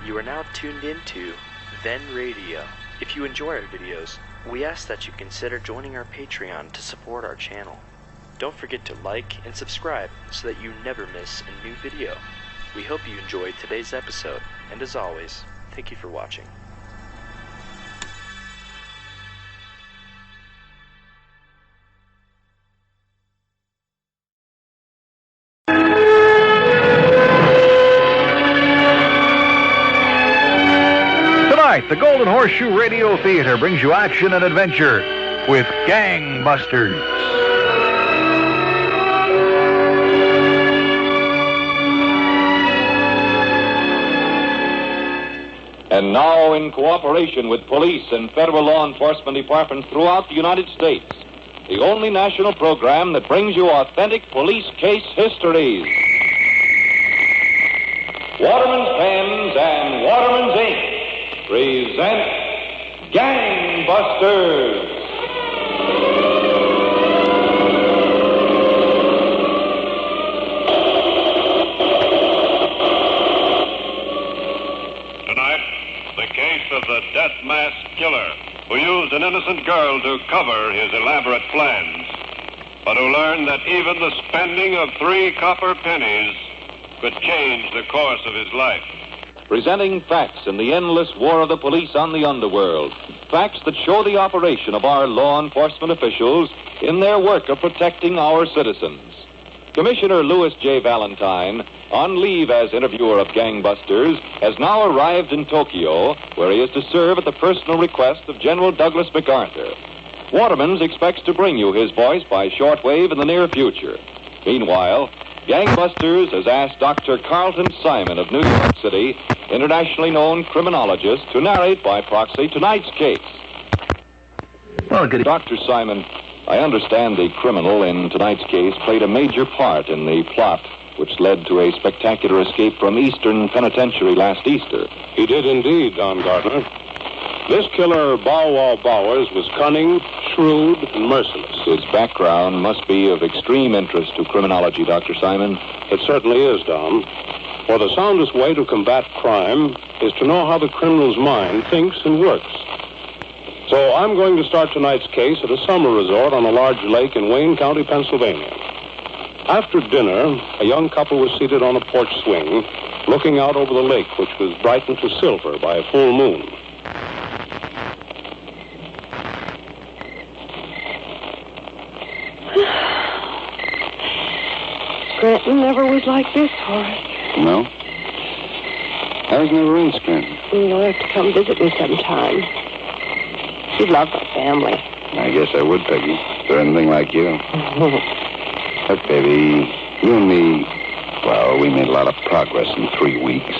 You are now tuned into Then Radio. If you enjoy our videos, we ask that you consider joining our Patreon to support our channel. Don't forget to like and subscribe so that you never miss a new video. We hope you enjoyed today's episode, and as always, thank you for watching. Tonight, the Golden Horseshoe Radio Theater brings you action and adventure with Gangbusters. And now, in cooperation with police and federal law enforcement departments throughout the United States, the only national program that brings you authentic police case histories. Waterman's Pens and Waterman's Ink present Gangbusters. Tonight, the case of the death mask killer who used an innocent girl to cover his elaborate plans, but who learned that even the spending of 3 copper pennies could change the course of his life. Presenting facts in the endless war of the police on the underworld. Facts that show the operation of our law enforcement officials in their work of protecting our citizens. Commissioner Louis J. Valentine, on leave as interviewer of Gangbusters, has now arrived in Tokyo, where he is to serve at the personal request of General Douglas MacArthur. Waterman's expects to bring you his voice by shortwave in the near future. Meanwhile, Gangbusters has asked Dr. Carlton Simon of New York City, internationally known criminologist, to narrate by proxy tonight's case. Well, good. Dr. Simon, I understand the criminal in tonight's case played a major part in the plot which led to a spectacular escape from Eastern Penitentiary last Easter. He did indeed, Don Gardner. This killer, Bow Wow Bowers, was cunning, shrewd, and merciless. His background must be of extreme interest to criminology, Dr. Simon. It certainly is, Don. For the soundest way to combat crime is to know how the criminal's mind thinks and works. So I'm going to start tonight's case at a summer resort on a large lake in Wayne County, Pennsylvania. After dinner, a young couple was seated on a porch swing, looking out over the lake, which was brightened to silver by a full moon. Scranton never was like this, Horace. No? I was never in Scranton. You'll have to come visit me sometime. You'd love my family. I guess I would, Peggy. They're anything like you. Look, baby, you and me, well, we made a lot of progress in 3 weeks.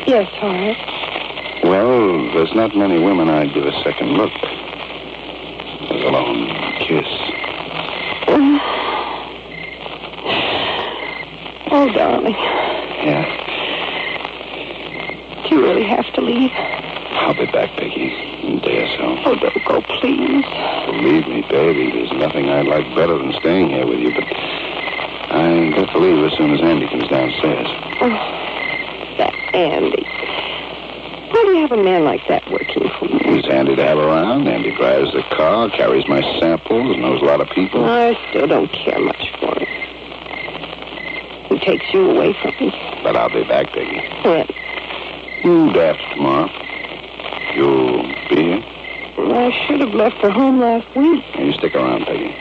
Yes, Horace. Well, there's not many women I'd give a second look. Let alone kiss. Oh, darling. Yeah? Do you really have to leave? I'll be back, Peggy, in a day or so. Oh, don't go, please. Believe me, baby, there's nothing I'd like better than staying here with you, but I've got to leave as soon as Andy comes downstairs. Oh, that Andy. Why do you have a man like that working for you? He's handy to have around. Andy drives the car, carries my samples, knows a lot of people. I still don't care much for him. He takes you away from me. But I'll be back, Peggy. When? Day after tomorrow. You'll be here? I should have left for home last week. You stick around, Peggy.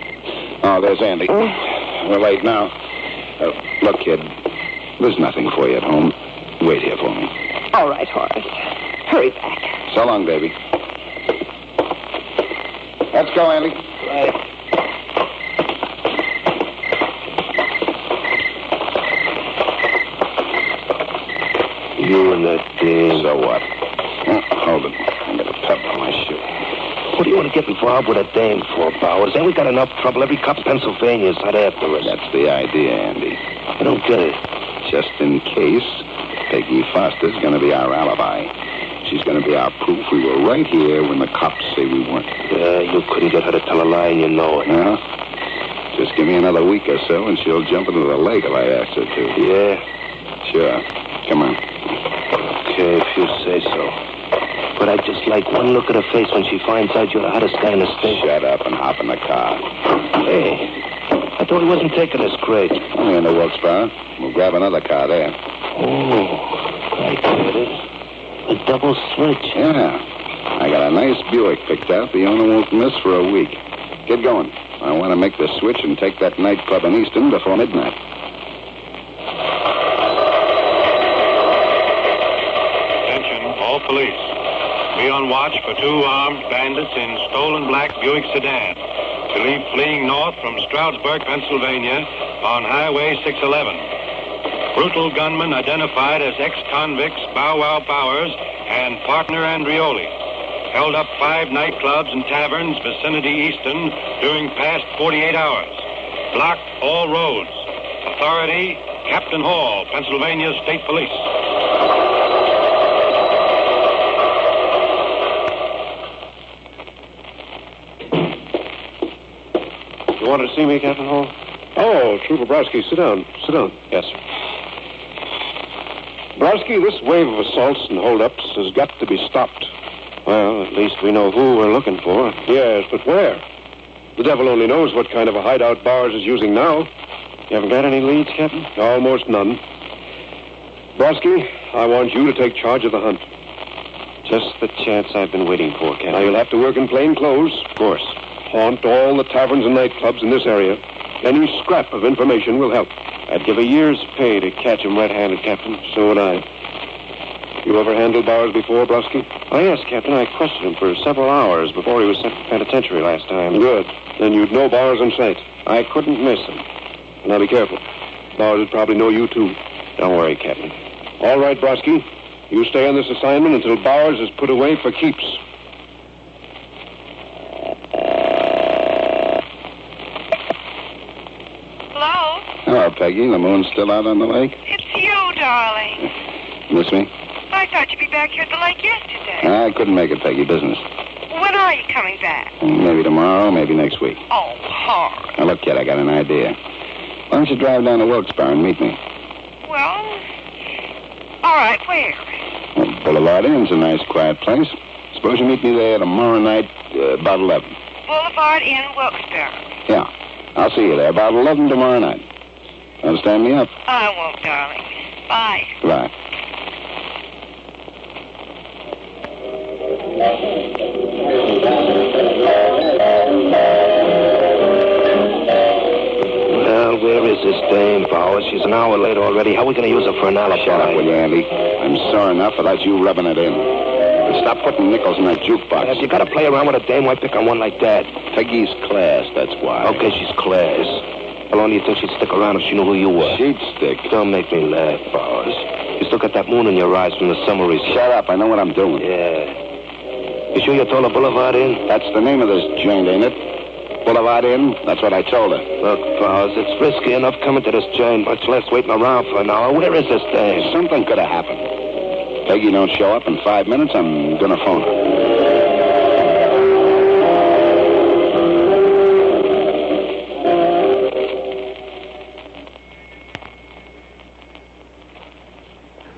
Oh, there's Andy. We're late now. Look, kid, there's nothing for you at home. Wait here for me. All right, Horace. Hurry back. So long, baby. Let's go, Andy. Right. You and that So what? Hold it. I got a pebble on my shoe. What do you want to get involved with a dame for, Bowers? Ain't we got enough trouble? Every cop in Pennsylvania is out after us. That's the idea, Andy. I don't get it. Just in case, Peggy Foster's going to be our alibi. She's going to be our proof we were right here when the cops say we weren't. Yeah, you couldn't get her to tell a lie, and you know it. No? Just give me another week or so, and she'll jump into the lake if I ask her to. Yeah? Sure. Come on. Okay, if you say so. But I'd just like one look at her face when she finds out you're the hottest guy in the state. Shut up and hop in the car. Hey, I thought he wasn't taking us crate. Only in the Wilkes-Barre. We'll grab another car there. Oh, I get it. A double switch. Yeah. I got a nice Buick picked out. The owner won't miss for a week. Get going. I want to make the switch and take that nightclub in Easton before midnight. Attention, all police. Be on watch for 2 armed bandits in stolen black Buick sedan. Believed fleeing north from Stroudsburg, Pennsylvania, on Highway 611. Brutal gunmen identified as ex-convicts Bow Wow Powers and partner Andreoli. Held up 5 nightclubs and taverns vicinity Easton during past 48 hours. Blocked all roads. Authority, Captain Hall, Pennsylvania State Police. You wanted to see me, Captain Hall? Oh, Trooper Brodsky, sit down. Sit down. Yes, sir. Brodsky, this wave of assaults and holdups has got to be stopped. Well, at least we know who we're looking for. Yes, but where? The devil only knows what kind of a hideout Bowers is using now. You haven't got any leads, Captain? Almost none. Brodsky, I want you to take charge of the hunt. Just the chance I've been waiting for, Captain. Now, you'll have to work in plain clothes. Of course. Haunt all the taverns and nightclubs in this area. Any scrap of information will help. I'd give a year's pay to catch him red-handed, Captain. So would I. You ever handled Bowers before, Brodsky? Oh, yes, Captain. I questioned him for several hours before he was sent to the penitentiary last time. Good. Then you'd know Bowers in sight. I couldn't miss him. Now, be careful. Bowers would probably know you, too. Don't worry, Captain. All right, Brodsky. You stay on this assignment until Bowers is put away for keeps. Hello? Hello, Peggy. The moon's still out on the lake? It's you, darling. Miss me? I thought you'd be back here at the lake yesterday. I couldn't make it, Peggy. Business. When are you coming back? Maybe tomorrow, maybe next week. Oh, hard. Now, look, kid, I got an idea. Why don't you drive down to Wilkes-Barre and meet me? Well, all right, where? Well, Boulevard Inn's a nice, quiet place. Suppose you meet me there tomorrow night, about 11. Boulevard Inn, Wilkes-Barre. Yeah. I'll see you there about 11 tomorrow night. Understand me up? I won't, darling. Bye. Goodbye. Well, where is this dame, Bowers? She's an hour late already. How are we going to use her for an alibi? Shut up, will you, Andy? I'm sore enough without you rubbing it in. And stop putting nickels in that jukebox. If you got to play around with a dame, why pick on one like that? Peggy's class, that's why. Okay, she's class. How long do you think she'd stick around if she knew who you were? She'd stick. Don't make me laugh, Bowers. You still got that moon in your eyes from the summer resort. Shut up, I know what I'm doing. Yeah. You sure you told her Boulevard Inn? That's the name of this joint, ain't it? Boulevard Inn? That's what I told her. Look, Bowers, it's risky enough coming to this joint, much less waiting around for an hour. Where is this dame? Something could have happened. Peggy don't show up in 5 minutes, I'm gonna phone her.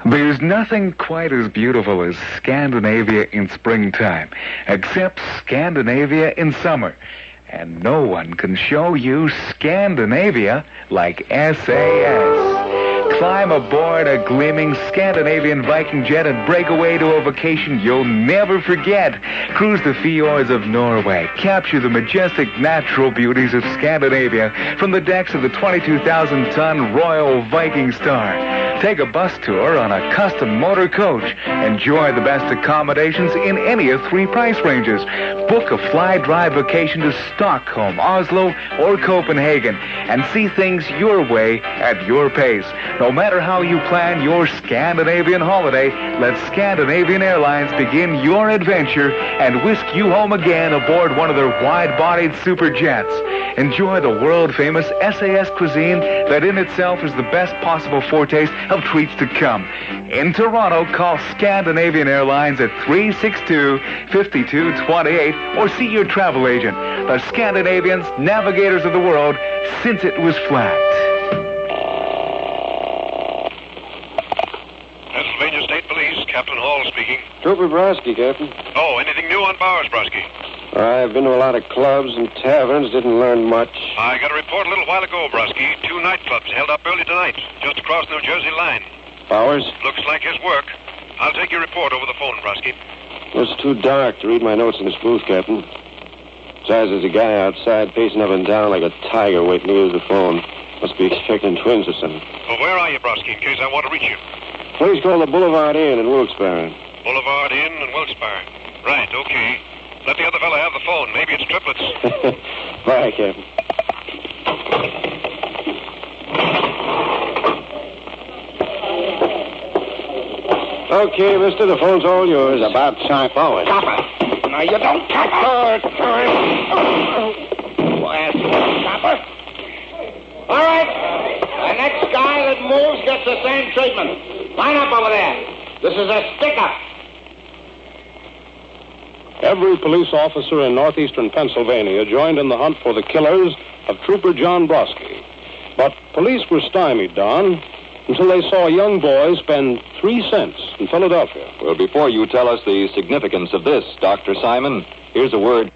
There's nothing quite as beautiful as Scandinavia in springtime, except Scandinavia in summer. And no one can show you Scandinavia like SAS. Climb aboard a gleaming Scandinavian Viking jet and break away to a vacation you'll never forget. Cruise the fjords of Norway. Capture the majestic natural beauties of Scandinavia from the decks of the 22,000-ton Royal Viking Star. Take a bus tour on a custom motor coach. Enjoy the best accommodations in any of 3 price ranges. Book a fly-dry vacation to Stockholm, Oslo, or Copenhagen and see things your way at your pace. No matter how you plan your Scandinavian holiday, let Scandinavian Airlines begin your adventure and whisk you home again aboard one of their wide-bodied super jets. Enjoy the world-famous SAS cuisine that in itself is the best possible foretaste of treats to come. In Toronto, call Scandinavian Airlines at 362-5228 or see your travel agent. The Scandinavians, navigators of the world, since it was flat. State Police, Captain Hall speaking. Trooper Brosky, Captain. Oh, anything new on Bowers, Brosky? I've been to a lot of clubs and taverns, didn't learn much. I got a report a little while ago, Brosky. 2 nightclubs held up early tonight, just across New Jersey line. Bowers? Looks like his work. I'll take your report over the phone, Brosky. It's too dark to read my notes in this booth, Captain. Besides, there's a guy outside pacing up and down like a tiger waiting to use the phone. Must be expecting twins or something. Well, where are you, Brosky, in case I want to reach you? Place called the Boulevard Inn in Wilkes-Barre. Boulevard Inn in Wilkes-Barre. Right, okay. Let the other fella have the phone. Maybe it's triplets. Bye, Captain. Okay, mister, the phone's all yours. It's about time. Forward. Stop her. No, you don't touch her. Stop her. All right. The next guy that moves gets the same treatment. Line up over there. This is a stick-up. Every police officer in northeastern Pennsylvania joined in the hunt for the killers of Trooper John Brosky. But police were stymied, Don, until they saw a young boy spend 3 cents in Philadelphia. Well, before you tell us the significance of this, Dr. Simon, here's a word.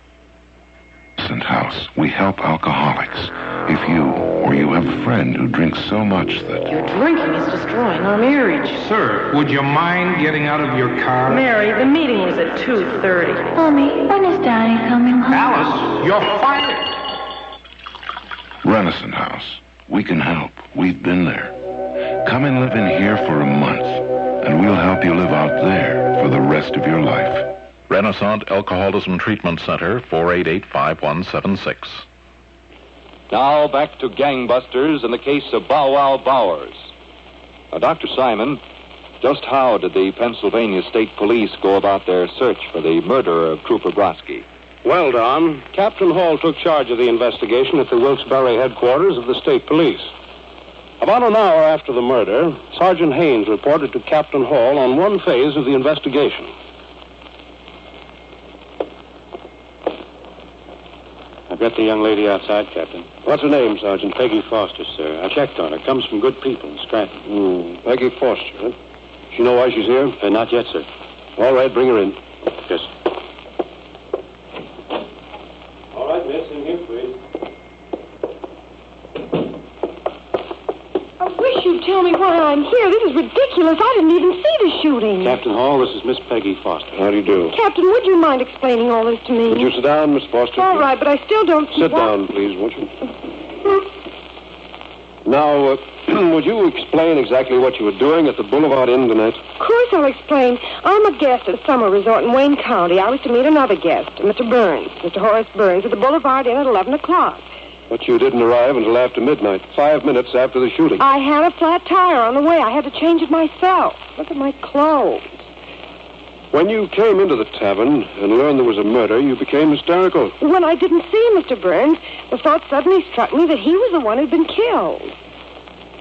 House. We help alcoholics. If you or you have a friend who drinks so much that... Your drinking is destroying our marriage. Sir, would you mind getting out of your car? Mary, the meeting was at 2:30. Mommy, when is Daddy coming home? Alice, you're fired. Renaissance House. We can help. We've been there. Come and live in here for a month, and we'll help you live out there for the rest of your life. Renaissance Alcoholism Treatment Center, 488-5176. Now back to gangbusters and the case of Bow Wow Bowers. Now, Dr. Simon, just how did the Pennsylvania State Police go about their search for the murderer of Trooper Brosky? Well, Don, Captain Hall took charge of the investigation at the Wilkes-Barre headquarters of the State Police. About an hour after the murder, Sergeant Haynes reported to Captain Hall on one phase of the investigation. I've got the young lady outside, Captain. What's her name, Sergeant? Peggy Foster, sir. I checked on her. Comes from good people in Stratton. Peggy Foster, huh? She know why she's here? Not yet, sir. All right, bring her in. Yes. All right, miss, in here, please. I wish you'd tell me why I'm here. This is ridiculous. I didn't even see the shooting. Captain Hall, this is Miss Peggy Foster. How do you do? Captain, would you mind explaining all this to me? Would you sit down, Miss Foster? All right, but I still don't see Sit down, please, won't you? Now, would you explain exactly what you were doing at the Boulevard Inn tonight? Of course I'll explain. I'm a guest at a summer resort in Wayne County. I was to meet another guest, Mr. Burns, Mr. Horace Burns, at the Boulevard Inn at 11 o'clock. But you didn't arrive until after midnight, 5 minutes after the shooting. I had a flat tire on the way. I had to change it myself. Look at my clothes. When you came into the tavern and learned there was a murder, you became hysterical. When I didn't see Mr. Burns, the thought suddenly struck me that he was the one who'd been killed.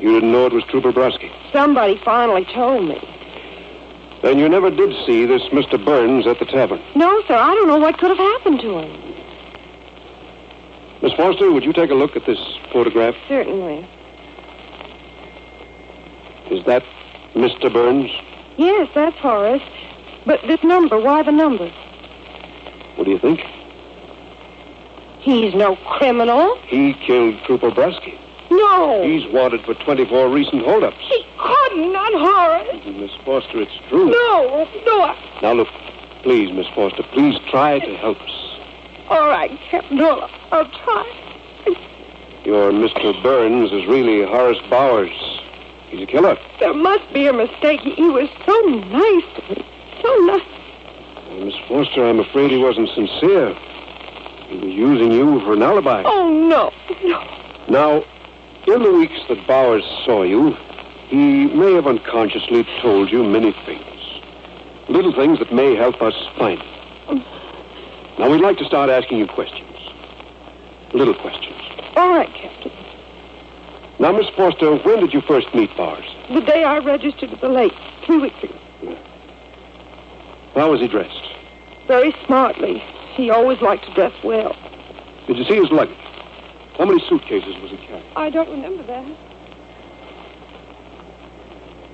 You didn't know it was Trooper Brosky? Somebody finally told me. Then you never did see this Mr. Burns at the tavern? No, sir. I don't know what could have happened to him. Miss Foster, would you take a look at this photograph? Certainly. Is that Mr. Burns? Yes, that's Horace. But this number, why the number? What do you think? He's no criminal. He killed Trooper Brosky. No. He's wanted for 24 recent holdups. He couldn't, not Horace. Miss Foster, it's true. No. Now, look, please, Miss Foster, please try to help us. All right, Captain Hall, I'll try. Your Mr. Burns is really Horace Bowers. He's a killer. There must be a mistake. He was so nice to me. So nice. Well, Miss Foster, I'm afraid he wasn't sincere. He was using you for an alibi. Oh, no. Now, in the weeks that Bowers saw you, he may have unconsciously told you many things. Little things that may help us find him. Now, we'd like to start asking you questions. Little questions. All right, Captain. Now, Miss Foster, when did you first meet Bowers? The day I registered at the lake, 3 weeks ago. How was he dressed? Very smartly. He always liked to dress well. Did you see his luggage? How many suitcases was he carrying? I don't remember that.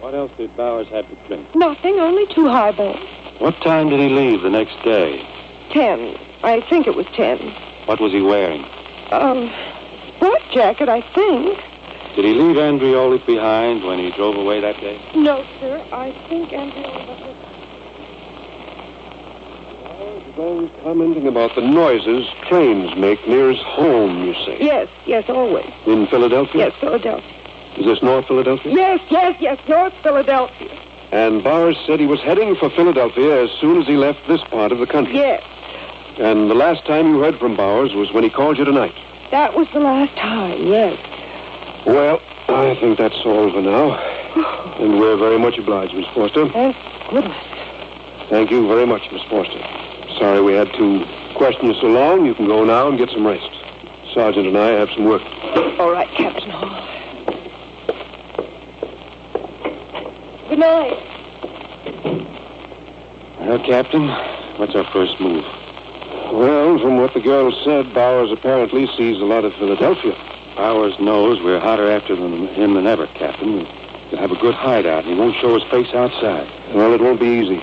What else did Bowers have to drink? Nothing, only 2 highballs. What time did he leave the next day? 10. I think it was 10. What was he wearing? Work jacket, I think. Did he leave Andrioli behind when he drove away that day? No, sir. I think Andrioli was... He's always commenting about the noises trains make near his home, you say? Yes, always. In Philadelphia? Yes, Philadelphia. Is this North Philadelphia? Yes, North Philadelphia. And Bowers said he was heading for Philadelphia as soon as he left this part of the country? Yes. And the last time you heard from Bowers was when he called you tonight? That was the last time, yes. Well, I think that's all for now. And we're very much obliged, Miss Forster. Thank goodness. Thank you very much, Miss Forster. Sorry we had to question you so long. You can go now and get some rest. Sergeant and I have some work. All right, Captain Hall. Good night. Well, Captain, what's our first move? Well, from what the girl said, Bowers apparently sees a lot of Philadelphia. Bowers knows we're hotter after him than ever, Captain. He'll have a good hideout, and he won't show his face outside. Well, it won't be easy.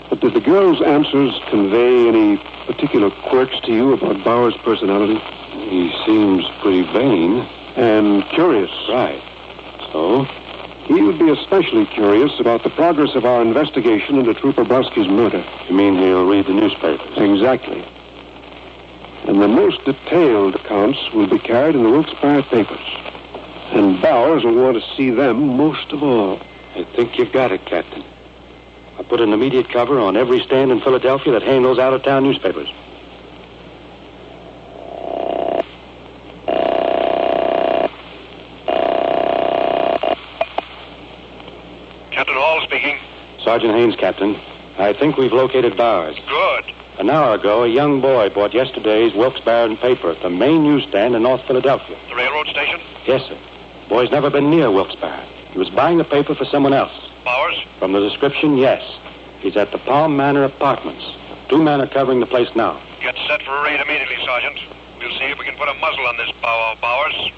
But did the girl's answers convey any particular quirks to you about Bowers' personality? He seems pretty vain. And curious. Right. So? He would be especially curious about the progress of our investigation into Trooper Broski's murder. You mean he'll read the newspapers? Exactly. And the most detailed accounts will be carried in the Wilkes-Barre papers. And Bowers will want to see them most of all. I think you've got it, Captain. I put an immediate cover on every stand in Philadelphia that handles out-of-town newspapers. Captain Hall speaking. Sergeant Haynes, Captain. I think we've located Bowers. Good. An hour ago, a young boy bought yesterday's Wilkes-Barre paper at the main newsstand in North Philadelphia. The railroad station? Yes, sir. Boy's never been near Wilkes-Barre. He was buying the paper for someone else. Bowers? From the description, yes. He's at the Palm Manor Apartments. 2 men are covering the place now. Get set for a raid immediately, Sergeant. We'll see if we can put a muzzle on this bow of Bowers.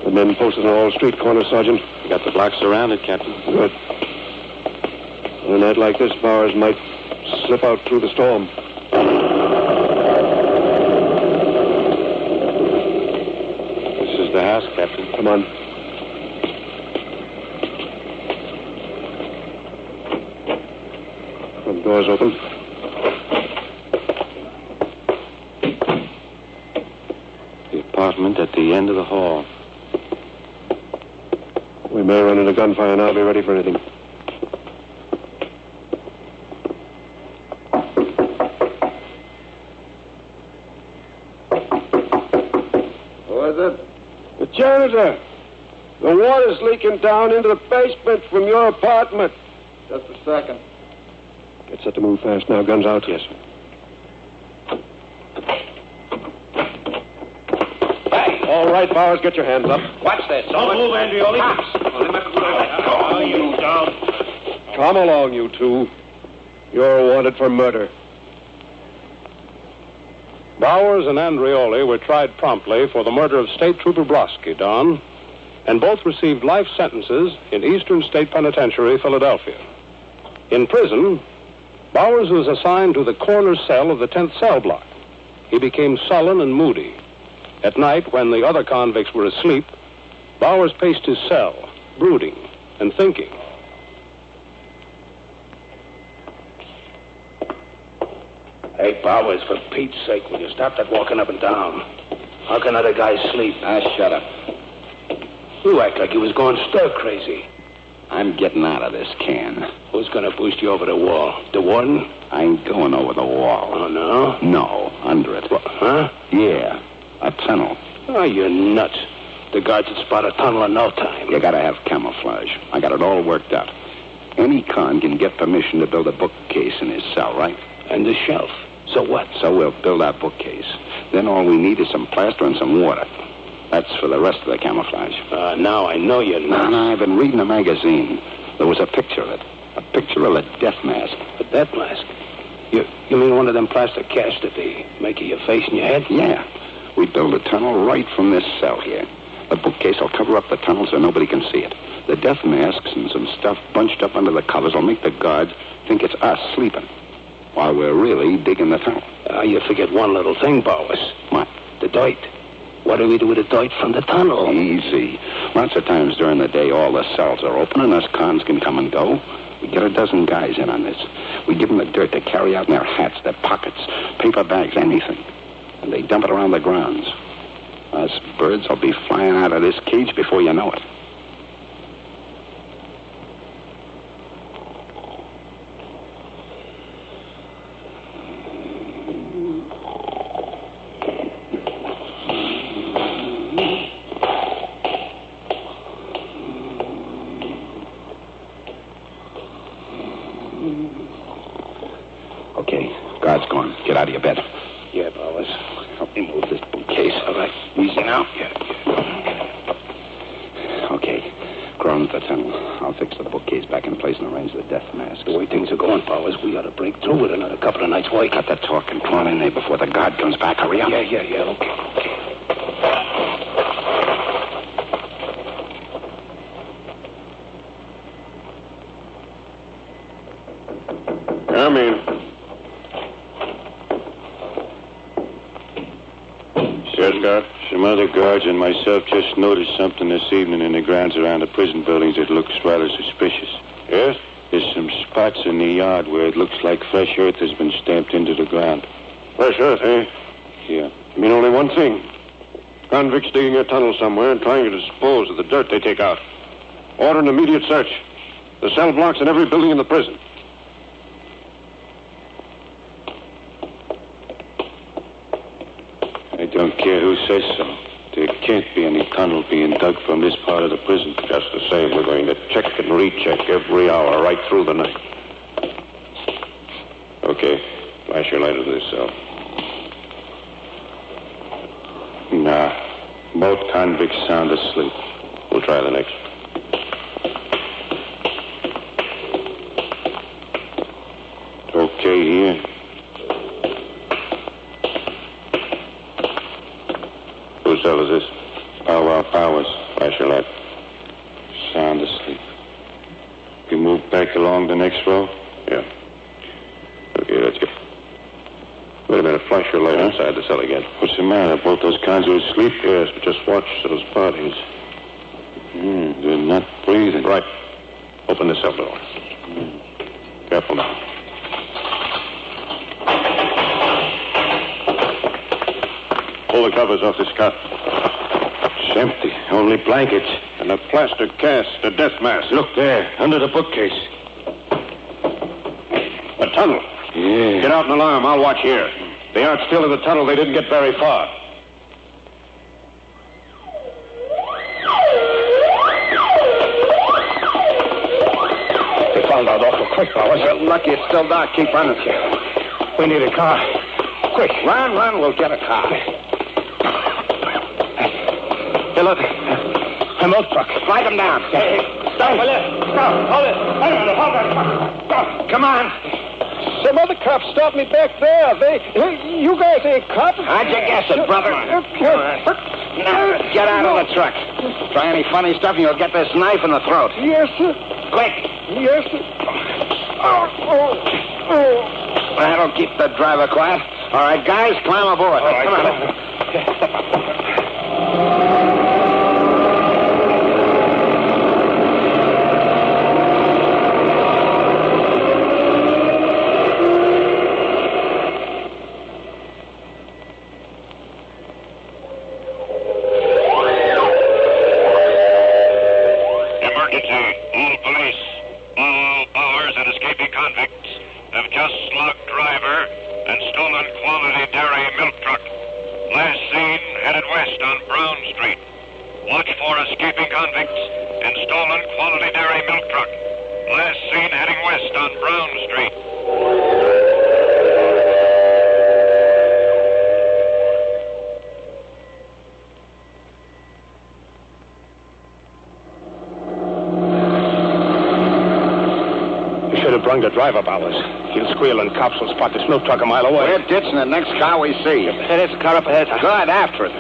The men posted on all street corners, Sergeant. We got the block surrounded, Captain. Good. On a night like this, Bowers might slip out through the storm. This is the house, Captain. Come on. Front door's open. The apartment at the end of the hall. We may run into gunfire now. Be ready for anything. Who is it? The janitor. The water's leaking down into the basement from your apartment. Just a second. Get set to move fast now. Guns out. Yes, sir. All right, Bowers, get your hands up. Watch this. Don't move, Andrioli. Oh, you don't. Come along, you two. You're wanted for murder. Bowers and Andrioli were tried promptly for the murder of State Trooper Broski, Don, and both received life sentences in Eastern State Penitentiary, Philadelphia. In prison, Bowers was assigned to the corner cell of the 10th cell block. He became sullen and moody. At night, when the other convicts were asleep, Bowers paced his cell, brooding and thinking. Hey, Bowers, for Pete's sake, will you stop that walking up and down? How can other guys sleep? Shut up. You act like you was going stir-crazy. I'm getting out of this can. Who's gonna boost you over the wall? The warden? I ain't going over the wall. Oh, no? No, under it. Huh? Yeah, a tunnel. Oh, you're nuts. The guards would spot a tunnel in no time. You gotta have camouflage. I got it all worked out. Any con can get permission to build a bookcase in his cell, right? And the shelf. So what? So we'll build our bookcase. Then all we need is some plaster and some water. That's for the rest of the camouflage. Now I know you're nuts. No, I've been reading a magazine. There was a picture of it. A picture of a death mask. A death mask? You mean one of them plastic casts that they make of your face and your head? Yeah. We build a tunnel right from this cell here. The bookcase will cover up the tunnel so nobody can see it. The death masks and some stuff bunched up under the covers will make the guards think it's us sleeping, while we're really digging the tunnel. You forget one little thing, Bowers. What? The dirt. What do we do with the dirt from the tunnel? Easy. Lots of times during the day, all the cells are open and us cons can come and go. We get a dozen guys in on this. We give them the dirt to carry out in their hats, their pockets, paper bags, anything. And they dump it around the grounds. Us birds will be flying out of this cage before you know it. Okay, guard's gone. Get out of your bed. Yeah, Bowers. Help me move this bookcase. All right. Easy now. Yeah. Okay. Crawl into the tunnel. I'll fix the bookcase back in place and arrange the death masks. The way things are going, Bowers, we ought to break through with another couple of nights' work. Cut the talk and crawl in there before the guard comes back. Hurry up. Yeah. Okay. Come in. Scott, some other guards and myself just noticed something this evening in the grounds around the prison buildings that looks rather suspicious. Yes? There's some spots in the yard where it looks like fresh earth has been stamped into the ground. Fresh earth, eh? Yeah. I mean only one thing. Convicts digging a tunnel somewhere and trying to dispose of the dirt they take out. Order an immediate search. The cell blocks in every building in the prison. I don't care who says so. There can't be any tunnel being dug from this part of the prison. Just the same, we're going to check and recheck every hour right through the night. Okay, flash your light into this cell. Nah, both convicts sound asleep. We'll try the next. Okay here. Whose cell is this? Powers. Flash your light. Sound asleep. You move back along the next row? Yeah. Okay, let's go. Wait a minute, flash your light inside the cell again. What's the matter? Both those cons are asleep? Yes, but just watch those bodies. They're not breathing. Right. Open the cell door. Careful now. Pull the covers off this cot. It's empty. Only blankets. And a plaster cast, a death mask. Look there, under the bookcase. A tunnel. Yeah. Get out and alarm. I'll watch here. They aren't still in the tunnel. They didn't get very far. They found out awful quick, Bowers. You're lucky it's still dark. Keep running. We need a car. Quick. Run. We'll get a car. Hey, look. A milk truck. Flag them down. Hey, stop. Hold it. Wait a minute. Hold that. Stop. Come on. Some other cops stopped me back there. You guys ain't cops. How'd you guess it, brother? Now, get out of the truck. Try any funny stuff and you'll get this knife in the throat. Yes, sir. Quick. Yes, sir. That'll keep the driver quiet. All right, guys, climb aboard. All right, come on. All police. All Bowers and escaping convicts have just slugged driver and stolen quality dairy milk truck. Last seen headed west on Brown Street. Watch for escaping convicts and stolen quality dairy milk truck. Last seen heading west on Brown Street. Brung the driver, Bowers. He'll squealing. Cops will spot the snoop truck a mile away. We're ditching the next car we see. There's a car up ahead. Good, after it.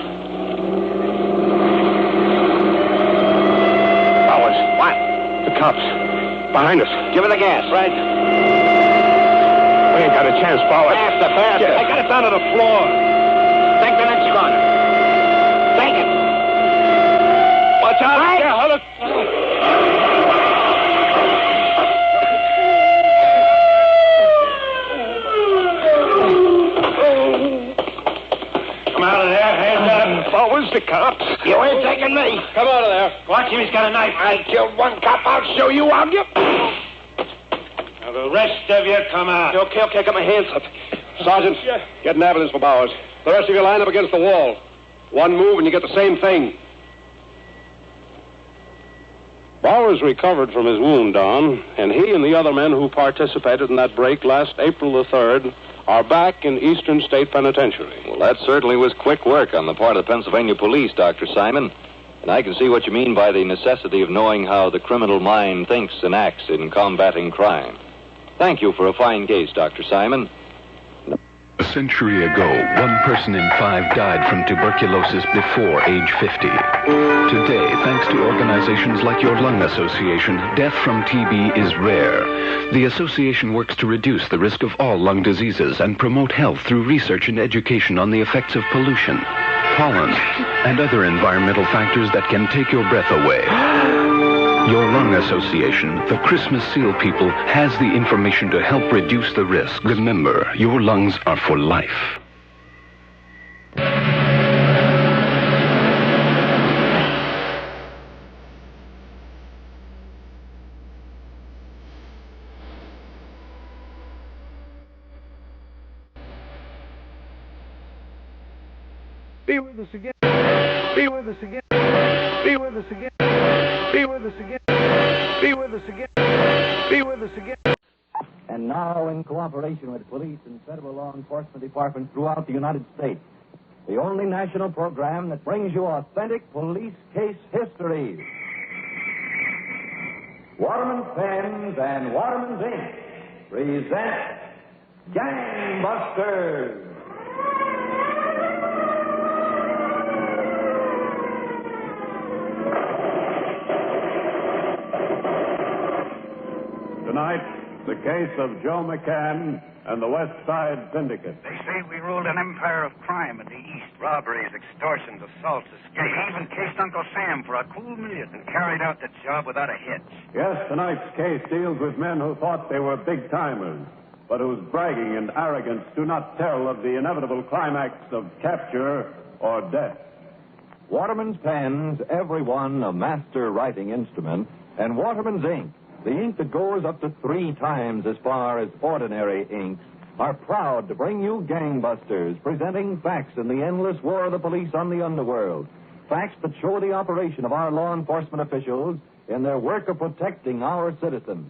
Bowers. What? The cops. Behind us. Give it the gas. Right. We ain't got a chance, Bowers. Faster. Yeah. I got it down to the floor. Take the next corner. Take it. Watch out. Right. Yeah, hold it. Come out of there, hands up. Bowers, the cops. You ain't taking me. Come out of there. Watch him, he's got a knife. I killed one cop. I'll show you. I'll give... Now the rest of you come out. Okay, I got my hands up. Sergeant, get an evidence for Bowers. The rest of you line up against the wall. One move and you get the same thing. Bowers recovered from his wound, Don, and he and the other men who participated in that break last April the 3rd are back in Eastern State Penitentiary. Well, that certainly was quick work on the part of the Pennsylvania police, Dr. Simon. And I can see what you mean by the necessity of knowing how the criminal mind thinks and acts in combating crime. Thank you for a fine case, Dr. Simon. A century ago, 1 person in 5 died from tuberculosis before age 50. Today, thanks to organizations like your Lung Association, death from TB is rare. The association works to reduce the risk of all lung diseases and promote health through research and education on the effects of pollution, pollen, and other environmental factors that can take your breath away. Your Lung Association, the Christmas Seal people, has the information to help reduce the risk. Remember, your lungs are for life. Be with us again. Be with us again. Be with us again. Be with us again. Be with us again. Be with us again. And now, in cooperation with police and federal law enforcement departments throughout the United States, the only national program that brings you authentic police case histories. Waterman's Pens and Waterman's Ink present Gangbusters. Tonight, the case of Joe McCann and the West Side Syndicate. They say we ruled an empire of crime in the East. Robberies, extortions, assaults, escapes. We even cased Uncle Sam for a cool million and carried out the job without a hitch. Yes, tonight's case deals with men who thought they were big-timers, but whose bragging and arrogance do not tell of the inevitable climax of capture or death. Waterman's Pens, every one a master writing instrument, and Waterman's Ink, the ink that goes up to 3 times as far as ordinary ink, are proud to bring you Gangbusters, presenting facts in the endless war of the police on the underworld. Facts that show the operation of our law enforcement officials in their work of protecting our citizens.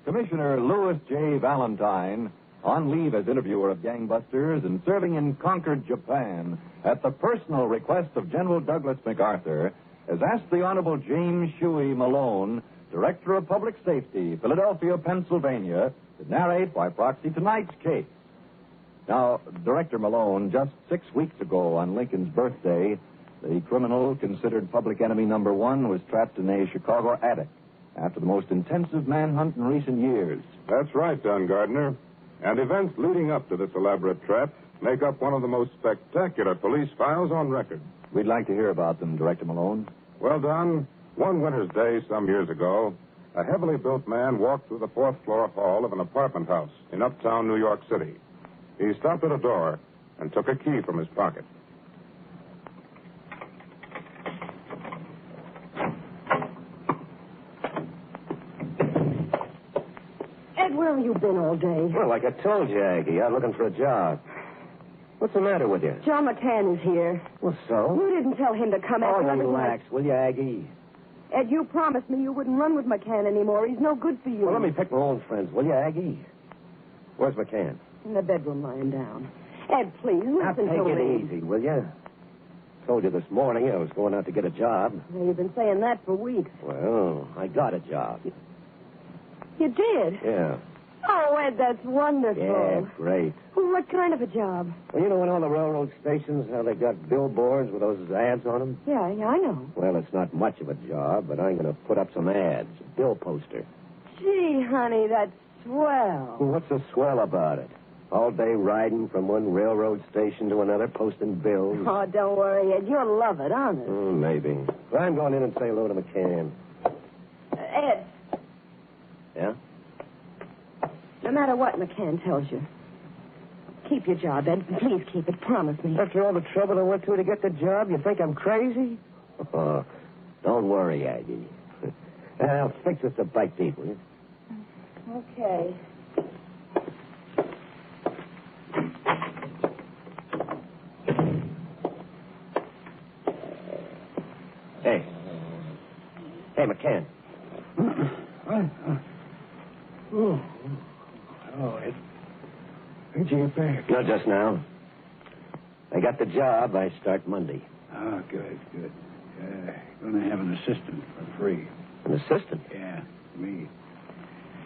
Commissioner Louis J. Valentine, on leave as interviewer of Gangbusters and serving in Concord, Japan, at the personal request of General Douglas MacArthur, has asked the Honorable James Shuey Malone, Director of Public Safety, Philadelphia, Pennsylvania, to narrate by proxy tonight's case. Now, Director Malone, just 6 weeks ago on Lincoln's birthday, the criminal considered public enemy number 1 was trapped in a Chicago attic after the most intensive manhunt in recent years. That's right, Don Gardner. And events leading up to this elaborate trap make up one of the most spectacular police files on record. We'd like to hear about them, Director Malone. Well, Don, one winter's day some years ago, a heavily built man walked through the 4th floor hall of an apartment house in uptown New York City. He stopped at a door and took a key from his pocket. Ed, where have you been all day? Well, like I told you, Aggie, I'm looking for a job. What's the matter with you? John McCann is here. Well, so? You didn't tell him to come Oh, after relax, will you, Aggie? Ed, you promised me you wouldn't run with McCann anymore. He's no good for you. Well, let me pick my own friends, will you, Aggie? Where's McCann? In the bedroom lying down. Ed, please, Now, listen take to it me. easy, will you? Told you this morning I was going out to get a job. Well, you've been saying that for weeks. Well, I got a job. You did? Yeah. Oh, Ed, that's wonderful. Yeah, great. Well, what kind of a job? Well, you know in all the railroad stations how they got billboards with those ads on them? Yeah, I know. Well, it's not much of a job, but I'm going to put up some ads. A bill poster. Gee, honey, that's swell. Well, what's so swell about it? All day riding from one railroad station to another, posting bills. Oh, don't worry, Ed. You'll love it, honest. Maybe. But I'm going in and say hello to McCann. Ed, Yeah? no matter what McCann tells you, keep your job, Ed. Please keep it. Promise me. After all the trouble I went to get the job, you think I'm crazy? Oh, don't worry, Aggie. I'll fix us a bite to eat, will you? Okay. Hey, McCann. Ed. When'd you get back? Not just now. I got the job. I start Monday. Oh, good. Going to have an assistant for free. An assistant? Yeah, me.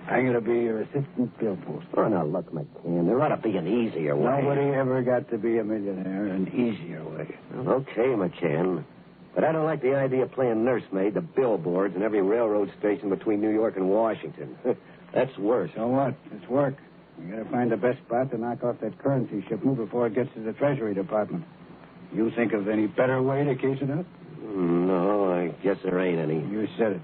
I'm going to be your assistant bill poster. Oh, now, look, McCann, there ought to be an easier way. Nobody ever got to be a millionaire an easier way. Well, okay, McCann. But I don't like the idea of playing nursemaid to billboards in every railroad station between New York and Washington. That's worse. So what? It's work. We got to find the best spot to knock off that currency shipment before it gets to the Treasury Department. You think of any better way to case it up? No, I guess there ain't any. You said it.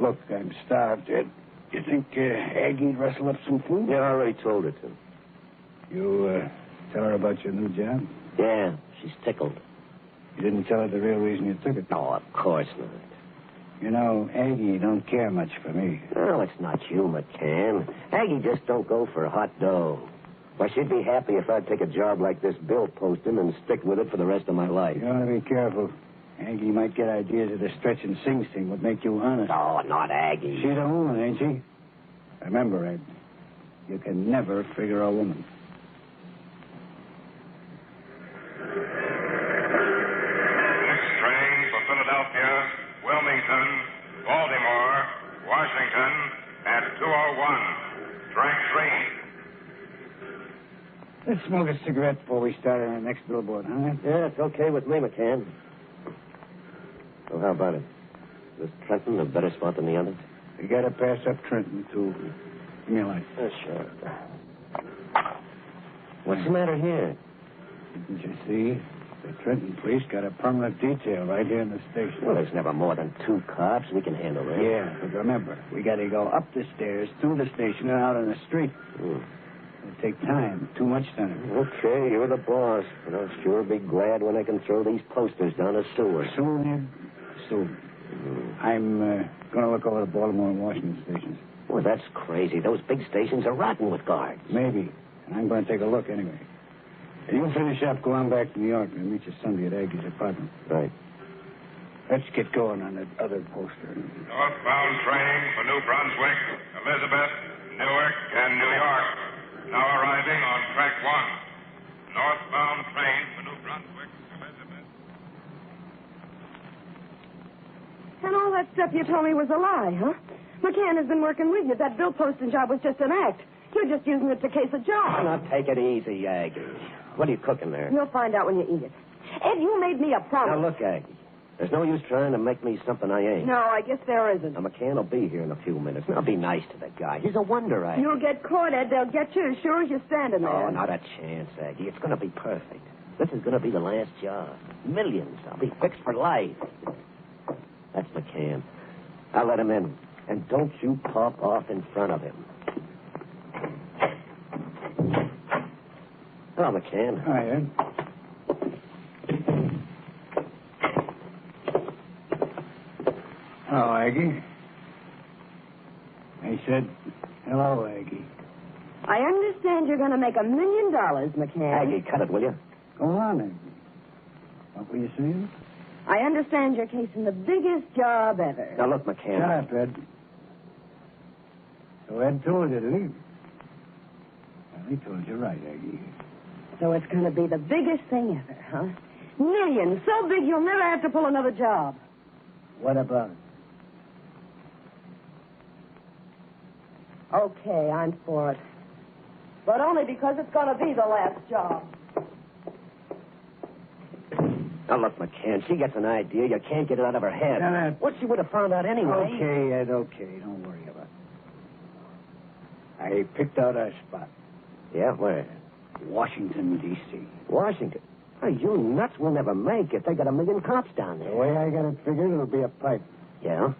Look, I'm starved, Ed. You think Aggie'd rustle up some food? Yeah, I already told her to. You tell her about your new job? Yeah, she's tickled. You didn't tell her the real reason you took it? No, of course not. You know, Aggie don't care much for me. Well, it's not you, McCann. Aggie just don't go for hot dough. Why, she'd be happy if I'd take a job like this bill posting and stick with it for the rest of my life. You ought to be careful. Aggie might get ideas that a stretch and Sing Sing would make you honest. Oh, not Aggie. She's a woman, ain't she? Remember, Ed, you can never figure a woman. Next train for Philadelphia, Wilmington, Baltimore, Washington at 2:01. Track 3. Let's smoke a cigarette before we start on the next billboard, huh? Yeah, it's okay with me, McCann. Well, how about it? Is Trenton a better spot than the others? We got to pass up Trenton, too. Give me a light. Sure. What's the matter here? Didn't you see? The Trenton police got a permanent detail right here in the station. Well, there's never more than 2 cops. We can handle that. Yeah, but remember, we got to go up the stairs, through the station, and out on the street. It'll take time. Too much time. Okay, you're the boss. But I'll sure be glad when I can throw these posters down the sewer. Soon. I'm going to look over the Baltimore and Washington stations. Well, that's crazy. Those big stations are rotten with guards. Maybe. And I'm going to take a look anyway. You finish up, go on back to New York, and meet you Sunday at Aggie's apartment. Right. Let's get going on that other poster. Northbound train for New Brunswick, Elizabeth, Newark, and New York. Now arriving on track 1. Northbound train for New Brunswick, Elizabeth. And all that stuff you told me was a lie, huh? McCann has been working with you. That bill posting job was just an act. You're just using it to case a job. Now, take it easy, Aggie. What are you cooking there? You'll find out when you eat it. Ed, you made me a promise. Now, look, Aggie. There's no use trying to make me something I ain't. No, I guess there isn't. Now, McCann will be here in a few minutes. Now, be nice to the guy. He's a wonder, Aggie. You'll get caught, Ed. They'll get you as sure as you're standing there. Oh, not a chance, Aggie. It's going to be perfect. This is going to be the last job. Millions. I'll be fixed for life. That's McCann. I'll let him in. And don't you pop off in front of him. Hello, McCann. Hi, Ed. Hello, Aggie. I said, hello, Aggie. I understand you're going to make $1 million, McCann. Aggie, cut it, will you? Go on, Aggie. What were you saying? I understand you're casing the biggest job ever. Now, look, McCann. Shut up, Ed. So Ed told you, did he? Well, he told you right, Aggie. So it's going to be the biggest thing ever, huh? Millions. So big you'll never have to pull another job. What about it? Okay, I'm for it. But only because it's going to be the last job. Now, look, McCann, she gets an idea. You can't get it out of her head. Now, What she would have found out anyway. Okay, Ed, okay. Don't worry about it. I picked out our spot. Yeah, where? Washington, D.C. Washington. Are you nuts? We'll never make it. They got 1 million cops down there. The way I got it figured, it'll be a pipe. Yeah?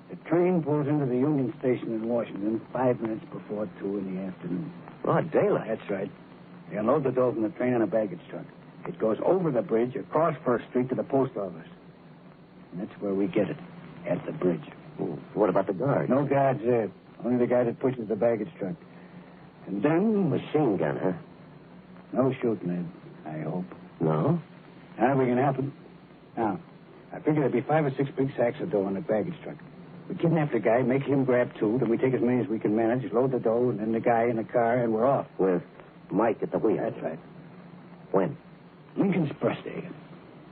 The train pulls into the Union Station in Washington 5 minutes before 2 in the afternoon. Oh, daylight. That's right. They unload the dough from the train on a baggage truck. It goes over the bridge, across First Street to the post office. And that's where we get it, at the bridge. Ooh, what about the guard? No guards there. Only the guy that pushes the baggage truck. And then... Machine gun, huh? No shooting, Ed, I hope. No? Now we can happen. Now, I figure there'd be 5 or 6 big sacks of dough on the baggage truck. We kidnap the guy, make him grab 2, then we take as many as we can manage, load the dough, and then the guy in the car, and we're off. With Mike at the wheel? That's right. When? Lincoln's birthday.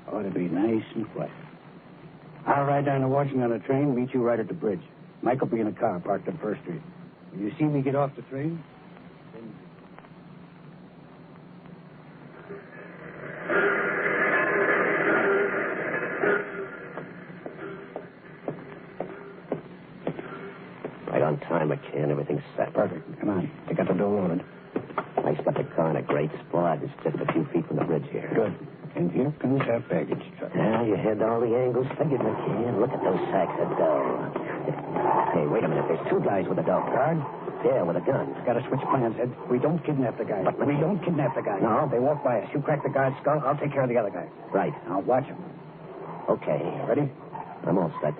Ought to be nice and quiet. I'll ride down to Washington on a train, meet you right at the bridge. Mike will be in a car parked on First Street. When you see me get off the train... Right on time, McCann. Everything's set. Perfect. Come on. I got the door loaded. Mike's got the car in a great spot. It's just a few feet from the bridge here. Good. And here comes our baggage truck. Now, you had all the angles figured, McCann. Look at those sacks of dough. Hey, wait a minute. There's 2 guys with a dough. Guard? Yeah, with a gun. Got to switch plans, Ed. We don't kidnap the guy. But we don't kidnap the guy. No? They walk by us. You crack the guard's skull, I'll take care of the other guy. Right. Now, watch him. Okay. Ready? I'm all set.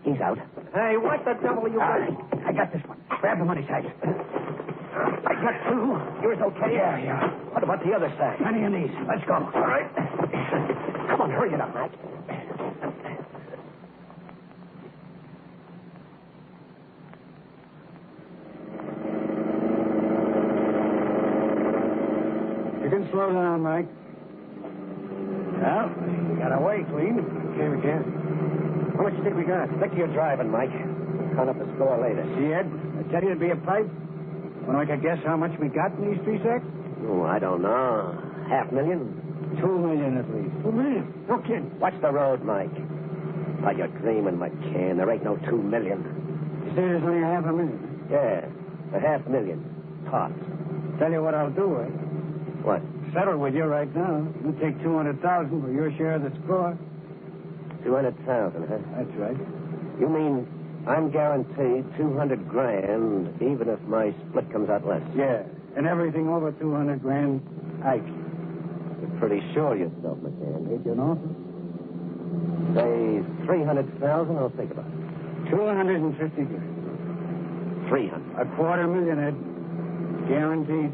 He's out. Hey, what the devil are you doing? I got this one. Grab the money sack. I got 2. Yours okay? Yeah. What about the other side? Plenty of these. Let's go. All right. Come on, hurry it up, Mac. You can slow down, Mike. Well, we got away clean. Okay, we can. How much think we got? Stick to your driving, Mike. Count up the score later. See, Ed? I tell you it'd be a pipe. Want to make a guess how much we got in these 3 sacks? Oh, I don't know. $500,000? 2 million at least. 2 million? No kidding. Watch the road, Mike. Oh, you're dreaming, McCann. There ain't no 2 million. You say there's only $500,000? Yeah, $500,000. Tops. Tell you what I'll do, Ed. What? Settle with you right now. You take $200,000 for your share of the score. 200,000, huh? That's right. You mean I'm guaranteed $200,000 even if my split comes out less? Yeah, and everything over $200,000, I keep. You're pretty sure yourself, McCann. Ain't you know? Say 300,000. I'll think about it. 250,000. 300. $250,000, Ed. Guaranteed.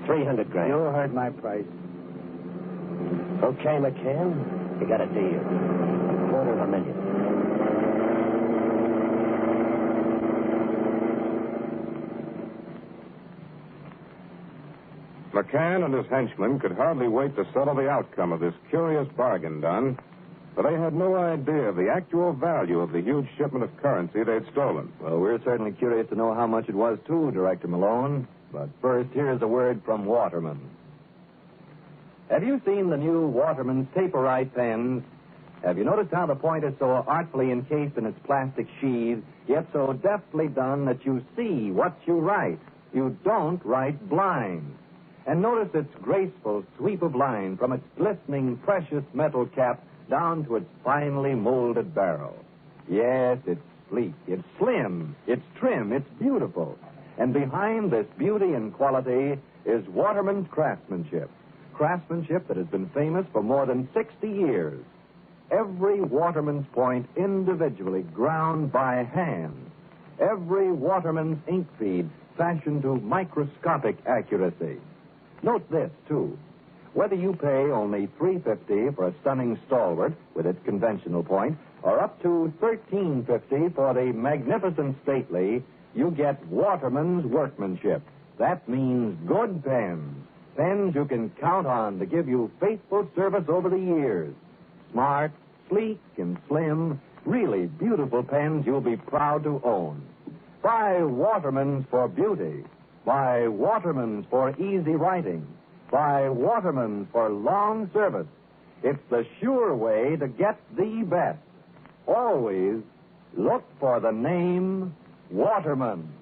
300,000. You heard my price. Okay, McCann. You got a deal. $250,000. McCann and his henchmen could hardly wait to settle the outcome of this curious bargain done, for they had no idea of the actual value of the huge shipment of currency they'd stolen. Well, we're certainly curious to know how much it was, too, Director Malone. But first, here's a word from Waterman. Have you seen the new Waterman's Taperite pens? Have you noticed how the point is so artfully encased in its plastic sheath, yet so deftly done that you see what you write? You don't write blind. And notice its graceful sweep of line from its glistening precious metal cap down to its finely molded barrel. Yes, it's sleek, it's slim, it's trim, it's beautiful. And behind this beauty and quality is Waterman's craftsmanship. Craftsmanship that has been famous for more than 60 years. Every Waterman's point individually ground by hand. Every Waterman's ink feed fashioned to microscopic accuracy. Note this, too. Whether you pay only $3.50 for a stunning stalwart with its conventional point, or up to $13.50 for the magnificent stately, you get Waterman's workmanship. That means good pens. Pens you can count on to give you faithful service over the years. Smart, sleek, and slim, really beautiful pens you'll be proud to own. Buy Waterman's for beauty. Buy Waterman's for easy writing. Buy Waterman's for long service. It's the sure way to get the best. Always look for the name Waterman.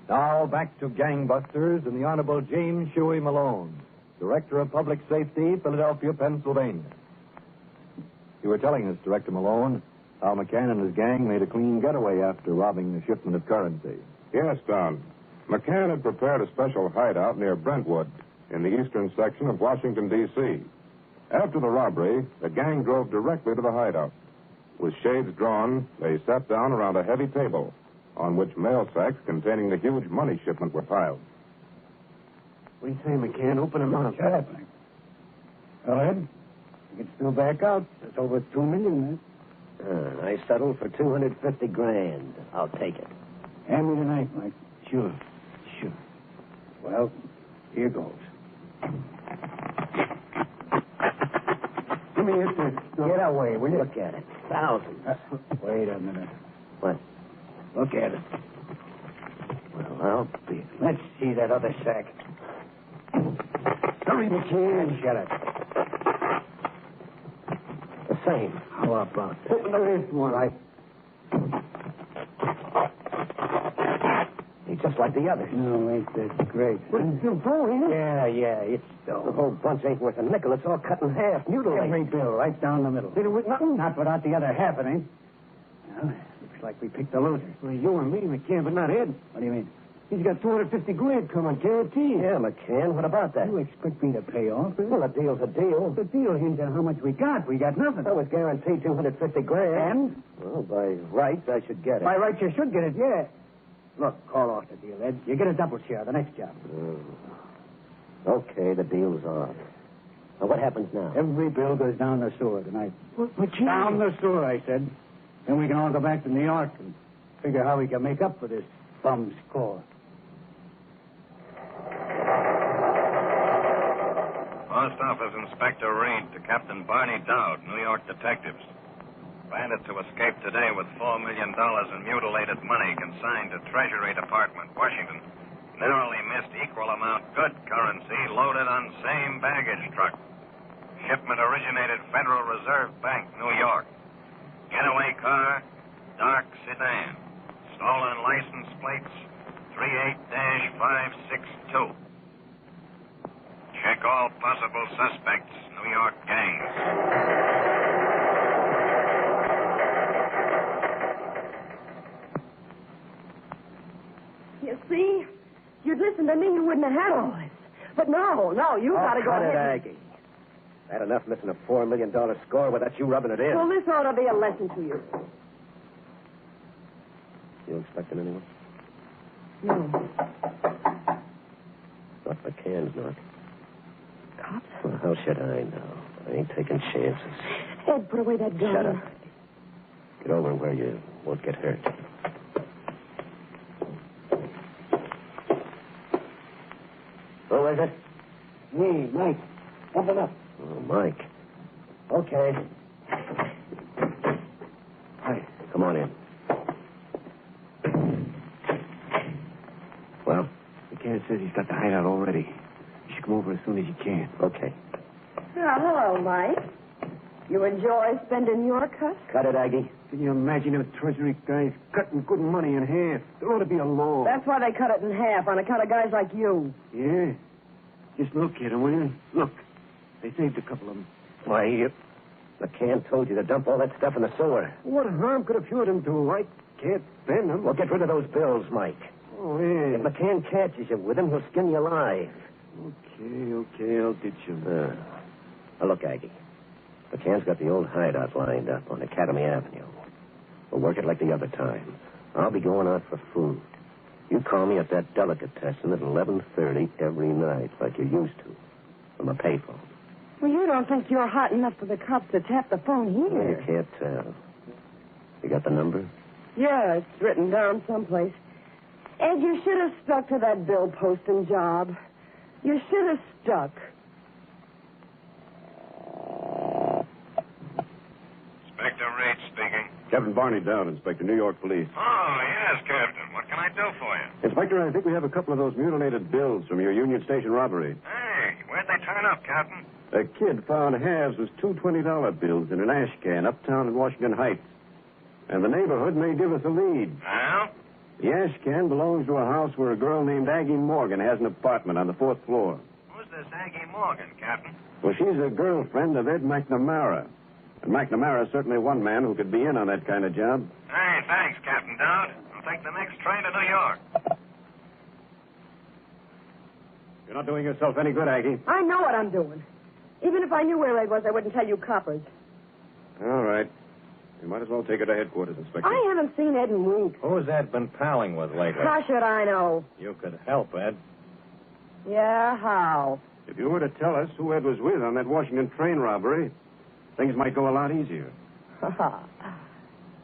Now back to Gangbusters and the Honorable James Shuey Malone, Director of Public Safety, Philadelphia, Pennsylvania. You were telling us, Director Malone, how McCann and his gang made a clean getaway after robbing a shipment of currency. Yes, Don. McCann had prepared a special hideout near Brentwood in the eastern section of Washington, D.C. After the robbery, the gang drove directly to the hideout. With shades drawn, they sat down around a heavy table on which mail sacks containing the huge money shipment were piled. What do you say, McCann? Open them up. Shut up, Mike. Go ahead. You can still back out. It's over $2 million, I settled for $250,000. I'll take it. Hand me the knife, Mike. Sure. Well, here goes. Give me this. Get away, will you? Look at it. Thousands. Wait a minute. What? Look at it. Well, I'll be... Let's see that other sack. Hurry, McCann. Shut up. The same. How about that? Open this one. Right. He's just like the others. No, ain't that great? But it's still going, ain't it? Yeah, it's so. The whole bunch ain't worth a nickel. It's all cut in half, mutilated. Every bill, right down the middle. Did it with nothing? Not without the other half, it ain't. Well, looks like we picked the loser. Well, you and me, McCann, but not Ed. What do you mean? He's got $250,000 coming, guaranteed. Yeah, McCann. What about that? You expect me to pay off? Well, a deal's a deal. The deal hinges on how much we got. We got nothing. I was guaranteed $250,000. And? Well, by rights, I should get it. By rights, you should get it, yeah. Look, call off the deal, Ed. You get a double share, the next job. Okay, the deal's off. Now, what happens now? Every bill goes down the sewer tonight. What Down the sewer, I said. Then we can all go back to New York and figure how we can make up for this bum score. Post Office Inspector Reed to Captain Barney Dowd, New York detectives. Bandits who escaped today with $4 million in mutilated money consigned to Treasury Department, Washington. Narrowly missed equal amount good currency loaded on same baggage truck. Shipment originated Federal Reserve Bank, New York. Getaway car, dark sedan. Stolen license plates, 38-562. Check all possible suspects, New York gangs. You see? If you'd listened to me, you wouldn't have had all this. But no, you gotta go cut it, ahead. Aggie. Had enough missing a $4 million score without you rubbing it in. Well, this ought to be a lesson to you. You expecting anyone? No. Not McCann's not. Cops? Well, how should I know? I ain't taking chances. Ed, put away that gun. Shut up. Get over where you won't get hurt. Who is it? Me, Mike. Open up. Oh, Mike. Okay. Hi. Come on in. Well? McCann says he's got the hideout already. You should come over as soon as you can. Okay. Hello, Mike. You enjoy spending your cut? Cut it, Aggie. Can you imagine them Treasury guys cutting good money in half? There ought to be a law. That's why they cut it in half, on account of guys like you. Yeah? Just look at them, will you? Look. They saved a couple of them. Why, McCann told you to dump all that stuff in the sewer. What harm could a few of them do? I can't bend them. Well, get rid of those bills, Mike. Oh, yeah. If McCann catches you with him, he'll skin you alive. Okay, I'll get you. Now, look, Aggie. McCann's got the old hideout lined up on Academy Avenue. We'll work it like the other time. I'll be going out for food. You call me at that delicatessen at 11:30 every night, like you used to, from a payphone. Well, you don't think you're hot enough for the cops to tap the phone here? Well, you can't tell. You got the number? Yeah, it's written down someplace. Ed, you should have stuck to that bill posting job. You should have stuck. Captain Barney Dowd, Inspector, New York Police. Oh, yes, Captain. What can I do for you? Inspector, I think we have a couple of those mutilated bills from your Union Station robbery. Hey, where'd they turn up, Captain? A kid found halves as two $20 bills in an ash can uptown in Washington Heights. And the neighborhood may give us a lead. Well? The ash can belongs to a house where a girl named Aggie Morgan has an apartment on the 4th floor. Who's this Aggie Morgan, Captain? Well, she's a girlfriend of Ed McNamara. And McNamara's certainly one man who could be in on that kind of job. Hey, thanks, Captain Dowd. I'll take the next train to New York. You're not doing yourself any good, Aggie. I know what I'm doing. Even if I knew where Ed was, I wouldn't tell you coppers. All right. You might as well take her to headquarters, Inspector. I haven't seen Ed in weeks. Who's Ed been palling with lately? How should I know? You could help, Ed. Yeah, how? If you were to tell us who Ed was with on that Washington train robbery, things might go a lot easier.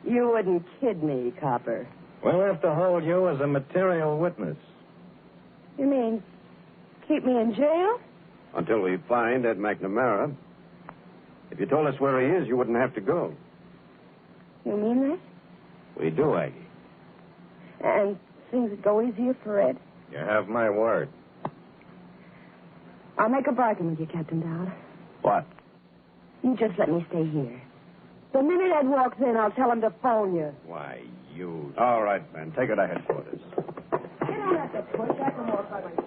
You wouldn't kid me, copper. We'll have to hold you as a material witness. You mean keep me in jail? Until we find Ed McNamara. If you told us where he is, you wouldn't have to go. You mean that? We do, Aggie. And things would go easier for Ed? You have my word. I'll make a bargain with you, Captain Dowd. What? You just let me stay here. The minute Ed walks in, I'll tell him to phone you. Why, you... All right, man. Take her to headquarters. You don't have to push. I can walk by myself.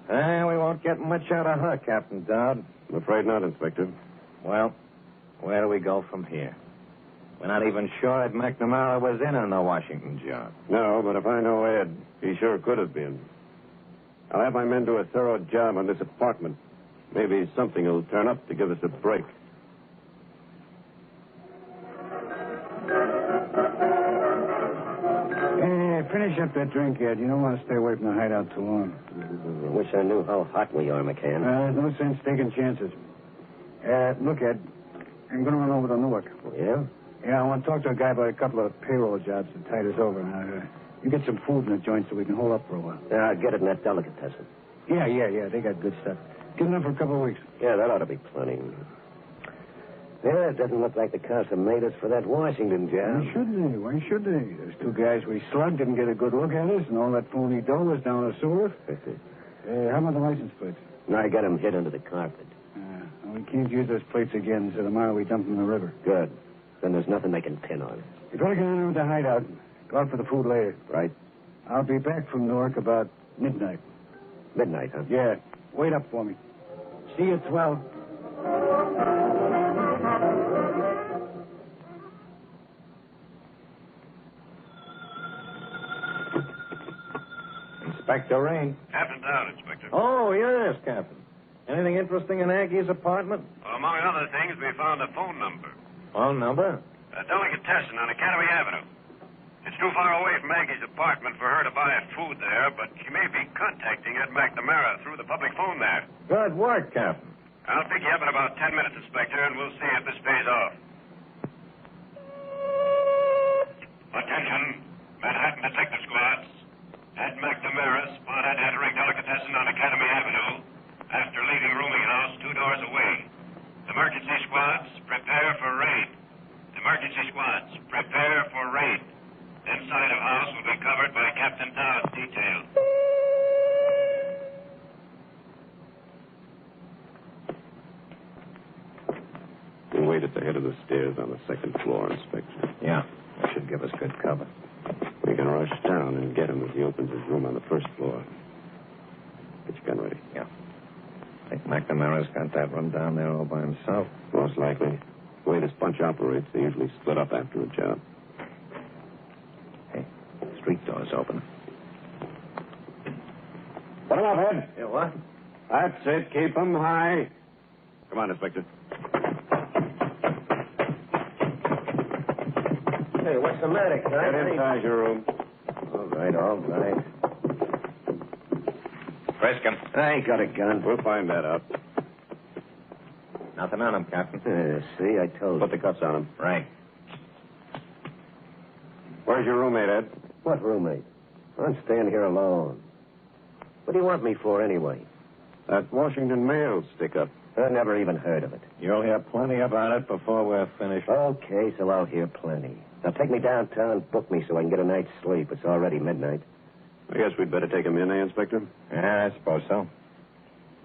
We won't get much out of her, Captain Dowd. I'm afraid not, Inspector. Well, where do we go from here? We're not even sure Ed McNamara was in on the Washington job. No, but if I know Ed, he sure could have been. I'll have my men do a thorough job on this apartment. Maybe something will turn up to give us a break. Hey, finish up that drink, Ed. You don't want to stay away from the hideout too long. I wish I knew how hot we are, McCann. There's no sense taking chances. Look, Ed, I'm going to run over to Newark. Yeah? Yeah, I want to talk to a guy about a couple of payroll jobs that tide us over. Now, you get some food in the joint so we can hold up for a while. Yeah, I'll get it in that delicatessen. Yeah. They got good stuff. Good enough for a couple of weeks. Yeah, that ought to be plenty. Yeah, it doesn't look like the Casa made us for that Washington job. Why should they? Those two guys we slugged didn't get a good look at us, and all that phony dough was down the sewer. How about the license plates? No, I got them hid under the carpet. We can't use those plates again, so tomorrow we dump them in the river. Good. Then there's nothing they can pin on. You better get in with the hideout. Go out for the food later. Right. I'll be back from Newark about midnight. Midnight, huh? Yeah. Wait up for me. See you at 12. Inspector Rain. Captain Dowd, Inspector. Oh, yes, Captain. Anything interesting in Aggie's apartment? Well, among other things, we found a phone number. Phone number? A delicatessen on Academy Avenue. It's too far away from Aggie's apartment for her to buy food there, but she may be contacting Ed McNamara through the public phone there. Good work, Captain. I'll pick you up in about 10 minutes, Inspector, and we'll see if this pays off. Attention, Manhattan Detective Squads. Ed McNamara spotted entering delicatessen on Academy Avenue after leaving rooming house 2 doors away. Emergency squads, prepare for raid. Emergency squads, prepare for raid. Inside of house will be covered by Captain Dowd's detail. We'll wait at the head of the stairs on the 2nd floor, Inspector. Yeah, that should give us good cover. We can rush down and get him as he opens his room on the 1st floor. Get your gun ready. Yeah. Think McNamara's got that room down there all by himself? Most likely. The way this bunch operates, they usually split up after a job. Hey, street door's open. Put him up, Ed. Yeah, what? That's it. Keep him high. Come on, Inspector. Hey, what's the matter, Con? Get inside your room. All right. Frisk him. I ain't got a gun. We'll find that out. Nothing on him, Captain. See, I told you. Put the cuffs on him. Right. Where's your roommate, Ed? What roommate? I'm staying here alone. What do you want me for, anyway? That Washington mail stick-up. I never even heard of it. You'll hear plenty about it before we're finished. Okay, so I'll hear plenty. Now take me downtown, book me so I can get a night's sleep. It's already midnight. I guess we'd better take him in, Inspector? Yeah, I suppose so.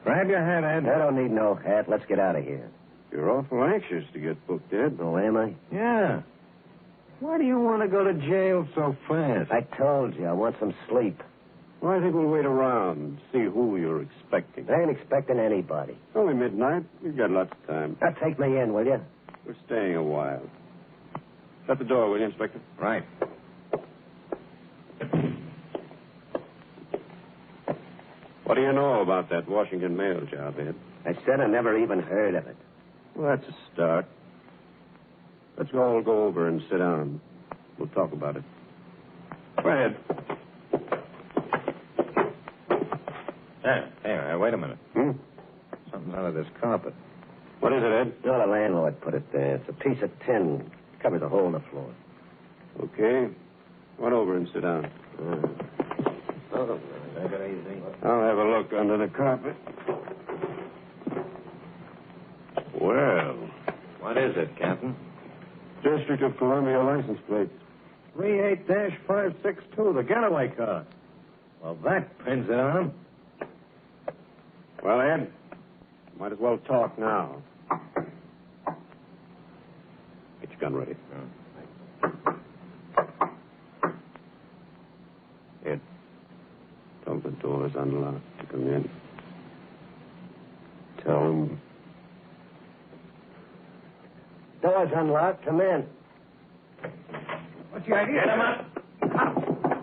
Grab your hat, Ed. I don't need no hat. Let's get out of here. You're awful anxious to get booked, Ed. Oh, am I? Yeah. Why do you want to go to jail so fast? I told you, I want some sleep. Well, I think we'll wait around and see who you're expecting. I ain't expecting anybody. It's only midnight. We've got lots of time. Now take me in, will you? We're staying a while. Shut the door, will you, Inspector? Right. What do you know about that Washington mail job, Ed? I said I never even heard of it. Well, that's a start. Let's all go over and sit down. We'll talk about it. Go ahead. Hey, wait a minute. Something's under this carpet. What is it, Ed? No, the landlord put it there. It's a piece of tin. Covers a hole in the floor. Okay. Run over and sit down. Oh, take it easy. I'll have a look under the carpet. Well. What is it, Captain? District of Columbia license plate. 38-562, the getaway car. Well, that pins it on him. Well, Ed, might as well talk now. Get your gun ready. Ed, tell them the door's unlocked to come in. Tell them. Door's unlocked. Come in. What's the idea? Get him up.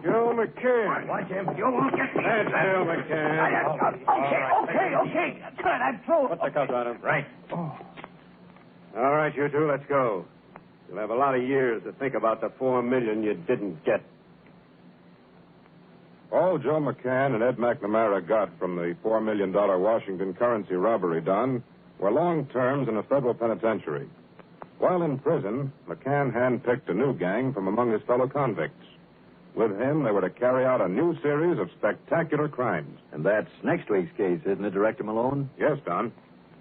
Joe McCann. Watch him. You won't get me. That's Joe McCann. Okay. Good, I'm through. Put the cuffs on him. Right. All right, you two, let's go. You'll have a lot of years to think about the $4 million you didn't get. All Joe McCann and Ed McNamara got from the $4 million Washington currency robbery done were long terms in a federal penitentiary. While in prison, McCann handpicked a new gang from among his fellow convicts. With him, they were to carry out a new series of spectacular crimes. And that's next week's case, isn't it, Director Malone? Yes, Don.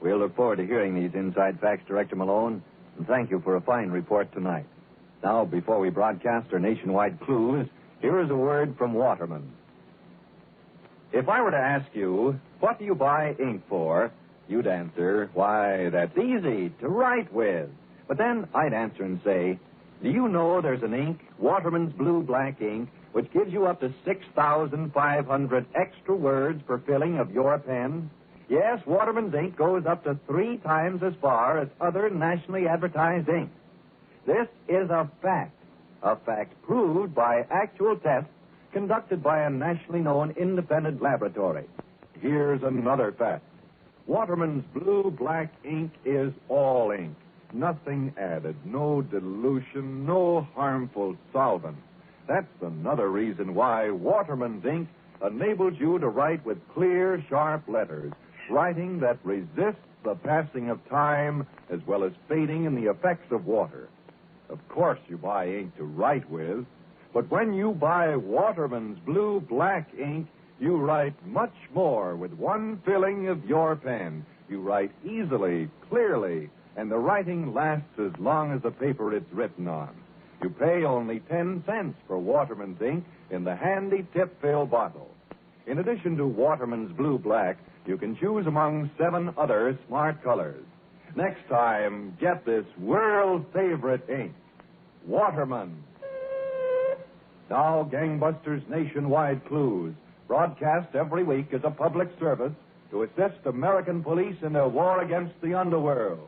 We'll look forward to hearing these inside facts, Director Malone. And thank you for a fine report tonight. Now, before we broadcast our nationwide clues, here is a word from Waterman. If I were to ask you, what do you buy ink for? You'd answer, why, that's easy, to write with. But then I'd answer and say, do you know there's an ink, Waterman's Blue Black ink, which gives you up to 6,500 extra words per filling of your pen? Yes, Waterman's ink goes up to 3 times as far as other nationally advertised ink. This is a fact proved by actual tests conducted by a nationally known independent laboratory. Here's another fact. Waterman's Blue Black ink is all ink. Nothing added, no dilution, no harmful solvent. That's another reason why Waterman's ink enables you to write with clear, sharp letters, writing that resists the passing of time as well as fading in the effects of water. Of course, you buy ink to write with, but when you buy Waterman's Blue Black ink, you write much more with one filling of your pen. You write easily, clearly, and the writing lasts as long as the paper it's written on. You pay only 10 cents for Waterman's ink in the handy tip-fill bottle. In addition to Waterman's Blue Black, you can choose among 7 other smart colors. Next time, get this world-favorite ink, Waterman. Now, Gangbusters Nationwide Clues, broadcast every week as a public service to assist American police in their war against the underworld.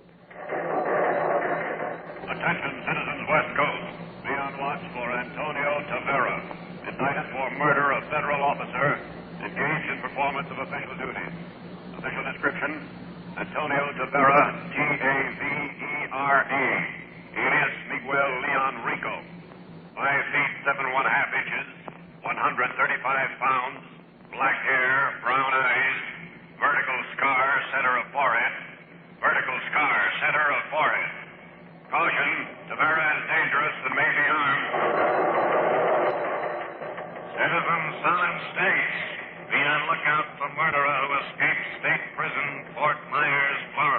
Attention, citizens West Coast. Be on watch for Antonio Tavera, indicted for murder of federal officer engaged in performance of official duties. Official description, Antonio Tavera, T-A-V-E-R-A, alias Miguel Leon Rico. 5 feet 7 1/2 inches, 135 pounds, black hair, brown eyes, vertical scar, center of forehead, vertical scar, center of forehead. Caution, Tavera is dangerous and may be armed. Citizens Southern States, be on lookout for murderer who escaped state prison, Fort Myers, Florida.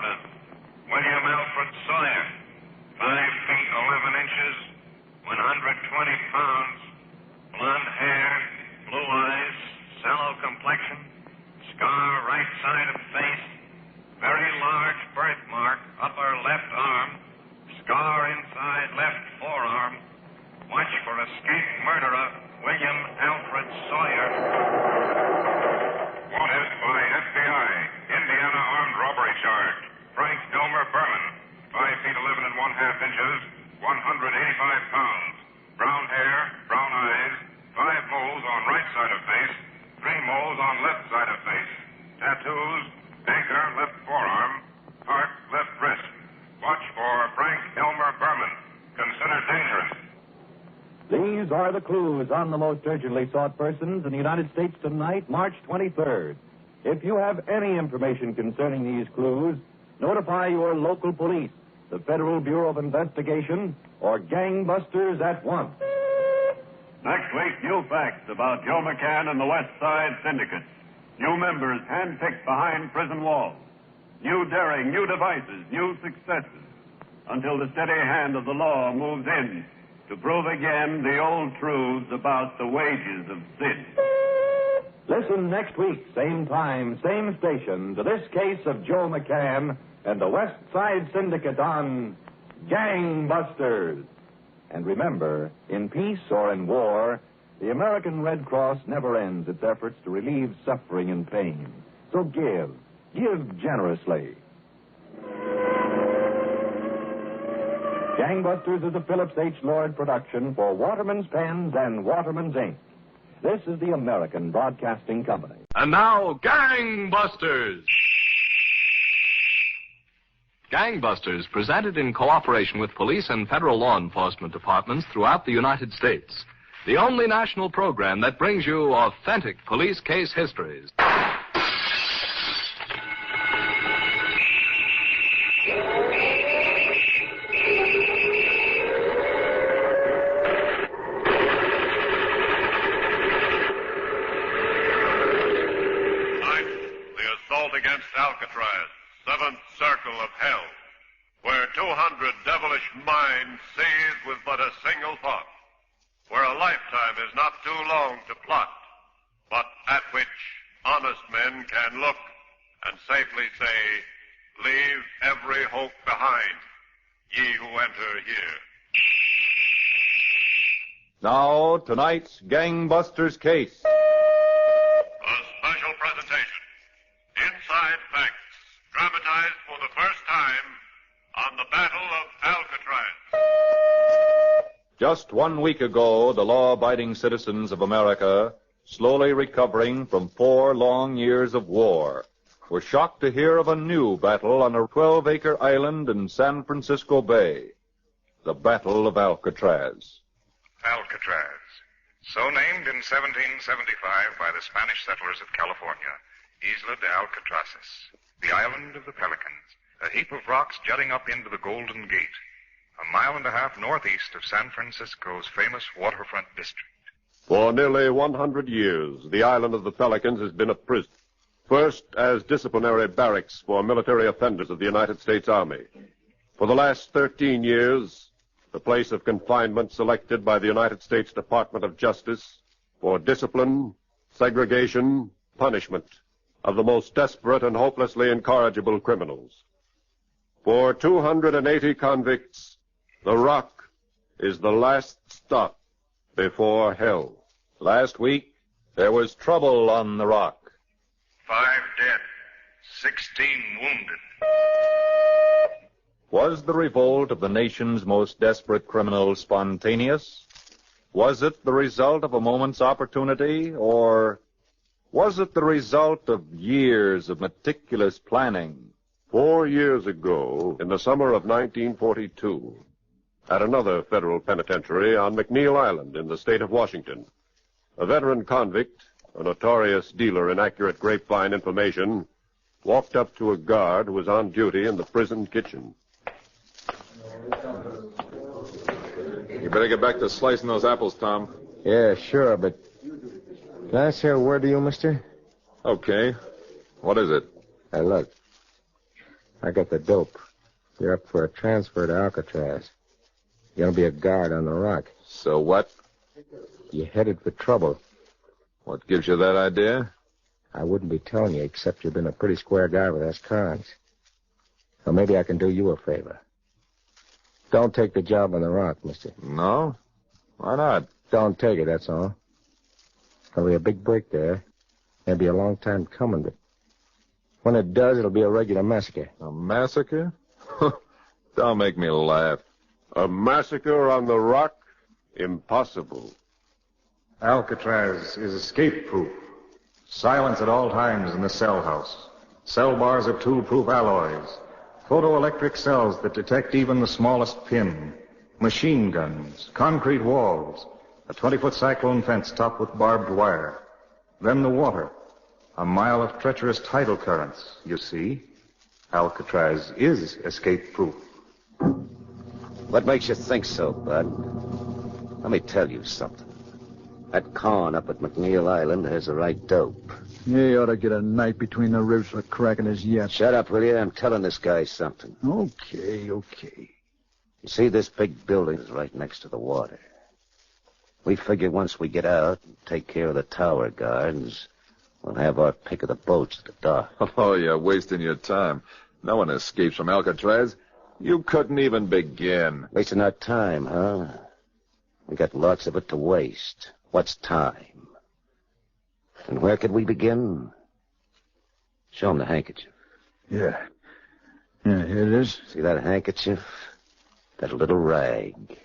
pounds. Blonde hair, blue eyes, sallow complexion, scar right side of face, very large birthmark, upper left arm, scar inside left forearm. Watch for escaped murderer, William Alfred Sawyer. Wanted by FBI, Indiana armed robbery charge. Frank Elmer Berman, 5 feet 11 and 1/2 inches, 185 pounds. Brown hair, brown eyes, 5 moles on right side of face, 3 moles on left side of face. Tattoos, anchor left forearm, heart left wrist. Watch for Frank Elmer Berman. Considered dangerous. These are the clues on the most urgently sought persons in the United States tonight, March 23rd. If you have any information concerning these clues, notify your local police, the Federal Bureau of Investigation, or gangbusters at once. Next week, new facts about Joe McCann and the West Side Syndicate. New members handpicked behind prison walls. New daring, new devices, new successes. Until the steady hand of the law moves in to prove again the old truths about the wages of sin. Listen next week, same time, same station, to this case of Joe McCann and the West Side Syndicate on Gangbusters. And remember, in peace or in war, the American Red Cross never ends its efforts to relieve suffering and pain. So give generously. Gangbusters is a Phillips H. Lord production for Waterman's Pens and Waterman's Ink. This is the American Broadcasting Company. And now, Gangbusters! Gangbusters, presented in cooperation with police and federal law enforcement departments throughout the United States. The only national program that brings you authentic police case histories. Against Alcatraz, 7th circle of hell, where 200 devilish minds seized with but a single thought, where a lifetime is not too long to plot, but at which honest men can look and safely say, leave every hope behind, ye who enter here. Now, tonight's Gangbusters case. A special presentation. Inside Facts, dramatized for the first time on the Battle of Alcatraz. Just 1 week ago, the law-abiding citizens of America, slowly recovering from 4 long years of war, were shocked to hear of a new battle on a 12-acre island in San Francisco Bay. The Battle of Alcatraz. Alcatraz, so named in 1775 by the Spanish settlers of California. Isla de Alcatrazes, the island of the pelicans, a heap of rocks jutting up into the Golden Gate, 1.5 miles northeast of San Francisco's famous waterfront district. For nearly 100 years, the island of the Pelicans has been a prison. First, as disciplinary barracks for military offenders of the United States Army. For the last 13 years, the place of confinement selected by the United States Department of Justice for discipline, segregation, punishment of the most desperate and hopelessly incorrigible criminals. For 280 convicts, the Rock is the last stop before hell. Last week, there was trouble on the Rock. 5 dead, 16 wounded. Was the revolt of the nation's most desperate criminals spontaneous? Was it the result of a moment's opportunity, or was it the result of years of meticulous planning? 4 years ago, in the summer of 1942, at another federal penitentiary on McNeil Island in the state of Washington, a veteran convict, a notorious dealer in accurate grapevine information, walked up to a guard who was on duty in the prison kitchen. You better get back to slicing those apples, Tom. Yeah, sure, but can I say a word to you, mister? Okay. What is it? Hey, look. I got the dope. You're up for a transfer to Alcatraz. You're going to be a guard on the Rock. So what? You're headed for trouble. What gives you that idea? I wouldn't be telling you, except you've been a pretty square guy with us cons. So maybe I can do you a favor. Don't take the job on the rock, mister. No? Why not? Don't take it, that's all. It's going to be a big break there. Maybe a long time coming, but when it does, it'll be a regular massacre. A massacre? Don't make me laugh. A massacre on the rock? Impossible. Alcatraz is escape-proof. Silence at all times in the cell house. Cell bars of tool-proof alloys. Photoelectric cells that detect even the smallest pin. Machine guns. Concrete walls. A 20-foot cyclone fence topped with barbed wire. Then the water. A mile of treacherous tidal currents. You see, Alcatraz is escape-proof. What makes you think so, Bud? Let me tell you something. That con up at McNeil Island has the right dope. He ought to get a knife between the ribs for cracking his yet. Shut up, will you? I'm telling this guy something. Okay. You see, this big building is right next to the water. We figure once we get out and take care of the tower guards, we'll have our pick of the boats at the dock. Oh, you're wasting your time. No one escapes from Alcatraz. You couldn't even begin. Wasting our time, huh? We got lots of it to waste. What's time? And where could we begin? Show him the handkerchief. Yeah, here it is. See that handkerchief? That little rag.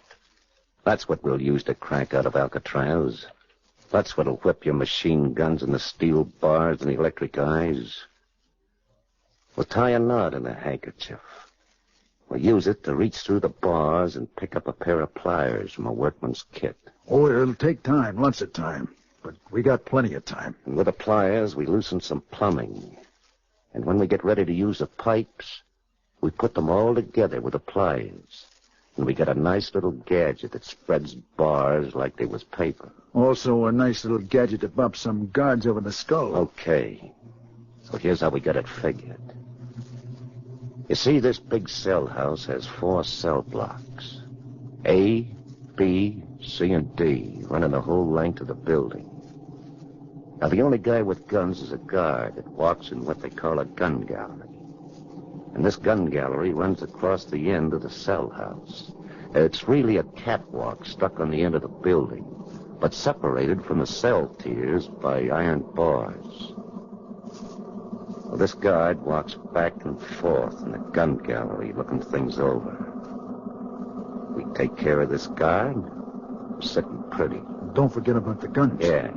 That's what we'll use to crank out of Alcatraz. That's what'll whip your machine guns and the steel bars and the electric eyes. We'll tie a knot in the handkerchief. We'll use it to reach through the bars and pick up a pair of pliers from a workman's kit. Oh, it'll take time, lots of time. But we got plenty of time. And with the pliers, we loosen some plumbing. And when we get ready to use the pipes, we put them all together with the pliers. And we got a nice little gadget that spreads bars like they was paper. Also a nice little gadget to bump some guards over the skull. Okay. So here's how we got it figured. You see, this big cell house has 4 cell blocks. A, B, C, and D, running the whole length of the building. Now, the only guy with guns is a guard that walks in what they call a gun gallery. And this gun gallery runs across the end of the cell house. It's really a catwalk stuck on the end of the building, but separated from the cell tiers by iron bars. Well, this guard walks back and forth in the gun gallery looking things over. We take care of this guard. We're sitting pretty. Don't forget about the guns. Yeah.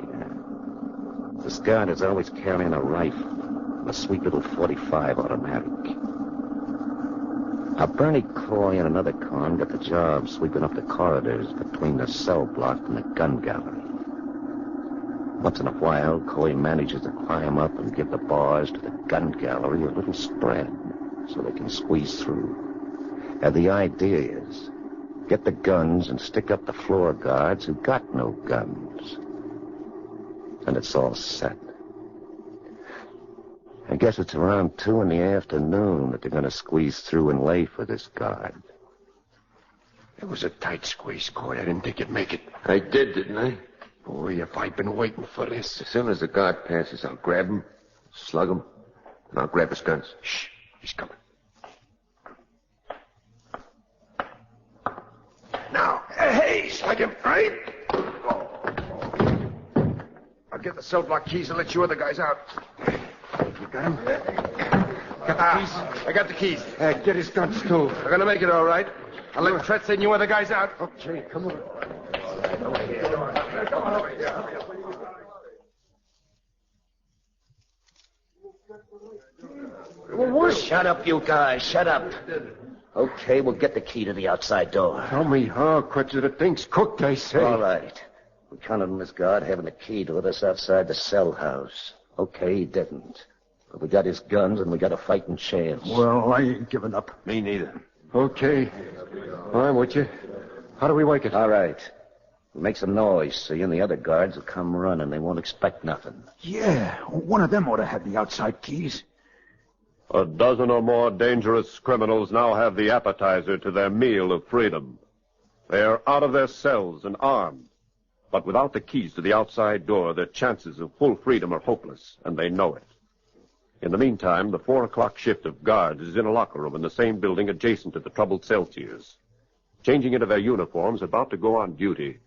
This guard is always carrying a rifle, a sweet little .45 automatic. Now, Bernie Coy and another con got the job sweeping up the corridors between the cell block and the gun gallery. Once in a while, Coy manages to climb up and give the bars to the gun gallery a little spread so they can squeeze through. And the idea is, get the guns and stick up the floor guards who got no guns. And it's all set. I guess it's around 2 in the afternoon that they're going to squeeze through and lay for this guard. It was a tight squeeze, Coy. I didn't think you'd make it. I did, didn't I? Boy, if I'd been waiting for this. As soon as the guard passes, I'll grab him, slug him, and I'll grab his guns. Shh, he's coming. Now, hey, slug him, right? I'll get the cell block keys and let you other guys out. You got him? Got the keys? I got the keys. Get his guns, too. We're going to make it all right. I'll let Tret send you other guys out. Okay, come on. Shut up, you guys. Shut up. Okay, we'll get the key to the outside door. Tell me how quick the thing's cooked, I say. All right. We counted on this guard having the key to let us outside the cell house. Okay, he didn't. But we got his guns and we got a fighting chance. Well, I ain't giving up. Me neither. Okay. I'm with you. How do we wake it? All right. We make some noise, see, and the other guards will come running. They won't expect nothing. Yeah, one of them ought to have the outside keys. A dozen or more dangerous criminals now have the appetizer to their meal of freedom. They are out of their cells and armed. But without the keys to the outside door, their chances of full freedom are hopeless, and they know it. In the meantime, the 4 o'clock shift of guards is in a locker room in the same building adjacent to the troubled cell tiers. Changing into their uniforms, about to go on duty,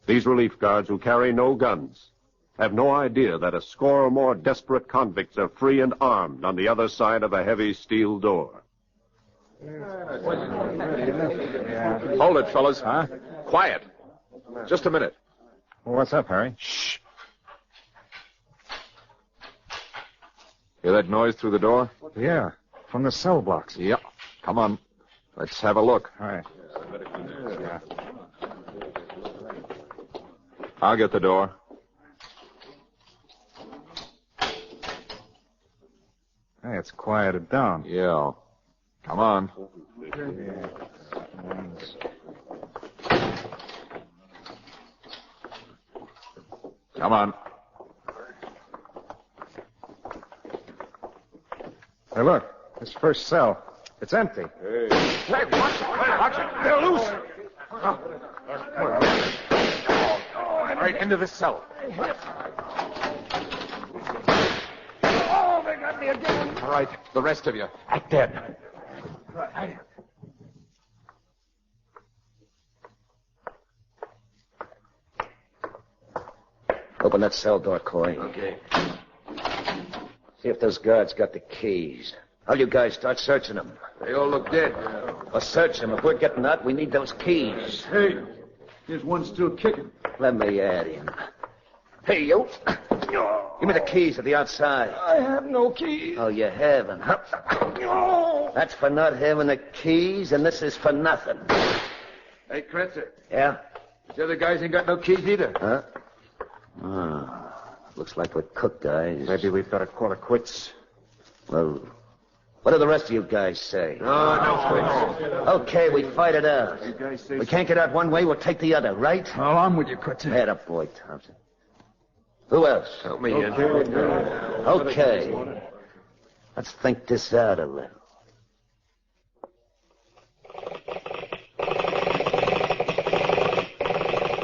these relief guards who carry no guns have no idea that a score or more desperate convicts are free and armed on the other side of a heavy steel door. Hold it, fellas. Huh? Quiet. Just a minute. Well, what's up, Harry? Shh. Hear that noise through the door? Yeah, from the cell blocks. Yep. Come on. Let's have a look. All right. Yeah. I'll get the door. Hey, it's quieted down. Yeah. Come on. Come on. Hey, look. This first cell. It's empty. Hey, watch it. Watch it. They're loose. Right into the cell. Oh, they got me again. All right, the rest of you, act dead. Right. Open that cell door, Coy. Okay. See if those guards got the keys. All you guys start searching them. They all look dead. Well, search them. If we're getting out, we need those keys. Hey, there's one still kicking. Let me add him. Hey, you. Give me the keys to the outside. I have no keys. Oh, you haven't, huh? That's for not having the keys, and this is for nothing. Hey, Kretzer. Yeah? The other guys ain't got no keys either. Huh? Oh, looks like we're cooked, guys. Maybe we've got to call it quits. Well, what do the rest of you guys say? No quits. Okay, we fight it out. We can't get out one way, we'll take the other, right? Well, I'm with you, Kretzer. Head up, boy, Thompson. Who else? Help me in. Okay. Let's think this out a little.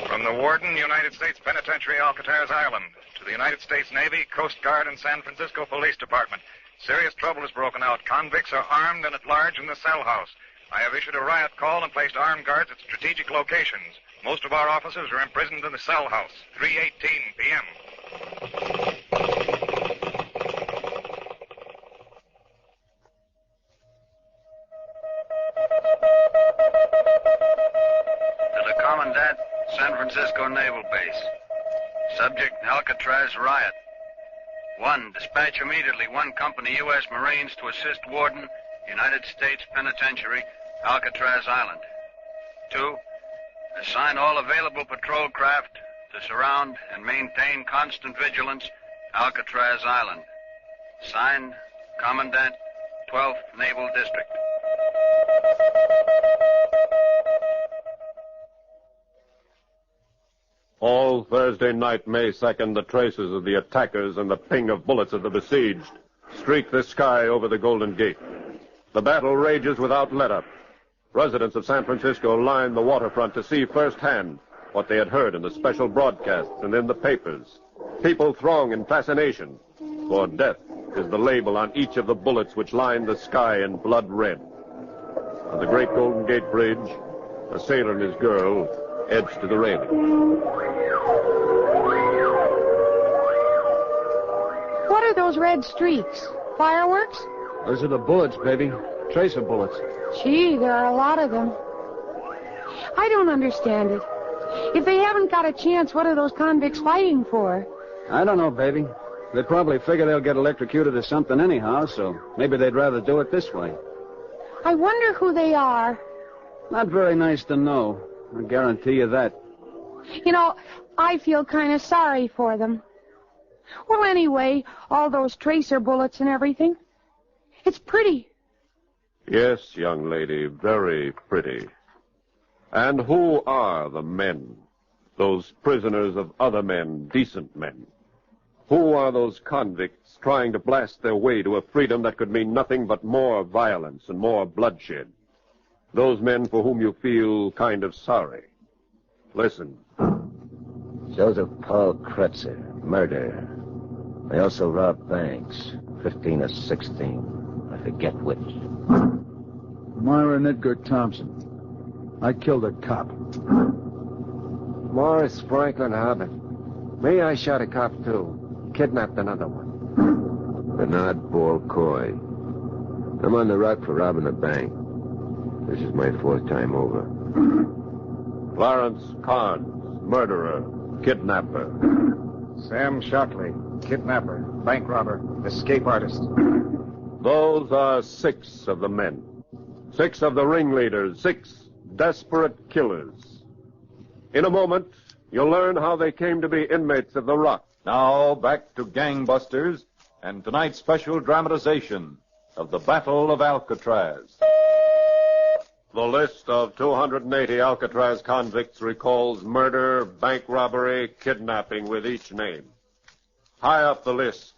From the Warden, United States Penitentiary, Alcatraz Island, to the United States Navy, Coast Guard, and San Francisco Police Department. Serious trouble has broken out. Convicts are armed and at large in the cell house. I have issued a riot call and placed armed guards at strategic locations. Most of our officers are imprisoned in the cell house. 3:18 p.m. To the Commandant, San Francisco Naval Base. Subject, Alcatraz Riot. 1. Dispatch immediately 1 company U.S. Marines to assist Warden, United States Penitentiary, Alcatraz Island. 2. Assign all available patrol craft to surround and maintain constant vigilance, Alcatraz Island. Signed, Commandant, 12th Naval District. All Thursday night, May 2nd, the traces of the attackers and the ping of bullets of the besieged streak the sky over the Golden Gate. The battle rages without let-up. Residents of San Francisco line the waterfront to see firsthand what they had heard in the special broadcasts and in the papers. People throng in fascination, for death is the label on each of the bullets which line the sky in blood red. On the great Golden Gate Bridge, a sailor and his girl edge to the railing. What are those red streaks? Fireworks? Those are the bullets, baby. Tracer bullets. Gee, there are a lot of them. I don't understand it. If they haven't got a chance, what are those convicts fighting for? I don't know, baby. They probably figure they'll get electrocuted or something anyhow, so maybe they'd rather do it this way. I wonder who they are. Not very nice to know. I guarantee you that. You know, I feel kind of sorry for them. Well, anyway, all those tracer bullets and everything. It's pretty. Yes, young lady, very pretty. And who are the men? Those prisoners of other men, decent men? Who are those convicts trying to blast their way to a freedom that could mean nothing but more violence and more bloodshed? Those men for whom you feel kind of sorry. Listen. Joseph Paul Kretzer, murder. I also robbed banks, 15 or 16. I forget which. Myron Edgar Thompson. I killed a cop. Morris Franklin Hubbard. Me, I shot a cop, too. Kidnapped another one. Bernard Paul Coy. I'm on the rock for robbing a bank. This is my fourth time over. Clarence Carnes, murderer, kidnapper. Sam Shockley, kidnapper, bank robber, escape artist. Those are 6 of the men. 6 of the ringleaders, 6 desperate killers. In a moment, you'll learn how they came to be inmates of the Rock. Now, back to Gangbusters and tonight's special dramatization of the Battle of Alcatraz. The list of 280 Alcatraz convicts recalls murder, bank robbery, kidnapping with each name. High up the list,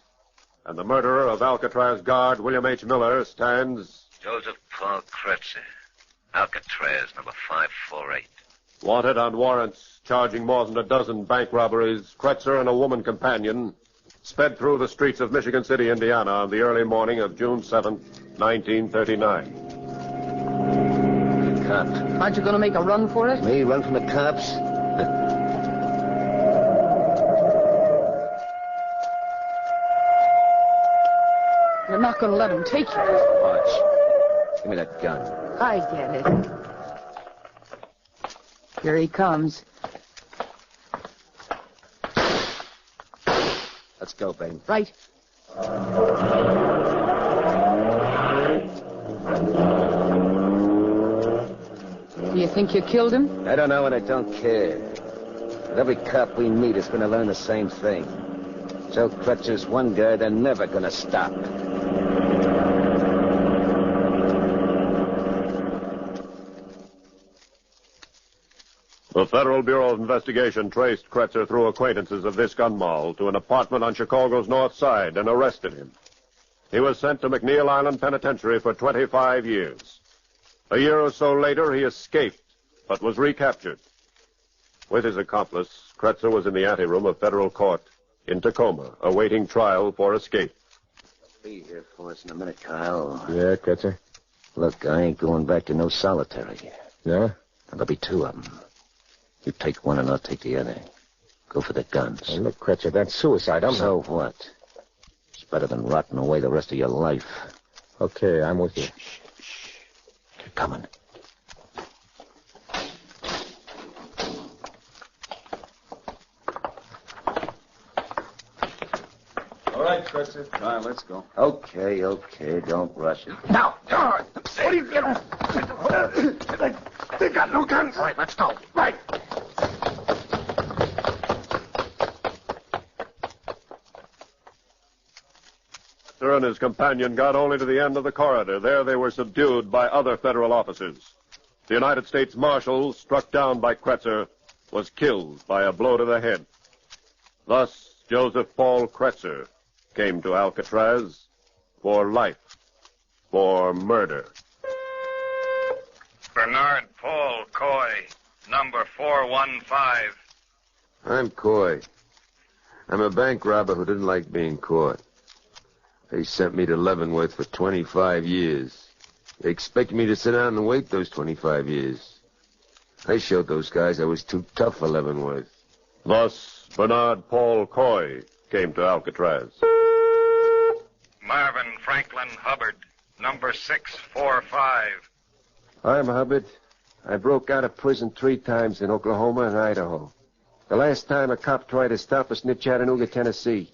and the murderer of Alcatraz guard William H. Miller stands... Joseph Paul Kretzer, Alcatraz, number 548. Wanted on warrants charging more than a dozen bank robberies, Kretzer and a woman companion sped through the streets of Michigan City, Indiana on the early morning of June 7th, 1939. Cop. Aren't you going to make a run for it? Me run from the cops? You're not going to let him take you. Watch. Give me that gun. I get it. Here he comes. Let's go, babe. Right. Do you think you killed him? I don't know and I don't care. But every cop we meet is going to learn the same thing. Joe Kretzer's one guy they're never going to stop. The Federal Bureau of Investigation traced Kretzer through acquaintances of this gun moll to an apartment on Chicago's north side and arrested him. He was sent to McNeil Island Penitentiary for 25 years. A year or so later, he escaped, but was recaptured. With his accomplice, Kretzer was in the anteroom of federal court in Tacoma, awaiting trial for escape. Be here for us in a minute, Kyle. Yeah, Kretzer? Look, I ain't going back to no solitary. Yeah? There'll be 2 of them. You take one and I'll take the other. Go for the guns. Hey, look, Kretzer, that's suicide. So what? It's better than rotting away the rest of your life. Okay, I'm with you. Shh. They're coming. All right, Kretzer. All right, let's go. Okay. Don't rush it. Now! What are you doing? They got no guns. All right, let's go. Right. Kretzer and his companion got only to the end of the corridor. There they were subdued by other federal officers. The United States Marshal, struck down by Kretzer, was killed by a blow to the head. Thus, Joseph Paul Kretzer came to Alcatraz for life, for murder. Bernard Paul Coy, number 415. I'm Coy. I'm a bank robber who didn't like being caught. They sent me to Leavenworth for 25 years. They expected me to sit down and wait those 25 years. I showed those guys I was too tough for Leavenworth. Thus, Bernard Paul Coy came to Alcatraz. Marvin Franklin Hubbard, number 645. I'm Hubbard. I broke out of prison 3 times in Oklahoma and Idaho. The last time a cop tried to stop us near Chattanooga, Tennessee.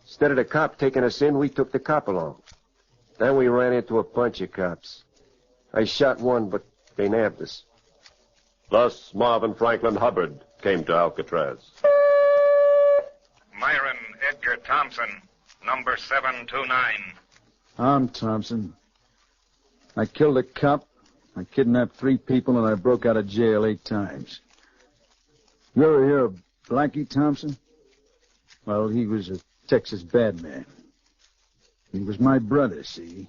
Instead of the cop taking us in, we took the cop along. Then we ran into a bunch of cops. I shot one, but they nabbed us. Thus, Marvin Franklin Hubbard came to Alcatraz. Myron Edgar Thompson, number 729. I'm Thompson. I killed a cop, I kidnapped 3 people, and I broke out of jail 8 times. You ever hear of Blackie Thompson? Well, he was a Texas bad man. He was my brother, see?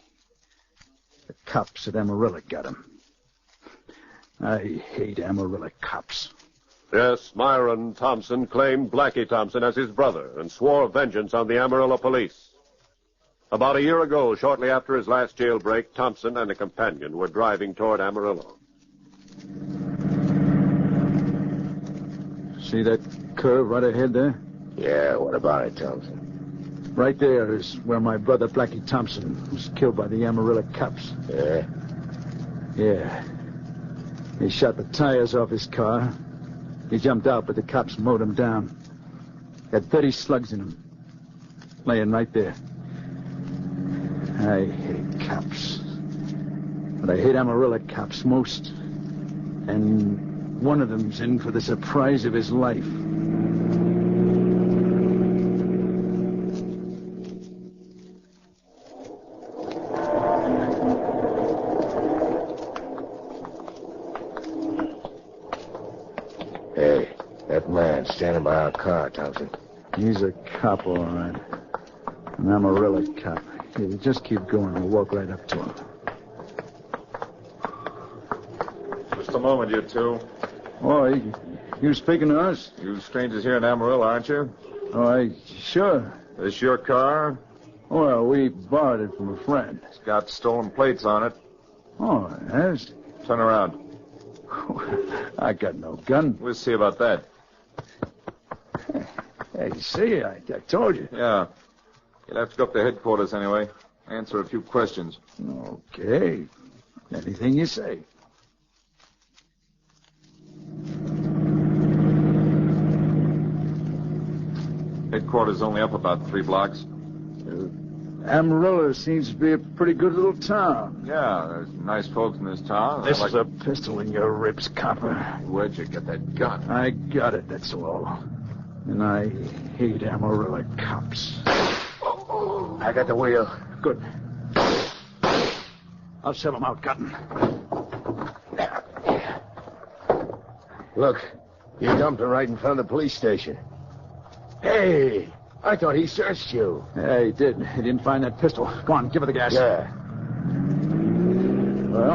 The cops at Amarillo got him. I hate Amarillo cops. Yes, Myron Thompson claimed Blackie Thompson as his brother and swore vengeance on the Amarillo police. About a year ago, shortly after his last jailbreak, Thompson and a companion were driving toward Amarillo. See that curve right ahead there? Yeah, what about it, Thompson? Right there is where my brother Blackie Thompson was killed by the Amarillo cops. Yeah? Yeah. He shot the tires off his car. He jumped out, but the cops mowed him down. Had 30 slugs in him. Laying right there. I hate cops. But I hate Amarillo cops most. And one of them's in for the surprise of his life. Hey, that man standing by our car, Thompson. He's a cop, all right. An Amarillo cop. Here, you just keep going. We'll walk right up to him. Just a moment, you two. Oh, you speaking to us? You strangers here in Amarillo, aren't you? Oh, sure. This your car? Well, we borrowed it from a friend. It's got stolen plates on it. Oh, it has? Turn around. I got no gun. We'll see about that. Hey, see, I told you. Yeah. You'll have to go up to headquarters anyway. Answer a few questions. Okay. Anything you say. Headquarters only up about 3 blocks. Amarillo seems to be a pretty good little town. Yeah, there's nice folks in this town. This is a pistol in your ribs, copper. Where'd you get that gun? I got it, that's all. And I hate Amarillo cops. I got the wheel. Good. I'll shove him out, Cotton. Look, you dumped him right in front of the police station. Hey, I thought he searched you. Yeah, he did. He didn't find that pistol. Go on, give her the gas. Yeah. Well,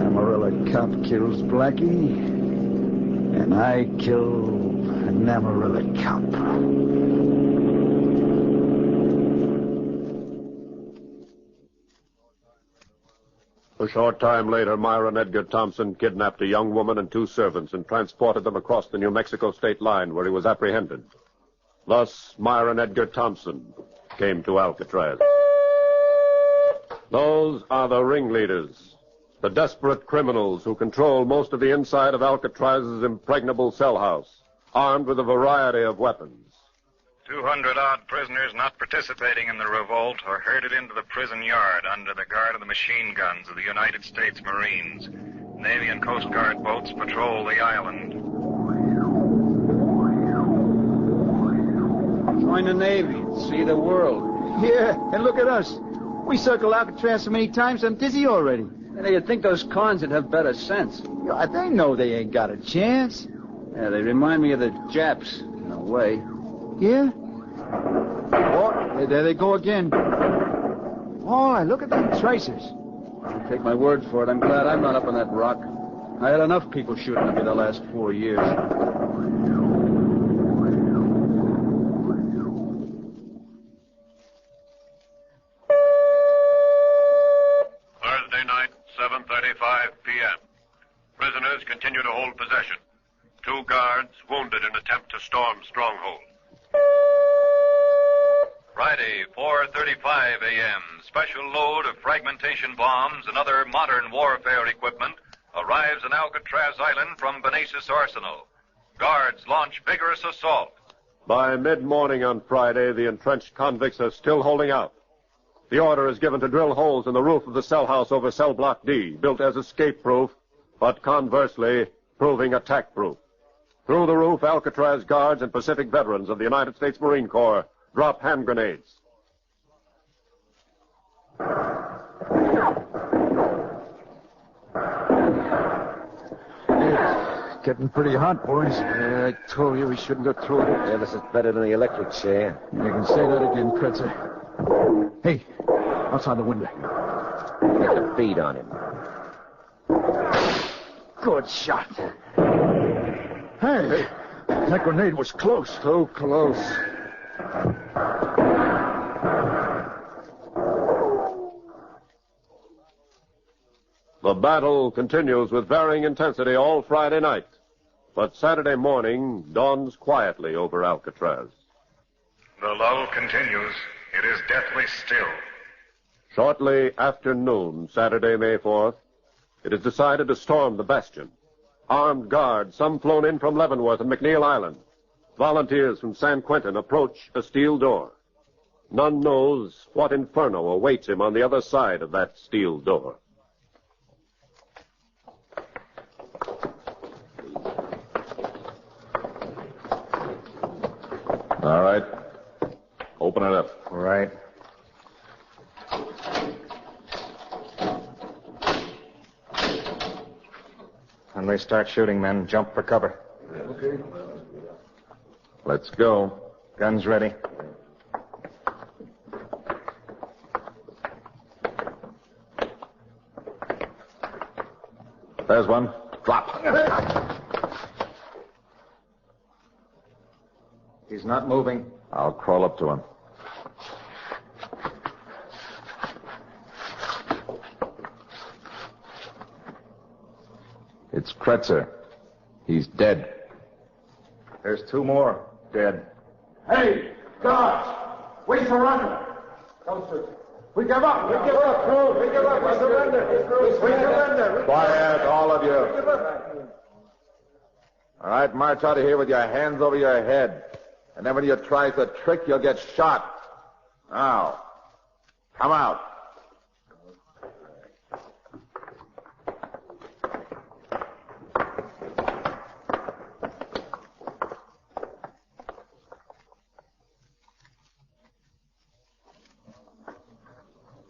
Amarillo cop kills Blackie, and I kill an Amarillo cop. A short time later, Myron Edgar Thompson kidnapped a young woman and 2 servants and transported them across the New Mexico state line where he was apprehended. Thus, Myron Edgar Thompson came to Alcatraz. Those are the ringleaders, the desperate criminals who control most of the inside of Alcatraz's impregnable cell house, armed with a variety of weapons. 200-odd prisoners not participating in the revolt are herded into the prison yard under the guard of the machine guns of the United States Marines. Navy and Coast Guard boats patrol the island. Join the Navy and see the world. Yeah, and look at us. We circled Alcatraz so many times, I'm dizzy already. And you'd think those cons would have better sense. Yeah, they know they ain't got a chance. Yeah, they remind me of the Japs, in a way. Yeah? Oh, there they go again. Oh, look at them tracers. Take my word for it, I'm glad I'm not up on that rock. I had enough people shooting at me the last 4 years. Thursday night, 7:35 p.m. Prisoners continue to hold possession. 2 guards wounded in attempt to storm stronghold. Friday, 4:35 a.m. Special load of fragmentation bombs and other modern warfare equipment arrives in Alcatraz Island from Benaces Arsenal. Guards launch vigorous assault. By mid-morning on Friday, the entrenched convicts are still holding out. The order is given to drill holes in the roof of the cell house over cell block D, built as escape-proof, but conversely, proving attack-proof. Through the roof, Alcatraz guards and Pacific veterans of the United States Marine Corps drop hand grenades. It's getting pretty hot, boys. I told you we shouldn't go through it. Yeah, this is better than the electric chair. You can say that again, Kretzer. Hey, outside the window. Get the beat on him. Good shot. Hey, that grenade was close. Too close. The battle continues with varying intensity all Friday night, but Saturday morning dawns quietly over Alcatraz. The lull continues. It is deathly still. Shortly after noon, Saturday, May 4th, it is decided to storm the bastion. Armed guards, some flown in from Leavenworth and McNeil Island. Volunteers from San Quentin approach a steel door. None knows what inferno awaits him on the other side of that steel door. All right. Open it up. All right. When they start shooting, men, jump for cover. Okay. Let's go. Guns ready. There's one. Drop. He's not moving. I'll crawl up to him. It's Kretzer. He's dead. There's two more dead. Hey, guards! We surrender! We give up! We give up, crew! We give up! We surrender! We surrender! Quiet, all of you. All right, march out of here with your hands over your head. And then when you try the trick, you'll get shot. Now, come out.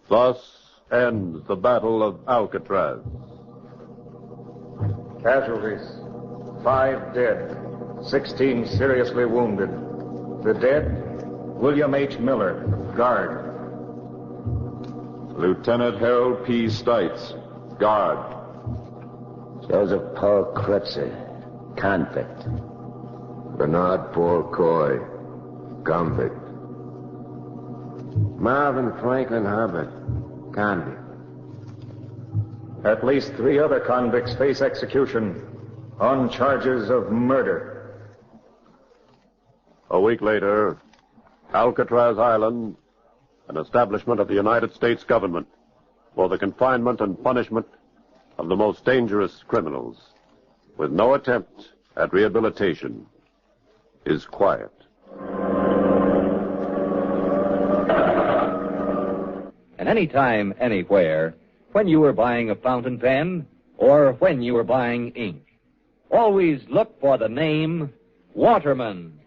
Thus ends the Battle of Alcatraz. Casualties. 5 dead. 16 seriously wounded. The dead, William H. Miller, guard. Lieutenant Harold P. Stites, guard. Joseph Paul Kretzer, convict. Bernard Paul Coy, convict. Marvin Franklin Hubbard, convict. At least 3 other convicts face execution on charges of murder. A week later, Alcatraz Island, an establishment of the United States government for the confinement and punishment of the most dangerous criminals, with no attempt at rehabilitation, is quiet. At any time, anywhere, when you were buying a fountain pen or when you were buying ink, always look for the name Waterman.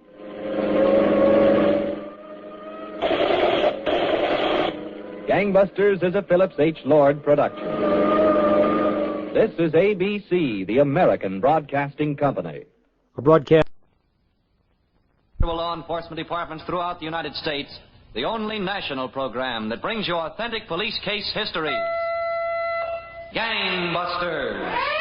Gangbusters is a Phillips H. Lord production. This is ABC, the American Broadcasting Company. A broadcast. Law enforcement departments throughout the United States, the only national program that brings you authentic police case histories. Gangbusters.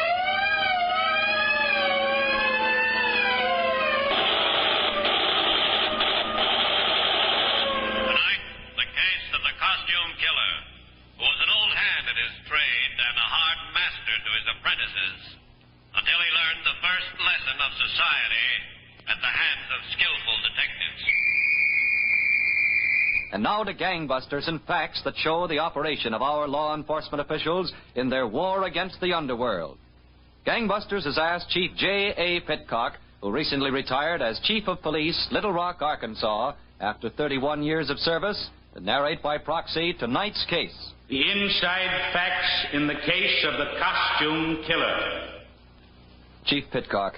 Until he learned the first lesson of society at the hands of skillful detectives. And now to Gangbusters and facts that show the operation of our law enforcement officials in their war against the underworld. Gangbusters has asked Chief J.A. Pitcock, who recently retired as Chief of Police, Little Rock, Arkansas, after 31 years of service, to narrate by proxy tonight's case. The inside facts in the case of the costume killer. Chief Pitcock,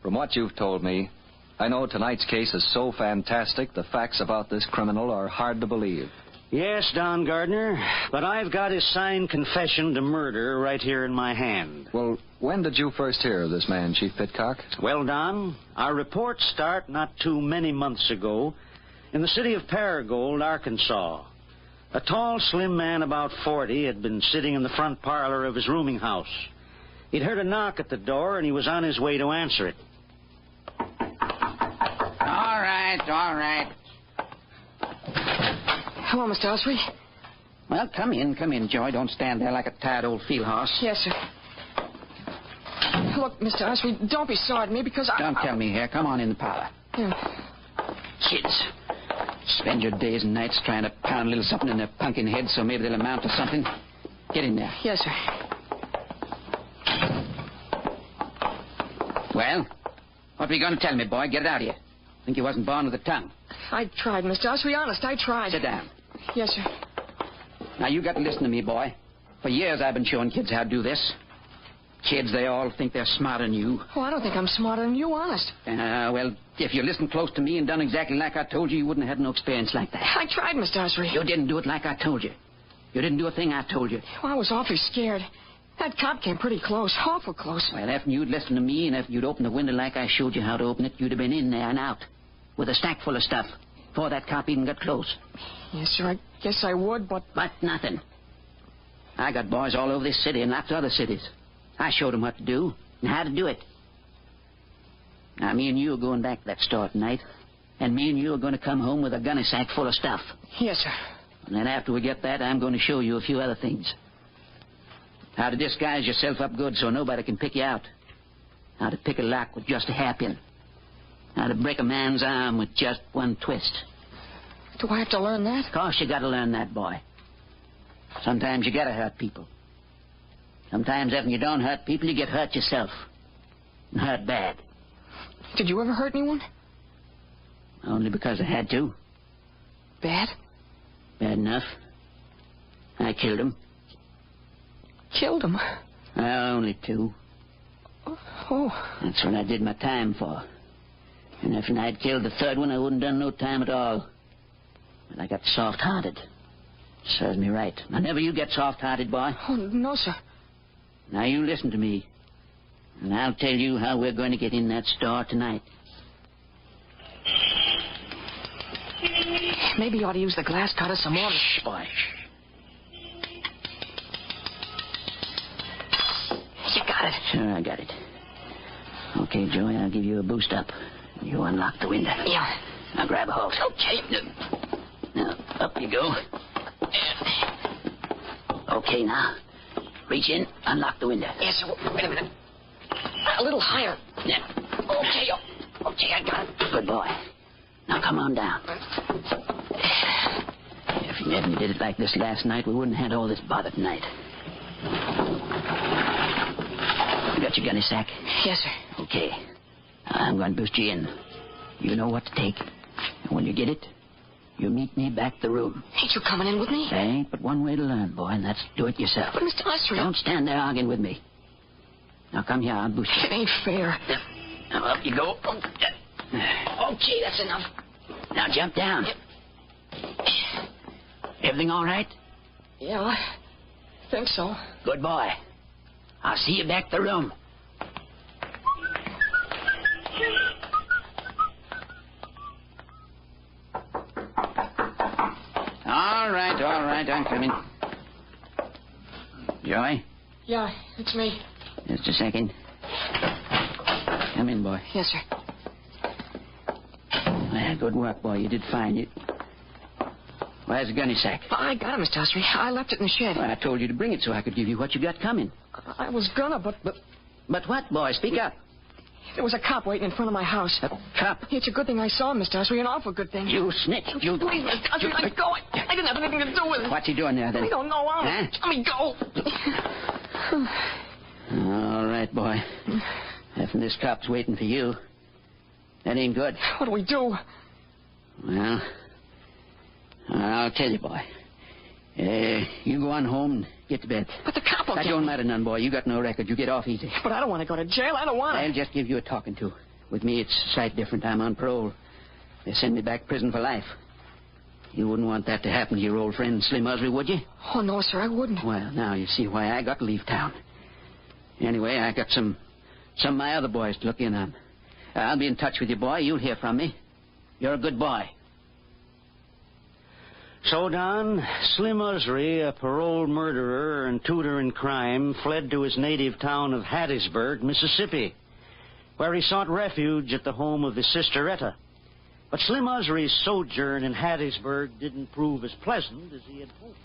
from what you've told me, I know tonight's case is so fantastic the facts about this criminal are hard to believe. Yes, Don Gardner, but I've got his signed confession to murder right here in my hand. Well, when did you first hear of this man, Chief Pitcock? Well, Don, our reports start not too many months ago in the city of Paragould, Arkansas. A tall, slim man about 40 had been sitting in the front parlor of his rooming house. He'd heard a knock at the door, and he was on his way to answer it. right. Hello, Mr. Osprey. Well, come in, Joey. Don't stand there like a tired old field horse. Yes, sir. Look, Mr. Osprey, don't be sorry at me because Don't tell me here. Come on in the parlor. Yeah. Kids. Spend your days and nights trying to pound a little something in their pumpkin heads so maybe they'll amount to something. Get in there. Yes, sir. Well, what were you going to tell me, boy? Get it out of you. Think you wasn't born with a tongue. I tried, Mr. Osprey. Honest, I tried. Sit down. Yes, sir. Now, you got to listen to me, boy. For years I've been showing kids how to do this. Kids, they all think they're smarter than you. Oh, I don't think I'm smarter than you, honest. Well, if you listened close to me and done exactly like I told you, you wouldn't have had no experience like that. I tried, Mr. Osprey. You didn't do it like I told you. You didn't do a thing I told you. Well, I was awfully scared. That cop came pretty close, awful close. Well, after you'd listened to me and after you'd opened the window like I showed you how to open it, you'd have been in there and out with a stack full of stuff before that cop even got close. Yes, sir, I guess I would, but... But nothing. I got boys all over this city and lots of other cities. I showed them what to do and how to do it. Now, me and you are going back to that store tonight, and me and you are going to come home with a gunny sack full of stuff. Yes, sir. And then after we get that, I'm going to show you a few other things. How to disguise yourself up good so nobody can pick you out. How to pick a lock with just a hairpin. How to break a man's arm with just one twist. Do I have to learn that? Of course you got to learn that, boy. Sometimes you got to hurt people. Sometimes after you don't hurt people, you get hurt yourself. And hurt bad. Did you ever hurt anyone? Only because I had to. Bad? Bad enough. I killed him. Killed him? Only two. Oh. That's what I did my time for. And if I'd killed the third one, I wouldn't have done no time at all. But I got soft-hearted. Serves me right. Now, never you get soft-hearted, boy. Oh, no, sir. Now, you listen to me. And I'll tell you how we're going to get in that store tonight. Maybe you ought to use the glass cutter some more. Shh, boy. You got it. Sure, I got it. Okay, Joey, I'll give you a boost up. You unlock the window. Yeah. Now grab a hold. Okay. Now, up you go. Okay, now. Reach in, unlock the window. Yes, sir. Wait a minute. A little higher. Yeah. Okay, I got it. Good boy. Now come on down. If you hadn't did it like this last night, we wouldn't have had all this bother tonight. You got your gunny sack? Yes, sir. Okay. I'm going to boost you in. You know what to take. And when you get it, you meet me back the room. Ain't you coming in with me? There ain't but one way to learn, boy, and that's do it yourself. But, Mr. Osprey... Don't stand there arguing with me. Now, come here. I'll boost you. It ain't fair. Now, up you go. Okay, that's enough. Now, jump down. Yep. Everything all right? Yeah, I think so. Good boy. I'll see you back the room. All right, I'm coming. Joey? Yeah, it's me. Just a second. Come in, boy. Yes, sir. Well, good work, boy. You did fine. Where's the gunny sack? I got it, Mr. Osprey. I left it in the shed. Well, I told you to bring it so I could give you what you got coming. I was gonna, but... But what, boy? Speak up. There was a cop waiting in front of my house. A cop? It's a good thing I saw him, Mr. Osprey. An awful good thing. You snitch. You... Please, Mr. Osprey, let go. I didn't have anything to do with it. What's he doing there, then? I don't know. Huh? Let me go. All right, boy. If this cop's waiting for you, that ain't good. What do we do? Well, I'll tell you, boy. You go on home and get to bed. But the cop will That don't matter none, boy. You got no record. You get off easy. But I don't want to go to jail. I don't want to. I'll just give you a talking to. With me, it's a sight different. I'm on parole. They send me back to prison for life. You wouldn't want that to happen to your old friend Slim Osprey, would you? Oh, no, sir, I wouldn't. Well, now you see why I got to leave town. Anyway, I got some of my other boys to look in on. I'll be in touch with you, boy. You'll hear from me. You're a good boy. So, Don, Slim Osprey, a paroled murderer and tutor in crime, fled to his native town of Hattiesburg, Mississippi, where he sought refuge at the home of his sister Etta. But Slim Usry's sojourn in Hattiesburg didn't prove as pleasant as he had hoped.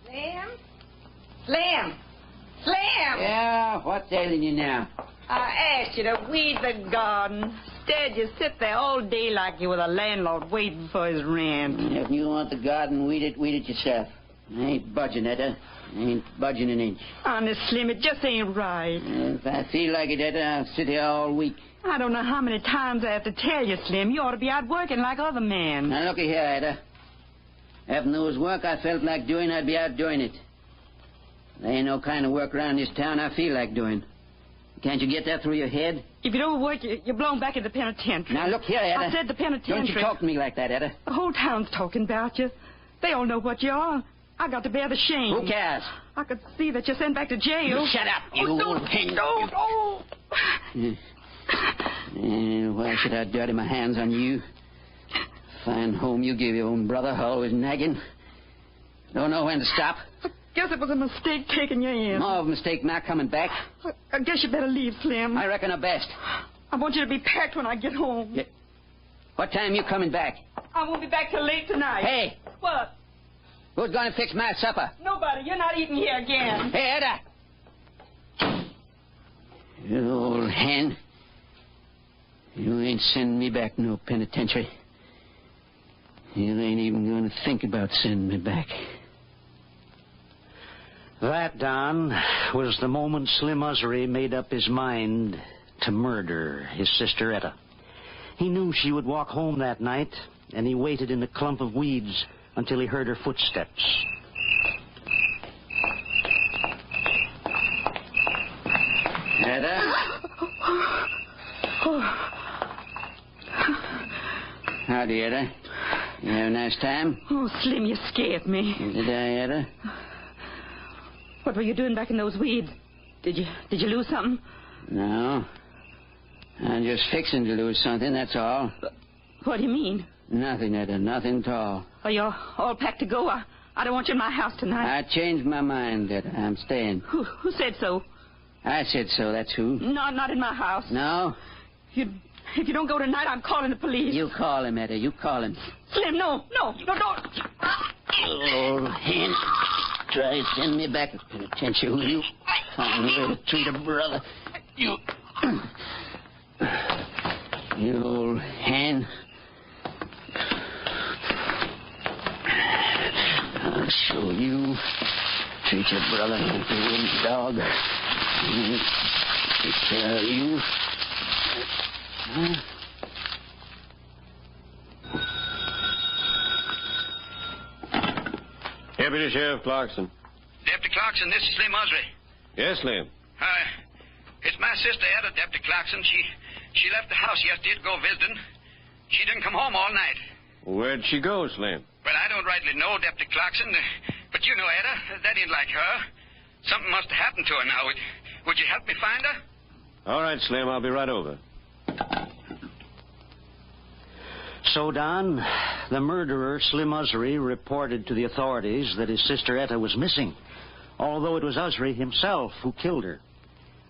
Slim? Slim! Slim! Yeah, what's ailing you now? I asked you to weed the garden. Instead, you sit there all day like you were the landlord waiting for his rent. If you want the garden weeded, weed it yourself. I ain't budging, Etta. I ain't budging an inch. Honest, Slim, it just ain't right. If I feel like it, Etta, I'll sit here all week. I don't know how many times I have to tell you, Slim. You ought to be out working like other men. Now, looky here, Etta. If there was work I felt like doing, I'd be out doing it. There ain't no kind of work around this town I feel like doing. Can't you get that through your head? If you don't work, you're blown back in the penitentiary. Now, look here, Etta. I said the penitentiary. Don't you talk to me like that, Etta. The whole town's talking about you. They all know what you are. I got to bear the shame. Who cares? I could see that you're sent back to jail. Shut up, you old hen. Why should I dirty my hands on you? Fine home you give your own brother, always nagging. Don't know when to stop. I guess it was a mistake taking you in. More of a mistake not coming back. I guess you better leave, Slim. I reckon the best. I want you to be packed when I get home. Yeah. What time you coming back? I won't be back till late tonight. Hey! What? Who's going to fix my supper? Nobody. You're not eating here again. Hey, Etta! You old hen. You ain't sending me back no penitentiary. You ain't even going to think about sending me back. That, Don, was the moment Slim Usry made up his mind to murder his sister Etta. He knew she would walk home that night, and he waited in the clump of weeds until he heard her footsteps. Etta? Howdy, Etta. You have a nice time? Oh, Slim, you scared me. Did I, Etta? What were you doing back in those weeds? Did you lose something? No. I'm just fixing to lose something, that's all. What do you mean? Nothing, Etta, nothing at all. Are you all packed to go? I don't want you in my house tonight. I changed my mind, Etta. I'm staying. Who said so? I said so, that's who. No, not in my house. No? If you don't go tonight, I'm calling the police. You call him, Etta, you call him. Slim, no, don't. You old hen. Try to send me back to penitentiary, will you? Find a way to treat a brother. You old hen. I'll show you. Treat your brother like a old dog. Take care of you. Huh? Deputy Sheriff Clarkson. Deputy Clarkson, this is Slim Usry. Yes, Slim. It's my sister, Etta, Deputy Clarkson. She left the house yesterday to go visiting. She didn't come home all night. Where'd she go, Slim? Well, I don't rightly know, Deputy Clarkson, but you know Etta. That ain't like her. Something must have happened to her now. Would you help me find her? All right, Slim, I'll be right over. So, Don, the murderer, Slim Usry, reported to the authorities that his sister Etta was missing, although it was Usry himself who killed her.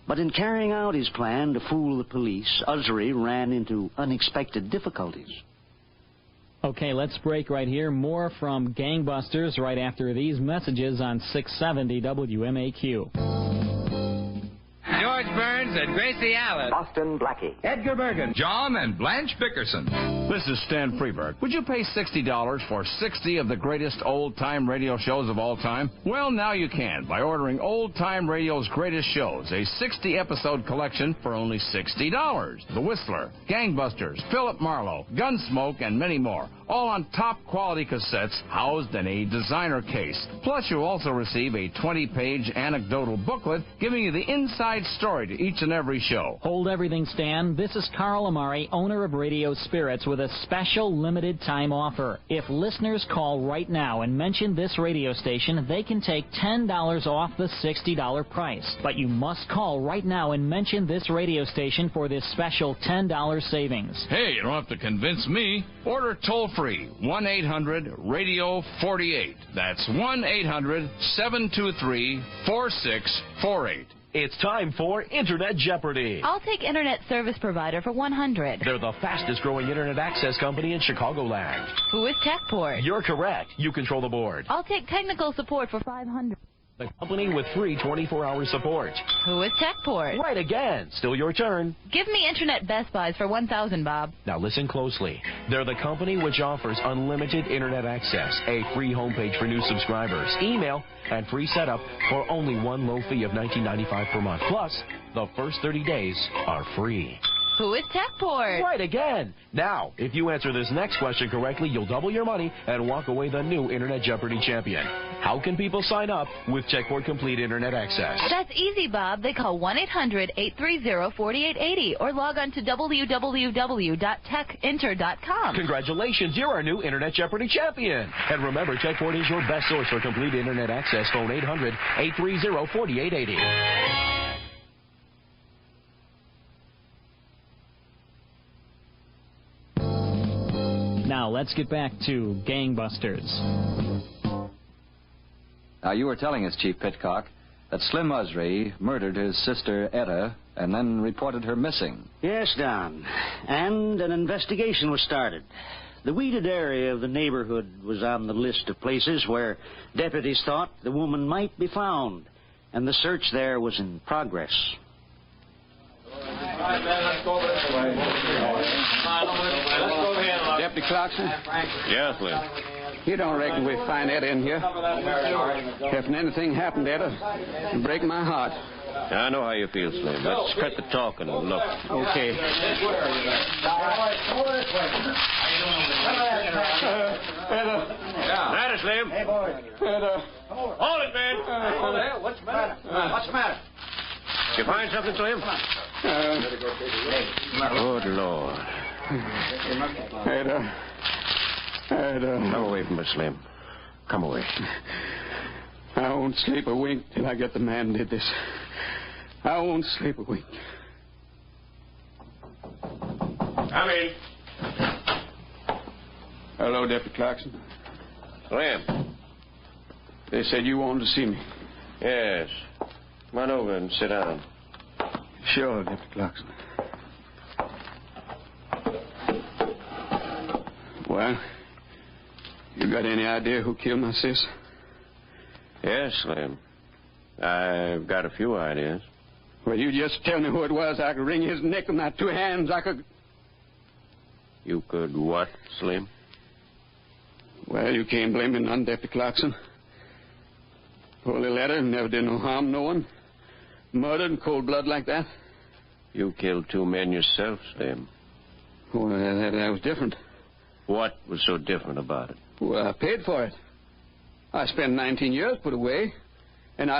But in carrying out his plan to fool the police, Usry ran into unexpected difficulties. Okay, let's break right here. More from Gangbusters right after these messages on 670 WMAQ. George Burns and Gracie Allen. Boston Blackie. Edgar Bergen. John and Blanche Bickerson. This is Stan Freberg. Would you pay $60 for 60 of the greatest old-time radio shows of all time? Well, now you can by ordering Old Time Radio's Greatest Shows, a 60-episode collection for only $60. The Whistler, Gangbusters, Philip Marlowe, Gunsmoke, and many more. All on top-quality cassettes housed in a designer case. Plus, you'll also receive a 20-page anecdotal booklet giving you the inside story to each and every show. Hold everything, Stan. This is Carl Amari, owner of Radio Spirits, with a special limited-time offer. If listeners call right now and mention this radio station, they can take $10 off the $60 price. But you must call right now and mention this radio station for this special $10 savings. Hey, you don't have to convince me. Order toll-free, 1-800-RADIO-48. That's 1-800-723-4648. It's time for Internet Jeopardy! I'll take Internet Service Provider for $100. They're the fastest-growing Internet access company in Chicagoland. Who is TechPort? You're correct. You control the board. I'll take Technical Support for $500. The company with free 24-hour support. Who is TechPort? Right again. Still your turn. Give me Internet Best Buys for $1,000, Bob. Now listen closely. They're the company which offers unlimited Internet access, a free homepage for new subscribers, email, and free setup for only one low fee of $19.95 per month. Plus, the first 30 days are free. Who is TechPort? Right again. Now, if you answer this next question correctly, you'll double your money and walk away the new Internet Jeopardy champion. How can people sign up with TechPort Complete Internet Access? That's easy, Bob. They call 1-800-830-4880 or log on to www.techinter.com. Congratulations, you're our new Internet Jeopardy champion. And remember, TechPort is your best source for complete Internet access. Phone 800-830-4880. Now, let's get back to Gangbusters. Now, you were telling us, Chief Pitcock, that Slim Usry murdered his sister Etta and then reported her missing. Yes, Don. And an investigation was started. The weeded area of the neighborhood was on the list of places where deputies thought the woman might be found, and the search there was in progress. Deputy Clarkson? Yes, Lynn. You don't reckon we'll find Etta in here? If anything happened to Etta, it'd break my heart. I know how you feel, Slim. Let's cut the talking and look. Okay. That is Slim. Hey, boy. Hold it, man. What's the matter? What's the matter? You find something, Slim? Good Lord. Etta. Come away from us, Slim. Come away. I won't sleep a wink till I get the man who did this. I won't sleep a wink. Come in. Hello, Deputy Clarkson. Slim. They said you wanted to see me. Yes. Come on over and sit down. Sure, Deputy Clarkson. Well, you got any idea who killed my sis? Yes, Slim. I've got a few ideas. Well, you just tell me who it was. I could wring his neck with my two hands. I could... You could what, Slim? Well, you can't blame me none, Deputy Clarkson. Poor little Etta never did no harm, no one. Murdered in cold blood like that. You killed two men yourself, Slim. Well, that was different. What was so different about it? Well, I paid for it. I spent 19 years put away. And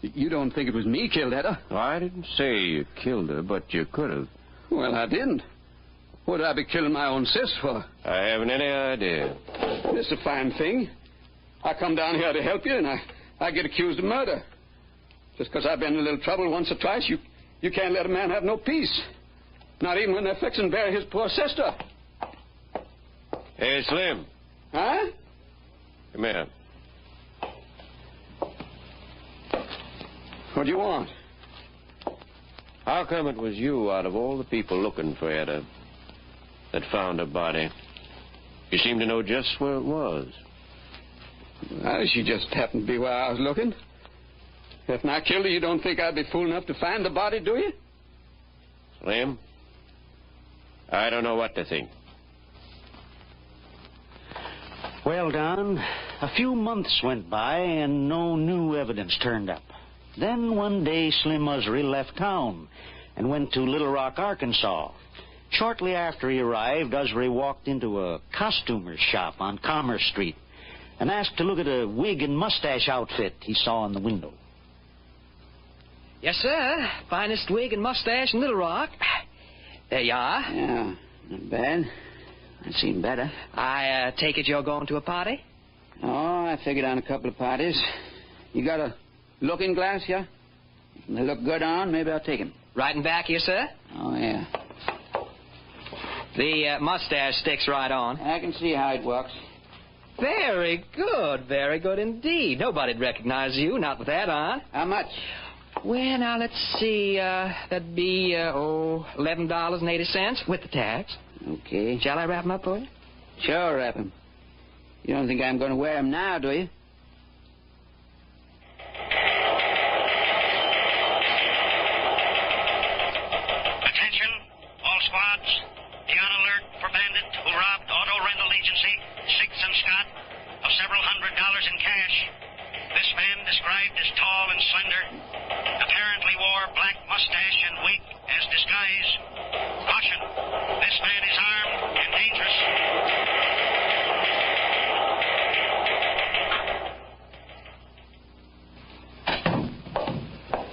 You don't think it was me killed Etta? I didn't say you killed her, but you could have. Well, I didn't. What would I be killing my own sis for? I haven't any idea. This is a fine thing. I come down here to help you, and I get accused of murder. Just because I've been in a little trouble once or twice, you can't let a man have no peace. Not even when they're fixing to bury his poor sister. Hey, Slim. Huh? Come here. What do you want? How come it was you, out of all the people looking for Etta, that found her body? You seem to know just where it was. Well, she just happened to be where I was looking. If I killed her, you don't think I'd be fool enough to find the body, do you? Slim, I don't know what to think. Well, Don, a few months went by and no new evidence turned up. Then one day Slim Usry left town and went to Little Rock, Arkansas. Shortly after he arrived, Usry walked into a costumer's shop on Commerce Street and asked to look at a wig and mustache outfit he saw in the window. Yes, sir. Finest wig and mustache in Little Rock. There you are. Yeah, not bad. I've seen better. I take it you're going to a party? Oh, I figured on a couple of parties. You got a looking glass, yeah? If they look good on, maybe I'll take 'em. Right in back here, sir? Oh, yeah. The mustache sticks right on. I can see how it works. Very good indeed. Nobody'd recognize you, not with that on. How much? Well, now, let's see. That'd be, $11.80 with the tax. Okay. Shall I wrap them up for you? Sure, wrap 'em. You don't think I'm going to wear 'em now, do you? Attention, all squads. Be on alert for Bandit who robbed Auto Rental Agency, 6th and Scott, of several $100s in cash. This man, described as tall and slender, apparently wore black mustache and wig as disguise. Caution, this man is armed and dangerous.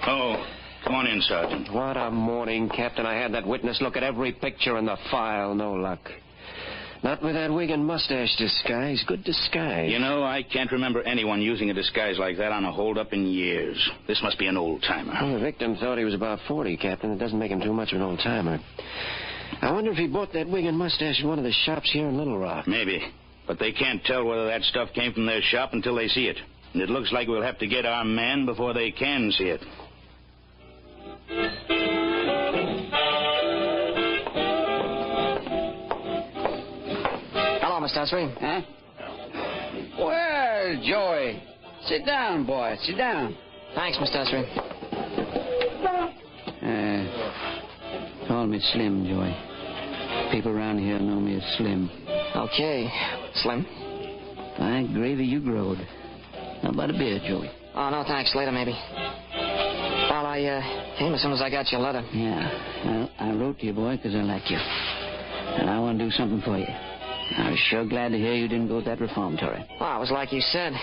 Oh, come on in, Sergeant. What a morning, Captain. I had that witness look at every picture in the file. No luck. Not with that wig and mustache disguise. Good disguise. You know, I can't remember anyone using a disguise like that on a hold-up in years. This must be an old-timer. Well, the victim thought he was about 40, Captain. It doesn't make him too much of an old-timer. I wonder if he bought that wig and mustache in one of the shops here in Little Rock. Maybe. But they can't tell whether that stuff came from their shop until they see it. And it looks like we'll have to get our man before they can see it. Hello, Mr. Esri. Huh? Well, Joey. Sit down, boy. Sit down. Thanks, Mr. Esri. Call me Slim, Joey. People around here know me as Slim. Okay, Slim. By gravy, you growed. How about a beer, Joey? Oh, no, thanks. Later, maybe. Well, I came as soon as I got your letter. Yeah. Well, I wrote to you, boy, because I like you. And I want to do something for you. I was sure glad to hear you didn't go to that reformatory. Well, it was like you said.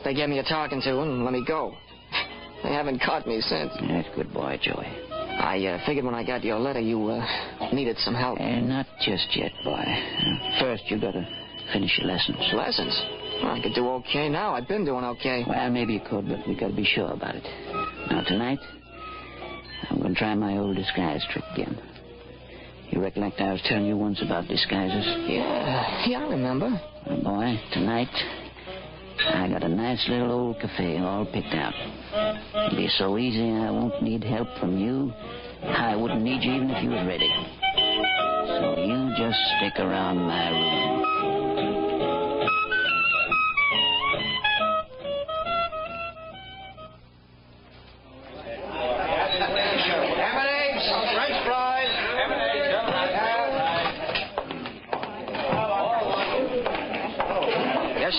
They gave me a talking to and let me go. They haven't caught me since. That's good boy, Joey. I figured when I got your letter you needed some help. Not just yet, boy. First, you got to finish your lessons. Lessons? Well, I could do okay now. I've been doing okay. Well, maybe you could, but we got to be sure about it. Now, tonight, I'm going to try my old disguise trick again. You recollect I was telling you once about disguises? Yeah, I remember. Well, boy, tonight, I got a nice little old cafe all picked out. It'll be so easy I won't need help from you. I wouldn't need you even if you was ready. So you just stick around my room.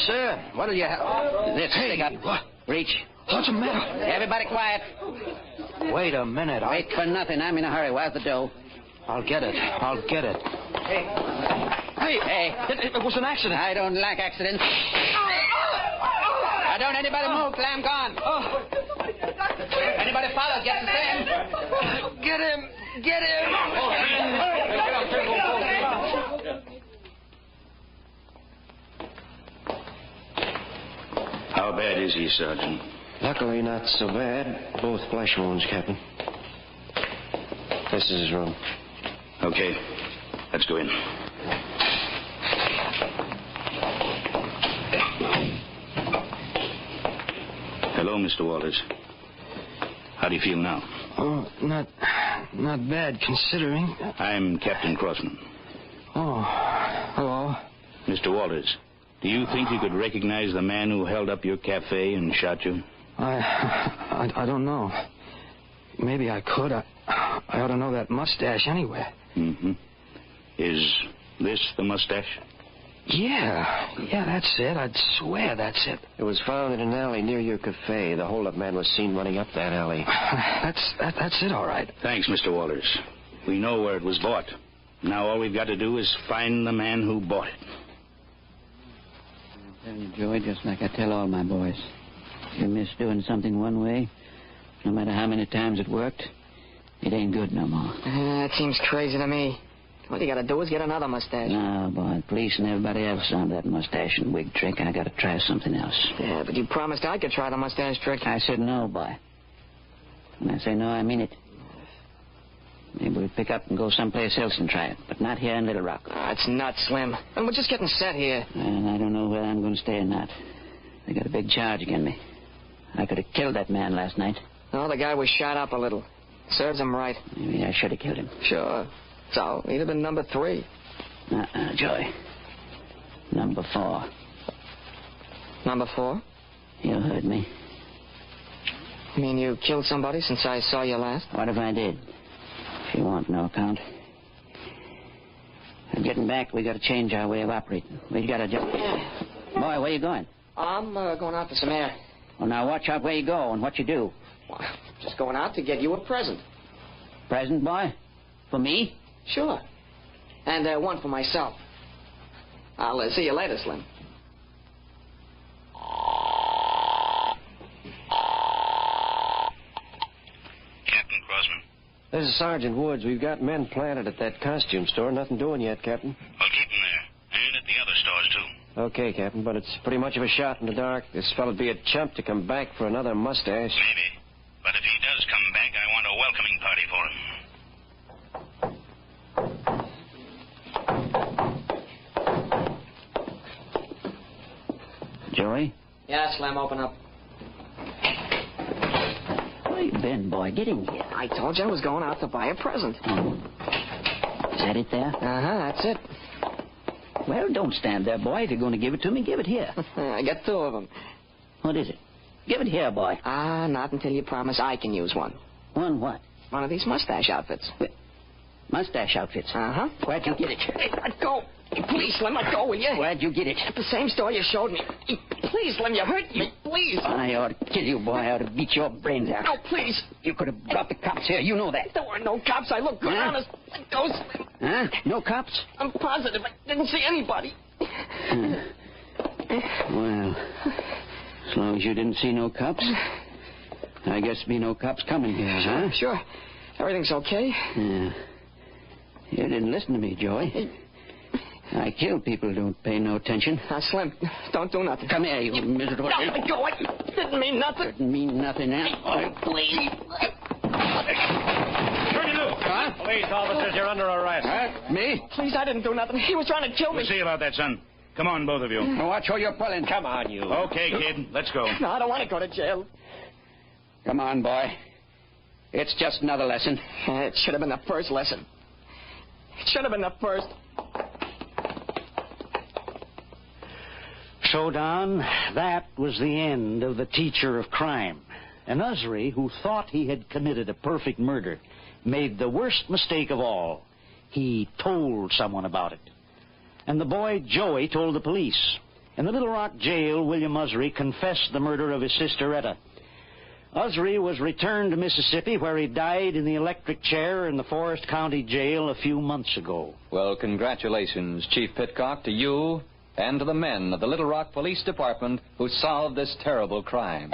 Sir, what'll you have? This, they got... What? Reach. What's the matter? Everybody quiet. Wait a minute. Wait for nothing. I'm in a hurry. Where's the dough? I'll get it. Hey. It was an accident. I don't like accidents. Now, don't anybody move till I'm gone. Anybody follow? Get the same. Get him. How bad is he, Sergeant? Luckily, not so bad. Both flesh wounds, Captain. This is his room. Okay. Let's go in. Hello, Mr. Walters. How do you feel now? Oh, not bad, considering. I'm Captain Crossman. Oh, hello. Mr. Walters, do you think you could recognize the man who held up your cafe and shot you? I don't know. Maybe I could. I ought to know that mustache anyway. Mm-hmm. Is this the mustache? Yeah, that's it. I'd swear that's it. It was found in an alley near your cafe. The hold-up man was seen running up that alley. That's it, all right. Thanks, Mr. Walters. We know where it was bought. Now all we've got to do is find the man who bought it. I tell you, Joey, just like I tell all my boys. If you miss doing something one way, no matter how many times it worked, it ain't good no more. That seems crazy to me. All you gotta do is get another mustache. No, boy. The police and everybody else on that mustache and wig trick. I gotta try something else. Yeah, but you promised I could try the mustache trick. I said no, boy. When I say no, I mean it. Maybe we'll pick up and go someplace else and try it, but not here in Little Rock. It's not, Slim. And we're just getting set here. And I don't know whether I'm going to stay or not. They got a big charge against me. I could have killed that man last night. No, the guy was shot up a little. Serves him right. Maybe I should have killed him. Sure. So, he'd have been number 3. Joey. Number 4. Number 4? You heard me. You mean you killed somebody since I saw you last? What if I did? If you want no account. Getting back, we got to change our way of operating. We got to just... Boy, where you going? I'm going out for some air. Well, now watch out where you go and what you do. Well, just going out to get you a present. Present, boy? For me? Sure. And one for myself. I'll see you later, Slim. Captain Crossman. This is Sergeant Woods. We've got men planted at that costume store. Nothing doing yet, Captain. Well, keep them there. And at the other stores, too. Okay, Captain, but it's pretty much of a shot in the dark. This fellow'd be a chump to come back for another mustache. Maybe. But if he does come back, I want a welcoming party for him. Joey? Yeah, Slim, open up. Where you been, boy? Get in here. I told you I was going out to buy a present. Is that it there? Uh-huh, that's it. Well, don't stand there, boy. If you're going to give it to me, give it here. I got 2 of them. What is it? Give it here, boy. Not until you promise I can use one. One what? One of these mustache outfits. Mustache outfits? Uh-huh. Where'd you get it? Hey, let go. Please, Slim, let go, will you? Where'd you get it? At the same store you showed me. Please, Slim, you hurt me. Please. I ought to kill you, boy. I ought to beat your brains out. No, please. You could have brought the cops here. You know that. There were no cops. I look good, honest. Let go, Slim. Huh? No cops? I'm positive. I didn't see anybody. Well, as long as you didn't see no cops, I guess there'll be no cops coming here, huh? Sure. Everything's okay. Yeah. You didn't listen to me, Joey. I kill people who don't pay no attention. Slim, don't do nothing. Come here, you miserable... No, let go. It didn't mean nothing. Didn't mean nothing, now. Oh, please. Turn you loose. Huh? Police officers, you're under arrest. Huh? Me? Please, I didn't do nothing. He was trying to kill me. We'll see about that, son. Come on, both of you. Now watch who you're pulling. Come on, you. Okay, kid. Let's go. No, I don't want to go to jail. Come on, boy. It's just another lesson. It should have been the first lesson. It should have been the first. So, Don, that was the end of the teacher of crime. And Usry, who thought he had committed a perfect murder, made the worst mistake of all. He told someone about it. And the boy, Joey, told the police. In the Little Rock jail, William Usry confessed the murder of his sister, Etta. Usry was returned to Mississippi, where he died in the electric chair in the Forest County Jail a few months ago. Well, congratulations, Chief Pitcock, to you and to the men of the Little Rock Police Department who solved this terrible crime.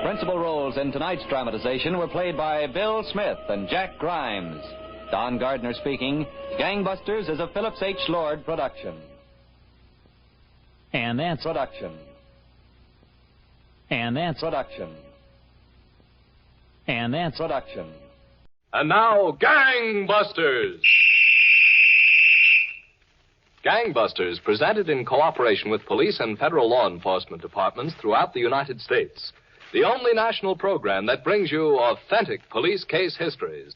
Principal roles in tonight's dramatization were played by Bill Smith and Jack Grimes. Don Gardner speaking. Gangbusters is a Phillips H. Lord production. And that's production. And that's production. And that's production. And now, Gangbusters! Gangbusters, presented in cooperation with police and federal law enforcement departments throughout the United States. The only national program that brings you authentic police case histories.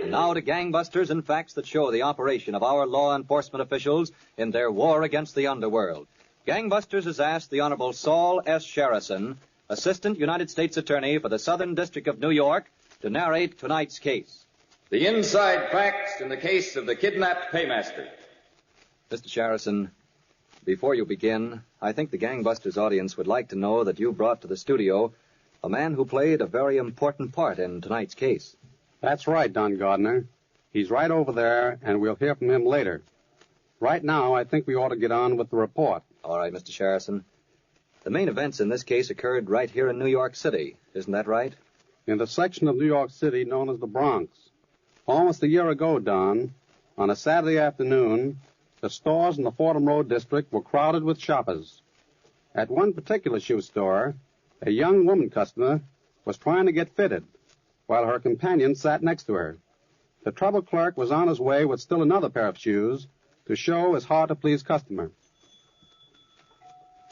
Now to Gangbusters and facts that show the operation of our law enforcement officials in their war against the underworld. Gangbusters has asked the Honorable Saul S. Sherrison, Assistant United States Attorney for the Southern District of New York, to narrate tonight's case. The inside facts in the case of the kidnapped Paymaster. Mr. Sherrison, before you begin, I think the Gangbusters audience would like to know that you brought to the studio a man who played a very important part in tonight's case. That's right, Don Gardner. He's right over there, and we'll hear from him later. Right now, I think we ought to get on with the report. All right, Mr. Sherrison. The main events in this case occurred right here in New York City. Isn't that right? In the section of New York City known as the Bronx. Almost a year ago, Don, on a Saturday afternoon, the stores in the Fordham Road district were crowded with shoppers. At one particular shoe store, a young woman customer was trying to get fitted, while her companion sat next to her. The trouble clerk was on his way with still another pair of shoes to show his hard-to-please customer.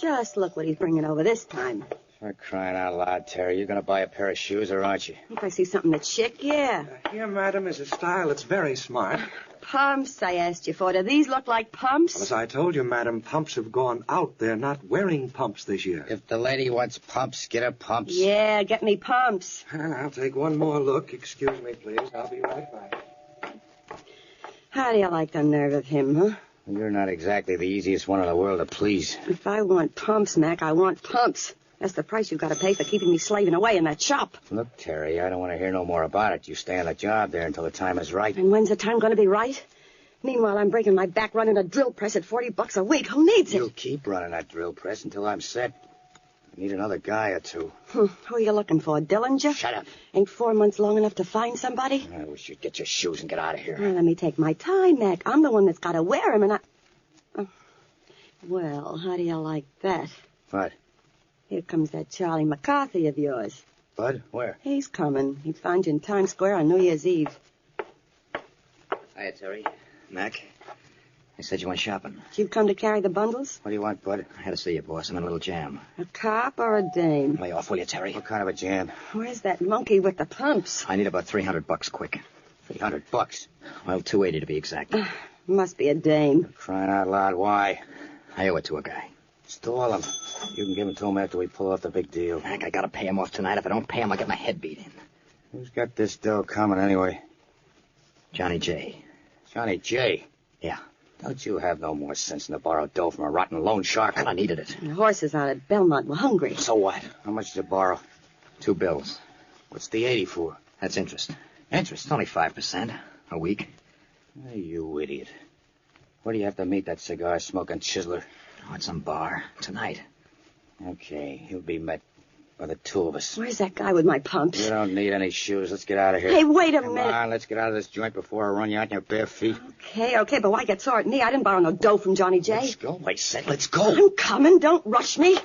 Just look what he's bringing over this time. For crying out loud, Terry, you're going to buy a pair of shoes, or aren't you? If I see something that's chic, yeah. Here, madam, is a style that's very smart. Pumps, I asked you for. Do these look like pumps? Well, as I told you, madam, pumps have gone out. They're not wearing pumps this year. If the lady wants pumps, get her pumps. Yeah, get me pumps. I'll take one more look. Excuse me, please. I'll be right back. How do you like the nerve of him, huh? You're not exactly the easiest one in the world to please. If I want pumps, Mac, I want pumps. That's the price you've got to pay for keeping me slaving away in that shop. Look, Terry, I don't want to hear no more about it. You stay on the job there until the time is right. And when's the time going to be right? Meanwhile, I'm breaking my back running a drill press at $40 a week. Who needs it? You'll keep running that drill press until I'm set. I need another guy or two. Who are you looking for, Dillinger? Shut up. Ain't 4 months long enough to find somebody? I wish you'd get your shoes and get out of here. Well, let me take my time, Mac. I'm the one that's got to wear 'em, and I... Oh. Well, how do you like that? What? Here comes that Charlie McCarthy of yours. Bud? Where? He's coming. He'd find you in Times Square on New Year's Eve. Hiya, Terry. Mac. I said you went shopping. You've come to carry the bundles? What do you want, Bud? I had to see you, boss. I'm in a little jam. A cop or a dame? Lay off, will you, Terry? What kind of a jam? Where's that monkey with the pumps? I need about $300 quick. $300? Well, $280 to be exact. Must be a dame. Crying out loud, why? I owe it to a guy. Stall him. You can give him to him after we pull off the big deal. Mac, I gotta pay him off tonight. If I don't pay him, I'll get my head beat in. Who's got this dough coming anyway? Johnny J. Johnny J? Yeah. Don't you have no more sense than to borrow dough from a rotten loan shark? I needed it. The horses out at Belmont were hungry. So what? How much did you borrow? 2 bills. What's the 80 for? That's interest. Interest? Only 5% a week. Hey, you idiot. Where do you have to meet that cigar-smoking chiseler? Oh, at some bar. Tonight. Okay, he'll be met by the two of us. Where's that guy with my pumps? You don't need any shoes. Let's get out of here. Hey, wait a minute. Come on, let's get out of this joint before I run you out in your bare feet. Okay, but why get sore at me? I didn't borrow no dough from Johnny J. Let's go. Wait, Seth, let's go. I'm coming. Don't rush me.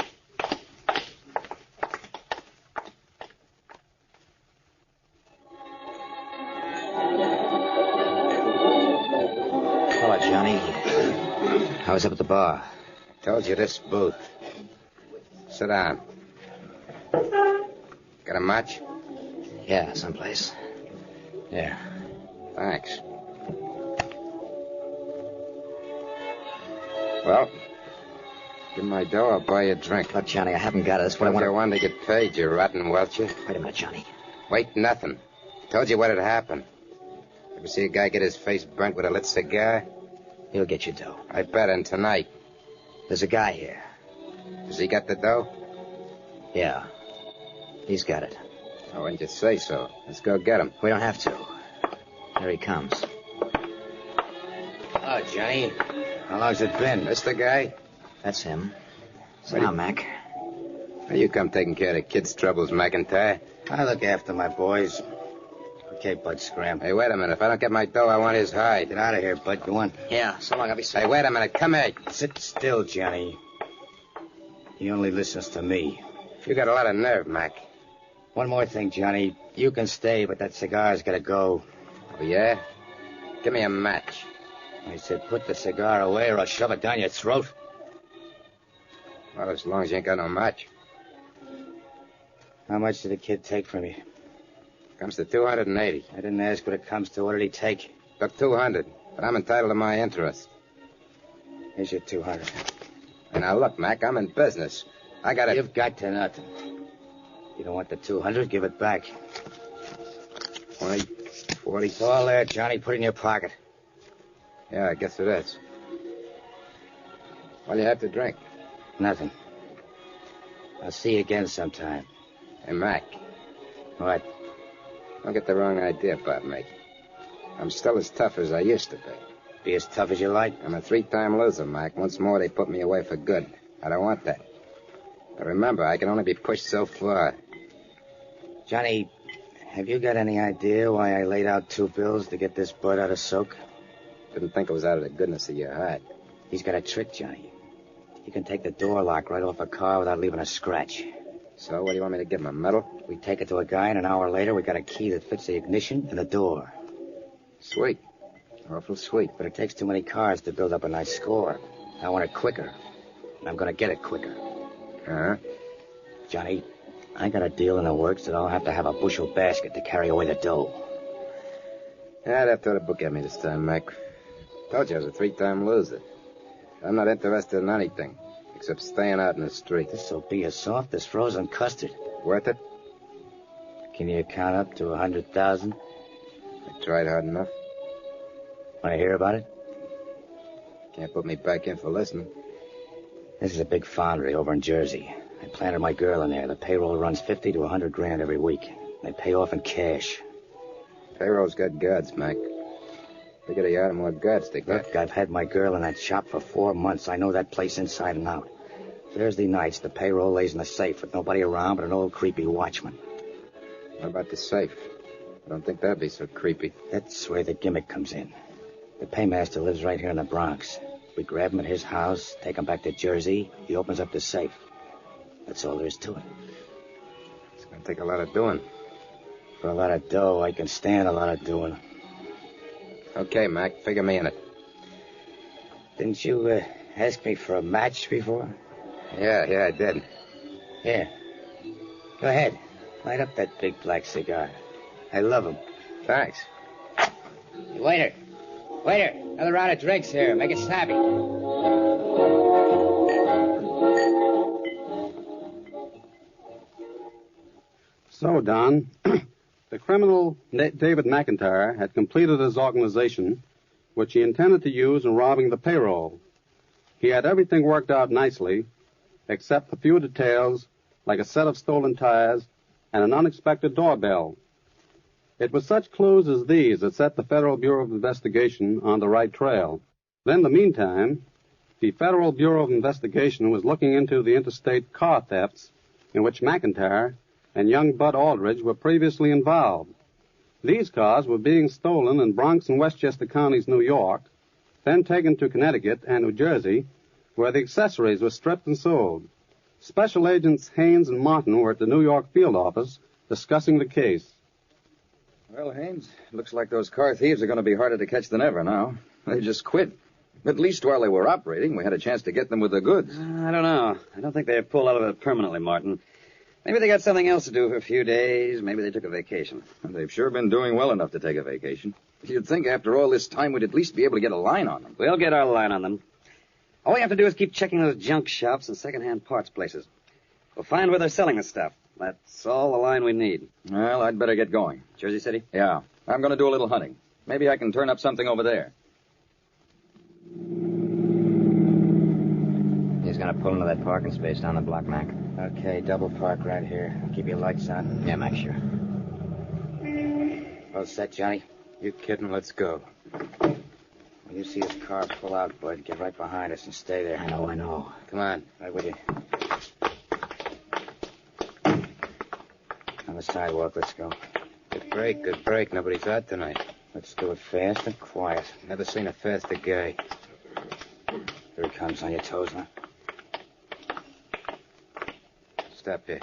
Hello, Johnny. How was up at the bar? Told you this booth. Sit down. Got a match? Yeah, someplace. Yeah. Thanks. Well, give me my dough, I'll buy you a drink. Look, Johnny, I haven't got it. That's what I want. You want to get paid, you rotten welcher. Wait a minute, Johnny. Wait, nothing. Told you what had happened. Ever see a guy get his face burnt with a lit cigar? He'll get you dough. I bet on tonight. There's a guy here. Does he got the dough? Yeah. He's got it. Oh, why didn't you say so? Let's go get him. We don't have to. Here he comes. Oh, Johnny. How long's it been? This the guy? That's him. Sit down, Mac. Now you come taking care of the kids' troubles, McIntyre. I look after my boys. Okay, Bud, scram. Hey, wait a minute. If I don't get my dough, I want his hide. Get out of here, Bud. Go on. Yeah, so long. I'll be safe. Hey, wait a minute. Come here. Sit still, Johnny. He only listens to me. You got a lot of nerve, Mac. One more thing, Johnny. You can stay, but that cigar's got to go. Oh, yeah? Give me a match. I said put the cigar away or I'll shove it down your throat. Well, as long as you ain't got no match. How much did the kid take from you? Comes to $280. I didn't ask what it comes to. What did he take? Took $200, but I'm entitled to my interest. Here's your $200. And now, look, Mac, I'm in business. I got it. You've got to nothing. You don't want the $200, give it back. 20, 40. It's all there, Johnny. Put it in your pocket. Yeah, I guess it is. What do you have to drink? Nothing. I'll see you again sometime. Hey, Mac. What? Don't get the wrong idea about me. I'm still as tough as I used to be. Be as tough as you like? I'm a 3-time loser, Mac. Once more, they put me away for good. I don't want that. But remember, I can only be pushed so far. Johnny, have you got any idea why I laid out 2 bills to get this Bud out of soak? Didn't think it was out of the goodness of your heart. He's got a trick, Johnny. You can take the door lock right off a car without leaving a scratch. So, what do you want me to give him, a medal? We take it to a guy, and an hour later, we got a key that fits the ignition and the door. Sweet. Awful sweet. But it takes too many cars to build up a nice score. I want it quicker. And I'm going to get it quicker. Huh? Johnny, I got a deal in the works that I'll have to have a bushel basket to carry away the dough. I'd have to have a book at me this time, Mac. Told you I was a 3-time loser. I'm not interested in anything, except staying out in the street. This'll be as soft as frozen custard. Worth it? Can you count up to 100,000? I tried hard enough. Want to hear about it? Can't put me back in for listening. This is a big foundry over in Jersey. I planted my girl in there. The payroll runs 50 to 100 grand every week. They pay off in cash. Payroll's got guts, Mac. Bigger they are, the more guts they got. Look, I've had my girl in that shop for 4 months. I know that place inside and out. Thursday nights, the payroll lays in the safe with nobody around but an old creepy watchman. What about the safe? I don't think that'd be so creepy. That's where the gimmick comes in. The Paymaster lives right here in the Bronx. We grab him at his house, take him back to Jersey. He opens up the safe. That's all there is to it. It's going to take a lot of doing. For a lot of dough, I can stand a lot of doing. Okay, Mac, figure me in it. Didn't you ask me for a match before? Yeah, I did. Here. Go ahead. Light up that big black cigar. I love them. Thanks. Hey, waiter, another round of drinks here. Make it snappy. So, Don, the criminal David McIntyre had completed his organization, which he intended to use in robbing the payroll. He had everything worked out nicely, except a few details, like a set of stolen tires and an unexpected doorbell. It was such clues as these that set the Federal Bureau of Investigation on the right trail. Then, in the meantime, the Federal Bureau of Investigation was looking into the interstate car thefts in which McIntyre and young Bud Aldridge were previously involved. These cars were being stolen in Bronx and Westchester counties, New York, then taken to Connecticut and New Jersey, where the accessories were stripped and sold. Special Agents Haynes and Martin were at the New York field office discussing the case. Well, Haynes, looks like those car thieves are going to be harder to catch than ever now. They just quit. At least while they were operating, we had a chance to get them with the goods. I don't know. I don't think they have pulled out of it permanently, Martin. Maybe they got something else to do for a few days. Maybe they took a vacation. They've sure been doing well enough to take a vacation. You'd think after all this time we'd at least be able to get a line on them. We'll get our line on them. All we have to do is keep checking those junk shops and second-hand parts places. We'll find where they're selling the stuff. That's all the line we need. Well, I'd better get going. Jersey City? Yeah. I'm going to do a little hunting. Maybe I can turn up something over there. He's going to pull into that parking space down the block, Mac. Okay, double park right here. Keep your lights on. Yeah, Mac, sure. All set, Johnny? You kidding? Let's go. When you see this car pull out, Bud, get right behind us and stay there. I know. Come on, right with you. On the sidewalk, let's go. Good break. Nobody's out tonight. Let's do it fast and quiet. Never seen a faster guy. Here he comes, on your toes, huh? Stop here.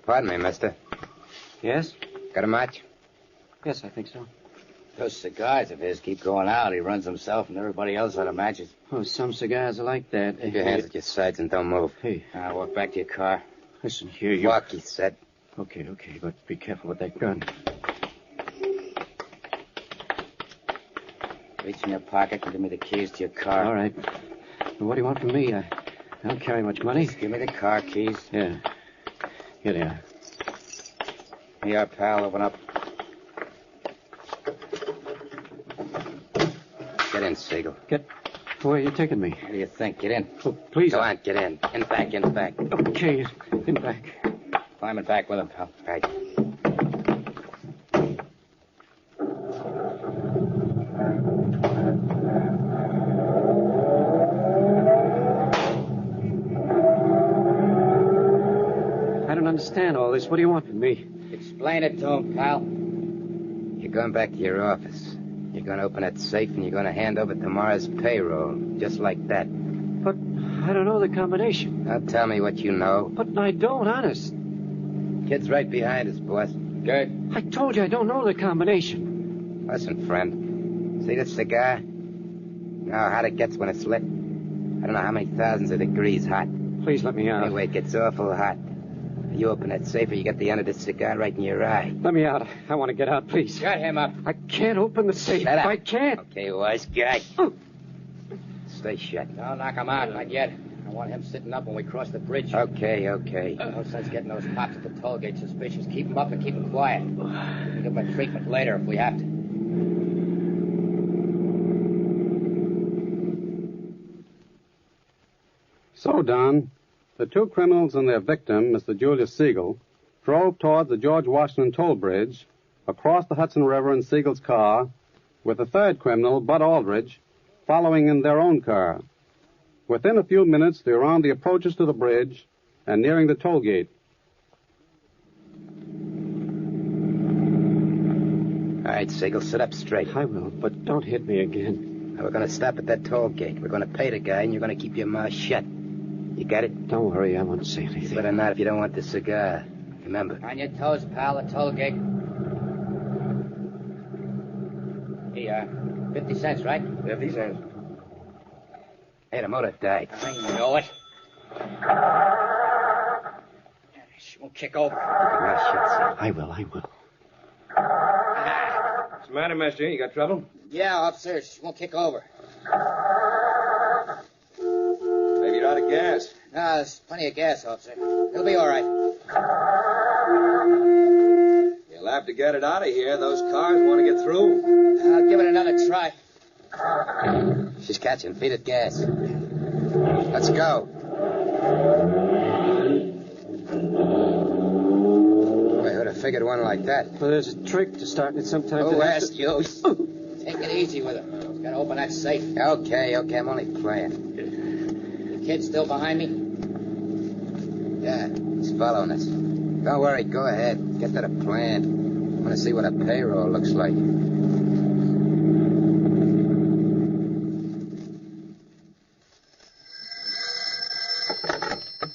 Pardon me, mister. Yes? Got a match? Yes, I think so. Those cigars of his keep going out. He runs himself and everybody else out of matches. Oh, some cigars are like that. Keep your hands at your sides and don't move. Hey. Now, walk back to your car. Listen, here you... Walk, he said. Okay, but be careful with that gun. Reach in your pocket and give me the keys to your car. All right. Well, what do you want from me? I don't carry much money. Just give me the car keys. Yeah. Here they are. Here you are, pal. Open up. Get in, Siegel. Where are you taking me? What do you think? Get in. Oh, please. Go on, get in. In back. Okay, in back. Climb it back with him, pal. Right. I don't understand all this. What do you want from me? Explain it to him, pal. You're going back to your office. You're going to open that safe and you're going to hand over tomorrow's payroll. Just like that. But I don't know the combination. Now tell me what you know. But I don't, honest. Kid's right behind us, boss. Good. I told you I don't know the combination. Listen, friend. See this cigar? You know how hot it gets when it's lit? I don't know how many thousands of degrees hot. Please let me out. Anyway, it gets awful hot. You open that safe or you get the end of this cigar right in your eye. Let me out. I want to get out, please. Shut him up. I can't open the safe. Shut up. I can't. Okay, wise guy. Stay shut. Don't knock him out, not yet. I want him sitting up when we cross the bridge. Okay. No sense getting those cops at the toll gate suspicious. Keep them up and keep them quiet. We'll give them a treatment later if we have to. So, Don, the two criminals and their victim, Mr. Julius Siegel, drove toward the George Washington toll bridge, across the Hudson River in Siegel's car, with the third criminal, Bud Aldridge, following in their own car. Within a few minutes, they were on the approaches to the bridge and nearing the toll gate. All right, Siegel, sit up straight. I will, but don't hit me again. Now, we're going to stop at that toll gate. We're going to pay the guy, and you're going to keep your mouth shut. You got it? Don't worry, I won't say anything. You better not if you don't want the cigar. Remember. On your toes, pal, the toll gate. Here, 50 cents, right? 50 cents. Hey, the motor died. I know it. She won't kick over. I will. What's the matter, mister? You got trouble? Yeah, officer, she won't kick over. Maybe you're out of gas. No, there's plenty of gas, officer. It'll be all right. You'll have to get it out of here. Those cars want to get through. I'll give it another try. She's catching. Feed it gas. Let's go. I would have figured one like that. Well, there's a trick to starting it sometimes. Who asked you? Take it easy with her. He's got to open that safe. Okay, I'm only playing. The kid still behind me? Yeah, he's following us. Don't worry, go ahead. Get to the plan. I want to see what a payroll looks like.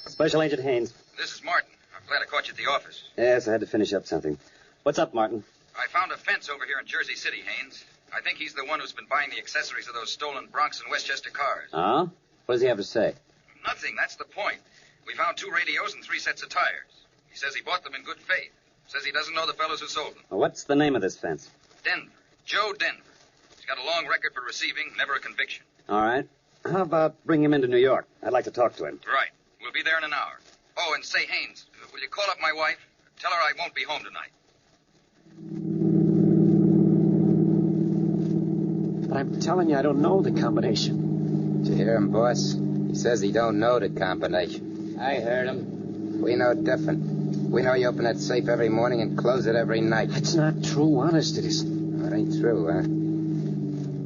Special Agent Haynes. This is Martin. I'm glad I caught you at the office. Yes, I had to finish up something. What's up, Martin? I found a fence over here in Jersey City, Haynes. I think he's the one who's been buying the accessories of those stolen Bronx and Westchester cars. Huh? What does he have to say? Nothing, that's the point. We found 2 radios and 3 sets of tires. He says he bought them in good faith. Says he doesn't know the fellows who sold them. Well, what's the name of this fence? Denver. Joe Denver. He's got a long record for receiving, never a conviction. All right. How about bring him into New York? I'd like to talk to him. Right. We'll be there in an hour. Oh, and say, Haynes, will you call up my wife? Tell her I won't be home tonight. But I'm telling you, I don't know the combination. Did you hear him, boss? He says he don't know the combination. I heard him. We know different. We know you open that safe every morning and close it every night. That's not true. Honest, it isn't. Oh, it ain't true, huh?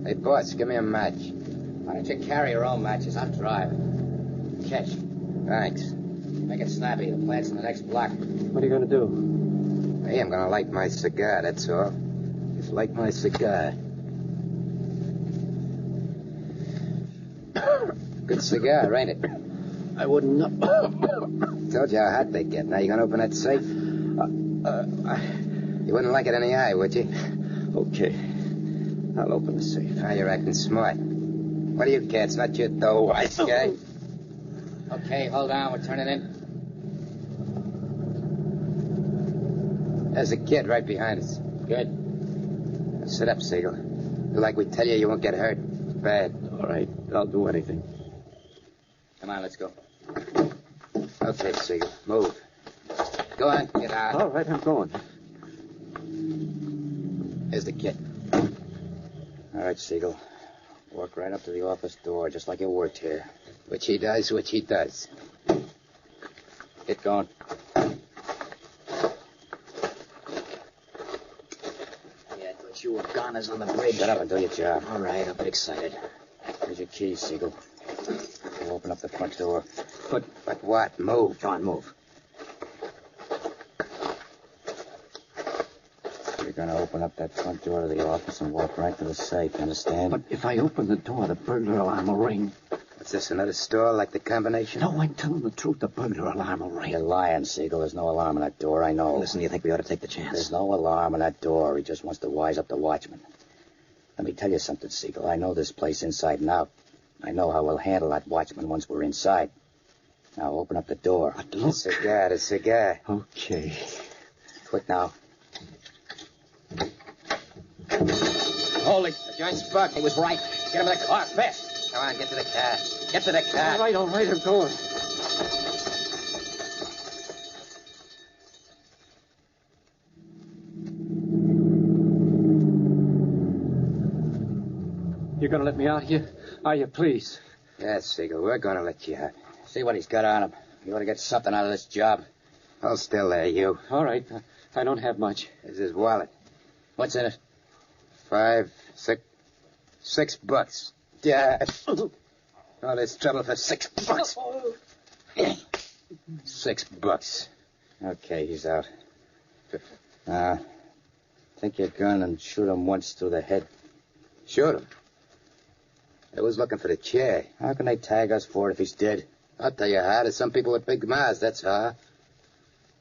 Hey, boss, give me a match. Why don't you carry your own matches? I'll drive. Catch. Thanks. Make it snappy. The plant's in the next block. What are you going to do? Hey, I'm going to light my cigar, that's all. Just light my cigar. Good cigar, ain't it? I wouldn't know. Told you how hot they get. Now you going to open that safe? You wouldn't like it in the eye, would you? Okay. I'll open the safe. Now you're acting smart. What do you care? It's not your dough, wise guy. Okay, hold on. We're turning in. There's a kid right behind us. Good. Now sit up, Siegel. Do like we tell you, you won't get hurt. It's bad. All right. I'll do anything. Come on, let's go. Okay, Siegel. Move. Go on, get out. All right, I'm going. Here's the kid. All right, Siegel. Walk right up to the office door, just like you worked here. Which he does. Get going. Yeah, I thought you were goners on the bridge. Shut up and do your job. All right, I'm excited. Here's your keys, Siegel. We'll open up the front door. But what? Move. Come on, move. going to open up that front door of the office and walk right to the safe, understand? But if I open the door, the burglar alarm will ring. What's this, another store like the combination? No, I'm telling the truth. The burglar alarm will ring. You're lying, Siegel. There's no alarm on that door, I know. Listen, you think we ought to take the chance? There's no alarm on that door. He just wants to wise up the watchman. Let me tell you something, Siegel. I know this place inside and out. I know how we'll handle that watchman once we're inside. Now, open up the door. But look. The cigar. Okay. Quick now. Holy, the joint's bugged. He was right. Get him in the car, fast. Come on, get to the car. Get to the car. All right, I'm going. You're going to let me out here? Are you, please? Yes, Siegel, we're going to let you out. See what he's got on him. You ought to get something out of this job. Hold still there, you. All right. I don't have much. Here's his wallet. What's in it? $6. Yeah. All this trouble for $6. $6. Okay, he's out. Take your gun and shoot him once through the head. Shoot him? I was looking for the chair. How can they tag us for it if he's dead? I'll tell you how. There's some people with big mouths, that's how.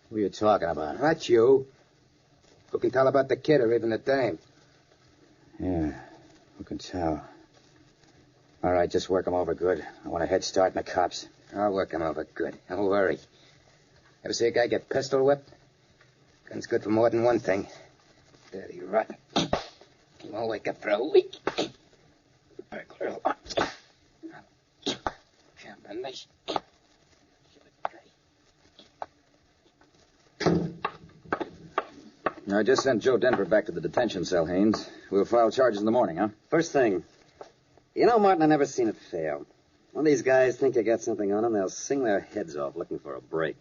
Who are you talking about? Not you. Who can tell about the kid or even the dame? Yeah, who can tell? All right, just work him over good. I want a head start in the cops. I'll work him over good. Don't worry. Ever see a guy get pistol whipped? Gun's good for more than one thing. Dirty rotten. He won't wake up for a week. Burglar alarm. Combination. I just sent Joe Denver back to the detention cell, Haynes. We'll file charges in the morning, huh? First thing. You know, Martin, I've never seen it fail. When these guys think you got something on them, they'll sing their heads off looking for a break.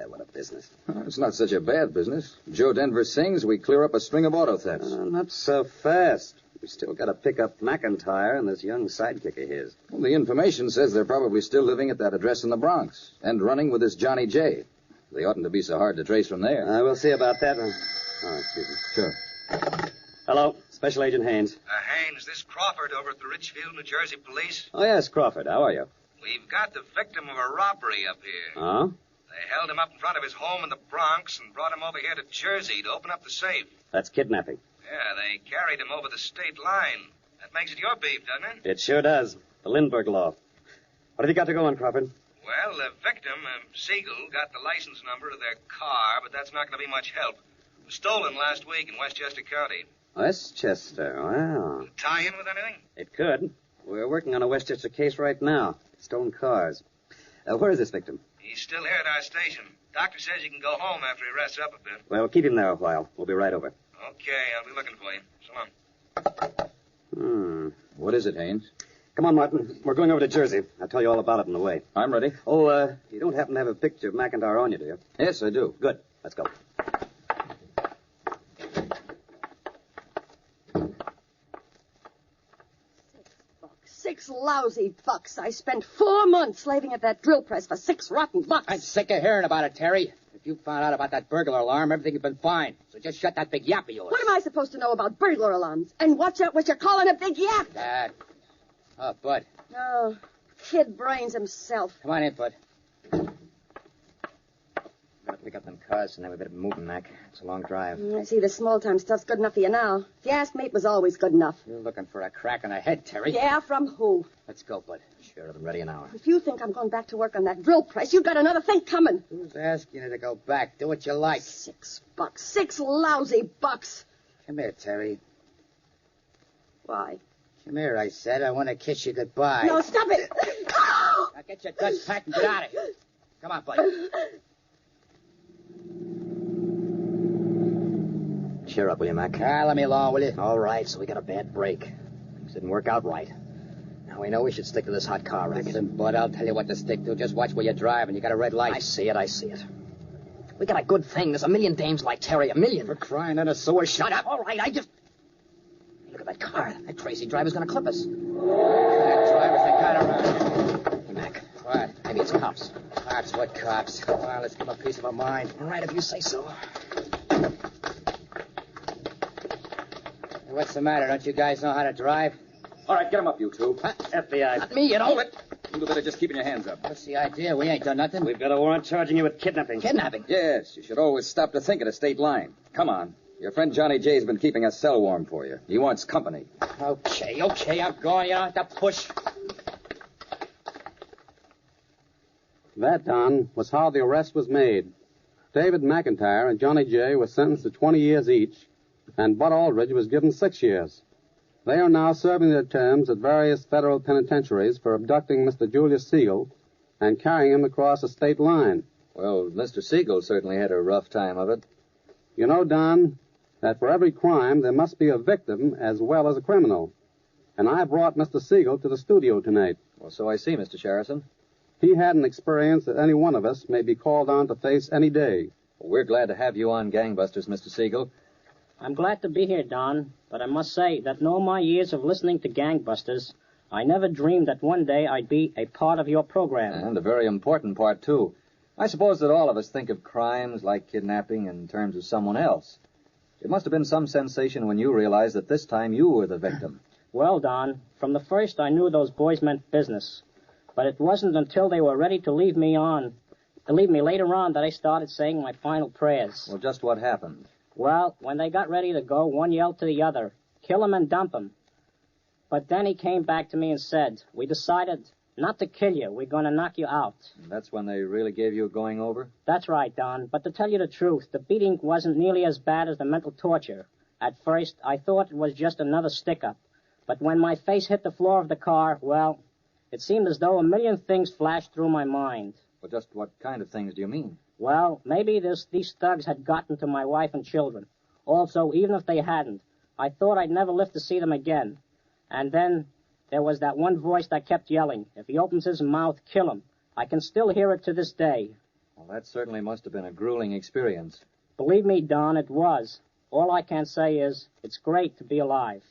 What a business. Well, it's not such a bad business. Joe Denver sings, we clear up a string of auto thefts. Not so fast. We still got to pick up McIntyre and this young sidekick of his. Well, the information says they're probably still living at that address in the Bronx and running with this Johnny J. They oughtn't to be so hard to trace from there. We'll see about that. Oh, excuse me. Sure. Hello, Special Agent Haynes. Haynes, this Crawford over at the Richfield, New Jersey police. Oh, yes, Crawford. How are you? We've got the victim of a robbery up here. Oh? They held him up in front of his home in the Bronx and brought him over here to Jersey to open up the safe. That's kidnapping. Yeah, they carried him over the state line. That makes it your beef, doesn't it? It sure does. The Lindbergh law. What have you got to go on, Crawford? Well, the victim, Siegel, got the license number of their car, but that's not going to be much help. It was stolen last week in Westchester County. Westchester, wow. Tie in with anything? It could. We're working on a Westchester case right now. Stolen cars. Where is this victim? He's still here at our station. Doctor says he can go home after he rests up a bit. Well, keep him there a while. We'll be right over. Okay, I'll be looking for you. So long. What is it, Haynes? Come on, Martin. We're going over to Jersey. I'll tell you all about it on the way. I'm ready. Oh, you don't happen to have a picture of McIntyre on you, do you? Yes, I do. Good. Let's go. $6 lousy bucks. I spent 4 months slaving at that drill press for $6 rotten bucks. I'm sick of hearing about it, Terry. If you found out about that burglar alarm, everything had been fine. So just shut that big yap of yours. What am I supposed to know about burglar alarms? And watch out what you're calling a big yap. Dad. Oh, Bud. Oh, kid brains himself. Come on in, Bud. Gotta pick up them cars, and then we better be moving, Mac. It's a long drive. I see the small-time stuff's good enough for you now. If you ask me, it was always good enough. You're looking for a crack in the head, Terry. Yeah, from who? Let's go, Bud. Sure, I've been ready an hour. If you think I'm going back to work on that drill press, you've got another thing coming. Who's asking you to go back? Do what you like. $6. $6 lousy bucks. Come here, Terry. Why? Come here, I said. I want to kiss you goodbye. No, stop it. Now get your guns packed and get out of here. Come on, Bud. Cheer up, will you, Mac? Let me alone, will you? All right, so we got a bad break. Things didn't work out right. Now we know we should stick to this hot car racket. Listen, Bud, I'll tell you what to stick to. Just watch where you drive, and you got a red light. I see it. We got a good thing. There's a million dames like Terry, a million. For crying in a sewer, shut up. All right, Hey, look at that car. That crazy driver's gonna clip us. That driver's the kind of... Hey, Mac. What? Maybe it's cops. Cops? What cops? Well, let's give him a piece of our mind. All right, if you say so. what's the matter? Don't you guys know how to drive? All right, get him up, you two. Huh? FBI. Not me, you know. Hold it. You better just keeping your hands up. What's the idea? We ain't done nothing. We've got a warrant charging you with kidnapping. Kidnapping? Yes, you should always stop to think at a state line. Come on. Your friend Johnny J's been keeping a cell warm for you. He wants company. Okay, I'm going. You don't have to push. That, Don, was how the arrest was made. David McIntyre and Johnny J were sentenced to 20 years each, and Bud Aldridge was given 6 years. They are now serving their terms at various federal penitentiaries for abducting Mr. Julius Siegel and carrying him across a state line. Well, Mr. Siegel certainly had a rough time of it. You know, Don, that for every crime there must be a victim as well as a criminal. And I brought Mr. Siegel to the studio tonight. Well, so I see, Mr. Sherrison. He had an experience that any one of us may be called on to face any day. Well, we're glad to have you on Gangbusters, Mr. Siegel. I'm glad to be here, Don, but I must say that in all my years of listening to Gangbusters, I never dreamed that one day I'd be a part of your program. And a very important part, too. I suppose that all of us think of crimes like kidnapping in terms of someone else. It must have been some sensation when you realized that this time you were the victim. Well, Don, from the first I knew those boys meant business. But it wasn't until they were ready to leave me later on that I started saying my final prayers. Well, just what happened? Well, when they got ready to go, one yelled to the other, "Kill him and dump him." But then he came back to me and said, "We decided not to kill you. We're going to knock you out." And that's when they really gave you a going over? That's right, Don. But to tell you the truth, the beating wasn't nearly as bad as the mental torture. At first, I thought it was just another stick-up. But when my face hit the floor of the car, well, it seemed as though a million things flashed through my mind. Well, just what kind of things do you mean? Well, maybe these thugs had gotten to my wife and children. Also, even if they hadn't, I thought I'd never live to see them again. And then there was that one voice that kept yelling, "If he opens his mouth, kill him." I can still hear it to this day. Well, that certainly must have been a grueling experience. Believe me, Don, it was. All I can say is, it's great to be alive.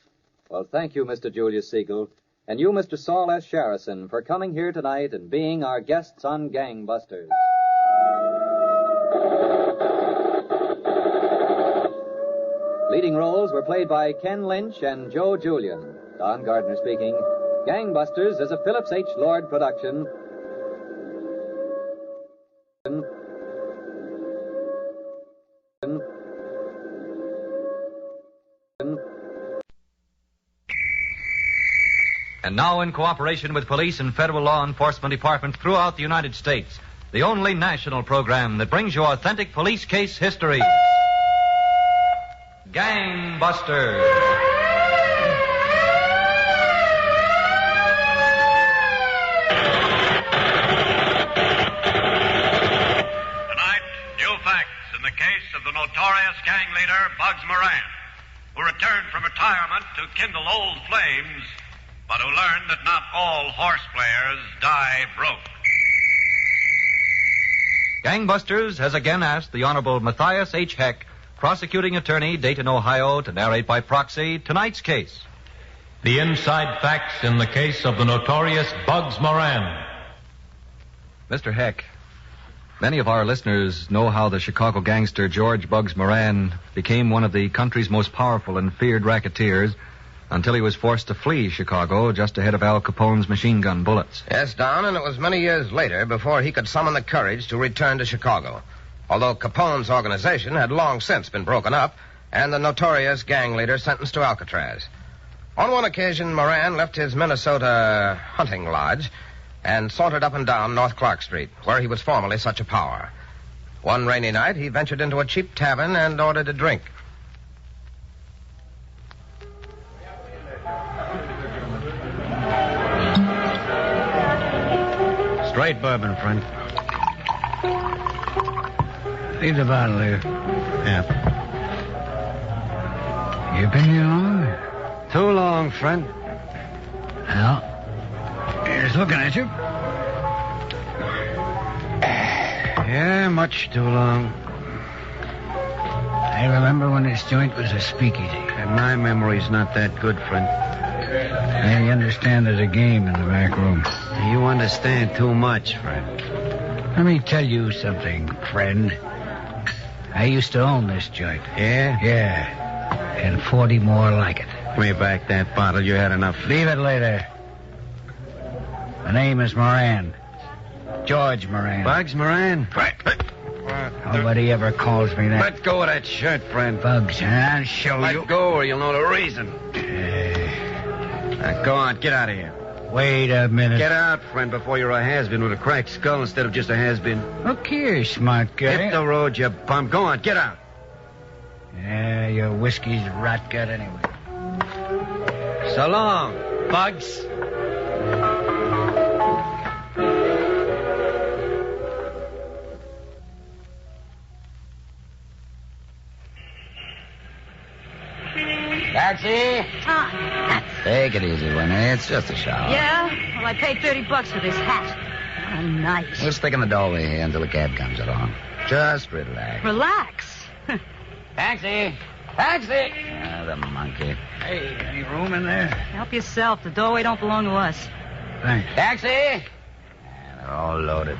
Well, thank you, Mr. Julius Siegel, and you, Mr. Saul S. Sherrison, for coming here tonight and being our guests on Gangbusters. Leading roles were played by Ken Lynch and Joe Julian. Don Gardner speaking. Gangbusters is a Phillips H. Lord production. And now, in cooperation with police and federal law enforcement departments throughout the United States, the only national program that brings you authentic police case history. Gangbusters. Tonight, new facts in the case of the notorious gang leader, Bugs Moran, who returned from retirement to kindle old flames, but who learned that not all horse players die broke. Gangbusters has again asked the Honorable Matthias H. Heck, prosecuting attorney, Dayton, Ohio, to narrate by proxy tonight's case. The inside facts in the case of the notorious Bugs Moran. Mr. Heck, many of our listeners know how the Chicago gangster George Bugs Moran became one of the country's most powerful and feared racketeers until he was forced to flee Chicago just ahead of Al Capone's machine gun bullets. Yes, Don, and it was many years later before he could summon the courage to return to Chicago, although Capone's organization had long since been broken up and the notorious gang leader sentenced to Alcatraz. On one occasion, Moran left his Minnesota hunting lodge and sauntered up and down North Clark Street, where he was formerly such a power. One rainy night, he ventured into a cheap tavern and ordered a drink. Straight bourbon, friend. Leave the bottle here. Yeah. You been here long? Too long, friend. Well, here's looking at you. Yeah, much too long. I remember when this joint was a speakeasy. And my memory's not that good, friend. I understand there's a game in the back room. You understand too much, friend. Let me tell you something, friend. I used to own this joint. Yeah? Yeah. And 40 more like it. Give me back that bottle. You had enough. Leave it later. The name is Moran. George Moran. Bugs Moran? Nobody ever calls me that. Let go of that shirt, friend. Bugs, I'll show you. Let go or you'll know the reason. Now, go on, get out of here. Wait a minute. Get out, friend, before you're a has-been with a cracked skull instead of just a has-been. Look here, smart guy. Hit the road, you bum. Go on, get out. Yeah, your whiskey's rot gut anyway. So long, Bugs. Taxi? Take it easy, Winnie. It's just a shower. Yeah? Well, I paid $30 for this hat. Oh, nice. We'll stick in the doorway here until the cab comes along. Just relax. Relax. Taxi! Taxi! Ah, the monkey. Hey, any room in there? Help yourself. The doorway don't belong to us. Thanks. Taxi! Yeah, they're all loaded.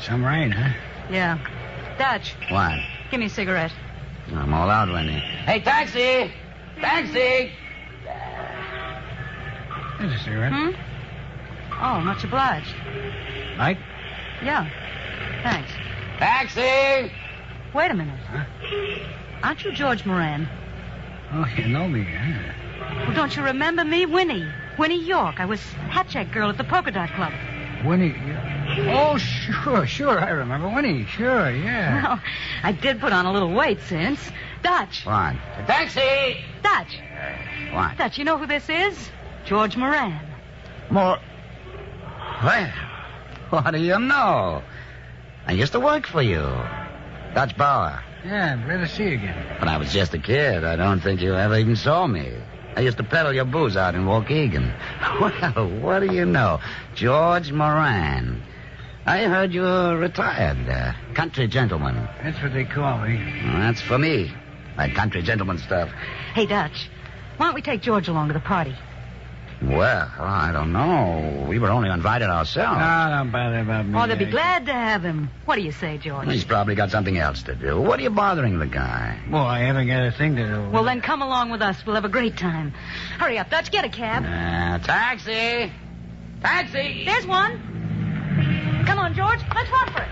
Some rain, huh? Yeah. Dutch, What? give me a cigarette. I'm all out, Winnie. Hey, taxi! Taxi! Here's a cigarette. Oh, much obliged. Light? Yeah. Thanks. Taxi! Wait a minute. Huh? Aren't you George Moran? Oh, you know me, huh? Well, don't you remember me? Winnie York. I was hat check girl at the Polka Dot Club. Winnie. Oh, sure. I remember Winnie. Sure, yeah. Well, I did put on a little weight since. Dutch. What? Taxi! Dutch. What? Dutch, you know who this is? George Moran. More. Well, what do you know? I used to work for you. Dutch Bauer. Yeah, I'm glad to see you again. When I was just a kid, I don't think you ever even saw me. I used to peddle your booze out in Waukegan. Well, what do you know? George Moran. I heard you're retired. Country gentleman. That's what they call me. Well, that's for me. That country gentleman stuff. Hey, Dutch, why don't we take George along to the party? Well, I don't know. We were only invited ourselves. No, don't bother about me. Oh, they'd be glad to have him. What do you say, George? He's probably got something else to do. What are you bothering the guy? Well, I haven't got a thing to do. Well, then come along with us. We'll have a great time. Hurry up, Dutch. Get a cab. Taxi! Taxi! There's one. Come on, George. Let's run for it.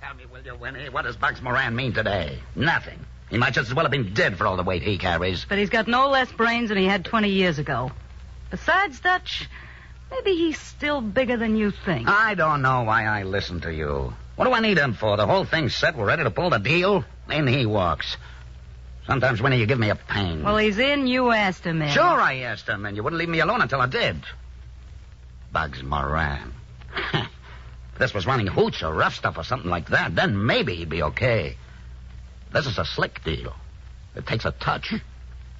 Tell me, will you, Winnie, what does Bugs Moran mean today? Nothing. He might just as well have been dead for all the weight he carries. But he's got no less brains than he had 20 years ago. Besides, Dutch, maybe he's still bigger than you think. I don't know why I listen to you. What do I need him for? The whole thing's set. We're ready to pull the deal. In he walks. Sometimes, Winnie, you give me a pain. Well, he's in. You asked him in. Sure I asked him, and you wouldn't leave me alone until I did. Bugs Moran. If this was running hooch or rough stuff or something like that, then maybe he'd be okay. This is a slick deal. It takes a touch.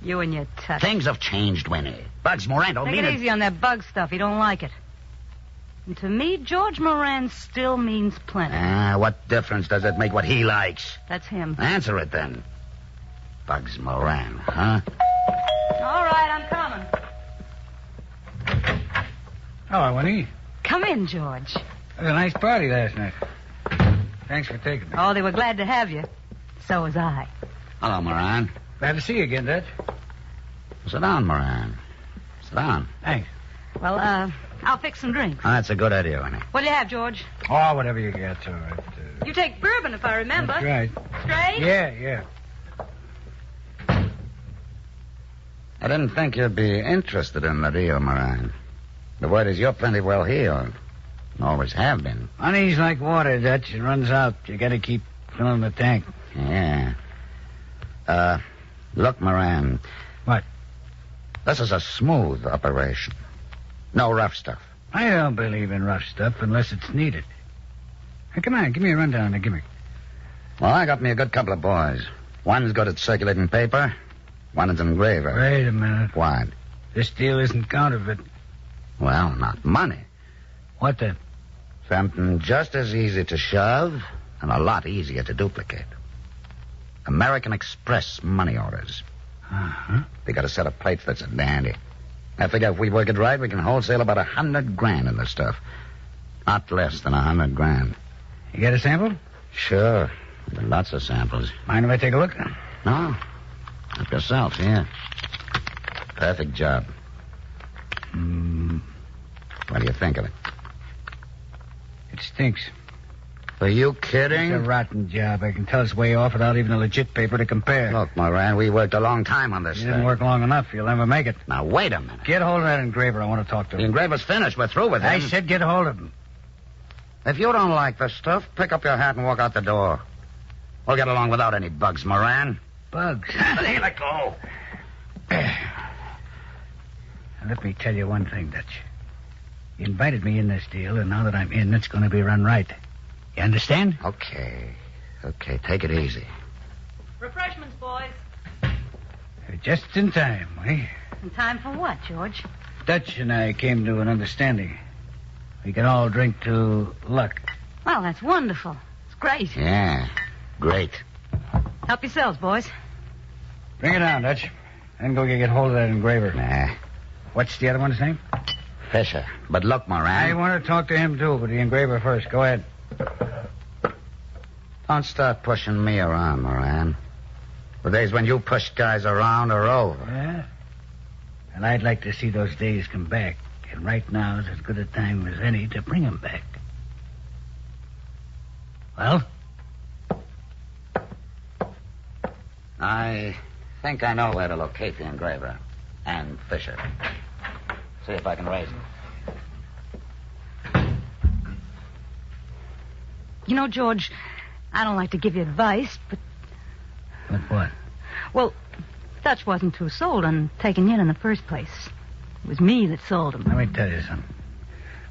You and your touch. Things have changed, Winnie. Bugs Moran don't Take mean it easy on that bug stuff. He don't like it. And to me, George Moran still means plenty. What difference does it make what he likes? That's him. Answer it, then. Bugs Moran, huh? All right, I'm coming. Hello, Winnie. Come in, George. It was a nice party last night. Thanks for taking me. Oh, they were glad to have you. So was I. Hello, Moran. Glad to see you again, Dutch. Sit down, Moran. Sit down. Thanks. Well, I'll fix some drinks. Oh, that's a good idea, Winnie. What'll you have, George? Oh, whatever you got, all right. You take bourbon, if I remember. That's right. Straight? Yeah. I didn't think you'd be interested in the deal, Moran. The word is you're plenty well heeled. Always have been. Money's like water, Dutch. It runs out. You gotta keep filling the tank. Yeah. Look, Moran. What? This is a smooth operation. No rough stuff. I don't believe in rough stuff unless it's needed. Hey, come on, give me a rundown of the gimmick. Well, I got me a good couple of boys. One's good at circulating paper. One is an engraver. Wait a minute. What? This deal isn't counterfeit. Well, not money. What then? Something just as easy to shove and a lot easier to duplicate. American Express money orders. Uh-huh. They got a set of plates that's a dandy. I figure if we work it right, we can wholesale about $100,000 in this stuff. Not less than 100 grand. You get a sample? Sure. There are lots of samples. Mind if I take a look? No. Help yourself, here. Perfect job. What do you think of it? It stinks. Are you kidding? It's a rotten job. I can tell it's way off without even a legit paper to compare. Look, Moran, we worked a long time on this You thing. didn't work long enough. You'll never make it. Now, wait a minute. Get hold of that engraver. I want to talk to him. The engraver's finished. We're through with him. I said get hold of him. If you don't like the stuff, pick up your hat and walk out the door. We'll get along without any bugs, Moran. Bugs? Hey, let go. Let me tell you one thing, Dutch. You invited me in this deal, and now that I'm in, it's going to be run right. You understand? Okay, take it easy. Refreshments, boys. Just in time, eh? In time for what, George? Dutch and I came to an understanding. We can all drink to luck. Well, that's wonderful. It's great. Yeah, great. Help yourselves, boys. Bring it down, Dutch. Then go get hold of that engraver. Nah. What's the other one's name? Fisher. But look, Moran. I want to talk to him, too, but the engraver first. Go ahead. Don't start pushing me around, Moran. The days when you push guys around are over. Yeah? And I'd like to see those days come back. And right now is as good a time as any to bring them back. Well? I think I know where to locate the engraver. And Fisher. See if I can raise him. You know, George, I don't like to give you advice, but... But what? Well, Dutch wasn't too sold on taking you in the first place. It was me that sold him. Let me tell you something.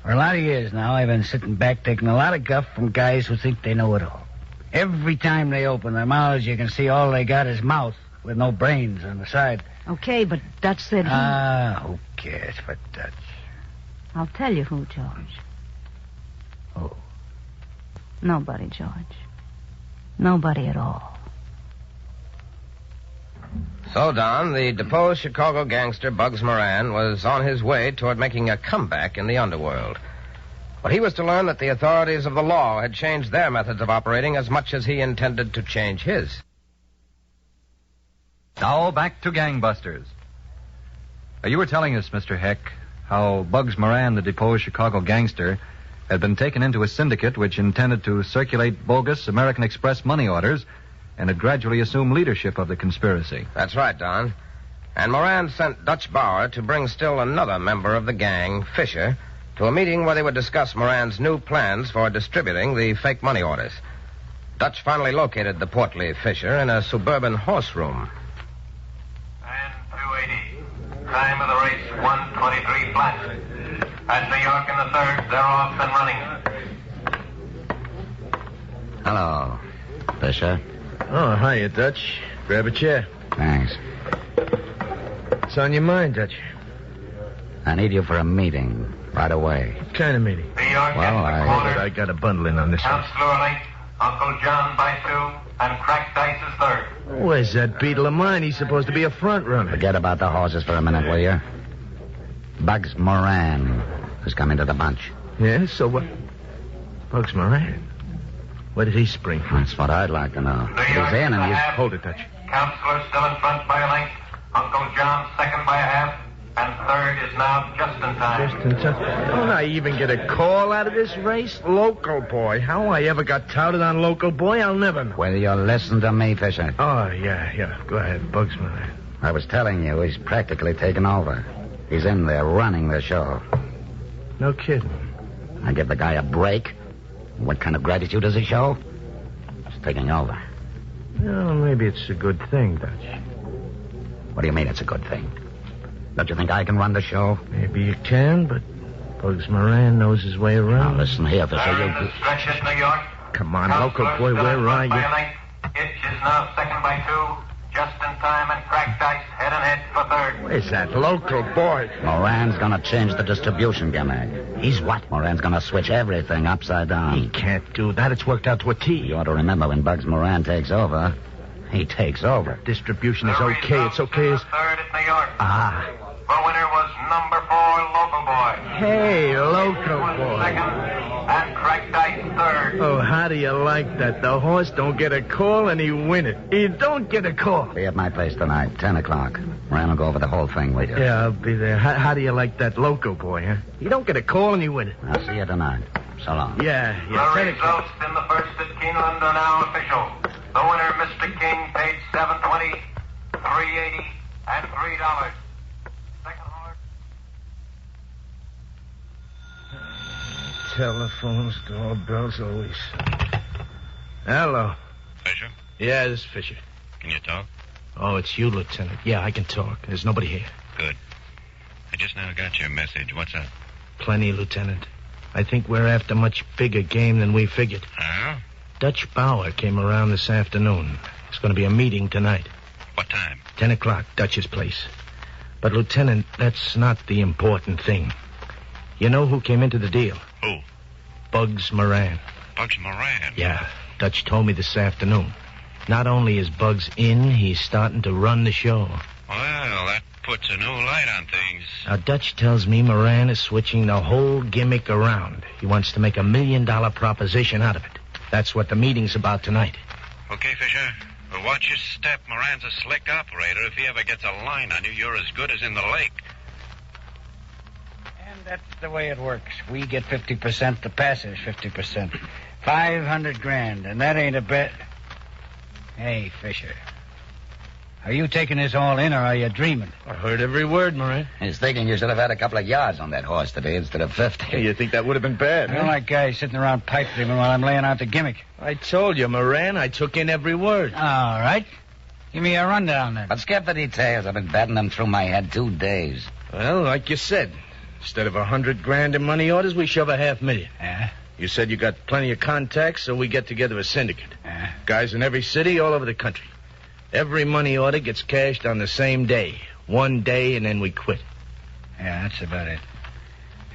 For a lot of years now, I've been sitting back taking a lot of guff from guys who think they know it all. Every time they open their mouths, you can see all they got is mouth with no brains on the side. Okay, but Dutch said he... Who cares for Dutch? I'll tell you who, George. Who? Nobody, George. Nobody at all. So, Don, the deposed Chicago gangster Bugs Moran was on his way toward making a comeback in the underworld. But he was to learn that the authorities of the law had changed their methods of operating as much as he intended to change his. Now, back to gangbusters. You were telling us, Mr. Heck, how Bugs Moran, the deposed Chicago gangster, had been taken into a syndicate which intended to circulate bogus American Express money orders and had gradually assumed leadership of the conspiracy. That's right, Don. And Moran sent Dutch Bauer to bring still another member of the gang, Fisher, to a meeting where they would discuss Moran's new plans for distributing the fake money orders. Dutch finally located the portly Fisher in a suburban horse room. And 280. Time of the race, 1:23 flat. At New York in the third, they're off and running. Hello, Fisher. Oh, hiya, Dutch. Grab a chair. Thanks. What's on your mind, Dutch? I need you for a meeting right away. What kind of meeting? New York Well, I got a bundle in on this one. Count Slurley, Uncle John by 2, and Crack Dice is third. Where's that beetle of mine? He's supposed to be a front runner. Forget about the horses for a minute, will you? Bugs Moran is coming to the bunch. Yeah, so what? Bugs Moran? Where did he spring from? That's what I'd like to know. He's in and he's... Hold it, Dutch. Counselor still in front by a length. Uncle John second by a half. And third is now just in time. Just in time. Don't I even get a call out of this race? Local boy. How I ever got touted on local boy, I'll never know. Will you listen to me, Fisher? Oh, yeah. Go ahead, Bugs Moran. I was telling you, he's practically taken over. He's in there running the show. No kidding. I give the guy a break. What kind of gratitude does he show? He's taking over. Well, maybe it's a good thing, Dutch. What do you mean it's a good thing? Don't you think I can run the show? Maybe you can, but Bugs Moran knows his way around. Now, listen here, Fisher. Stretch at New York. Come on, local boy, where are you? Itch is now second by 2. Just in time, and Crack Dice head and head for third. Where's that local boy? Moran's gonna change the distribution gimmick. He's what? Moran's gonna switch everything upside down. He can't do that. It's worked out to a T. You ought to remember when Bugs Moran takes over, he takes over. Distribution is okay. It's okay as... Third at New York. Ah. The winner was number 4, Local Boy. Hey, Local Boy. Second, how do you like that? The horse don't get a call and he win it. He don't get a call. Be at my place tonight, 10 o'clock. Moran will go over the whole thing with you. Yeah, I'll be there. How do you like that local boy, huh? He don't get a call and he win it. I'll see you tonight. So long. Yeah. The results in the first at Keeneland are now official. The winner, Mr. King, paid $720, $380, and $3. Second horse. Telephones, doorbells, always. Hello. Fisher? Yeah, this is Fisher. Can you talk? Oh, it's you, Lieutenant. Yeah, I can talk. There's nobody here. Good. I just now got your message. What's up? Plenty, Lieutenant. I think we're after much bigger game than we figured. Huh? Dutch Bauer came around this afternoon. There's going to be a meeting tonight. What time? 10 o'clock, Dutch's place. But, Lieutenant, that's not the important thing. You know who came into the deal? Who? Bugs Moran. Bugs Moran? Yeah, Dutch told me this afternoon. Not only is Bugs in, he's starting to run the show. Well, that puts a new light on things. Now, Dutch tells me Moran is switching the whole gimmick around. He wants to make $1 million proposition out of it. That's what the meeting's about tonight. Okay, Fisher. Well, watch your step. Moran's a slick operator. If he ever gets a line on you, you're as good as in the lake. And that's the way it works. We get 50%, the passers 50%. 500 grand, and that ain't a bet. Hey, Fisher. Are you taking this all in, or are you dreaming? I heard every word, Moran. He's thinking you should have had a couple of yards on that horse today instead of 50. Hey, you think that would have been bad, I don't like guys sitting around pipe dreaming while I'm laying out the gimmick. I told you, Moran. I took in every word. All right. Give me a rundown, then. But skip the details. I've been batting them through my head 2 days. Well, like you said, instead of 100 grand in money orders, we shove a $500,000. Yeah? You said you got plenty of contacts, so we get together a syndicate. Guys in every city, all over the country. Every money order gets cashed on the same day. 1 day, and then we quit. Yeah, that's about it.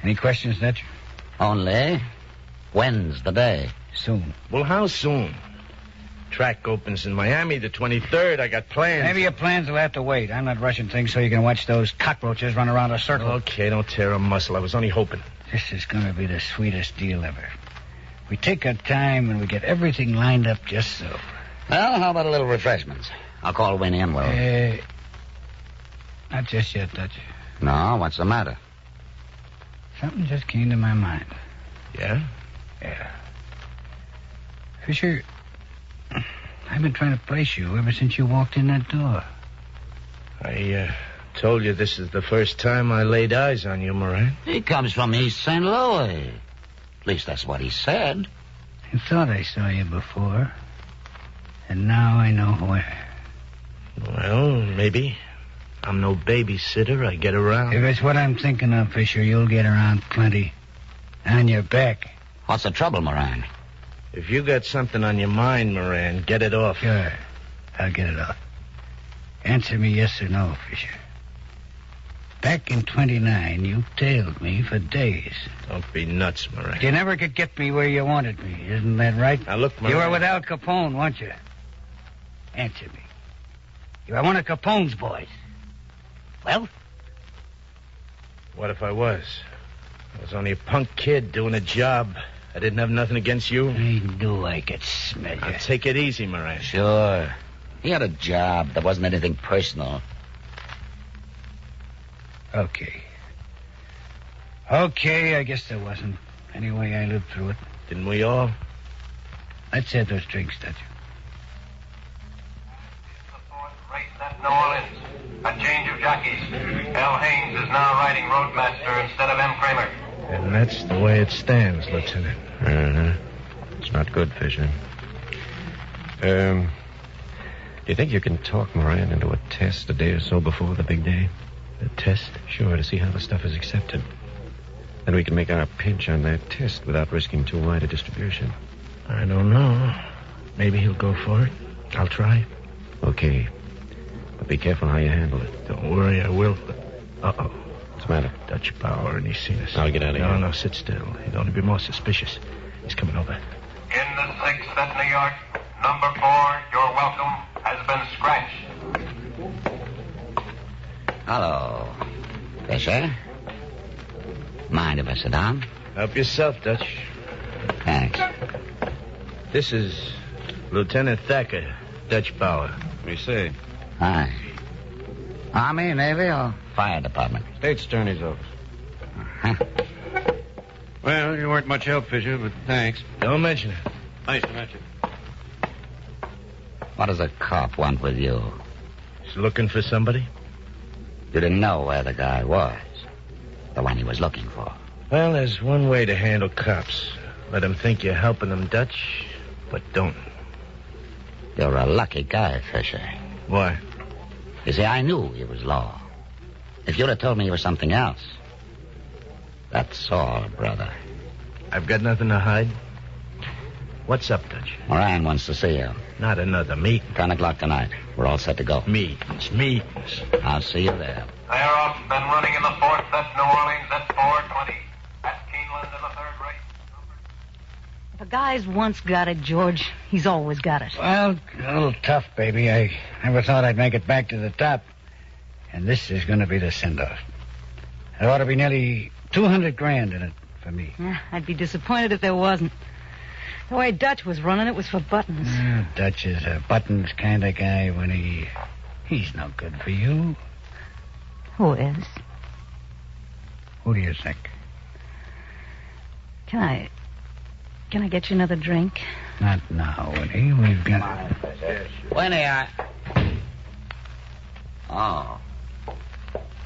Any questions, Dutch? Only, when's the day? Soon. Well, how soon? Track opens in Miami the 23rd. I got plans. Maybe your plans will have to wait. I'm not rushing things so you can watch those cockroaches run around a circle. Okay, don't tear a muscle. I was only hoping. This is going to be the sweetest deal ever. We take our time and we get everything lined up just so. Well, how about a little refreshments? I'll call Winnie and Will. Not just yet, Dutch. No, what's the matter? Something just came to my mind. Yeah? Yeah. Fisher, I've been trying to place you ever since you walked in that door. I told you this is the first time I laid eyes on you, Moran. He comes from East St. Louis. At least that's what he said. I thought I saw you before. And now I know where. Well, maybe. I'm no babysitter. I get around. If it's what I'm thinking of, Fisher, you'll get around plenty. On your back. What's the trouble, Moran? If you got something on your mind, Moran, get it off. Sure. I'll get it off. Answer me yes or no, Fisher. Back in 29, you tailed me for days. Don't be nuts, Moran. You never could get me where you wanted me. Isn't that right? Now, look, Moran. You were with Al Capone, weren't you? Answer me. You were one of Capone's boys. Well? What if I was? I was only a punk kid doing a job. I didn't have nothing against you. I knew I could smell you. Now, take it easy, Moran. Sure. He had a job. There wasn't anything personal. Okay. Okay, I guess there wasn't. Anyway, I lived through it. Didn't we all? Let's have those drinks, Dutch. Race at New Orleans. A change of jockeys. Al Haynes is now riding Roadmaster instead of M. Kramer. And that's the way it stands, Lieutenant. Uh-huh. It's not good, Fisher. Do you think you can talk Moran into a test a day or so before the big day? A test? Sure, to see how the stuff is accepted. Then we can make our pinch on that test without risking too wide a distribution. I don't know. Maybe he'll go for it. I'll try. Okay. But be careful how you handle it. Don't worry, I will. Uh-oh. What's the matter? Dutch Bauer, and he's seen us. I'll get out of here. No, sit still. He'd only be more suspicious. He's coming over. In the 6th at New York, number 4, your welcome, has been scratched. Hello. Fisher? Mind if I sit down? Help yourself, Dutch. Thanks. This is Lieutenant Thacker, Dutch Bauer. We say. Hi. Army, Navy, or Fire Department? State's Attorney's office. Well, you weren't much help, Fisher, but thanks. Don't mention it. Nice to meet you. What does a cop want with you? He's looking for somebody? You didn't know where the guy was. The one he was looking for. Well, there's one way to handle cops. Let them think you're helping them, Dutch, but don't. You're a lucky guy, Fisher. Why? You see, I knew he was law. If you'd have told me he was something else. That's all, brother. I've got nothing to hide. What's up, Dutch? Moran wants to see you. Not another meeting. 10 o'clock tonight. We're all set to go. Meetings. I'll see you there. They're off, been running in the 4th at New Orleans at 4:20. At Keeneland in the 3rd race. If a guy's once got it, George, he's always got it. Well, a little tough, baby. I never thought I'd make it back to the top. And this is going to be the send-off. There ought to be nearly 200 grand in it for me. Yeah, I'd be disappointed if there wasn't. The way Dutch was running it was for buttons. Dutch is a buttons kind of guy when he's no good for you. Who is? Who do you think? Can I get you another drink? Not now, Winnie. We've got... Winnie, Oh.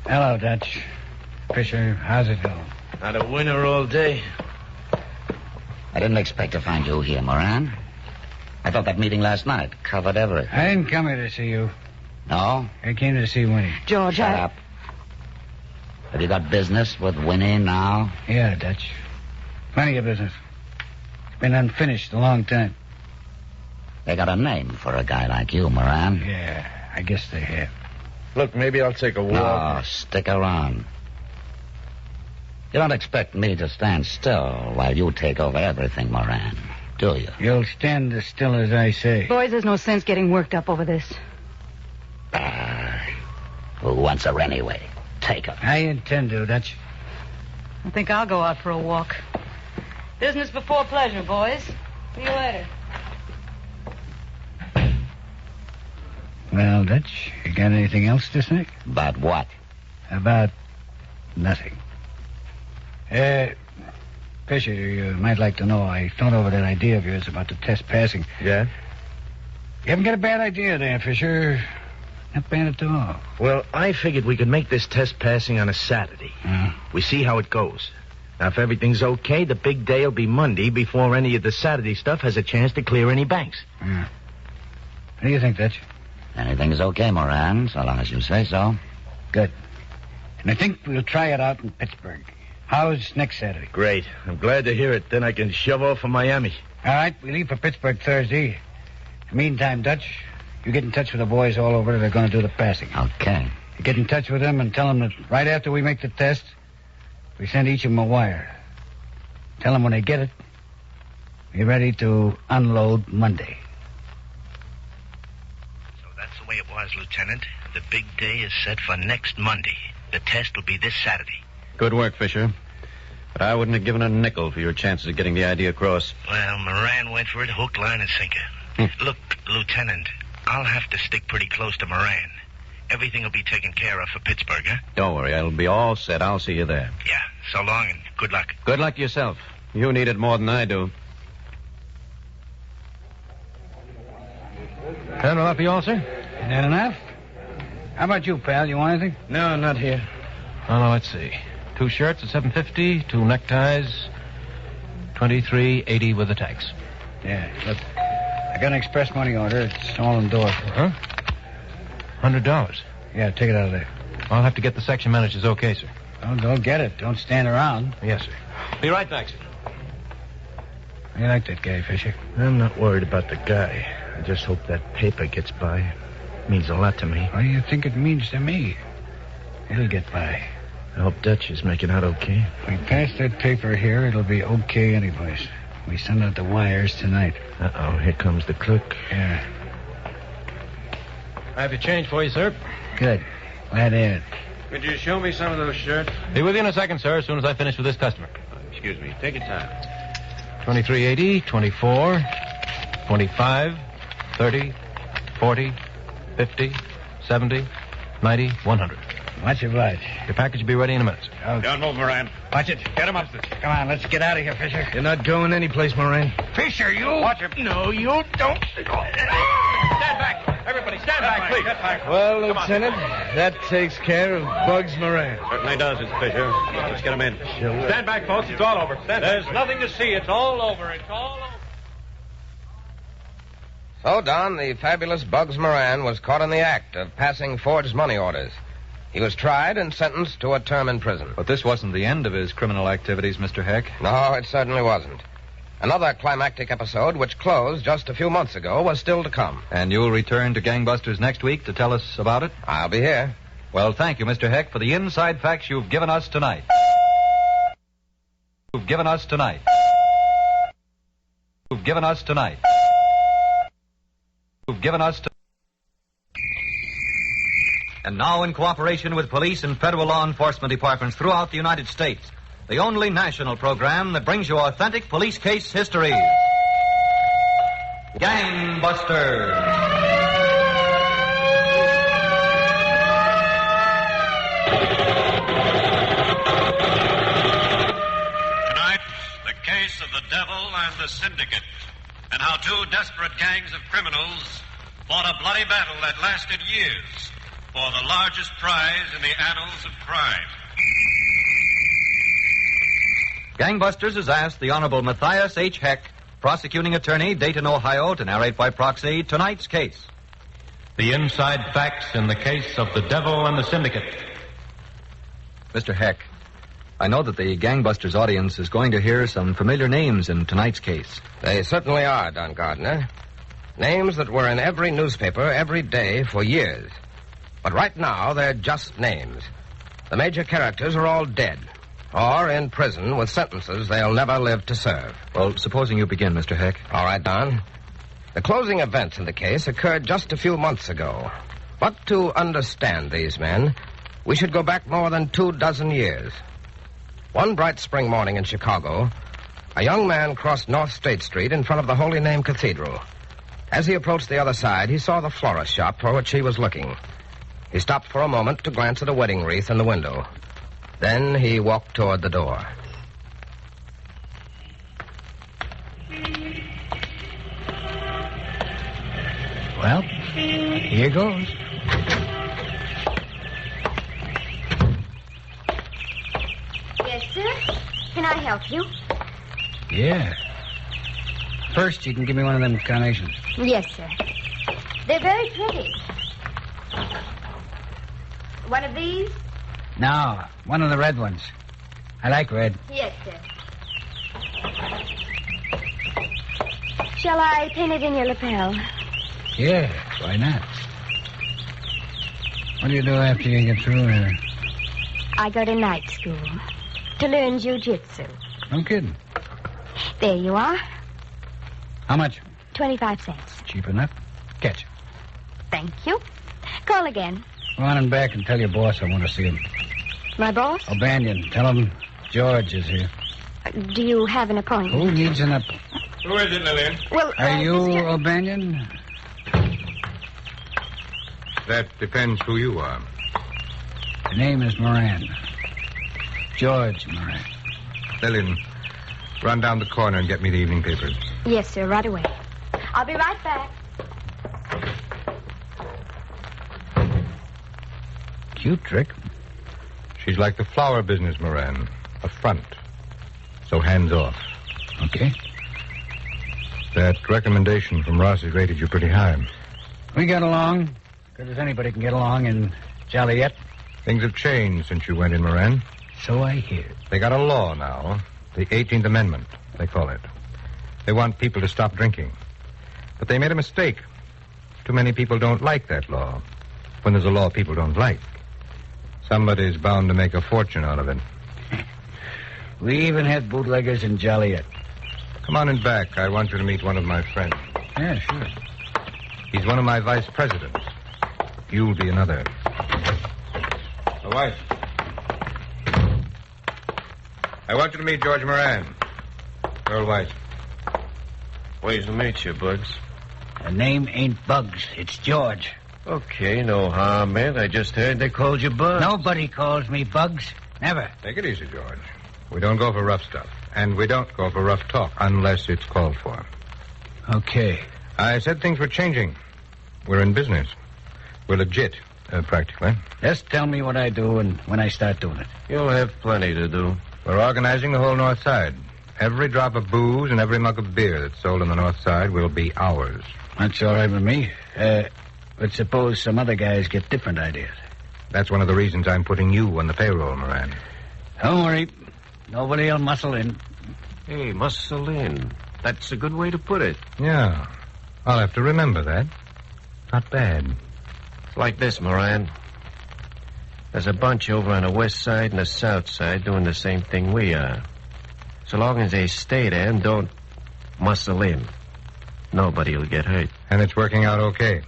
Hello, Dutch. Fisher, how's it going? Not a winner all day. I didn't expect to find you here, Moran. I thought that meeting last night covered everything. I didn't come here to see you. No? I came to see Winnie. George, Shut up. Have you got business with Winnie now? Yeah, Dutch. Plenty of business. It's been unfinished a long time. They got a name for a guy like you, Moran. Yeah, I guess they have. Look, maybe I'll take a walk. No, stick around. You don't expect me to stand still while you take over everything, Moran, do you? You'll stand as still as I say. Boys, there's no sense getting worked up over this. Who wants her anyway? Take her. I intend to, Dutch. I think I'll go out for a walk. Business before pleasure, boys. See you later. Well, Dutch, you got anything else to say? About what? About nothing. Fisher, you might like to know I thought over that idea of yours about the test passing. Yeah? You haven't got a bad idea there, Fisher. Not bad at all. Well, I figured we could make this test passing on a Saturday. We see how it goes. Now, if everything's okay, the big day will be Monday before any of the Saturday stuff has a chance to clear any banks. What do you think, Dutch? Anything's okay, Moran, so long as you say so. Good. And I think we'll try it out in Pittsburgh. How's next Saturday? Great. I'm glad to hear it. Then I can shove off for Miami. All right, we leave for Pittsburgh Thursday. In the meantime, Dutch, you get in touch with the boys all over that are going to do the passing. Okay. You get in touch with them and tell them that right after we make the test, we send each of them a wire. Tell them when they get it, be ready to unload Monday. So that's the way it was, Lieutenant. The big day is set for next Monday. The test will be this Saturday. Good work, Fisher. But I wouldn't have given a nickel for your chances of getting the idea across. Well, Moran went for it hook, line, and sinker. Look, Lieutenant, I'll have to stick pretty close to Moran. Everything will be taken care of for Pittsburgh, huh? Don't worry, I'll be all set. I'll see you there. Yeah, so long and good luck. Good luck yourself. You need it more than I do. That will be all, sir? Is that enough? How about you, pal? You want anything? No, not here. Oh, no, let's see. 2 shirts at $7.50, 2 neckties, $23.80 with the tax. Yeah, look. I got an express money order. It's all endorsed. Huh? $100. Yeah, take it out of there. I'll have to get the section manager's okay, sir. Oh, go get it. Don't stand around. Yes, sir. Be right back, sir. You like that guy, Fisher? I'm not worried about the guy. I just hope that paper gets by. It means a lot to me. What do you think it means to me? It'll get by. I hope Dutch is making out okay. If we pass that paper here, it'll be okay anyplace. We send out the wires tonight. Uh-oh, here comes the clerk. Yeah. I have your change for you, sir. Good. Glad to hear it. Could you show me some of those shirts? Be with you in a second, sir, as soon as I finish with this customer. Excuse me. Take your time. $23.80, $24, 25, 30, 40, 50, 70, 90, 100. Much obliged. Your package will be ready in a minute, sir. Okay. Don't move, Moran. Watch it. Get him up. Come on, let's get out of here, Fisher. You're not going anyplace, Moran. Fisher, you... Watch him. No, you don't. Stand back. Everybody, stand back, please. Well, Lieutenant, that takes care of Bugs Moran. Certainly does, it's Fisher. Let's get him in. Stand back, folks. It's all over. There's nothing to see. It's all over. It's all over. So, Don, the fabulous Bugs Moran was caught in the act of passing forged money orders. He was tried and sentenced to a term in prison. But this wasn't the end of his criminal activities, Mr. Heck. No, it certainly wasn't. Another climactic episode, which closed just a few months ago, was still to come. And you'll return to Gangbusters next week to tell us about it? I'll be here. Well, thank you, Mr. Heck, for the inside facts you've given us tonight. You've given us tonight. You've given us tonight. You've given us tonight. And now, in cooperation with police and federal law enforcement departments throughout the United States, the only national program that brings you authentic police case histories. Gangbusters. Tonight, the case of the devil and the syndicate, and how two desperate gangs of criminals fought a bloody battle that lasted years for the largest prize in the annals of crime. Gangbusters has asked the Honorable Matthias H. Heck, prosecuting attorney, Dayton, Ohio, to narrate by proxy tonight's case. The inside facts in the case of the devil and the syndicate. Mr. Heck, I know that the Gangbusters audience is going to hear some familiar names in tonight's case. They certainly are, Don Gardner. Names that were in every newspaper every day for years. But right now, they're just names. The major characters are all dead, or in prison with sentences they'll never live to serve. Well, supposing you begin, Mr. Heck. All right, Don. The closing events in the case occurred just a few months ago. But to understand these men, we should go back more than 24 years. One bright spring morning in Chicago, a young man crossed North State Street in front of the Holy Name Cathedral. As he approached the other side, he saw the florist shop for which he was looking. He stopped for a moment to glance at a wedding wreath in the window. Then he walked toward the door. Well, here goes. Yes, sir? Can I help you? Yeah. First, you can give me one of them carnations. Yes, sir. They're very pretty. One of these? No, one of the red ones. I like red. Yes, sir. Shall I pin it in your lapel? Yeah, why not? What do you do after you get through here? I go to night school to learn jiu-jitsu. No kidding. There you are. How much? 25 cents. Cheap enough. Catch it. Thank you. Call again. Go on and back and tell your boss I want to see him. My boss? O'Banion. Tell him George is here. Do you have an appointment? Who needs an appointment? Who is it, Lillian? Well, Are you Mr. O'Banion? That depends who you are. The name is Moran. George Moran. Lillian, run down the corner and get me the evening papers. Yes, sir, right away. I'll be right back. Cute trick. She's like the flower business, Moran. A front. So hands off. Okay. That recommendation from Ross has rated you pretty high. We got along. Good as anybody can get along in Joliet. Things have changed since you went in, Moran. So I hear. They got a law now. The 18th Amendment, they call it. They want people to stop drinking. But they made a mistake. Too many people don't like that law. When there's a law people don't like, somebody's bound to make a fortune out of it. We even had bootleggers in Joliet. Come on in back. I want you to meet one of my friends. Yeah, sure. He's one of my vice presidents. You'll be another. My wife. I want you to meet George Moran. Earl White. Pleased to meet you, Bugs. The name ain't Bugs. It's George. Okay, no harm meant. I just heard they called you Bugs. Nobody calls me Bugs. Never. Take it easy, George. We don't go for rough stuff. And we don't go for rough talk unless it's called for. Okay. I said things were changing. We're in business. We're legit, practically. Just tell me what I do and when I start doing it. You'll have plenty to do. We're organizing the whole North Side. Every drop of booze and every mug of beer that's sold on the North Side will be ours. That's all right with me. But suppose some other guys get different ideas. That's one of the reasons I'm putting you on the payroll, Moran. Don't worry. Nobody will muscle in. Hey, muscle in. That's a good way to put it. Yeah. I'll have to remember that. Not bad. It's like this, Moran. There's a bunch over on the west side and the south side doing the same thing we are. So long as they stay there and don't muscle in, nobody will get hurt. And it's working out okay.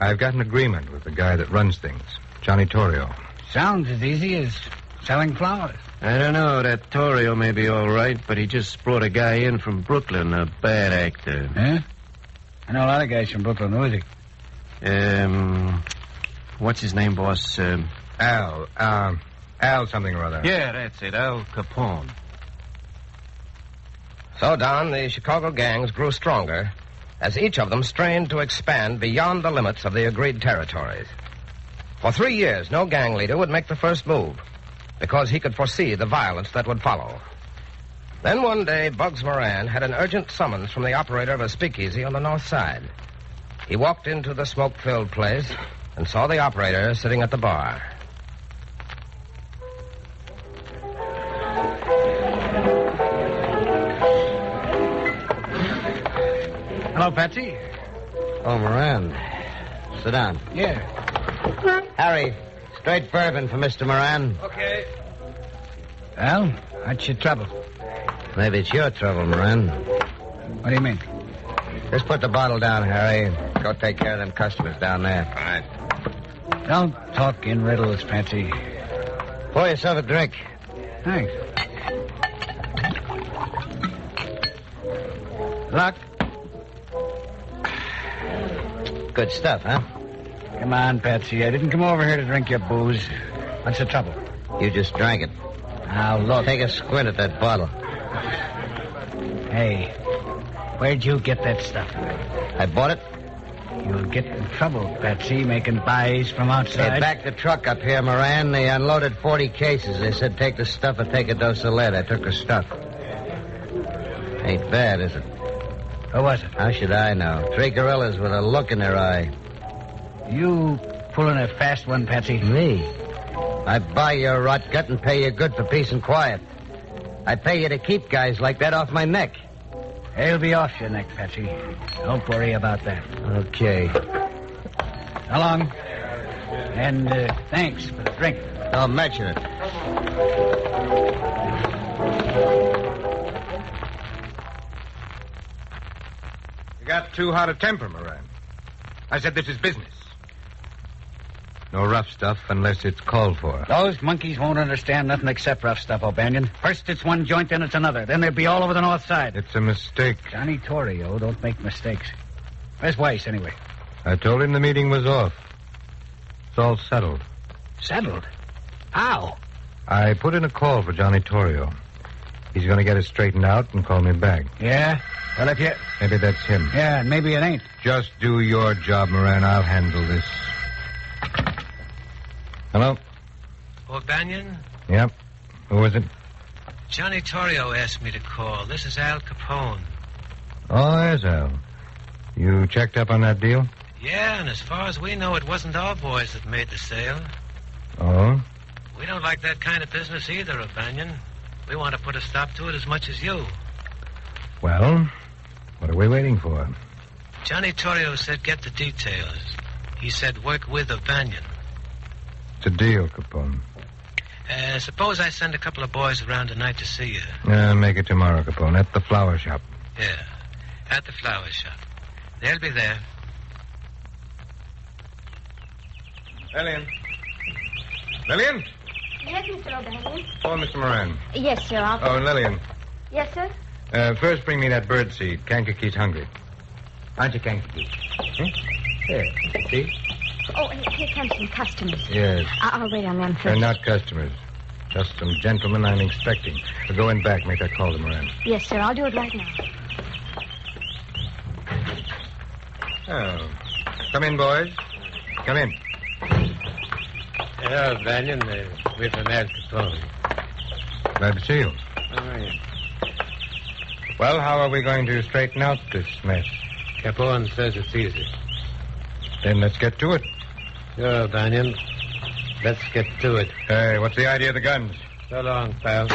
I've got an agreement with the guy that runs things, Johnny Torrio. Sounds as easy as selling flowers. I don't know. That Torrio may be all right, but he just brought a guy in from Brooklyn, a bad actor. Huh? I know a lot of guys from Brooklyn. Who is he? What's his name, boss? Al something or other. Yeah, that's it. Al Capone. So, Don, the Chicago gangs grew stronger as each of them strained to expand beyond the limits of the agreed territories. For 3 years, no gang leader would make the first move because he could foresee the violence that would follow. Then one day, Bugs Moran had an urgent summons from the operator of a speakeasy on the north side. He walked into the smoke-filled place and saw the operator sitting at the bar. Hello, Patsy. Oh, Moran. Sit down. Yeah. Harry, straight bourbon for Mr. Moran. Okay. Well, what's your trouble? Maybe it's your trouble, Moran. What do you mean? Just put the bottle down, Harry. Go take care of them customers down there. All right. Don't talk in riddles, Patsy. Pour yourself a drink. Thanks. Luck. Good stuff, huh? Come on, Patsy. I didn't come over here to drink your booze. What's the trouble? You just drank it. Now, look. Take a squint at that bottle. Hey, where'd you get that stuff? I bought it. You'll get in trouble, Patsy, making buys from outside. They backed the truck up here, Moran. They unloaded 40 cases. They said take the stuff or take a dose of lead. I took the stuff. Ain't bad, is it? Who was it? How should I know? 3 gorillas with a look in their eye. You pulling a fast one, Patsy? Me? I buy your rot gut and pay you good for peace and quiet. I pay you to keep guys like that off my neck. They'll be off your neck, Patsy. Don't worry about that. Okay. So long. And thanks for the drink. I'll mention it. You got too hot a temper, Moran. I said this is business. No rough stuff unless it's called for. Those monkeys won't understand nothing except rough stuff, O'Banion. First it's one joint, then it's another. Then they'll be all over the north side. It's a mistake. Johnny Torrio don't make mistakes. Where's Weiss, anyway? I told him the meeting was off. It's all settled. Settled? How? I put in a call for Johnny Torrio. He's going to get it straightened out and call me back. Yeah? Well, if you... Maybe that's him. Yeah, and maybe it ain't. Just do your job, Moran. I'll handle this. Hello? O'Banion? Yep. Who is it? Johnny Torrio asked me to call. This is Al Capone. Oh, yes, Al. You checked up on that deal? Yeah, and as far as we know, it wasn't our boys that made the sale. Oh? We don't like that kind of business either, O'Banion. We want to put a stop to it as much as you. Well, what are we waiting for? Johnny Torrio said get the details. He said work with O'Banion. It's a deal, Capone. Suppose I send a couple of boys around tonight to see you. Make it tomorrow, Capone, at the flower shop. Yeah, at the flower shop. They'll be there. Lillian? Lillian? Yes, Mr. O'Banion. Oh, Mr. Moran. Yes, sir. Oh, and Lillian. Yes, sir? First, bring me that birdseed. Kankakee's hungry. Aren't you, Kankakee? Here, see? Oh, here comes some customers. Yes. I'll wait on them first. They're not customers. Just some gentlemen I'm expecting. Go in back, make that call to Moran. Yes, sir. I'll do it right now. Oh. Come in, boys. Come in. Hello, Banyan. We're from Al Capone. Glad to see you. How are you? Well, how are we going to straighten out this mess? Capone says it's easy. Then let's get to it. Sure, Banyan. Let's get to it. Hey, what's the idea of the guns? So long, pal.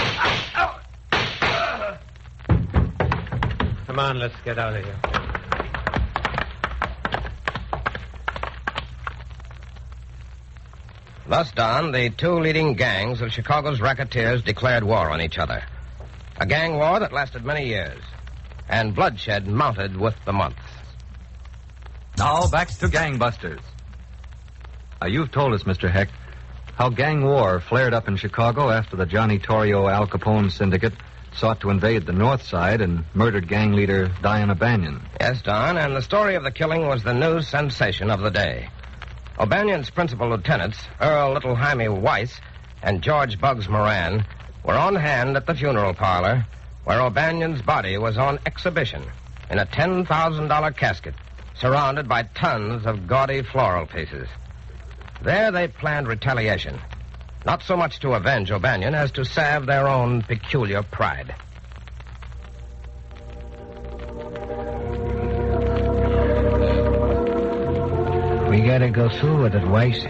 Come on, let's get out of here. Thus done, the two leading gangs of Chicago's racketeers declared war on each other. A gang war that lasted many years, and bloodshed mounted with the months. Now back to gangbusters. You've told us, Mr. Heck, how gang war flared up in Chicago after the Johnny Torrio Al Capone syndicate sought to invade the North Side and murdered gang leader Diana Banyan. Yes, Don, and the story of the killing was the news sensation of the day. O'Banion's principal lieutenants, Earl Little Jaime Weiss and George Bugs Moran, were on hand at the funeral parlor where O'Banion's body was on exhibition in a $10,000 casket surrounded by tons of gaudy floral pieces. There they planned retaliation, not so much to avenge O'Banion as to salve their own peculiar pride. We gotta go through with it, Weiss.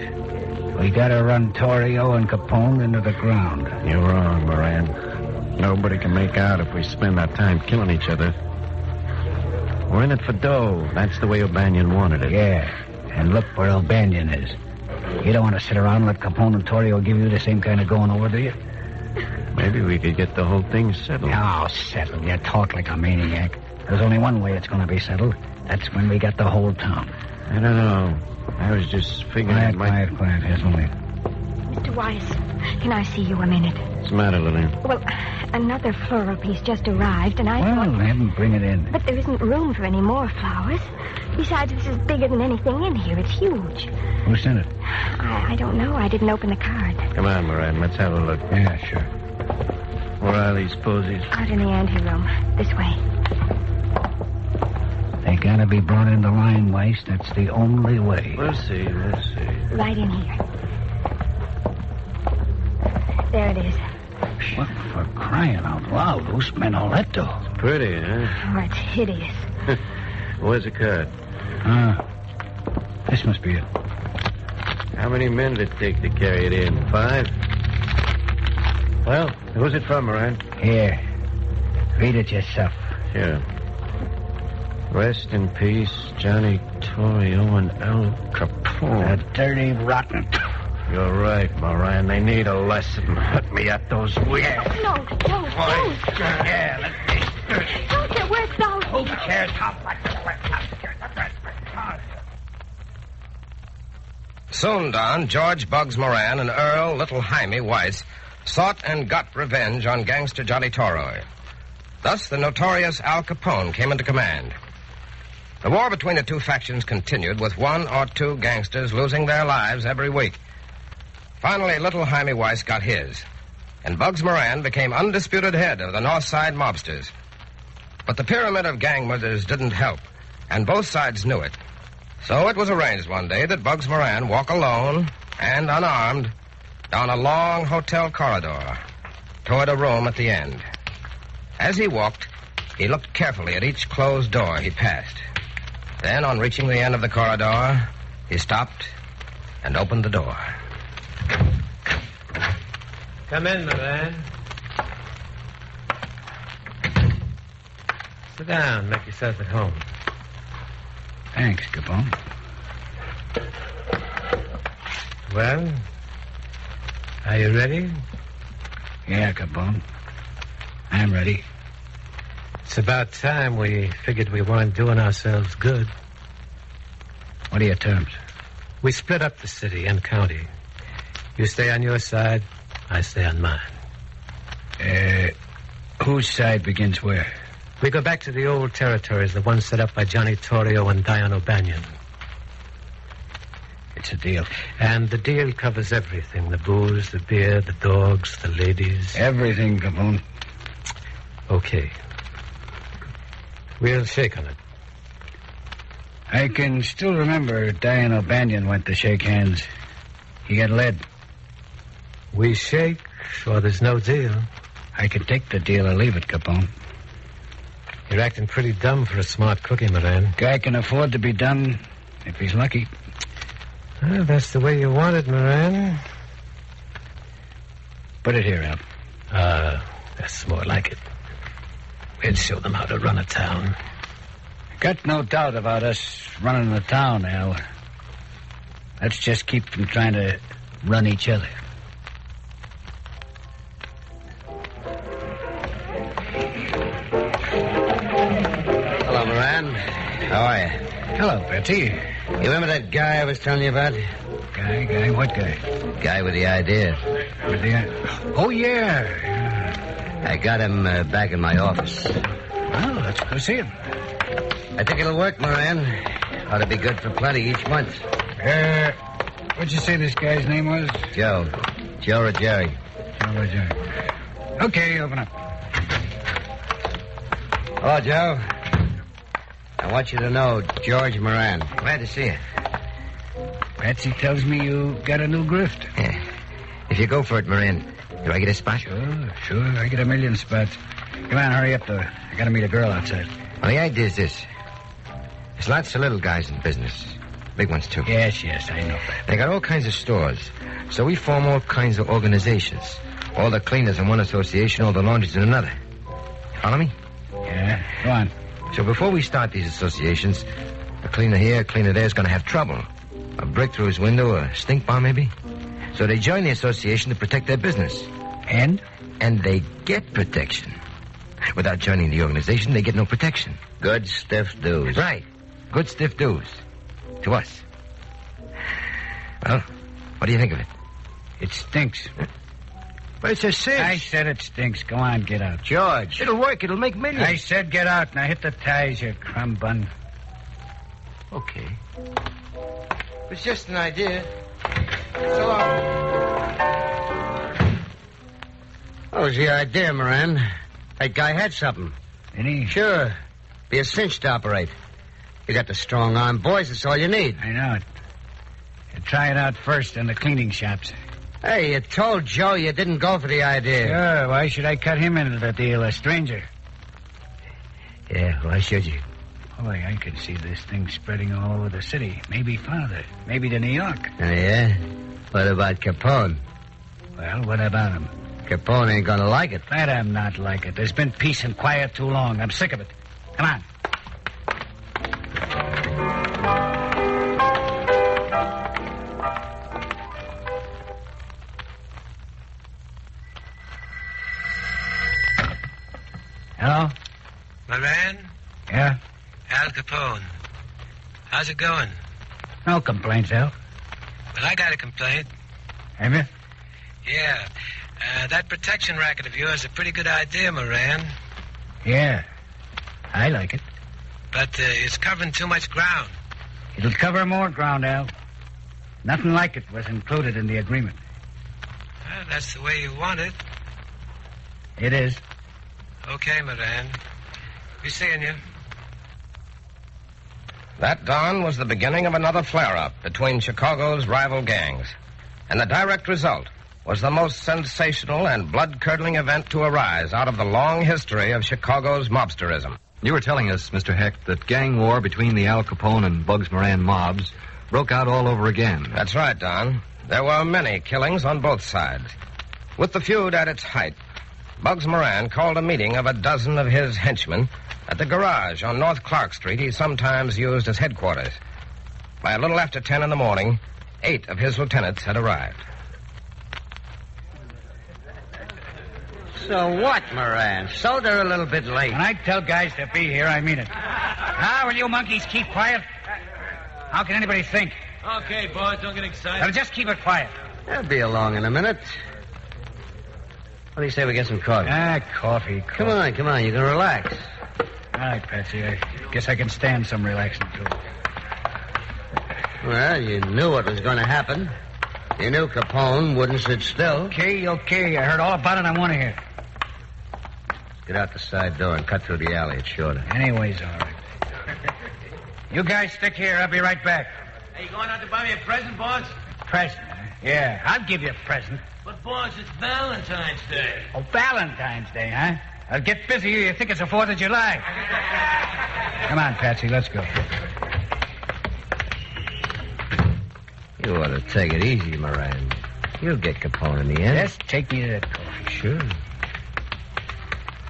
We gotta run Torrio and Capone into the ground. You're wrong, Moran. Nobody can make out if we spend our time killing each other. We're in it for dough. That's the way O'Banion wanted it. Yeah, and look where O'Banion is. You don't want to sit around and let Capone and Torrio give you the same kind of going over, do you? Maybe we could get the whole thing settled. No, settled. You talk like a maniac. There's only one way it's going to be settled. That's when we got the whole town. I don't know. I was just figuring Quiet. Here's Lily. Mr. Weiss, can I see you a minute? What's the matter, Lily? Well, another floral piece just arrived, and I Well, thought... have them bring it in. But there isn't room for any more flowers. Besides, this is bigger than anything in here. It's huge. Who sent it? I don't know. I didn't open the card. Come on, Moran. Let's have a look. Yeah, sure. Where are these posies? Out in the anteroom. This way. They gotta be brought into line, Weiss. That's the only way. Let's see. Right in here. There it is. What for crying out loud? Who spent all that dough? It's pretty, huh? Oh, it's hideous. Where's the card? This must be it. How many men did it take to carry it in? 5? Well, who's it from, Moran? Here. Read it yourself. Sure. Rest in peace, Johnny Torrio and Al Capone. That dirty, rotten... You're right, Moran. They need a lesson. Let me at those weird... No, don't. Yeah, let me... Don't get worked out. Who cares how much... Soon, Don, George Bugs Moran and Earl Little Jaime Weiss sought and got revenge on gangster Johnny Torrio. Thus, the notorious Al Capone came into command. The war between the two factions continued, with 1 or 2 gangsters losing their lives every week. Finally, Little Jaime Weiss got his, and Bugs Moran became undisputed head of the North Side mobsters. But the pyramid of gang murders didn't help, and both sides knew it. So it was arranged one day that Bugs Moran walk alone and unarmed down a long hotel corridor toward a room at the end. As he walked, he looked carefully at each closed door he passed. Then, on reaching the end of the corridor, he stopped and opened the door. Come in, Moran. Sit down. Make yourself at home. Thanks, Capone. Well, are you ready? Yeah, Capone. I'm ready. It's about time we figured we weren't doing ourselves good. What are your terms? We split up the city and county. You stay on your side, I stay on mine. Whose side begins where? We go back to the old territories, the ones set up by Johnny Torrio and Dion O'Banion. It's a deal. And the deal covers everything. The booze, the beer, the dogs, the ladies. Everything, Capone. Okay. We'll shake on it. I can still remember Dion O'Banion went to shake hands. He got led. We shake, or there's no deal. I could take the deal or leave it, Capone. You're acting pretty dumb for a smart cookie, Moran. Guy can afford to be dumb if he's lucky. Well, that's the way you want it, Moran. Put it here, Al. That's more like it. We'll show them how to run a town. Got no doubt about us running the town, Al. Let's just keep from trying to run each other. Hello, Moran. How are you? Hello, Betsy. You remember that guy I was telling you about? Guy? What guy? Guy with the idea. Oh, yeah. I got him back in my office. Well, let's go see him. I think it'll work, Moran. Ought to be good for plenty each month. What'd you say this guy's name was? Joe. Joe or Jerry. Joe or Jerry. Okay, open up. Hello, Joe. I want you to know George Moran. Glad to see you. Patsy tells me you got a new grift. Yeah. If you go for it, Moran, do I get a spot? Sure. I get a million spots. Come on, hurry up, though. I gotta meet a girl outside. Well, the idea is this. There's lots of little guys in business. Big ones, too. Yes, I know. They got all kinds of stores. So we form all kinds of organizations. All the cleaners in one association, all the laundries in another. Follow me? Yeah, go on. So before we start these associations, a cleaner here, a cleaner there is going to have trouble. A brick through his window, a stink bomb maybe. So they join the association to protect their business. And? And they get protection. Without joining the organization, they get no protection. Good, stiff dues. Right. Good, stiff dues. To us. Well, what do you think of it? It stinks. But it's a cinch. I said it stinks. Go on, get out. George. It'll work. It'll make millions. I said get out. Now hit the ties, you crumb bun. Okay. It's just an idea. So long. What was the idea, Moran? That guy had something. Any? Sure. Be a cinch to operate. You got the strong arm boys. That's all you need. I know it. You try it out first in the cleaning shops. Hey, you told Joe you didn't go for the idea. Sure. Why should I cut him into the deal, a stranger? Yeah, why should you? Boy, I could see this thing spreading all over the city. Maybe farther. Maybe to New York. Oh, yeah? What about Capone? Well, what about him? Capone ain't gonna like it. Let him not like it. There's been peace and quiet too long. I'm sick of it. Come on. Hello? Moran? Yeah? Al Capone. How's it going? No complaints, Al. Well, I got a complaint. Have you? Yeah. That protection racket of yours is a pretty good idea, Moran. Yeah. I like it. But it's covering too much ground. It'll cover more ground, Al. Nothing like it was included in the agreement. Well, that's the way you want it. It is. Okay, Moran. Be seeing you. That dawn was the beginning of another flare-up between Chicago's rival gangs. And the direct result was the most sensational and blood-curdling event to arise out of the long history of Chicago's mobsterism. You were telling us, Mr. Heck, that gang war between the Al Capone and Bugs Moran mobs broke out all over again. That's right, Don. There were many killings on both sides. With the feud at its height, Bugs Moran called a meeting of a dozen of his henchmen at the garage on North Clark Street he sometimes used as headquarters. By a little after 10 in the morning, 8 of his lieutenants had arrived. So what, Moran? So they're a little bit late. When I tell guys to be here, I mean it. Will you monkeys keep quiet? How can anybody think? Okay, boys, don't get excited. Now, just keep it quiet. They'll be along in a minute. What do you say we get some coffee? Coffee. Come on, you can relax. right, Patsy. I guess I can stand some relaxing, too. Well, you knew what was going to happen. You knew Capone wouldn't sit still. Okay. I heard all about it. I want to hear. Let's get out the side door and cut through the alley. It's shorter. Anyways, all right. You guys stick here. I'll be right back. Hey, you going out to buy me a present, boss? Present, huh? Yeah, I'll give you a present. But, boss, it's Valentine's Day. Oh, Valentine's Day, huh? I'll get busy. You think it's the 4th of July. Come on, Patsy, let's go. You ought to take it easy, Moran. You'll get Capone in the end. Just take me to that coffee. Sure.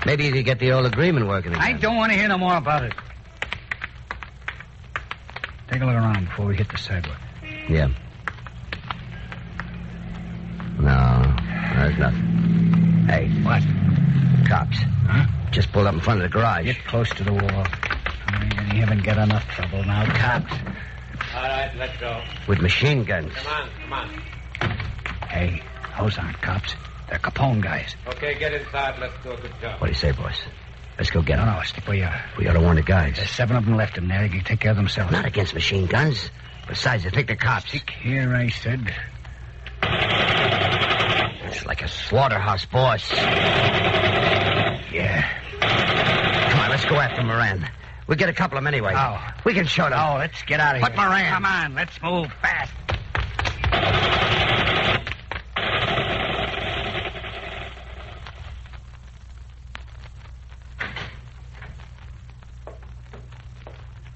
Maybe you could get the old agreement working again. I don't want to hear no more about it. Take a look around before we hit the sidewalk. Yeah. No, there's nothing. Hey. What? Cops. Huh? Just pulled up in front of the garage. Get close to the wall. You haven't got enough trouble now, cops. All right, let's go. With machine guns. Come on. Hey, those aren't cops. They're Capone guys. Okay, get inside. Let's do a good job. What do you say, boys? Let's go get them. No, stick where you are. We ought to warn the guys. There's 7 of them left in there. They can take care of themselves. Not against machine guns. Besides, they think they're cops. Stick here, I said. It's like a slaughterhouse, boss. Yeah. Come on, let's go after Moran. We'll get a couple of them anyway. Oh. We can show them. Oh, let's get out of here. But Moran. Come on, let's move fast.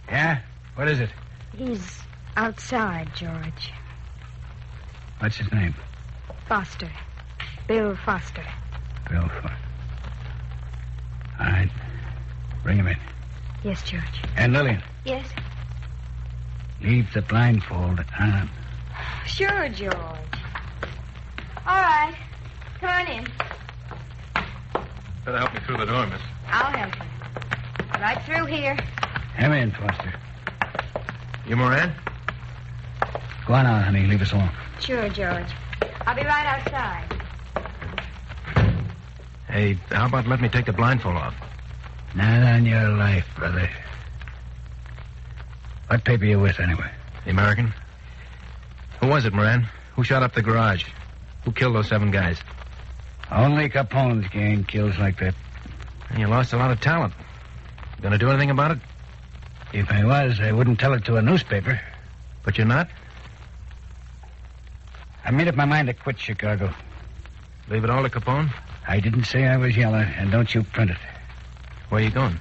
Yeah? What is it? He's outside, George. What's his name? Foster. Bill Foster. Bill Foster. All right. Bring him in. Yes, George. And Lillian, Yes? leave the blindfold on. Sure, George. All right. Come on in. Better help me through the door, miss. I'll help you. Right through here. Come in, Foster. You Moran? Go on out, honey. Leave us alone. Sure, George. I'll be right outside. Hey, how about let me take the blindfold off? Not on your life, brother. What paper you with, anyway? The American? Who was it, Moran? Who shot up the garage? Who killed those 7 guys? Only Capone's gang kills like that. And you lost a lot of talent. Gonna do anything about it? If I was, I wouldn't tell it to a newspaper. But you're not? I made up my mind to quit Chicago. Leave it all to Capone? I didn't say I was yellow, and don't you print it. Where are you going?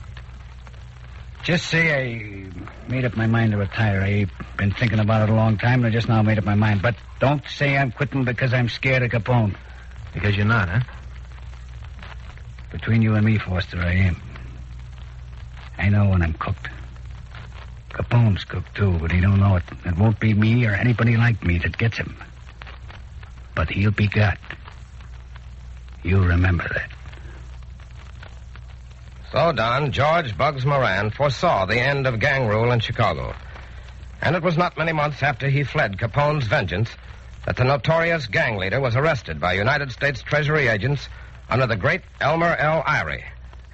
Just say I made up my mind to retire. I've been thinking about it a long time, and I just now made up my mind. But don't say I'm quitting because I'm scared of Capone. Because you're not, huh? Between you and me, Foster, I am. I know when I'm cooked. Capone's cooked, too, but he don't know it. It won't be me or anybody like me that gets him. But he'll be got. You remember that. So, Don, George Bugs Moran foresaw the end of gang rule in Chicago. And it was not many months after he fled Capone's vengeance that the notorious gang leader was arrested by United States Treasury agents under the great Elmer L. Irie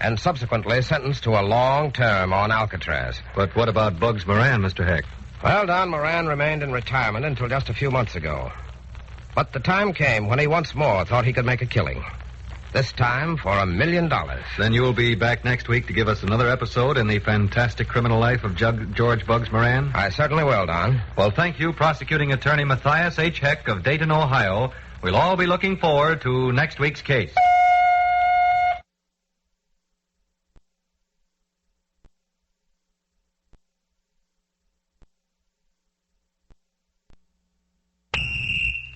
and subsequently sentenced to a long term on Alcatraz. But what about Bugs Moran, Mr. Heck? Well, Don Moran remained in retirement until just a few months ago. But the time came when he once more thought he could make a killing. This time for $1 million. Then you'll be back next week to give us another episode in the fantastic criminal life of George Bugs Moran? I certainly will, Don. Well, thank you, Prosecuting Attorney Matthias H. Heck of Dayton, Ohio. We'll all be looking forward to next week's case.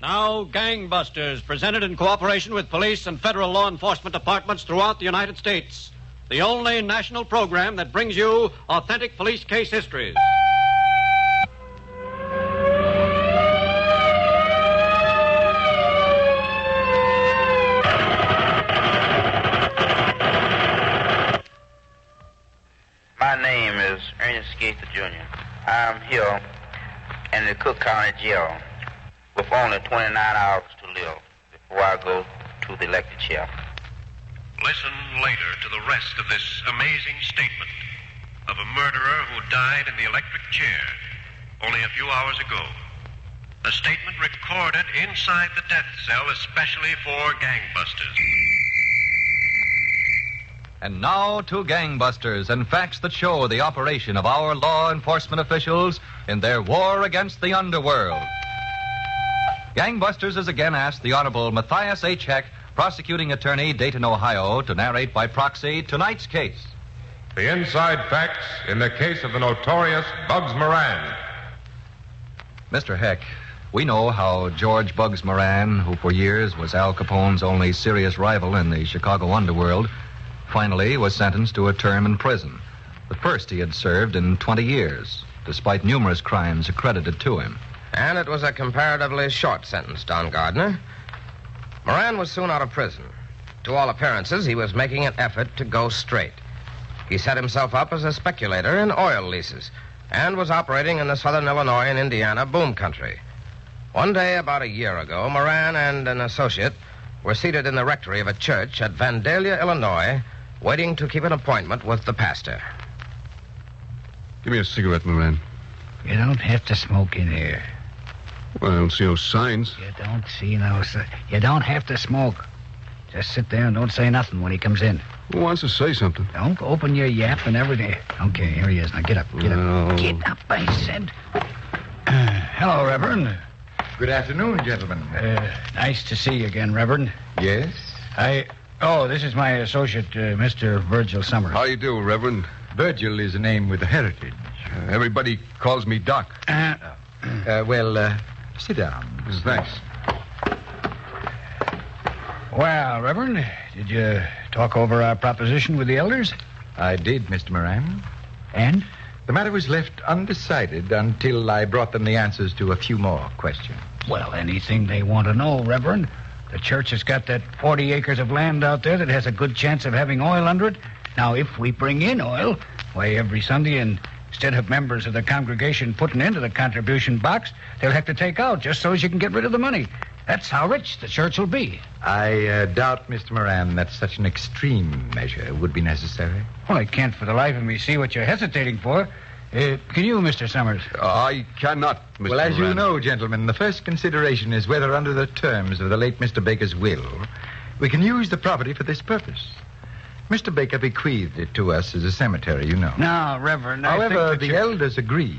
Now, Gangbusters, presented in cooperation with police and federal law enforcement departments throughout the United States. The only national program that brings you authentic police case histories. My name is Ernest Gaither Jr. I'm here in the Cook County Jail with only 29 hours to live before I go to the elected chair. Listen later to the rest of this amazing statement of a murderer who died in the electric chair only a few hours ago. A statement recorded inside the death cell especially for gangbusters. And now to gangbusters and facts that show the operation of our law enforcement officials in their war against the underworld. Gangbusters has again asked the Honorable Matthias H. Heck, prosecuting attorney, Dayton, Ohio, to narrate by proxy tonight's case. The inside facts in the case of the notorious Bugs Moran. Mr. Heck, we know how George Bugs Moran, who for years was Al Capone's only serious rival in the Chicago underworld, finally was sentenced to a term in prison, the first he had served in 20 years, despite numerous crimes accredited to him. And it was a comparatively short sentence, Don Gardner. Moran was soon out of prison. To all appearances, he was making an effort to go straight. He set himself up as a speculator in oil leases and was operating in the southern Illinois and Indiana boom country. One day, about a year ago, Moran and an associate were seated in the rectory of a church at Vandalia, Illinois, waiting to keep an appointment with the pastor. Give me a cigarette, Moran. You don't have to smoke in here. Well, I don't see no signs. You don't see no signs. You don't have to smoke. Just sit there and don't say nothing when he comes in. Who wants to say something? Don't open your yap and everything. Okay, here he is. Now get up, get up. Get up, I said. Hello, Reverend. Good afternoon, gentlemen. Nice to see you again, Reverend. Yes? This is my associate, Mr. Virgil Summers. How you do, Reverend? Virgil is a name with a heritage. Everybody calls me Doc. Sit down. Thanks. Well, Reverend, did you talk over our proposition with the elders? I did, Mr. Moran. And? The matter was left undecided until I brought them the answers to a few more questions. Well, anything they want to know, Reverend. The church has got that 40 acres of land out there that has a good chance of having oil under it. Now, if we bring in oil, why, every Sunday, instead of members of the congregation putting into the contribution box, they'll have to take out just so as you can get rid of the money. That's how rich the church will be. I doubt, Mr. Moran, that such an extreme measure would be necessary. Well, I can't for the life of me see what you're hesitating for. Can you, Mr. Summers? I cannot, Mr. Well, as Moran. you know, gentlemen, the first consideration is whether under the terms of the late Mr. Baker's will, we can use the property for this purpose. Mr. Baker bequeathed it to us as a cemetery, you know. No, Reverend, However, I think the elders agree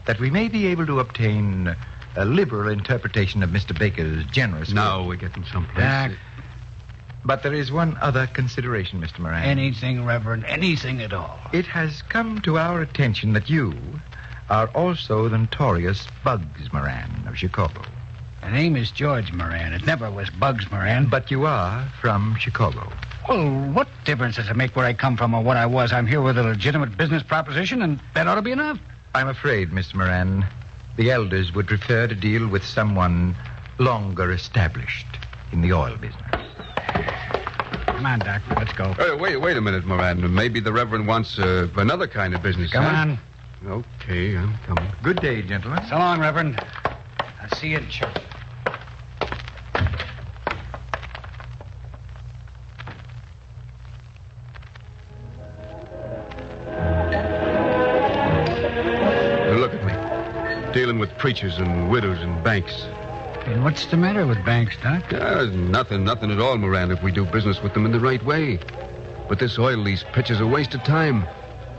that we may be able to obtain a liberal interpretation of Mr. Baker's generous will. Now we're getting someplace. But there is one other consideration, Mr. Moran. Anything, Reverend, anything at all. It has come to our attention that you are also the notorious Bugs Moran of Chicago. The name is George Moran. It never was Bugs Moran. But you are from Chicago. Well, what difference does it make where I come from or what I was? I'm here with a legitimate business proposition, and that ought to be enough. I'm afraid, Mr. Moran, the elders would prefer to deal with someone longer established in the oil business. Come on, Doc. Let's go. Wait a minute, Moran. Maybe the Reverend wants another kind of business. Come on. Okay, I'm coming. Good day, gentlemen. So long, Reverend. I'll see you in church. Look at me. Dealing with preachers and widows and banks. And what's the matter with banks, Doc? Nothing at all, Moran, if we do business with them in the right way. But this oil lease pitch is a waste of time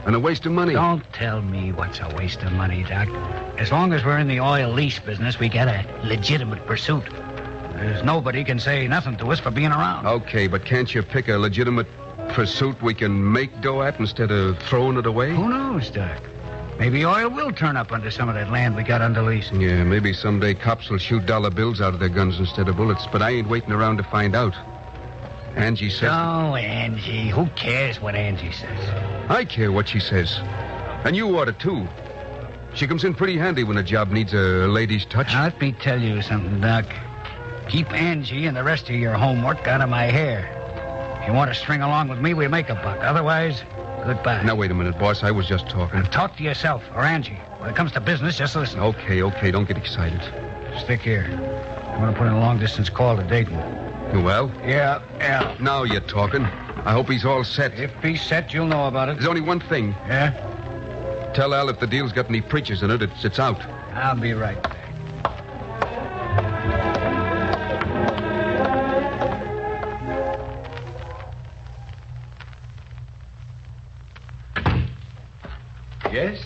and a waste of money. Don't tell me what's a waste of money, Doc. As long as we're in the oil lease business, we got a legitimate pursuit. There's nobody can say nothing to us for being around. Okay, but can't you pick a legitimate pursuit we can make dough at instead of throwing it away? Who knows, Doc? Maybe oil will turn up under some of that land we got under lease. Yeah, maybe someday cops will shoot dollar bills out of their guns instead of bullets, but I ain't waiting around to find out. Angie says... Oh, Angie. Who cares what Angie says? I care what she says. And you ought to, too. She comes in pretty handy when a job needs a lady's touch. Now, let me tell you something, Doc. Keep Angie and the rest of your homework out of my hair. If you want to string along with me, we'll make a buck. Otherwise... Goodbye. Now, wait a minute, boss. I was just talking. Now, talk to yourself or Angie. When it comes to business, just listen. Okay. Don't get excited. Stick here. I'm going to put in a long-distance call to Dayton. Well? Yeah. Now you're talking. I hope he's all set. If he's set, you'll know about it. There's only one thing. Yeah? Tell Al if the deal's got any preachers in it, it's out. I'll be right back. Yes,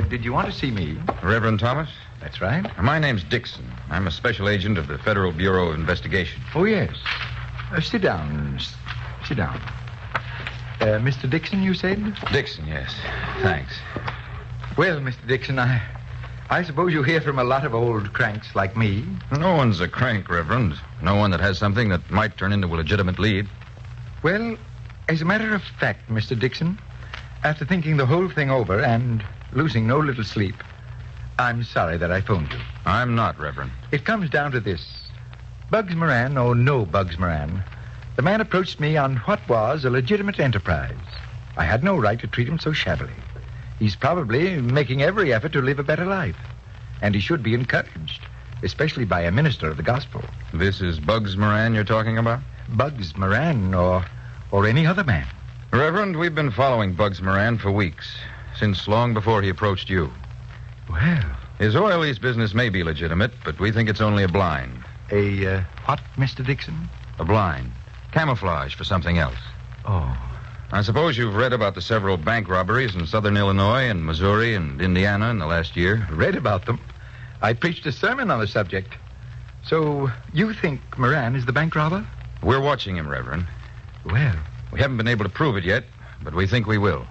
did you want to see me? Reverend Thomas? That's right. My name's Dixon. I'm a special agent of the Federal Bureau of Investigation. Oh, yes. Sit down. Sit down. Mr. Dixon, you said? Dixon, yes. Thanks. Well, Mr. Dixon, I suppose you hear from a lot of old cranks like me. No one's a crank, Reverend. No one that has something that might turn into a legitimate lead. Well, as a matter of fact, Mr. Dixon, after thinking the whole thing over and losing no little sleep, I'm sorry that I phoned you. I'm not, Reverend. It comes down to this. Bugs Moran, or no Bugs Moran, the man approached me on what was a legitimate enterprise. I had no right to treat him so shabbily. He's probably making every effort to live a better life. And he should be encouraged, especially by a minister of the gospel. This is Bugs Moran you're talking about? Bugs Moran or any other man. Reverend, we've been following Bugs Moran for weeks, since long before he approached you. Well... His oil lease business may be legitimate, but we think it's only a blind. A, what, Mr. Dixon? A blind. Camouflage for something else. Oh. I suppose you've read about the several bank robberies in southern Illinois and Missouri and Indiana in the last year. Read about them. I preached a sermon on the subject. So, you think Moran is the bank robber? We're watching him, Reverend. Well... We haven't been able to prove it yet, but we think we will.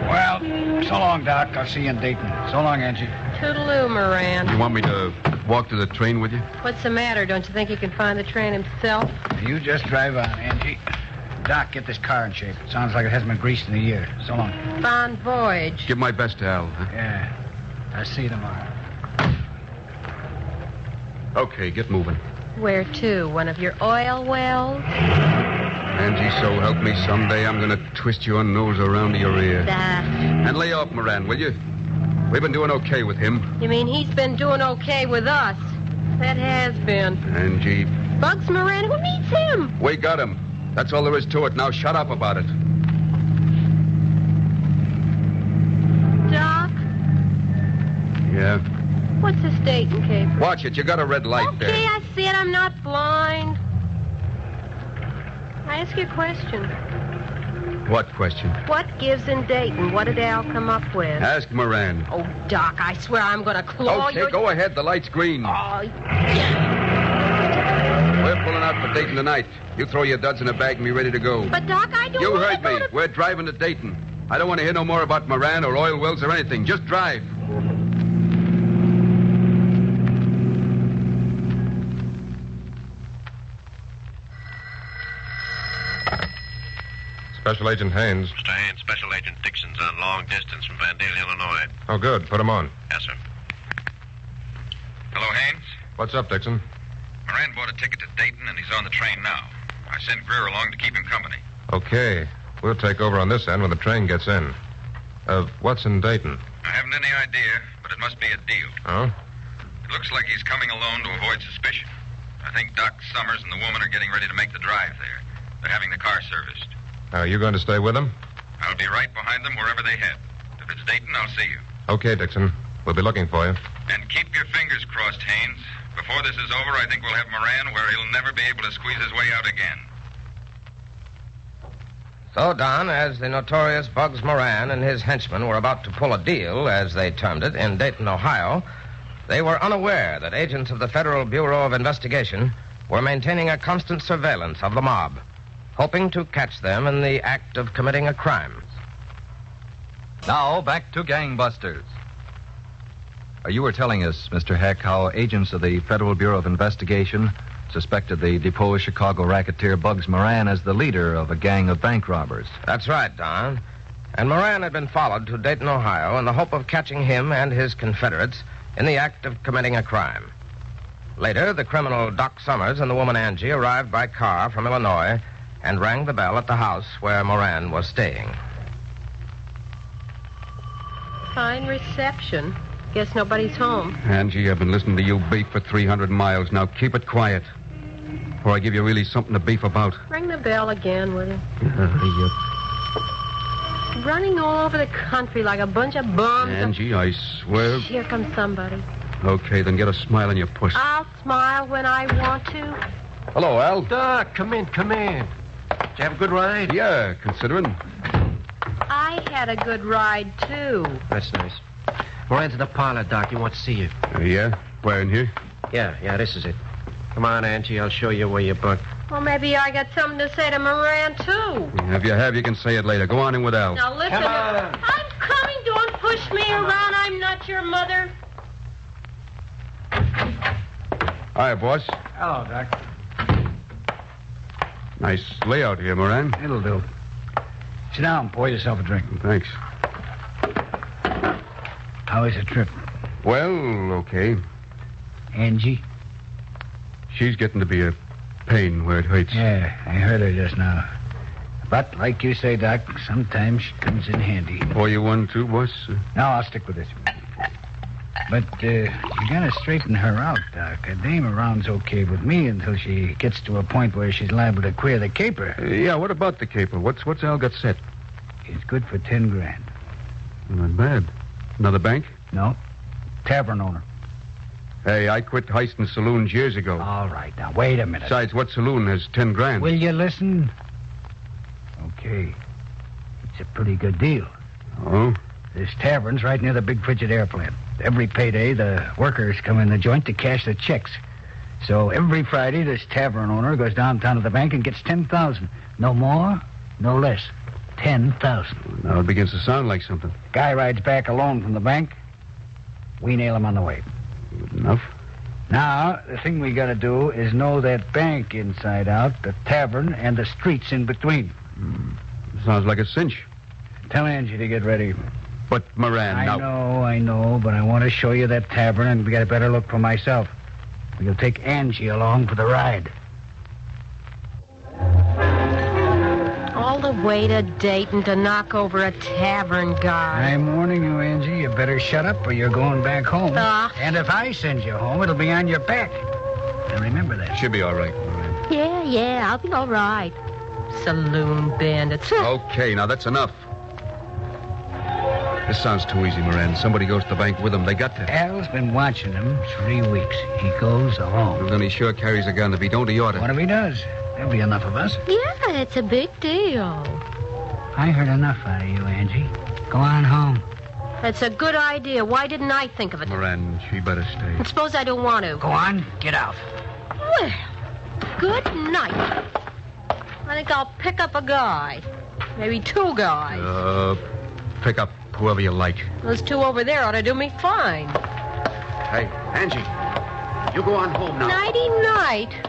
Well, so long, Doc. I'll see you in Dayton. So long, Angie. Toodaloo, Moran. You want me to walk to the train with you? What's the matter? Don't you think he can find the train himself? You just drive on, Angie. Doc, get this car in shape. It sounds like it hasn't been greased in a year. So long. Bon voyage. Give my best to Al. Huh? Yeah. I'll see you tomorrow. Okay, get moving. Where to? One of your oil wells? Angie, so help me, someday I'm going to twist your nose around to your ear. That. And lay off Moran, will you? We've been doing okay with him. You mean he's been doing okay with us? That has been. Angie. Bugs Moran, who needs him? We got him. That's all there is to it. Now shut up about it. Doc? Yeah? What's this Dayton caper? Watch it. You got a red light there. Okay, I see it. I'm not blind. I ask you a question. What question? What gives in Dayton? What did Al come up with? Ask Moran. Oh, Doc, I swear I'm going to claw okay, your... go ahead. The light's green. Oh, We're pulling out for Dayton tonight. You throw your duds in a bag and be ready to go. But, Doc, I don't You want heard me. to... We're driving to Dayton. I don't want to hear no more about Moran or oil wells or anything. Just drive. Special Agent Haynes. Mr. Haynes, Special Agent Dixon's on long distance from Vandale, Illinois. Oh, good. Put him on. Yes, sir. Hello, Haynes. What's up, Dixon? Moran bought a ticket to Dayton, and he's on the train now. I sent Greer along to keep him company. Okay. We'll take over on this end when the train gets in. What's in Dayton? I haven't any idea, but it must be a deal. Oh? It looks like he's coming alone to avoid suspicion. I think Doc Summers and the woman are getting ready to make the drive there. They're having the car serviced. Are you going to stay with them? I'll be right behind them wherever they head. If it's Dayton, I'll see you. Okay, Dixon. We'll be looking for you. And keep your fingers crossed, Haynes. Before this is over, I think we'll have Moran where he'll never be able to squeeze his way out again. So, Don, as the notorious Bugs Moran and his henchmen were about to pull a deal, as they termed it, in Dayton, Ohio, they were unaware that agents of the Federal Bureau of Investigation were maintaining a constant surveillance of the mob, hoping to catch them in the act of committing a crime. Now, back to Gangbusters. You were telling us, Mr. Heck, how agents of the Federal Bureau of Investigation suspected the deposed Chicago racketeer Bugs Moran as the leader of a gang of bank robbers. That's right, Don. And Moran had been followed to Dayton, Ohio, in the hope of catching him and his Confederates in the act of committing a crime. Later, the criminal Doc Summers and the woman Angie arrived by car from Illinois and rang the bell at the house where Moran was staying. Fine reception. Guess nobody's home. Angie, I've been listening to you beep for 300 miles. Now keep it quiet. Before I give you really something to beef about. Ring the bell again, will you? Running all over the country like a bunch of bums. Angie, I swear. Here comes somebody. Okay, then get a smile on your puss. I'll smile when I want to. Hello, Al. Doc, come in. Did you have a good ride? Yeah, considering. I had a good ride, too. That's nice. Moran's in the parlor, Doc. He wants to see you. Yeah? Where, in here? Yeah, this is it. Come on, Angie. I'll show you where you bunked. Well, maybe I got something to say to Moran, too. If you have, you can say it later. Go on in with Al. Now, listen. Come on. I'm coming. Don't push me around. I'm not your mother. Hi, boss. Hello, Doc. Nice layout here, Moran. It'll do. Sit down. Pour yourself a drink. Thanks. How is the trip? Well, okay. Angie? She's getting to be a pain where it hurts. Yeah, I heard her just now. But, like you say, Doc, sometimes she comes in handy. Pour you one, too, boss? No, I'll stick with this. But you gotta straighten her out, Doc. A dame around's okay with me until she gets to a point where she's liable to queer the caper. Yeah, what about the caper? What's Al got set? It's good for 10 grand. Not bad. Another bank? No. Tavern owner. Hey, I quit heisting saloons years ago. All right, now, wait a minute. Besides, what saloon has 10 grand? Will you listen? Okay. It's a pretty good deal. Oh? This tavern's right near the big frigid airplane. Every payday, the workers come in the joint to cash the checks. So every Friday, this tavern owner goes downtown to the bank and gets 10,000. No more, no less. 10,000. Now it begins to sound like something. Guy rides back alone from the bank. We nail him on the way. Good enough. Now, the thing we gotta do is know that bank inside out, the tavern, and the streets in between. Sounds like a cinch. Tell Angie to get ready. But, Moran, I know, but I want to show you that tavern and get a better look for myself. We'll take Angie along for the ride. All the way to Dayton to knock over a tavern guy. I'm warning you, Angie. You better shut up or you're going back home. And if I send you home, it'll be on your back. Now remember that. She'll be all right, Moran. Yeah, I'll be all right. Saloon bandits. Okay, now that's enough. This sounds too easy, Moran. Somebody goes to the bank with him. They got to. Al's been watching him 3 weeks. He goes alone. Well, then he sure carries a gun. If he don't, he ought to. What if he does? There'll be enough of us. Yeah, it's a big deal. I heard enough out of you, Angie. Go on home. That's a good idea. Why didn't I think of it? Moran, she better stay. And suppose I don't want to. Go on. Get out. Well, good night. I think I'll pick up a guy. Maybe 2 guys. Pick up whoever you like. Those 2 over there ought to do me fine. Hey, Angie, you go on home now. Nighty-night.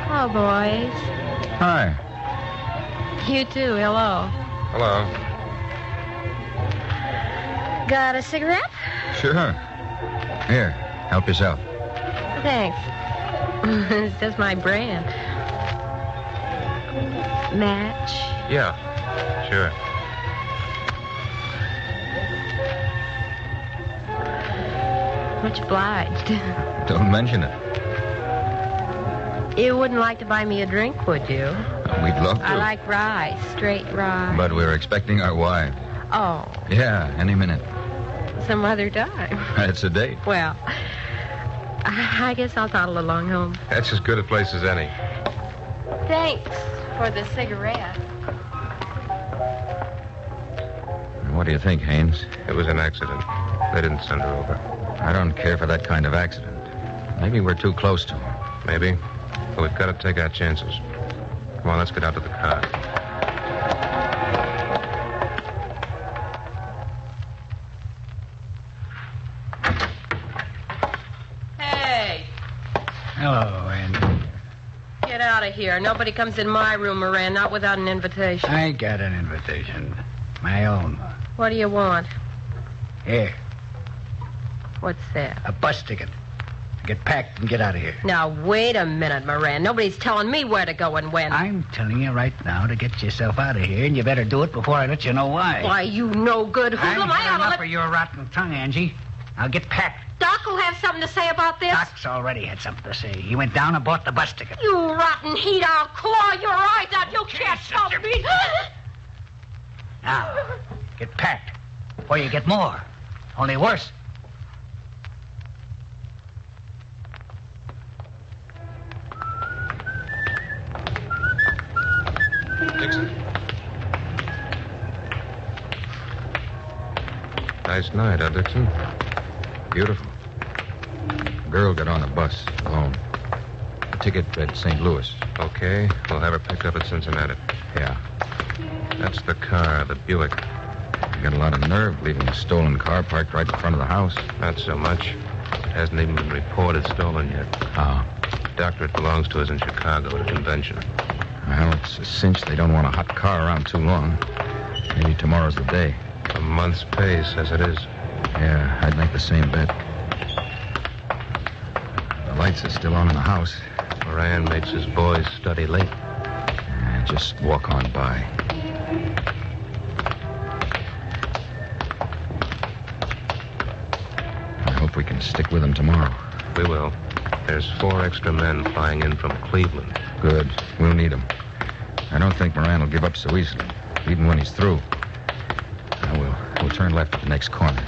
Hello, boys. Hi. You too. Hello. Hello. Got a cigarette? Sure. Here, help yourself. Thanks. It's just my brand. Match? Yeah, sure. Much obliged. Don't mention it. You wouldn't like to buy me a drink, would you? We'd love to. I like rye, straight rye. But we're expecting our wife. Oh, Yeah, any minute. some other time. It's a date. Well, I guess I'll toddle along home. That's as good a place as any. Thanks for the cigarette. What do you think, Haynes? It was an accident. They didn't send her over. I don't care for that kind of accident. Maybe we're too close to her. Maybe. But we've got to take our chances. Come on, let's get out to the car. Hey, Hello, Andy. get out of here. Nobody comes in my room, Moran, not without an invitation. I got an invitation. My own. What do you want? Here, What's that? a bus ticket. Get packed and get out of here. Now, wait a minute, Moran. Nobody's telling me where to go and when. I'm telling you right now to get yourself out of here, and you better do it before I let you know why. Why, you no good hoodlum. I've had enough of your rotten tongue, Angie. Now get packed. Doc will have something to say about this. Doc's already had something to say. He went down and bought the bus ticket. You rotten heat, I'll claw your eyes out. You can't stop me. Now, get packed. Or you get more. Only worse. Dixon. Nice night, huh, Dixon? Beautiful. Girl got on the bus alone. Ticket at St. Louis. Okay, we'll have her picked up at Cincinnati. Yeah. That's the car, the Buick. You got a lot of nerve leaving a stolen car parked right in front of the house. Not so much. It hasn't even been reported stolen yet. Oh. Doctorate belongs to us in Chicago at a convention. Well, it's a cinch they don't want a hot car around too long. Maybe tomorrow's the day. A month's pay says it is. Yeah, I'd make the same bet. The lights are still on in the house. Moran makes his boys study late. Just walk on by. I hope we can stick with them tomorrow. We will. There's 4 extra men flying in from Cleveland. Good. We'll need them. I don't think Moran will give up so easily, even when he's through. Now we'll turn left at the next corner.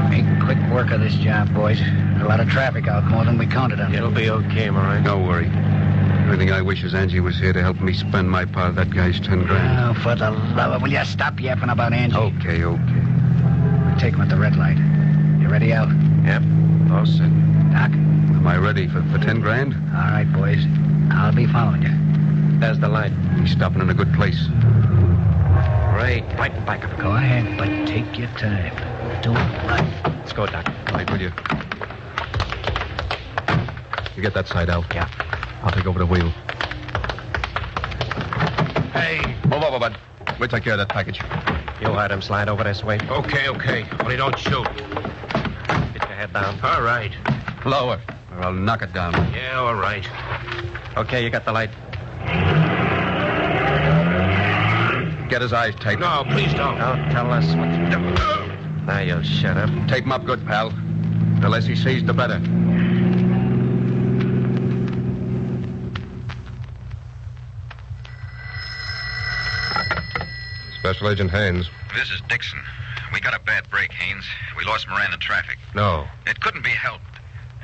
Make quick work of this job, boys. There's a lot of traffic out, more than we counted on. It'll be okay, Moran. Don't worry. The only thing I wish is Angie was here to help me spend my part of that guy's 10 grand. Oh, for the love of... Will you stop yapping about Angie? Okay. We'll take him at the red light. You ready, Al? Yep. All set. Doc? Am I ready for 10 grand? All right, boys. I'll be following you. There's the light. He's stopping in a good place. Right back up. Go ahead, but take your time. Do it right. Let's go, Doc. Right with you. You get that side out. Yeah. I'll take over the wheel. Hey. Move over, bud. We'll take care of that package. You let him slide over this way. Okay. Only don't shoot. Get your head down. All right. Lower, or I'll knock it down. Yeah, all right. Okay, you got the light. Get his eyes tight. No, please don't. Don't tell us what to do. Now you'll shut up. Tape him up good, pal. The less he sees, the better. Special Agent Haynes. This is Dixon. We got a bad break, Haynes. We lost Moran in traffic. No. It couldn't be helped.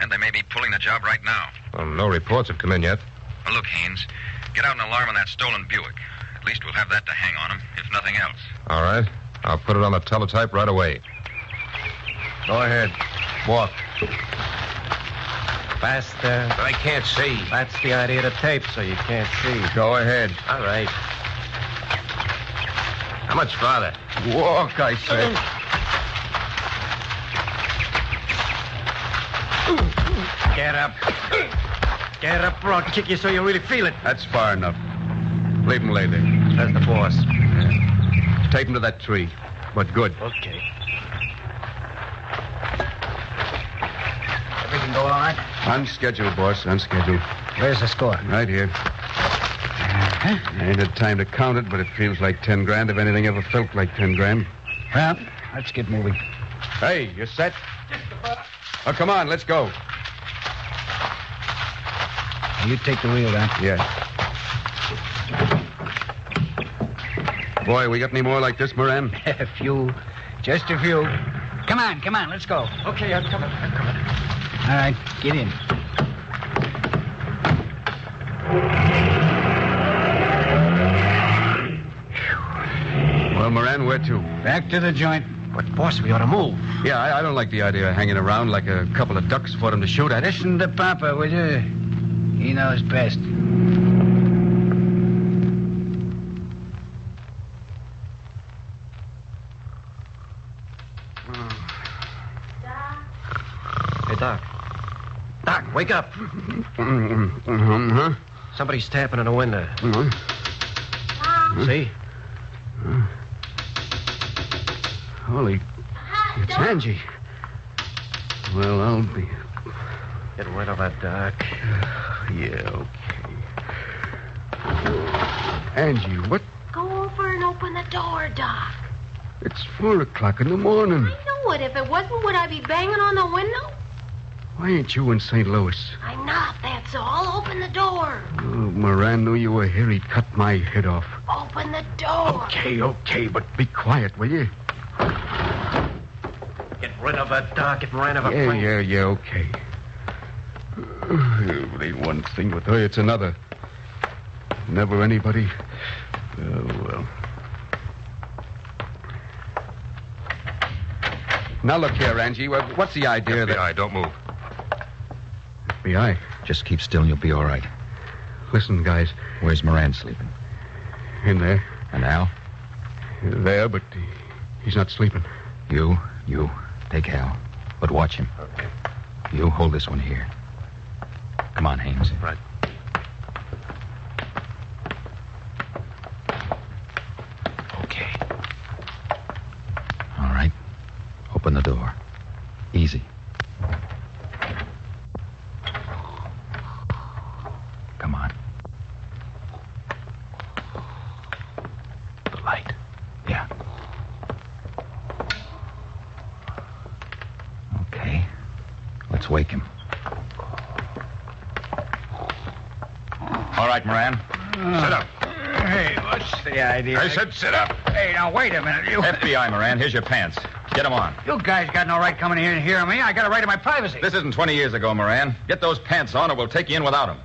And they may be pulling the job right now. Well, no reports have come in yet. Well, look, Haynes, get out an alarm on that stolen Buick. At least we'll have that to hang on him, if nothing else. All right. I'll put it on the teletype right away. Go ahead. Walk. Faster. But I can't see. That's the idea of the tape, so you can't see. Go ahead. All right. How much farther? Walk, I said. Get up. Get up, or I'll kick you so you really feel it. That's far enough. Leave him lay there. That's the boss. Tape him to that tree. But good. Okay. Everything go all right? On schedule, boss. On schedule. Where's the score? Right here. I ain't had time to count it, but it feels like 10 grand if anything ever felt like 10 grand. Well, let's get moving. Hey, you set? Oh, come on, let's go. You take the wheel, Dan. Yeah. Boy, we got any more like this, Moran? A few. Just a few. Come on, let's go. Okay, I'm coming. All right, get in. Well, Moran, where to? Back to the joint. But, boss, we ought to move. Yeah, I don't like the idea of hanging around like a couple of ducks for them to shoot at. Listen to Papa, will you? He knows best. Hey, Doc. Doc, wake up. Huh? Somebody's tapping on the window. See? Holy... It's Angie. Well, I'll be... Get rid of that, Doc. Yeah, okay. Angie, what? Go over and open the door, Doc. It's 4 o'clock in the morning. I know it. If it wasn't, would I be banging on the window? Why ain't you in St. Louis? I'm not, that's all. Open the door. Oh, Moran knew you were here. He'd cut my head off. Open the door. Okay, but be quiet, will you? Get rid of her, Doc. Get rid of her. Yeah, okay. It ain't one thing with her, it's another. Never anybody. Oh, well. Now, look here, Angie. What's the idea FBI, don't move. FBI? Just keep still and you'll be all right. Listen, guys. Where's Moran sleeping? In there. And Al? There, but he's not sleeping. You. Take Al. But watch him. Okay. You hold this one here. Come on, Haynes. Right. Okay. All right. Open the door. Easy. Come on. The light. Yeah. Okay. Let's wake him. All right, Moran. Sit up. Hey, what's the idea? I said sit up. Hey, now, wait a minute. You... FBI, Moran. Here's your pants. Get them on. You guys got no right coming in here and hearing me. I got a right to my privacy. This isn't 20 years ago, Moran. Get those pants on or we'll take you in without them.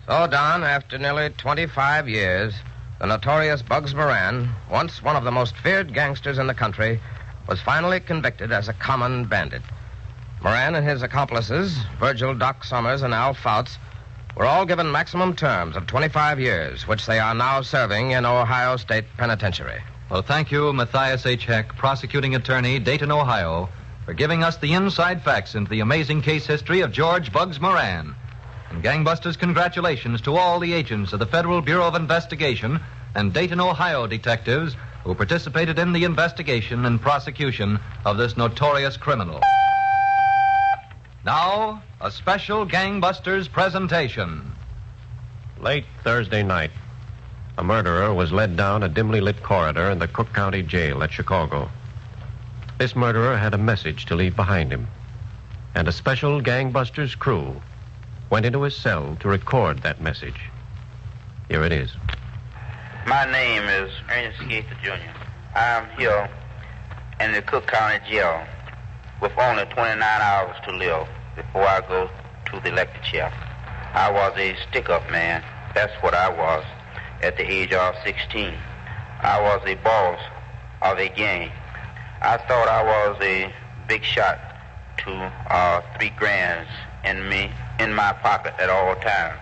So, Don, after nearly 25 years, the notorious Bugs Moran, once one of the most feared gangsters in the country, was finally convicted as a common bandit. Moran and his accomplices, Virgil Doc Summers and Al Fouts, were all given maximum terms of 25 years, which they are now serving in Ohio State Penitentiary. Well, thank you, Matthias H. Heck, prosecuting attorney, Dayton, Ohio, for giving us the inside facts into the amazing case history of George Bugs Moran. And gangbusters, congratulations to all the agents of the Federal Bureau of Investigation and Dayton, Ohio detectives who participated in the investigation and prosecution of this notorious criminal. Now, a special Gangbusters presentation. Late Thursday night, a murderer was led down a dimly lit corridor in the Cook County Jail at Chicago. This murderer had a message to leave behind him, and a special Gangbusters crew went into his cell to record that message. Here it is. My name is Ernest Gaither Jr. I'm here in the Cook County Jail with only 29 hours to live before I go to the electric chair. I was a stick-up man. That's what I was at the age of 16. I was a boss of a gang. I thought I was a big shot to 3 grand in my pocket at all times.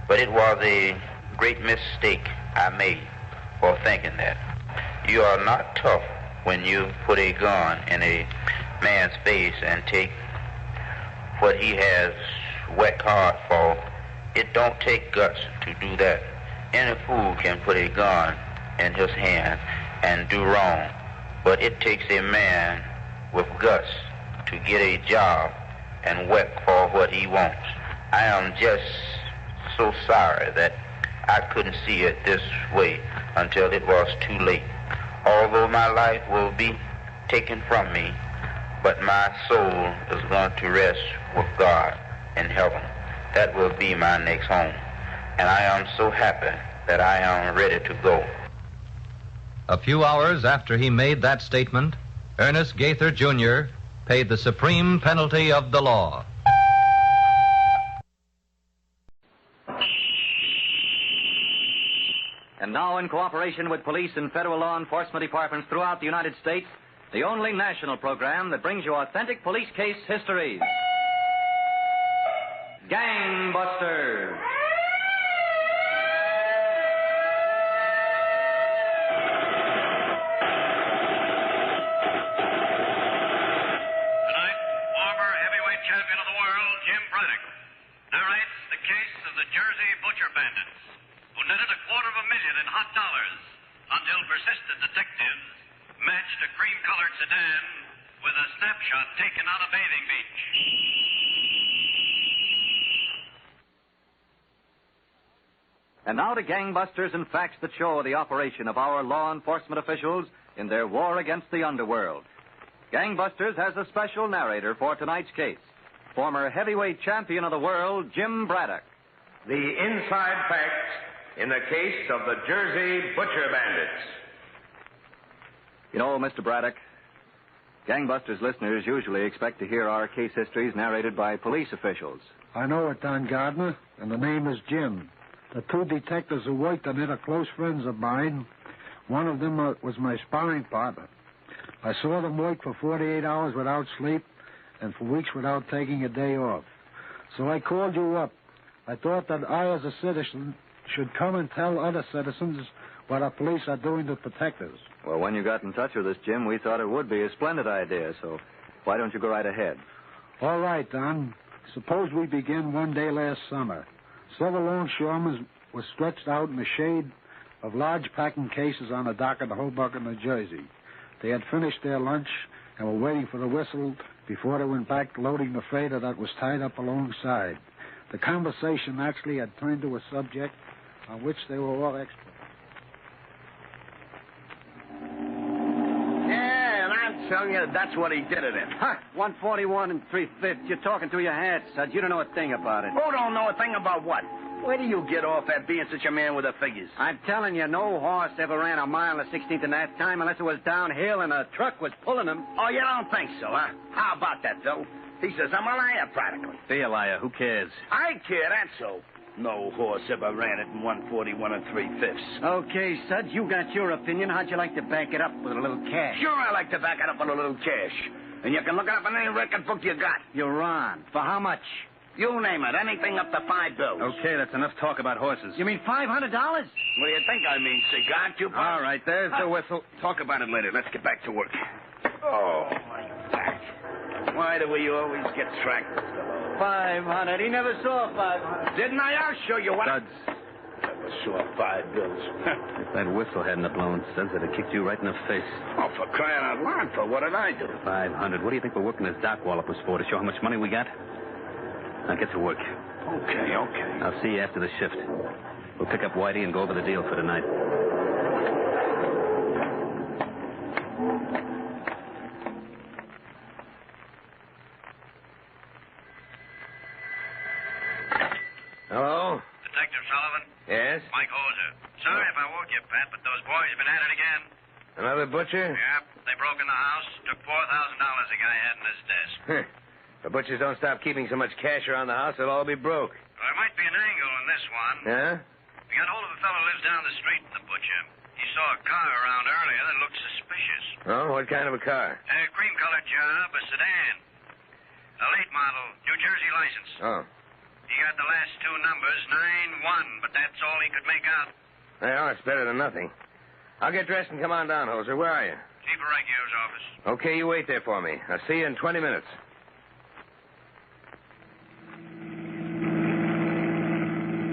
But it was a great mistake I made for thinking that. You are not tough when you put a gun in a man's face and take what he has worked hard for. It don't take guts to do that. Any fool can put a gun in his hand and do wrong, but it takes a man with guts to get a job and work for what he wants. I am just so sorry that I couldn't see it this way until it was too late. Although my life will be taken from me, but my soul is going to rest with God in heaven. That will be my next home. And I am so happy that I am ready to go. A few hours after he made that statement, Ernest Gaither, Jr. paid the supreme penalty of the law. And now, in cooperation with police and federal law enforcement departments throughout the United States, the only national program that brings you authentic police case histories. Gangbusters. Tonight, former heavyweight champion of the world, Jim Frederick, narrates the case of the Jersey Butcher Bandits, who netted $250,000 in hot dollars until persistent detectives matched a cream-colored sedan with a snapshot taken on a bathing beach. And now to gangbusters and facts that show the operation of our law enforcement officials in their war against the underworld. Gangbusters has a special narrator for tonight's case, former heavyweight champion of the world, Jim Braddock. The inside facts in the case of the Jersey Butcher Bandits. You know, Mr. Braddock, Gangbusters listeners usually expect to hear our case histories narrated by police officials. I know it, Don Gardner, and the name is Jim. The two detectives who worked on it are close friends of mine. One of them was my sparring partner. I saw them work for 48 hours without sleep and for weeks without taking a day off. So I called you up. I thought that I, as a citizen, should come and tell other citizens what our police are doing to protect us. Well, when you got in touch with us, Jim, we thought it would be a splendid idea, so why don't you go right ahead? All right, Don. Suppose we begin one day last summer. Several longshoremen were stretched out in the shade of large packing cases on the dock of the Hoboken, New Jersey. They had finished their lunch and were waiting for the whistle before they went back to loading the freighter that was tied up alongside. The conversation actually had turned to a subject on which they were all experts. Yeah, and I'm telling you, that's what he did it in. Ha! 141 and 3/5. You're talking through your hat, Suds. You don't know a thing about it. Who don't know a thing about what? Where do you get off at being such a man with the figures? I'm telling you, no horse ever ran a mile and a 16th in that time unless it was downhill and a truck was pulling him. Oh, you don't think so, huh? How about that, Phil? He says I'm a liar, practically. Be a liar. Who cares? I care, that's so. No horse ever ran it in 141 and 3/5. Okay, Suds, you got your opinion. How'd you like to back it up with a little cash? Sure, I like to back it up with a little cash. And you can look it up in any record book you got. You're on. For how much? You name it. Anything up to $5 bills. Okay, that's enough talk about horses. You mean $500? What do you think I mean, cigar? All right, there's the whistle. Talk about it later. Let's get back to work. Oh, my back. Why do we always get tracked? 500. He never saw 500. Didn't I? I'll show you what. Suds. Never saw $5 bills. If that whistle hadn't have blown, Suds would have kicked you right in the face. Oh, for crying out loud, Phil, what did I do? 500. What do you think we're working this dock wallop was for? To show how much money we got? Now get to work. Okay. I'll see you after the shift. We'll pick up Whitey and go over the deal for tonight. Hello? Detective Sullivan? Yes? Mike Holzer. Sorry if I woke you, Pat, but those boys have been at it again. Another butcher? Yep. They broke in the house, took $4,000 the guy had in his desk. The butchers don't stop keeping so much cash around the house, they'll all be broke. Well, there might be an angle in this one. Yeah? We got hold of a fellow who lives down the street from the butcher. He saw a car around earlier that looked suspicious. Oh, what kind of a car? A cream-colored job, a sedan. A late model, New Jersey license. Oh. He got the last two numbers, 9-1, but that's all he could make out. Well, it's better than nothing. I'll get dressed and come on down, Holzer. Where are you? Chief of Regular's office. Okay, you wait there for me. I'll see you in 20 minutes.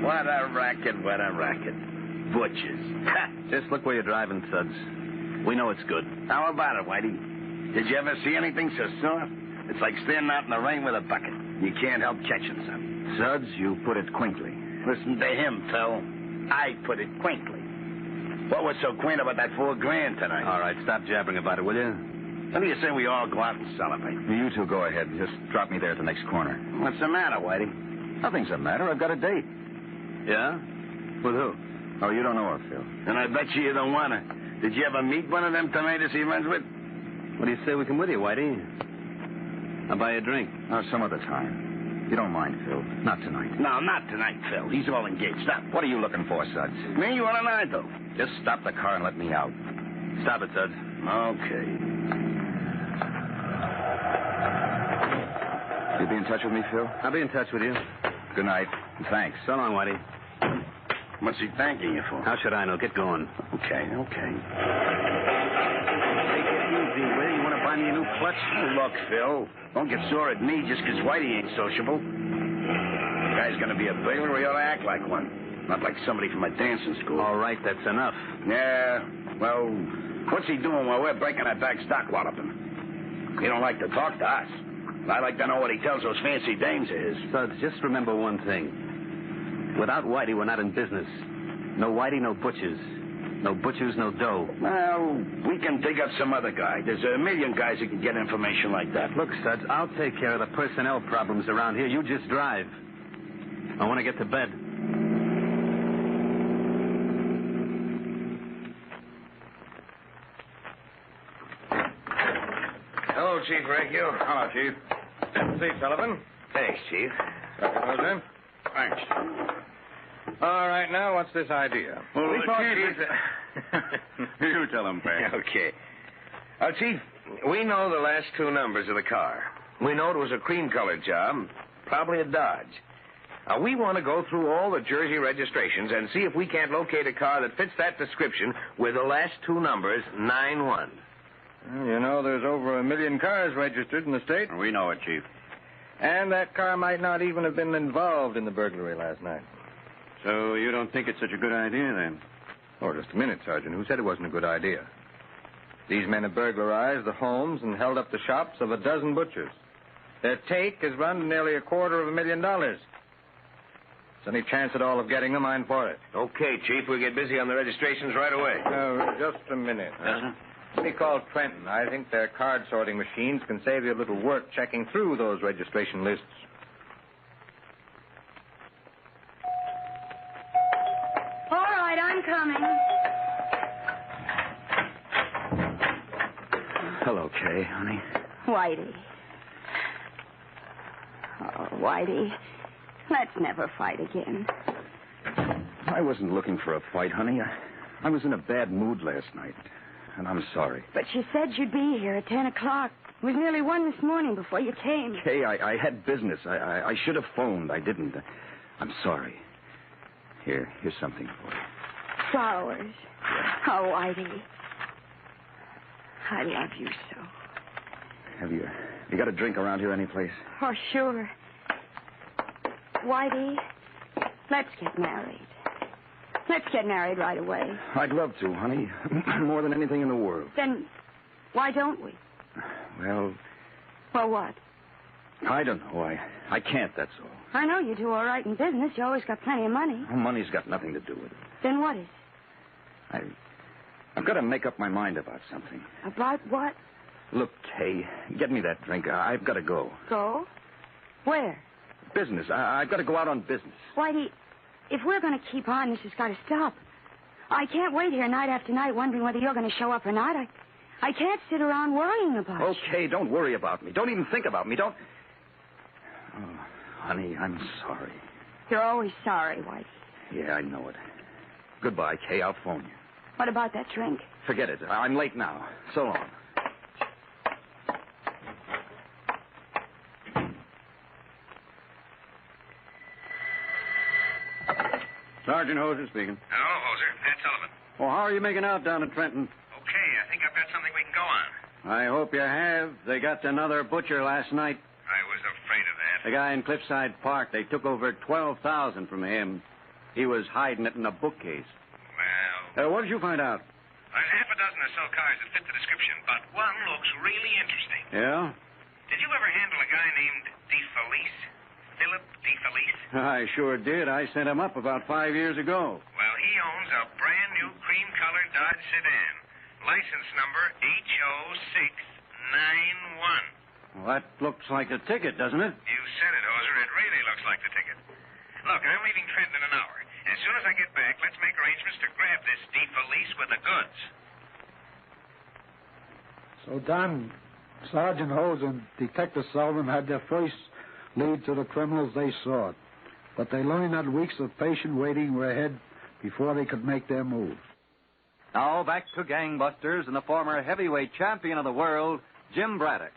What a racket. Butchers. Just look where you're driving, Suds. We know it's good. How about it, Whitey? Did you ever see anything so soft? It's like standing out in the rain with a bucket. You can't help catching something. Suds, you put it quaintly. Listen to him, Phil. I put it quaintly. What was so quaint about that $4,000 tonight? All right, stop jabbering about it, will you? What do you say we all go out and celebrate? You two go ahead. Just drop me there at the next corner. What's the matter, Whitey? Nothing's the matter. I've got a date. Yeah? With who? Oh, you don't know her, Phil. And I bet you don't want her. Did you ever meet one of them tomatoes he runs with? What do you say we come with you, Whitey? I'll buy you a drink. Oh, some other time. You don't mind, Phil. Not tonight. No, not tonight, Phil. He's all engaged. Stop. What are you looking for, Suds? Me? What am I do? Just stop the car and let me out. Stop it, Suds. Okay. You'll be in touch with me, Phil? I'll be in touch with you. Good night. Thanks. So long, Whitey. What's he thanking you for? How should I know? Get going. Okay. Take it easy, will you? You want to buy me a new clutch? Oh, look, Phil. Don't get sore at me just because Whitey ain't sociable. The guy's going to be a burglar. He ought to act like one. Not like somebody from a dancing school. All right, that's enough. Yeah, well, what's he doing while we're breaking our back stock walloping? He don't like to talk to us. I like to know what he tells those fancy dames of his. Suds, just remember one thing. Without Whitey, we're not in business. No Whitey, no butchers. No butchers, no dough. Well, we can dig up some other guy. There's a million guys who can get information like that. Look, Studs, I'll take care of the personnel problems around here. You just drive. I want to get to bed. Hello, Chief Racchio. Hello, Chief. See, Sullivan. Thanks, Chief. Sergeant Thanks. All right, now, what's this idea? Well, We thought Chief... You tell him, Pat. Okay. Chief, we know the last two numbers of the car. We know it was a cream-colored job, probably a Dodge. We want to go through all the Jersey registrations and see if we can't locate a car that fits that description with the last two numbers, 9-1. Well, you know, there's over 1 million cars registered in the state. We know it, Chief. And that car might not even have been involved in the burglary last night. So you don't think it's such a good idea, then? Oh, just a minute, Sergeant. Who said it wasn't a good idea? These men have burglarized the homes and held up the shops of a dozen butchers. Their take has run to nearly $250,000. If there's any chance at all of getting them, I'm for it. Okay, Chief, we'll get busy on the registrations right away. Just a minute. Yes, Let me call Trenton. I think their card sorting machines can save you a little work checking through those registration lists. All right, I'm coming. Hello, Kay, honey. Whitey. Oh, Whitey. Let's never fight again. I wasn't looking for a fight, honey. I was in a bad mood last night, and I'm sorry. But you said you'd be here at 10 o'clock. It was nearly 1 this morning before you came. Kay, I had business. I should have phoned. I didn't. I'm sorry. Here's something for you. Flowers. Oh, Whitey. I love you so. Have you got a drink around here anyplace? Oh, sure. Whitey, let's get married. Let's get married right away. I'd love to, honey. More than anything in the world. Then why don't we? Well, Well, what? I don't know. I can't, that's all. I know you do all right in business. You always got plenty of money. Well, money's got nothing to do with it. Then what is? I've got to make up my mind about something. About what? Look, Kay, get me that drink. I've got to go. Go? Where? Business. I've got to go out on business. Whitey, if we're going to keep on, this has got to stop. I can't wait here night after night wondering whether you're going to show up or not. I can't sit around worrying about you. Okay, don't worry about me. Don't even think about me. Don't... Oh, honey, I'm sorry. You're always sorry, Whitey. Yeah, I know it. Goodbye, Kay. I'll phone you. What about that drink? Forget it. I'm late now. So long. Sergeant Hoser speaking. Hello, Hoser. Pat Sullivan. Well, how are you making out down in Trenton? Okay, I think I've got something we can go on. I hope you have. They got another butcher last night. I was afraid of that. The guy in Cliffside Park. They took over $12,000 from him. He was hiding it in a bookcase. Well... what did you find out? There's half a dozen or so cars that fit the description, but one looks really interesting. Yeah? Did you ever handle a guy named DeFelice? Philip DeFelice? I sure did. I sent him up about 5 years ago. Well, he owns a brand new cream-colored Dodge sedan. License number HO691. Well, that looks like a ticket, doesn't it? You said it, Hoser. It really looks like the ticket. Look, I'm leaving Trenton in an hour. As soon as I get back, let's make arrangements to grab this DeFelice with the goods. So, Don, Sergeant Hose and Detective Sullivan had their first lead to the criminals they sought. But they learned that weeks of patient waiting were ahead before they could make their move. Now back to gangbusters and the former heavyweight champion of the world, Jim Braddock.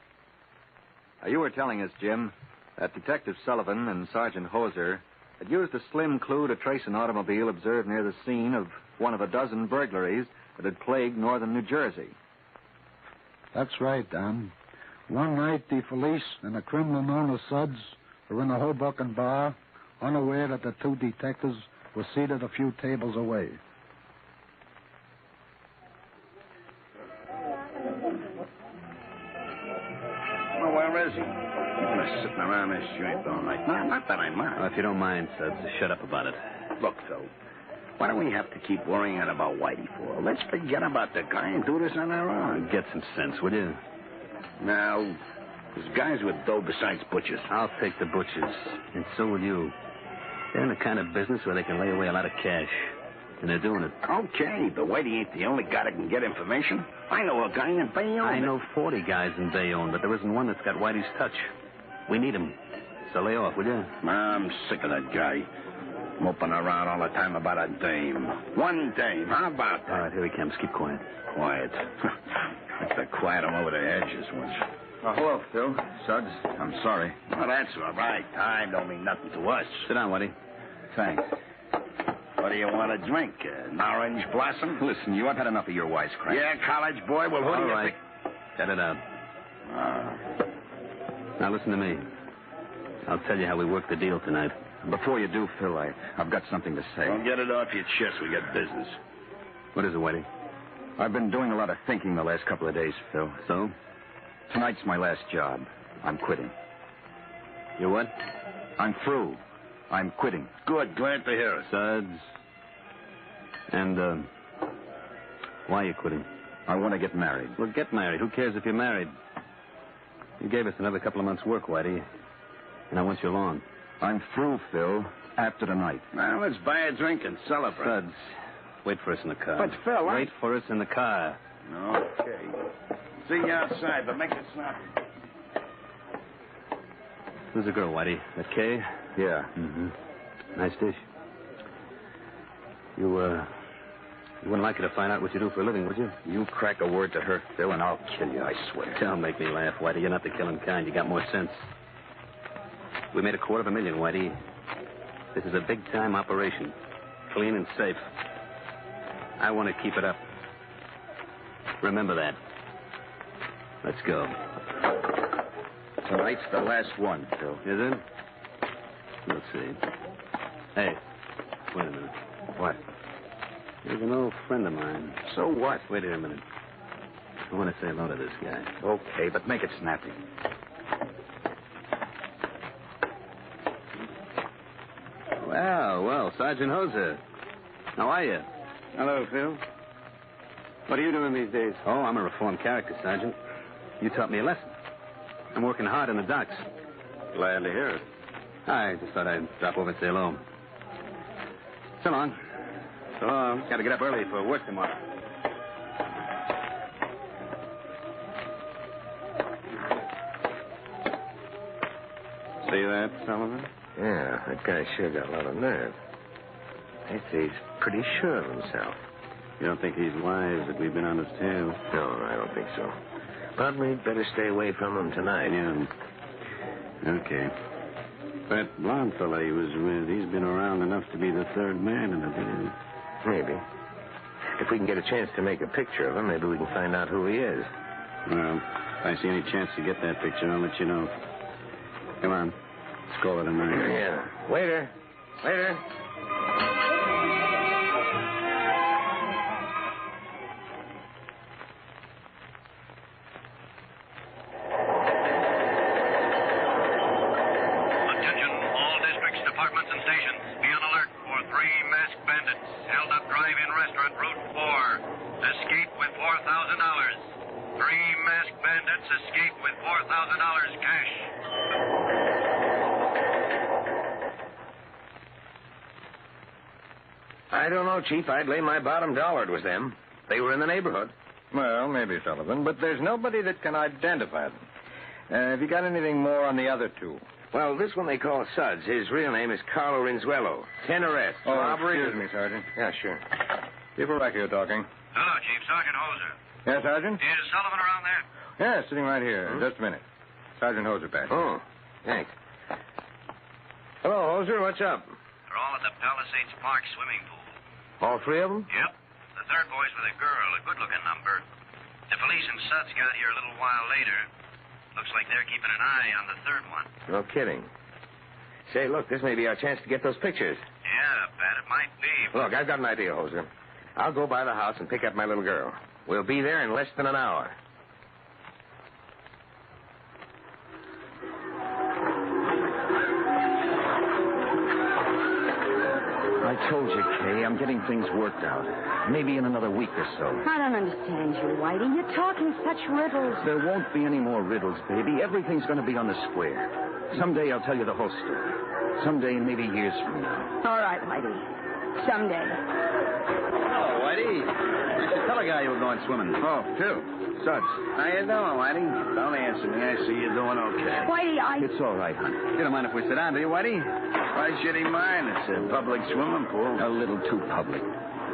You were telling us, Jim, that Detective Sullivan and Sergeant Hoser had used a slim clue to trace an automobile observed near the scene of one of a dozen burglaries that had plagued northern New Jersey. That's right, Don. One night, the police and a criminal known as Suds were in a Hoboken bar, unaware that the two detectives were seated a few tables away. Well, where is he? He's been sitting around this joint all night. No, not that I mind. If you don't mind, Suds, shut up about it. Look, though, What do we have to keep worrying about Whitey for? Let's forget about the guy and do this on our own. Get some sense, will you? Now, there's guys with dough besides butchers. I'll take the butchers, and so will you. They're in the kind of business where they can lay away a lot of cash. And they're doing it. Okay, but Whitey ain't the only guy that can get information. I know a guy in Bayonne. I know 40 guys in Bayonne, but there isn't one that's got Whitey's touch. We need him. So lay off, will you? I'm sick of that guy. Moping around all the time about a dame. One dame. How about that? All right, here he comes. Keep quiet. Quiet. That's to quiet him over the edges once. Oh, hello, Phil. Suds. I'm sorry. Well, that's all right. Time don't mean nothing to us. Sit down, Whitey. Thanks. What do you want to drink? An orange blossom? Listen, you, I've had enough of your wisecrack. Yeah, college boy? Well, who do you right. think? Get it out. Now, listen to me. I'll tell you how we work the deal tonight. Before you do, Phil, I've got something to say. Well, get it off your chest. We got business. What is it, Whitey? I've been doing a lot of thinking the last couple of days, Phil. So? Tonight's my last job. I'm quitting. You what? I'm through. I'm quitting. Good. Glad to hear it. Suds. And, why are you quitting? I want to get married. Well, get married. Who cares if you're married? You gave us another couple of months' work, Whitey. And I want you along. I'm through, Phil. After tonight. Well, let's buy a drink and celebrate. Suds, wait for us in the car. But, Phil, Wait for us in the car. Okay. See you outside, but make it snappy. Who's the girl, Whitey? That Kay? Yeah. Mm-hmm. Nice dish. You wouldn't like her to find out what you do for a living, would you? You crack a word to her, Phil, and I'll kill you, I swear. Don't make me laugh, Whitey. You're not the killing kind. You got more sense. We made $250,000, Whitey. This is a big-time operation. Clean and safe. I want to keep it up. Remember that. Let's go. Tonight's the last one, Phil. Is it? Let's see. Hey, wait a minute. What? He's an old friend of mine. So what? Wait here a minute. I want to say hello to this guy. Okay, but make it snappy. Well, Sergeant Hoser. How are you? Hello, Phil. What are you doing these days? Oh, I'm a reformed character, Sergeant. You taught me a lesson. I'm working hard in the docks. Glad to hear it. I just thought I'd drop over and say hello. So long. So long. Got to get up early for work tomorrow. See that, Sullivan? Yeah, that guy sure got a lot of nerve. I'd say he's pretty sure of himself. You don't think he's wise that we've been on his tail? No, I don't think so. But we'd better stay away from him tonight. Yeah. Okay. That blonde fella he was with, he's been around enough to be the third man in the deal. Maybe. If we can get a chance to make a picture of him, maybe we can find out who he is. Well, if I see any chance to get that picture, I'll let you know. Come on. Let's call it a night. Yeah. Waiter. Waiter. Attention, all districts, departments, and stations. Be on alert for 3 masked bandits held up drive-in restaurant Route 4. Escape with $4,000. 3 masked bandits escape with $4,000 cash. I don't know, Chief. I'd lay my bottom dollar it was them. They were in the neighborhood. Well, maybe, Sullivan, but there's nobody that can identify them. Have you got anything more on the other two? Well, this one they call Suds. His real name is Carlo Rinzuelo. 10 arrests. Oh, robbery. excuse me, Sergeant. Yeah, sure. People back here talking. Hello, Chief. Sergeant Hoser. Yes, Sergeant? Is Sullivan around there? Yeah, sitting right here. Just a minute. Sergeant Hoser back. Oh, thanks. Hello, Hoser. What's up? They're all at the Palisades Park swimming pool. All 3 of them? Yep. The third boy's with a girl, a good-looking number. The police and Suds got here a little while later. Looks like they're keeping an eye on the third one. No kidding. Say, look, this may be our chance to get those pictures. Yeah, Pat, it might be. Look, I've got an idea, Hoser. I'll go by the house and pick up my little girl. We'll be there in less than an hour. I told you, Kay. I'm getting things worked out. Maybe in another week or so. I don't understand you, Whitey. You're talking such riddles. There won't be any more riddles, baby. Everything's going to be on the square. Someday I'll tell you the whole story. Someday, maybe years from now. All right, Whitey. Someday. Oh, Whitey. You should tell a guy you were going swimming. Oh, Phil. Suds. How you doing, Whitey? Don't answer me. I see you're doing okay. Whitey, It's all right, honey. You don't mind if we sit down, do you, Whitey? Why should he mind? It's a public swimming pool. A little too public.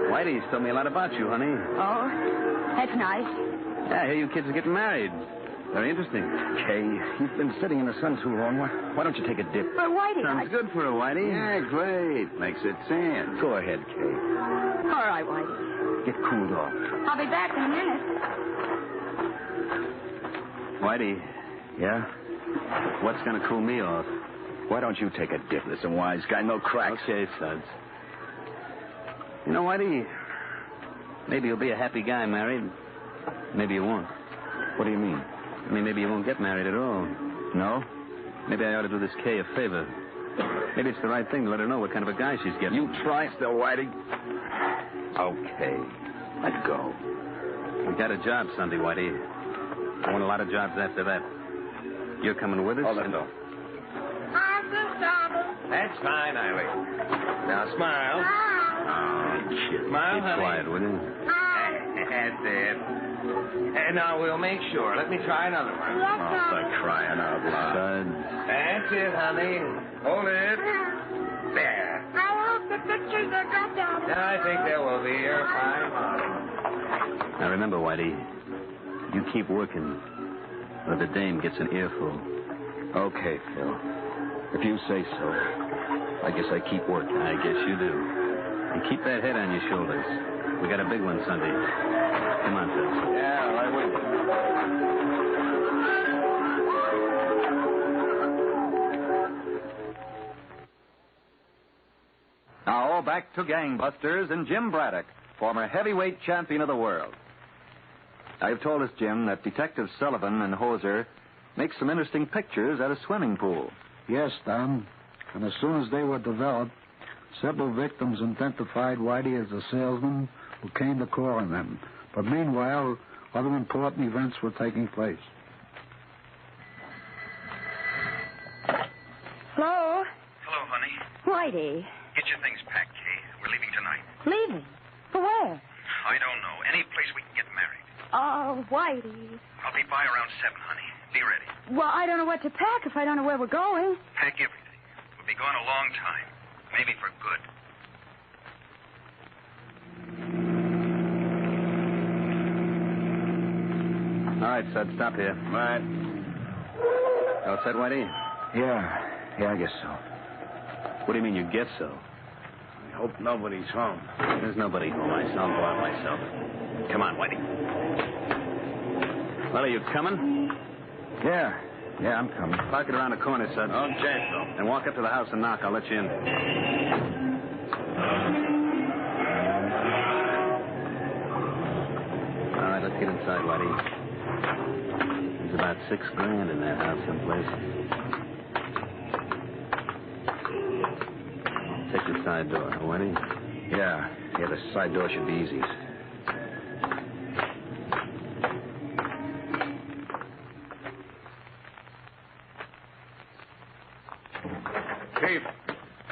Whitey's told me a lot about you, honey. Oh, that's nice. Yeah, I hear you kids are getting married. Very interesting. Kay, you've been sitting in the sun too long. Why don't you take a dip? But Whitey, Sounds good for a Whitey. Yeah, great. Makes it tan. Go ahead, Kay. All right, Whitey. Get cooled off. I'll be back in a minute. Whitey. Yeah? What's going to cool me off? Why don't you take a dip? Listen, wise guy, no cracks. Okay, Suds. You know, Whitey, maybe you'll be a happy guy married. Maybe you won't. What do you mean? I mean, maybe you won't get married at all. No? Maybe I ought to do this Kay a favor. Maybe it's the right thing to let her know what kind of a guy she's getting. You try still, Whitey. Okay. Let go. We got a job Sunday, Whitey. I want a lot of jobs after that. You're coming with us? Oh, let go. That's fine, Eileen. Now, smile. Oh, kid. Smile, Keep honey. quiet, will you? That's it. And now we'll make sure. Let me try another one. Oh, for crying out loud. That's it, honey. Hold it. There. I hope the pictures are got down. I think there will be. You're fine, Mom. Now, remember, Whitey, you keep working, or the dame gets an earful. Okay, Phil. If you say so. I guess I keep working. I guess you do. And keep that head on your shoulders. We got a big one Sunday. Come on, Phil. Yeah, I will. Now, back to Gangbusters and Jim Braddock, former heavyweight champion of the world. Now, you've told us, Jim, that Detectives Sullivan and Hoser make some interesting pictures at a swimming pool. Yes, Don. And as soon as they were developed, several victims identified Whitey as the salesman who came to call on them. But meanwhile, other important events were taking place. Hello? Hello, honey. Whitey. Get your things packed, Kay. We're leaving tonight. Leaving? For where? I don't know. Any place we can get married. Oh, Whitey. I'll be by around 7, honey. Be ready. Well, I don't know what to pack if I don't know where we're going. Pack everything. We'll be gone a long time. Maybe for good. All right, Sud, stop here. All right. All set, Whitey? Yeah, I guess so. What do you mean you guess so? I hope nobody's home. There's nobody home. I'll go out myself. Come on, Whitey. Well, are you coming? Yeah, I'm coming. Park it around the corner, Sud. Okay, Phil. And walk up to the house and knock. I'll let you in. All right, let's get inside, Whitey. There's about $6,000 in that house someplace. Take the side door, Whitey. Yeah, the side door should be easy. Chief.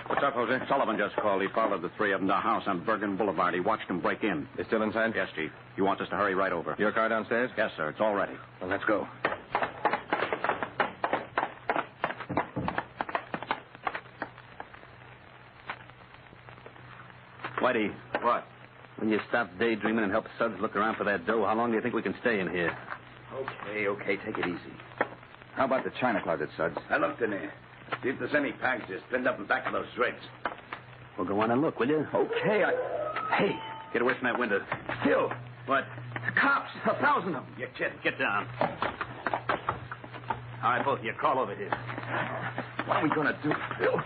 What's up, Jose? Sullivan just called. He followed the three of them to a house on Bergen Boulevard. He watched them break in. They're still inside? Yes, Chief. He wants us to hurry right over. Your car downstairs? Yes, sir. It's all ready. Well, let's go. Whitey. What? When you stop daydreaming and help Suds look around for that dough, how long do you think we can stay in here? Okay. Take it easy. How about the china closet, Suds? I looked in there. See if there's any packages pinned up in back of those threads. Well, go on and look, will you? Okay, Hey, Get away from that window. Phil. What? The cops. 1,000 of them. You kid, get down. All right, both of you, crawl over here. What are we going to do, Phil?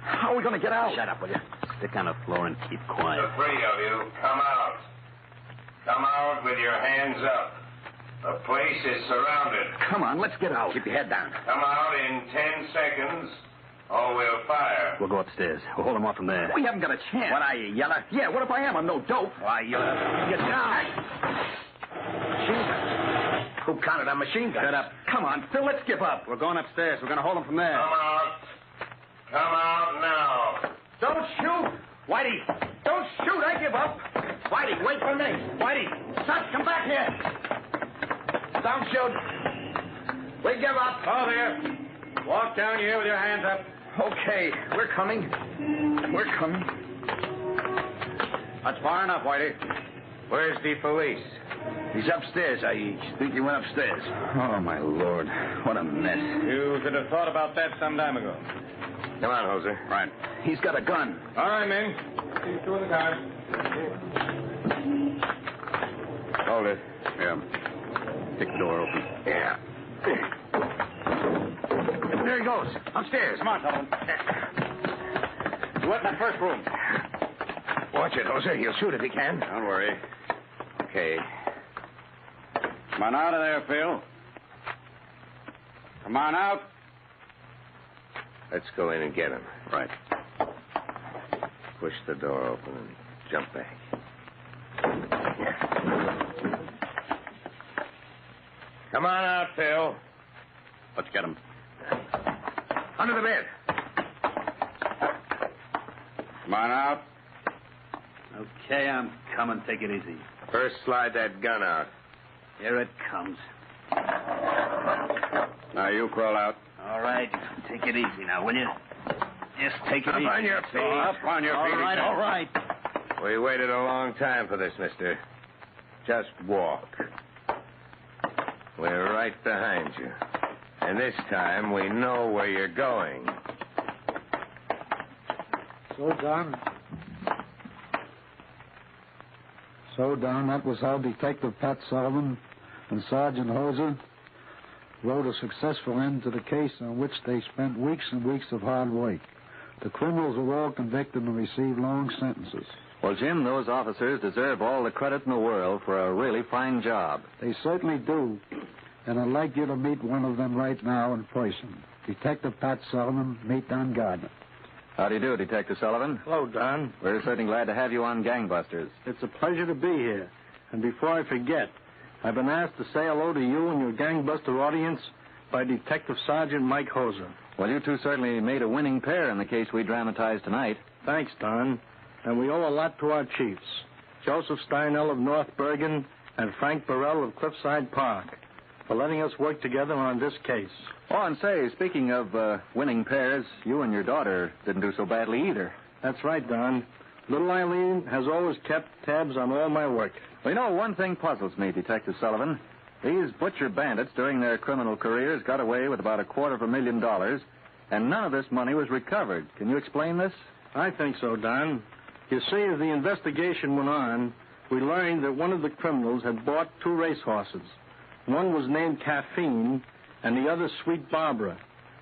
How are we going to get out? Shut up, will you? Stick on the floor and keep quiet. The three of you, come out. Come out with your hands up. The place is surrounded. Come on, let's get out. Keep your head down. Come out in 10 seconds. or we'll fire. We'll go upstairs. We'll hold him off from there. We haven't got a chance. What are you, yeller? Yeah, what if I am? I'm no dope. Why, get down. Machine guns. Who counted on machine guns? Shut up. Come on, Phil, let's give up. We're going upstairs. We're going to hold him from there. Come out. Come out now. Don't shoot. Whitey, don't shoot. I give up. Whitey, wait for me. Whitey, Such, come back here. Don't shoot. We give up. Oh, there. Walk down here with your hands up. Okay, we're coming. We're coming. That's far enough, Whitey. Where's the police? He's upstairs. I think he went upstairs. Oh, my Lord. What a mess. You should have thought about that some time ago. Come on, Hosey. Right. He's got a gun. All right, men. These two in the car. Hold it. Yeah. Kick the door open. Yeah. There he goes. Upstairs. Come on, Sullivan. What's in the first room? Watch it, Jose. He'll shoot if he can. Don't worry. Okay. Come on out of there, Phil. Come on out. Let's go in and get him. Right. Push the door open and jump back. Come on out, Phil. Let's get him. Under the bed. Come on out. Okay, I'm coming. Take it easy. First, slide that gun out. Here it comes. Now you crawl out. All right. Take it easy now, will you? Just take it easy. Up on your feet. Up on your feet. All right. We waited a long time for this, mister. Just walk. We're right behind you. And this time we know where you're going. So, Don, that was how Detective Pat Sullivan and Sergeant Hoser wrote a successful end to the case on which they spent weeks and weeks of hard work. The criminals were all convicted and received long sentences. Well, Jim, those officers deserve all the credit in the world for a really fine job. They certainly do. And I'd like you to meet one of them right now in person. Detective Pat Sullivan, meet Don Gardner. How do you do, Detective Sullivan? Hello, Don. We're certainly glad to have you on Gangbusters. It's a pleasure to be here. And before I forget, I've been asked to say hello to you and your gangbuster audience by Detective Sergeant Mike Hoser. Well, you two certainly made a winning pair in the case we dramatized tonight. Thanks, Don. And we owe a lot to our chiefs, Joseph Steinell of North Bergen and Frank Burrell of Cliffside Park, for letting us work together on this case. Oh, and say, speaking of winning pairs, you and your daughter didn't do so badly either. That's right, Don. Little Eileen has always kept tabs on all my work. Well, you know, one thing puzzles me, Detective Sullivan. These butcher bandits during their criminal careers got away with about $250,000, and none of this money was recovered. Can you explain this? I think so, Don. You see, as the investigation went on, we learned that one of the criminals had bought 2 racehorses. One was named Caffeine, and the other Sweet Barbara.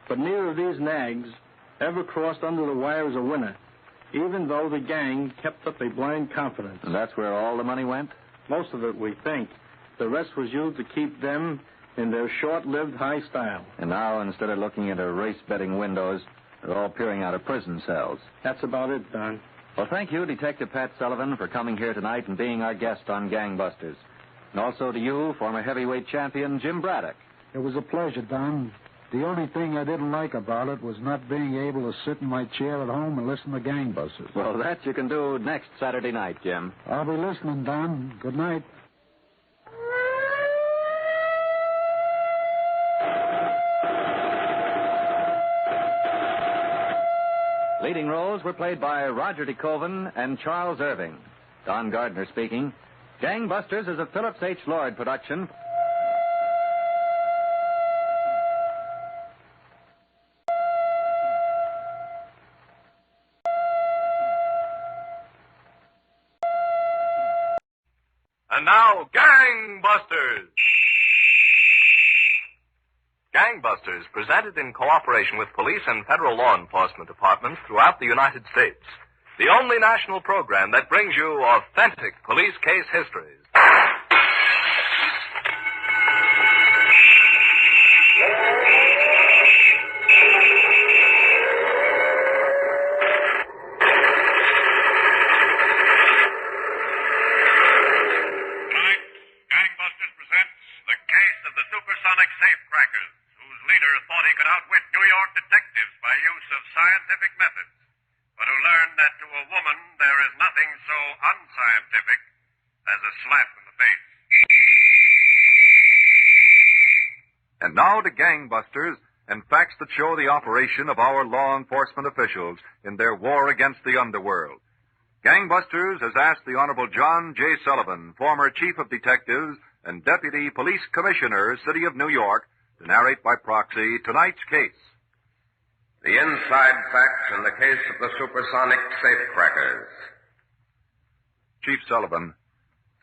But neither of these nags ever crossed under the wire as a winner, even though the gang kept up a blind confidence. And that's where all the money went? Most of it, we think. The rest was used to keep them in their short-lived high style. And now, instead of looking into race betting windows, they're all peering out of prison cells. That's about it, Don. Well, thank you, Detective Pat Sullivan, for coming here tonight and being our guest on Gangbusters. And also to you, former heavyweight champion Jim Braddock. It was a pleasure, Don. The only thing I didn't like about it was not being able to sit in my chair at home and listen to Gangbusters. Well, that you can do next Saturday night, Jim. I'll be listening, Don. Good night. Leading roles were played by Roger DeKoven and Charles Irving. Don Gardner speaking. Gangbusters is a Phillips H. Lord production. And now, Gangbusters! Gangbusters, presented in cooperation with police and federal law enforcement departments throughout the United States. The only national program that brings you authentic police case histories. he could outwit New York detectives by use of scientific methods, but who learned that to a woman there is nothing so unscientific as a slap in the face. And now to Gangbusters and facts that show the operation of our law enforcement officials in their war against the underworld. Gangbusters has asked the Honorable John J. Sullivan, former Chief of Detectives and Deputy Police Commissioner, City of New York, to narrate by proxy tonight's case. The inside facts in the case of the Supersonic Safecrackers. Chief Sullivan,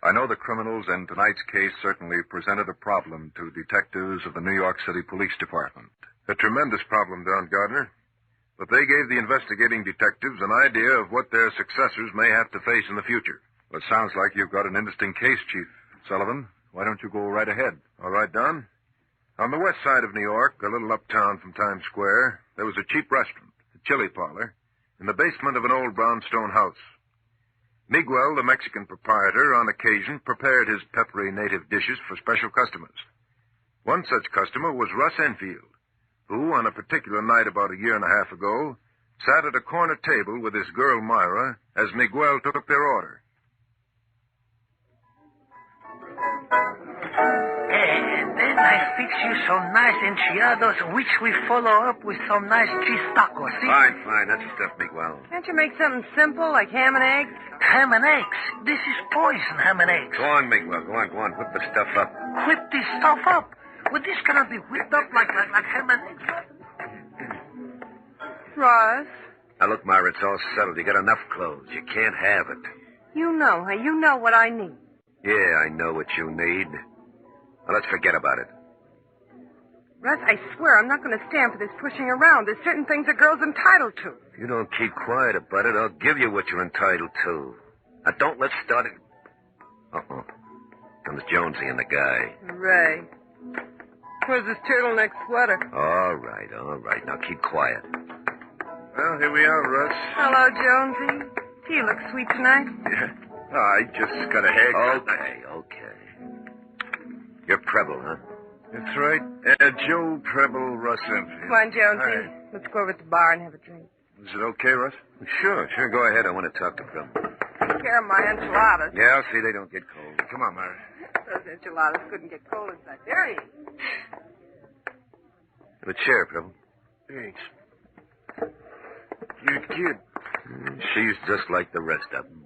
I know the criminals in tonight's case certainly presented a problem to detectives of the New York City Police Department. A tremendous problem, Don Gardner. But they gave the investigating detectives an idea of what their successors may have to face in the future. Well, it sounds like you've got an interesting case, Chief Sullivan. Why don't you go right ahead? All right, Don. On the west side of New York, a little uptown from Times Square, there was a cheap restaurant, a chili parlor, in the basement of an old brownstone house. Miguel, the Mexican proprietor, on occasion prepared his peppery native dishes for special customers. One such customer was Russ Enfield, who, on a particular night about a year and a half ago, sat at a corner table with his girl Myra as Miguel took their order. Then I fix you some nice enchiladas, which we follow up with some nice cheese tacos, see? Fine. That's the stuff, Miguel. Can't you make something simple like ham and eggs? Ham and eggs? This is poison, ham and eggs. Go on, Miguel. Go on. Whip the stuff up. Whip this stuff up? Well, this cannot be whipped up like ham and eggs. Russ, Now, look, Myra, it's all settled. You got enough clothes. You can't have it. you know what I need. Yeah, I know what you need. Now, let's forget about it. Russ, I swear I'm not going to stand for this pushing around. There's certain things a girl's entitled to. If you don't keep quiet about it, I'll give you what you're entitled to. Now, don't let's start it. Uh-oh. Comes Jonesy and the guy. Ray. Where's this turtleneck sweater? All right. Now, keep quiet. Well, here we are, Russ. Hello, Jonesy. Do you look sweet tonight? Yeah. I just got a haircut. Okay. You're Preble, huh? That's right. Joe Preble, Russ Enfield. Come on, Jonesy. Hi. Let's go over to the bar and have a drink. Is it okay, Russ? Sure. Go ahead. I want to talk to Preble. Take care of my enchiladas. Yeah, I'll see they don't get cold. Come on, Myra. Those enchiladas couldn't get cold inside. There he is. Have a chair, Preble. Thanks. Cute kid. She's just like the rest of them.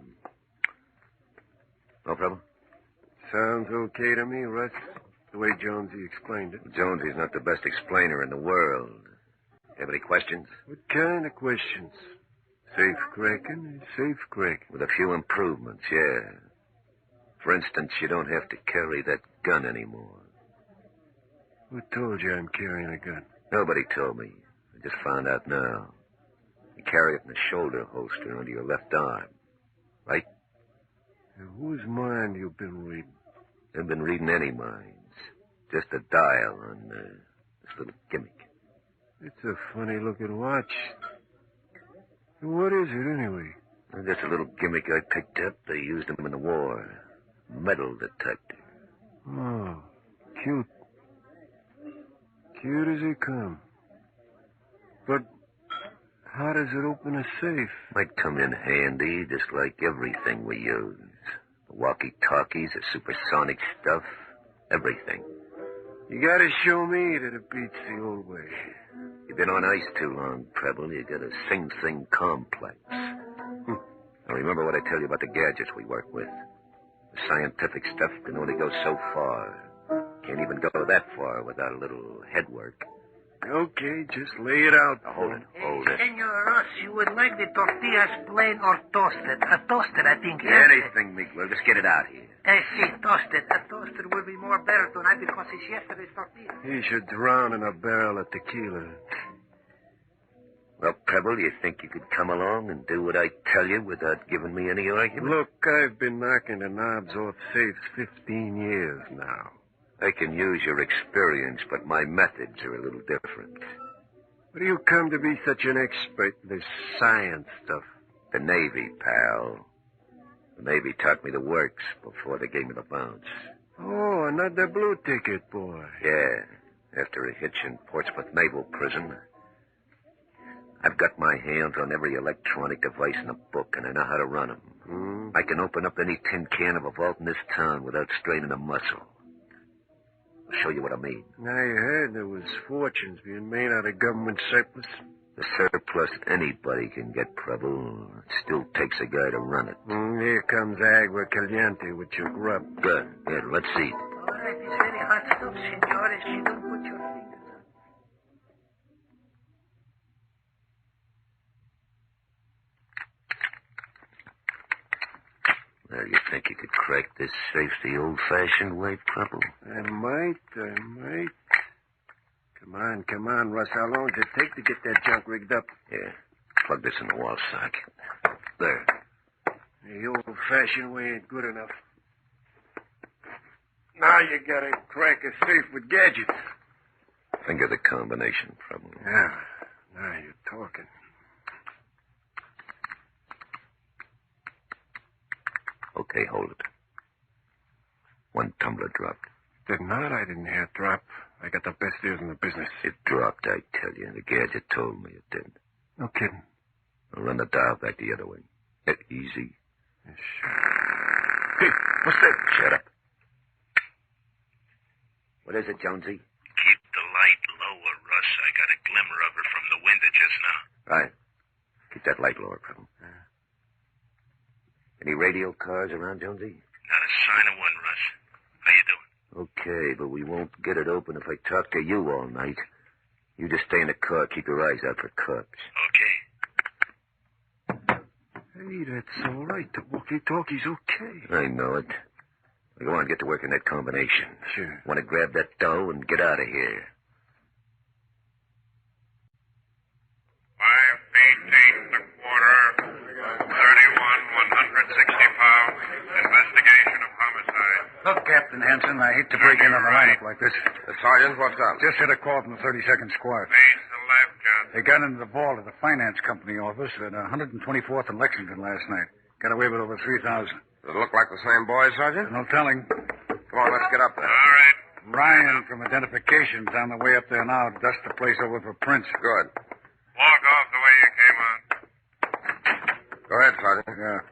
No problem? Sounds okay to me, Russ. The way Jonesy explained it. Jonesy's not the best explainer in the world. Have any questions? What kind of questions? Safe cracking? With a few improvements, yeah. For instance, you don't have to carry that gun anymore. Who told you I'm carrying a gun? Nobody told me. I just found out now. You carry it in a shoulder holster under your left arm. Right? Now, whose mind you been reading? I've been reading any minds. Just a dial on this little gimmick. It's a funny-looking watch. What is it, anyway? Just a little gimmick I picked up. They used them in the war. Metal detector. Oh, cute. Cute as they come. But how does it open a safe? Might come in handy, just like everything we use. The walkie-talkies, the supersonic stuff, everything. You gotta show me that it beats the old way. You've been on ice too long, Preble. You got a Sing Sing complex. Now remember what I tell you about the gadgets we work with. The scientific stuff can only go so far. Can't even go that far without a little head work. Okay, just lay it out. Now, hold it. Senor Ross, you would like the tortillas plain or toasted? Toasted, I think. Anything, Miguel. Just get it out here. See, toasted. Toasted will be more better tonight because it's yesterday's tortilla. He should drown in a barrel of tequila. Well, Preble, you think you could come along and do what I tell you without giving me any argument? Look, I've been knocking the knobs off safes 15 years now. I can use your experience, but my methods are a little different. What do you come to be such an expert in this science stuff? The Navy, pal. The Navy taught me the works before they gave me the bounce. Oh, another blue ticket, boy. Yeah. After a hitch in Portsmouth Naval Prison, I've got my hands on every electronic device in the book, and I know how to run them. I can open up any tin can of a vault in this town without straining a muscle. I'll show you what I mean. I heard there was fortunes being made out of government surplus. The surplus anybody can get, Prabhu. It still takes a guy to run it. Here comes Agua Caliente with your grub. Good. Let's see. All right, it's very hot stuff, senor, if you don't put your fingers on. Well, you think you could crack this safe the old-fashioned way, Prabhu? I might. Come on, Russ. How long does it take to get that junk rigged up? Yeah. Plug this in the wall socket. There. The old-fashioned way ain't good enough. Now you gotta crack a safe with gadgets. Finger the combination, Prabhu. Yeah. Now you're talking. Okay, hold it. One tumbler dropped. Did not? I didn't hear it drop. I got the best ears in the business. It dropped, I tell you, and the gadget told me it did. No kidding. I'll run the dial back the other way. Easy. Hey, what's that? Shut up. What is it, Jonesy? Keep the light lower, Russ. I got a glimmer of her from the window just now. Right. Keep that light lower, Prabhu. Any radio cars around, Jonesy? Not a sign of one, Russ. How you doing? Okay, but we won't get it open if I talk to you all night. You just stay in the car. Keep your eyes out for cops. Okay. Hey, that's all right. The walkie-talkie's okay. I know it. Go on, get to work in that combination. Sure. Want to grab that dough and get out of here. 5 feet 8 1/4, 31 160 pounds. Investigation of homicide. Look, Captain Hanson, I hate to break into the lineup like this. Sergeant, what's up? Just had a call from the 32nd Squad. Face the left, John. They got into the vault of the finance company office at 124th and Lexington last night. Got away with over 3,000. Does it look like the same boys, Sergeant? No telling. Come on, let's get up there. All right. Ryan from Identification's on the way up there now to dust the place over for prints. Good. Walk off the way you came on. Go ahead, Sergeant. Yeah.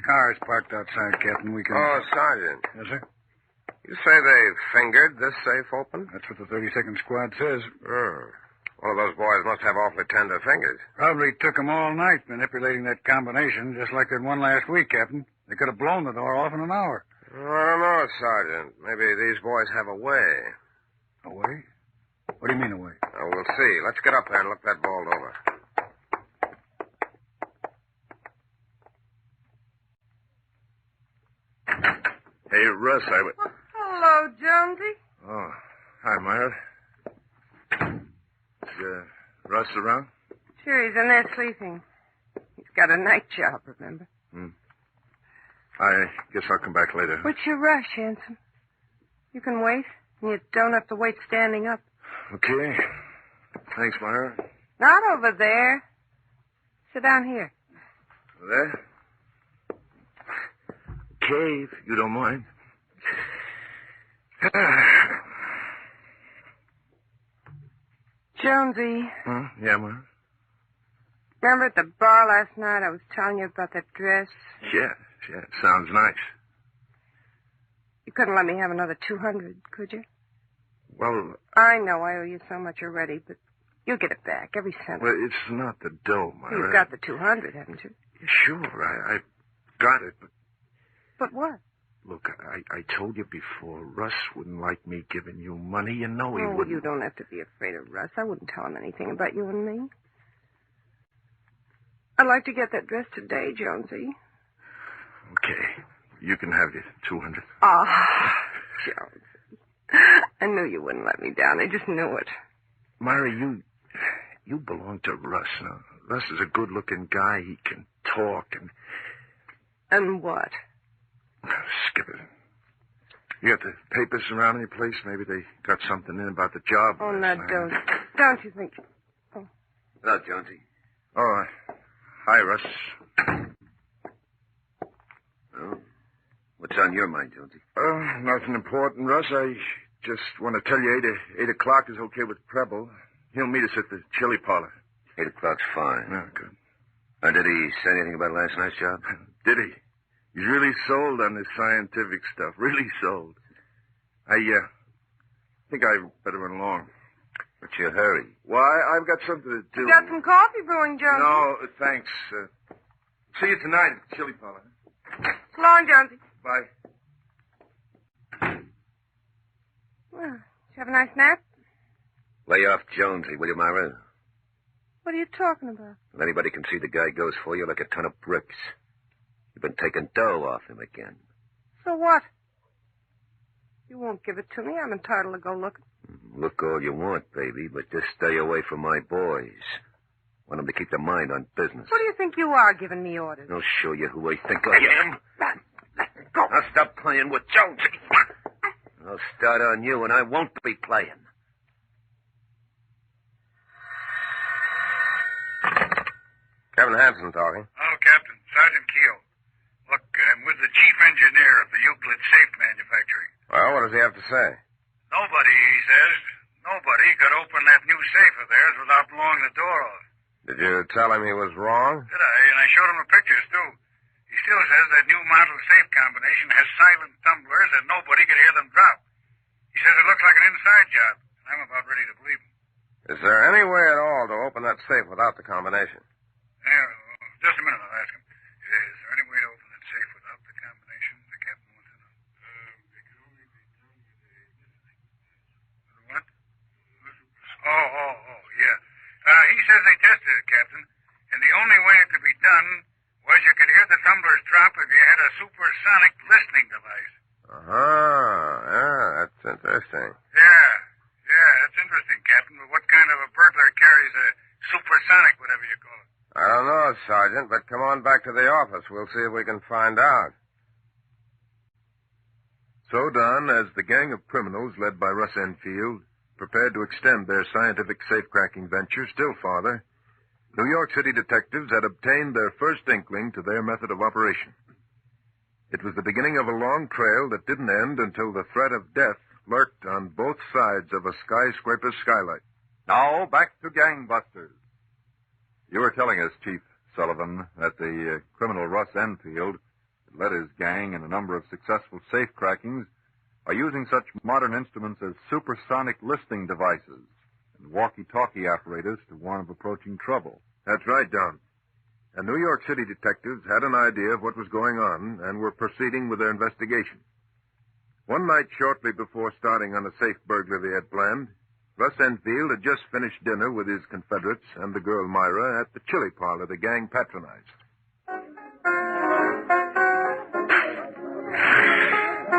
Car's parked outside, Captain. We can... Oh, Sergeant. Yes, sir? You say they fingered this safe open? That's what the 32nd Squad says. One of those boys must have awfully tender fingers. Probably took them all night manipulating that combination, just like that one last week, Captain. They could have blown the door off in an hour. I don't know, Sergeant. Maybe these boys have a way. A way? What do you mean, a way? We'll see. Let's get up there and look that vault over. Hey, Russ, Hello, Jonesy. Oh, hi, Myra. Is, Russ around? Sure, he's in there sleeping. He's got a night job, remember? I guess I'll come back later. What's your rush, Hanson? You can wait, and you don't have to wait standing up. Okay. Thanks, Myra. Not over there. Sit down here. There? Okay, if you don't mind. Jonesy, Yeah, Myra? remember at the bar last night I was telling you about that dress? Yeah, sounds nice. You couldn't let me have another 200, could you? Well, I know I owe you so much already, but you'll get it back, every cent. well, it's not the dough, Myra. You've got the 200, haven't you? Sure, I got it, but... But what? Look, I told you before, Russ wouldn't like me giving you money. You know he wouldn't. You don't have to be afraid of Russ. I wouldn't tell him anything about you and me. I'd like to get that dress today, Jonesy. Okay. You can have your 200. Ah, Jonesy. I knew you wouldn't let me down. I just knew it. Myra, you belong to Russ. Now, Russ is a good-looking guy. He can talk and... And what? Skip it. You got the papers around any place? Maybe they got something in about the job. Oh, no, don't you think... Oh. Hello, Jonesy. Oh, hi, Russ. Oh, what's on your mind, Jonesy? Nothing important, Russ. I just want to tell you 8 o'clock is okay with Preble. He'll meet us at the chili parlor. 8 o'clock's fine. Yeah, good. Did he say anything about last night's job? Did he? He's really sold on this scientific stuff. Really sold. I think I better run along. What's your hurry? Why, I've got something to do. You got some coffee brewing, Jonesy? No, thanks. See you tonight at the chili parlor. So long, Jonesy. Bye. Well, did you have a nice nap? Lay off Jonesy, will you, Myra? What are you talking about? If anybody can see the guy goes for you like a ton of bricks. You've been taking dough off him again. So what? You won't give it to me. I'm entitled to go looking. Look all you want, baby, but just stay away from my boys. Want them to keep their mind on business. What do you think you are giving me orders? I'll show you who I think I am. Go. I'll stop playing with Jonesy. I'll start on you, and I won't be playing. Captain Hanson talking. Oh, Captain. Sergeant Keel. Look, I'm with the chief engineer of the Euclid safe manufacturing. Well, what does he have to say? Nobody, he says, nobody could open that new safe of theirs without blowing the door off. Did you tell him he was wrong? Did I? And I showed him the pictures, too. He still says that new model safe combination has silent tumblers and nobody could hear them drop. He says it looks like an inside job, and I'm about ready to believe him. Is there any way at all to open that safe without the combination? Yeah, just a minute, I'll ask him. Is there any way to open that safe without the combination? The captain wants to know. It can only be done with a... What? Oh, yeah. He says they tested it, Captain, and the only way it could be done was you could hear the tumblers drop if you had a supersonic listening device. Yeah, that's interesting. Yeah, that's interesting, Captain, but what kind of a burglar carries a supersonic, whatever you call it? I don't know, Sergeant, but come on back to the office. We'll see if we can find out. So done as the gang of criminals led by Russ Enfield prepared to extend their scientific safe-cracking venture still farther, New York City detectives had obtained their first inkling to their method of operation. It was the beginning of a long trail that didn't end until the threat of death lurked on both sides of a skyscraper's skylight. Now, back to gangbusters. You were telling us, Chief Sullivan, that the criminal Russ Enfield led his gang in a number of successful safe-crackings by using such modern instruments as supersonic listening devices and walkie-talkie apparatus to warn of approaching trouble. That's right, Don. And New York City detectives had an idea of what was going on and were proceeding with their investigation. One night shortly before starting on a safe burglary they had planned, Russ Enfield had just finished dinner with his Confederates and the girl Myra at the chili parlor the gang patronized.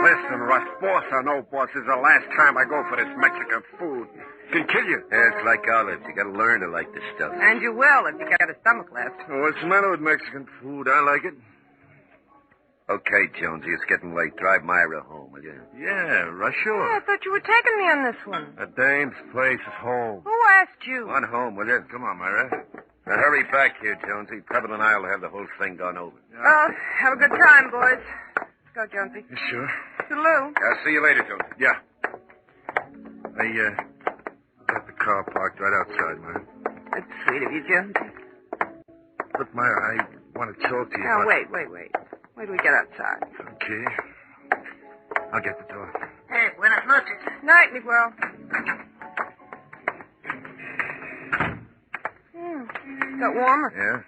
Listen, Russ, boss or no boss, this is the last time I go for this Mexican food. Can kill you. Yeah, it's like olives. You gotta learn to like this stuff. And you will if you got a stomach left. Oh, what's the matter with Mexican food? I like it. Okay, Jonesy, it's getting late. Drive Myra home, will you? Yeah, Russ, sure. I thought you were taking me on this one. A dame's place is home. Who asked you? On home, will you? Come on, Myra. Now, hurry back here, Jonesy. Preble and I will have the whole thing gone over. Oh, have a good time, boys. Let's go, Jonesy. You sure? Toodaloo. I'll see you later, Jonesy. Yeah. I got the car parked right outside, Myra. That's sweet of you, Jonesy. Look, Myra, I want to talk to you Now, about... wait. Wait till we get outside. Okay. I'll get the door. Hey, buenas noches. Night, Miguel. Got warmer. Yeah?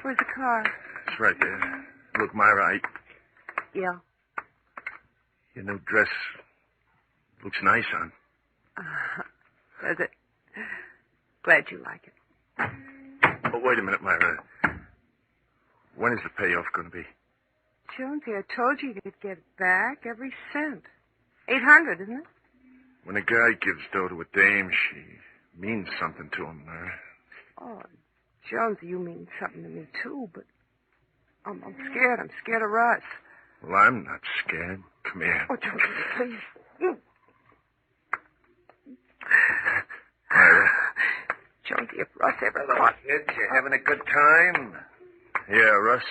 Where's the car? It's right there. Look, Myra, Yeah. your new dress looks nice on. Does it? Glad you like it. But wait a minute, Myra. When is the payoff going to be? Jonesy, I told you you'd get back every cent. 800, isn't it? When a guy gives dough to a dame, she means something to him, Myra. Oh, Jonesy, you mean something to me, too, but I'm scared. I'm scared of Russ. Well, I'm not scared. Come here. Oh, Jonesy, please. Myra. Jonesy, if Russ ever thought... Kid, you having a good time? Yeah, Russ.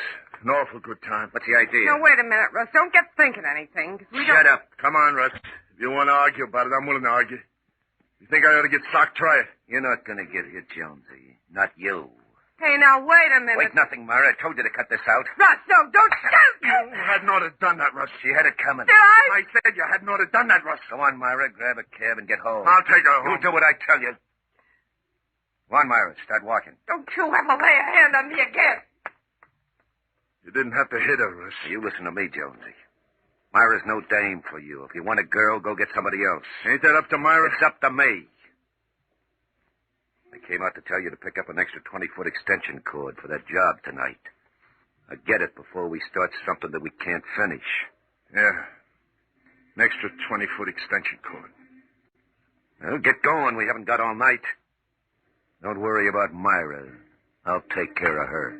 An awful good time. What's the idea? Now, wait a minute, Russ. Don't get thinking anything. 'Cause we Shut don't... up. Come on, Russ. If you want to argue about it, I'm willing to argue. You think I ought to get socked? Try it. You're not going to get hit, Jonesy. Not you. Hey, now, wait a minute. Wait, nothing, Myra. I told you to cut this out. Russ, no, don't shoot! You hadn't ought to have done that, Russ. She had it coming. Did I? I said you hadn't ought to have done that, Russ. Go on, Myra. Grab a cab and get home. I'll take her home. You do what I tell you. Go on, Myra. Start walking. Don't you ever lay a hand on me again. You didn't have to hit her, Russ. You listen to me, Jonesy. Myra's no dame for you. If you want a girl, go get somebody else. Ain't that up to Myra? It's up to me. I came out to tell you to pick up an extra 20-foot extension cord for that job tonight. Now get it before we start something that we can't finish. Yeah. An extra 20-foot extension cord. Well, get going. We haven't got all night. Don't worry about Myra. I'll take care of her.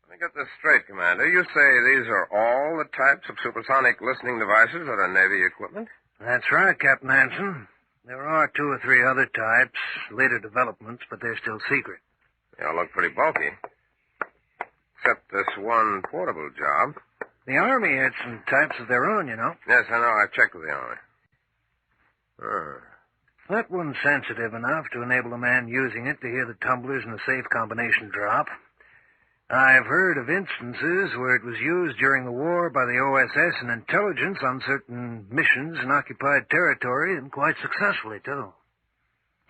Let me get this straight, Commander. You say these are all the types of supersonic listening devices that are Navy equipment? That's right, Captain Hanson. There are 2 or 3 other types, later developments, but they're still secret. They all look pretty bulky. Except this one portable job. The Army had some types of their own, you know. Yes, I know. I checked with the Army. That one's sensitive enough to enable a man using it to hear the tumblers in a safe combination drop. I've heard of instances where it was used during the war by the OSS and intelligence on certain missions in occupied territory, and quite successfully, too.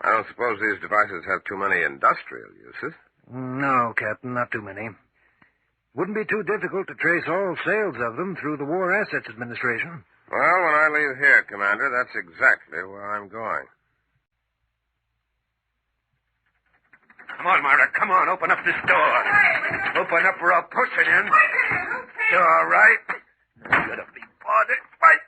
I don't suppose these devices have too many industrial uses. No, Captain, not too many. Wouldn't be too difficult to trace all sales of them through the War Assets Administration. Well, when I leave here, Commander, that's exactly where I'm going. Come on, Myra. Come on. Open up this door. Open up or I'll push it in. You all right? You're gonna be bothered. Right.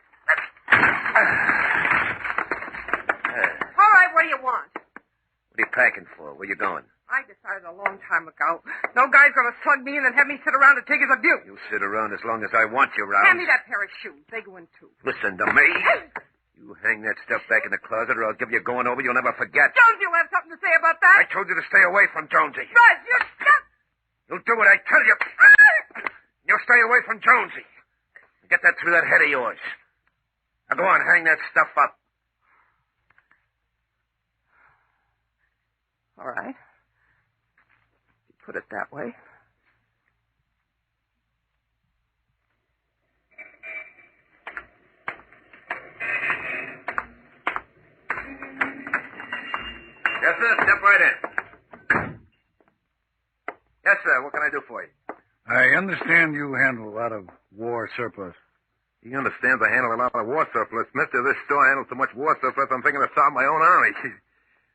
All right, what do you want? What are you packing for? Where you going? I decided a long time ago. No guy's going to slug me in and have me sit around and take his abuse. You sit around as long as I want you around. Hand me that pair of shoes. They go in, too. Listen to me. You hang that stuff back in the closet or I'll give you a going over you'll never forget. Jones, you have something to say about that? I told you to stay away from Jonesy. Russ, you... You'll do what I tell you. You'll stay away from Jonesy. Get that through that head of yours. Now go on, hang that stuff up. All right. You put it that way. Yes, sir. Step right in. Yes, sir. What can I do for you? I understand you handle a lot of war surplus. He understands I handle a lot of war surplus. Mister, this store handles so much war surplus, I'm thinking of starting my own army.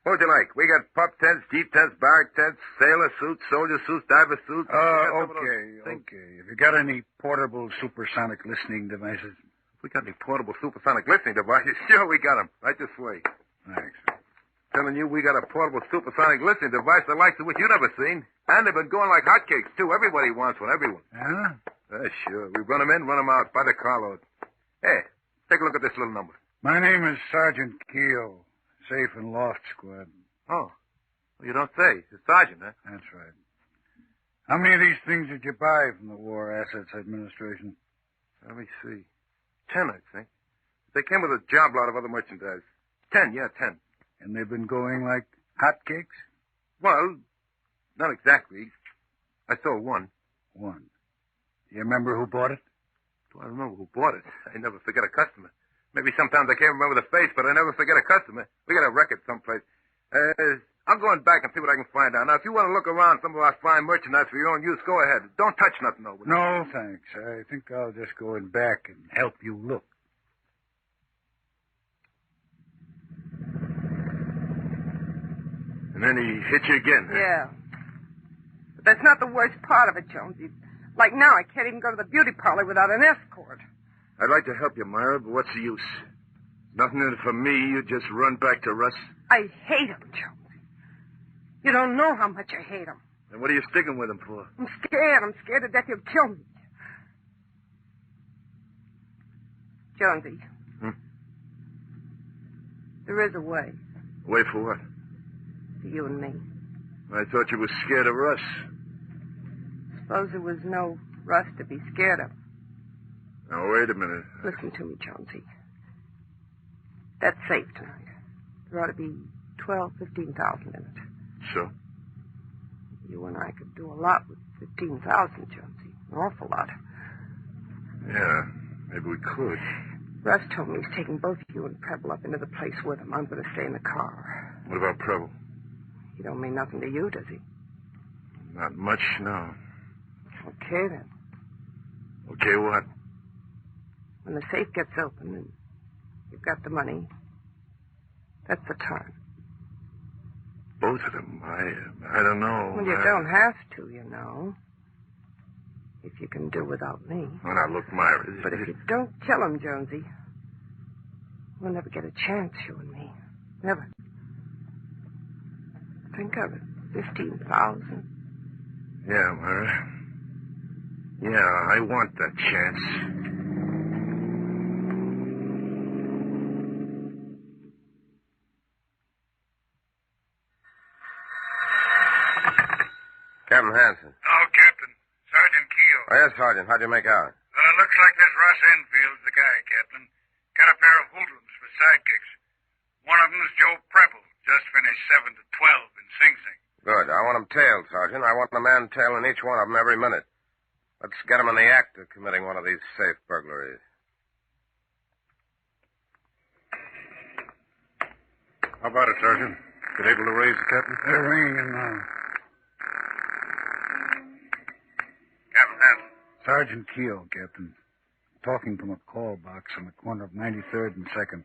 What would you like? We got pup tents, jeep tents, barrack tents, sailor suits, soldier suits, diver suits. Okay. Have you got any portable supersonic listening devices? We got any portable supersonic listening devices? Sure, we got them. Right this way. Thanks. Telling you we got a portable supersonic listening device the likes of which you've never seen. And they've been going like hotcakes, too. Everybody wants one, everyone. Yeah? Sure. We run them in, run them out by the carload. Hey, take a look at this little number. My name is Sergeant Keel, Safe and Loft Squad. Oh. Well, you don't say. It's a sergeant, huh? That's right. How many of these things did you buy from the War Assets Administration? Let me see. 10, I think. They came with a job lot of other merchandise. 10, yeah, 10. And they've been going like hotcakes? Well, not exactly. I sold one. One. Do you remember who bought it? Do I remember who bought it? I never forget a customer. Maybe sometimes I can't remember the face, but I never forget a customer. We got a record someplace. I'm going back and see what I can find out. Now, if you want to look around some of our fine merchandise for your own use, go ahead. Don't touch nothing over there. No, thanks. I think I'll just go in back and help you look. And then he hit you again. Huh? Yeah. But that's not the worst part of it, Jonesy. Like now, I can't even go to the beauty parlor without an escort. I'd like to help you, Myra, but what's the use? Nothing in it for me. You just run back to Russ. I hate him, Jonesy. You don't know how much I hate him. Then what are you sticking with him for? I'm scared. I'm scared to death he'll kill me. Jonesy. There is a way. Wait for what? for you and me. I thought you were scared of Russ. Suppose there was no Russ to be scared of. Now, wait a minute. Listen to me, Jonesy. That's safe tonight. There ought to be 15,000 in it. So? You and I could do a lot with 15,000, Jonesy. An awful lot. Yeah, maybe we could. Russ told me he's taking both you and Preble up into the place with him. I'm going to stay in the car. What about Preble? He don't mean nothing to you, does he? Not much, no. Okay, then. Okay, what? When the safe gets open and you've got the money, that's the time. Both of them? I don't know. Well, you don't have to, you know. If you can do without me. Well, now, look, Myra. But if you don't kill him, Jonesy, we'll never get a chance, you and me. Never. Think of it. 15,000. Yeah, Myra. Yeah, I want that chance. Captain Hanson. Oh, Captain. Sergeant Keel. Oh, yes, Sergeant. How'd you make out? Well, it looks like this Russ Enfield's the guy, Captain. Got a pair of hoodlums for sidekicks. One of them's Joe Preble. Just finished 7 to 12 in Sing Sing. Good. I want them tailed, Sergeant. I want a man tailing each one of them every minute. Let's get them in the act of committing one of these safe burglaries. How about it, Sergeant? Been able to raise the captain? They're ringing now. Captain Hanson. Sergeant Keel, Captain. Talking from a call box on the corner of 93rd and 2nd.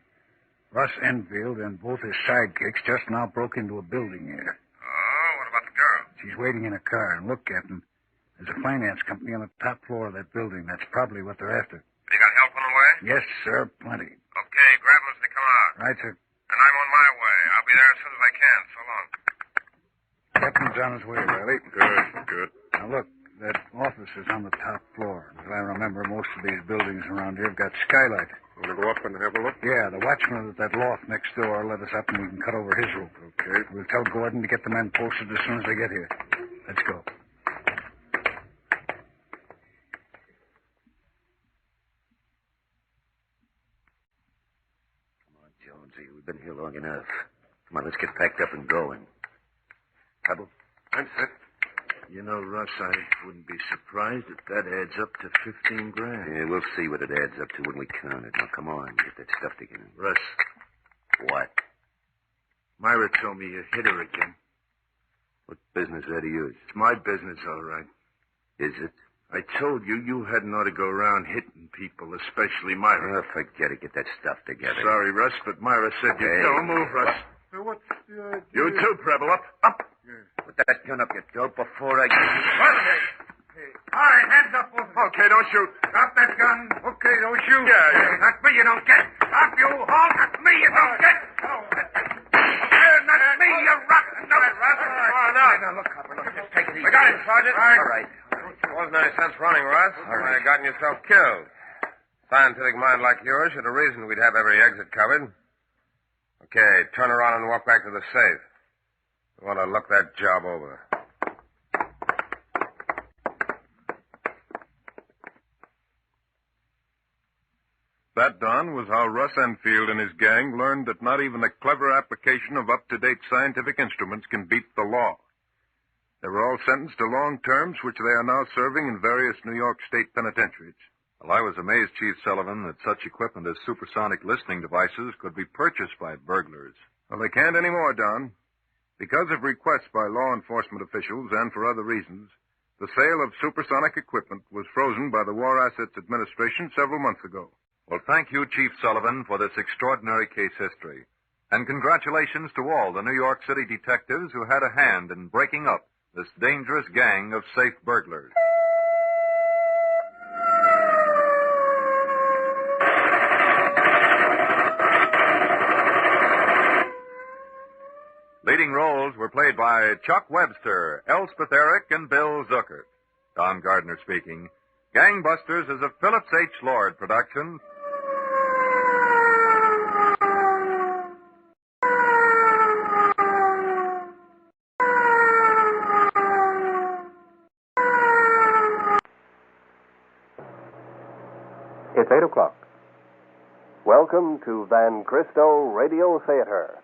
Russ Enfield and both his sidekicks just now broke into a building here. Oh, what about the girl? She's waiting in a car. And look, Captain, there's a finance company on the top floor of that building. That's probably what they're after. You got help on the way? Yes, sir, plenty. Okay, grab them as they come out. Right, sir. And I'm on my way. I'll be there as soon as I can. So long. Captain's on his way, Riley. Good. Now, look, that office is on the top floor. As I remember, most of these buildings around here have got skylights. Want to go up and have a look? Yeah, the watchman at that loft next door let us up and we can cut over his roof. Okay. We'll tell Gordon to get the men posted as soon as they get here. Let's go. Come on, Jonesy. We've been here long enough. Come on, let's get packed up and going. Preble? I'm set. You know, Russ, I wouldn't be surprised if that adds up to 15 grand. Yeah, we'll see what it adds up to when we count it. Now, come on, get that stuff together. Russ. What? Myra told me you hit her again. What business is that of yours? It's my business, all right. Is it? I told you hadn't ought to go around hitting people, especially Myra. Oh, forget it. Get that stuff together. Sorry, Russ, but Myra said you... Hey. Don't move, Russ. What's the idea? You too, Preble. Up. Put that gun up, you dope, before I... All right, hands up, both of you. Okay, don't shoot. Drop that gun. Okay, don't shoot. Yeah. Not me, you don't get. Stop, you halt. Not me, you don't get. Not me, you rotten nose. Now, look, Copper, look. Just take it easy. We got him, Sergeant. All right. Wasn't any sense running, Russ. All right. You've gotten yourself killed. Scientific mind like yours should have reasoned we'd have every exit covered. Okay, turn around and walk back to the safe. We want to look that job over. That, Don, was how Russ Enfield and his gang learned that not even the clever application of up-to-date scientific instruments can beat the law. They were all sentenced to long terms, which they are now serving in various New York state penitentiaries. Well, I was amazed, Chief Sullivan, that such equipment as supersonic listening devices could be purchased by burglars. Well, they can't anymore, Don. Because of requests by law enforcement officials and for other reasons, the sale of supersonic equipment was frozen by the War Assets Administration several months ago. Well, thank you, Chief Sullivan, for this extraordinary case history. And congratulations to all the New York City detectives who had a hand in breaking up this dangerous gang of safe burglars. Leading roles were played by Chuck Webster, Elspeth Eric, and Bill Zuckert. Don Gardner speaking. Gangbusters is a Phillips H. Lord production. It's 8 o'clock. Welcome to Van Cristo Radio Theater.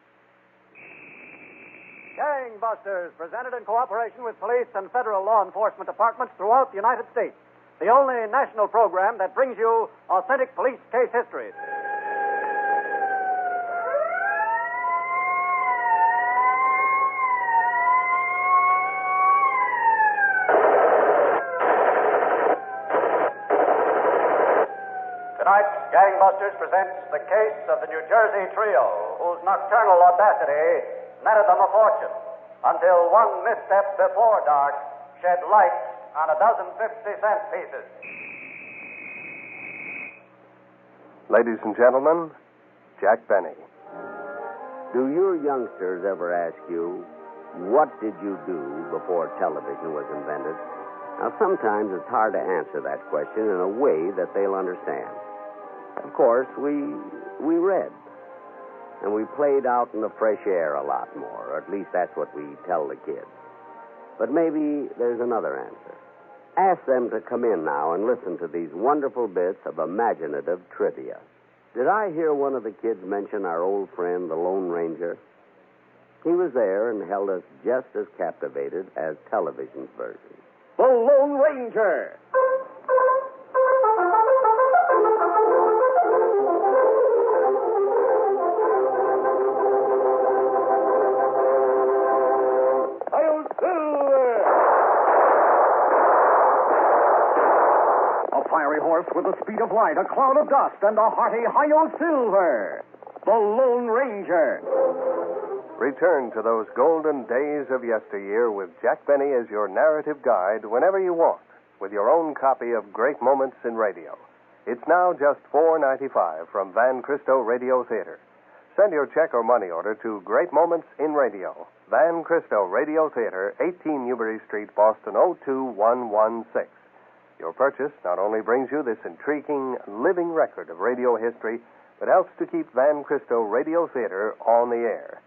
Gangbusters, presented in cooperation with police and federal law enforcement departments throughout the United States. The only national program that brings you authentic police case histories. Tonight, Gangbusters presents the case of the New Jersey trio, whose nocturnal audacity netted them a fortune, until one misstep before dark shed light on a dozen 50-cent pieces. Ladies and gentlemen, Jack Benny. Do your youngsters ever ask you, what did you do before television was invented? Now, sometimes it's hard to answer that question in a way that they'll understand. Of course, we read. And we played out in the fresh air a lot more, or at least that's what we tell the kids. But maybe there's another answer. Ask them to come in now and listen to these wonderful bits of imaginative trivia. Did I hear one of the kids mention our old friend, the Lone Ranger? He was there and held us just as captivated as television's version. The Lone Ranger! Horse with the speed of light, a cloud of dust, and a hearty Hi-Yo Silver. The Lone Ranger. Return to those golden days of yesteryear with Jack Benny as your narrative guide whenever you want, with your own copy of Great Moments in Radio. It's now just $4.95 from Van Cristo Radio Theater. Send your check or money order to Great Moments in Radio, Van Cristo Radio Theater, 18 Newbury Street, Boston, 02116. Your purchase not only brings you this intriguing, living record of radio history, but helps to keep Van Cristo Radio Theater on the air.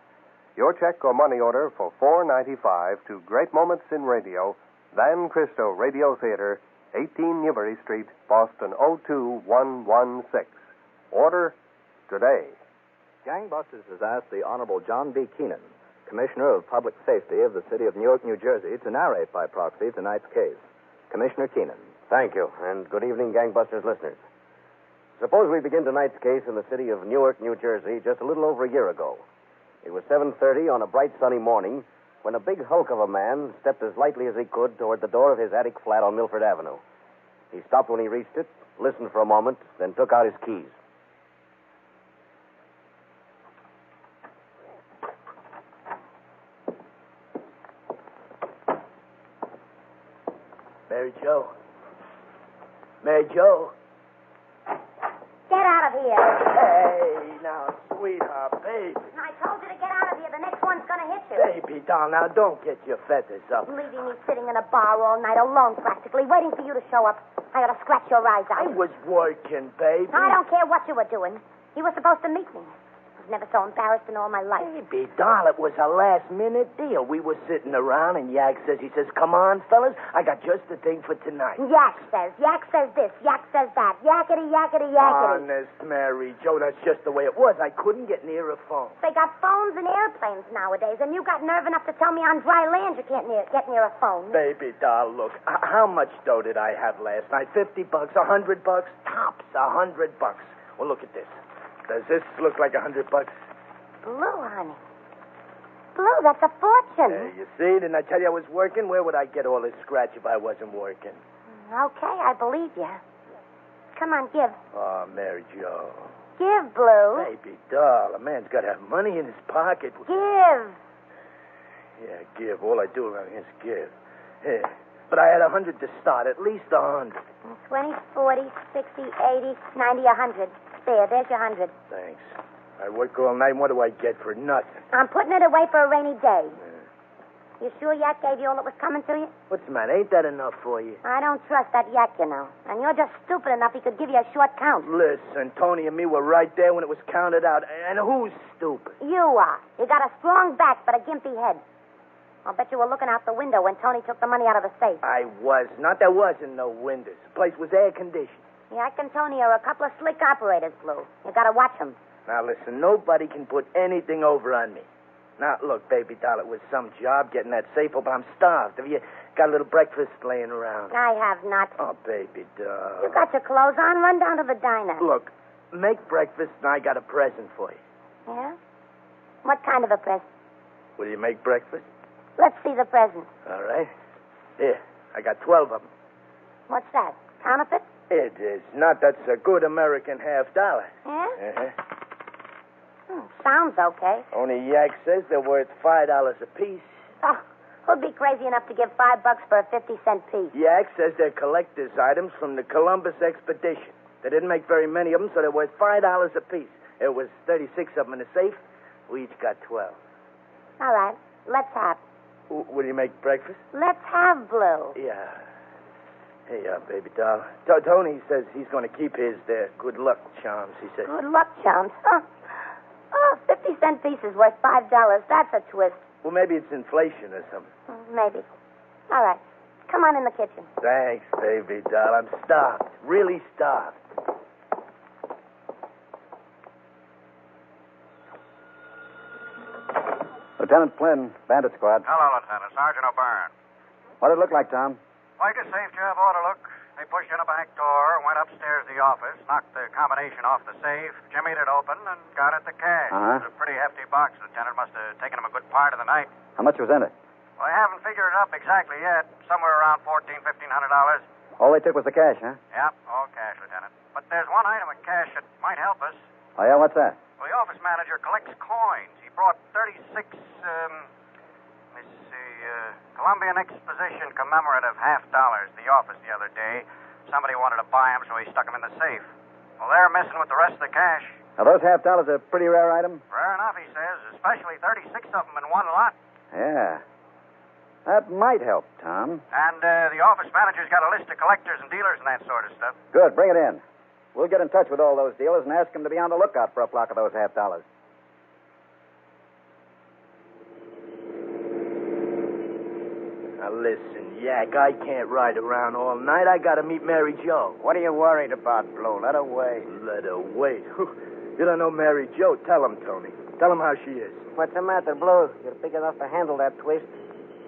Your check or money order for $4.95 to Great Moments in Radio, Van Cristo Radio Theater, 18 Newbury Street, Boston, 02116. Order today. Gangbusters has asked the Honorable John B. Keenan, Commissioner of Public Safety of the City of Newark, New Jersey, to narrate by proxy tonight's case. Commissioner Keenan. Thank you, and good evening, Gangbusters listeners. Suppose we begin tonight's case in the city of Newark, New Jersey, just a little over a year ago. It was 7:30 on a bright sunny morning when a big hulk of a man stepped as lightly as he could toward the door of his attic flat on Milford Avenue. He stopped when he reached it, listened for a moment, then took out his keys. Mary Jo. Mary Jo. Get out of here. Hey, now, sweetheart, baby. I told you to get out of here. The next one's going to hit you. Baby, doll, now don't get your feathers up. Leaving me sitting in a bar all night alone, practically, waiting for you to show up. I ought to scratch your eyes out. I was working, baby. I don't care what you were doing. You were supposed to meet me. I was never so embarrassed in all my life. Baby, doll, it was a last-minute deal. We were sitting around, and Yak says, come on, fellas, I got just the thing for tonight. Yak says this, Yak says that. Yakety, yakety, yakety. Honest, Mary Jo, that's just the way it was. I couldn't get near a phone. They got phones and airplanes nowadays, and you got nerve enough to tell me on dry land you can't get near a phone. Baby, doll, look, how much dough did I have last night? $50, $100, tops $100. Well, look at this. Does this look like $100? Blue, honey. Blue, that's a fortune. You see, didn't I tell you I was working? Where would I get all this scratch if I wasn't working? Okay, I believe you. Come on, give. Oh, Mary Jo. Give, Blue. Baby doll, a man's got to have money in his pocket. Give. Yeah, give. All I do around here is give. Here. But I had 100 to start, at least 100. 20, 40, 60, 80, 90, 100. There's your 100. Thanks. I work all night, and what do I get for nothing? I'm putting it away for a rainy day. You sure Yak gave you all that was coming to you? What's the matter? Ain't that enough for you? I don't trust that Yak, you know. And you're just stupid enough he could give you a short count. Listen, Tony and me were right there when it was counted out. And who's stupid? You are. You got a strong back, but a gimpy head. I'll bet you were looking out the window when Tony took the money out of the safe. I was not. There wasn't no windows. The place was air conditioned. Yak and Tony are a couple of slick operators, Blue. You gotta watch them. Now, listen, nobody can put anything over on me. Now, look, baby doll, it was some job getting that safe open. I'm starved. Have you got a little breakfast laying around? I have not. Oh, baby doll. You got your clothes on? Run down to the diner. Look, make breakfast, and I got a present for you. Yeah? What kind of a present? Will you make breakfast? Let's see the present. All right. Here, I got 12 of them. What's that? Counterfeit? It is not. That's a good American $50. Yeah? Uh-huh. Sounds okay. Only Yak says they're worth $5 apiece. Oh, who'd be crazy enough to give $5 for a 50-cent piece? Yak says they're collector's items from the Columbus expedition. They didn't make very many of them, so they're worth $5 apiece. There was 36 of them in the safe. We each got 12. All right. Let's have. Will you make breakfast? Let's have, Blue. Yeah. Hey, baby doll. Tony says he's going to keep his good luck charms, he says. Good luck, chums. Huh? Oh, 50-cent piece is worth $5. That's a twist. Well, maybe it's inflation or something. Maybe. All right. Come on in the kitchen. Thanks, baby doll. I'm starved. Really starved. Lieutenant Flynn, Bandit Squad. Hello, Lieutenant. Sergeant O'Byrne. What did it look like, Tom? Like a safe job ought to look. They pushed in a back door, went upstairs to the office, knocked the combination off the safe, jimmied it open, and got at the cash. Uh-huh. It was a pretty hefty box, Lieutenant. Must have taken him a good part of the night. How much was in it? Well, I haven't figured it up exactly yet. Somewhere around $1,500. All they took was the cash, huh? Yep, all cash, Lieutenant. But there's one item in cash that might help us. Oh, yeah? What's that? Well, the office manager collects coins. He brought 36, Columbian Exposition commemorative $50 to the office the other day. Somebody wanted to buy them, so he stuck them in the safe. Well, they're missing with the rest of the cash. Now, those $50 a pretty rare item? Rare enough, he says, especially 36 of them in one lot. Yeah. That might help, Tom. And the office manager's got a list of collectors and dealers and that sort of stuff. Good. Bring it in. We'll get in touch with all those dealers and ask them to be on the lookout for a flock of those $50. Now, listen, Yak, I can't ride around all night. I got to meet Mary Jo. What are you worried about, Blue? Let her wait. Let her wait. You don't know Mary Jo. Tell him, Tony. Tell him how she is. What's the matter, Blue? You're big enough to handle that twist.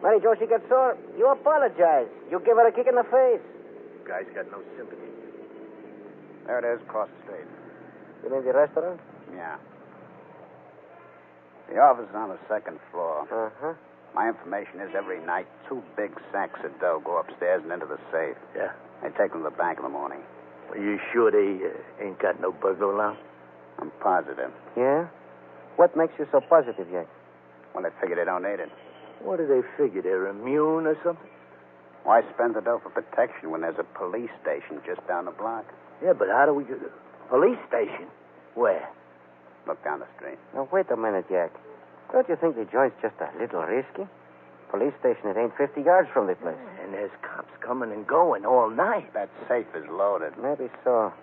Mary Jo, she gets sore. You apologize. You give her a kick in the face. Guy's got no sympathy. There it is, across the street. You mean the restaurant? Yeah. The office is on the second floor. Uh-huh. My information is every night 2 big sacks of dough go upstairs and into the safe. Yeah. They take them to the bank in the morning. Are you sure they ain't got no burglar alarm? I'm positive. Yeah? What makes you so positive, Yak? Well, they figure they don't need it. What do they figure? They're immune or something? Why spend the dough for protection when there's a police station just down the block? Yeah, but how do we get... Police station? Where? Look down the street. Now, wait a minute, Yak. Don't you think the joint's just a little risky? Police station, it ain't 50 yards from the place. And there's cops coming and going all night. That safe is loaded. Maybe so.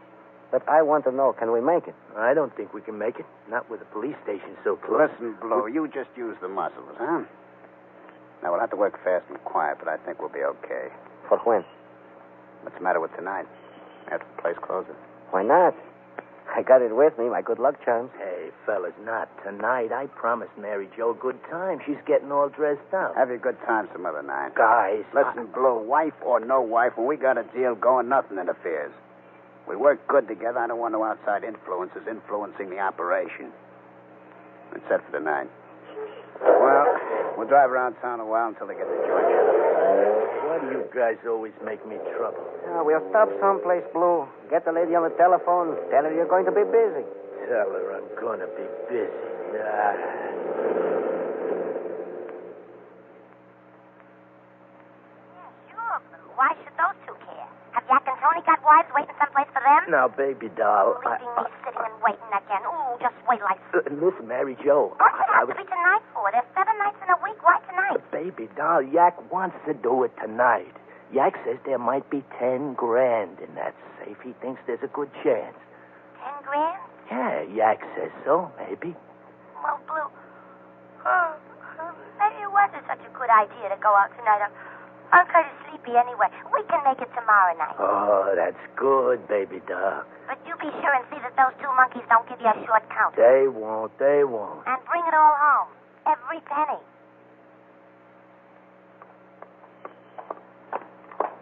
But I want to know, can we make it? I don't think we can make it. Not with the police station so close. Listen, Blue, you just use the muscles, huh? Now, we'll have to work fast and quiet, but I think we'll be okay. For when? What's the matter with tonight? After the place closes? Why not? I got it with me, my good luck charms. Hey, fellas, not tonight. I promised Mary Jo a good time. She's getting all dressed up. Have your good time some other night. Guys. Listen, Blue, wife or no wife, when we got a deal going, nothing interferes. We work good together. I don't want no outside influences influencing the operation. It's set for tonight. Well, we'll drive around town a while until they get the joint out of Why do you guys always make me trouble? We'll stop someplace, Blue. Get the lady on the telephone. Tell her you're going to be busy. Tell her I'm going to be busy. Sure, Blue. Why should those two care? Have Yak and Tony got wives waiting someplace for them? Now, baby doll. Leaving me sitting and waiting again. Ooh, just wait till I see. Listen, Mary Jo. What's it have to be tonight for? There's 7 nights in a week. Why tonight? Baby doll, Yak wants to do it tonight. Yak says there might be $10,000 in that safe. He thinks there's a good chance. $10,000? Yeah, Yak says so, maybe. Well, Blue, maybe it wasn't such a good idea to go out tonight. I'm kind of sleepy anyway. We can make it tomorrow night. Oh, that's good, baby doll. But you be sure and see that those two monkeys don't give you a short count. They won't. And bring it all home. Every penny.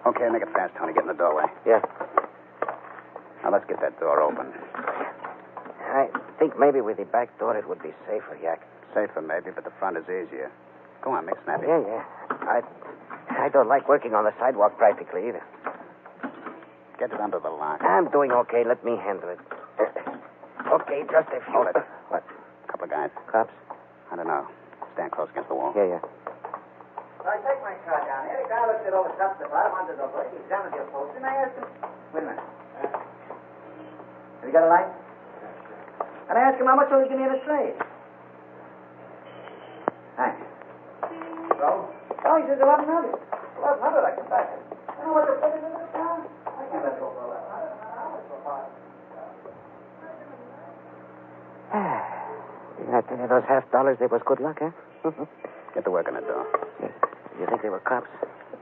Okay, make it fast, Tony. Get in the doorway. Yeah. Now, let's get that door open. I think maybe with the back door it would be safer, Yak. Safer, maybe, but the front is easier. Go on, make snappy. Yeah. I don't like working on the sidewalk practically either. Get it under the lock. I'm doing okay. Let me handle it. Okay, just a few. Hold it. What? A couple of guys. Cops? I don't know. Stand close against the wall. Yeah. So I take my car down here. The guy looked it over top to bottom under the hood. He examined the upholstery, and I asked him, wait a minute. Have you got a light? And I asked him how much will he give me in a trade. Thanks. So? Oh, he says 1,100. 1,100, I can back it. You know what the fuck is in the town? I can't let go for 1,100. I tell you, those $50, they was good luck, huh? Get to work on the door. Yes. You think they were cops?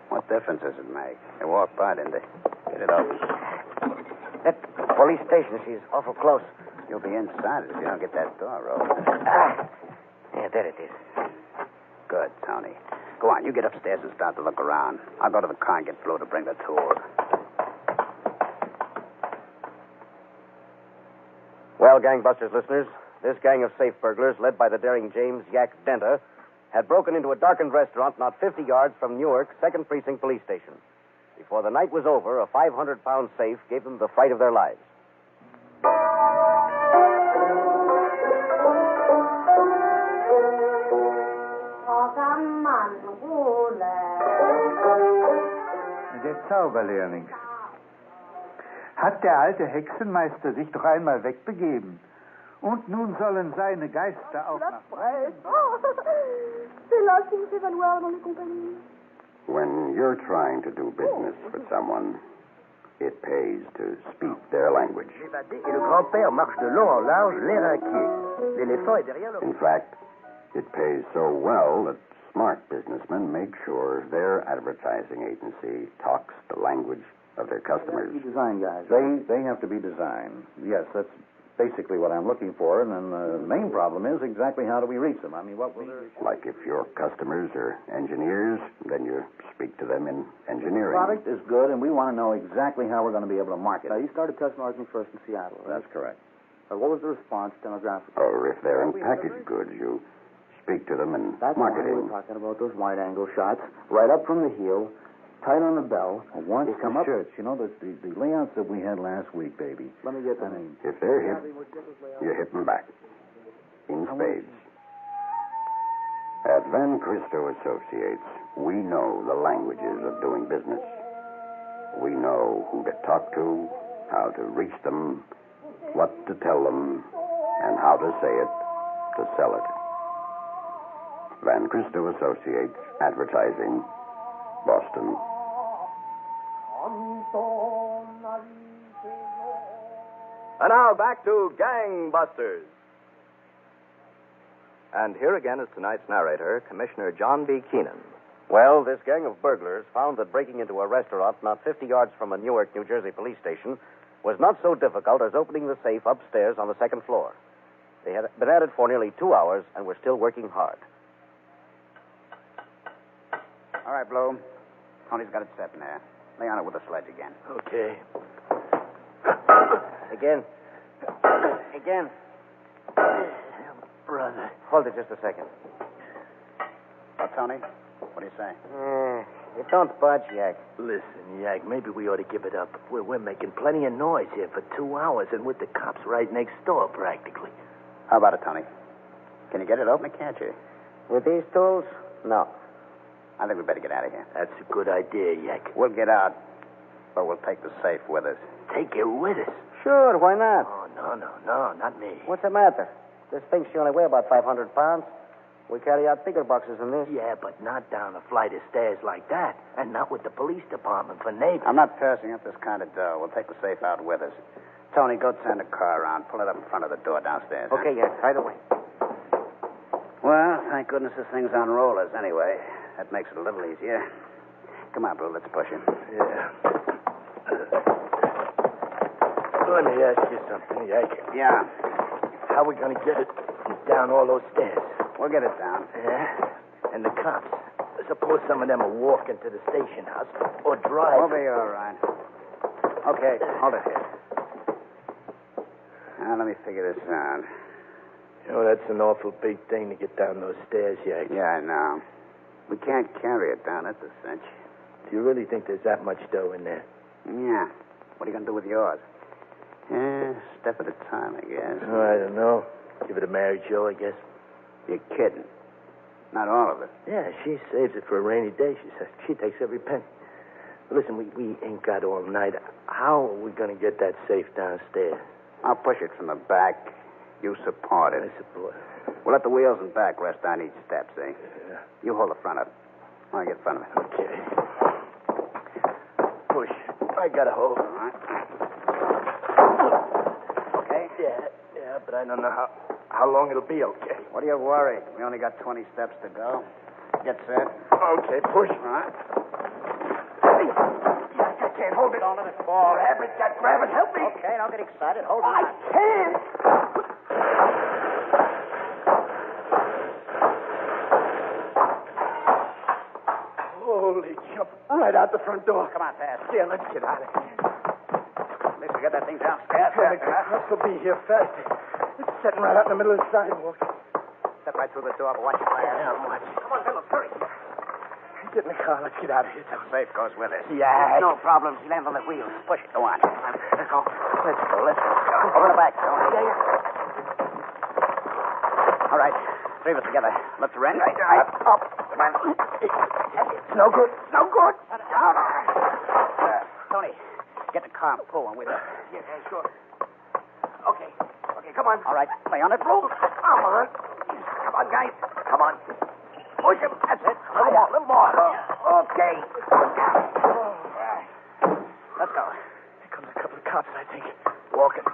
What difference does it make? They walked by, didn't they? Get it open. That police station, she's awful close. You'll be inside it if you don't get that door open. Yeah, there it is. Good, Tony. Go on, you get upstairs and start to look around. I'll go to the car and get Flo to bring the tools. Well, gangbusters listeners, this gang of safe burglars, led by the daring James Yak Denter, had broken into a darkened restaurant not 50 yards from Newark's 2nd Precinct Police Station. Before the night was over, a 500-pound safe gave them the fright of their lives. Der Zauberlehrling. Hat der alte Hexenmeister sich doch einmal wegbegeben. Und nun sollen seine Geister auch nach... When you're trying to do business for someone, it pays to speak their language. Et le grand-père marche de long en large, l'air inquiet. L'éléphant est derrière le... In fact, it pays so well that smart businessmen make sure their advertising agency talks the language of their customers. They have to be design guys. They have to be designed. Yes, that's basically what I'm looking for. And then the main problem is exactly how do we reach them? I mean, what will their... Like if your customers are engineers, then you speak to them in engineering. The product is good, and we want to know exactly how we're going to be able to market it. Now, you started test marketing first in Seattle, right? That's correct. What was the response demographically? Or if they're in packaged goods, you speak to them in That's marketing. Why we're talking about those wide-angle shots, right up from the heel, tight on the bell. Once they come the up... shirts, you know, the layouts that we had last week, baby. Let me get them. If they're hit, you hit them back. In spades. At Van Christo Associates, we know the languages of doing business. We know who to talk to, how to reach them, what to tell them, and how to say it to sell it. Van Christo Associates, Advertising, Boston. And now back to Gangbusters. And here again is tonight's narrator, Commissioner John B. Keenan. Well, this gang of burglars found that breaking into a restaurant not 50 yards from a Newark, New Jersey police station was not so difficult as opening the safe upstairs on the 2nd floor. They had been at it for nearly 2 hours and were still working hard. All right, Bloom. Tony's got it set in there. Lay on it with a sledge again. Okay. Again. Brother. Hold it just a second. Well, Tony, what do you say? You don't budge, Yak. Listen, Yak, maybe we ought to give it up. We're making plenty of noise here for 2 hours, and with the cops right next door, practically. How about it, Tony? Can you get it open or can't you? With these tools? No. I think we better get out of here. That's a good idea, Yak. We'll get out, but we'll take the safe with us. Take it with us? Sure, why not? Oh, no, not me. What's the matter? This thing should only weigh about 500 pounds. We carry out bigger boxes than this. Yeah, but not down a flight of stairs like that, and not with the police department for neighbors. I'm not passing up this kind of dough. We'll take the safe out with us. Tony, go turn the car around. Pull it up in front of the door downstairs. Okay, Yak, right away. Well, thank goodness this thing's on rollers anyway. That makes it a little easier. Come on, Blue, let's push it. Yeah. Let me ask you something, Yak. Yeah. How are we going to get it down all those stairs? We'll get it down. Yeah? And the cops. Suppose some of them are walking to the station house or driving. We'll be all right. Okay, hold it here. Now, let me figure this out. You know, that's an awful big thing to get down those stairs, Yak. Yeah, I know. We can't carry it down, that's a cinch. Do you really think there's that much dough in there? Yeah. What are you going to do with yours? Step at a time, I guess. Oh, I don't know. Give it a Mary Jo, I guess. You're kidding. Not all of it. Yeah, she saves it for a rainy day, she says. She takes every penny. But listen, we ain't got all night. How are we going to get that safe downstairs? I'll push it from the back. You support it. I support it. We'll let the wheels and back rest on each step, see? Yeah. You hold the front up. I'll get in front of it. Okay. Push. I got a hold. All right. Okay? Yeah, but I don't know how long it'll be okay. What are you worried? We only got 20 steps to go. Get set. Okay, push. All right. I can't hold it. Don't let it fall. Grab it. Help me. Okay, don't get excited. Hold on. I can't. Holy jump. Right out the front door. Come on, fast. Yeah, let's get out of here. At least we get that thing downstairs. The cops will be here fast. It's sitting right out in the middle of the sidewalk. Step right through the door, but watch your fire. Yeah, I'm watching. Come on, Phillips, hurry. Get in the car. Let's get out of here. Safe goes with us. Yeah. No problems. He'll handle the wheels. Push it. Go on. Let's go. Let's go. Over the back, Tony. Yeah. All right. Three of us together. Look to Ren. Right. Up. Come on. It's no good. No good. Tony, get the car and pull one with us. Yeah, sure. Okay, come on. All right. Play on it. Come on. Come on, guys. Come on. Push him. That's it. A little more. Okay. Let's go. Here comes a couple of cops, I think. Walking.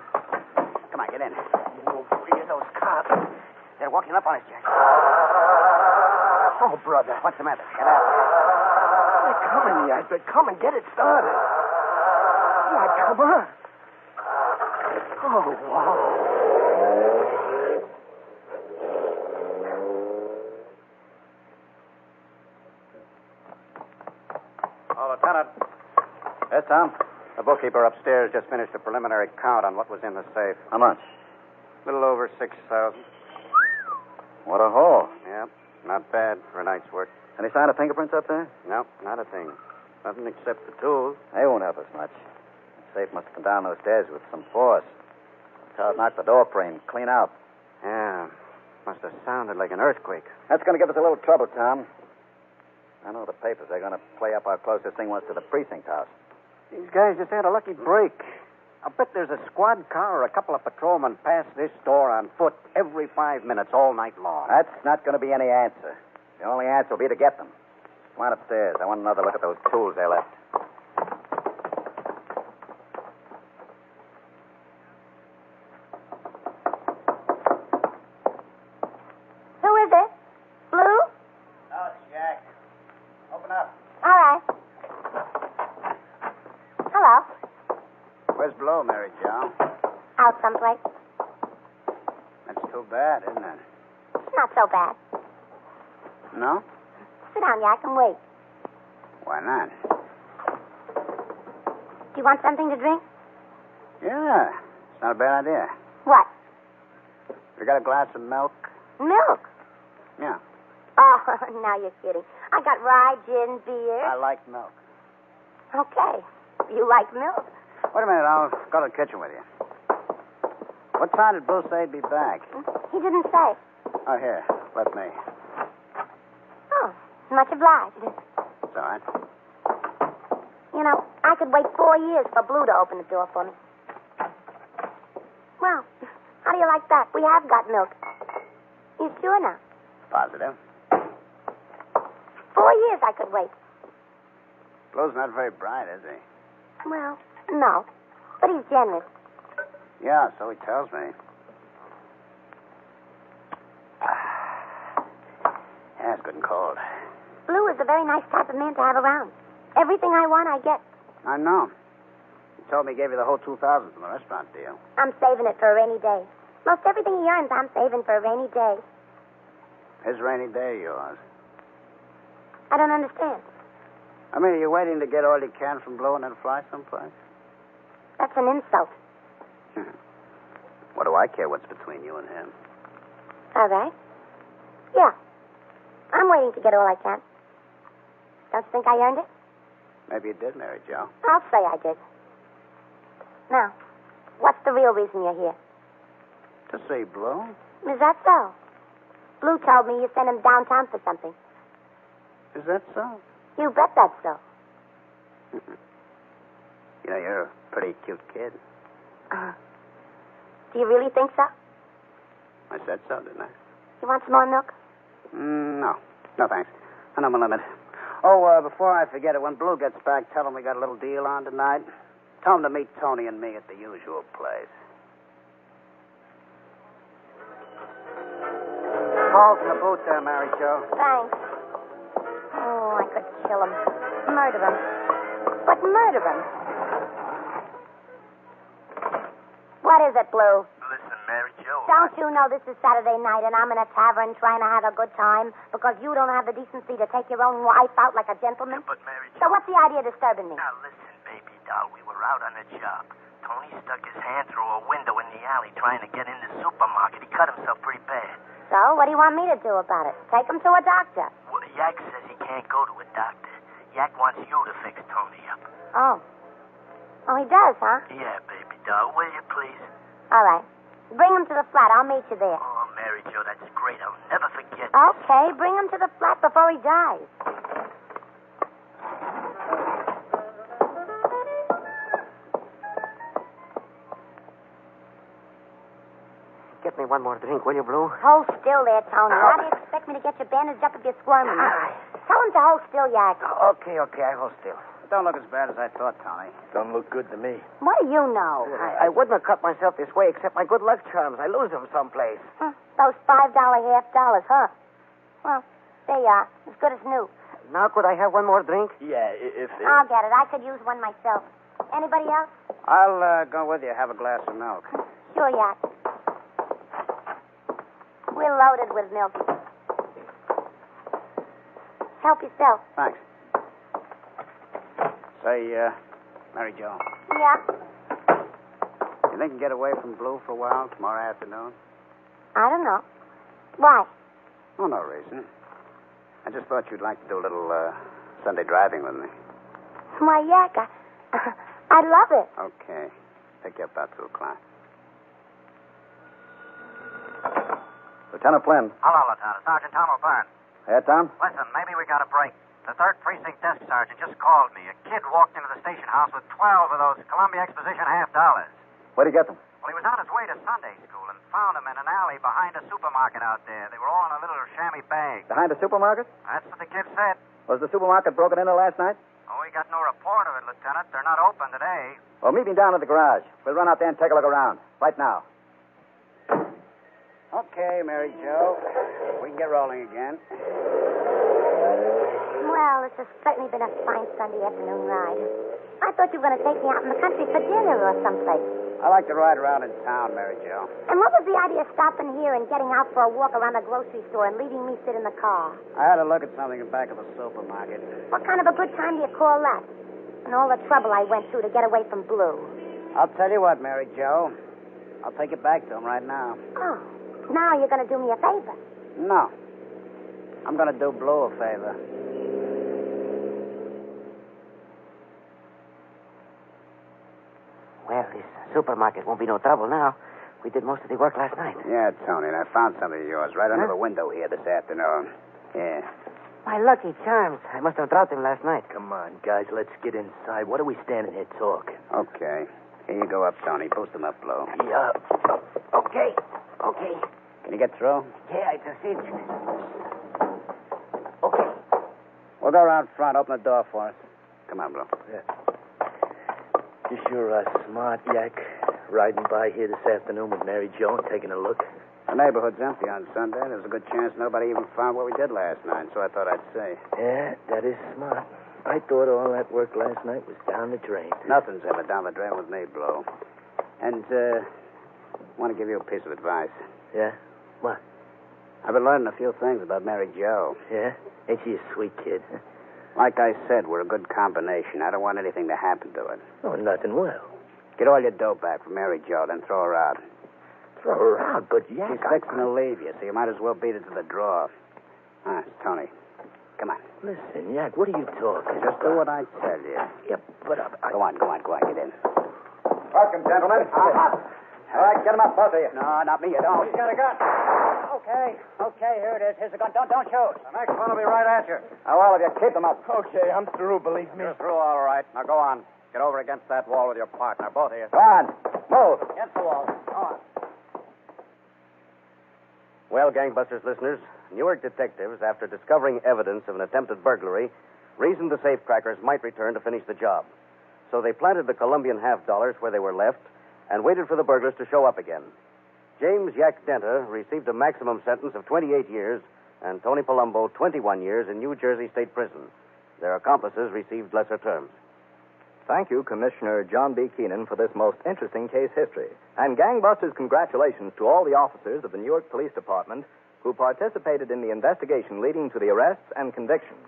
Come on, get in. Oh, three of those cops. They're walking up on us, Jack. Oh, brother. What's the matter? Get out. They're coming, Yak. They're coming. Get it started. Yak, come on. Oh, wow. Oh, Lieutenant. Yes, Tom? The bookkeeper upstairs just finished a preliminary count on what was in the safe. How much? A little over 6,000. What a haul. Yep. Not bad for a night's work. Any sign of fingerprints up there? No, not a thing. Nothing except the tools. They won't help us much. The safe must have come down those stairs with some force. That's how it knocked the door frame clean out. Yeah. Must have sounded like an earthquake. That's going to give us a little trouble, Tom. I know the papers. They're going to play up how close this thing was to the precinct house. These guys just had a lucky break. I'll bet there's a squad car or a couple of patrolmen pass this door on foot every 5 minutes all night long. That's not going to be any answer. The only answer will be to get them. Come on upstairs. I want another look at those tools they left. Who is it? Blue? Oh, it's Jack. Open up. All right. Hello. Where's Blue, Mary Jo? Out someplace. That's too bad, isn't it? It's not so bad. No? Sit down, Yak, and wait. Why not? Do you want something to drink? Yeah. It's not a bad idea. What? You got a glass of milk? Milk? Yeah. Oh, now you're kidding. I got rye, gin, beer. I like milk. Okay. You like milk? Wait a minute. I'll go to the kitchen with you. What time did Blue say he'd be back? He didn't say. Oh, here. Let me. Oh, much obliged. It's all right. You know, I could wait 4 years for Blue to open the door for me. Well, how do you like that? We have got milk. You sure now? Positive. 4 years I could wait. Blue's not very bright, is he? Well, no. But he's generous. Yeah, so he tells me. Yeah, it's good and cold. Blue is a very nice type of man to have around. Everything I want, I get. I know. He told me he gave you the whole 2,000 from the restaurant deal. I'm saving it for a rainy day. Most everything he earns, I'm saving for a rainy day. His rainy day, yours. I don't understand. I mean, are you waiting to get all you can from Blue and then fly someplace? That's an insult. What do I care what's between you and him? All right. Yeah. I'm waiting to get all I can. Don't you think I earned it? Maybe you did, Mary Jo. I'll say I did. Now, what's the real reason you're here? To see Blue? Is that so? Blue told me you sent him downtown for something. Is that so? You bet that's so. You know, you're a pretty cute kid. Do you really think so? I said so, didn't I? You want some more milk? No. No, thanks. I know my limit. Oh, before I forget it, when Blue gets back, tell him we got a little deal on tonight. Tell him to meet Tony and me at the usual place. Call from the booth there, Mary Jo. Thanks. Oh, I could kill him. Murder him. But murder him. What is it, Blue? Listen, Mary Jo. Don't you know this is Saturday night and I'm in a tavern trying to have a good time because you don't have the decency to take your own wife out like a gentleman? But, Mary Jo... So what's the idea of disturbing me? Now, listen, baby doll. We were out on a job. Tony stuck his hand through a window in the alley trying to get in the supermarket. He cut himself pretty bad. So, what do you want me to do about it? Take him to a doctor. Well, Yak says he can't go to a doctor. Yak wants you to fix Tony up. Oh. Oh, he does, huh? Yeah, baby doll. Will you, please? All right. Bring him to the flat. I'll meet you there. Oh, Mary Jo, that's great. I'll never forget. Okay, bring him to the flat before he dies. Get me one more drink, will you, Blue? Hold still there, Tony. How do you expect me to get you bandaged up if you're squirming? Tell him to hold still, Yak. Okay, I hold still. Don't look as bad as I thought, Tony. Don't look good to me. What do you know? I wouldn't have cut myself this way except my good luck charms. I lose them someplace. Those $5 half dollars, huh? Well, there you are. As good as new. Now could I have one more drink? Yeah, if... I'll get it. I could use one myself. Anybody else? I'll go with you. Have a glass of milk. Sure, Yak. We're loaded with milk. Help yourself. Thanks. Say, Mary Jo. Yeah? You think you can get away from Blue for a while tomorrow afternoon? I don't know. Why? Oh, no reason. I just thought you'd like to do a little Sunday driving with me. Why, Yak, I love it. Okay. Take you up about 2 o'clock. Lieutenant Flynn. Hello, Lieutenant. Sergeant Tom O'Byrne. Yeah, Tom? Listen, maybe we got a break. The 3rd Precinct Desk Sergeant just called me. A kid walked into the station house with 12 of those Columbia Exposition half dollars. Where'd he get them? Well, he was on his way to Sunday school and found them in an alley behind a supermarket out there. They were all in a little chamois bag. Behind a supermarket? That's what the kid said. Was the supermarket broken into last night? Oh, we got no report of it, Lieutenant. They're not open today. Well, meet me down at the garage. We'll run out there and take a look around. Right now. Okay, Mary Jo. We can get rolling again. Well, this has certainly been a fine Sunday afternoon ride. I thought you were going to take me out in the country for dinner or someplace. I like to ride around in town, Mary Jo. And what was the idea of stopping here and getting out for a walk around the grocery store and leaving me sit in the car? I had to look at something in back of the supermarket. What kind of a good time do you call that? And all the trouble I went through to get away from Blue. I'll tell you what, Mary Jo. I'll take it back to him right now. Oh, now you're going to do me a favor. No. I'm going to do Blue a favor. Well, this supermarket won't be no trouble now. We did most of the work last night. Yeah, Tony, and I found something of yours right under the window here this afternoon. Yeah. My lucky charms. I must have dropped him last night. Come on, guys, let's get inside. What are we standing here talking? Okay. Here you go up, Tony. Boost him up, Blue. Yeah. Okay. Can you get through? Yeah, it's a cinch. Okay. We'll go around front. Open the door for us. Come on, Blue. Yeah. You sure are smart, Yak. Riding by here this afternoon with Mary Jo and taking a look. The neighborhood's empty on Sunday. There's a good chance nobody even found what we did last night, so I thought I'd say. Yeah, that is smart. I thought all that work last night was down the drain. Nothing's ever down the drain with me, Blow. And, I want to give you a piece of advice. Yeah? What? I've been learning a few things about Mary Jo. Yeah? Ain't she a sweet kid? Like I said, we're a good combination. I don't want anything to happen to her. Oh, nothing will. Get all your dough back from Mary Jo, then throw her out. Throw her out? But, yeah... She's fixing to leave you, so you might as well beat it to the draw. Tony, come on. Listen, Yak, what are you talking about? Just do what I tell you. Yep, but Go on, get in. Welcome, gentlemen. All right, get him up, both of you. No, not me, you don't. He's got a gun. Okay, here it is. Here's the gun. Don't shoot. The next one will be right at you. Now, all of you, keep them up. Okay, I'm through, believe me. You're through, all right. Now, go on. Get over against that wall with your partner, both of you. Go on. Move. Against the wall. Go on. Well, gangbusters listeners, Newark detectives, after discovering evidence of an attempted burglary, reasoned the Safecrackers might return to finish the job. So they planted the Colombian $50 where they were left and waited for the burglars to show up again. James Yak Denta received a maximum sentence of 28 years and Tony Palumbo 21 years in New Jersey State Prison. Their accomplices received lesser terms. Thank you, Commissioner John B. Keenan, for this most interesting case history. And gangbusters, congratulations to all the officers of the Newark Police Department who participated in the investigation leading to the arrests and convictions.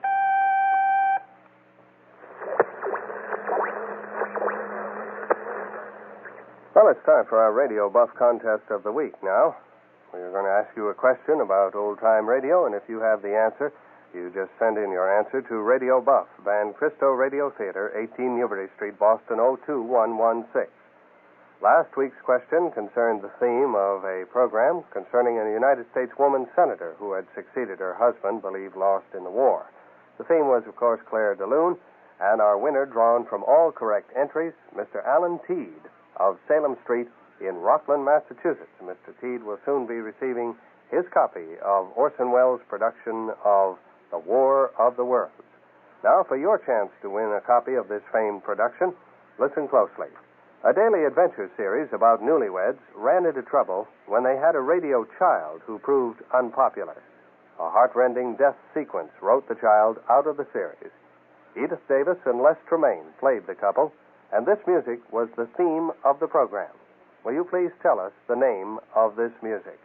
Well, it's time for our Radio Buff contest of the week now. We're going to ask you a question about old-time radio, and if you have the answer, you just send in your answer to Radio Buff, Van Cristo Radio Theater, 18 Newbury Street, Boston, 02116. Last week's question concerned the theme of a program concerning a United States woman senator who had succeeded her husband, believed lost in the war. The theme was, of course, Claire de Lune, and our winner, drawn from all correct entries, Mr. Alan Teed of Salem Street in Rockland, Massachusetts. Mr. Teed will soon be receiving his copy of Orson Welles' production of The War of the Worlds. Now, for your chance to win a copy of this famed production, listen closely. A daily adventure series about newlyweds ran into trouble when they had a radio child who proved unpopular. A heartrending death sequence wrote the child out of the series. Edith Davis and Les Tremaine played the couple, and this music was the theme of the program. Will you please tell us the name of this music?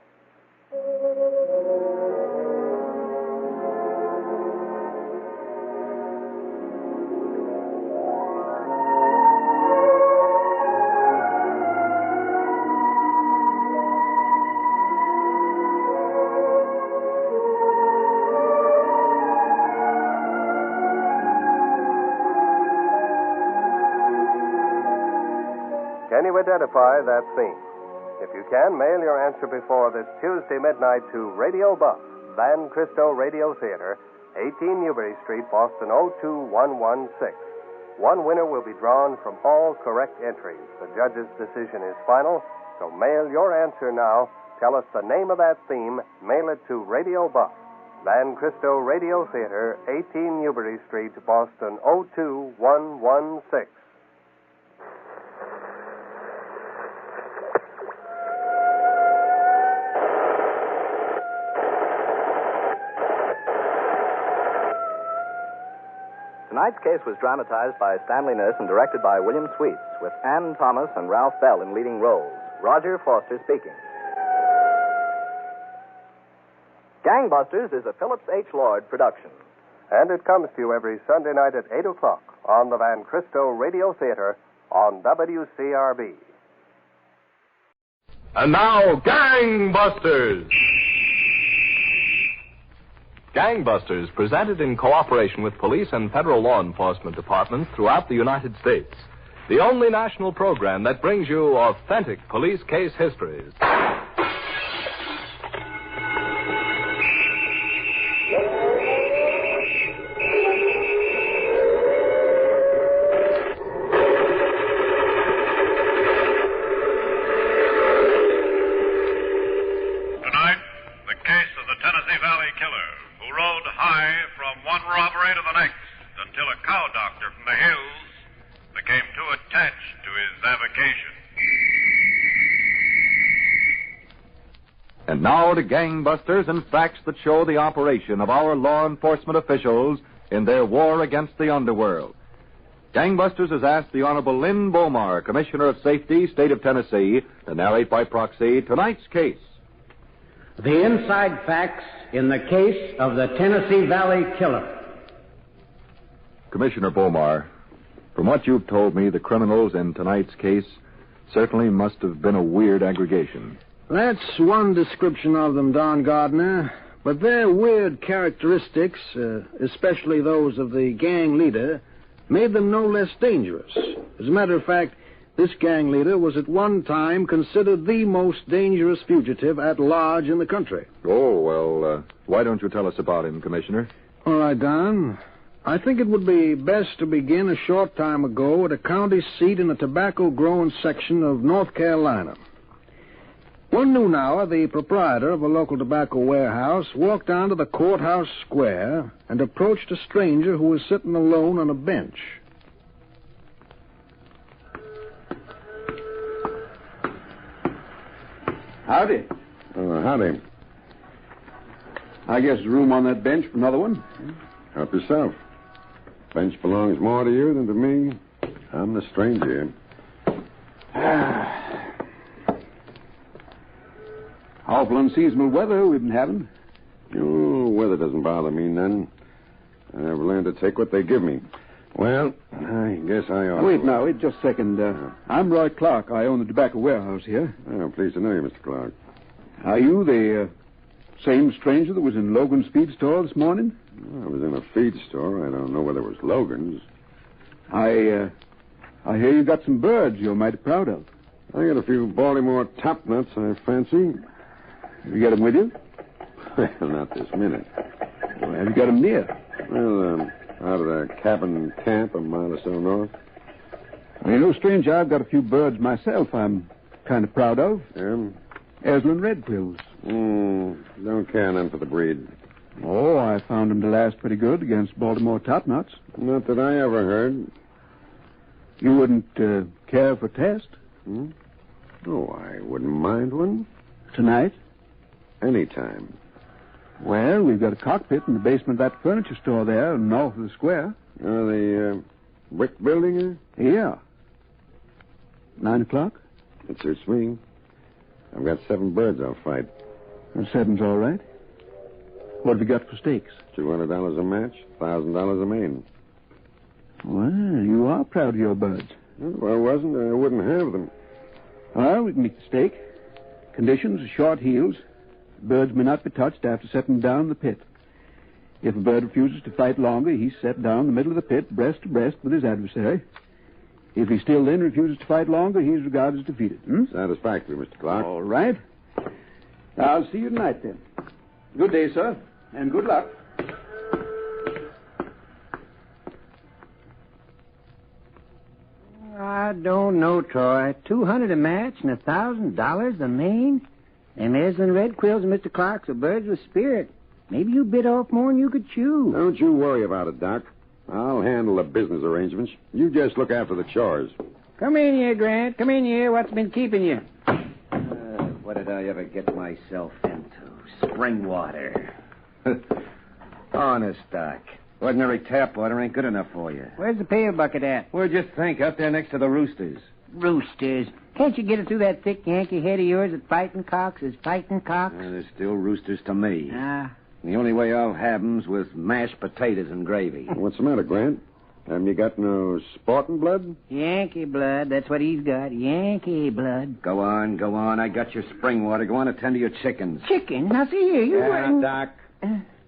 Can you identify that theme? If you can, mail your answer before this Tuesday midnight to Radio Buff, Van Cristo Radio Theater, 18 Newbury Street, Boston, 02116. One winner will be drawn from all correct entries. The judge's decision is final, so mail your answer now. Tell us the name of that theme. Mail it to Radio Buff, Van Cristo Radio Theater, 18 Newbury Street, Boston, 02116. Tonight's case was dramatized by Stanley Nurse and directed by William Sweets, with Ann Thomas and Ralph Bell in leading roles. Roger Foster speaking. Gangbusters is a Phillips H. Lord production. And it comes to you every Sunday night at 8 o'clock on the Van Cristo Radio Theater on WCRB. And now, Gangbusters! Gangbusters, presented in cooperation with police and federal law enforcement departments throughout the United States. The only national program that brings you authentic police case histories. Tonight, the case of the Tennessee Valley Killer, who rode high from one robbery to the next until a cow doctor from the hills became too attached to his avocation. And now to Gangbusters and facts that show the operation of our law enforcement officials in their war against the underworld. Gangbusters has asked the Honorable Lynn Bomar, Commissioner of Safety, State of Tennessee, to narrate by proxy tonight's case. The inside facts in the case of the Tennessee Valley Killer. Commissioner Bomar, from what you've told me, the criminals in tonight's case certainly must have been a weird aggregation. That's one description of them, Don Gardner. But their weird characteristics, especially those of the gang leader, made them no less dangerous. As a matter of fact, this gang leader was at one time considered the most dangerous fugitive at large in the country. Oh, well, why don't you tell us about him, Commissioner? All right, Don. I think it would be best to begin a short time ago at a county seat in a tobacco-growing section of North Carolina. One noon hour, the proprietor of a local tobacco warehouse walked down to the courthouse square and approached a stranger who was sitting alone on a bench. Howdy. Howdy. I guess there's room on that bench for another one. Help yourself. Bench belongs more to you than to me. I'm the stranger. Awful unseasonable weather we've been having. Oh, weather doesn't bother me none. I've learned to take what they give me. Well, I guess I ought to... Wait just a second. I'm Roy Clark. I own the tobacco warehouse here. Oh, pleased to know you, Mr. Clark. Are you the same stranger that was in Logan's feed store this morning? I was in a feed store. I don't know whether it was Logan's. I hear you got some birds you're mighty proud of. I got a few Baltimore top nuts, I fancy. Have you got them with you? Well, not this minute. Well, have you got them near? Well, out of the cabin camp a mile or so north. Well, you know, stranger, I've got a few birds myself I'm kind of proud of. Yeah? Aslan red quills. Don't care none for the breed. Oh, I found them to last pretty good against Baltimore topknots. Not that I ever heard. You wouldn't care for a test? Oh, I wouldn't mind one. Tonight? Anytime. Well, we've got a cockpit in the basement of that furniture store there, north of the square. The brick building? Yeah. 9 o'clock? It suits me. I've got 7 birds I'll fight. Well, 7's all right. What have you got for stakes? $200 a match, $1,000 a main. Well, you are proud of your birds. Well, if I wasn't, I wouldn't have them. Well, we can make the stake. Conditions are short heels. Birds may not be touched after setting down in the pit. If a bird refuses to fight longer, he's set down in the middle of the pit, breast to breast with his adversary. If he still then refuses to fight longer, he's regarded as defeated. Satisfactory, Mr. Clark. All right. I'll see you tonight, then. Good day, sir, and good luck. I don't know, Troy. $200 a match and $1,000 a main? Them Aslan red quills and Mr. Clark's are birds with spirit. Maybe you bit off more than you could chew. Don't you worry about it, Doc. I'll handle the business arrangements. You just look after the chores. Come in here, Grant. Come in here. What's been keeping you? What did I ever get myself into? Spring water. Honest, Doc. Ordinary tap water ain't good enough for you. Where's the pail bucket at? Where'd you think? Up there next to the roosters. Roosters. Can't you get it through that thick Yankee head of yours that fighting cocks is fighting cocks? They're still roosters to me. Ah. The only way I'll have 'em's with mashed potatoes and gravy. What's the matter, Grant? Haven't you got no sporting blood? Yankee blood. That's what he's got. Yankee blood. Go on. I got your spring water. Go on, attend to your chickens. Chicken? Now, see here. You weren't... Doc.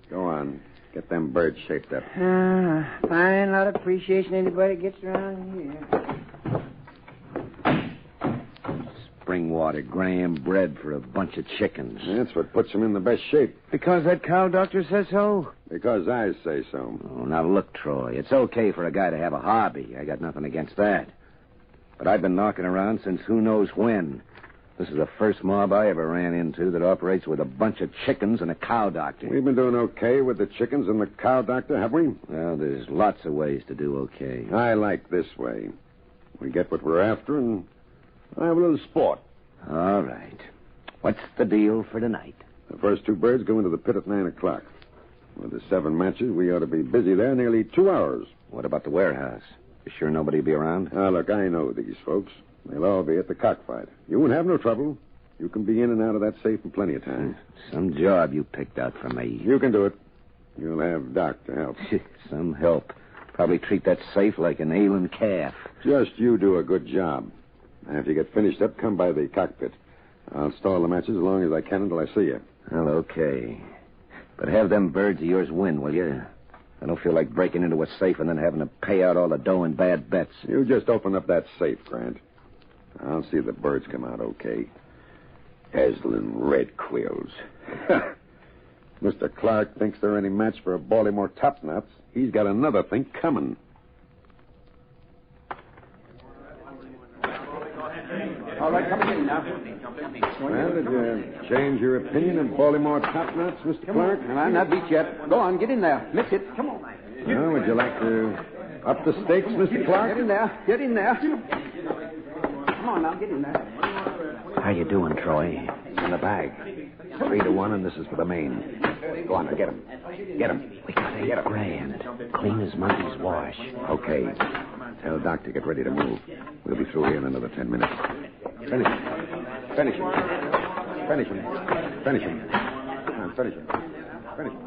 Go on. Get them birds shaped up. Fine lot of appreciation anybody gets around here. Spring water, graham bread for a bunch of chickens. That's what puts them in the best shape. Because that cow doctor says so? Because I say so. Oh, now look, Troy. It's okay for a guy to have a hobby. I got nothing against that. But I've been knocking around since who knows when. This is the first mob I ever ran into that operates with a bunch of chickens and a cow doctor. We've been doing okay with the chickens and the cow doctor, have we? Well, there's lots of ways to do okay. I like this way. We get what we're after and I have a little sport. All right. What's the deal for tonight? The first 2 birds go into the pit at 9 o'clock. With the 7 matches, we ought to be busy there nearly 2 hours. What about the warehouse? You sure nobody will be around? Look, I know these folks. They'll all be at the cockfight. You won't have no trouble. You can be in and out of that safe in plenty of time. Some job you picked out for me. You can do it. You'll have Doc to help. Some help. Probably treat that safe like an ailing calf. Just you do a good job. After you get finished up, come by the cockpit. I'll stall the matches as long as I can until I see you. Well, okay. But have them birds of yours win, will you? I don't feel like breaking into a safe and then having to pay out all the dough in bad bets. You just open up that safe, Grant. I'll see the birds come out okay. Aslan red quills. Mr. Clark thinks they're any match for a Baltimore top-knots. He's got another thing coming. All right, come in now. Well, did you change your opinion of Baltimore top-knots, Mr. Clark? Well, I'm not beat yet. Go on, get in there. Mix it. Come on. Well, would you like to up the stakes, Mr. Clark? Get in there. Get in there. Come on now, get in there. How you doing, Troy? In the bag. 3-1, and this is for the main. Go on, get him. Get him. We got $8 grand. Clean as Monday's wash. Okay. Tell Doc to get ready to move. We'll be through here in another 10 minutes. Finish him. Finish him. Finish him. Finish him. Come on, finish him. Finish him.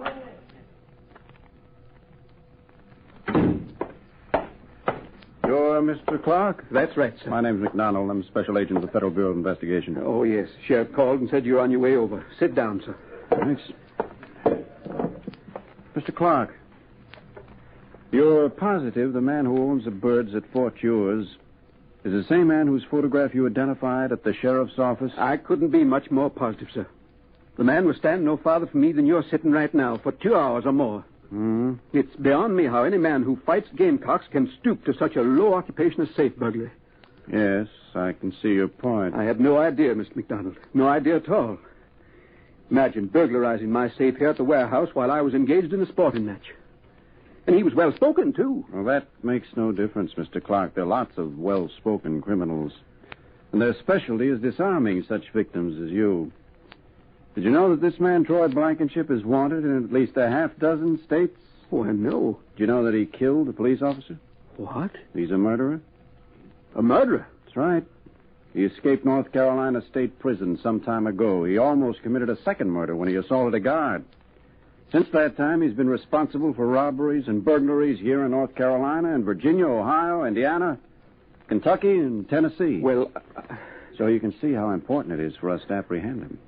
You're Mr. Clark? That's right, sir. My name's McDonald. I'm Special Agent of the Federal Bureau of Investigation. Oh, yes. Sheriff called and said you're on your way over. Sit down, sir. Thanks. Mr. Clark, you're positive the man who owns the birds at Fort Ewers is the same man whose photograph you identified at the sheriff's office? I couldn't be much more positive, sir. The man was standing no farther from me than you're sitting right now for 2 hours or more. Mm-hmm. It's beyond me how any man who fights gamecocks can stoop to such a low occupation as safe burglary. Yes, I can see your point. I had no idea, Mr. McDonald. No idea at all. Imagine burglarizing my safe here at the warehouse while I was engaged in a sporting match. And he was well-spoken, too. Well, that makes no difference, Mr. Clark. There are lots of well-spoken criminals. And their specialty is disarming such victims as you. Did you know that this man, Troy Blankenship, is wanted in at least a half-dozen states? Oh, no. Did you know that he killed a police officer? What? He's a murderer. A murderer? That's right. He escaped North Carolina State Prison some time ago. He almost committed a second murder when he assaulted a guard. Since that time, he's been responsible for robberies and burglaries here in North Carolina and Virginia, Ohio, Indiana, Kentucky, and Tennessee. Well, so you can see how important it is for us to apprehend him.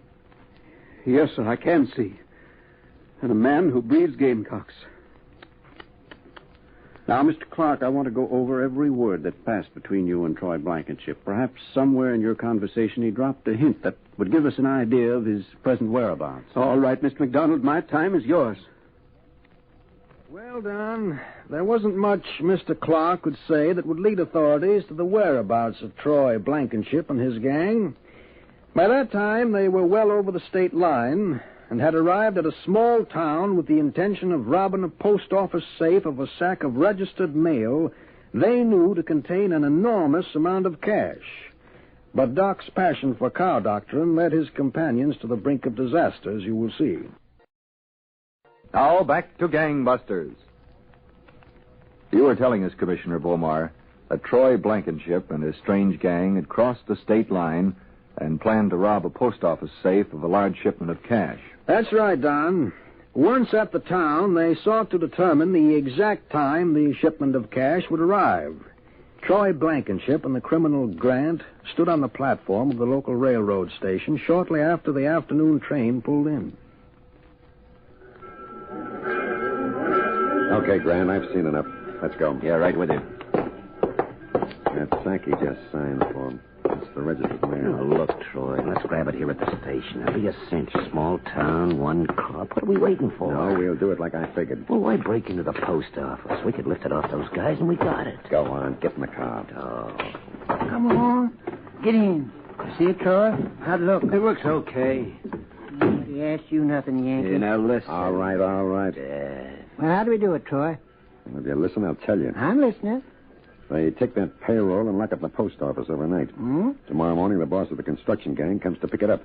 Yes, sir, I can see. And a man who breeds gamecocks. Now, Mr. Clark, I want to go over every word that passed between you and Troy Blankenship. Perhaps somewhere in your conversation he dropped a hint that would give us an idea of his present whereabouts. All right, Mr. McDonald, my time is yours. Well, Don, there wasn't much Mr. Clark could say that would lead authorities to the whereabouts of Troy Blankenship and his gang. By that time, they were well over the state line and had arrived at a small town with the intention of robbing a post office safe of a sack of registered mail they knew to contain an enormous amount of cash. But Doc's passion for cow doctrine led his companions to the brink of disaster, as you will see. Now, back to Gangbusters. You were telling us, Commissioner Beaumar, that Troy Blankenship and his strange gang had crossed the state line and planned to rob a post office safe of a large shipment of cash. That's right, Don. Once at the town, they sought to determine the exact time the shipment of cash would arrive. Troy Blankenship and the criminal Grant stood on the platform of the local railroad station shortly after the afternoon train pulled in. Okay, Grant, I've seen enough. Let's go. Yeah, right with you. That sack he just signed for. That's the registered mail. Oh, look, Troy, let's grab it here at the station. It'll be a cinch. Small town, one cop. What are we waiting for? No, we'll do it like I figured. Well, why break into the post office? We could lift it off those guys, and we got it. Go on. Get in the car. Oh. Come on. Get in. See it, Troy? How'd it look? It looks okay. Nobody asked you nothing, Yankee. Yeah, now listen. All right. Well, how do we do it, Troy? Well, if you listen, I'll tell you. I'm listening. They take that payroll and lock up the post office overnight. Hmm? Tomorrow morning, the boss of the construction gang comes to pick it up.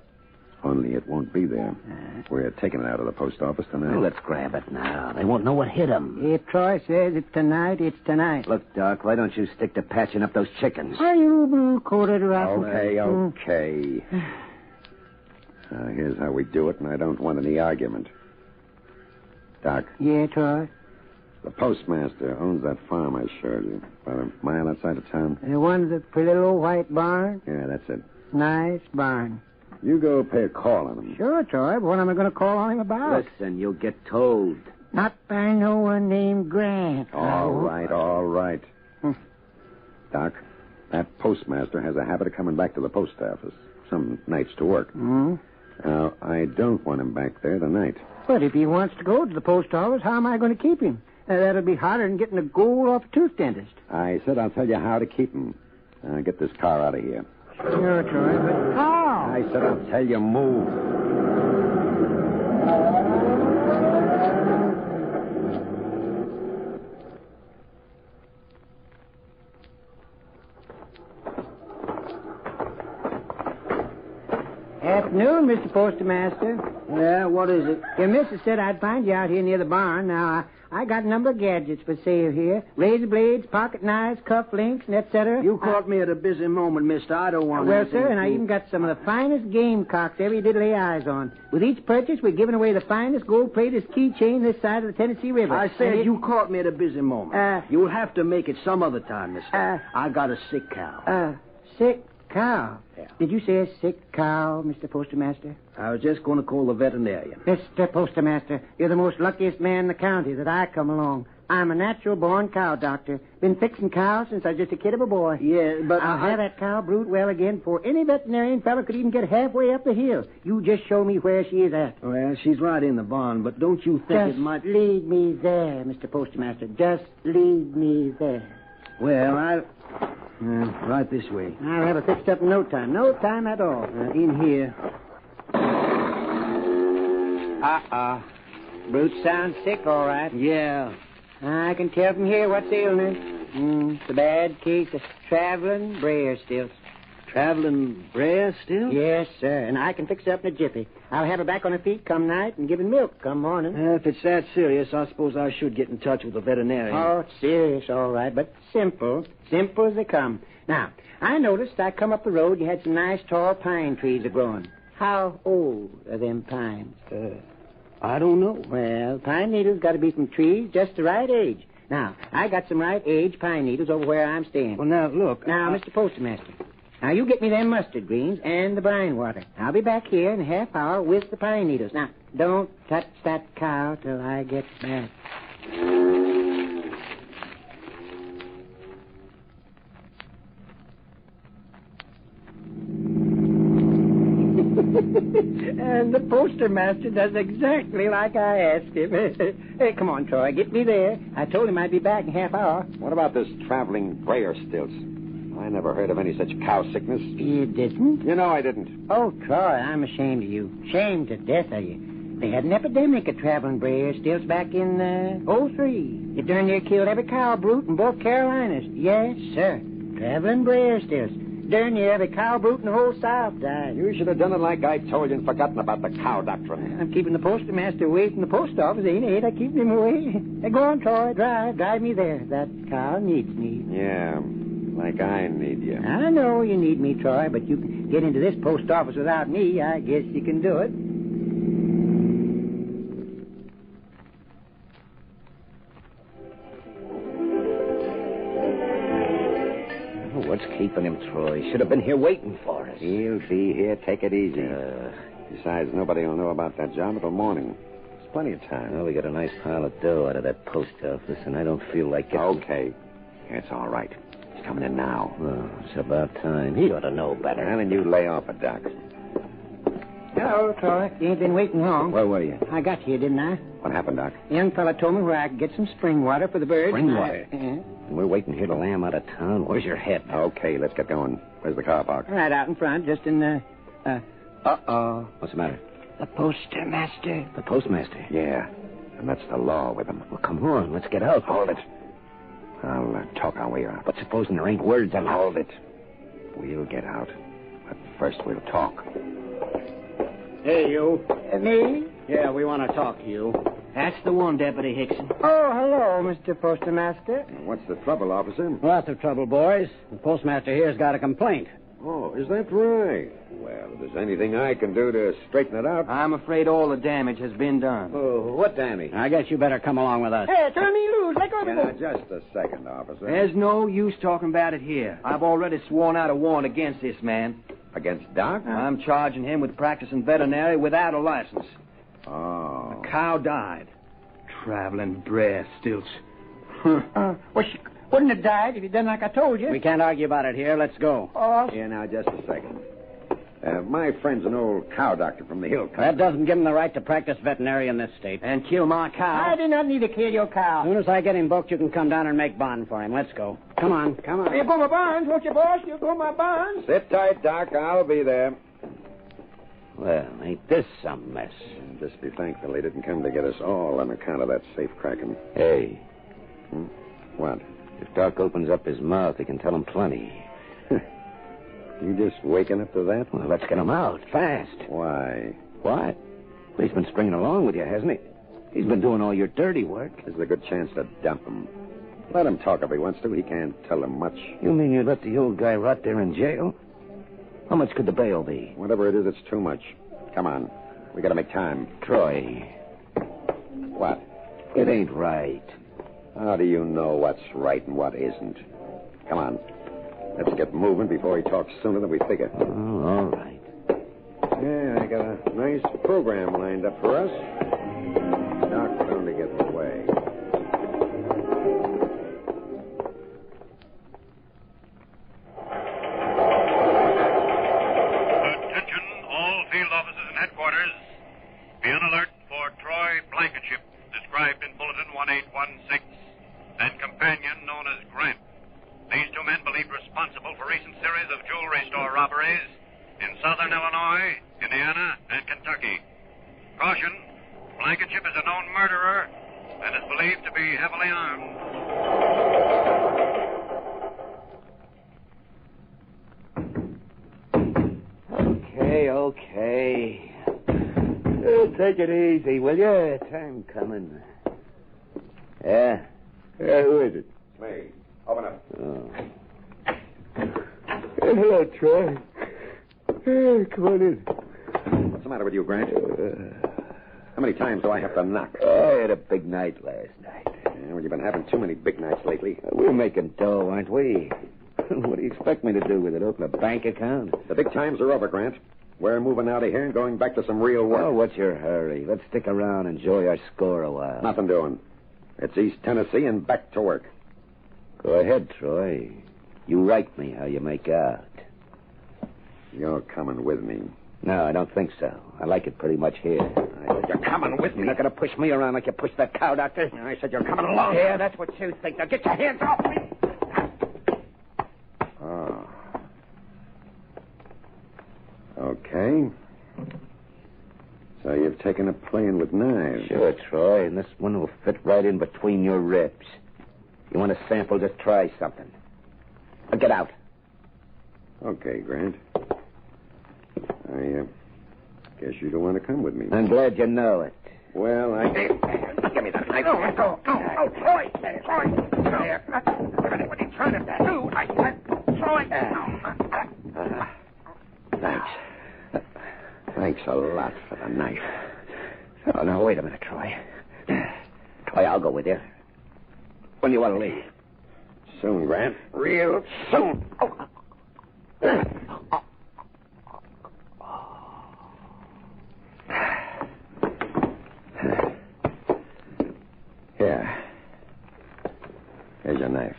Only it won't be there. We're taking it out of the post office tonight. Well, let's grab it now. They won't know what hit them. If Troy says it's tonight, it's tonight. Look, Doc, why don't you stick to patching up those chickens? Are you blue-coated rotten? Okay. Here's how we do it, and I don't want any argument. Doc. Yeah, Troy? The postmaster owns that farm I showed you, about a mile outside of town. The one with the pretty little white barn? Yeah, that's it. Nice barn. You go pay a call on him. Sure, Troy, but what am I going to call on him about? Listen, you'll get told. Not by no one named Grant. All right. Doc, that postmaster has a habit of coming back to the post office, some nights to work. Now, I don't want him back there tonight. But if he wants to go to the post office, how am I going to keep him? That'll be harder than getting a gold off a tooth dentist. I said I'll tell you how to keep him. Get this car out of here. Sure, Troy, but how? I said I'll tell you, move. Afternoon, Mr. Postmaster. Yeah, what is it? Your missus said I'd find you out here near the barn. Now, I got a number of gadgets for sale here. Razor blades, pocket knives, cuff links, and etc. You caught me at a busy moment, mister. I don't want Well, sir, and I even got some of the finest gamecocks ever did lay eyes on. With each purchase, we're giving away the finest gold-plated keychain this side of the Tennessee River. I said you caught me at a busy moment. You'll have to make it some other time, mister. I got a sick cow. Sick cow? Yeah. Did you say a sick cow, Mr. Postmaster? I was just going to call the veterinarian. Mr. Postmaster, you're the most luckiest man in the county that I come along. I'm a natural-born cow doctor. Been fixing cows since I was just a kid of a boy. Yeah, but I'll have that cow brood well again before any veterinarian fellow could even get halfway up the hill. You just show me where she is at. Well, she's right in the barn, but don't you think it might... lead me there, Mr. Postmaster. Just lead me there. Well, right this way. I'll have it fixed up in no time. No time at all. In here. Brute sounds sick, all right. Yeah. I can tell from here what's ailing her. It's a bad case of traveling Breyer stilts. Traveling Breyer stilts? Yes, sir. And I can fix her up in a jiffy. I'll have her back on her feet come night and giving milk come morning. If it's that serious, I suppose I should get in touch with the veterinarian. Oh, it's serious, all right, but simple. Simple as they come. Now, I noticed I come up the road, you had some nice tall pine trees a-growing. How old are them pines? I don't know. Well, pine needles got to be from trees just the right age. Now, I got some right age pine needles over where I'm staying. Well, now, look. Now, Mr. Postmaster, now you get me them mustard greens and the brine water. I'll be back here in a half hour with the pine needles. Now, don't touch that cow till I get back. And the postmaster does exactly like I asked him. Hey, come on, Troy, get me there. I told him I'd be back in a half hour. What about this traveling Breyer stilts? I never heard of any such cow sickness. You didn't? You know I didn't. Oh, Troy, I'm ashamed of you. Ashamed to death of you. They had an epidemic of traveling Breyer stilts back in, 03. It darn near killed every cow brute in both Carolinas. Yes, sir. Traveling Breyer stilts. Darn near every cow brute in the whole South died. You should have done it like I told you and forgotten about the cow doctrine. I'm keeping the postmaster away from the post office, ain't I? Keeping him away. Hey, go on, Troy. Drive me there. That cow needs me. Yeah, like I need you. I know you need me, Troy, but you can get into this post office without me. I guess you can do it. What's keeping him, Troy? Should have been here waiting for us. He'll be here. Take it easy. Besides, nobody will know about that job until morning. There's plenty of time. Well, we got a nice pile of dough out of that post office, and I don't feel like getting... Okay. It's all right. He's coming in now. Oh, it's about time. He ought to know better. Well, then you lay off it, Doc. Hello, Troy. You ain't been waiting long. Where were you? I got here, didn't I? What happened, Doc? The young fella told me where I could get some spring water for the birds. Spring water? And we're waiting here to lay him out of town. Where's your head? Okay, let's get going. Where's the car parked? Right out in front, just in the... Uh-oh. What's the matter? The postmaster. The postmaster? Yeah, and that's the law with him. Well, come on, let's get out. Hold it. I'll talk our way out. But supposing there ain't words enough? Hold it. We'll get out. But first we'll talk. Hey, you. Me? Yeah, we want to talk to you. That's the one, Deputy Hickson. Oh, hello, Mr. Postmaster. What's the trouble, officer? Lots of trouble, boys. The postmaster here's got a complaint. Oh, is that right? Well, if there's anything I can do to straighten it out. I'm afraid all the damage has been done. Oh, what damage? I guess you better come along with us. Hey, turn me loose. Let go of Yeah, just a second, officer. There's no use talking about it here. I've already sworn out a warrant against this man. Against Doc? I'm charging him with practicing veterinary without a license. Oh. The cow died. Traveling brer stilts. Well, she wouldn't have died if you'd done like I told you. We can't argue about it here. Let's go. Oh. Yeah, now, just a second. My friend's an old cow doctor from the hill country. That doesn't give him the right to practice veterinary in this state. And kill my cow. I do not need to kill your cow. As soon as I get him booked, you can come down and make bond for him. Let's go. Come on, come on. You go my bonds, won't you, boss? You go my bonds. Sit tight, Doc. I'll be there. Well, ain't this some mess? Just be thankful they didn't come to get us all on account of that safe cracking. Hey. What? If Doc opens up his mouth, he can tell him plenty. You just waking up to that? Well, let's get him out, fast. Why? What? Well, he's been stringing along with you, hasn't he? He's been doing all your dirty work. There's a good chance to dump him. Let him talk if he wants to. He can't tell him much. You mean you let the old guy rot there in jail? How much could the bail be? Whatever it is, it's too much. Come on. We gotta make time. Troy. What? It ain't right. How do you know what's right and what isn't? Come on. Let's get moving before he talks sooner than we figure. Oh, all right. Yeah, I got a nice program lined up for us. Doc's bound to get in the way. Attention, all field officers and headquarters. Be on alert for Troy Blankenship, described in Bulletin 1816, and companion known as Grant. These two men believed responsible for recent series of jewelry store robberies in southern Illinois, Indiana, and Kentucky. Caution, Blankenship is a known murderer and is believed to be heavily armed. Okay. Take it easy, will you? Time coming. Yeah? Who is it? Me. Open up. Oh. Hello, Troy. Come on in. What's the matter with you, Grant? How many times do I have to knock? I had a big night last night. Yeah, well, you've been having too many big nights lately. We're making dough, aren't we? What do you expect me to do with it? Open a bank account? The big times are over, Grant. We're moving out of here and going back to some real work. Oh, what's your hurry? Let's stick around and enjoy our score a while. Nothing doing. It's East Tennessee and back to work. Go ahead, Troy. You write me how you make out. You're coming with me. No, I don't think so. I like it pretty much here. I said you're coming with me. You're not going to push me around like you pushed that cow, Doctor. I said you're coming along. Yeah, that's what you think. Now get your hands off me. Oh. Okay. So you've taken up playing with knives. Sure, Troy, and this one will fit right in between your ribs. You want a sample? Just try something. Now get out. Okay, Grant. I guess you don't want to come with me. I'm glad you know it. Well, Give me that knife. No, let go. No, Troy. Troy. What are you trying to do? Troy. Thanks. Thanks a lot for the knife. Oh, now, wait a minute, Troy. Troy, I'll go with you. When do you want to leave? Soon, Grant. Real soon. Here. Here's your knife.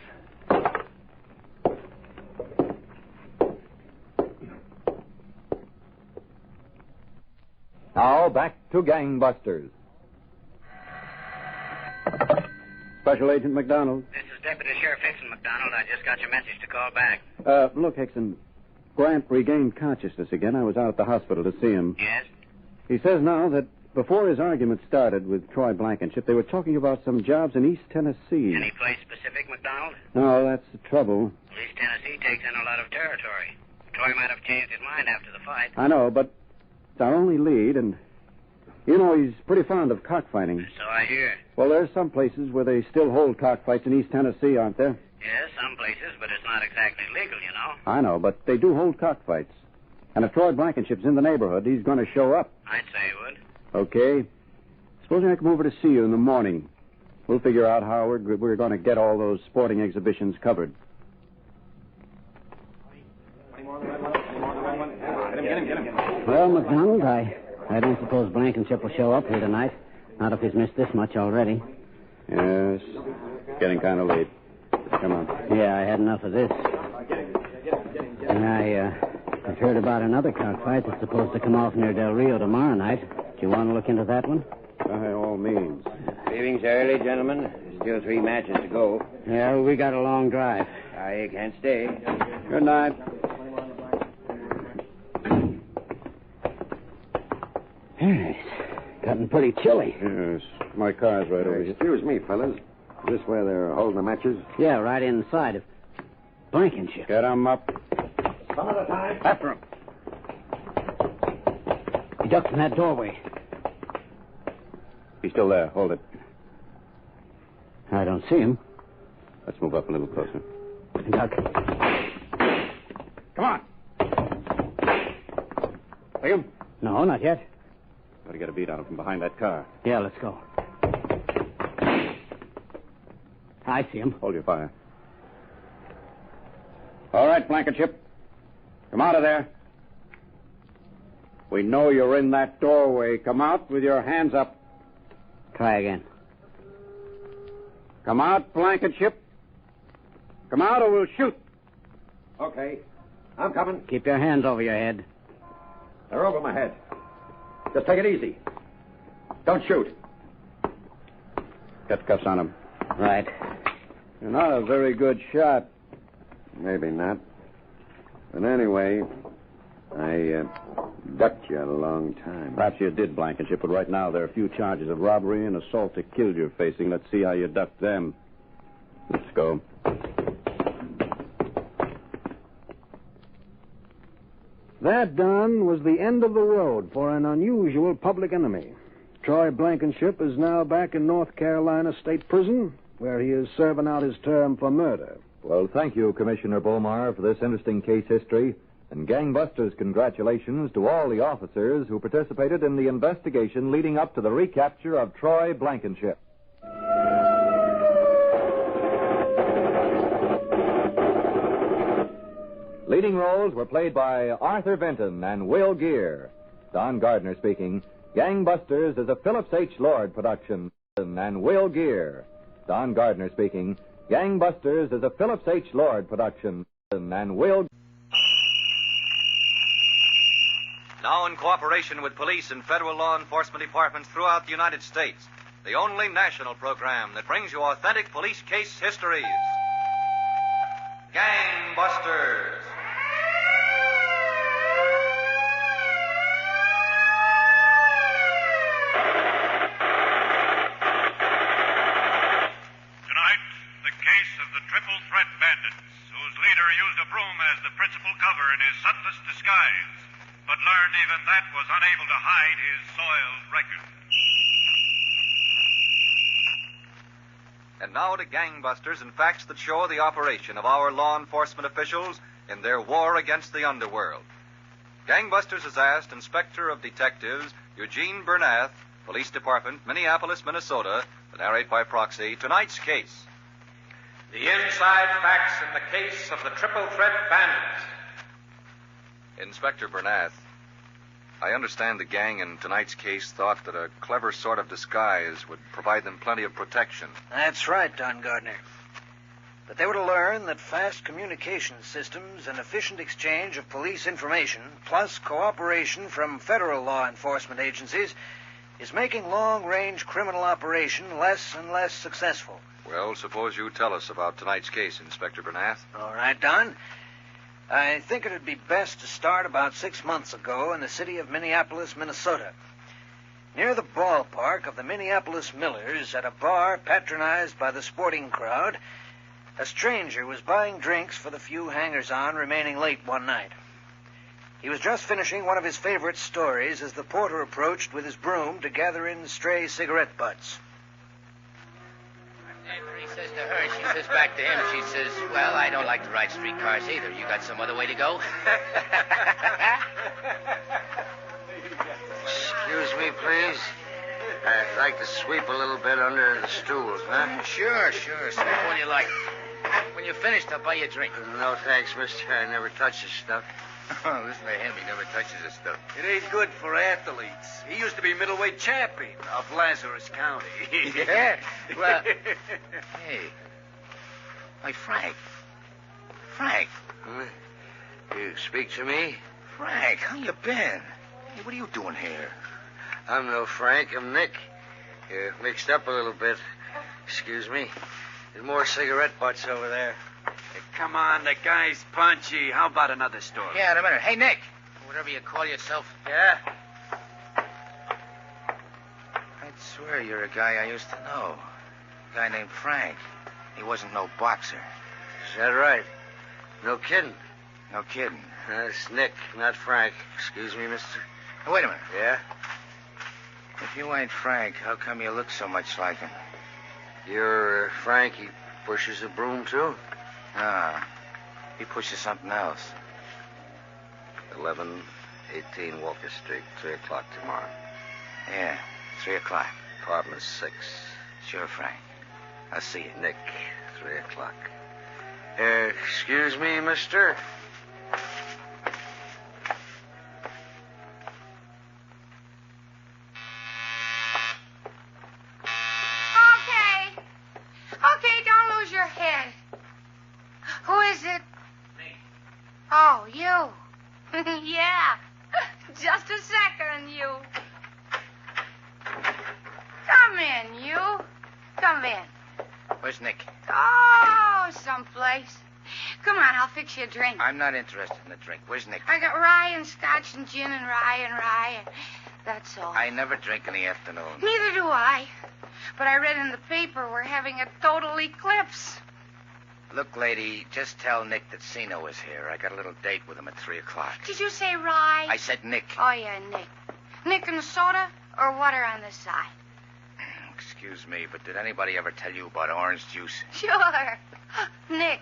Now, back to Gangbusters. Special Agent McDonald. This is Deputy Sheriff Hickson, McDonald. I just got your message to call back. Look, Hickson, Grant regained consciousness again. I was out at the hospital to see him. Yes? He says now that before his argument started with Troy Blankenship, they were talking about some jobs in East Tennessee. Any place specific, McDonald? No, that's the trouble. East Tennessee takes in a lot of territory. Troy might have changed his mind after the fight. I know, but our only lead, and you know he's pretty fond of cockfighting. So I hear. Well, there's some places where they still hold cockfights in East Tennessee, aren't there? Yes, some places, but it's not exactly legal, you know. I know, but they do hold cockfights. And if Troy Blankenship's in the neighborhood, he's going to show up. I'd say he would. Okay. Supposing I come over to see you in the morning. We'll figure out how we're going to get all those sporting exhibitions covered. Well, McDonald, I don't suppose Blankenship will show up here tonight. Not if he's missed this much already. Yes. Getting kind of late. Come on. Yeah, I had enough of this. And I've heard about another cockfight that's supposed to come off near Del Rio tomorrow night. Do you want to look into that one? By all means. Leaving's early, gentlemen. There's still 3 matches to go. Yeah, we got a long drive. I can't stay. Good night. It's gotten pretty chilly. Yes. My car's right over here. Excuse me, fellas. Is this where they're holding the matches? Yeah, right inside of Blankenship. Get 'em up. Some at a time. After him. He ducked in that doorway. He's still there. Hold it. I don't see him. Let's move up a little closer. Duck. Come on. See him? No, not yet. Got to get a beat on him from behind that car. Yeah, let's go. I see him. Hold your fire. All right, Blankenship. Come out of there. We know you're in that doorway. Come out with your hands up. Try again. Come out, Blankenship. Come out or we'll shoot. Okay. I'm coming. Keep your hands over your head. They're over my head. Just take it easy. Don't shoot. Get cuffs on him. Right. You're not a very good shot. Maybe not. But anyway, I ducked you a long time. Perhaps you did, Blankenship, but right now there are a few charges of robbery and assault to kill you're facing. Let's see how you duck them. Let's go. That, Don, was the end of the road for an unusual public enemy. Troy Blankenship is now back in North Carolina State Prison, where he is serving out his term for murder. Well, thank you, Commissioner Beaumar, for this interesting case history. And gangbusters, congratulations to all the officers who participated in the investigation leading up to the recapture of Troy Blankenship. Leading roles were played by Arthur Vinton and Will Gear. Don Gardner speaking. Gangbusters is a Phillips H. Lord production. And Will Gear. Don Gardner speaking. Gangbusters is a Phillips H. Lord production. And Will... Now in cooperation with police and federal law enforcement departments throughout the United States, the only national program that brings you authentic police case histories. Gangbusters. Tonight, the case of the triple threat bandits, whose leader used a broom as the principal cover in his subtlest disguise, but learned even that was unable to hide his soiled record. And now to gangbusters and facts that show the operation of our law enforcement officials in their war against the underworld. Gangbusters has asked Inspector of Detectives Eugene Bernath, Police Department, Minneapolis, Minnesota, to narrate by proxy tonight's case. The inside facts in the case of the triple threat bandits. Inspector Bernath, I understand the gang in tonight's case thought that a clever sort of disguise would provide them plenty of protection. That's right, Don Gardner. But they were to learn that fast communication systems and efficient exchange of police information, plus cooperation from federal law enforcement agencies, is making long-range criminal operation less and less successful. Well, suppose you tell us about tonight's case, Inspector Bernath. All right, Don. I think it would be best to start about 6 months ago in the city of Minneapolis, Minnesota. Near the ballpark of the Minneapolis Millers, at a bar patronized by the sporting crowd, a stranger was buying drinks for the few hangers-on remaining late one night. He was just finishing one of his favorite stories as the porter approached with his broom to gather in stray cigarette butts. He says to her, she says back to him, she says, well, I don't like to ride streetcars either. You got some other way to go? Excuse me, please. I'd like to sweep a little bit under the stools, huh? Sure. Sweep when you like. When you're finished, I'll buy you a drink. No, thanks, mister. I never touch this stuff. Oh, listen to him. He never touches this stuff. It ain't good for athletes. He used to be middleweight champion of Lazarus County. Yeah? Well, hey. Hey, Frank. Frank. Huh? You speak to me? Frank, how you been? Hey, what are you doing here? I'm no Frank. I'm Nick. You're mixed up a little bit. Excuse me. There's more cigarette butts over there. Hey, come on, the guy's punchy. How about another story? Yeah, in a minute. Hey, Nick. Whatever you call yourself. Yeah? I'd swear you're a guy I used to know. A guy named Frank. He wasn't no boxer. Is that right? No kidding? No kidding. It's Nick, not Frank. Excuse me, mister. Now, wait a minute. Yeah? If you ain't Frank, how come you look so much like him? You're Frank. He pushes a broom, too? Ah, he pushes something else. 1118 Walker Street, 3 o'clock tomorrow. Yeah, 3 o'clock. Apartment 6. Sure, Frank. I'll see you. Nick, 3 o'clock. Excuse me, mister. Okay, don't lose your head. Who is it? Me. Oh, you. Yeah. Just a second, you. Come in, you. Come in. Where's Nick? Oh, someplace. Come on, I'll fix you a drink. I'm not interested in a drink. Where's Nick? I got rye and scotch and gin and rye. That's all. I never drink in the afternoon. Neither do I. But I read in the paper we're having a total eclipse. Look, lady, just tell Nick that Sino is here. I got a little date with him at 3 o'clock. Did you say rye? I said Nick. Oh, yeah, Nick. Nick and soda or water on the side? Excuse me, but did anybody ever tell you about orange juice? Sure. Nick.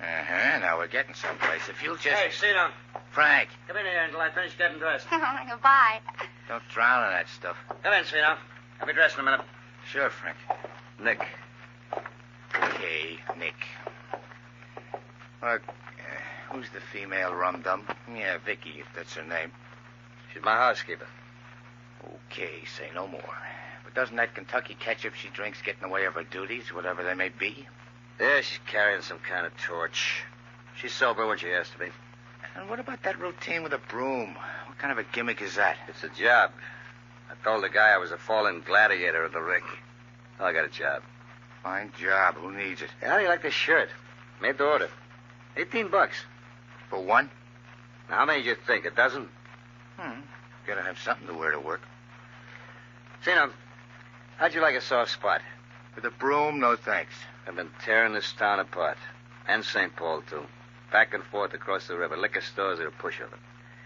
Uh-huh. Now we're getting someplace. If you'll just... Hey, Sino. Frank. Come in here until I finish getting dressed. Goodbye. Don't drown in that stuff. Come in, Sino. I'll be dressed in a minute. Sure, Frank. Nick. Okay, Nick. Look, who's the female rum-dum? Yeah, Vicky, if that's her name. She's my housekeeper. Okay, say no more. But doesn't that Kentucky ketchup she drinks get in the way of her duties, whatever they may be? Yeah, she's carrying some kind of torch. She's sober when she has to be. And what about that routine with a broom? What kind of a gimmick is that? It's a job. I told the guy I was a fallen gladiator of the ring. Oh, I got a job. Fine job. Who needs it? How do you like this shirt? Made to order. $18. For one? Now, how many do you think? A dozen? Gotta have something to wear to work. Sino, how'd you like a soft spot? With a broom, no thanks. I've been tearing this town apart. And St. Paul, too. Back and forth across the river. Liquor stores are a push of it.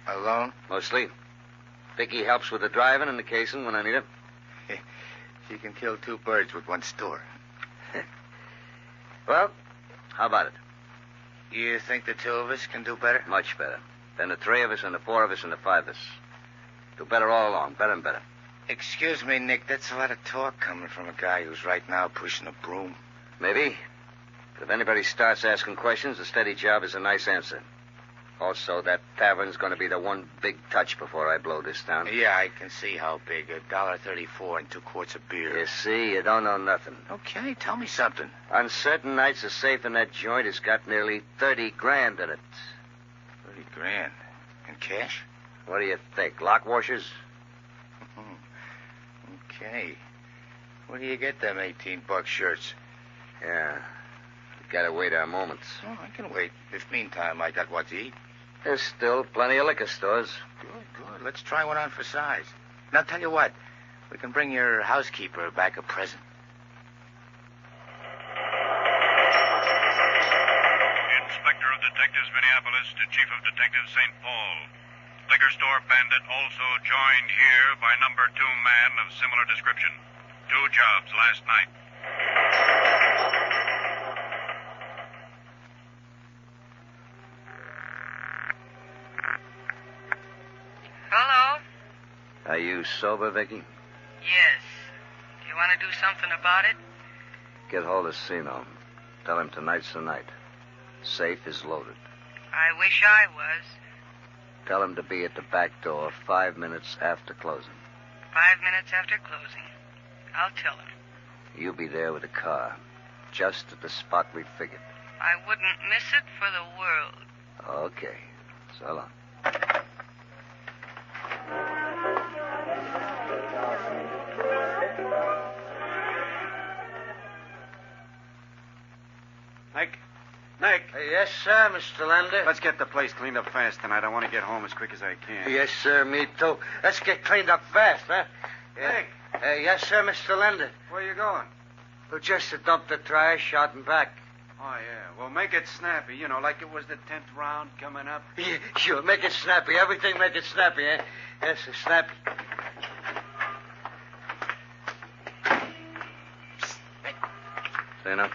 Alone? Mostly. Vicky helps with the driving and the casing when I need her. She can kill 2 birds with 1 store. Well, how about it? You think the 2 of us can do better? Much better. Than the 3 of us and the 4 of us and the 5 of us. Do better all along. Better and better. Excuse me, Nick. That's a lot of talk coming from a guy who's right now pushing a broom. Maybe. But if anybody starts asking questions, a steady job is a nice answer. Also, that tavern's going to be the one big touch before I blow this town. Yeah, I can see how big. $1.34 and 2 quarts of beer. You see, you don't know nothing. Okay, tell me something. On certain nights, the safe in that joint has got nearly 30 grand in it. 30 grand? In cash? What do you think? Lock washers? Okay. Where do you get them $18 shirts? Yeah. We gotta wait our moments. Oh, I can wait. If meantime I got what to eat. There's still plenty of liquor stores. Good. Let's try one on for size. Now, tell you what. We can bring your housekeeper back a present. Inspector of Detectives, Minneapolis, to Chief of Detectives, St. Paul. liquor store bandit also joined here by number 2 man of similar description. 2 jobs last night. Hello? Are you sober, Vicky? Yes. Do you want to do something about it? Get hold of Sino. Tell him tonight's the night. Safe is loaded. I wish I was. Tell him to be at the back door 5 minutes after closing. 5 minutes after closing. I'll tell him. You be there with a car, just at the spot we figured. I wouldn't miss it for the world. Okay. So long. Nick. Yes, sir, Mr. Lander. Let's get the place cleaned up fast tonight. I want to get home as quick as I can. Yes, sir, me too. Let's get cleaned up fast, huh? Nick. Yes, sir, Mr. Lander. Where you going? Well, just to dump the trash out and back. Oh, yeah. Well, make it snappy. You know, like it was the 10th round coming up. Yeah, sure, make it snappy. Everything make it snappy, eh? Yes, sir, snappy. Sino?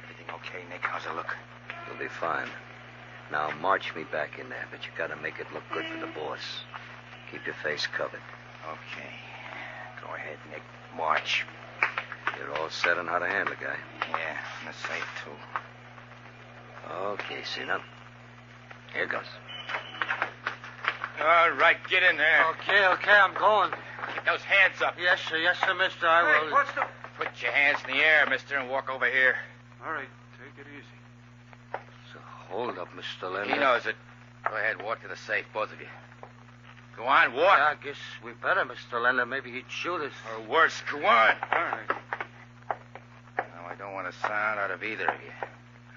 Everything okay, Nick? How's it look? You'll be fine. Now, march me back in there, but you gotta make it look good for the boss. Keep your face covered. Okay. Go ahead, Nick. March. You're all set on how to handle a guy. Yeah, and the safe, too. Okay, Sino. Here goes. All right, get in there. Okay, I'm going. Keep those hands up. Yes, sir, mister, I will. Hey, what's the... Put your hands in the air, mister, and walk over here. All right, take it easy. So hold up, Mr. Leonard. He knows it. Go ahead, walk to the safe, both of you. Go on, walk. Yeah, I guess we better, Mr. Leonard. Maybe he'd shoot us. Or worse, go on. All right. Now, I don't want a sound out of either of you.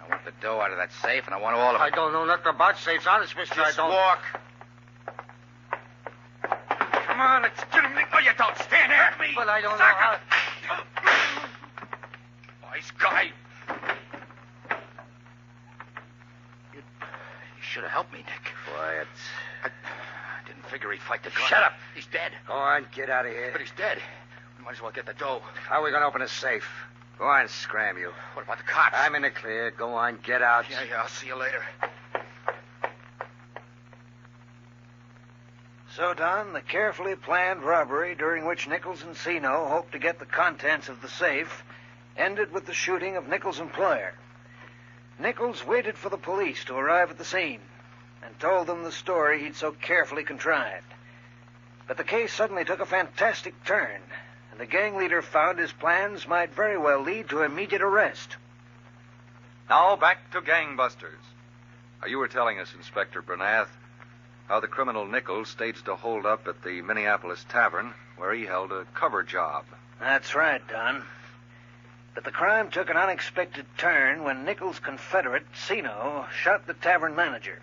I want the dough out of that safe, and I want all of it. I don't know nothing about safes. Honest, mister, Just I don't... walk. Come on, let's get him, Nick. No, you don't. Stand there. Me. But I don't know how... Nice guy. You should have helped me, Nick. Quiet. I didn't figure he'd fight the gun. Shut up. He's dead. Go on, get out of here. But he's dead. We might as well get the dough. How are we going to open a safe? Go on, scram you. What about the cops? I'm in the clear. Go on, get out. Yeah, I'll see you later. So, Don, the carefully planned robbery during which Nichols and Sino hoped to get the contents of the safe ended with the shooting of Nichols' employer. Nichols waited for the police to arrive at the scene and told them the story he'd so carefully contrived. But the case suddenly took a fantastic turn, and the gang leader found his plans might very well lead to immediate arrest. Now back to gangbusters. Now, you were telling us, Inspector Bernath, how the criminal Nichols staged a hold-up at the Minneapolis Tavern where he held a cover job. That's right, Don. But the crime took an unexpected turn when Nichols' confederate, Sino, shot the tavern manager.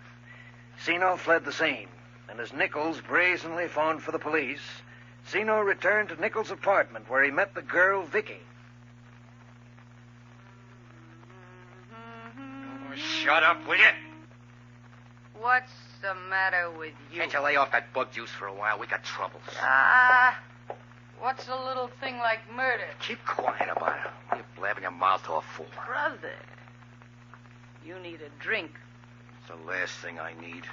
Sino fled the scene, and as Nichols brazenly phoned for the police, Sino returned to Nichols' apartment where he met the girl, Vicky. Oh, shut up, will you? What's the matter with you? Can't you lay off that bug juice for a while? We got troubles. What's a little thing like murder? Keep quiet about it. What are you blabbing your mouth off for? Brother, you need a drink. It's the last thing I need.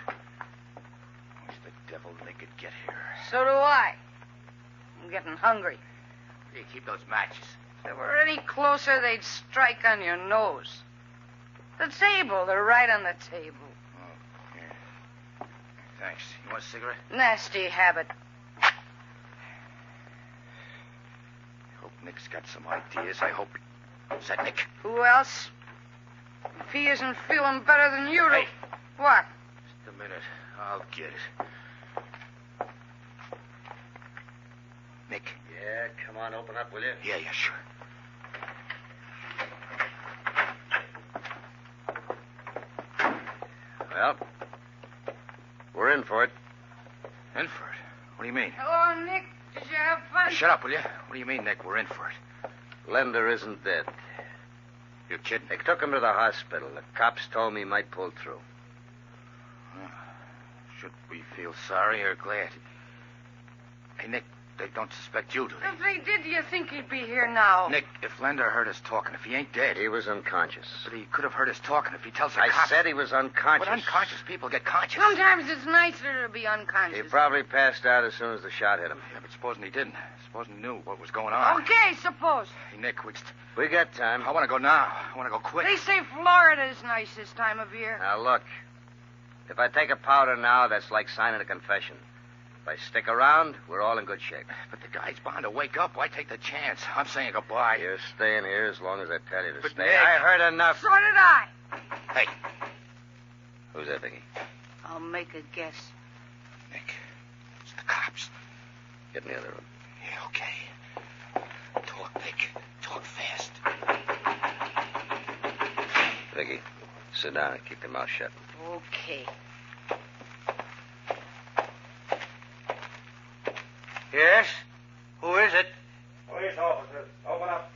Wish the devil they could get here. So do I. I'm getting hungry. Where do you keep those matches? If they were any closer, they'd strike on your nose. The table, they're right on the table. Oh, yeah. Thanks. You want a cigarette? Nasty habit. I hope Nick's got some ideas. I hope... Is that Nick? Who else? If he isn't feeling better than you do... Hey. What? Just a minute. I'll get it. Nick. Yeah, come on, open up, will you? Yeah, sure. Well, we're in for it. In for it? What do you mean? Hello, Nick. Did you have fun? Shut up, will you? What do you mean, Nick? We're in for it. Lender isn't dead. You're kidding. They took him to the hospital. The cops told me he might pull through. Should we feel sorry or glad? Hey, Nick, they don't suspect you, do they? If they did, do you think he'd be here now? Nick, if Lender heard us talking, if he ain't dead... He was unconscious. But he could have heard us talking if he tells the I cops... said he was unconscious. But unconscious people get conscious. Sometimes it's nicer to be unconscious. He probably passed out as soon as the shot hit him. Yeah, but supposing he didn't. Supposing he knew what was going on. Okay, suppose. Hey, Nick, we got time. I want to go now. I want to go quick. They say Florida's nice this time of year. Now, look. If I take a powder now, that's like signing a confession. If I stick around, we're all in good shape. But the guy's bound to wake up. Why take the chance? I'm saying goodbye. You're staying here as long as I tell you to But stay. Nick... I heard enough. So did I. Hey. Who's that, Vicky? I'll make a guess. Nick, it's the cops. Get in the other room. Yeah, okay. Talk, Nick. Talk fast. Vicky, sit down and keep your mouth shut. Okay. Yes? Who is it? Police officers, open up.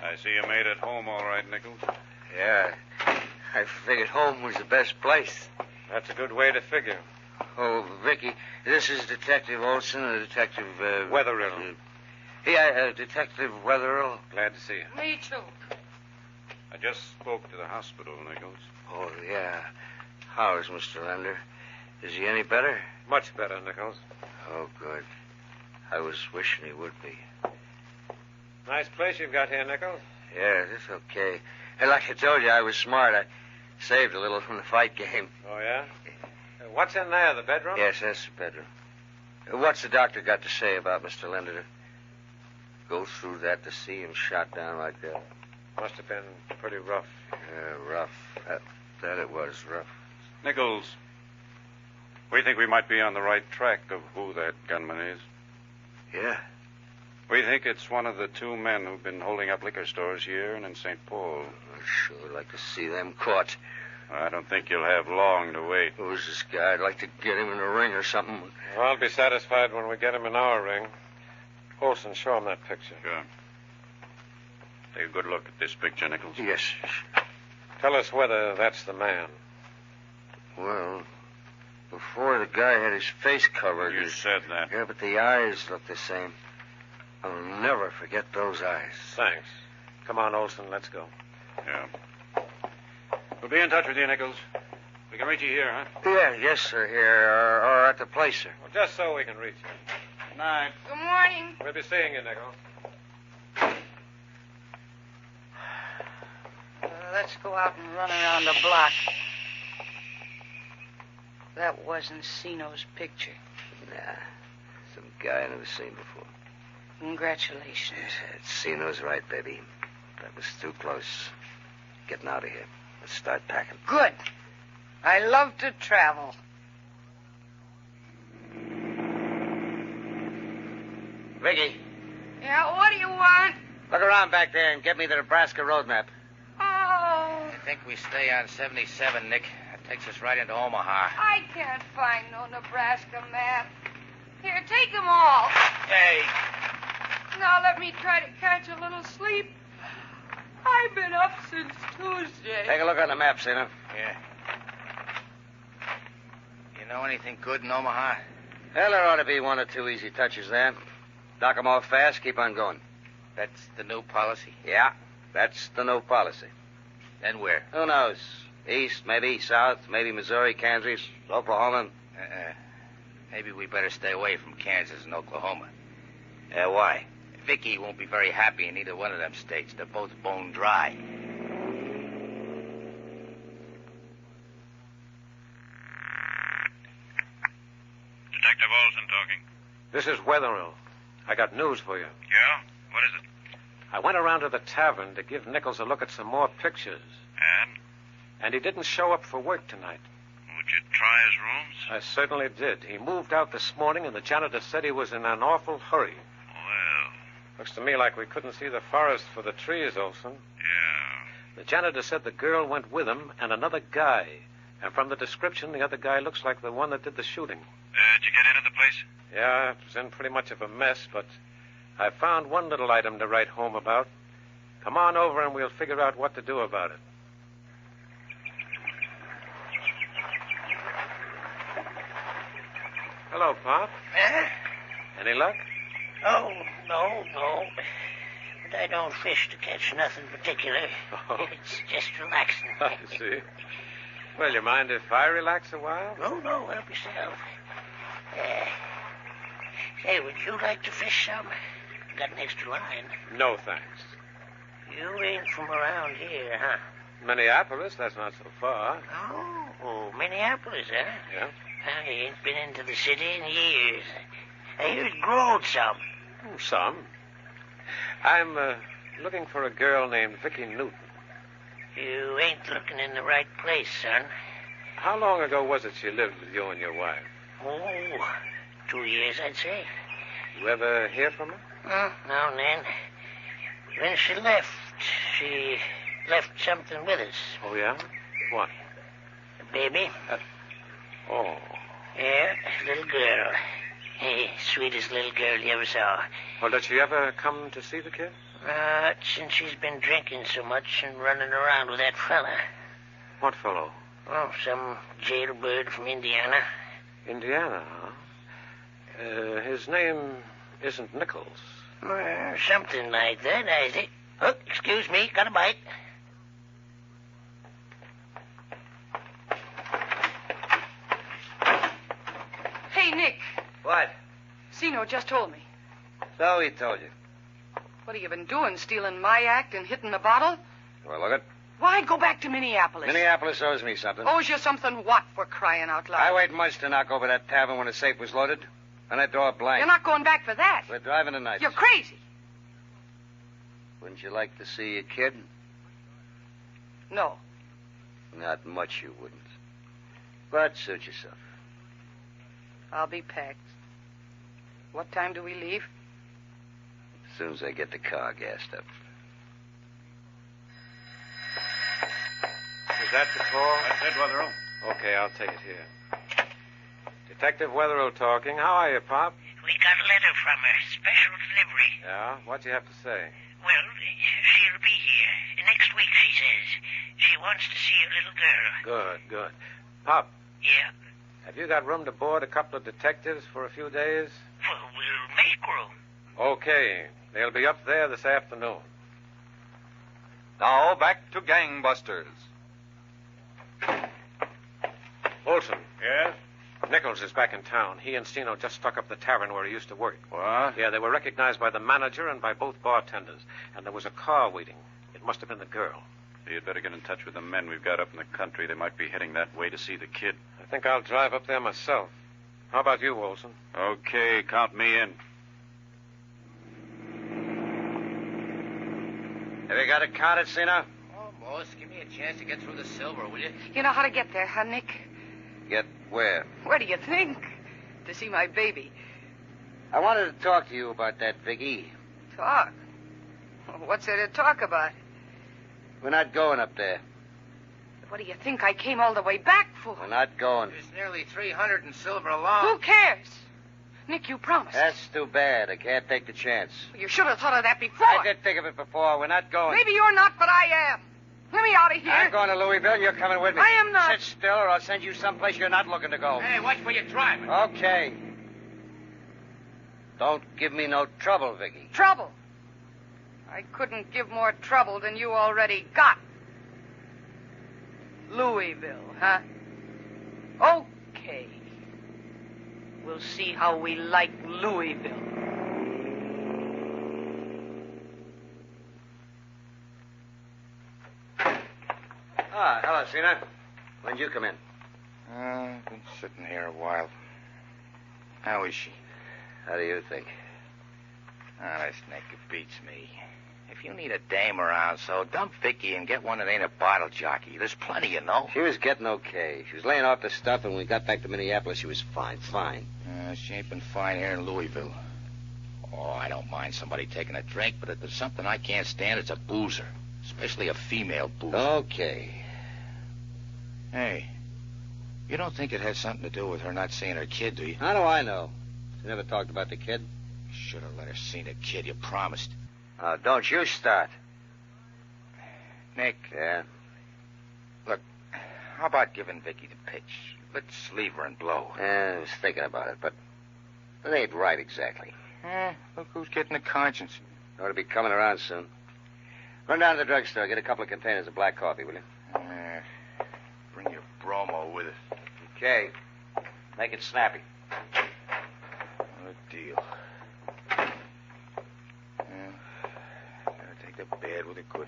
I see you made it home all right, Nichols. Yeah. I figured home was the best place. That's a good way to figure. Oh, Vicky, this is Detective Olson and Detective... Wetherill. Detective Wetherill. Glad to see you. Me too. I just spoke to the hospital, Nichols. Oh, yeah. How is Mr. Lender? Is he any better? Much better, Nichols. Oh, good. I was wishing he would be. Nice place you've got here, Nichols. Yeah, it's okay. Hey, like I told you, I was smart. I saved a little from the fight game. Oh, yeah? What's in there, the bedroom? Yes, that's the bedroom. What's the doctor got to say about Mr. Lender? Go through that to see him shot down like that. Must have been pretty rough. Yeah, rough. That it was, rough. Nichols, we think we might be on the right track of who that gunman is. Yeah? We think it's one of the two men who've been holding up liquor stores here and in St. Paul. I'd sure like to see them caught. I don't think you'll have long to wait. Who's this guy? I'd like to get him in a ring or something. Well, I'll be satisfied when we get him in our ring. Olson, show him that picture. Sure. Take a good look at this picture, Nichols. Yes. Tell us whether that's the man. Well, before the guy had his face covered. You said that. Yeah, but the eyes look the same. I'll never forget those eyes. Thanks. Come on, Olson, let's go. Yeah. We'll be in touch with you, Nichols. We can reach you here, huh? Yeah, yes, sir, here, or at the place, sir. Well, just so we can reach you. Good night. Good morning. We'll be seeing you, Nichols. Let's go out and run around the block. That wasn't Sino's picture. Nah, some guy I never seen before. Congratulations. Sino's right, baby. That was too close. Getting out of here. Let's start packing. Good. I love to travel. Vicky, Yeah, what do you want? look around back there and get me the Nebraska road map. Oh, I think we stay on 77, Nick. That takes us right into Omaha. I can't find no Nebraska map. Here, take them all. Hey. Now let me try to catch a little sleep. I've been up since Tuesday. Take a look on the map, Sino. Yeah. You know anything good in Omaha? Well, there ought to be one or two easy touches there. Knock 'em off fast, keep on going. That's the new policy? Yeah, that's the new policy. Then where? Who knows? East, maybe south, maybe Missouri, Kansas, Oklahoma. Maybe we better stay away from Kansas and Oklahoma. Why? Vicky won't be very happy in either one of them states. They're both bone dry. Detective Olson talking. This is Wetherill. I got news for you. Yeah? What is it? I went around to the tavern to give Nichols a look at some more pictures. And? And he didn't show up for work tonight. Would you try his rooms? I certainly did. He moved out this morning, and the janitor said he was in an awful hurry. Well. Looks to me like we couldn't see the forest for the trees, Olson. Yeah. The janitor said the girl went with him and another guy. And from the description, the other guy looks like the one that did the shooting. Did you get into the place? Yeah, it was in pretty much of a mess, but I found one little item to write home about. Come on over and we'll figure out what to do about it. Hello, Pop. Huh? Any luck? Oh, no. But I don't fish to catch nothing particular. Oh. It's just relaxing. I see. Well, you mind if I relax a while? No, help yourself. Hey, would you like to fish some? Got an extra line. No, thanks. You ain't from around here, huh? Minneapolis, that's not so far. Oh, Minneapolis, huh? Yeah. I ain't been into the city in years. I hear it growed some. Some. I'm looking for a girl named Vicky Newton. You ain't looking in the right place, son. How long ago was it she lived with you and your wife? Oh, 2 years, I'd say. You ever hear from her? Now and then. When she left something with us. Oh, yeah? What? A baby. Oh. Yeah, little girl. Hey, sweetest little girl you ever saw. Well, did she ever come to see the kid? Since she's been drinking so much and running around with that fella. What fellow? Oh, some jailbird from Indiana. Indiana, huh? His name isn't Nichols. Something like that, I think. Oh, excuse me, got a bite. Hey, Nick. What? Zeno just told me. So he told you. What have you been doing? Stealing my act and hitting the bottle? Well, look it. Why go back to Minneapolis? Minneapolis owes me something. Owes you something what, for crying out loud? I waited months to knock over that tavern when the safe was loaded. And that door blank. You're not going back for that. We're driving tonight. You're crazy. Wouldn't you like to see your kid? No. Not much you wouldn't. But suit yourself. I'll be packed. What time do we leave? As soon as I get the car gassed up. Is that the call? That's it, Wetherill. Okay, I'll take it here. Detective Wetherill talking. How are you, Pop? We got a letter from her. Special delivery. Yeah? What'd you have to say? Well, she'll be here. Next week, she says. She wants to see a little girl. Good. Pop. Yeah? Have you got room to board a couple of detectives for a few days? Well, we'll make room. Okay. They'll be up there this afternoon. Now, back to Gangbusters. Olson. Yes? Nichols is back in town. He and Steno just stuck up the tavern where he used to work. What? Yeah, they were recognized by the manager and by both bartenders. And there was a car waiting. It must have been the girl. You'd better get in touch with the men we've got up in the country. They might be heading that way to see the kid. I think I'll drive up there myself. How about you, Olson? Okay, count me in. Have you got it counted, Cena? Almost. Give me a chance to get through the silver, will you? You know how to get there, huh, Nick? Get where? Where do you think? To see my baby. I wanted to talk to you about that, Vicky. Talk? What's there to talk about? We're not going up there. What do you think I came all the way back for? We're not going. There's nearly 300 in silver alone. Who cares? Nick, you promised. That's too bad. I can't take the chance. You should have thought of that before. I did think of it before. We're not going. Maybe you're not, but I am. Let me out of here. I'm going to Louisville, and you're coming with me. I am not. Sit still, or I'll send you someplace you're not looking to go. Hey, watch where you're driving. Okay. Don't give me no trouble, Vicky. Trouble? I couldn't give more trouble than you already got. Louisville, huh? Okay. We'll see how we like Louisville. Ah, hello, Cena. When'd you come in? I've been sitting here a while. How is she? How do you think? This Nick beats me. If you need a dame around, so dump Vicky and get one that ain't a bottle jockey. There's plenty, you know. She was getting okay. She was laying off the stuff, and when we got back to Minneapolis, she was fine. She ain't been fine here in Louisville. Oh, I don't mind somebody taking a drink, but if there's something I can't stand, it's a boozer. Especially a female boozer. Okay. Hey, you don't think it has something to do with her not seeing her kid, do you? How do I know? She never talked about the kid. Should have let her see the kid, you promised. Don't you start. Nick. Yeah? Look, how about giving Vicky the pitch? Let's leave her and blow. I was thinking about it, but it ain't right exactly. Look who's getting a conscience. Ought to be coming around soon. Run down to the drugstore. Get a couple of containers of black coffee, will you? Bring your bromo with us. Okay. Make it snappy. What a deal. Gotta take the bad with the good.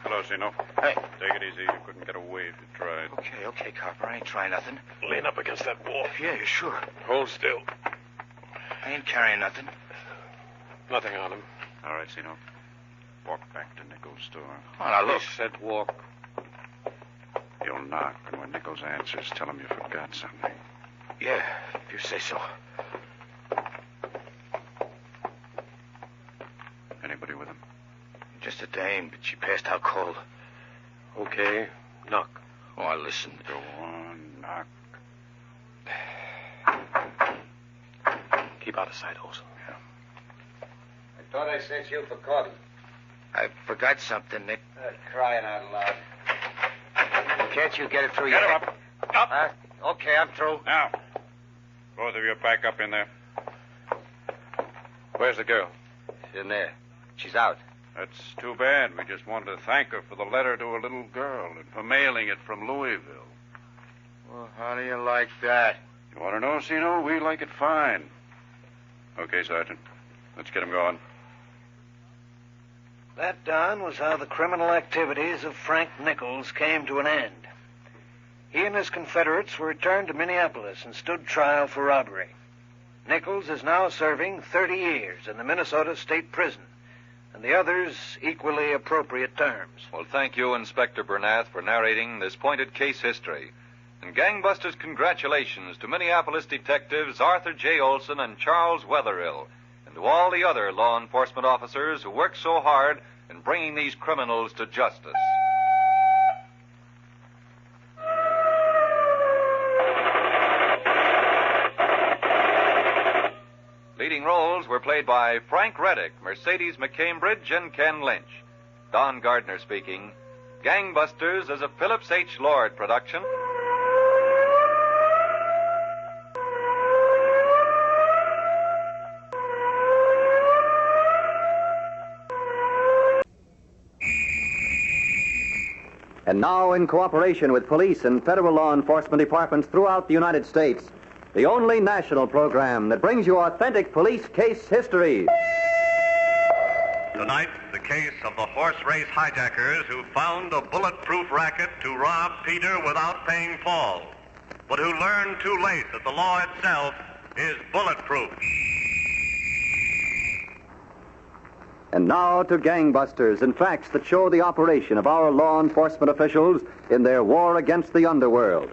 Hello, Sino. Hey. Take it easy. You couldn't get away if you tried. Okay, copper. I ain't trying nothing. Lean up against that wall. Yeah, sure. Hold still. I ain't carrying nothing. Nothing on him. All right, Sino. Walk back to Nichols' store. Oh, now look. He said walk. You'll knock, and when Nichols answers, tell him you forgot something. Yeah, if you say so. Anybody with him? Just a dame, but she passed out cold. Okay. Knock. Oh, I listened. Go on, knock. Keep out of sight, Olson. Yeah. I thought I sent you for coffee. I forgot something, Nick. Crying out loud. Can't you get it through Get your... him up. Up. Okay, I'm through. Now. Both of you back up in there. Where's the girl? She's in there. She's out. That's too bad. We just wanted to thank her for the letter to a little girl and for mailing it from Louisville. Well, how do you like that? You want to know, Sino? We like it fine. Okay, Sergeant. Let's get him going. That, Don, was how the criminal activities of Frank Nichols came to an end. He and his Confederates were returned to Minneapolis and stood trial for robbery. Nichols is now serving 30 years in the Minnesota State Prison, and the others equally appropriate terms. Well, thank you, Inspector Bernath, for narrating this pointed case history. And gangbusters, congratulations to Minneapolis detectives Arthur J. Olson and Charles Wetherill, and to all the other law enforcement officers who worked so hard in bringing these criminals to justice. Leading roles were played by Frank Reddick, Mercedes McCambridge, and Ken Lynch. Don Gardner speaking. Gangbusters is a Phillips H. Lord production. And now, in cooperation with police and federal law enforcement departments throughout the United States, the only national program that brings you authentic police case history. Tonight, the case of the horse race hijackers who found a bulletproof racket to rob Peter without paying Paul, but who learned too late that the law itself is bulletproof. And now to gangbusters and facts that show the operation of our law enforcement officials in their war against the underworld.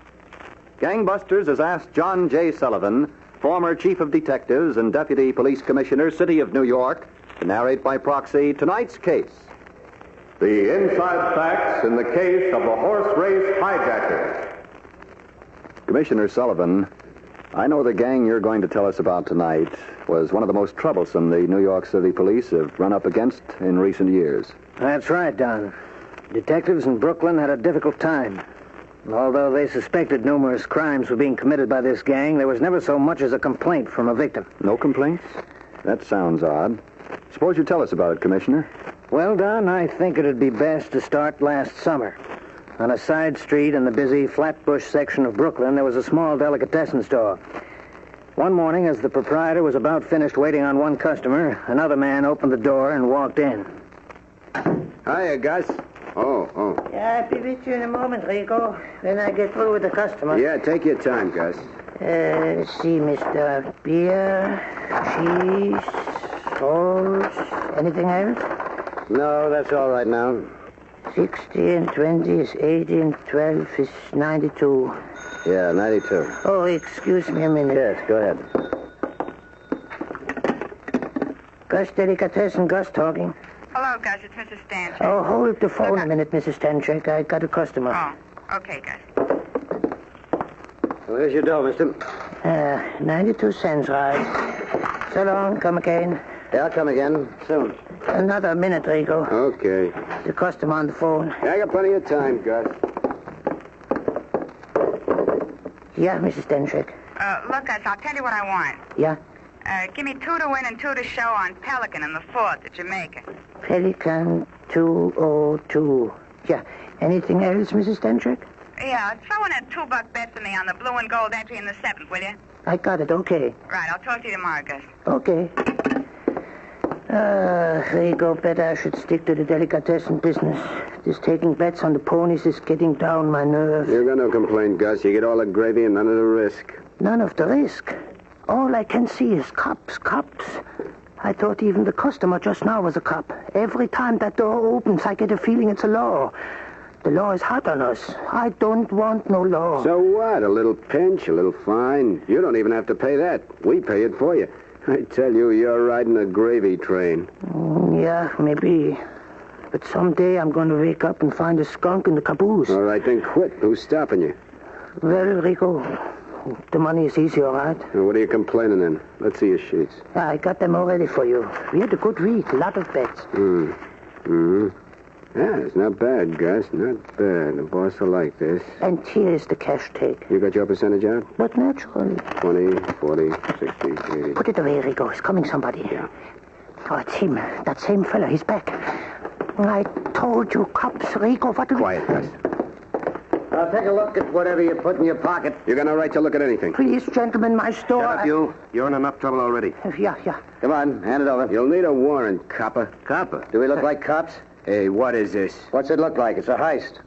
Gangbusters has asked John J. Sullivan, former chief of detectives and deputy police commissioner, City of New York, to narrate by proxy tonight's case. The inside facts in the case of the horse race hijackers. Commissioner Sullivan, I know the gang you're going to tell us about tonight was one of the most troublesome the New York City police have run up against in recent years. That's right, Don. Detectives in Brooklyn had a difficult time. Although they suspected numerous crimes were being committed by this gang, there was never so much as a complaint from a victim. No complaints? That sounds odd. Suppose you tell us about it, Commissioner. Well, Don, I think it'd be best to start last summer. On a side street in the busy Flatbush section of Brooklyn, there was a small delicatessen store. One morning, as the proprietor was about finished waiting on one customer, another man opened the door and walked in. Hiya, Gus. Oh. Yeah, I'll be with you in a moment, Rico, when I get through with the customer. Yeah, take your time, Gus. Let's see, Mr. Beer, cheese, salt, anything else? No, that's all right now. 60 and 20 is 80 and 12 is 92. Yeah, 92. Oh, excuse me a minute. Yes, go ahead. Gus Delicatessen, Gus talking. Hello, Gus. It's Mrs. Stanchek. Oh, hold the phone a minute, Mrs. Stanchek. I got a customer. Oh, okay, Gus. Where's your dough, mister? 92 cents, right. So long. Come again. Yeah, I'll come again soon. Another minute, Rico. Okay. The customer on the phone. I got plenty of time, Gus. Yeah, Mrs. Stenchik. Look, Gus, I'll tell you what I want. Yeah? Give me 2 to win and 2 to show on Pelican in the 4th at Jamaica. Pelican 202. Yeah. Anything else, Mrs. Stenchik? Yeah, throw in a $2 bet for me on the blue and gold entry in the 7th, will you? I got it. Okay. Right, I'll talk to you tomorrow, Gus. Okay. Rigo, bet I should stick to the delicatessen business. This taking bets on the ponies is getting down my nerves. You got no complaint, Gus. You get all the gravy and none of the risk. None of the risk. All I can see is cops. I thought even the customer just now was a cop. Every time that door opens, I get a feeling it's a law. The law is hot on us. I don't want no law. So what? A little pinch, a little fine. You don't even have to pay that. We pay it for you. I tell you, you're riding a gravy train. Yeah, maybe. But someday I'm going to wake up and find a skunk in the caboose. All right, then quit. Who's stopping you? Well, Rico, the money is easy, all right? Well, what are you complaining then? Let's see your sheets. I got them all ready for you. We had a good week, a lot of bets. Mm-hmm. Yeah, it's not bad, Gus. Not bad. The boss will like this. And here's the cash take. You got your percentage out? But naturally. 20, 40, 60, 80. Put it away, Rico. It's coming somebody. Yeah. Oh, it's him. That same fella. He's back. I told you, cops, Rico. What do Quiet, Gus. I'll take a look at whatever you put in your pocket. You got no right to look at anything. Please, gentlemen, my store... Shut up, you. You're in enough trouble already. Yeah. Come on, hand it over. You'll need a warrant, copper. Copper? Do we look like cops? Hey, what is this? What's it look like? It's a heist.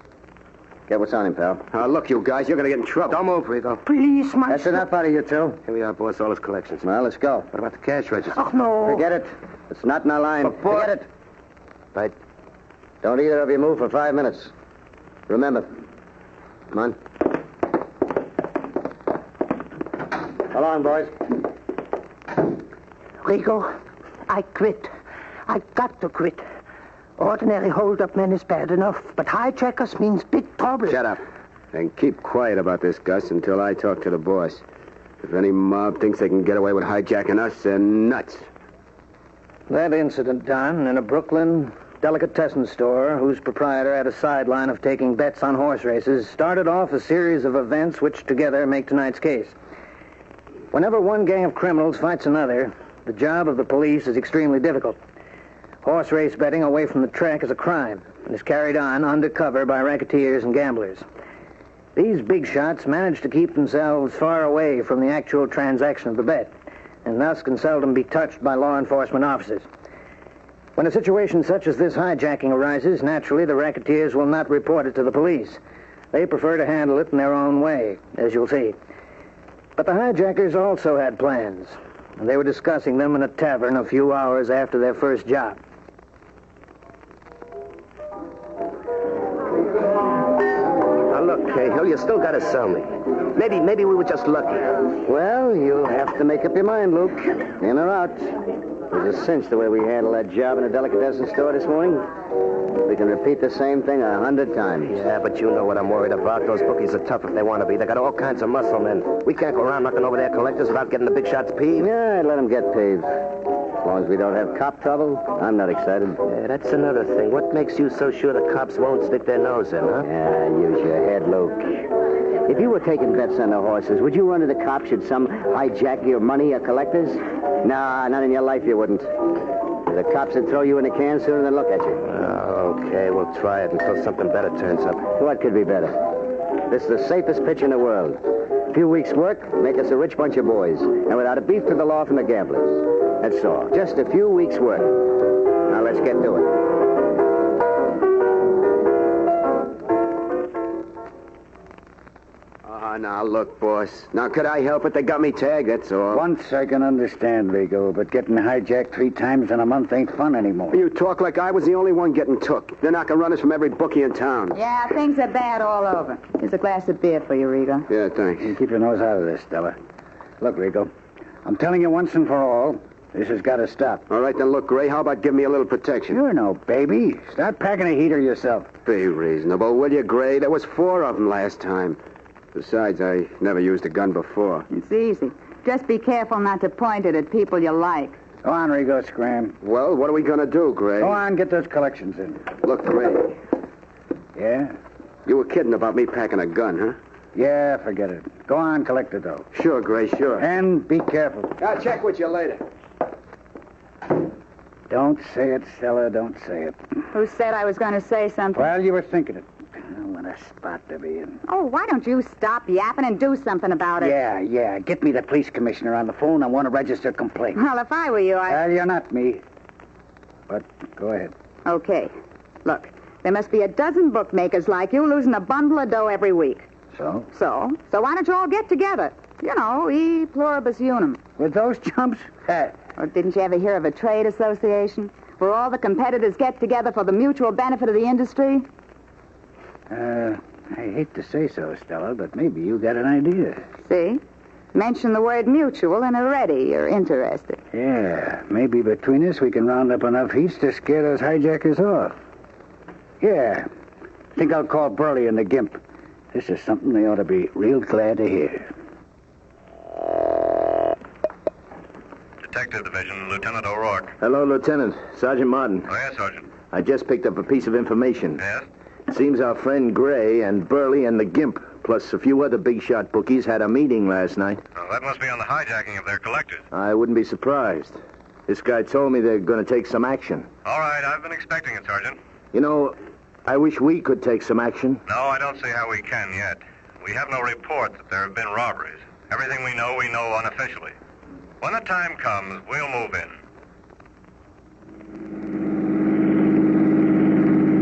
Get what's on him, pal. Look, you guys, you're going to get in trouble. Don't move, Rico. Please, my... That's enough out of you two. Here we are, boss. All his collections. Well, let's go. What about the cash register? Oh, no. Forget it. It's not in our line. But, boy... Forget it. Right. Don't either of you move for 5 minutes. Remember. Come on. Come on, boys. Rico, I quit. I got to quit. Ordinary hold-up men is bad enough, but hijackers means big trouble. Shut up. And keep quiet about this, Gus, until I talk to the boss. If any mob thinks they can get away with hijacking us, they're nuts. That incident done in a Brooklyn delicatessen store whose proprietor had a sideline of taking bets on horse races started off a series of events which together make tonight's case. Whenever one gang of criminals fights another, the job of the police is extremely difficult. Horse race betting away from the track is a crime and is carried on undercover by racketeers and gamblers. These big shots manage to keep themselves far away from the actual transaction of the bet, and thus can seldom be touched by law enforcement officers. When a situation such as this hijacking arises, naturally the racketeers will not report it to the police. They prefer to handle it in their own way, as you'll see. But the hijackers also had plans, and they were discussing them in a tavern a few hours after their first job. Now look, Cahill, you still got to sell me. Maybe we were just lucky. Well, you'll have to make up your mind, Luke. In or out. It was a cinch the way we handled that job in the delicatessen store this morning. We can repeat the same thing 100 times. Yeah, but you know what I'm worried about. Those bookies are tough if they want to be. They got all kinds of muscle men. We can't go around knocking over their collectors without getting the big shots peeved. Yeah, I'd let them get peeved. As long as we don't have cop trouble, I'm not excited. Yeah, that's another thing. What makes you so sure the cops won't stick their nose in, huh? Yeah, use your head, Luke. If you were taking bets on the horses, would you run to the cops should some hijack your money or collectors? Nah, not in your life you wouldn't. The cops would throw you in a can sooner than look at you. Okay, we'll try it until something better turns up. What could be better? This is the safest pitch in the world. A few weeks' work, make us a rich bunch of boys, and without a beef to the law from the gamblers. That's all. Just a few weeks' work. Now let's get to it. Now, look, boss. Now, could I help it? They got me tagged, that's all. Once I can understand, Rigo, but getting hijacked 3 times in a month ain't fun anymore. You talk like I was the only one getting took. They're knocking runners from every bookie in town. Yeah, things are bad all over. Here's a glass of beer for you, Rigo. Yeah, thanks. You keep your nose out of this, Stella. Look, Rigo, I'm telling you once and for all, this has got to stop. All right, then look, Gray, how about giving me a little protection? You're no baby. Start packing a heater yourself. Be reasonable, will you, Gray? There was 4 of them last time. Besides, I never used a gun before. It's easy. Just be careful not to point it at people you like. Go on, Rigo Scram. Well, what are we going to do, Gray? Go on, get those collections in. Look, Gray. Yeah? You were kidding about me packing a gun, huh? Yeah, forget it. Go on, collect the dough. Sure, Gray, sure. And be careful. I'll check with you later. Don't say it, Stella, don't say it. Who said I was going to say something? Well, you were thinking it. Oh, what a spot to be in. Oh, why don't you stop yapping and do something about it? Yeah. Get me the police commissioner on the phone. I want to register a complaint. Well, if I were you, Well, you're not me. But go ahead. Okay. Look, there must be a dozen bookmakers like you losing a bundle of dough every week. So? So why don't you all get together? You know, e pluribus unum. With those chumps? Or didn't you ever hear of a trade association where all the competitors get together for the mutual benefit of the industry? I hate to say so, Stella, but maybe you got an idea. See? Mention the word mutual and already you're interested. Yeah, maybe between us we can round up enough heats to scare those hijackers off. Yeah, I think I'll call Burley and the Gimp. This is something they ought to be real glad to hear. Detective Division, Lieutenant O'Rourke. Hello, Lieutenant. Sergeant Martin. Oh, yes, Sergeant. I just picked up a piece of information. Yes? It seems our friend Gray and Burley and the Gimp, plus a few other big-shot bookies, had a meeting last night. Oh, that must be on the hijacking of their collectors. I wouldn't be surprised. This guy told me they're going to take some action. All right, I've been expecting it, Sergeant. You know, I wish we could take some action. No, I don't see how we can yet. We have no report that there have been robberies. Everything we know unofficially. When the time comes, we'll move in.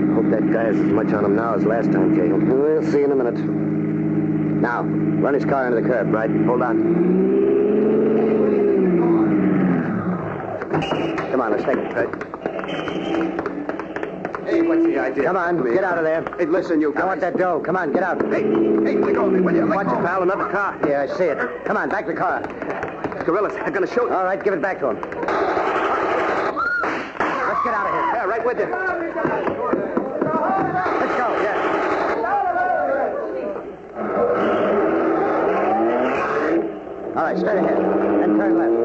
I hope that guy has as much on him now as last time, Cahill. We'll see in a minute. Now, run his car into the curb, right? Hold on. Come on, let's take it, Fred. Hey, what's the idea? Come on, get out of there. Hey, listen, you guys. I want that dough. Come on, get out. Hey, let go of me, will you? Watch it, pal. Another car. Yeah, I see it. Come on, back to the car. Gorillas, I'm going to shoot. All right, give it back to him. Let's get out of here. Yeah, right with you. Let's go, yeah. All right, straight ahead. And turn left.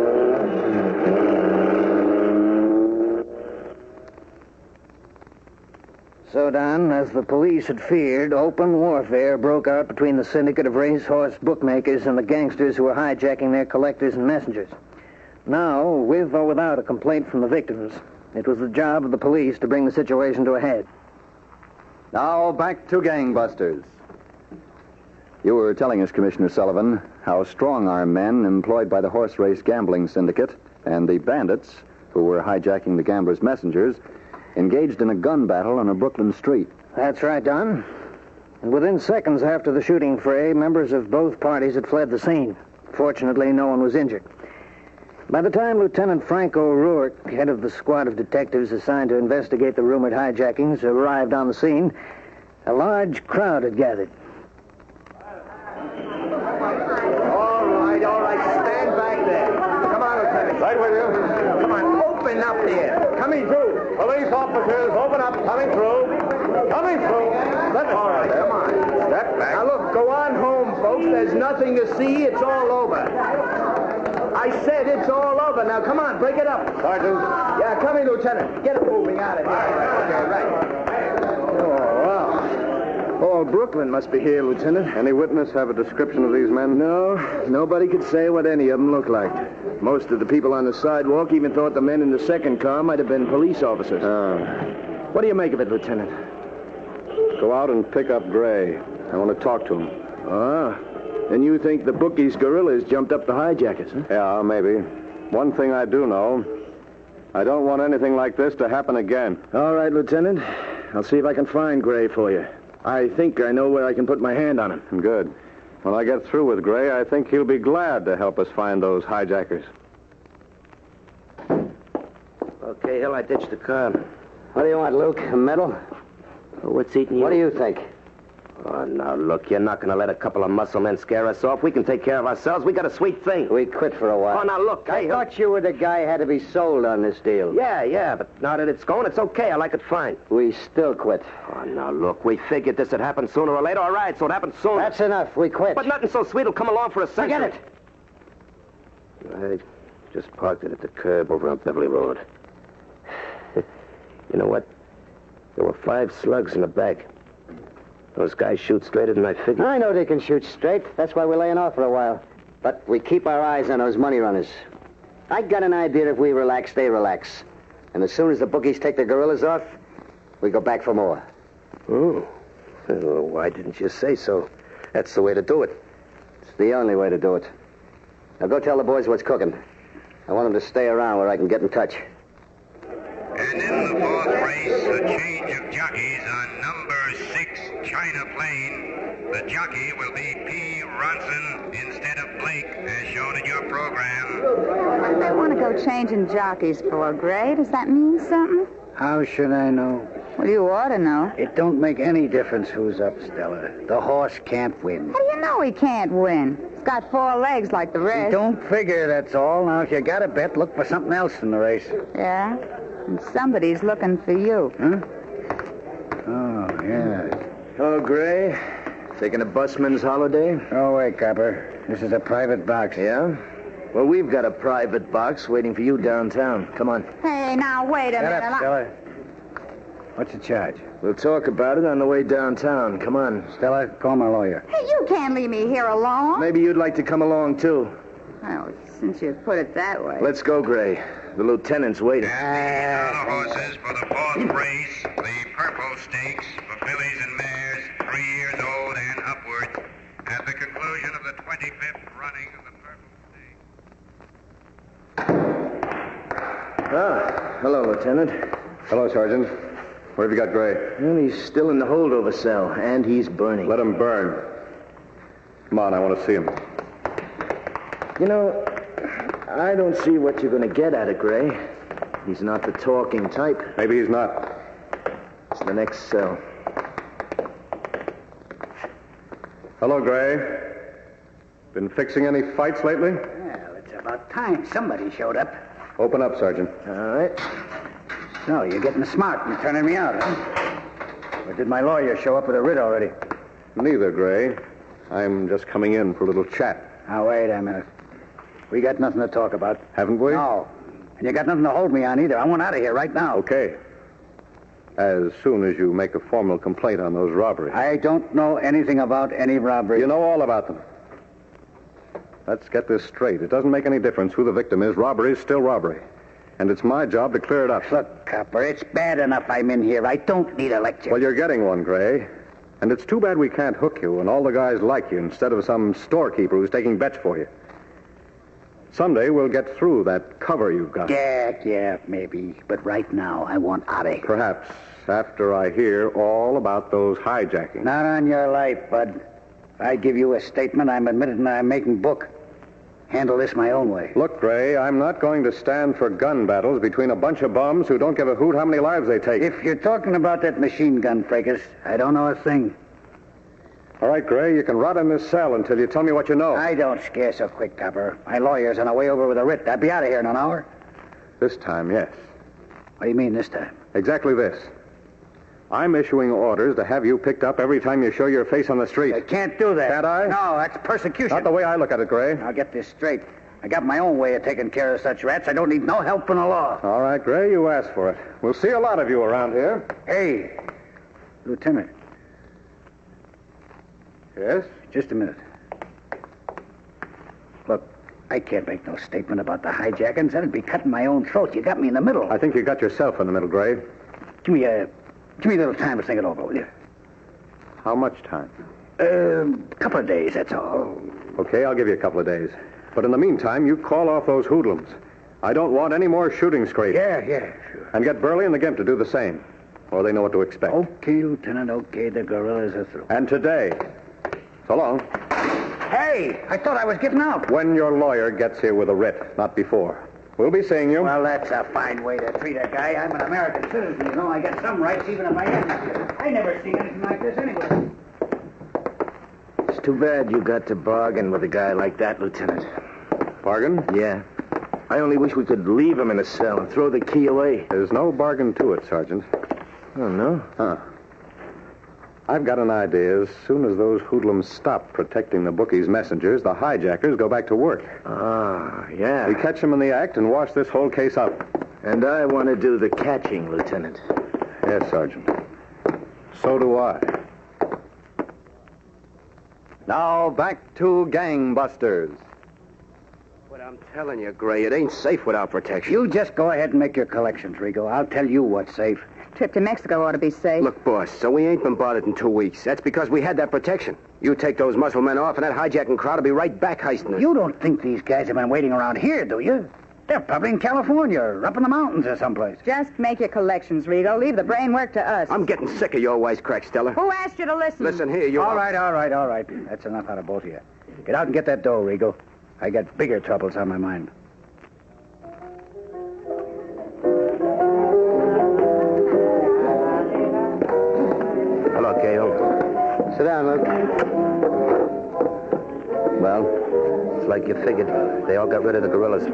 So, Don, as the police had feared, open warfare broke out between the syndicate of racehorse bookmakers and the gangsters who were hijacking their collectors and messengers. Now, with or without a complaint from the victims, it was the job of the police to bring the situation to a head. Now, back to gangbusters. You were telling us, Commissioner Sullivan, how strong-arm men employed by the horse race gambling syndicate and the bandits, who were hijacking the gamblers' messengers, engaged in a gun battle on a Brooklyn street. That's right, Don. And within seconds after the shooting fray, members of both parties had fled the scene. Fortunately, no one was injured. By the time Lieutenant Frank O'Rourke, head of the squad of detectives assigned to investigate the rumored hijackings, arrived on the scene, a large crowd had gathered. All right. Stand back there. Come on, Lieutenant. Right with you. Come on, open up here. Coming through. Police officers, open up. Coming through. Coming through. All right, come on. Step back. Now, look, go on home, folks. There's nothing to see. It's all over. I said it's all over. Now, come on, break it up. Sergeant. Yeah, coming, Lieutenant. Get it moving out of here. Okay, right. Oh, wow. All Brooklyn must be here, Lieutenant. Any witness have a description of these men? No, nobody could say what any of them looked like. Most of the people on the sidewalk even thought the men in the second car might have been police officers. What do you make of it, Lieutenant? Go out and pick up Gray. I want to talk to him. Ah, and you think the bookies' guerrillas jumped up the hijackers, huh? Yeah, maybe. One thing I do know, I don't want anything like this to happen again. All right, Lieutenant. I'll see if I can find Gray for you. I think I know where I can put my hand on him. Good. When I get through with Gray, I think he'll be glad to help us find those hijackers. Okay, Hill, I ditched the car. What do you want, Luke? A medal? What's eating you? What do you think? Oh, now, look, you're not going to let a couple of muscle men scare us off. We can take care of ourselves. We got a sweet thing. We quit for a while. Oh, now, look, I thought you were the guy who had to be sold on this deal. Yeah, but now that it's going, it's okay. I like it fine. We still quit. Oh, now, look, we figured this would happen sooner or later. All right, so it happened soon. That's enough. We quit. But nothing so sweet will come along for a century. Forget it. Just parked it at the curb over on Beverly Road. You know what? There were 5 slugs in the back. Those guys shoot straighter than I figured. I know they can shoot straight. That's why we're laying off for a while. But we keep our eyes on those money runners. I got an idea if we relax, they relax. And as soon as the bookies take the gorillas off, we go back for more. Oh. Well, why didn't you say so? That's the way to do it. It's the only way to do it. Now go tell the boys what's cooking. I want them to stay around where I can get in touch. And in the 4th race, a change of jockeys on number 6 China Plane. The jockey will be P. Ronson instead of Blake, as shown in your program. What do they want to go changing jockeys for, Gray? Does that mean something? How should I know? Well, you ought to know. It don't make any difference who's up, Stella. The horse can't win. How do you know he can't win? He's got 4 legs like the rest. Don't figure, that's all. Now, if you got a bet, look for something else in the race. Yeah? And somebody's looking for you. Huh? Oh, yeah. Oh, Gray. Taking a busman's holiday? Oh, wait, Copper. This is a private box. Yeah? Well, we've got a private box waiting for you downtown. Come on. Hey, now, wait a Shut minute. up, Stella. What's the charge? We'll talk about it on the way downtown. Come on. Stella, call my lawyer. Hey, you can't leave me here alone. Maybe you'd like to come along, too. Well, since you put it that way. Let's go, Gray. The lieutenant's waiting. And these are the horses for the 4th race, the Purple Stakes for fillies and mares 3 years old and upwards. At the conclusion of the 25th running of the Purple Stakes. Ah, hello, Lieutenant. Hello, Sergeant. Where have you got Gray? Well, he's still in the holdover cell, and he's burning. Let him burn. Come on, I want to see him. You know, I don't see what you're going to get out of Gray. He's not the talking type. Maybe he's not. It's the next cell. Hello, Gray. Been fixing any fights lately? Well, it's about time somebody showed up. Open up, Sergeant. All right. So, you're getting smart and turning me out, huh? Or did my lawyer show up with a writ already? Neither, Gray. I'm just coming in for a little chat. Now, wait a minute. We got nothing to talk about. Haven't we? No. And you got nothing to hold me on either. I want out of here right now. Okay. As soon as you make a formal complaint on those robberies. I don't know anything about any robbery. You know all about them. Let's get this straight. It doesn't make any difference who the victim is. Robbery is still robbery. And it's my job to clear it up. Look, Copper, it's bad enough I'm in here. I don't need a lecture. Well, you're getting one, Gray. And it's too bad we can't hook you and all the guys like you instead of some storekeeper who's taking bets for you. Someday we'll get through that cover you've got. Yeah, maybe. But right now, I want out of here. Perhaps after I hear all about those hijackings. Not on your life, Bud. If I give you a statement, I'm admitting I'm making book. Handle this my own way. Look, Gray, I'm not going to stand for gun battles between a bunch of bums who don't give a hoot how many lives they take. If you're talking about that machine gun fracas, I don't know a thing. All right, Gray, you can rot in this cell until you tell me what you know. I don't scare so quick, Copper. My lawyer's on the way over with a writ. I'll be out of here in an hour. This time, yes. What do you mean this time? Exactly this. I'm issuing orders to have you picked up every time you show your face on the street. I can't do that. Can't I? No, that's persecution. Not the way I look at it, Gray. I'll get this straight. I got my own way of taking care of such rats. I don't need no help from the law. All right, Gray, you asked for it. We'll see a lot of you around here. Hey, Lieutenant. Yes? Just a minute. Look, I can't make no statement about the hijackings. That'd be cutting my own throat. You got me in the middle. I think you got yourself in the middle, Gray. Give me a little time to think it over, will you? How much time? Couple of days, that's all. Okay, I'll give you a couple of days. But in the meantime, you call off those hoodlums. I don't want any more shooting scrapes. Yeah, sure. And get Burley and the Gimp to do the same. Or they know what to expect. Okay, Lieutenant, okay. The gorillas are through. And today. So long. Hey, I thought I was getting out. When your lawyer gets here with a writ, not before. We'll be seeing you. Well, that's a fine way to treat a guy. I'm an American citizen, you know. I got some rights even if I am. I never seen anything like this anyway. It's too bad you got to bargain with a guy like that, Lieutenant. Bargain? Yeah. I only wish we could leave him in a cell and throw the key away. There's no bargain to it, Sergeant. Oh, no? Huh. I've got an idea. As soon as those hoodlums stop protecting the bookies' messengers, the hijackers go back to work. Ah, yeah. We catch them in the act and wash this whole case up. And I want to do the catching, Lieutenant. Yes, Sergeant. So do I. Now back to Gangbusters. But I'm telling you, Gray, it ain't safe without protection. You just go ahead and make your collections, Rigo. I'll tell you what's safe. Trip to Mexico ought to be safe. Look, boss, so we ain't been bothered in 2 weeks. That's because we had that protection. You take those muscle men off, and that hijacking crowd will be right back heisting us. You don't think these guys have been waiting around here, do you? They're probably in California or up in the mountains or someplace. Just make your collections, Rigo. Leave the brain work to us. I'm getting sick of your wisecrack, Stella. Who asked you to listen? Listen here, you... All right. That's enough out of both of you. Get out and get that dough, Rigo. I got bigger troubles on my mind. Hello, Cahill. Sit down, Luke. Well, it's like you figured. They all got rid of the guerrillas.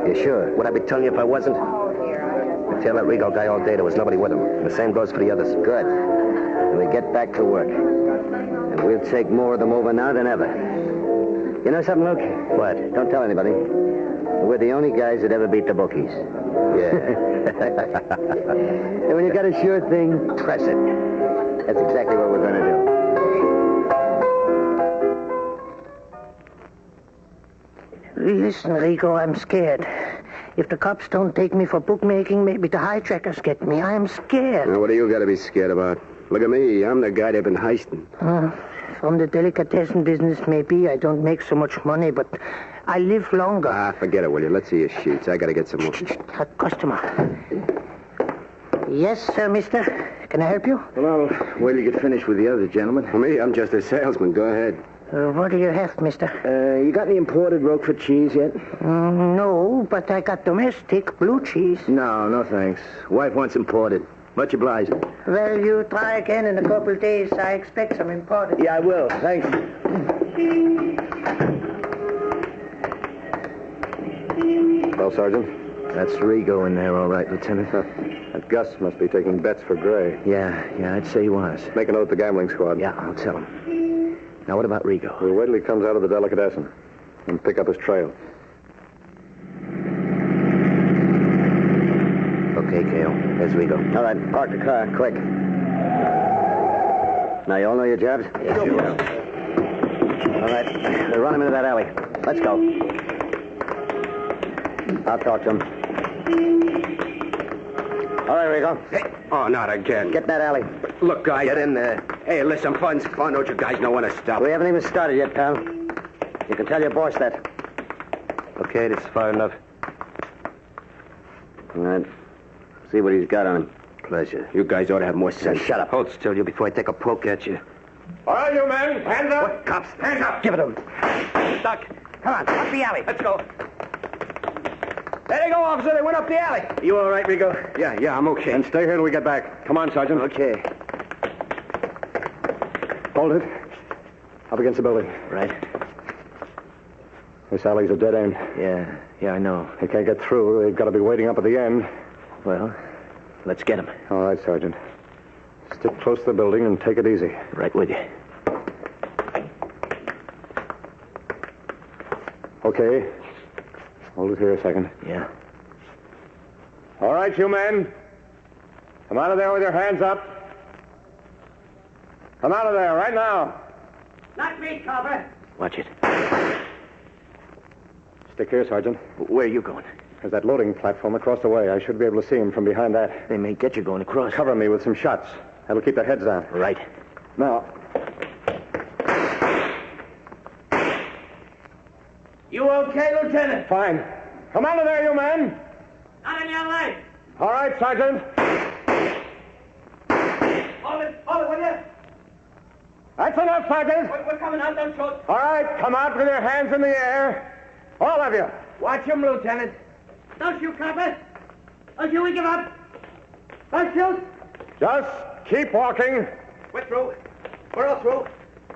You sure? Would I be telling you if I wasn't? I tell that Rigo guy all day there was nobody with him. And the same goes for the others. Good. And we get back to work. And we'll take more of them over now than ever. You know something, Luke? What? Don't tell anybody. We're the only guys that ever beat the bookies. Yeah. And when you got a sure thing, press it. That's exactly what we're going to do. Listen, Rigo, I'm scared. If the cops don't take me for bookmaking, maybe the hijackers get me. I'm scared. Now, what do you got to be scared about? Look at me. I'm the guy they've been heisting. From the delicatessen business, maybe I don't make so much money, but I live longer. Forget it, will you? Let's see your sheets. I got to get some more. A customer. Yes, sir, mister. Can I help you? Well, wait till you get finished with the other gentlemen. Well, me, I'm just a salesman. Go ahead. What do you have, mister? You got any imported Roquefort cheese yet? No, but I got domestic blue cheese. No, thanks. Wife wants imported. Much obliged. Well, you try again in a couple days. I expect some imported. Yeah, I will. Thanks. Well, Sergeant? That's Rigo in there, all right, Lieutenant. That Gus must be taking bets for Gray. Yeah, I'd say he was. Make a note of the gambling squad. Yeah, I'll tell him. Now, what about Rigo? We'll wait till he comes out of the delicatessen and pick up his trail. Okay, Cale. There's Rigo. All right, park the car, quick. Now, you all know your jobs? Yes, you will. All right, we'll run him into that alley. Let's go. I'll talk to him. All right, Rigo. Hey. Oh, not again. Get in that alley. Look, guys. Get in there. Hey, listen, fun's fun. Don't you guys know when to stop? We haven't even started yet, pal. You can tell your boss that. Okay, that's far enough. All right. See what he's got on him. Pleasure. You guys ought to have more sense. Shut up. Hold still, you, before I take a poke at you. All right, you men. Hands up. What, cops? Hands up. Give it to him. Duck. Come on, up the alley. Let's go. There they go, officer. They went up the alley. You all right, Rigo? Yeah, I'm okay. And stay here till we get back. Come on, Sergeant. Okay. Hold it. Up against the building. Right. This alley's a dead end. Yeah, I know. They can't get through. They've got to be waiting up at the end. Well, let's get him. All right, Sergeant. Stick close to the building and take it easy. Right with you. Okay. Hold it here a second. Yeah. All right, you men. Come out of there with your hands up. Come out of there right now. Not me, copper. Watch it. Stick here, Sergeant. Where are you going? There's that loading platform across the way. I should be able to see him from behind that. They may get you going across. Cover me with some shots. That'll keep their heads down. Right. Now. You okay, Lieutenant? Fine. Come out of there, you men. Not in your life. All right, Sergeant. Hold it, will you? That's enough, Sergeant. We're coming out, don't shoot. All right, come out with your hands in the air. All of you. Watch him, Lieutenant. Don't shoot, copper. Don't you give up. Don't shoot. Just keep walking. We're through. We're all through.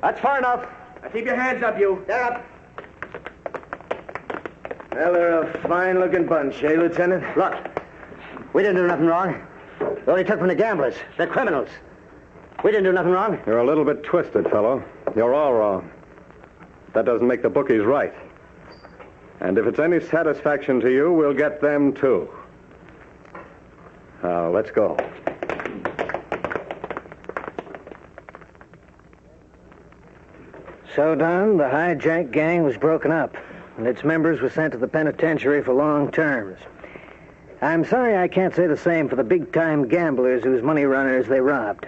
That's far enough. Now keep your hands up, you. They're up. Well, they're a fine-looking bunch, eh, Lieutenant? Look, we didn't do nothing wrong. They only took from the gamblers. They're criminals. We didn't do nothing wrong. You're a little bit twisted, fellow. You're all wrong. That doesn't make the bookies right. And if it's any satisfaction to you, we'll get them, too. Now, let's go. So, Don, the hijack gang was broken up, and its members were sent to the penitentiary for long terms. I'm sorry I can't say the same for the big-time gamblers whose money runners they robbed.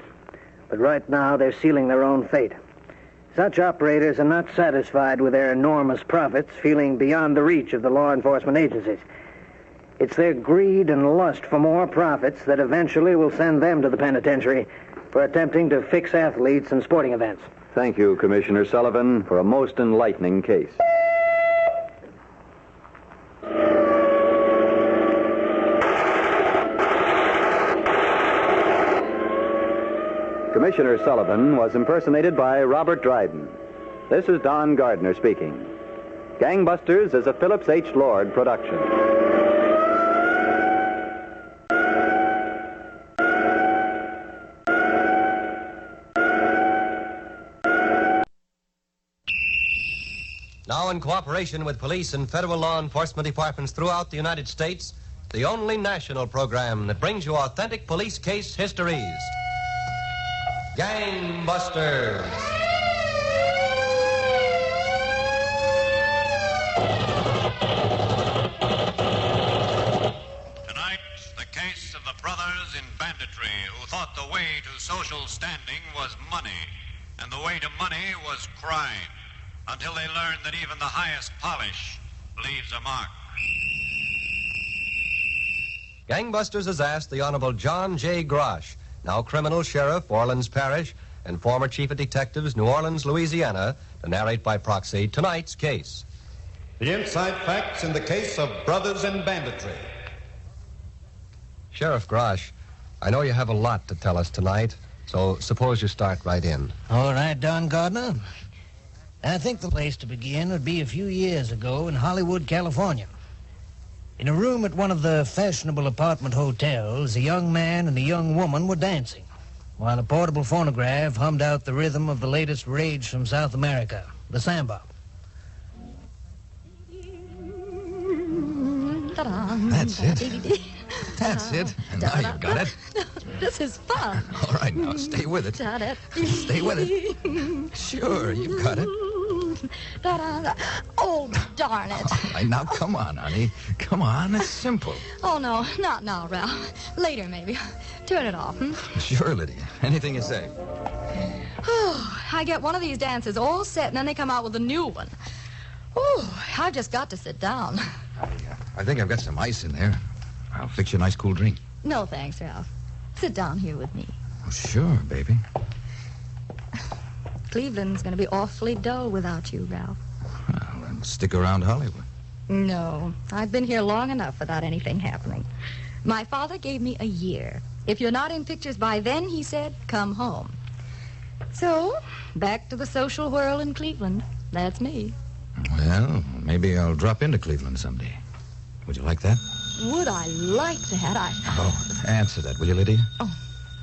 But right now, they're sealing their own fate. Such operators are not satisfied with their enormous profits, feeling beyond the reach of the law enforcement agencies. It's their greed and lust for more profits that eventually will send them to the penitentiary for attempting to fix athletes and sporting events. Thank you, Commissioner Sullivan, for a most enlightening case. Commissioner Sullivan was impersonated by Robert Dryden. This is Don Gardner speaking. Gangbusters is a Phillips H. Lord production. Now, in cooperation with police and federal law enforcement departments throughout the United States, the only national program that brings you authentic police case histories. Gangbusters. Tonight, the case of the brothers in banditry who thought the way to social standing was money, and the way to money was crime, until they learned that even the highest polish leaves a mark. Gangbusters has asked the Honorable John J. Grosh, now criminal sheriff, Orleans Parish, and former chief of detectives, New Orleans, Louisiana, to narrate by proxy tonight's case. The inside facts in the case of brothers in banditry. Sheriff Grosh, I know you have a lot to tell us tonight, so suppose you start right in. All right, Don Gardner. I think the place to begin would be a few years ago in Hollywood, California. In a room at one of the fashionable apartment hotels, a young man and a young woman were dancing, while a portable phonograph hummed out the rhythm of the latest rage from South America, the samba. That's it. That's it. And now you've got it. This is fun. All right, now, stay with it. Stay with it. Sure, you've got it. Oh, darn it. All right, now, come on, honey. Come on, it's simple. Oh, no, not now, Ralph. Later, maybe. Turn it off, Sure, Lydia. Anything you say. I get one of these dances all set, and then they come out with a new one. Oh, I've just got to sit down. I think I've got some ice in there. I'll fix you a nice cool drink. No, thanks, Ralph. Sit down here with me. Oh, sure, baby. Cleveland's going to be awfully dull without you, Ralph. Well, then stick around Hollywood. No, I've been here long enough without anything happening. My father gave me a year. If you're not in pictures by then, he said, come home. So, back to the social whirl in Cleveland. That's me. Well, maybe I'll drop into Cleveland someday. Would you like that? Would I like that? Oh, answer that, will you, Lydia? Oh,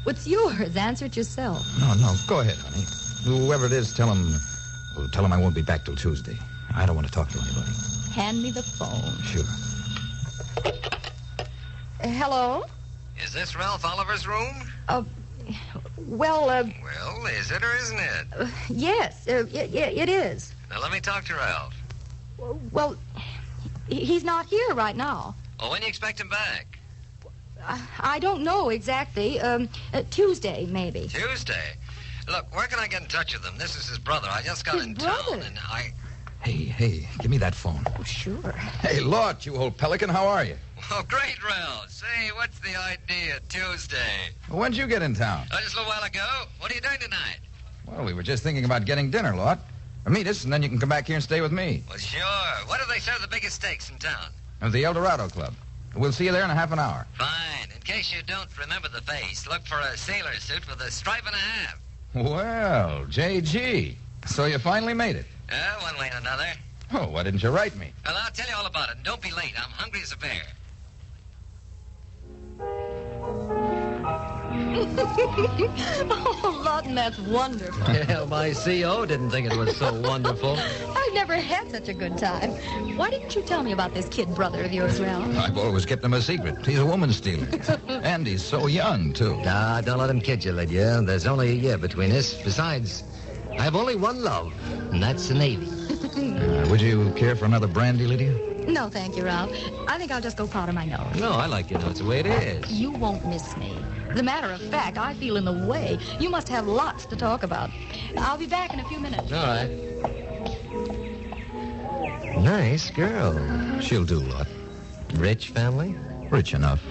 what's yours? Answer it yourself. No, go ahead, honey. Whoever it is, tell him I won't be back till Tuesday. I don't want to talk to anybody. Hand me the phone. Sure. Hello? Is this Ralph Oliver's room? Well, Well, is it or isn't it? Yes, it is. Now, let me talk to Ralph. Well, he's not here right now. Well, when do you expect him back? I don't know exactly. Tuesday, maybe. Tuesday? Look, where can I get in touch with him? This is his brother. I just got in town, and I... Hey, give me that phone. Oh, sure. Hey, Lort, you old pelican, how are you? Oh, great, Ralph. Say, what's the idea? Tuesday. When'd you get in town? Just a little while ago. What are you doing tonight? Well, we were just thinking about getting dinner, Lort. Meet us, and then you can come back here and stay with me. Well, sure. What do they serve the biggest steaks in town? At the El Dorado Club. We'll see you there in a half an hour. Fine. In case you don't remember the face, look for a sailor suit with a stripe and a half. Well, J.G., so you finally made it. One way and another. Oh, why didn't you write me? Well, I'll tell you all about it. Don't be late. I'm hungry as a bear. Oh, Lawton, that's wonderful. Yeah, my CO didn't think it was so wonderful. I've never had such a good time. Why didn't you tell me about this kid brother of yours, Ralph? I've always kept him a secret. He's a woman stealer. And he's so young, too. Nah, don't let him kid you, Lydia. There's only a year between us. Besides, I have only one love, and that's the Navy. Would you care for another brandy, Lydia? No, thank you, Ralph. I think I'll just go powder my nose. No, I like you know it's the way it is. You won't miss me. As a matter of fact, I feel in the way. You must have lots to talk about. I'll be back in a few minutes. All right. Nice girl. She'll do, Lot. Rich family? Rich enough.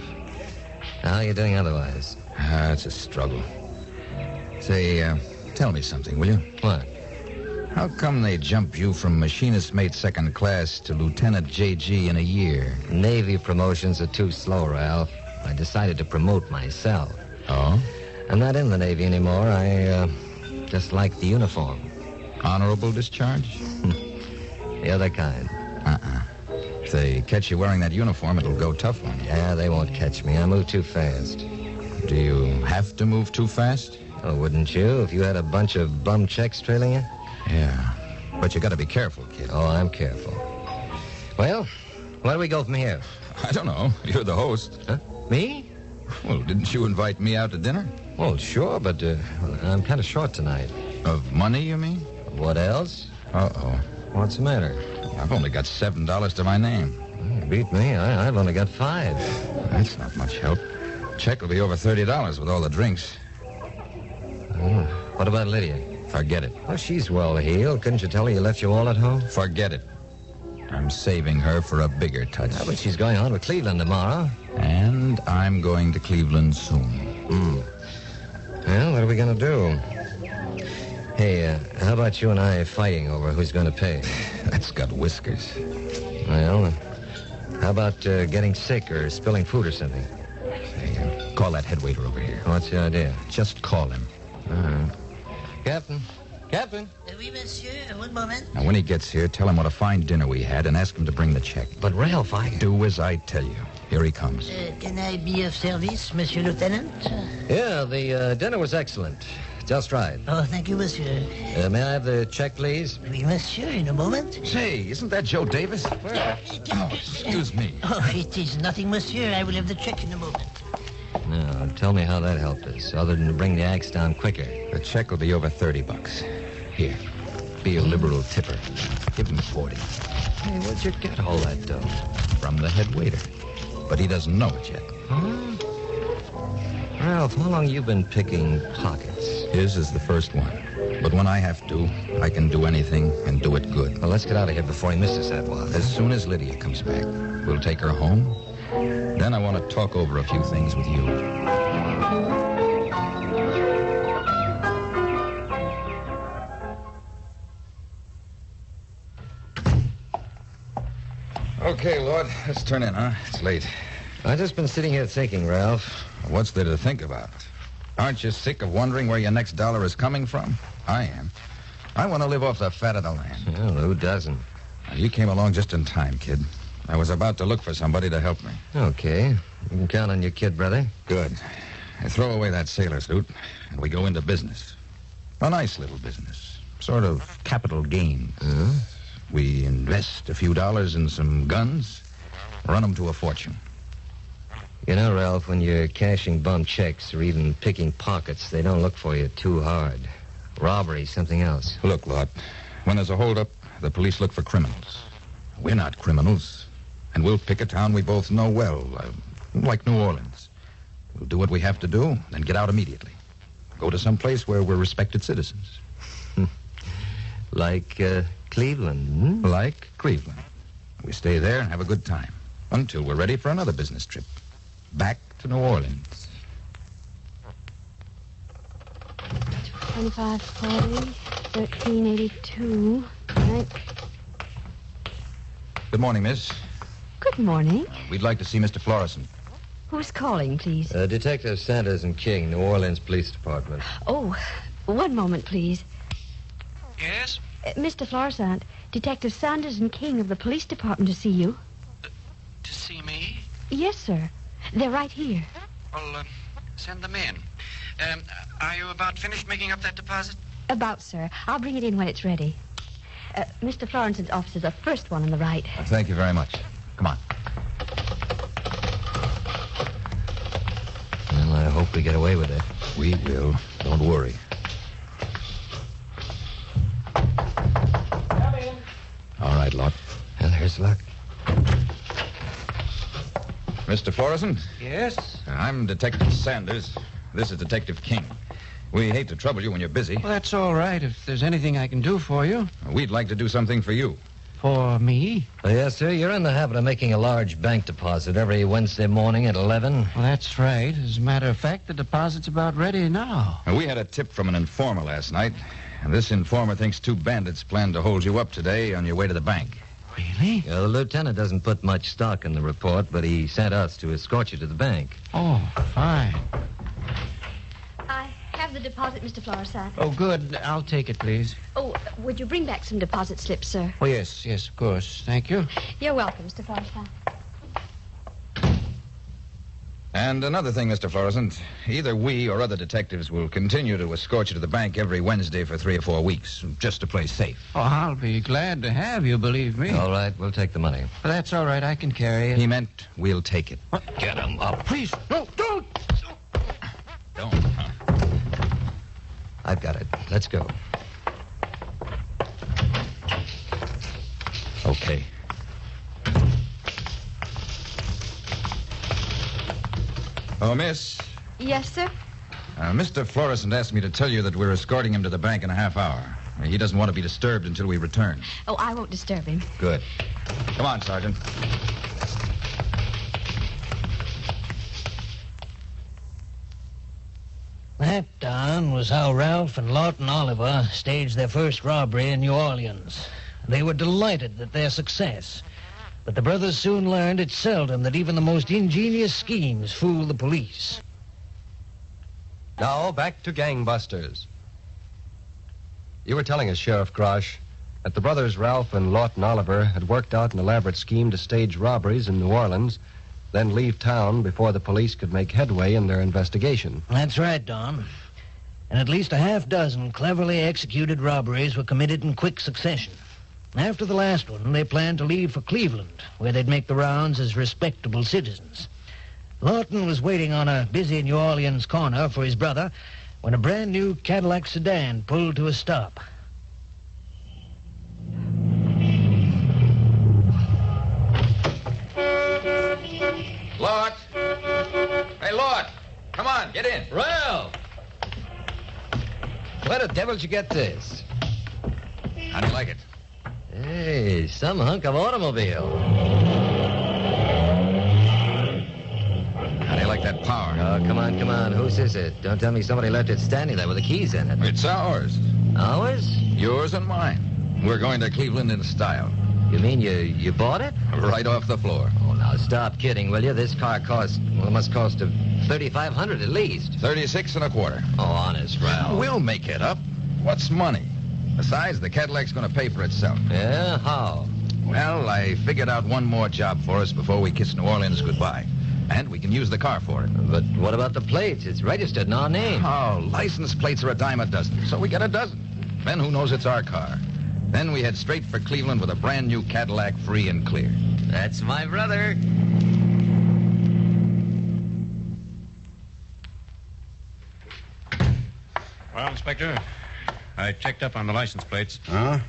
How are you doing otherwise? It's a struggle. Say, tell me something, will you? What? How come they jump you from machinist mate second class to Lieutenant JG in a year? Navy promotions are too slow, Ralph. I decided to promote myself. Oh? I'm not in the Navy anymore. I just like the uniform. Honorable discharge? The other kind. If they catch you wearing that uniform, it'll go tough on you. Yeah, they won't catch me. I move too fast. Do you have to move too fast? Oh, wouldn't you, if you had a bunch of bum checks trailing you? Yeah, but you gotta be careful, kid. Oh, I'm careful. Well, where do we go from here? I don't know. You're the host. Huh? Me? Well, didn't you invite me out to dinner? Well, sure, but I'm kind of short tonight. Of money, you mean? What else? Uh-oh. What's the matter? I've only got $7 to my name. You beat me. I've only got $5. That's not much help. Check will be over $30 with all the drinks. What about Lydia? Forget it. Oh, she's well-heeled. Couldn't you tell her you left your wallet home? Forget it. I'm saving her for a bigger touch. Yeah, but she's going on to Cleveland tomorrow. And I'm going to Cleveland soon. Well, what are we going to do? Hey, how about you and I fighting over who's going to pay? That's got whiskers. Well, how about getting sick or spilling food or something? Hey, call that head waiter over here. What's the idea? Just call him. All right. Captain? Captain? Oui, monsieur. One moment. Now, when he gets here, tell him what a fine dinner we had and ask him to bring the check. But, Ralph, Do as I tell you. Here he comes. Can I be of service, Monsieur Lieutenant? Yeah, the dinner was excellent. Just right. Oh, thank you, monsieur. May I have the check, please? Oui, monsieur, in a moment. Say, isn't that Joe Davis? Where? Oh, excuse me. Oh, it is nothing, monsieur. I will have the check in a moment. Now, tell me how that helped us, other than to bring the axe down quicker. The check will be over $30. Here, be a liberal tipper. Give him 40. Hey, where'd you get all that dough? From the head waiter. But he doesn't know it yet. Huh? Ralph, how long you been picking pockets? His is the first one. But when I have to, I can do anything and do it good. Well, let's get out of here before he misses that one. As soon as Lydia comes back, we'll take her home. Then I want to talk over a few things with you. Okay, Lord, let's turn in, huh? It's late. I've just been sitting here thinking, Ralph. What's there to think about? Aren't you sick of wondering where your next dollar is coming from? I am. I want to live off the fat of the land. Well, who doesn't? Now, you came along just in time, kid. I was about to look for somebody to help me. Okay. You can count on your kid, brother. Good. I throw away that sailor suit, and we go into business. A nice little business. Sort of capital gains. We invest a few dollars in some guns, run them to a fortune. You know, Ralph, when you're cashing bum checks or even picking pockets, they don't look for you too hard. Robbery's something else. Look, Lot, when there's a holdup, the police look for criminals. We're not criminals. And we'll pick a town we both know well, like New Orleans. We'll do what we have to do, then get out immediately. Go to some place where we're respected citizens. Like Cleveland. Like Cleveland. We stay there and have a good time until we're ready for another business trip. Back to New Orleans. 2540, 1382. Right. Good morning, miss. Good morning. We'd like to see Mr. Florison. Who's calling, please? Detective Sanders and King, New Orleans Police Department. Oh, one moment, please. Yes? Mr. Florissant, Detective Sanders and King of the police department to see you. To see me? Yes, sir. They're right here. Well, send them in. Are you about finished making up that deposit? About, sir. I'll bring it in when it's ready. Mr. Florence's office is the first one on the right. Thank you very much. Come on. Well, I hope we get away with it. We will. Don't worry. Come in. All right, Lot. Well, here's luck. Mr. Florissant? Yes? I'm Detective Sanders. This is Detective King. We hate to trouble you when you're busy. Well, that's all right if there's anything I can do for you. We'd like to do something for you. For me? Yes, sir. You're in the habit of making a large bank deposit every Wednesday morning at 11. Well, that's right. As a matter of fact, the deposit's about ready now. We had a tip from an informer last night, and this informer thinks 2 bandits plan to hold you up today on your way to the bank. Really? The lieutenant doesn't put much stock in the report, but he sent us to escort you to the bank. Oh, fine. I have the deposit, Mr. Florissant. Oh, good. I'll take it, please. Oh, would you bring back some deposit slips, sir? Oh, yes, of course. Thank you. You're welcome, Mr. Florissant. And another thing, Mr. Florissant, either we or other detectives will continue to escort you to the bank every Wednesday for 3 or 4 weeks, just to play safe. Oh, I'll be glad to have you, believe me. All right, we'll take the money. But that's all right. I can carry it. He meant we'll take it. What? Get him up. Please, no, don't! Don't, huh? I've got it. Let's go. Okay. Oh, miss. Yes, sir? Mr. Florissant asked me to tell you that we're escorting him to the bank in a half hour. He doesn't want to be disturbed until we return. Oh, I won't disturb him. Good. Come on, Sergeant. That, Don, was how Ralph and Lawton Oliver staged their first robbery in New Orleans. They were delighted at their success. But the brothers soon learned it's seldom that even the most ingenious schemes fool the police. Now, back to gangbusters. You were telling us, Sheriff Grosh, that the brothers Ralph and Lawton Oliver had worked out an elaborate scheme to stage robberies in New Orleans, then leave town before the police could make headway in their investigation. That's right, Don. And at least a half dozen cleverly executed robberies were committed in quick succession. After the last one, they planned to leave for Cleveland, where they'd make the rounds as respectable citizens. Lawton was waiting on a busy New Orleans corner for his brother when a brand-new Cadillac sedan pulled to a stop. Lord! Hey, Lord! Come on, get in. Ralph! Where the devil did you get this? How do you like it? Hey, some hunk of automobile. How do you like that power? Oh, come on. Whose is it? Don't tell me somebody left it standing there with the keys in it. It's ours. Ours? Yours and mine. We're going to Cleveland in style. You mean you bought it? Right off the floor. Oh, now stop kidding, will you? This car must cost $3,500 at least. 36 and a quarter. Oh, honest, Ralph. We'll make it up. What's money? Besides, the Cadillac's going to pay for itself. Yeah? How? Well, I figured out one more job for us before we kiss New Orleans goodbye. And we can use the car for it. But what about the plates? It's registered in our name. Oh, license plates are a dime a dozen, so we get a dozen. Then who knows it's our car? Then we head straight for Cleveland with a brand new Cadillac, free and clear. That's my brother. Well, Inspector, I checked up on the license plates. Huh?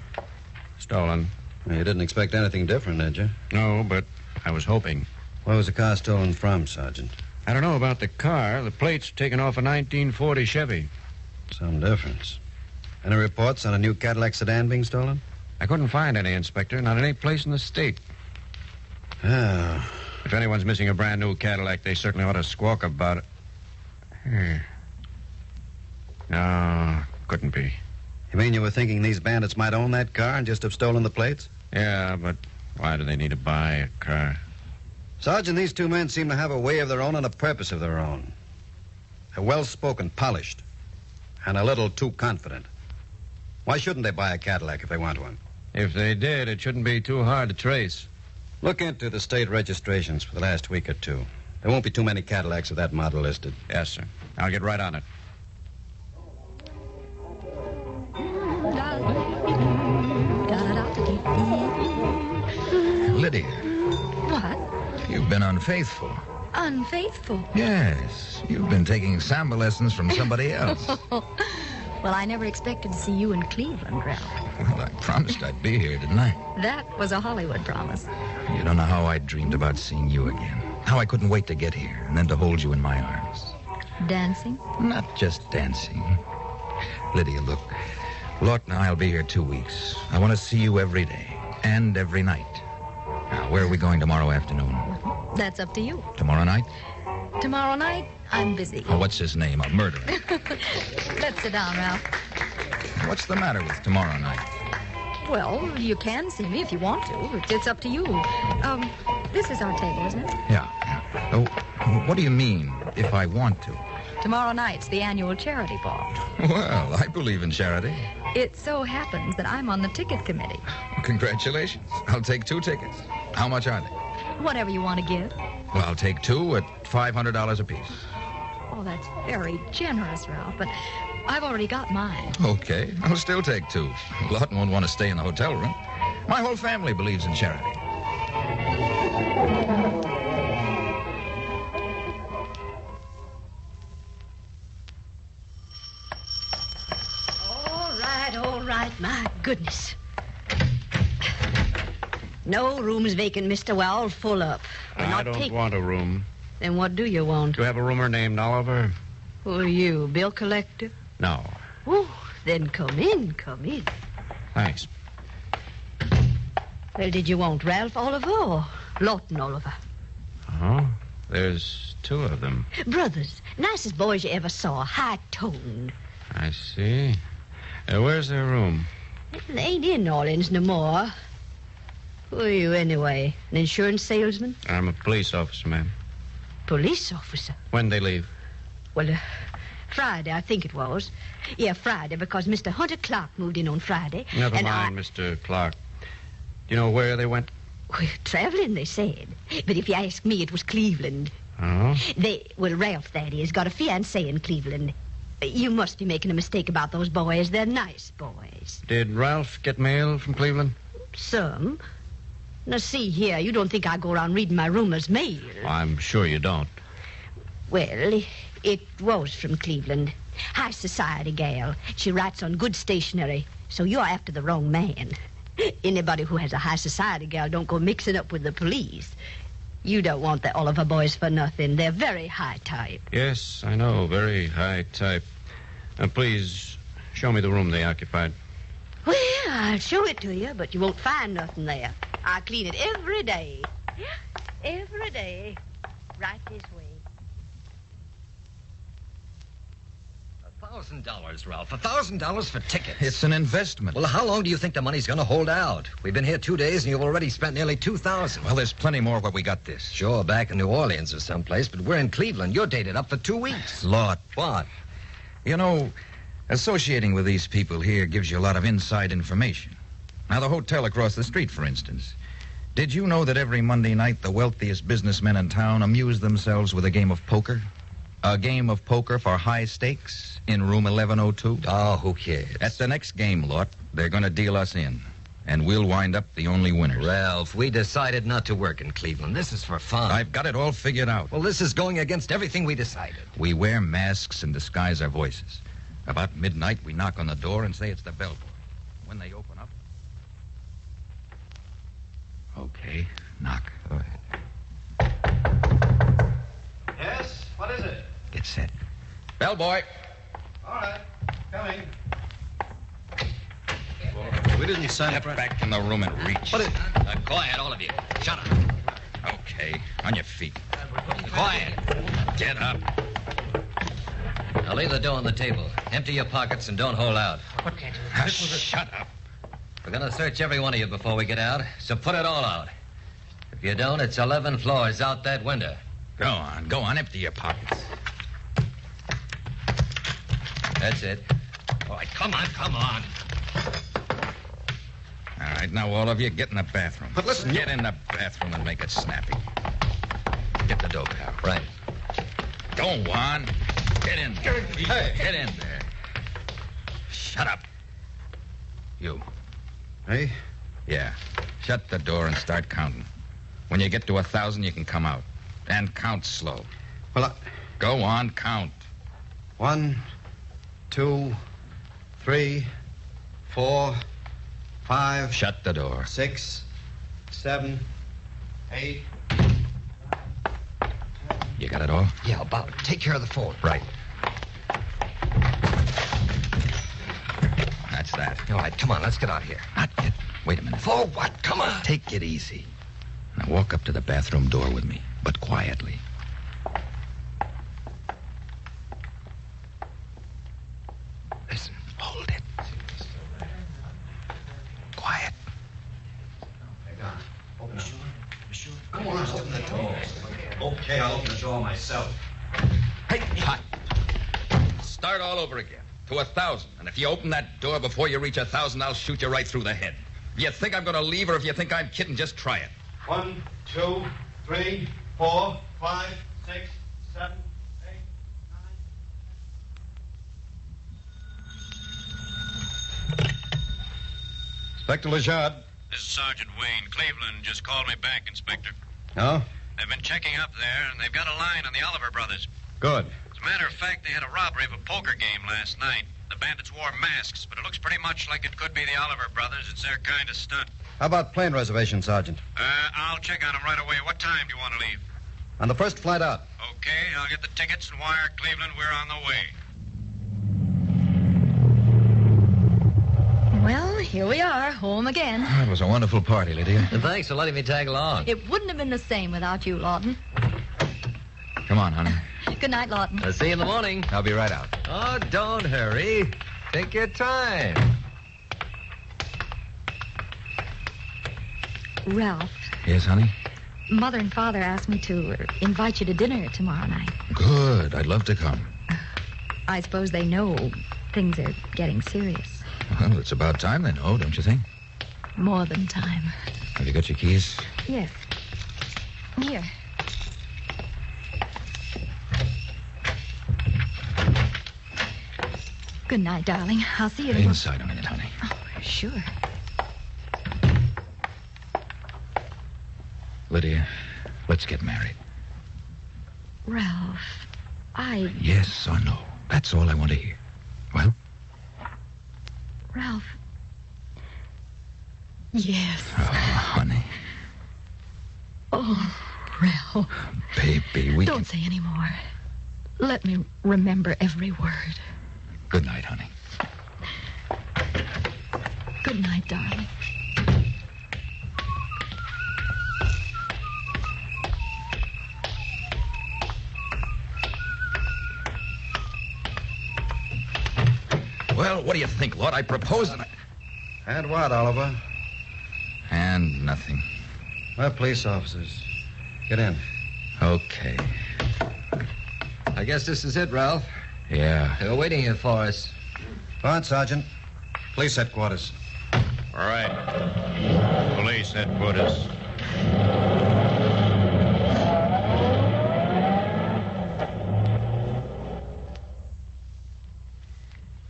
Stolen. You didn't expect anything different, did you? No, but I was hoping. Where was the car stolen from, Sergeant? I don't know about the car. The plates were taken off a 1940 Chevy. Some difference. Any reports on a new Cadillac sedan being stolen? I couldn't find any, Inspector. Not any place in the state. Oh. If anyone's missing a brand new Cadillac, they certainly ought to squawk about it. No, couldn't be. You mean you were thinking these bandits might own that car and just have stolen the plates? Yeah, but why do they need to buy a car? Sergeant, these 2 men seem to have a way of their own and a purpose of their own. They're well-spoken, polished, and a little too confident. Why shouldn't they buy a Cadillac if they want one? If they did, it shouldn't be too hard to trace. Look into the state registrations for the last week or two. There won't be too many Cadillacs of that model listed. Yes, sir. I'll get right on it. Lydia. What? You've been unfaithful. Unfaithful? Yes. You've been taking samba lessons from somebody else. Well, I never expected to see you in Cleveland, Ralph. Well, I promised I'd be here, didn't I? That was a Hollywood promise. You don't know how I dreamed about seeing you again. How I couldn't wait to get here and then to hold you in my arms. Dancing? Not just dancing. Lydia, look. Lawton and I'll be here 2 weeks. I want to see you every day and every night. Now, where are we going tomorrow afternoon? That's up to you. Tomorrow night? Tomorrow night, I'm busy. Oh, what's his name? A murderer. Let's sit down, Ralph. What's the matter with tomorrow night? Well, you can see me if you want to. It's up to you. This is our table, isn't it? Yeah. Oh, what do you mean, if I want to? Tomorrow night's the annual charity ball. Well, I believe in charity. It so happens that I'm on the ticket committee. Congratulations. I'll take 2 tickets. How much are they? Whatever you want to give. Well, I'll take 2 at $500 apiece. Oh, that's very generous, Ralph, but I've already got mine. Okay, I'll still take 2. Lawton won't want to stay in the hotel room. My whole family believes in charity. All right, my goodness. No rooms vacant, Mr. Well, full up. I don't want a room. Then what do you want? Do you have a roomer named Oliver? Who are you, bill collector? No. Oh, then come in. Thanks. Well, did you want Ralph Oliver or Lawton Oliver? Oh, there's 2 of them. Brothers. Nicest boys you ever saw. High-toned. I see. Where's their room? They ain't in New Orleans no more. Who are you, anyway? An insurance salesman? I'm a police officer, ma'am. Police officer? When'd they leave? Well, Friday, I think it was. Yeah, Friday, because Mr. Hunter Clark moved in on Friday. Never mind, Mr. Clark. Do you know where they went? Well, traveling, they said. But if you ask me, it was Cleveland. Oh? Ralph, that is, got a fiancée in Cleveland. You must be making a mistake about those boys. They're nice boys. Did Ralph get mail from Cleveland? Some. Now, see here, you don't think I go around reading my roomers' mail. I'm sure you don't. Well, it was from Cleveland. High society gal. She writes on good stationery, so you're after the wrong man. Anybody who has a high society gal don't go mixing up with the police. You don't want the Oliver boys for nothing. They're very high type. Yes, I know. Very high type. Please, show me the room they occupied. Well, I'll show it to you, but you won't find nothing there. I clean it every day. Every day. Right this way. $1,000, Ralph. $1,000 for tickets. It's an investment. Well, how long do you think the money's going to hold out? We've been here 2 days, and you've already spent nearly $2,000. Well, there's plenty more where we got this. Sure, back in New Orleans or someplace, but we're in Cleveland. You're dated up for 2 weeks. Lord. What? You know, associating with these people here gives you a lot of inside information. Now, the hotel across the street, for instance. Did you know that every Monday night the wealthiest businessmen in town amuse themselves with a game of poker? A game of poker for high stakes in room 1102? Oh, who cares? At the next game, Lord, they're going to deal us in. And we'll wind up the only winners. Ralph, we decided not to work in Cleveland. This is for fun. I've got it all figured out. Well, this is going against everything we decided. We wear masks and disguise our voices. About midnight, we knock on the door and say it's the bellboy. When they open up... Okay, knock. Go ahead. Yes? What is it? Get set. Bellboy. All right. Coming. We didn't sign up back in the room and reach. What is... quiet, all of you. Shut up. Okay, on your feet. Quiet. Get up. Now leave the dough on the table. Empty your pockets and don't hold out. What can't you... Shut up. We're going to search every one of you before we get out, so put it all out. If you don't, it's 11 floors out that window. Go on, empty your pockets. That's it. All right, come on. All right, now all of you, get in the bathroom. But listen, Get in the bathroom and make it snappy. Get the dough, pal. Right. Go on. Get in there. Hey. Get in there. Shut up. You. Hey? Yeah. Shut the door and start counting. When you get to 1,000, you can come out. And count slow. Well, Go on, count. 1, 2, 3, 4, 5. Shut the door. 6, 7, 8. You got it all? Yeah, about. Take care of the phone. Right. That's that. All right, come on, let's get out of here. Not yet. Wait a minute. For what? Come on. Take it easy. Now walk up to the bathroom door with me, but quietly. Listen. Hold it. Quiet. Open the door. Sure. Come on, open the door. Okay, I'll open the door myself. Hey, hi. Start all over again. To 1,000. And if you open that door before you reach 1,000, I'll shoot you right through the head. If you think I'm going to leave, or if you think I'm kidding, just try it. 1, 2, 3, 4, 5, 6, 7, 8, 9. Inspector Lejard. This is Sergeant Wayne. Cleveland just called me back, Inspector. No? They've been checking up there, and they've got a line on the Oliver brothers. Good. As a matter of fact, they had a robbery of a poker game last night. The bandits wore masks, but it looks pretty much like it could be the Oliver brothers. It's their kind of stunt. How about plane reservation, Sergeant? I'll check on them right away. What time do you want to leave? On the first flight out. Okay, I'll get the tickets and wire Cleveland we're on the way. Well, here we are, home again. It was a wonderful party, Lydia. Thanks for letting me tag along. It wouldn't have been the same without you, Lawton. Come on, honey. Good night, Lawton. I'll see you in the morning. I'll be right out. Oh, don't hurry. Take your time. Ralph, Yes, honey? Mother and Father asked me to invite you to dinner tomorrow night. Good. I'd love to come. I suppose they know things are getting serious. Well, it's about time they know, don't you think? More than time. Have you got your keys? Yes. Here. Good night, darling. I'll see you tomorrow. Inside a minute, honey. Oh, sure. Lydia, let's get married. Ralph, Yes or no? That's all I want to hear. Well? Ralph. Yes. Oh, honey. Oh, Ralph. Baby, Don't say any more. Let me remember every word. Good night, honey. Good night, darling. Well, what do you think, Lord? I proposed and And what, Oliver? And nothing. We're police officers. Get in. Okay. I guess this is it, Ralph. Yeah. They're waiting here for us. Go on, Sergeant. Police headquarters. All right. Police headquarters.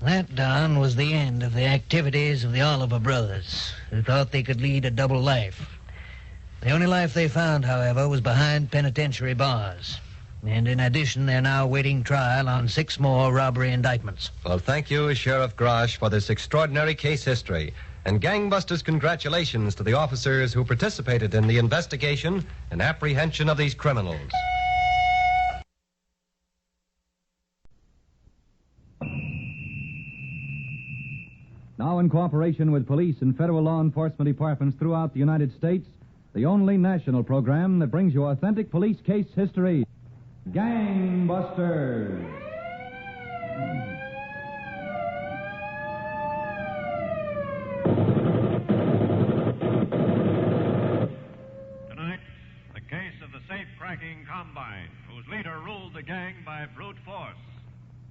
That, Don, was the end of the activities of the Oliver brothers, who thought they could lead a double life. The only life they found, however, was behind penitentiary bars. And in addition, they're now awaiting trial on 6 more robbery indictments. Well, thank you, Sheriff Grosh, for this extraordinary case history. And gangbusters, congratulations to the officers who participated in the investigation and apprehension of these criminals. Now, in cooperation with police and federal law enforcement departments throughout the United States, the only national program that brings you authentic police case history, Gangbusters. Tonight, the case of the safe-cracking Combine, whose leader ruled the gang by brute force,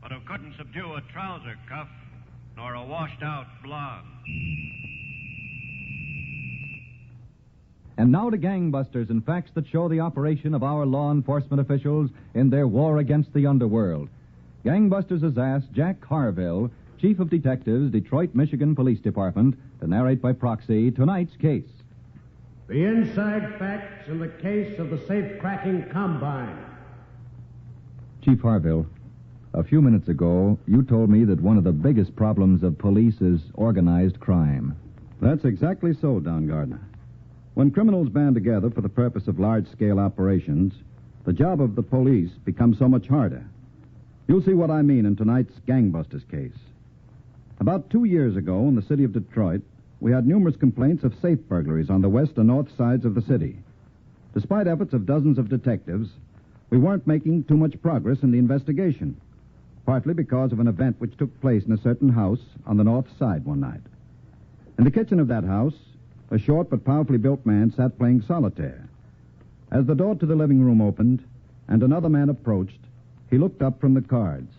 but who couldn't subdue a trouser cuff nor a washed-out blonde. And now to Gangbusters and facts that show the operation of our law enforcement officials in their war against the underworld. Gangbusters has asked Jack Harville, Chief of Detectives, Detroit, Michigan Police Department, to narrate by proxy tonight's case. The inside facts in the case of the safe-cracking combine. Chief Harville, a few minutes ago, you told me that one of the biggest problems of police is organized crime. That's exactly so, Don Gardner. When criminals band together for the purpose of large-scale operations, the job of the police becomes so much harder. You'll see what I mean in tonight's gangbusters case. About 2 years ago, in the city of Detroit, we had numerous complaints of safe burglaries on the west and north sides of the city. Despite efforts of dozens of detectives, we weren't making too much progress in the investigation, partly because of an event which took place in a certain house on the north side one night. In the kitchen of that house, a short but powerfully built man sat playing solitaire. As the door to the living room opened and another man approached, he looked up from the cards.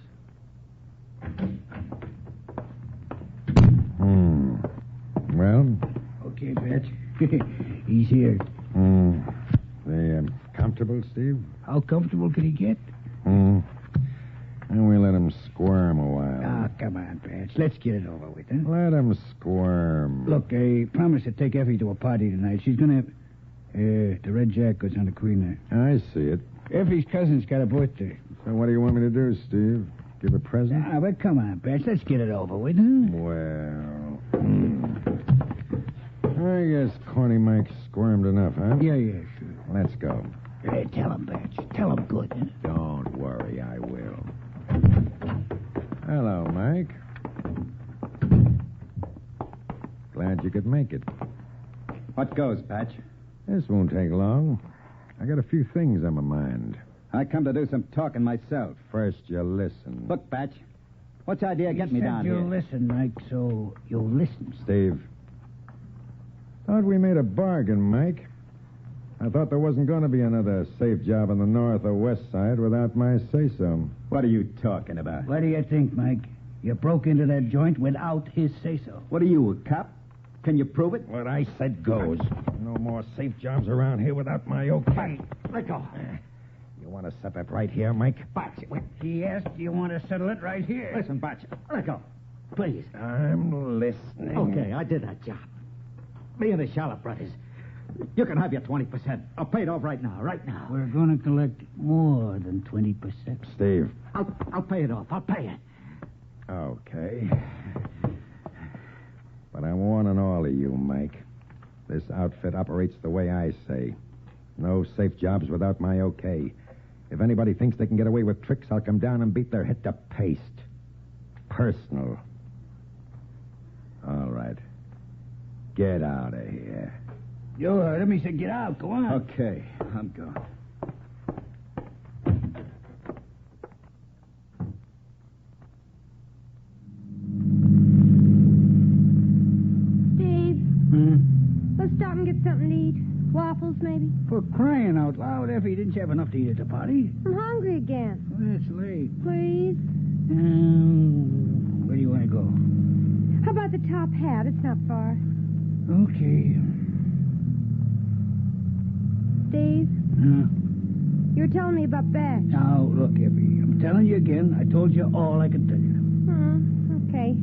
Well? Okay, Patch. He's here. They comfortable, Steve? How comfortable could he get? And we let him squirm a while. Ah, come on, Patch. Let's get it over with, huh? Let him squirm. Look, I promised to take Effie to a party tonight. She's gonna have... the red jack goes on the queen there. I see it. Effie's cousin's got a birthday. So what do you want me to do, Steve? Give a present? Ah, but come on, Patch. Let's get it over with, huh? Well... I guess Corny Mike squirmed enough, huh? Yeah, sure. Let's go. Hey, tell him, Patch. Tell him good. Huh? Don't worry, I will. Hello, Mike. Glad you could make it. What goes, Patch? This won't take long. I got a few things on my mind. I come to do some talking myself. First, you listen. Look, Patch, what's the idea of getting me down here? You'll listen, Mike, so you'll listen. Steve. Thought we made a bargain, Mike. I thought there wasn't going to be another safe job on the north or west side without my say-so. What are you talking about? What do you think, Mike? You broke into that joint without his say-so. What are you, a cop? Can you prove it? What I said goes. No more safe jobs around here without my okay. Let go. You want to settle it right here, Mike? Batch, he asked, do you want to settle it right here? Listen, Batch, let go. Please. I'm listening. Okay, I did that job. Me and the Charlotte brothers. You can have your 20%. I'll pay it off right now, We're going to collect more than 20%. Steve. I'll pay it off. I'll pay it. Okay. But I'm warning all of you, Mike. This outfit operates the way I say. No safe jobs without my okay. If anybody thinks they can get away with tricks, I'll come down and beat their head to paste. Personal. All right. Get out of here. You heard him. He said, get out. Go on. Okay, I'm going. Let's stop and get something to eat. Waffles, maybe? For crying out loud, Effie, didn't you have enough to eat at the party? I'm hungry again. Well, it's late. Please? Where do you want to go? How about the top hat? It's not far. Okay. Steve? You were telling me about Batch. Now, look, Effie, I'm telling you again. I told you all I could tell you. Okay.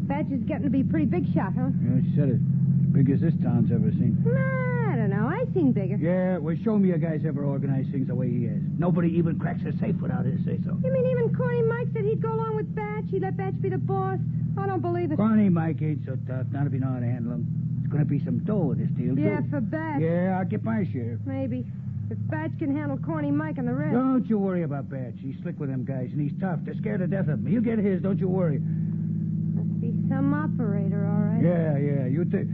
Batch is getting to be a pretty big shot, huh? Yeah, she said it. As big as this town's ever seen. I don't know. I've seen bigger. Yeah, well, show me a guy's ever organized things the way he has. Nobody even cracks a safe without his say-so. You mean even Corny Mike said he'd go along with Batch? He'd let Batch be the boss? I don't believe it. Corny Mike ain't so tough. Not if you know how to handle him. There's going to be some dough in this deal, too. Yeah, for Batch. Yeah, I'll get my share. Maybe. If Batch can handle Corny Mike and the rest. Don't you worry about Batch. He's slick with them guys, and he's tough. They're scared to death of him. He'll get his, don't you worry. Must be some operator, all right. Yeah. You think...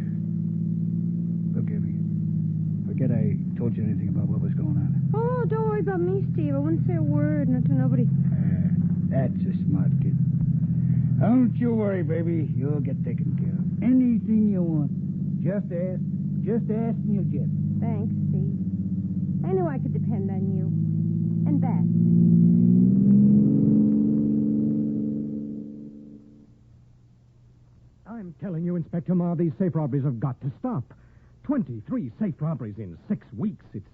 Look, Effie. Forget I told you anything about what was going on. Oh, don't worry about me, Steve. I wouldn't say a word, not to nobody. That's a smart kid. Don't you worry, baby. You'll get taken care of. Anything you want. Just ask. Just ask and you'll get it. Thanks, Steve. I knew I could depend on you. And Batch. I'm telling you, Inspector Ma, these safe robberies have got to stop. 23 safe robberies in 6 weeks. It's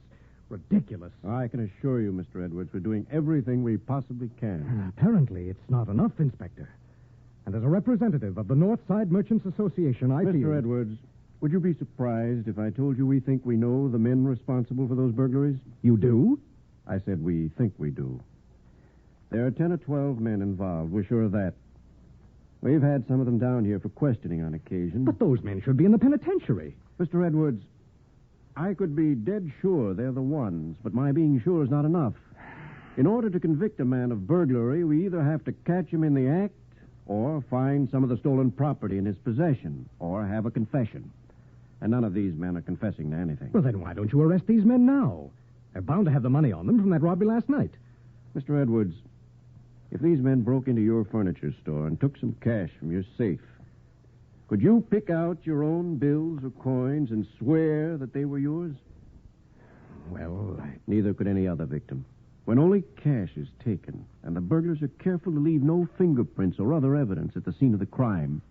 ridiculous. I can assure you, Mr. Edwards, we're doing everything we possibly can. Apparently, it's not enough, Inspector. And as a representative of the North Side Merchants Association, I feel... Mr. Edwards, Would you be surprised if I told you we think we know the men responsible for those burglaries? You do? I said we think we do. There are 10 or 12 men involved. We're sure of that. We've had some of them down here for questioning on occasion. But those men should be in the penitentiary. Mr. Edwards, I could be dead sure they're the ones, but my being sure is not enough. In order to convict a man of burglary, we either have to catch him in the act, or find some of the stolen property in his possession, or have a confession. And none of these men are confessing to anything. Well, then why don't you arrest these men now? They're bound to have the money on them from that robbery last night. Mr. Edwards, if these men broke into your furniture store and took some cash from your safe, could you pick out your own bills or coins and swear that they were yours? Well, neither could any other victim. When only cash is taken, and the burglars are careful to leave no fingerprints or other evidence at the scene of the crime,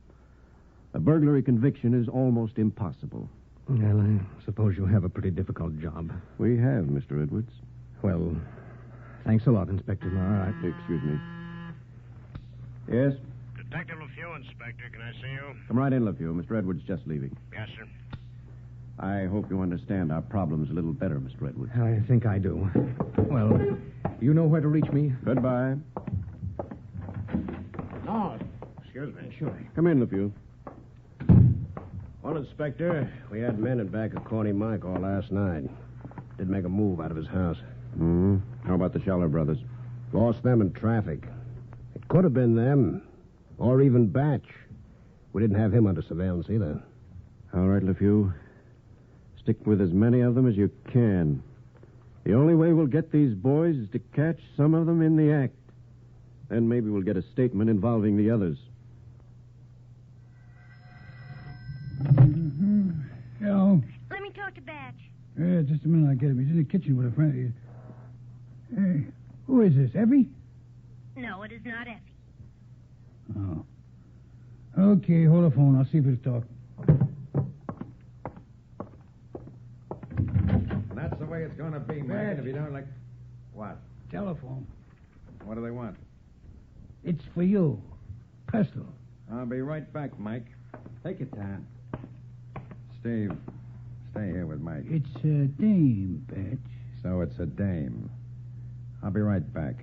a burglary conviction is almost impossible. Well, I suppose you have a pretty difficult job. We have, Mr. Edwards. Well, thanks a lot, Inspector. All right. Excuse me. Yes? Detective LeFew, Inspector. Can I see you? Come right in, LeFew. Mr. Edwards just leaving. Yes, sir. I hope you understand our problems a little better, Mr. Edwards. I think I do. Well, you know where to reach me. Goodbye. No, excuse me. Sure. Come in, LeFew. Well, Inspector, we had men in back of Corny Mike all last night. Did make a move out of his house. Hmm? How about the Scheller brothers? Lost them in traffic. It could have been them, or even Batch. We didn't have him under surveillance either. All right, LeFew. Stick with as many of them as you can. The only way we'll get these boys is to catch some of them in the act. Then maybe we'll get a statement involving the others. Hello. Let me talk to Batch. Just a minute, I'll get him. He's in the kitchen with a friend. Hey, who is this, Effie? No, it is not Effie. Oh. Okay, hold the phone. I'll see if it's talking. That's the way it's going to be, Mike. And if you don't like... What? Telephone. What do they want? It's for you. Personal. I'll be right back, Mike. Take your time. Steve, stay here with Mike. It's a dame, Batch. So it's a dame. I'll be right back.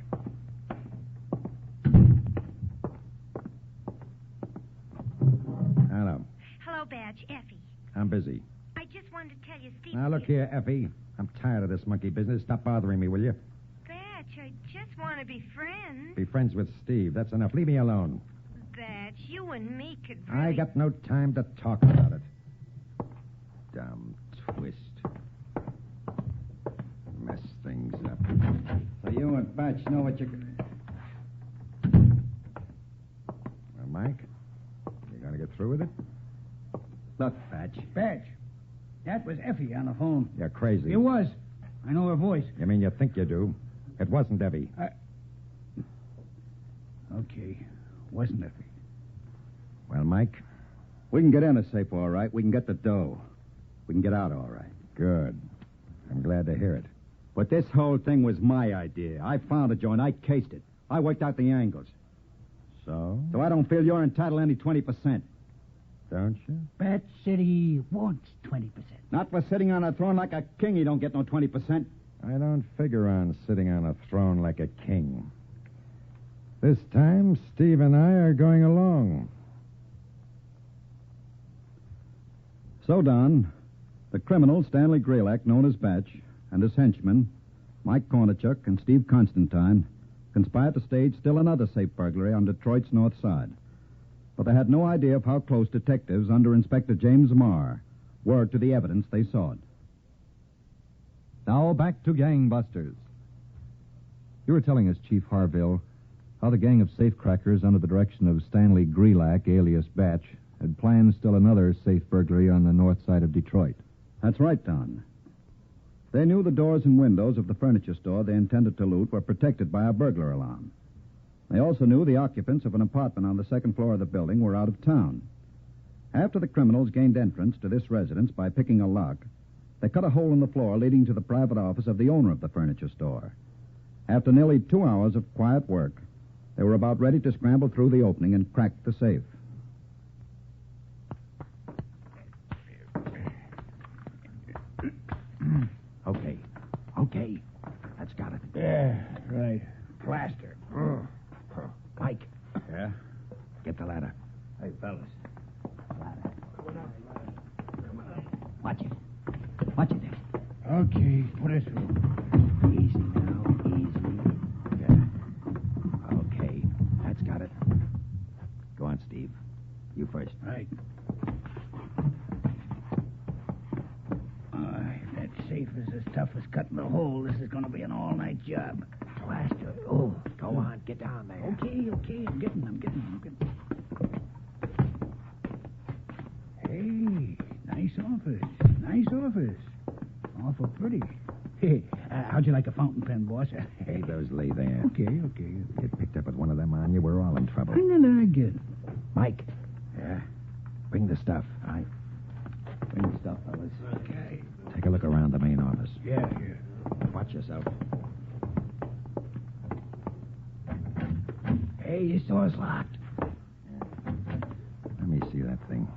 Hello. Hello, Batch. Effie. I'm busy. I just wanted to tell you, Steve... Now, look here, Effie. I'm tired of this monkey business. Stop bothering me, will you? Batch, I just want to be friends. Be friends with Steve. That's enough. Leave me alone. Batch, you and me could really... I got no time to talk about it. Dumb twist. Mess things up. So you and Batch know what you... Well, Mike, you going to get through with it? Look, Batch. Batch. That was Effie on the phone. You're crazy. It was. I know her voice. You mean you think you do? It wasn't Effie. Okay. Wasn't Effie. Well, Mike? We can get in the safe all right. We can get the dough. We can get out all right. Good. I'm glad to hear it. But this whole thing was my idea. I found a joint. I cased it. I worked out the angles. So? So I don't feel you're entitled to any 20%. Don't you? Batch said he wants 20%. Not for sitting on a throne like a king, he don't get no 20%. I don't figure on sitting on a throne like a king. This time, Steve and I are going along. So, Don, the criminal Stanley Grzelak, known as Batch, and his henchmen, Mike Kornichuk and Steve Constantine, conspired to stage still another safe burglary on Detroit's north side. But they had no idea of how close detectives under Inspector James Marr were to the evidence they sought. Now back to Gangbusters. You were telling us, Chief Harville, how the gang of safecrackers under the direction of Stanley Grzelak, alias Batch, had planned still another safe burglary on the north side of Detroit. That's right, Don. They knew the doors and windows of the furniture store they intended to loot were protected by a burglar alarm. They also knew the occupants of an apartment on the second floor of the building were out of town. After the criminals gained entrance to this residence by picking a lock, they cut a hole in the floor leading to the private office of the owner of the furniture store. After nearly 2 hours of quiet work, they were about ready to scramble through the opening and crack the safe. Okay, put it through. Easy now, easy. Yeah. Okay, that's got it. Go on, Steve. You first. Right. If that safe is as tough as cutting the hole, this is going to be an all-night job. Plaster. Oh, Go on, get down there. okay. I'm getting. Hey, nice office. Awful pretty. Hey, how'd you like a fountain pen, boss? Hey, those lay there. Okay. Get picked up with one of them on you, we're all in trouble. I get it. Mike, Yeah. bring the stuff. Right. Bring the stuff, fellas. Okay. Take a look around the main office. Yeah. Watch yourself. Hey, this door's locked. Let me see that thing.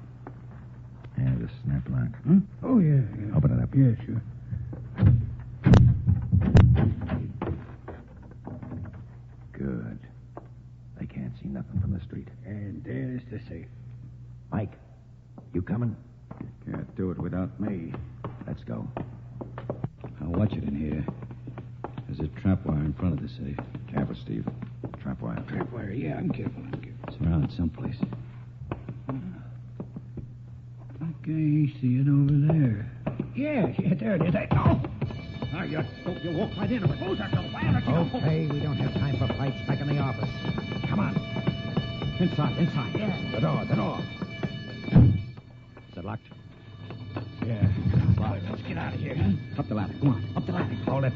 Yeah, just snap lock. Hmm? Oh, yeah. Open it up. Yeah, sure. Good. They can't see nothing from the street. And there's the safe. Mike, you coming? Can't do it without me. Let's go. I'll watch it in here. There's a trap wire in front of the safe. Careful, Steve. Trap wire. Tripwire, yeah, I'm careful. It's around someplace. Okay, see it over there. Yeah, there it is. Oh! Now, you walk right into it. Who's that? The fire? Okay, we don't have time for fights back in the office. Come on. Inside. Yeah. The door. Is it locked? Yeah. Let's get out of here, huh? Up the ladder. Come on. Up the ladder. Hold it.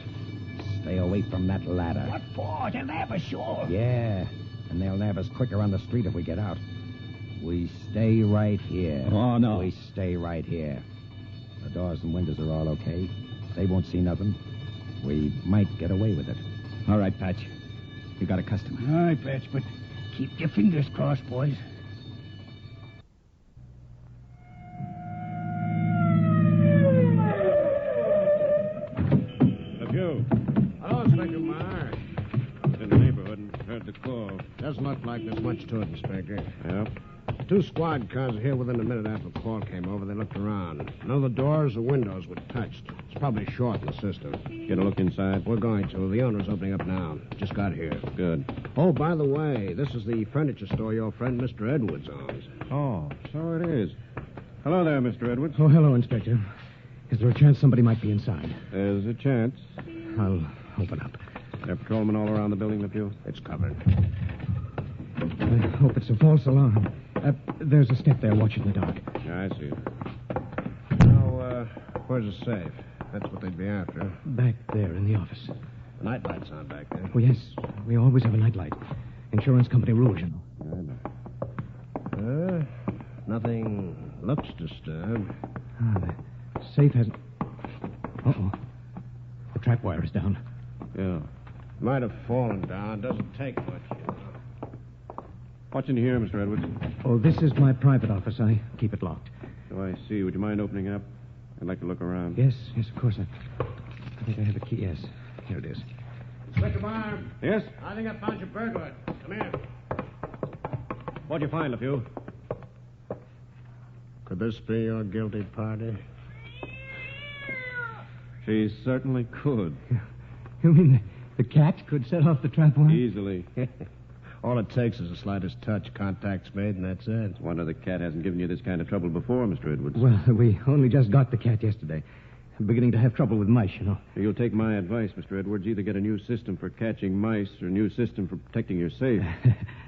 Stay away from that ladder. What for? They'll nab us, sure. Yeah, and they'll nab us quicker on the street if we get out. We stay right here. Oh, no. We stay right here. The doors and windows are all okay. They won't see nothing. We might get away with it. All right, Patch. You got a customer. All right, Patch, but keep your fingers crossed, boys. Look, you. Hello, Inspector Meyer. In the neighborhood and heard the call. Doesn't look like there's much to it, Inspector. Yep. 2 squad cars are here within a minute after the call came over. They looked around. None of the doors or windows were touched. It's probably short in the system. Get a look inside. We're going to. The owner's opening up now. Just got here. Good. Oh, by the way, this is the furniture store your friend Mr. Edwards owns. Oh, so it is. Hello there, Mr. Edwards. Oh, hello, Inspector. Is there a chance somebody might be inside? There's a chance. I'll open up. There are patrolmen all around the building, LePew? It's covered. I hope it's a false alarm. There's a step there. Watch it in the dark. Yeah, I see. Now, where's the safe? That's what they'd be after. Back there in the office. The night light's on back there. Oh, yes. We always have a nightlight. Insurance company rules, you know. Nothing looks disturbed. The safe hasn't... Uh-oh. The trap wire is down. Yeah. Might have fallen down. Doesn't take much, you know. What's in here, Mr. Edwards? Oh, this is my private office. I keep it locked. So I see. Would you mind opening it up? I'd like to look around. Yes, of course. I think I have a key. Yes. Here it is. Inspector Meyer. Yes? I think I found your burglar. Come here. What'd you find, LePew? Could this be your guilty party? She certainly could. You mean the cat could set off the trap wire? Easily. All it takes is the slightest touch, contact's made, and that's it. Wonder the cat hasn't given you this kind of trouble before, Mr. Edwards. Well, we only just got the cat yesterday. I'm beginning to have trouble with mice, you know. You'll take my advice, Mr. Edwards. Either get a new system for catching mice or a new system for protecting your safe.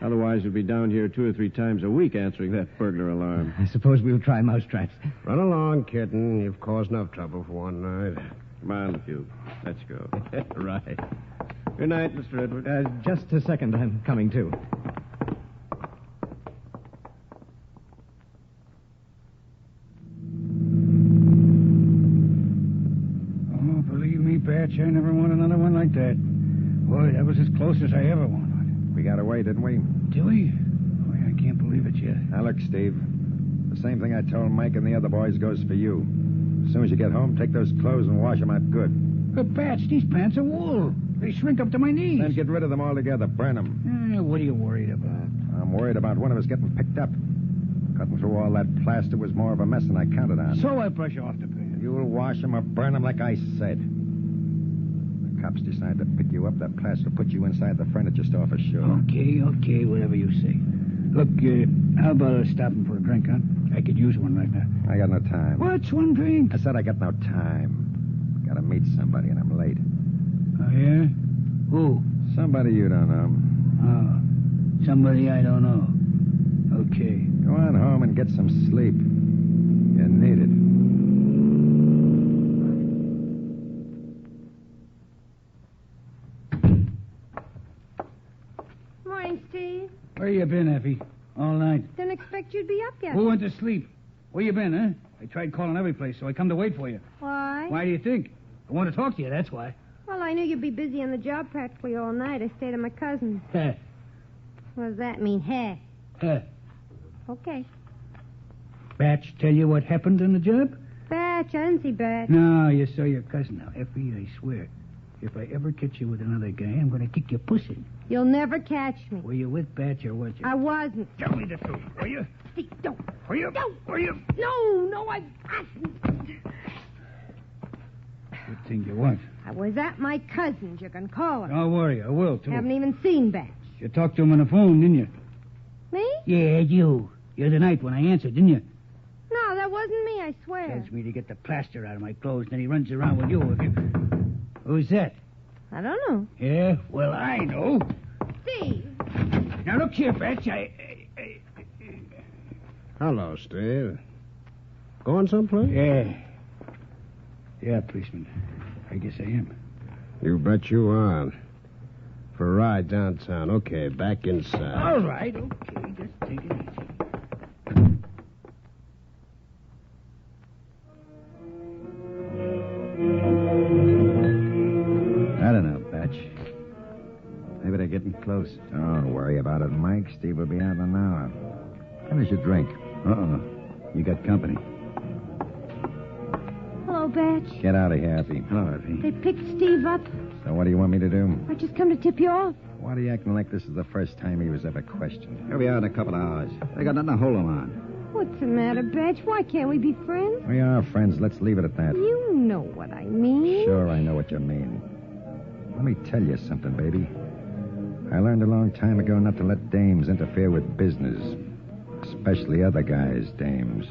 Otherwise, you'll be down here 2 or 3 times a week answering that burglar alarm. I suppose we'll try mouse traps. Run along, kitten. You've caused enough trouble for one night. Come on, LePew. Let's go. Right. Good night, Mr. Edwards. Just a second. I'm coming, too. Patch, I never want another one like that. Boy, that was as close as I ever wanted. We got away, didn't we? Did we? Boy, I can't believe it yet. Now, look, Steve. The same thing I told Mike and the other boys goes for you. As soon as you get home, take those clothes and wash them out good. But, Patch, these pants are wool. They shrink up to my knees. Then get rid of them altogether. Burn them. What are you worried about? I'm worried about one of us getting picked up. Cutting through all that plaster was more of a mess than I counted on. So I brush off the pain. You'll wash them or burn them like I said. The cops decide to pick you up, that plaster will put you inside the furniture store for sure. Okay, whatever you say. Look, how about stopping for a drink, huh? I could use one right now. I got no time. What's one drink? I said I got no time. Gotta meet somebody, and I'm late. Oh, yeah? Who? Somebody you don't know. Oh, somebody I don't know. Okay. Go on home and get some sleep. You need it. Morning, Steve. Where you been, Effie? All night. Didn't expect you'd be up yet. Who went to sleep? Where you been, huh? I tried calling every place, so I come to wait for you. Why? Why do you think? I want to talk to you, that's why. Well, I knew you'd be busy on the job practically all night. I stayed at my cousin's. Heh. What does that mean, heh? Heh. Okay. Batch tell you what happened on the job? Batch, I didn't see Batch. No, you saw your cousin now. Effie, I swear, if I ever catch you with another guy, I'm going to kick your pussy. You'll never catch me. Were you with Batch or was you? I wasn't. Tell me the truth, were you? Steve, don't. Were you? Don't. Were you? No, I... Good thing you weren't. I was at my cousin's. You can call her. Don't worry, I will, too. Haven't even seen Batch. You talked to him on the phone, didn't you? Me? Yeah, you. The other night when I answered, didn't you? No, that wasn't me, I swear. Tells me to get the plaster out of my clothes, and then he runs around with you. Who's that? I don't know. Yeah, well, I know. Steve. Now, look here, Batch. Hello, Steve. Going someplace? Yeah, policeman. I guess I am. You bet you are. For a ride downtown. Okay, back inside. All right, okay. Just take it easy. I don't know, Batch. Maybe they're getting close. Don't worry about it, Mike. Steve will be out in an hour. Finish your drink. Uh-uh. You got company. Hello, Batch. Get out of here, Effie. Hello, Effie. They picked Steve up. So what do you want me to do? I just come to tip you off. Why are you acting like this is the first time he was ever questioned? He'll be out in a couple of hours. They got nothing to hold him on. What's the matter, Batch? Why can't we be friends? We are friends. Let's leave it at that. You know what I mean. Sure, I know what you mean. Let me tell you something, baby. I learned a long time ago not to let dames interfere with business, especially other guys' dames.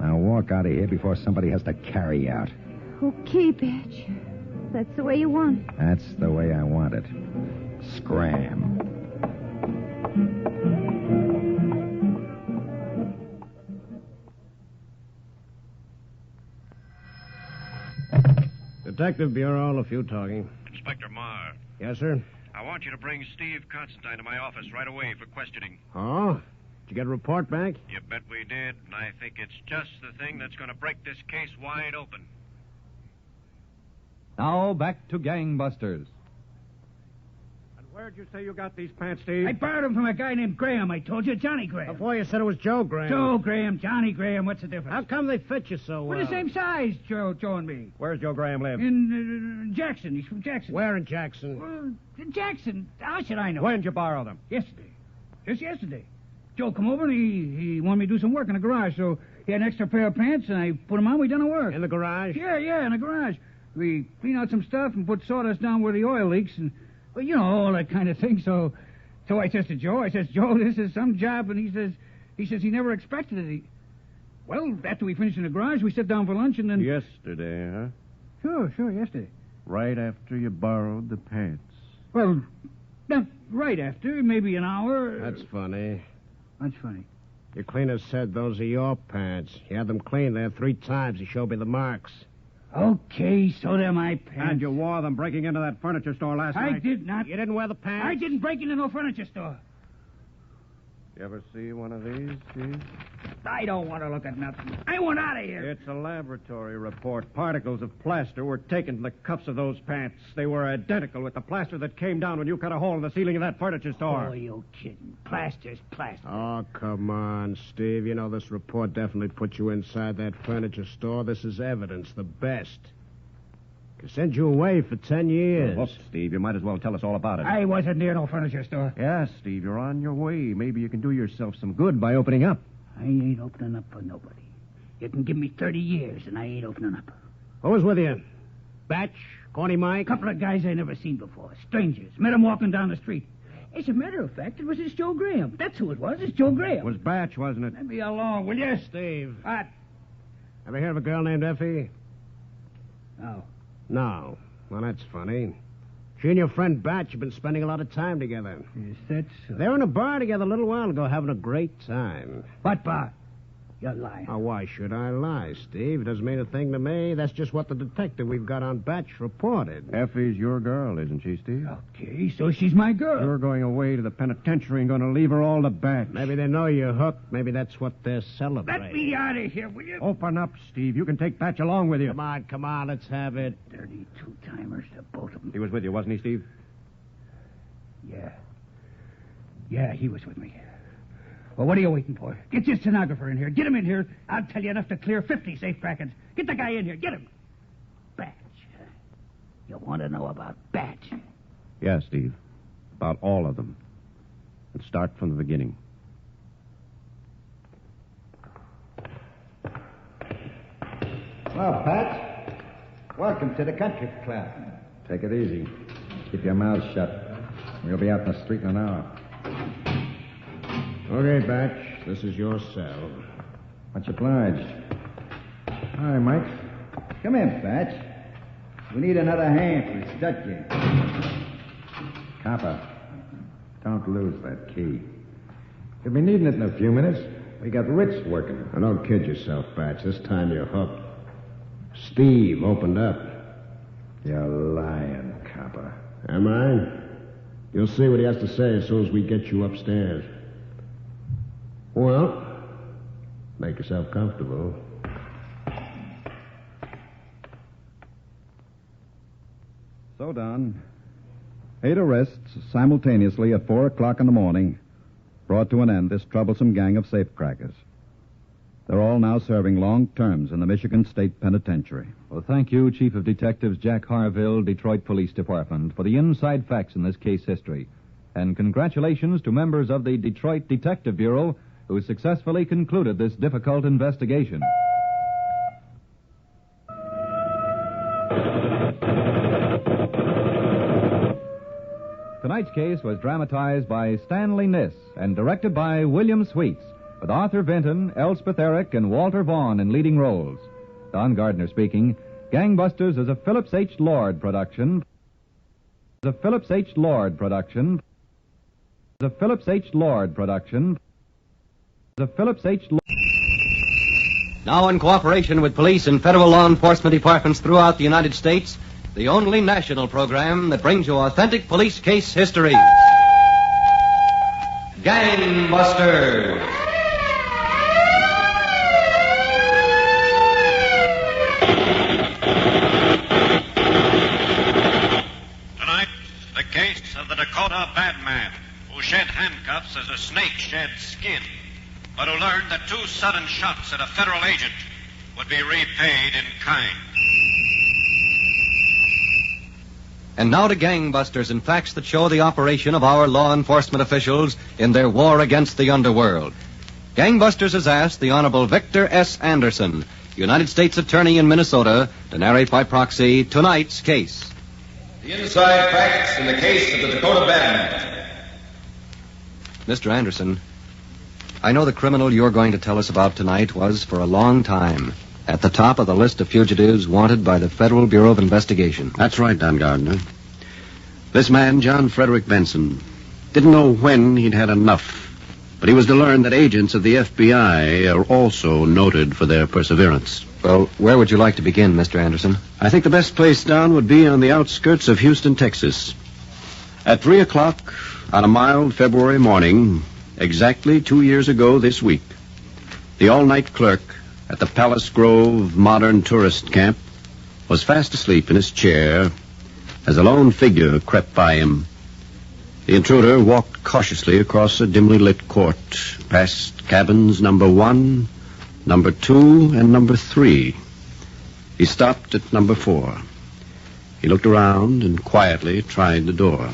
Now walk out of here before somebody has to carry you out. Okay, Batch. That's the way you want it. That's the way I want it. Scram. Detective Bureau, a few talking. Inspector Marr, Yes, sir? I want you to bring Steve Constantine to my office right away for questioning. Oh? Did you get a report back? You bet we did, and I think it's just the thing that's going to break this case wide open. Now, back to Gangbusters. Where'd you say you got these pants, Steve? I borrowed them from a guy named Graham, I told you. Johnny Graham. Before you said it was Joe Graham. Joe Graham, Johnny Graham, what's the difference? How come they fit you so well? We're the same size, Joe and me. Where's Joe Graham live? In Jackson. He's from Jackson. Where in Jackson? In Jackson. How should I know? When'd you borrow them? Yesterday. Just yesterday. Joe come over and he wanted me to do some work in the garage, so he had an extra pair of pants, and I put them on. We done the work. In the garage? Yeah, in the garage. We clean out some stuff and put sawdust down where the oil leaks, and, well, you know, all that kind of thing. So I says to Joe, Joe, this is some job, and he says he never expected it. Well, after we finished in the garage, we sat down for lunch, and then... Yesterday, huh? Sure, yesterday. Right after you borrowed the pants. Well, not right after, maybe an hour. That's funny. That's funny. Your cleaner said those are your pants. He had them cleaned there 3 times. He showed me the marks. Okay, so they're my pants. And you wore them breaking into that furniture store last night? I did not. You didn't wear the pants? I didn't break into no furniture store. You ever see one of these, Steve? I don't want to look at nothing. I want out of here. It's a laboratory report. Particles of plaster were taken from the cuffs of those pants. They were identical with the plaster that came down when you cut a hole in the ceiling of that furniture store. Oh, you kidding. Plaster's plaster. Oh, come on, Steve. You know this report definitely put you inside that furniture store. This is evidence, the best. Could send you away for 10 years. Oops, Steve, you might as well tell us all about it. I wasn't near no furniture store. Yes, Steve, you're on your way. Maybe you can do yourself some good by opening up. I ain't opening up for nobody. You can give me 30 years, and I ain't opening up. Who was with you? Batch? Corny Mike? Couple of guys I never seen before. Strangers. Met 'em walking down the street. As a matter of fact, it was this Joe Graham. That's who it was. It's Joe Graham. It was Batch, wasn't it? Let me alone, will you? Steve. What? Ever hear of a girl named Effie? No. No. Well, that's funny. She and your friend Batch have been spending a lot of time together. Is that so? They were in a bar together a little while ago having a great time. What bar? You're lying. Oh, why should I lie, Steve? It doesn't mean a thing to me. That's just what the detective we've got on Batch reported. Effie's your girl, isn't she, Steve? Okay, so she's my girl. You're going away to the penitentiary and going to leave her all to Batch. Maybe they know you're hooked. Maybe that's what they're celebrating. Let me out of here, will you? Open up, Steve. You can take Batch along with you. Come on, let's have it. 32-timers, the both of them. He was with you, wasn't he, Steve? Yeah. Yeah, he was with me. Well, what are you waiting for? Get your stenographer in here. Get him in here. I'll tell you enough to clear 50 safecrackers. Get the guy in here. Get him. Batch. You want to know about Batch? Yeah, Steve. About all of them. And start from the beginning. Well, Pat, welcome to the country club. Take it easy. Keep your mouth shut. We'll be out in the street in an hour. Okay, Batch. This is your cell. Much obliged. Hi, Mike. Come in, Batch. We need another hand for the stud game. Copper, don't lose that key. You'll be needing it in a few minutes. We got Rich working. Now, don't kid yourself, Batch. This time you're hooked. Steve opened up. You're lying, Copper. Am I? You'll see what he has to say as soon as we get you upstairs. Well, make yourself comfortable. So done. 8 arrests simultaneously at 4 o'clock in the morning brought to an end this troublesome gang of safecrackers. They're all now serving long terms in the Michigan State Penitentiary. Well, thank you, Chief of Detectives Jack Harville, Detroit Police Department, for the inside facts in this case history. And congratulations to members of the Detroit Detective Bureau who successfully concluded this difficult investigation. Tonight's case was dramatized by Stanley Niss and directed by William Sweets, with Arthur Vinton, Elspeth Eric, and Walter Vaughn in leading roles. Don Gardner speaking. Gangbusters is a Phillips H. Lord production. The Phillips H. Lord production. The Phillips H. Lord production. The Phillips H. Now, in cooperation with police and federal law enforcement departments throughout the United States, the only national program that brings you authentic police case history. Gangbusters. Tonight, the case of the Dakota Badman, who shed handcuffs as a snake sheds skin, but who learned that 2 sudden shots at a federal agent would be repaid in kind. And now to Gangbusters and facts that show the operation of our law enforcement officials in their war against the underworld. Gangbusters has asked the Honorable Victor S. Anderson, United States Attorney in Minnesota, to narrate by proxy tonight's case. The inside facts in the case of the Dakota Bandit. Mr. Anderson, I know the criminal you're going to tell us about tonight was, for a long time, at the top of the list of fugitives wanted by the Federal Bureau of Investigation. That's right, Don Gardner. This man, John Frederick Benson, didn't know when he'd had enough, but he was to learn that agents of the FBI are also noted for their perseverance. Well, where would you like to begin, Mr. Anderson? I think the best place, Don, would be on the outskirts of Houston, Texas. At 3 o'clock on a mild February morning, exactly 2 years ago this week, the all-night clerk at the Palace Grove Modern Tourist Camp was fast asleep in his chair as a lone figure crept by him. The intruder walked cautiously across a dimly lit court, past cabins number 1, number 2, and number 3. He stopped at number 4. He looked around and quietly tried the door.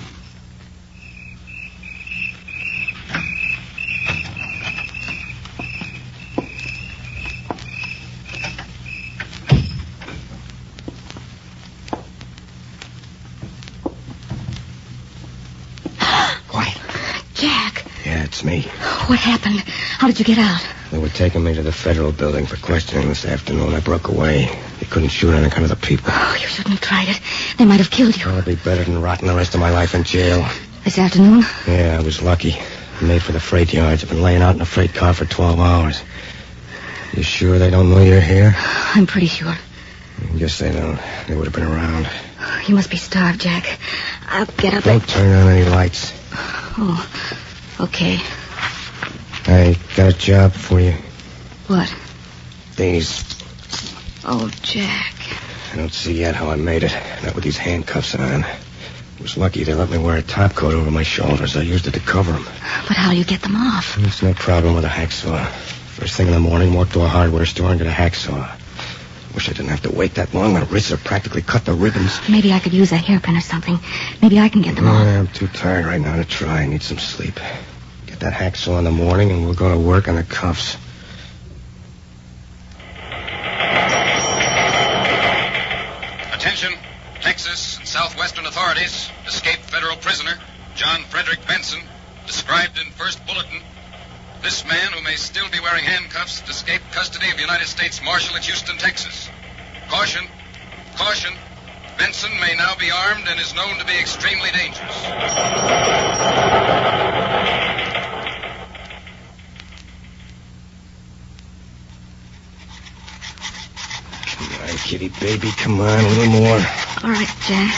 That's me. What happened? How did you get out? They were taking me to the federal building for questioning this afternoon. I broke away. They couldn't shoot on account of the people. Oh, you shouldn't have tried it. They might have killed you. That'll be better than rotting the rest of my life in jail. This afternoon? Yeah, I was lucky. I made for the freight yards. I've been laying out in a freight car for 12 hours. You sure they don't know you're here? I'm pretty sure. I guess they don't. They would have been around. You must be starved, Jack. I'll get up. Don't turn on any lights. Oh, okay. I got a job for you. What? These. Oh, Jack. I don't see yet how I made it. Not with these handcuffs on. I was lucky they let me wear a top coat over my shoulders. I used it to cover them. But how do you get them off? It's no problem with a hacksaw. First thing in the morning, walk to a hardware store and get a hacksaw. Wish I didn't have to wait that long. My wrists are practically cut to ribbons. Maybe I could use a hairpin or something. Maybe I can get them off. I'm too tired right now to try. I need some sleep. Get that hacksaw in the morning and we'll go to work on the cuffs. Attention, Texas and southwestern authorities. Escaped federal prisoner, John Frederick Benson, described in first bulletin. This man, who may still be wearing handcuffs, escaped custody of the United States Marshal at Houston, Texas. Caution. Caution. Benson may now be armed and is known to be extremely dangerous. Come on, kitty baby. Come on, a little more. All right, Jack.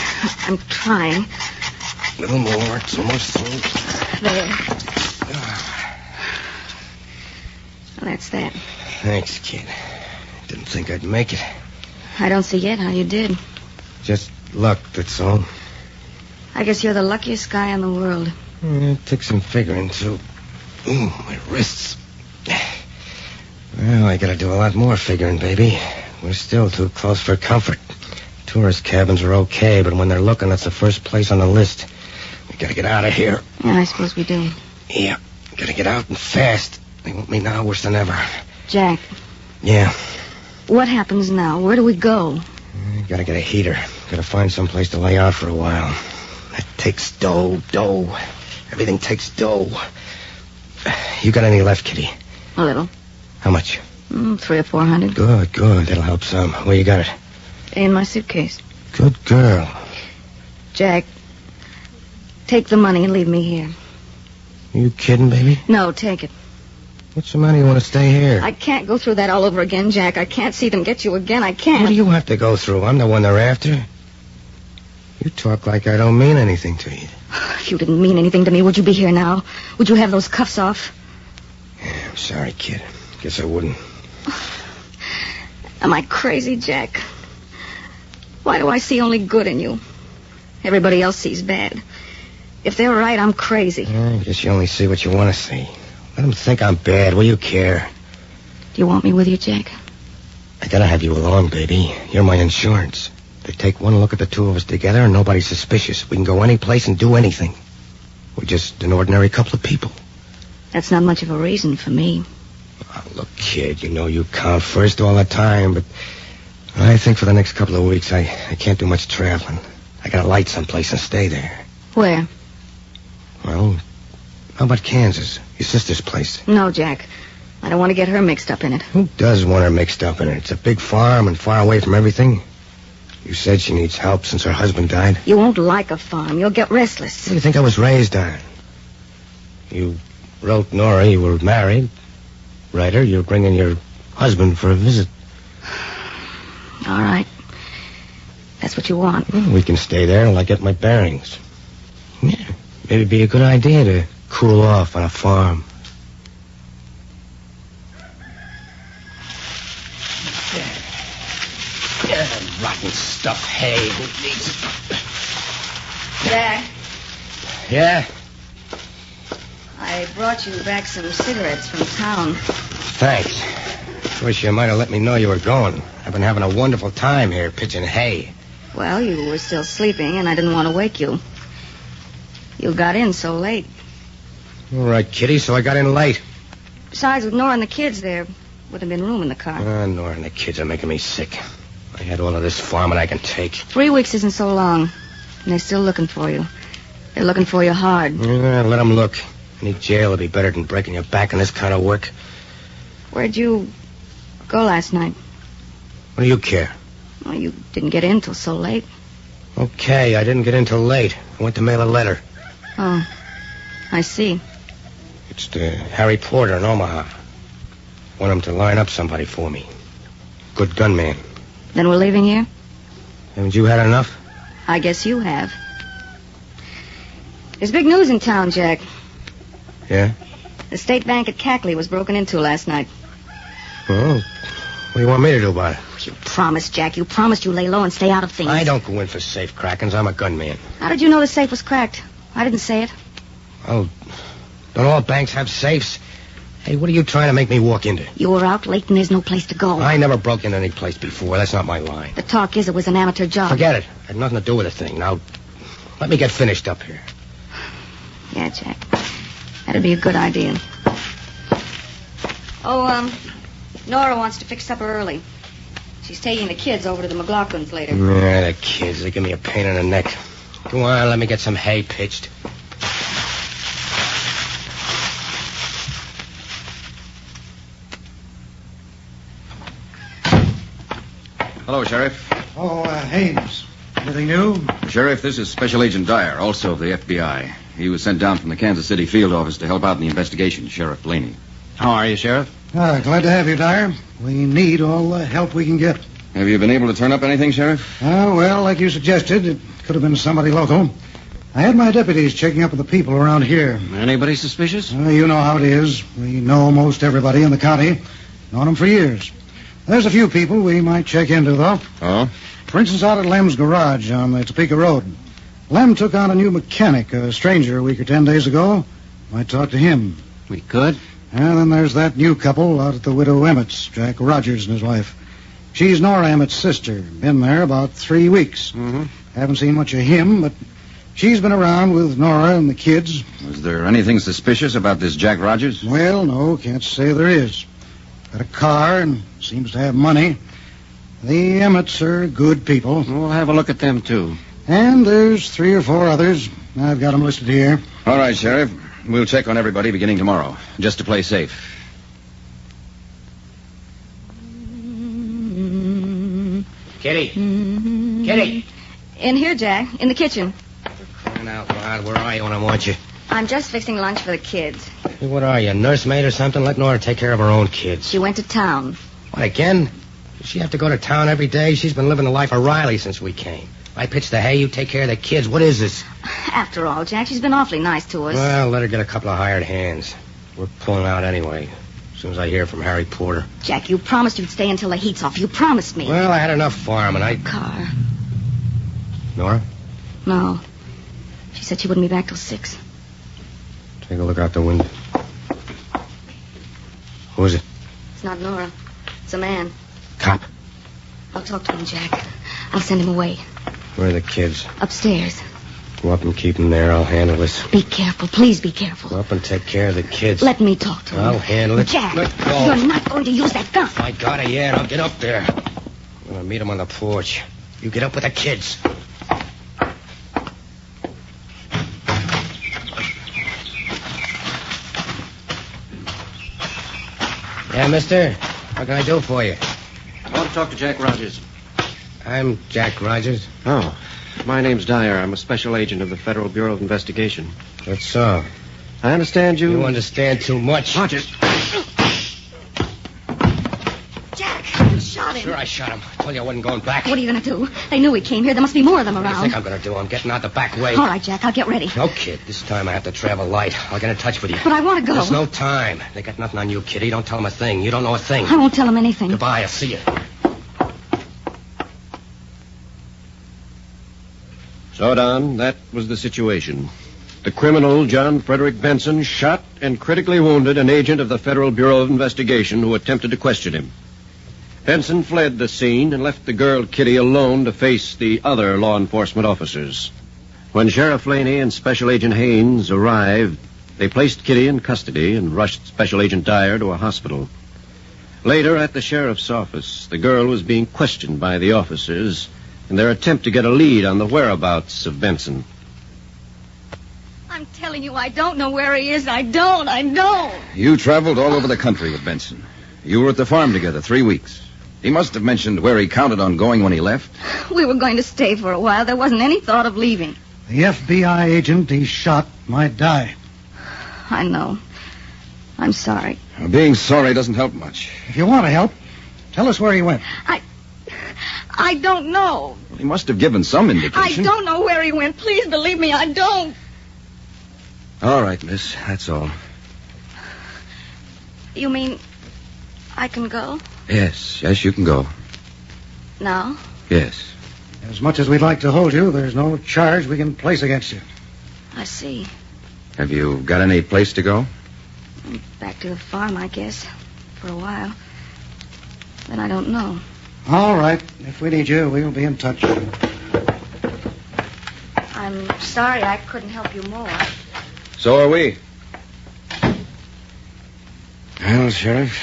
I'm trying. A little more. It's almost through. There. Well, that's that. Thanks, kid. Didn't think I'd make it. I don't see yet how you did. Just luck, that's all. I guess you're the luckiest guy in the world. It took some figuring, too. Ooh, my wrists. Well, I gotta do a lot more figuring, baby. We're still too close for comfort. Tourist cabins are okay, but when they're looking, that's the first place on the list. We gotta get out of here. Yeah, I suppose we do. Yeah, gotta get out and fast. They want me now worse than ever. Jack. Yeah. What happens now? Where do we go? Gotta get a heater. Gotta find someplace to lay out for a while. That takes dough. Everything takes dough. You got any left, kitty? A little. How much? 300 or 400. Good. That'll help some. Where you got it? In my suitcase. Good girl. Jack, take the money and leave me here. You kidding, baby? No, take it. What's the matter? You want to stay here? I can't go through that all over again, Jack. I can't see them get you again. I can't. What do you have to go through? I'm the one they're after. You talk like I don't mean anything to you. If you didn't mean anything to me, would you be here now? Would you have those cuffs off? Yeah, I'm sorry, kid. Guess I wouldn't. Am I crazy, Jack? Why do I see only good in you? Everybody else sees bad. If they're right, I'm crazy. I guess you only see what you want to see. Let them think I'm bad. What do you care? Do you want me with you, Jack? I gotta have you along, baby. You're my insurance. They take one look at the two of us together and nobody's suspicious. We can go any place and do anything. We're just an ordinary couple of people. That's not much of a reason for me. Oh, look, kid, you know you count first all the time, but I think for the next couple of weeks I can't do much traveling. I gotta light someplace and stay there. Where? Well, how about Kansas? Your sister's place. No, Jack. I don't want to get her mixed up in it. Who does want her mixed up in it? It's a big farm and far away from everything. You said she needs help since her husband died. You won't like a farm. You'll get restless. What do you think I was raised on? You wrote Nora you were married. Writer, you're bringing your husband for a visit. All right. That's what you want. Well, we can stay there until I get my bearings. Yeah, maybe it'd be a good idea to cool off on a farm. Yeah, rotten stuff. Hay. Who needs it? Jack, Yeah? I brought you back some cigarettes from town. Thanks. Wish you might have let me know you were going. I've been having a wonderful time here pitching hay. Well, you were still sleeping, and I didn't want to wake you. You got in so late. All right, Kitty, so I got in late. Besides, with Nora and the kids, there would have been room in the car. Nora and the kids are making me sick. I had all of this farming I can take. 3 weeks isn't so long, and they're still looking for you. They're looking for you hard. Let them look. Any jail would be better than breaking your back in this kind of work. Where'd you go last night? What do you care? Well, you didn't get in till so late. Okay, I didn't get in till late. I went to mail a letter. Oh, I see. It's to Harry Porter in Omaha. Want him to line up somebody for me. Good gunman. Then we're leaving here? Haven't you had enough? I guess you have. There's big news in town, Jack. Yeah? The state bank at Cackley was broken into last night. Well, what do you want me to do about it? You promised, Jack. You promised you'd lay low and stay out of things. I don't go in for safe crackings. I'm a gunman. How did you know the safe was cracked? I didn't say it. Oh, don't all banks have safes? Hey, what are you trying to make me walk into? You were out late and there's no place to go. I never broke into any place before. That's not my line. The talk is it was an amateur job. Forget it. Had nothing to do with the thing. Now, let me get finished up here. Yeah, Jack. That'd be a good idea. Oh, Nora wants to fix supper early. She's taking the kids over to the McLaughlins later. Yeah, the kids. They give me a pain in the neck. Go on, let me get some hay pitched. Hello, Sheriff. Oh, Haynes. Anything new? Sheriff, this is Special Agent Dyer, also of the FBI. He was sent down from the Kansas City field office to help out in the investigation, Sheriff Blaney. How are you, Sheriff? Glad to have you, Dyer. We need all the help we can get. Have you been able to turn up anything, Sheriff? Well, like you suggested, it could have been somebody local. I had my deputies checking up with the people around here. Anybody suspicious? You know how it is. We know most everybody in the county. Known them for years. There's a few people we might check into, though. Oh? For instance, out at Lem's garage on the Topeka Road. Lem took on a new mechanic, a stranger, a week or 10 days ago. Might talk to him. We could? And then there's that new couple out at the widow Emmett's, Jack Rogers and his wife. She's Nora Emmett's sister. Been there about 3 weeks. Mm-hmm. Haven't seen much of him, but she's been around with Nora and the kids. Was there anything suspicious about this Jack Rogers? Well, no, can't say there is. Got a car and seems to have money. The Emmets are good people. We'll have a look at them, too. And there's 3 or 4 others. I've got them listed here. All right, Sheriff. We'll check on everybody beginning tomorrow, just to play safe. Kitty. Kitty. In here, Jack. In the kitchen. Crying out loud. Where are you when I want you? I'm just fixing lunch for the kids. Hey, what are you, nursemaid or something? Let Nora take care of her own kids. She went to town. What, again? Does she have to go to town every day? She's been living the life of Riley since we came. I pitch the hay, you take care of the kids. What is this? After all, Jack, she's been awfully nice to us. Well, let her get a couple of hired hands. We're pulling out anyway, as soon as I hear from Harry Porter. Jack, you promised you'd stay until the heat's off. You promised me. Well, I had enough farming. Car. Nora? No. She said she wouldn't be back till 6. Take a look out the window. Who is it? It's not Nora. It's a man. Cop? I'll talk to him, Jack. I'll send him away. Where are the kids? Upstairs. Go up and keep them there. I'll handle this. Be careful. Please be careful. Go up and take care of the kids. Let me talk to him. I'll handle it. Jack, Let go. you're not going to use that gun. I got it, yeah, and I'll get up there. I'm going to meet him on the porch. You get up with the kids. Yeah, mister? What can I do for you? I want to talk to Jack Rogers. I'm Jack Rogers. Oh. My name's Dyer. I'm a special agent of the Federal Bureau of Investigation. That's so. I understand you... You understand too much. Rogers. Jack, you shot him. Sure, I shot him. I told you I wasn't going back. What are you going to do? They knew we came here. There must be more of them What do around. you think I'm going to do? I'm getting out the back way. All right, Jack, I'll get ready. No, kid. This time I have to travel light. I'll get in touch with you. But I want to go. There's no time. They got nothing on you, kitty. Don't tell them a thing. You don't know a thing. I won't tell them anything. Goodbye. I'll see you. So, Don, that was the situation. The criminal, John Frederick Benson, shot and critically wounded an agent of the Federal Bureau of Investigation who attempted to question him. Benson fled the scene and left the girl, Kitty, alone to face the other law enforcement officers. When Sheriff Laney and Special Agent Haynes arrived, they placed Kitty in custody and rushed Special Agent Dyer to a hospital. Later, at the sheriff's office, the girl was being questioned by the officers in their attempt to get a lead on the whereabouts of Benson. I'm I'm telling you, I don't know where he is. I don't. You traveled all over the country with Benson. You were at the farm together 3 weeks. He must have mentioned where he counted on going when he left. We were going to stay for a while. There wasn't any thought of leaving. The FBI agent he shot might die. I know. I'm sorry. Being sorry doesn't help much. If you want to help, tell us where he went. I don't know. Well, he must have given some indication. I don't know where he went. Please believe me, I don't. All right, miss. That's all. You mean I can go? Yes, you can go. Now? Yes. As much as we'd like to hold you, there's no charge we can place against you. I see. Have you got any place to go? Back to the farm, I guess. For a while. Then I don't know. All right. If we need you, we'll be in touch. I'm sorry I couldn't help you more. So are we. Well, Sheriff,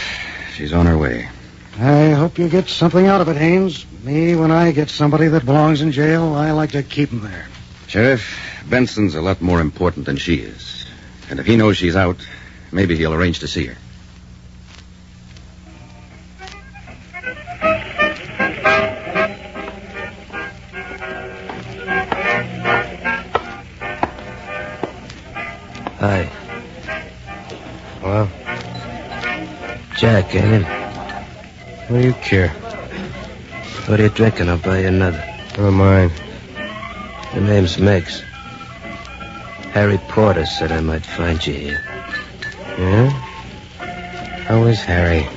she's on her way. I hope you get something out of it, Haynes. Me, when I get somebody that belongs in jail, I like to keep him there. Sheriff, Benson's a lot more important than she is. And if he knows she's out, maybe he'll arrange to see her. Hi. Well? Jack, ain't it? What do you care? What are you drinking? I'll buy you another. Never mind. The name's Meggs. Harry Porter said I might find you here. Yeah? How is Harry?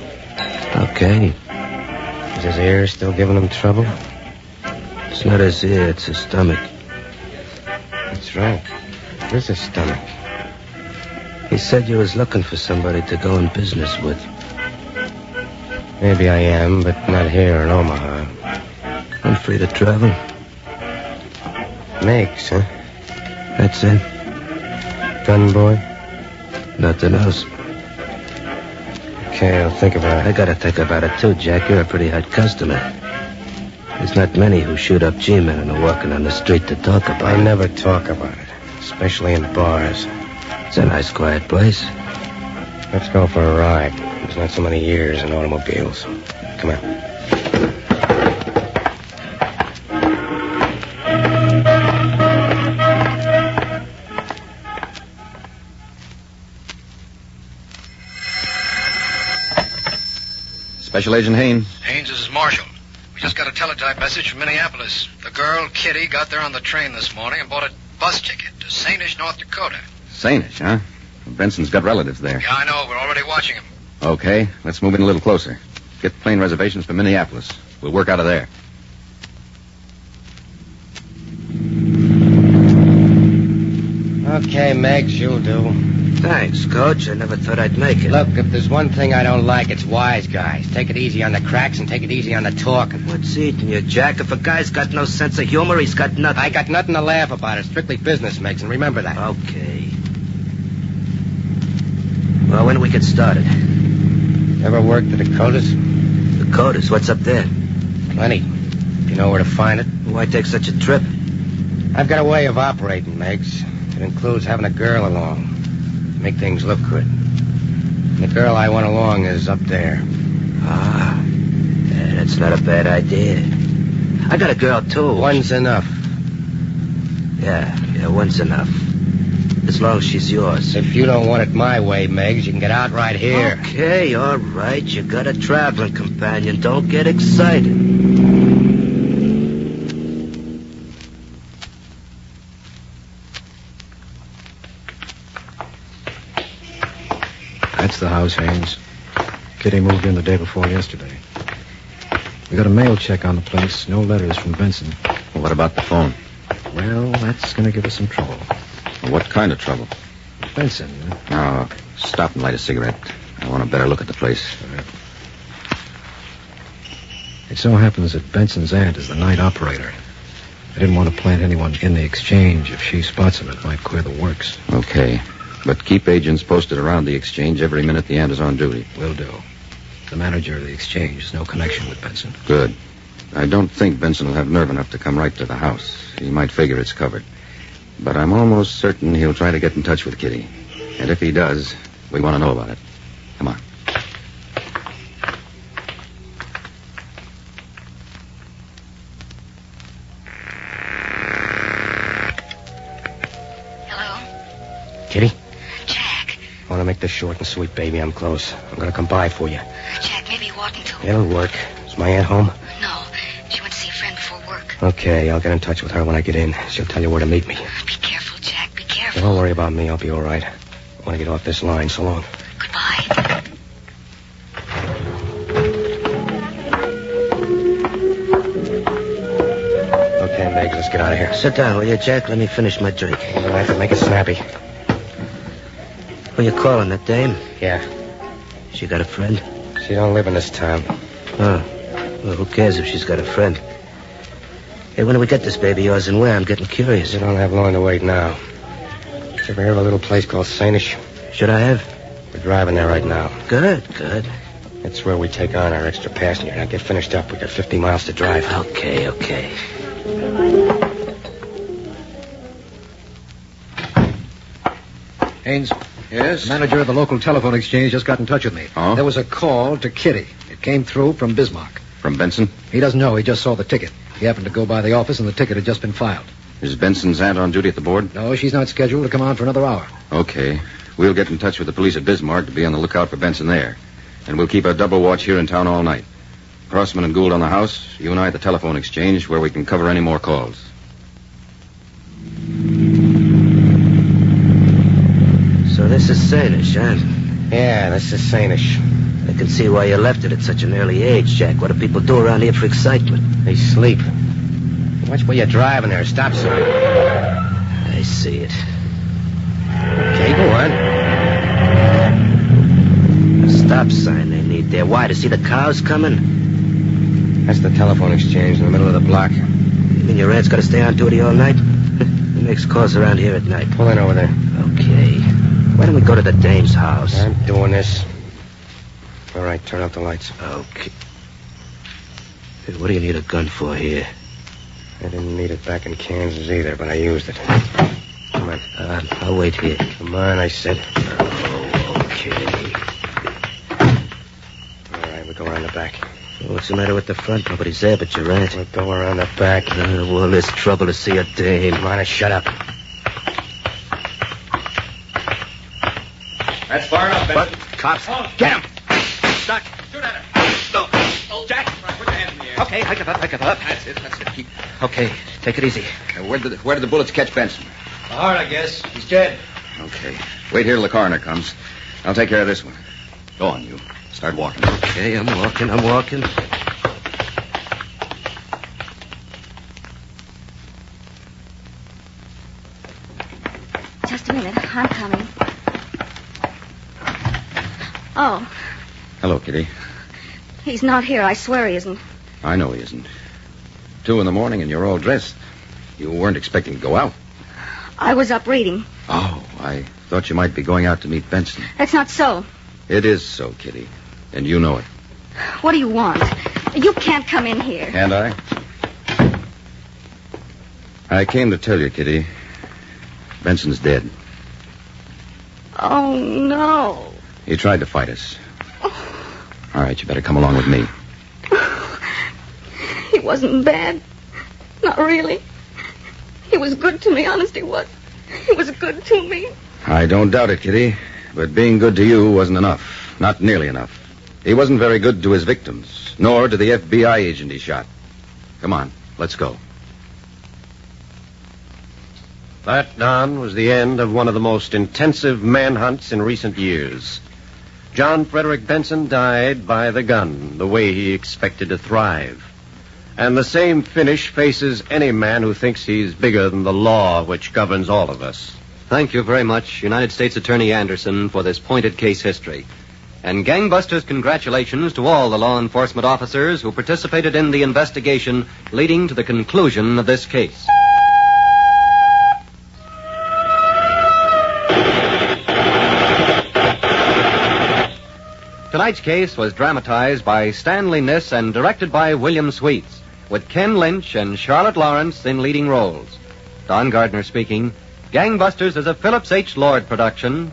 Okay. Is his ear still giving him trouble? It's not his ear, it's his stomach. That's right. Where's his stomach? He said you was looking for somebody to go in business with. Maybe I am, but not here in Omaha. I'm free to travel. Meggs, huh? That's it. Gun boy? Nothing else. Okay, I'll think about it. I gotta think about it too, Jack. You're a pretty hot customer. There's not many who shoot up G-men and are walking on the street to talk about it. I never talk about it, especially in bars. It's a nice, quiet place. Let's go for a ride. There's not so many years in automobiles. Come on. Special Agent Haynes. Haynes, this is Marshall. We just got a teletype message from Minneapolis. The girl, Kitty, got there on the train this morning and bought a bus ticket to Sainish, North Dakota. Sainish, huh? Benson's got relatives there. Yeah, I know. We're already watching him. Okay, let's move in a little closer. Get plane reservations for Minneapolis. We'll work out of there. Okay, Meggs, you'll do. Thanks, Coach. I never thought I'd make it. Look, if there's one thing I don't like, it's wise guys. Take it easy on the cracks and take it easy on the talking. What's eating you, Jack? If a guy's got no sense of humor, he's got nothing. I got nothing to laugh about. It's strictly business, Meggs, and remember that. Okay. Well, when do we get started? Ever worked the Dakotas? Dakotas? What's up there? Plenty. If you know where to find it. Why take such a trip? I've got a way of operating, Meggs. It includes having a girl along. Make things look good. And the girl I want along is up there. Ah, yeah, that's not a bad idea. I got a girl, too. One's enough. Yeah, one's enough. As long as she's yours. If you don't want it my way, Meggs, you can get out right here. Okay, all right. You got a traveling companion. Don't get excited. That's the house, Haynes. Kitty moved in the day before yesterday. We got a mail check on the place. No letters from Benson. Well, what about the phone? Well, that's going to give us some trouble. Well, what kind of trouble? Benson. Oh, stop and light a cigarette. I want a better look at the place. All right. It so happens that Benson's aunt is the night operator. I didn't want to plant anyone in the exchange. If she spots him, it might clear the works. Okay. But keep agents posted around the exchange every minute the aunt is on duty. Will do. The manager of the exchange has no connection with Benson. Good. I don't think Benson will have nerve enough to come right to the house. He might figure it's covered. But I'm almost certain he'll try to get in touch with Kitty. And if he does, we want to know about it. Come on. Kitty? Jack. I want to make this short and sweet, baby. I'm close. I'm going to come by for you. Jack, maybe you oughtn't to. It'll work. Is my aunt home? No. She went to see a friend before work. Okay, I'll get in touch with her when I get in. She'll tell you where to meet me. Be careful, Jack. Be careful. Don't worry about me. I'll be all right. I want to get off this line. So long. Goodbye. Okay, Meg, let's get out of here. Sit down, will you, Jack? Let me finish my drink. All right, make it snappy. Who you calling, that dame? Yeah. She got a friend? She don't live in this town. Oh. Well, who cares if she's got a friend? Hey, when do we get this baby yours and where? I'm getting curious. You don't have long to wait now. Did you ever hear of a little place called Sainish? Should I have? We're driving there right now. Good. That's where we take on our extra passenger. Now get finished up. We got 50 miles to drive. Okay. Haynes? Yes? The manager of the local telephone exchange just got in touch with me. Oh? There was a call to Kitty. It came through from Bismarck. From Benson? He doesn't know. He just saw the ticket. He happened to go by the office, and the ticket had just been filed. Is Benson's aunt on duty at the board? No, she's not scheduled to come on for another hour. Okay. We'll get in touch with the police at Bismarck to be on the lookout for Benson there. And we'll keep a double watch here in town all night. Crossman and Gould on the house, you and I at the telephone exchange where we can cover any more calls. So this is Sainish, huh? Yeah, this is Sainish. I can see why you left it at such an early age, Jack. What do people do around here for excitement? They sleep. Watch where you're driving there. Stop sign. I see it. Okay, go on. A stop sign they need there. Why, to see the cows coming? That's the telephone exchange in the middle of the block. You mean your aunt's got to stay on duty all night? Who makes calls around here at night? Pull in over there. Okay. Why don't we go to the dame's house? I'm doing this. All right, turn out the lights. Okay. Hey, what do you need a gun for here? I didn't need it back in Kansas either, but I used it. Come on. I'll wait here. Come on, I said. Okay. All right, we go around the back. What's the matter with the front? Nobody's there but your aunt. We'll go around the back. Well, there's trouble to see a dame. Come on, shut up. That's far enough, Benson. What? Cops. Get him. Duck. Shoot at him. No. Jack, put your hands in the air. Okay, hike it up. That's it. Keep... Okay, take it easy. Where did the bullets catch Benson? The heart, I guess. He's dead. Okay. Wait here till the coroner comes. I'll take care of this one. Go on, you. Start walking. Okay, I'm walking. Just a minute. I'm coming. Oh, Hello, Kitty. he's not here. I swear he isn't. I know he isn't. 2 a.m, and you're all dressed. You weren't expecting to go out. I was up reading. Oh, I thought you might be going out to meet Benson. That's not so. It is so, Kitty. And you know it. What do you want? You can't come in here. Can't I? I came to tell you, Kitty. Benson's dead. Oh, no. He tried to fight us. All right, you better come along with me. He wasn't bad. Not really. He was good to me, honest he was. He was good to me. I don't doubt it, Kitty. But being good to you wasn't enough. Not nearly enough. He wasn't very good to his victims, nor to the FBI agent he shot. Come on, let's go. That, Don, was the end of one of the most intensive manhunts in recent years. John Frederick Benson died by the gun, the way he expected to thrive. And the same finish faces any man who thinks he's bigger than the law which governs all of us. Thank you very much, United States Attorney Anderson, for this pointed case history. And gangbusters, congratulations to all the law enforcement officers who participated in the investigation leading to the conclusion of this case. Tonight's case was dramatized by Stanley Niss and directed by William Sweets, with Ken Lynch and Charlotte Lawrence in leading roles. Don Gardner speaking. Gangbusters is a Phillips H. Lord production.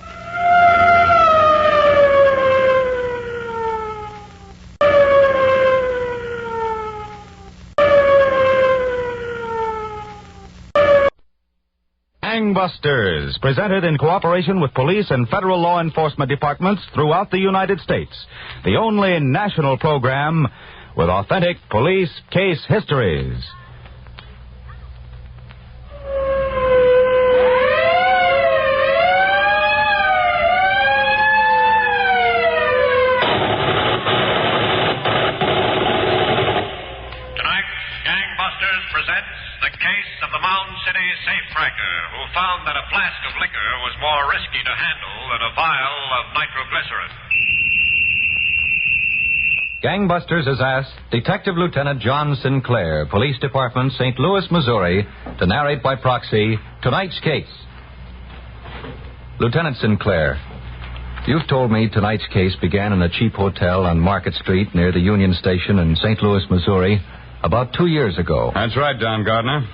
Gangbusters, presented in cooperation with police and federal law enforcement departments throughout the United States. The only national program with authentic police case histories. Presents the case of the Mound City Safecracker, who found that a flask of liquor was more risky to handle than a vial of nitroglycerin. Gangbusters has asked Detective Lieutenant John Sinclair, Police Department, St. Louis, Missouri, to narrate by proxy tonight's case. Lieutenant Sinclair, you've told me tonight's case began in a cheap hotel on Market Street near the Union Station in St. Louis, Missouri, about 2 years ago. That's right, Don Gardner.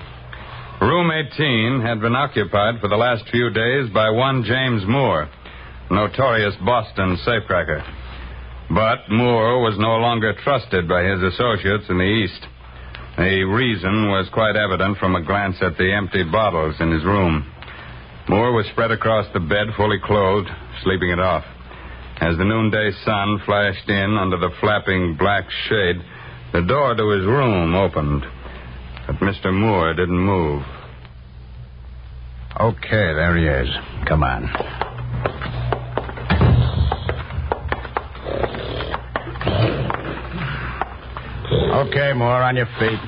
Room 18 had been occupied for the last few days by one James Moore, notorious Boston safecracker. But Moore was no longer trusted by his associates in the East. The reason was quite evident from a glance at the empty bottles in his room. Moore was spread across the bed, fully clothed, sleeping it off. As the noonday sun flashed in under the flapping black shade, the door to his room opened, but Mr. Moore didn't move. Okay, there he is. Come on. Okay, Moore, on your feet.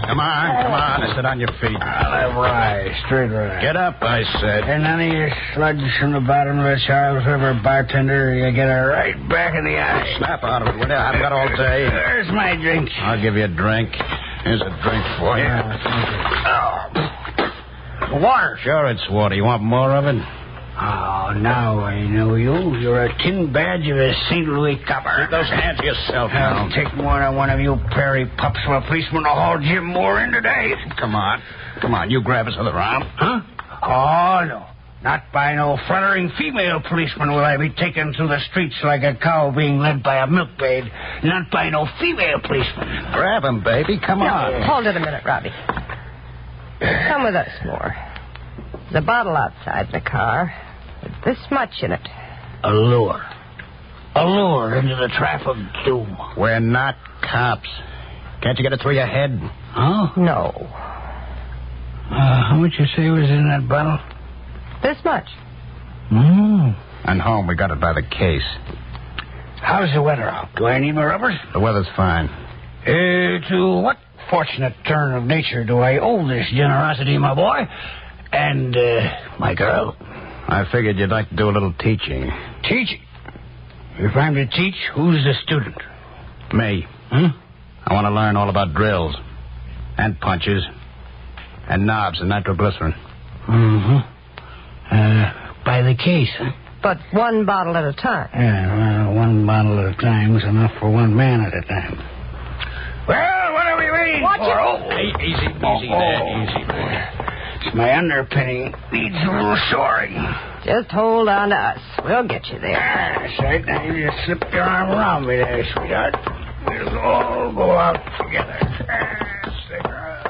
Come on. I said on your feet. I'll rise, straight rise. Get up, I said. And none of your sludge from the bottom of the Charles River bartender. You get her right back in the eye. Snap out of it, will you? I've got all day. There's my drink. I'll give you a drink. Here's a drink for you. Water. Sure, it's water. You want more of it? Oh, now I know you. You're a tin badge of a St. Louis copper. Keep those hands to yourself now. I'll take more than one of you prairie pups for a policeman to haul Jim Moore in today. Come on. You grab his other arm. Huh? Oh, no. Not by no fluttering female policeman will I be taken through the streets like a cow being led by a milkmaid. Not by no female policeman. Grab him, baby. Come on. Hold it a minute, Robbie. Come with us, Moore. There's a bottle outside the car. With this much in it. Allure into the trap of doom. We're not cops. Can't you get it through your head? Huh? No. How much you say was in that bottle? This much. And home, we got it by the case. How's the weather out? Do I need my rubbers? The weather's fine. To what fortunate turn of nature do I owe this generosity, my boy? And, my girl? I figured you'd like to do a little teaching. Teaching? If I'm to teach, who's the student? Me. Huh? I want to learn all about drills. And punches. And knobs and nitroglycerin. By the case, huh? But one bottle at a time. Yeah, well, one bottle at a time is enough for one man at a time. Well, what are we waiting Watch for? it. Oh, easy there. It's my underpinning. Needs a little shoring. Just hold on to us. We'll get you there. That's right. Now you just slip your arm around me there, sweetheart. We'll all go out together. Stick around.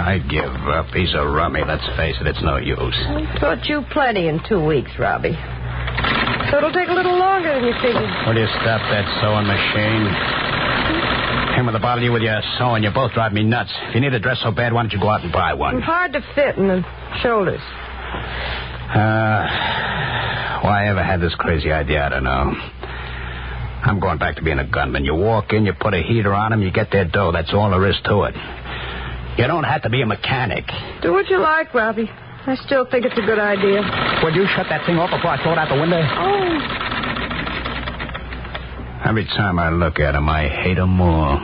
I give up. He's a rummy. Let's face it, it's no use. Taught you plenty in 2 weeks, Robbie. So it'll take a little longer than you figured. Will you stop that sewing machine? Him with the bottle, you with your sewing. You both drive me nuts. If you need a dress so bad, why don't you go out and buy one? It's hard to fit in the shoulders. Why I ever had this crazy idea, I don't know. I'm going back to being a gunman. You walk in, you put a heater on them, you get their dough. That's all there is to it. You don't have to be a mechanic. Do what you like, Robbie. I still think it's a good idea. Will you shut that thing off before I throw it out the window? Oh. Every time I look at him, I hate him more.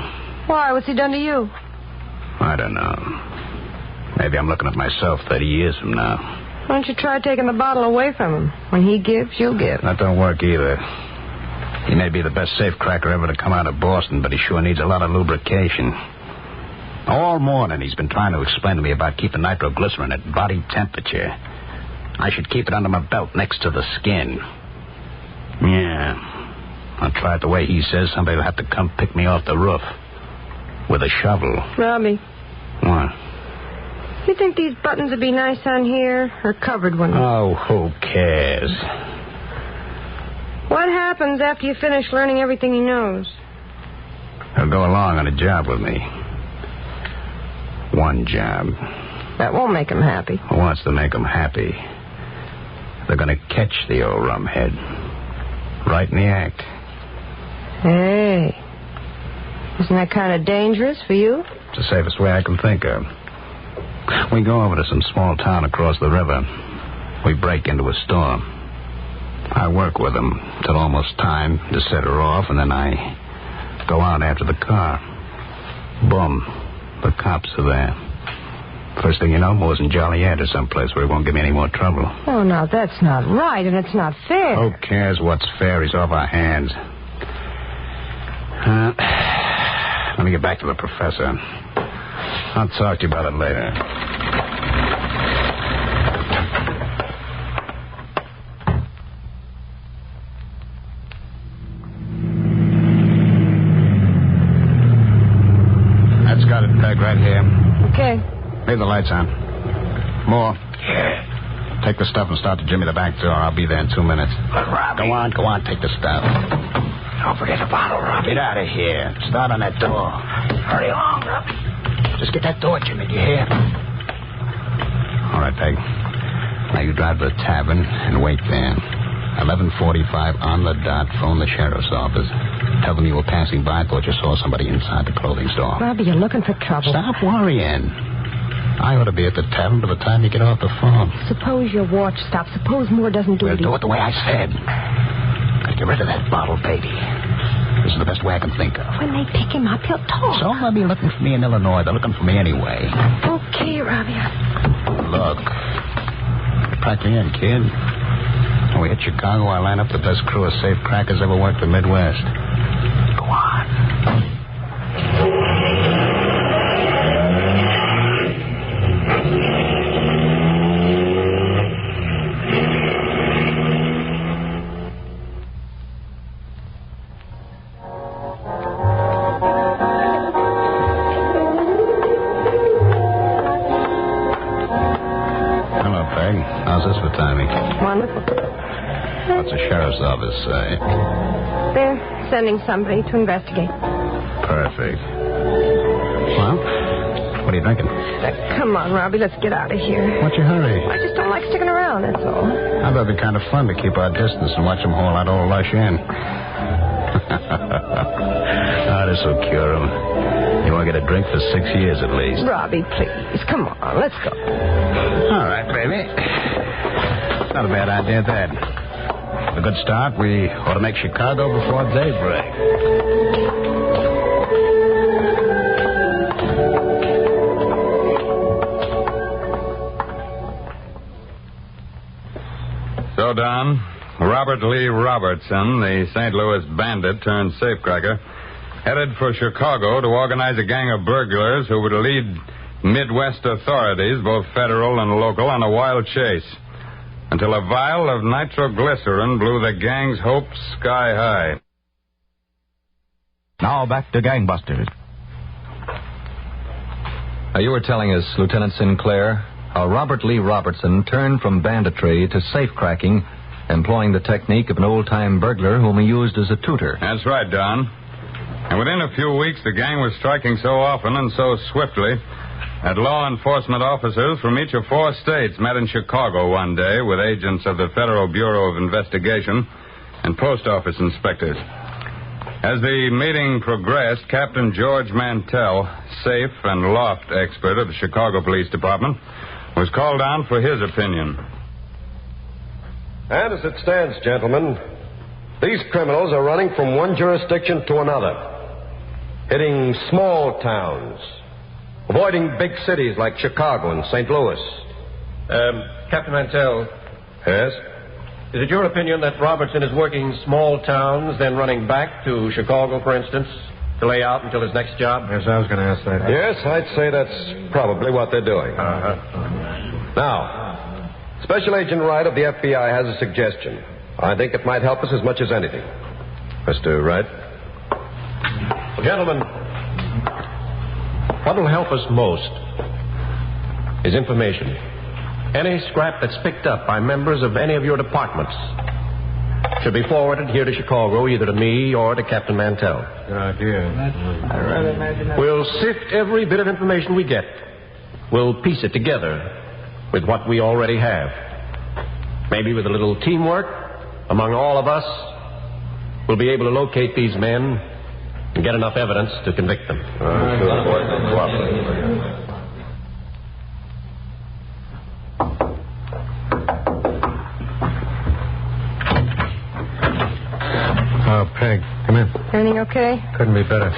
Why? What's he done to you? I don't know. Maybe I'm looking at myself 30 years from now. Why don't you try taking the bottle away from him? When he gives, you'll give. That don't work either. He may be the best safecracker ever to come out of Boston, but he sure needs a lot of lubrication. All morning he's been trying to explain to me about keeping nitroglycerin at body temperature. I should keep it under my belt next to the skin. Yeah. I'll try it the way he says. Somebody will have to come pick me off the roof. With a shovel. Robbie. What? You think these buttons would be nice on here, or covered ones? Oh, who cares? What happens after you finish learning everything he knows? He'll go along on a job with me. One job. That won't make him happy. Who wants to make him happy? They're going to catch the old rumhead. Right in the act. Hey. Isn't that kind of dangerous for you? It's the safest way I can think of. We go over to some small town across the river. We break into a store. I work with them till almost time to set her off, and then I go out after the car. Boom. The cops are there. First thing you know, Moore's in Joliet or someplace where he won't give me any more trouble. Oh, now, that's not right, and it's not fair. Who cares what's fair? He's off our hands. Let me get back to the professor. I'll talk to you about it later. That's got it, Peg, right here. Okay. Leave the lights on. More. Take the stuff and start to jimmy the back door. I'll be there in 2 minutes. Robbie. Go on, take the stuff. Don't forget the bottle, Robbie. Get out of here. Start on that door. Hurry along, Robbie. Just get that door, Jimmy, do you hear? All right, Peg. Now you drive to the tavern and wait there. 11:45 on the dot. Phone the sheriff's office. Tell them you were passing by. Thought you saw somebody inside the clothing store. Robbie, you're looking for trouble. Stop worrying. I ought to be at the tavern by the time you get off the phone. Suppose your watch stops. Suppose Moore doesn't do We'll it. do it the way I said. Gotta get rid of that bottle, baby. This is the best way I can think of. When they pick him up, he'll talk. So they'll be looking for me in Illinois. They're looking for me anyway. Okay, Robbie. Look. Pack in, kid. When we hit Chicago, I line up the best crew of safecrackers ever worked the Midwest. Go on. What's the sheriff's office say? They're sending somebody to investigate. Perfect. Well, what are you drinking? Come on, Robbie, let's get out of here. What's your hurry? I just don't like sticking around, that's all. I thought it'd be kind of fun to keep our distance and watch them haul that old lush in. This will cure him. You won't get a drink for 6 years at least. Robbie, please, come on, let's go. All right, baby. Not a bad idea, that. A good start. We ought to make Chicago before daybreak. So, Don, Robert Lee Robertson, the St. Louis bandit turned safecracker, headed for Chicago to organize a gang of burglars who would lead Midwest authorities, both federal and local, on a wild chase. Until a vial of nitroglycerin blew the gang's hopes sky high. Now back to Gangbusters. You were telling us, Lieutenant Sinclair, how Robert Lee Robertson turned from banditry to safecracking, employing the technique of an old-time burglar whom he used as a tutor. That's right, Don. And within a few weeks, the gang was striking so often and so swiftly that law enforcement officers from each of 4 states met in Chicago one day with agents of the Federal Bureau of Investigation and post office inspectors. As the meeting progressed, Captain George Mantell, safe and loft expert of the Chicago Police Department, was called on for his opinion. And as it stands, gentlemen, these criminals are running from one jurisdiction to another, hitting small towns, avoiding big cities like Chicago and St. Louis. Captain Mantell. Yes? Is it your opinion that Robertson is working small towns, then running back to Chicago, for instance, to lay out until his next job? Yes, I was going to ask that. Yes, I'd say that's probably what they're doing. Now, Special Agent Wright of the FBI has a suggestion. I think it might help us as much as anything. Mr. Wright? Well, gentlemen, what will help us most is information. Any scrap that's picked up by members of any of your departments should be forwarded here to Chicago, either to me or to Captain Mantell. Good idea. I'd rather imagine that. We'll sift every bit of information we get. We'll piece it together with what we already have. Maybe with a little teamwork among all of us, we'll be able to locate these men and get enough evidence to convict them. Oh, Peg, come in. Everything okay? Couldn't be better.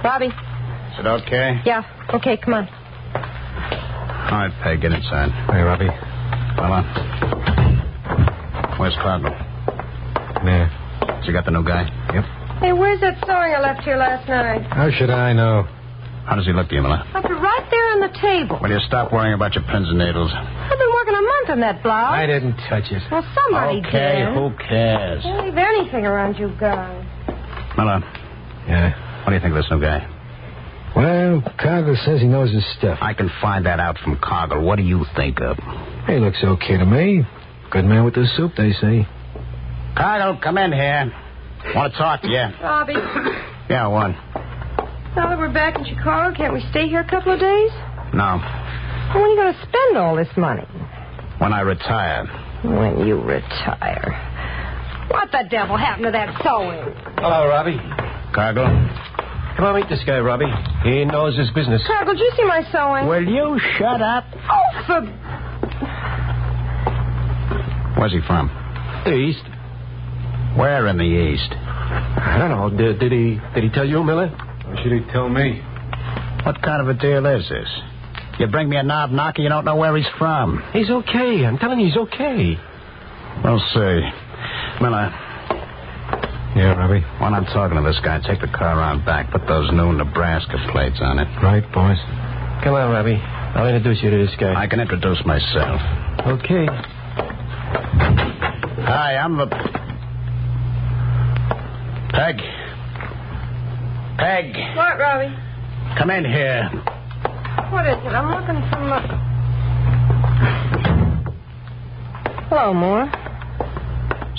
Robbie. Is it okay? Yeah. Okay, come on. All right, Peg, get inside. Hey, Robbie. Come on. Where's Cardinal? Yeah. Has he got the new guy? Yep. Hey, where's that sewing I left here last night? How should I know? How does he look to you, Miller? Left it right there on the table. Will you stop worrying about your pins and needles? I've been working a month on that blouse. I didn't touch it. Well, somebody Okay, did. who cares? Don't leave anything around you guys. Miller, Yeah. what do you think of this new guy? Well, Cargill says he knows his stuff. I can find that out from Cargill. What do you think of? He looks okay to me. Good man with the soup, they say. Cargill, come in here. Want to talk to you. Robbie, Yeah, what? now that we're back in Chicago, can't we stay here a couple of days? No. When are you going to spend all this money? When I retire. When you retire. What the devil happened to that sewing? Hello, Robbie. Cargill? Come on, meet this guy, Robbie. He knows his business. Cargill, did you see my sewing? Will you shut up? Oh, for... Where's he from? The East. Where in the East? I don't know. Did he tell you, Miller? Why should he tell me? What kind of a deal is this? You bring me a knob knocker, you don't know where he's from. He's okay. I'm telling you, he's okay. We'll see. Miller. Yeah, Robbie. While I'm talking to this guy, take the car around back. Put those new Nebraska plates on it. Right, boys. Come on, Robbie. I'll introduce you to this guy. I can introduce myself. Okay. Hi, I'm the... Peg. Peg. What, Robbie? Come in here. What is it? I'm looking for Hello, Moore.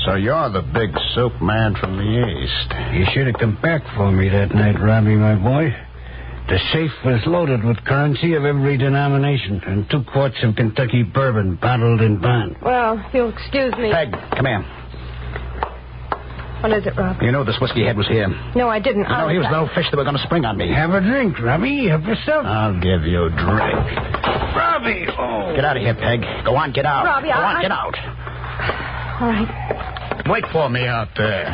So you're the big soup man from the East. You should have come back for me that night, Robbie, my boy. The safe was loaded with currency of every denomination and 2 quarts of Kentucky bourbon bottled in bond. Well, if you'll excuse me. Peg, come here. What is it, Robbie? You know this whiskey head was here. No, I didn't. You know he was no fish that were going to spring on me. Have a drink, Robbie. Help yourself. I'll give you a drink. Robbie! Oh. Get out of here, Peg. Go on, get out. Robbie, Go on, get out. All right. Wait for me out there.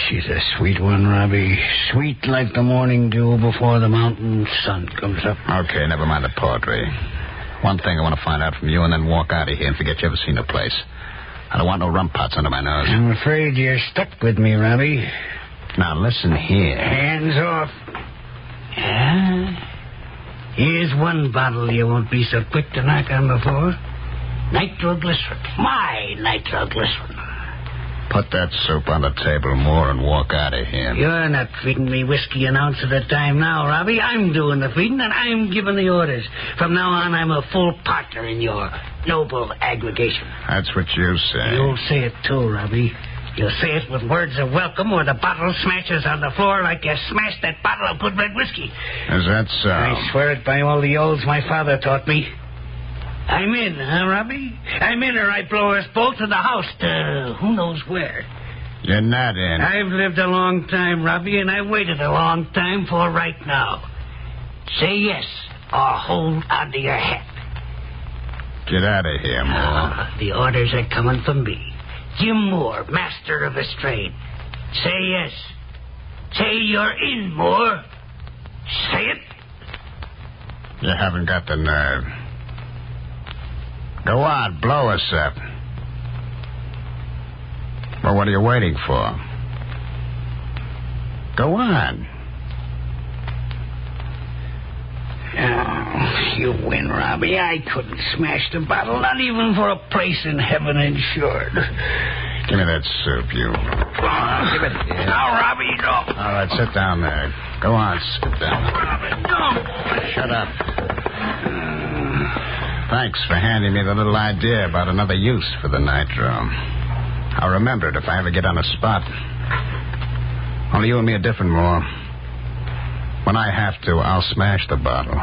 She's a sweet one, Robbie. Sweet like the morning dew before the mountain sun comes up. Okay, never mind the poetry. One thing I want to find out from you and then walk out of here and forget you ever seen the place. I don't want no rum pots under my nose. I'm afraid you're stuck with me, Robbie. Now, listen here. Hands off. Here's one bottle you won't be so quick to knock on before. Nitroglycerin. My nitroglycerin. Put that soup on the table more and walk out of here. You're not feeding me whiskey an ounce at a time now, Robbie. I'm doing the feeding and I'm giving the orders. From now on, I'm a full partner in your noble aggregation. That's what you say. You'll say it too, Robbie. You'll say it with words of welcome or the bottle smashes on the floor like you smashed that bottle of good red whiskey. Is that so? I swear it by all the oaths my father taught me. I'm in, huh, Robbie? I'm in or I blow us both to the house to who knows where. You're not in. I've lived a long time, Robbie, and I've waited a long time for right now. Say yes or hold onto your hat. Get out of here, Moore. The orders are coming from me. Jim Moore, master of this trade. Say yes. Say you're in, Moore. Say it. You haven't got the nerve. Go on, blow us up. Well, what are you waiting for? Go on. Oh, you win, Robbie. I couldn't smash the bottle, not even for a place in heaven insured. Give me that soup, you. Give it. Yeah. Now, Robbie, no. All right, sit down there. Go on, sit down. Robbie, no. Shut up. Thanks for handing me the little idea about another use for the nitro. I'll remember it if I ever get on a spot. Only you and me are different, Moore. When I have to, I'll smash the bottle.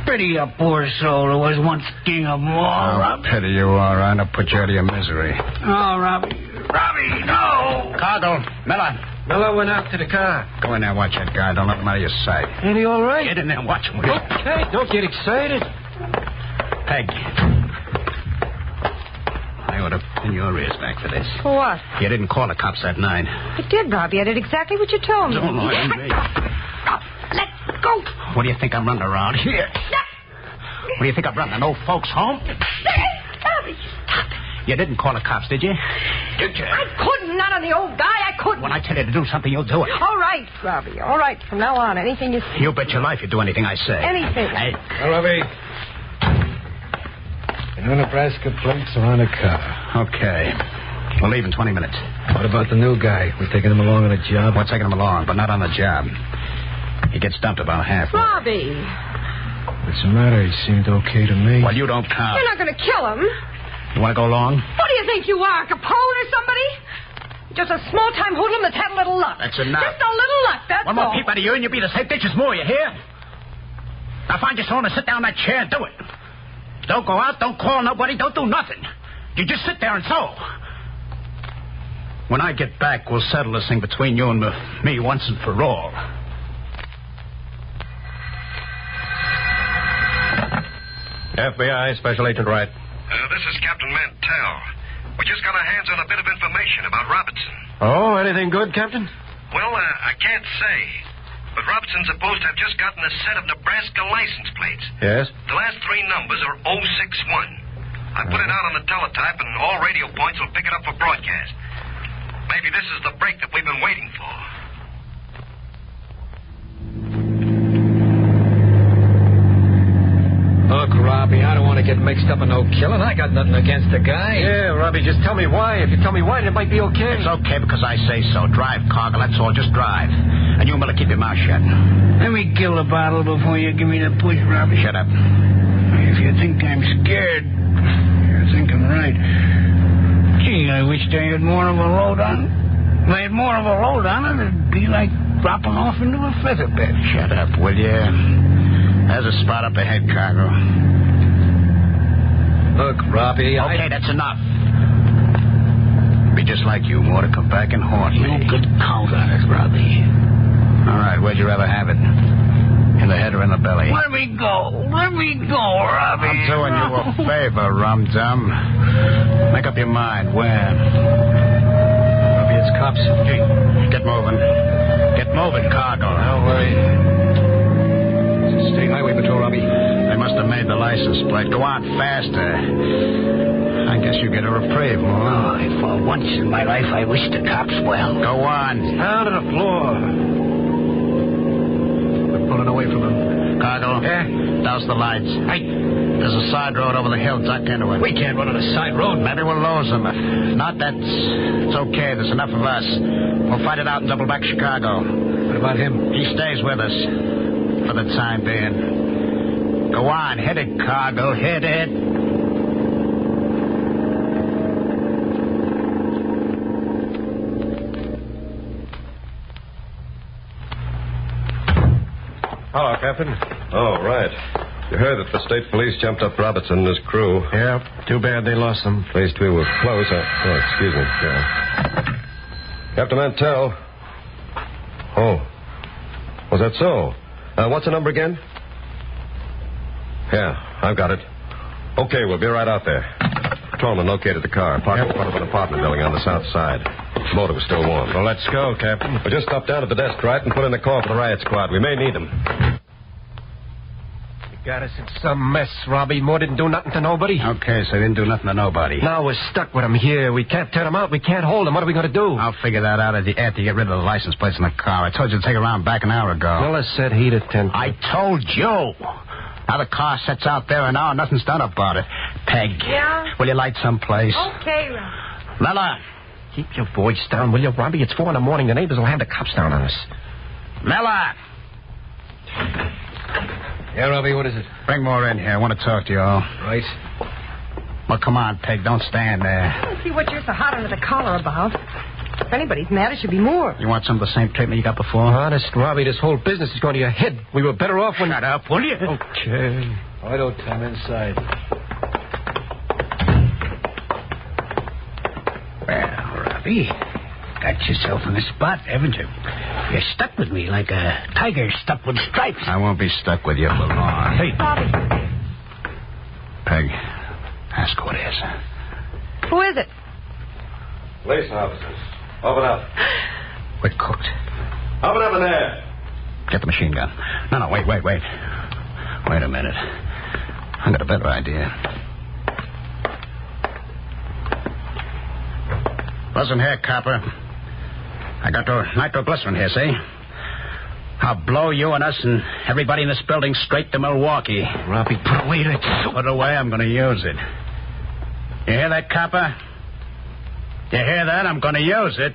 Pity a poor soul who was once king of all, Robbie. Pity you, all right. I'll put you out of your misery. Oh, Robbie. Robbie, no. Cargill, Miller. Miller went out to the car. Go in there and watch that guy. Don't let him out of your sight. Ain't he all right? Get in there and watch him, will you? Hey, don't get excited. Peg. I ought to pin your ears back for this. For what? You didn't call the cops that night. I did, Robbie. I did exactly what you told me. Don't lie to me. Let go. What do you think I'm running around here? What do you think I'm running? An old folks' home? Robbie, stop it. You didn't call the cops, did you? Did you? I couldn't. Not on the old guy. I couldn't. When I tell you to do something, you'll do it. All right, Robbie. All right. From now on, anything you say. You bet your life you'll do anything I say. Anything. Hey. Now, Robbie. No Nebraska plates are on a car. Okay. We'll leave in 20 minutes. What about the new guy? We taking him along on a job? We're taking him along, but not on the job. He gets dumped about halfway. Robbie. What's the matter? He seemed okay to me. Well, you don't count. You're not going to kill him. You want to go along? What do you think you are, Capone or somebody? Just a small-time hoodlum that's had a little luck. That's enough. Just a little luck, that's One more all. peep out of you and you'll be the safe ditch as more, you hear? Now find your soul and sit down in that chair and do it. Don't go out, don't call nobody, don't do nothing. You just sit there and sew. When I get back, we'll settle this thing between you and me once and for all. FBI, Special Agent Wright. This is Captain Mantell. We just got our hands on a bit of information about Robertson. Oh, anything good, Captain? Well, I can't say. But Robertson's supposed to have just gotten a set of Nebraska license plates. Yes? The last three numbers are 061. I put it out on the teletype, and all radio points will pick it up for broadcast. Maybe this is the break that we've been waiting for. Look, Robbie, I don't want to get mixed up in no killing. I got nothing against the guy. Yeah, Robbie, just tell me why. If you tell me why, it might be okay. It's okay because I say so. Drive, Cargill, that's all. Just drive. And you, Miller, keep your mouth shut. Let me kill the bottle before you give me the push, Robbie. Shut up. If you think I'm scared, you're thinking right. Gee, I wished I had more of a load on. If I had more of a load on it, it'd be like dropping off into a feather bed. Shut up, will you? There's a spot up ahead, Cargill. Look, Robbie, Okay, that's enough. Be just like you, more to come back and haunt me. You could count on it, Robbie. All right, where'd you rather have it? In the head or in the belly? Let me go. Let me go, Robbie. I'm doing you a favor, rum-dum. Make up your mind. Where? Robbie, it's cops. Hey, get moving. Get moving, Cargill. Don't worry. State Highway Patrol, Robbie. They must have made the license plate. Go on faster. I guess you get a reprieve, Moran. Oh, for once in my life, I wish the cops well. Go on. Down to the floor. We're pulling away from him. Cargill. Yeah? Douse the lights. Hey. There's a side road over the hill. Duck into it. We can't run on a side road. Maybe we'll lose them. If not, it's okay. There's enough of us. We'll fight it out and double back Chicago. What about him? He stays with us. For the time being. Go on, hit it, Cargill, hit it. Hello, Captain. Oh, right. You heard that the state police jumped up Robertson and his crew. Yeah, too bad they lost them. Placed we were close. Oh, excuse me. Yeah. Captain Mantell. Oh. Was that so? What's the number again? Yeah, I've got it. Okay, we'll be right out there. Patrolman located the car, parked in front of an apartment building on the south side. The motor was still warm. Well, let's go, Captain. We just stopped down at the desk, right, and put in the call for the riot squad. We may need them. got us in some mess, Robbie. Moore didn't do nothing to nobody. Okay, so they didn't do nothing to nobody. Now we're stuck with him here. We can't turn him out. We can't hold him. What are we going to do? I'll figure that out after you get rid of the license plates in the car. I told you to take it around back an hour ago. Miller said he'd attend. I told you. Now the car sits out there an hour, nothing's done about it. Peg. Yeah? Will you light someplace? Okay, Robbie. Miller. Keep your voice down, will you, Robbie? It's 4 a.m. The neighbors will have the cops down on us. Miller. Yeah, Robbie, what is it? Bring more in here. I want to talk to you all. Right. Well, come on, Peg. Don't stand there. I don't see what you're so hot under the collar about. If anybody's mad, it should be Moore. You want some of the same treatment you got before? Honest, Robbie, this whole business is going to your head. We were better off when... Shut up, will you? Okay. Why don't come inside? Well, Robbie, got yourself in a spot, haven't you? You're stuck with me like a tiger stuck with stripes. I won't be stuck with you for long. Hey, Robbie. Peg, ask who it is. Who is it? Police officers. Open up. We're cooked. Open up in there. Get the machine gun. No, wait. Wait a minute. I got a better idea. Listen here, copper. I got nitroglycerin here, see? I'll blow you and us and everybody in this building straight to Milwaukee. Robbie, put away that... Put away, I'm going to use it. You hear that, copper? You hear that? I'm going to use it.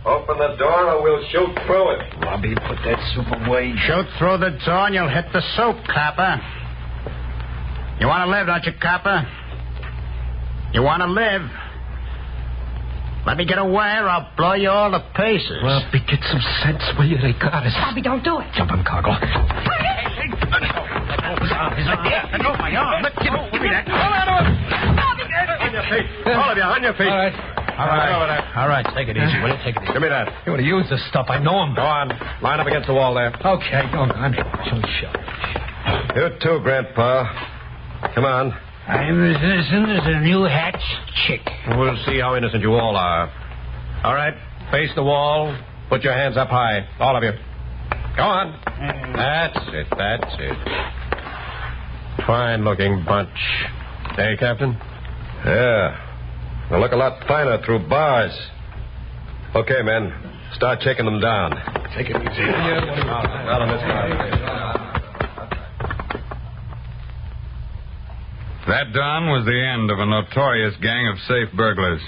Open the door or we'll shoot through it. Robbie, put that soup away. Shoot through the door and you'll hit the soup, copper. You want to live, don't you, copper? You want to live? Let me get away or I'll blow you all to pieces. Robbie, get some sense, will you? They got us. Robbie, don't do it. Jump on, Cargill. His arm. My arm. Give me that. Hold on to him. On your feet. All of you, on your feet. All right, take it easy, will you? Take it easy. Give me that. You want to use this stuff. I know him. Go on. Line up against the wall there. Okay, go on. Shut. You too, Grandpa. Come on. I'm as innocent as a new hatched chick. We'll see how innocent you all are. All right, face the wall. Put your hands up high. All of you. Go on. That's it. Fine-looking bunch. Hey, Captain? Yeah. They look a lot finer through bars. Okay, men. Start checking them down. Take it easy. Well, on this side. That dawn was the end of a notorious gang of safe burglars.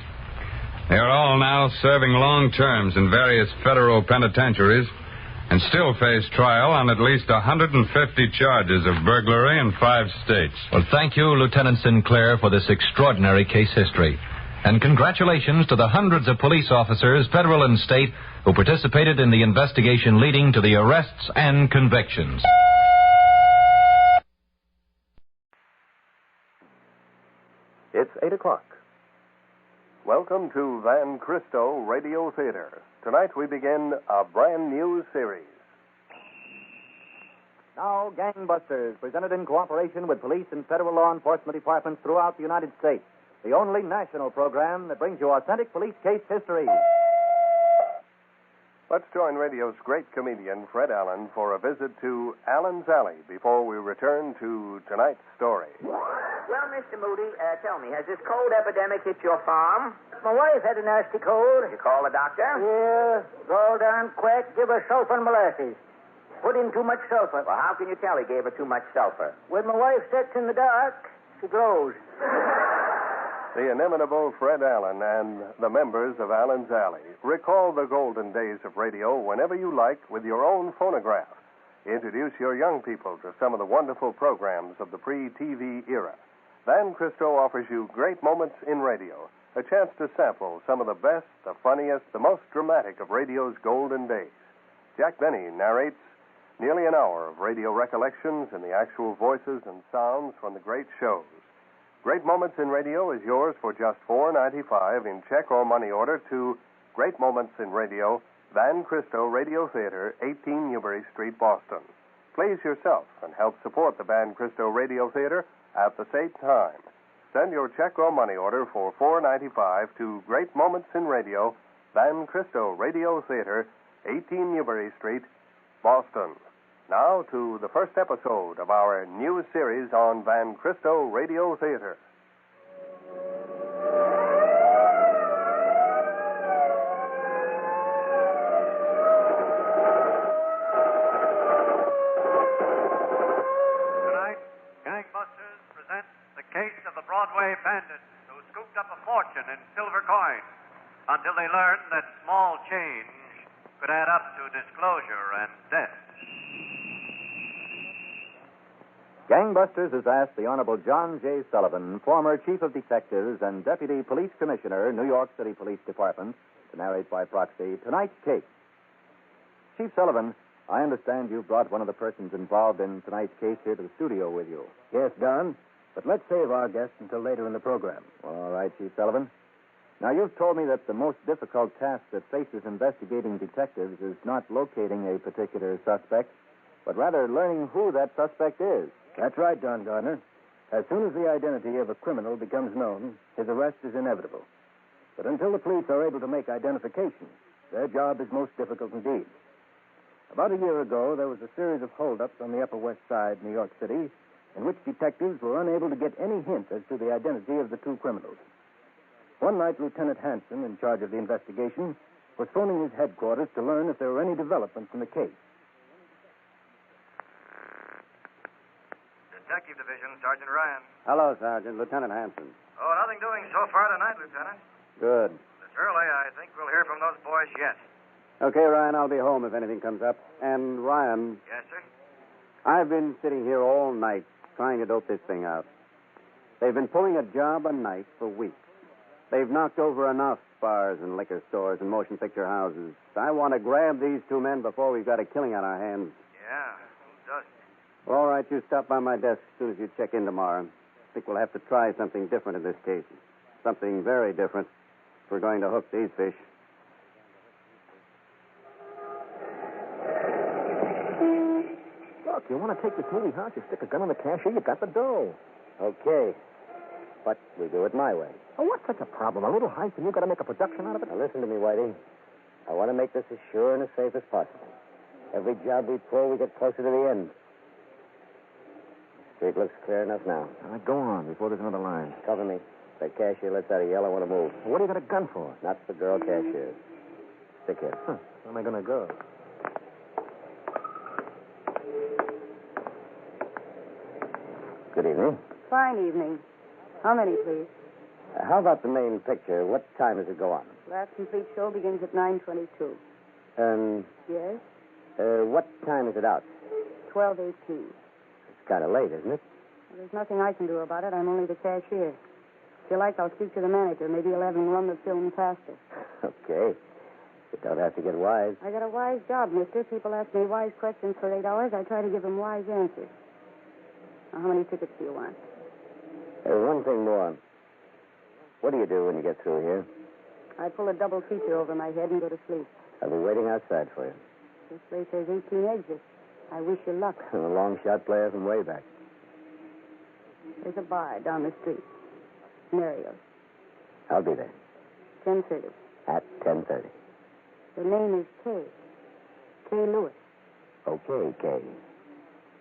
They are all now serving long terms in various federal penitentiaries and still face trial on at least 150 charges of burglary in 5 states. Well, thank you, Lieutenant Sinclair, for this extraordinary case history. And congratulations to the hundreds of police officers, federal and state, who participated in the investigation leading to the arrests and convictions. It's 8 o'clock. Welcome to Van Cristo Radio Theater. Tonight we begin a brand new series. Now, Gangbusters, presented in cooperation with police and federal law enforcement departments throughout the United States. The only national program that brings you authentic police case history. Let's join radio's great comedian, Fred Allen, for a visit to Allen's Alley before we return to tonight's story. Well, Mr. Moody, tell me, has this cold epidemic hit your farm? My wife had a nasty cold. Did you call the doctor? Yeah, go down quick, give her sulfur and molasses. Put in too much sulfur. Well, how can you tell he gave her too much sulfur? When my wife sits in the dark, she glows. The inimitable Fred Allen and the members of Allen's Alley recall the golden days of radio whenever you like with your own phonograph. Introduce your young people to some of the wonderful programs of the pre-TV era. Van Cristo offers you great moments in radio, a chance to sample some of the best, the funniest, the most dramatic of radio's golden days. Jack Benny narrates nearly an hour of radio recollections and the actual voices and sounds from the great shows. Great Moments in Radio is yours for just $4.95 in check or money order to Great Moments in Radio, Van Cristo Radio Theater, 18 Newbury Street, Boston. Please yourself and help support the Van Cristo Radio Theater at the same time. Send your check or money order for $4.95 to Great Moments in Radio, Van Cristo Radio Theater, 18 Newbury Street, Boston. Now to the first episode of our new series on Van Cristo Radio Theater. Tonight, Gangbusters present the case of the Broadway Bandits who scooped up a fortune in silver coin until they learned that small change could add up to disclosure and death. Gangbusters has asked the Honorable John J. Sullivan, former Chief of Detectives and Deputy Police Commissioner, New York City Police Department, to narrate by proxy tonight's case. Chief Sullivan, I understand you've brought one of the persons involved in tonight's case here to the studio with you. Yes, Don. But let's save our guest until later in the program. All right, Chief Sullivan. Now, you've told me that the most difficult task that faces investigating detectives is not locating a particular suspect, but rather learning who that suspect is. That's right, Don Gardner. As soon as the identity of a criminal becomes known, his arrest is inevitable. But until the police are able to make identification, their job is most difficult indeed. About a year ago, there was a series of holdups on the Upper West Side, New York City, in which detectives were unable to get any hint as to the identity of the two criminals. One night, Lieutenant Hanson, in charge of the investigation, was phoning his headquarters to learn if there were any developments in the case. Detective Division, Sergeant Ryan. Hello, Sergeant. Lieutenant Hanson. Oh, nothing doing so far tonight, Lieutenant. Good. It's early. I think we'll hear from those boys yet. Okay, Ryan, I'll be home if anything comes up. And, Ryan, Yes, sir? I've been sitting here all night trying to dope this thing out. They've been pulling a job a night for weeks. They've knocked over enough bars and liquor stores and motion picture houses. I want to grab these two men before we've got a killing on our hands. Yeah, who doesn't? Well, all right, you stop by my desk as soon as you check in tomorrow. I think we'll have to try something different in this case. Something very different if we're going to hook these fish. Look, you want to take this movie house, you stick a gun on the cashier, you got the dough. Okay. But we do it my way. Oh, what's such a problem? A little heist and you got to make a production out of it? Now, listen to me, Whitey. I want to make this as sure and as safe as possible. Every job we pull, we get closer to the end. The street looks clear enough now. All right, go on before there's another line. Cover me. If that cashier lets out a yell, I want to move. Well, what do you got a gun for? Not for girl cashiers. Stick here. Huh. Where am I going to go? Good evening. Fine evening. How many, please? How about the main picture? What time does it go on? Last complete show begins at 9:22. Yes? What time is it out? 12:18. It's kind of late, isn't it? Well, there's nothing I can do about it. I'm only the cashier. If you like, I'll speak to the manager. Maybe he'll have him run the film faster. Okay. You don't have to get wise. I got a wise job, mister. People ask me wise questions for $8. I try to give them wise answers. Now, how many tickets do you want? One thing more. What do you do when you get through here? I pull a double feature over my head and go to sleep. I'll be waiting outside for you. This place has 18 exits. I wish you luck. I'm a long shot player from way back. There's a bar down the street. Mario's. I'll be there. 10:30. At 10:30. The name is Kay. Kay Lewis. Okay, Kay.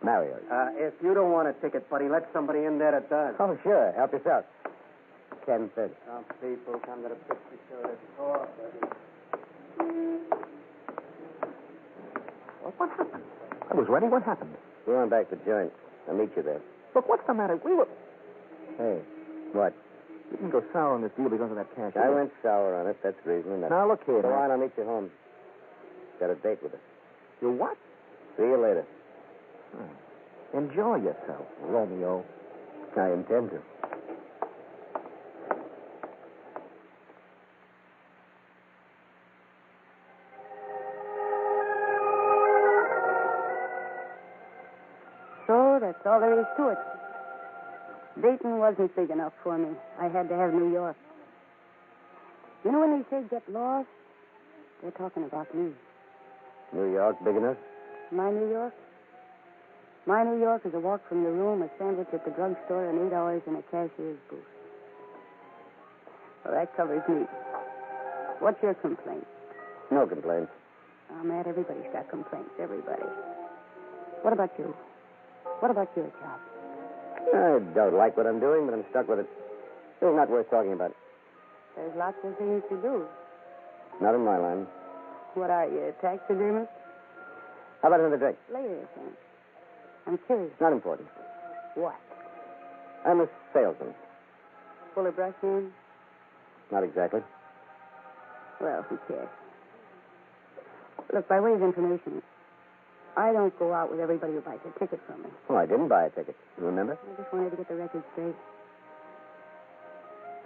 Mario's. If you don't want a ticket, buddy, let somebody in there that does. Oh, sure. Help yourself. 10:30. Some people come to the picture show to talk, buddy. Well, what happened? I was ready. What happened? Go on back to the joint. I'll meet you there. Look, what's the matter? We were... Hey, what? You didn't go sour on this deal because of that cash. I went sour on it. That's reason enough. Now, look here. Go on, I'll meet you home. Got a date with us. You what? See you later. Enjoy yourself, Romeo. I intend to. So that's all there is to it. Dayton wasn't big enough for me. I had to have New York. You know when they say get lost? They're talking about me. New York big enough? My New York? My New York is a walk from the room, a sandwich at the drugstore, and $8 in a cashier's booth. Well, that covers me. What's your complaint? No complaints. Oh, Matt, everybody's got complaints. Everybody. What about you? What about your job? I don't like what I'm doing, but I'm stuck with it. It's not worth talking about. There's lots of things to do. Not in my line. What are you, a taxidermist? How about another drink? Later, then. I'm curious. Not important. What? I'm a salesman. Full of brush in? Not exactly. Well, who cares? Look, by way of information, I don't go out with everybody who buys a ticket from me. Oh, I didn't buy a ticket. You remember? I just wanted to get the record straight.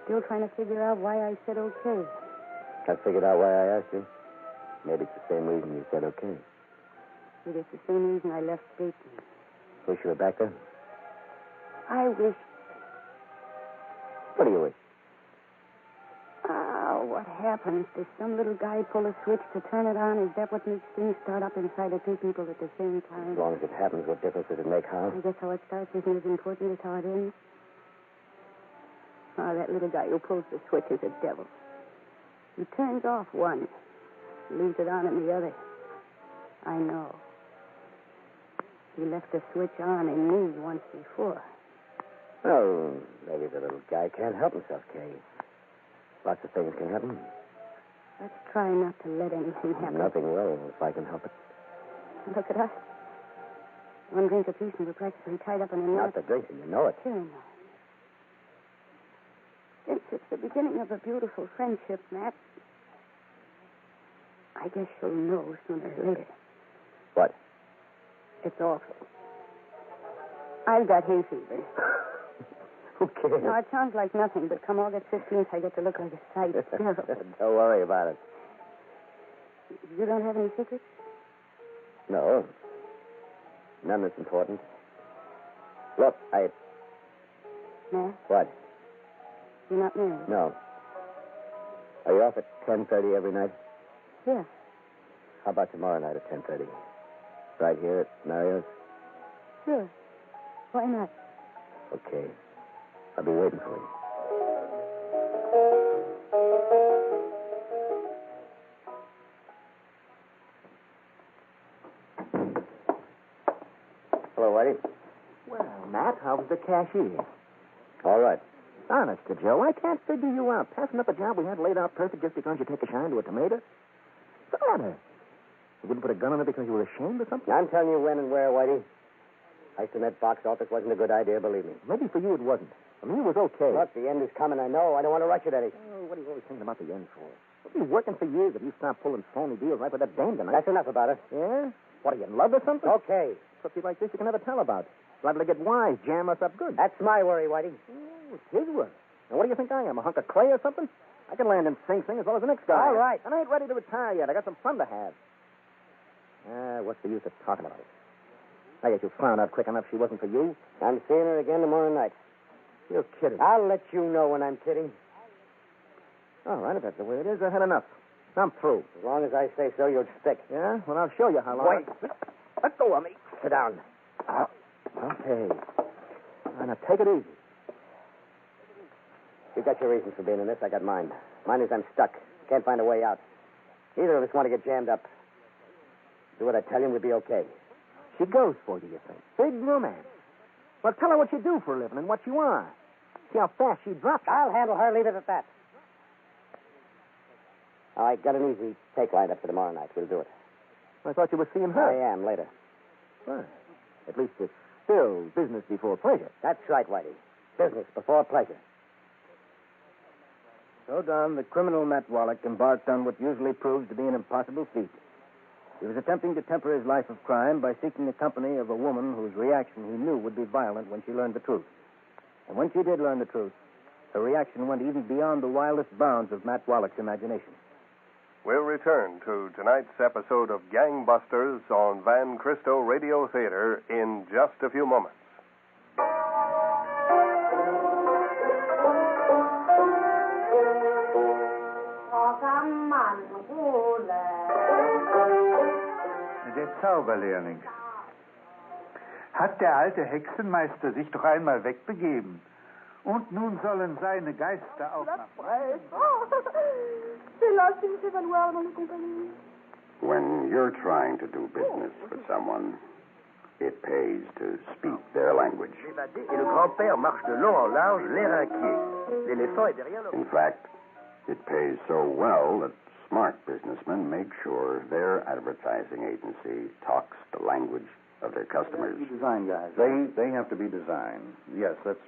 Still trying to figure out why I said okay. I figured out why I asked you. Maybe it's the same reason you said okay. It is the same reason I left Dayton. Wish you were back there? I wish... What do you wish? What happens? Does some little guy pull a switch to turn it on? Is that what makes things start up inside of two people at the same time? As long as it happens, what difference does it make, how? I guess how it starts isn't as important as how it ends. That little guy who pulls the switch is a devil. He turns off one, leaves it on in the other. I know. He left the switch on in me once before. Oh, maybe the little guy can't help himself, Kay. Lots of things can happen. Let's try not to let anything happen. Nothing will, if I can help it. Look at us. One drink apiece and we're practically tied up in a knot. Not the drinking, you know it. Sure, no. Since it's the beginning of a beautiful friendship, Matt, I guess you'll know sooner or later. What? It's awful. I've got hay fever. Who cares? No, it sounds like nothing, but come August 15th, I get to look like a sight. Don't worry about it. You don't have any secrets? No. None that's important. Look, Matt? What? You're not married? No. Are you off at 10:30 every night? Yeah. How about tomorrow night at 10:30? Right here at Mario's? Sure. Why not? Okay. I'll be waiting for you. Hello, Whitey. Well, Matt, how was the cashier? All right. Honest to Joe, I can't figure you out. Passing up a job we had laid out perfect just because you take a shine to a tomato? What's the matter? You wouldn't put a gun on it because you were ashamed or something? I'm telling you when and where, Whitey. Ice in that box office wasn't a good idea, believe me. Maybe for you it wasn't. For me, it was okay. Look, the end is coming, I know. I don't want to rush it, Eddie. Oh, what are you always thinking about the end for? We've been working for years if you stop pulling phony deals right with that dame tonight. That's enough about it. Yeah? What, are you in love or something? Okay. Pussy like this you can never tell about. Liable to get wise, jam us up good. That's my worry, Whitey. Oh, it's his worry. Now, what do you think I am, a hunk of clay or something? I can land in Sing Sing as well as the next guy. All right. And I ain't ready to retire yet. I got some fun to have. What's the use of talking about it? I guess you found out quick enough she wasn't for you. I'm seeing her again tomorrow night. You're kidding. I'll let you know when I'm kidding. All right, if that's the way it is, I had enough. I'm through. As long as I say so, you'll stick. Yeah? Well, I'll show you how long. Wait. Let go of me. Sit down. Okay. Now, take it easy. You got your reasons for being in this. I got mine. Mine is I'm stuck. Can't find a way out. Neither of us want to get jammed up. Do what I tell you, and we'll be okay. She goes for you think? Big romance. Well, tell her what you do for a living and what you are. See how fast she drops. I'll handle her. Leave it at that. All right, got an easy take lined up for tomorrow night. We'll do it. I thought you were seeing her. I am, later. Well, at least it's still business before pleasure. That's right, Whitey. Business before pleasure. So, Don, the criminal Matt Wallach embarked on what usually proves to be an impossible feat. He was attempting to temper his life of crime by seeking the company of a woman whose reaction he knew would be violent when she learned the truth. And when she did learn the truth, her reaction went even beyond the wildest bounds of Matt Wallach's imagination. We'll return to tonight's episode of Gangbusters on Van Cristo Radio Theater in just a few moments. Der Zauberlehrling. Hat der alte Hexenmeister sich doch einmal wegbegeben. Und nun sollen seine Geister auch nach... When you're trying to do business for someone, It pays to speak their language. Et le grand-père marche de long en large, l'air inquiet. L'éléphant est derrière le... In fact, it pays so well that smart businessmen make sure their advertising agency talks the language of their customers. Design guys. They have to be designed. Yes, that's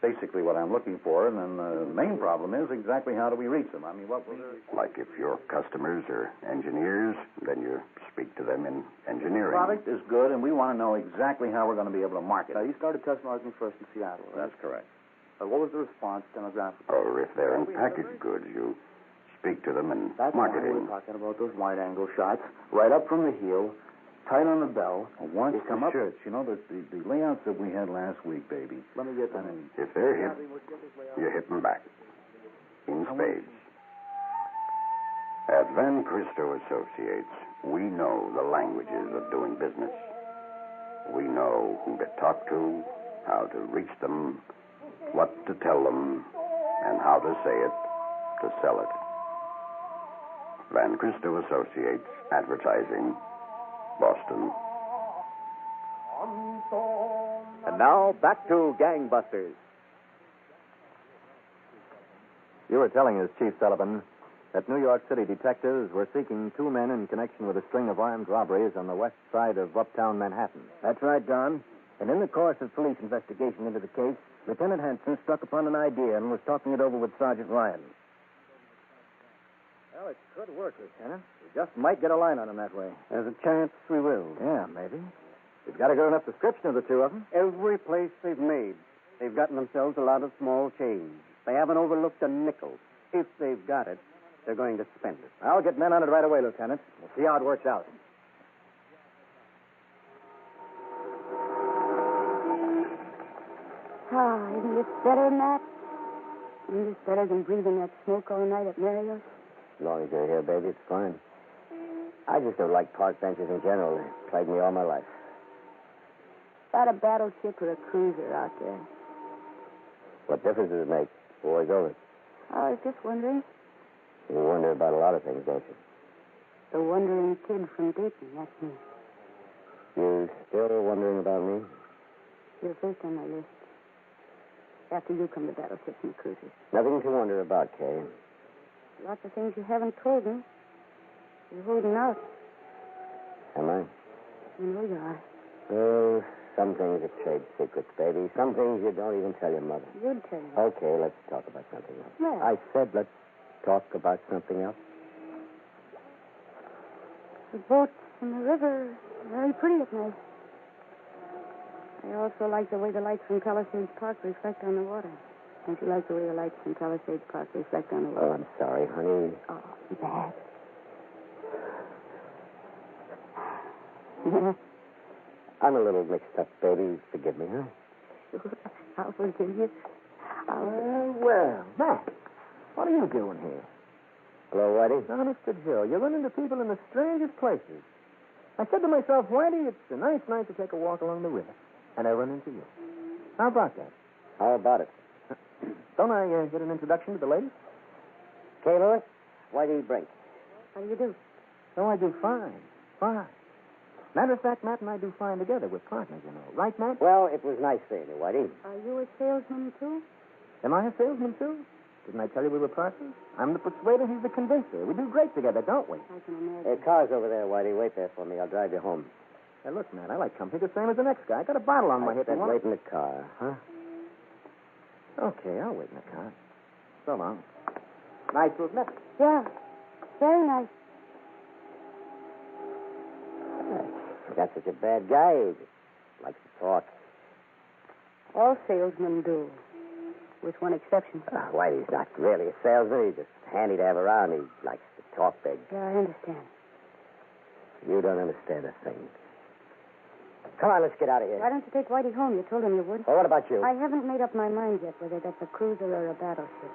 basically what I'm looking for. And then the main problem is exactly how do we reach them? I mean, what was there? Like if your customers are engineers, then you speak to them in engineering. The product is good, and we want to know exactly how we're going to be able to market it. You started test marketing first in Seattle, right? That's correct. What was the response demographically? Or if they're in packaged goods, you speak to them in marketing. We're talking about those wide-angle shots, right up from the heel, tight on the bell. Once the shirts, you know, the layouts that we had last week, baby. Let me get them. If they're hit, you hit them back. In spades. At Van Christo Associates, we know the languages of doing business. We know who to talk to, how to reach them, what to tell them, and how to say it to sell it. Van Christo Associates, Advertising, Boston. And now, back to Gangbusters. You were telling us, Chief Sullivan, that New York City detectives were seeking two men in connection with a string of armed robberies on the west side of uptown Manhattan. That's right, Don. And in the course of police investigation into the case, Lieutenant Hanson struck upon an idea and was talking it over with Sergeant Ryan. Well, it could work, Lieutenant. We just might get a line on him that way. There's a chance we will. Yeah, maybe. We've got a good enough description of the two of them. Every place they've made, they've gotten themselves a lot of small change. They haven't overlooked a nickel. If they've got it, they're going to spend it. I'll get men on it right away, Lieutenant. We'll see how it works out. Ah, isn't this better, Matt? Isn't this better than breathing that smoke all night at Mario's? As long as you're here, baby, it's fine. I just don't like park benches in general. They plagued me all my life. Got a battleship or a cruiser out there? What difference does it make? War's over. I was just wondering. You wonder about a lot of things, don't you? The wandering kid from Dayton, that's me. You still wondering about me? You're first on my list. After you come the battleships and the cruisers. Nothing to wonder about, Kay. Lots of things you haven't told me. You're holding out. Am I? You know you are. Oh, some things are trade secrets, baby. Some things you don't even tell your mother. You'd tell me. Okay, let's talk about something else. Yeah. I said let's talk about something else. The boats in the river are very pretty at night. I also like the way the lights from Palisades Park reflect on the water. Don't you like the way the lights from Palisades Park reflect on the water? Oh, I'm sorry, honey. Oh, bad. Yeah. I'm a little mixed up, baby. Forgive me, huh? Sure. I'll forgive you. Well, Matt, what are you doing here? Hello, Whitey. Honest to Joe, you run into people in the strangest places. I said to myself, Whitey, it's a nice night to take a walk along the river. And I run into you. How about that? How about it? Don't I get an introduction to the ladies? Kay Lewis, Whitey Brink. How do you do? Oh, I do fine. Fine. Matter of fact, Matt and I do fine together. We're partners, you know. Right, Matt? Well, it was nice seeing you, Whitey. Are you a salesman, too? Am I a salesman, too? Didn't I tell you we were partners? I'm the persuader, he's the convincer. We do great together, don't we? I can imagine. Car's over there, Whitey. Wait there for me. I'll drive you home. Hey, look, Matt, I like company the same as the next guy. I got a bottle on my hip. I said wait in the car. Huh? Okay, I'll wait in the car. So long. Nice to have met you. Yeah. Very nice. You're not such a bad guy. He just likes to talk. All salesmen do. With one exception. Whitey's not really a salesman. He's just handy to have around. He likes to talk big. Yeah, I understand. You don't understand a thing. Come on, let's get out of here. Why don't you take Whitey home? You told him you would. Well, what about you? I haven't made up my mind yet whether that's a cruiser or a battleship.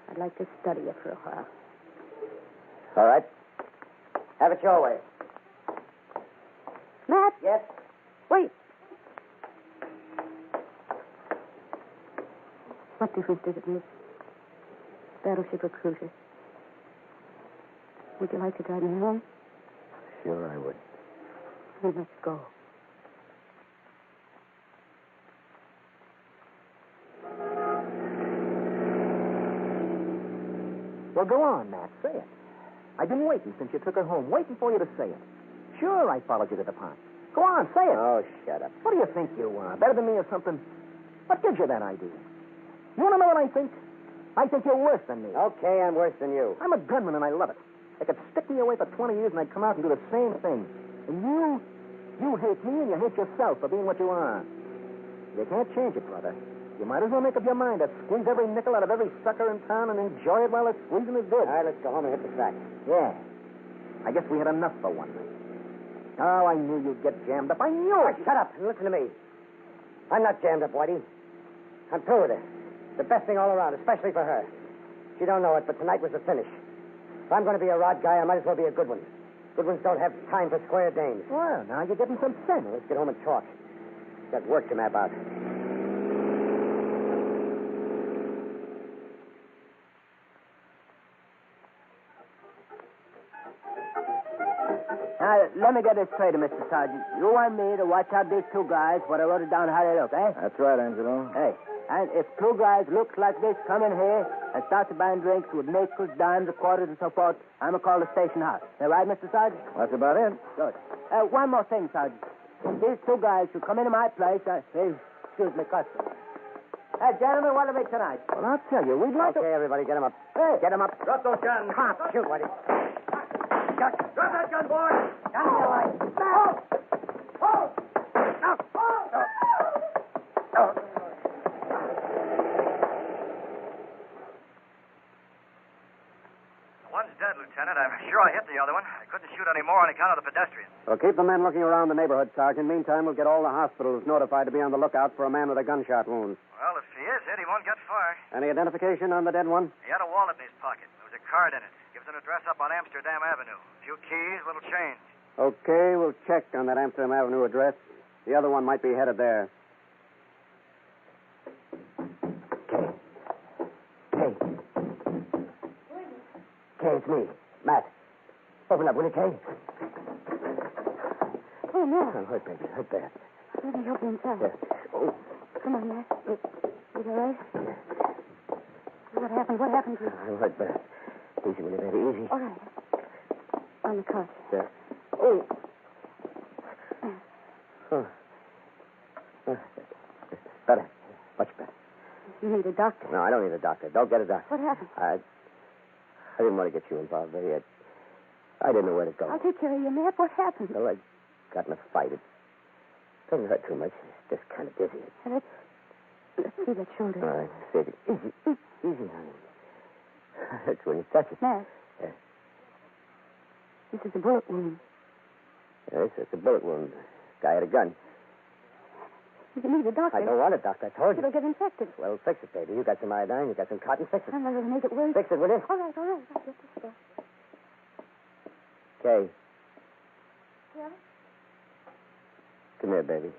I'd like to study it for a while. All right. Have it your way. Matt? Yes? Wait. What difference does it make? Battleship or cruiser? Would you like to drive me home? Sure I would. Then let's go. Well, go on, Matt. Say it. I've been waiting since you took her home, waiting for you to say it. Sure, I followed you to the pond. Go on, say it. Oh, shut up. What do you think you are? Better than me or something? What gives you that idea? You want to know what I think? I think you're worse than me. Okay, I'm worse than you. I'm a gunman, and I love it. I could stick me away for 20 years, and I'd come out and do the same thing. And you hate me, and you hate yourself for being what you are. You can't change it, brother. You might as well make up your mind to squeeze every nickel out of every sucker in town and enjoy it while the squeezing is good. All right, let's go home and hit the sack. Yeah. I guess we had enough for one night. Oh, I knew you'd get jammed up. I knew it. Shut up and listen to me. I'm not jammed up, Whitey. I'm through with her. The best thing all around, especially for her. She don't know it, but tonight was the finish. If I'm going to be a rod guy, I might as well be a good one. Good ones don't have time for square dames. Well, now you're getting some sense. Let's get home and talk. Got work to map out. Now, let me get this straight, Mr. Sergeant. You want me to watch out these two guys, what I wrote it down how they look, eh? That's right, Angelo. Hey, and if two guys looks like this come in here and start to buy drinks with nickels, dimes, quarters, and so forth, I'm going to call the station house. Is that right, Mr. Sergeant? That's about it. Good. One more thing, Sergeant. If these two guys should come into my place, excuse me, custom. Hey, gentlemen, what are we tonight? Well, I'll tell you, we'd like Okay, everybody, get him up. Hey. Get him up. Drop those guns. Come on, shoot, Whitey. Drop that gun, boy. Gun in your leg. One's dead, Lieutenant. I'm sure I hit the other one. I couldn't shoot any more on account of the pedestrian. Well, keep the men looking around the neighborhood, Sergeant. Meantime, we'll get all the hospitals notified to be on the lookout for a man with a gunshot wound. Well, if he is hit, he won't get far. Any identification on the dead one? He had a wallet in his pocket. There was a card in it. Gives an address up on Amsterdam Avenue. A few keys, little change. Okay, we'll check on that Amsterdam Avenue address. The other one might be headed there. Kay, it's me. Matt. Open up, will you, Kay? Oh, no. I'm hurt, baby. Hurt bad. Let me help you inside. Yeah. Oh. Come on, Matt. You all right? What happened? What happened to you? I'm hurt bad. Easy, will you, baby? Easy. All right. On the couch. Yeah. Oh. Better. Much better. You need a doctor. No, I don't need a doctor. Don't get a doctor. What happened? I didn't want to get you involved, baby. I didn't know where to go. I'll take care of you, Matt. What happened? Well, I got in a fight. It doesn't hurt too much. It's just kind of dizzy. Let's see that shoulder. All right. Steady. Easy, honey. Hurts when you touch it. Matt. Yeah. This is a bullet wound. Yes, it's a bullet wound. Guy had a gun. You need a doctor. I don't want a doctor. I told you. It'll get infected. Well, fix it, baby. You got some iodine. You got some cotton. Fix it. I'm not going to make it worse. Fix it, will you? All right. I'll get this stuff. Kay, Yeah? come here, baby.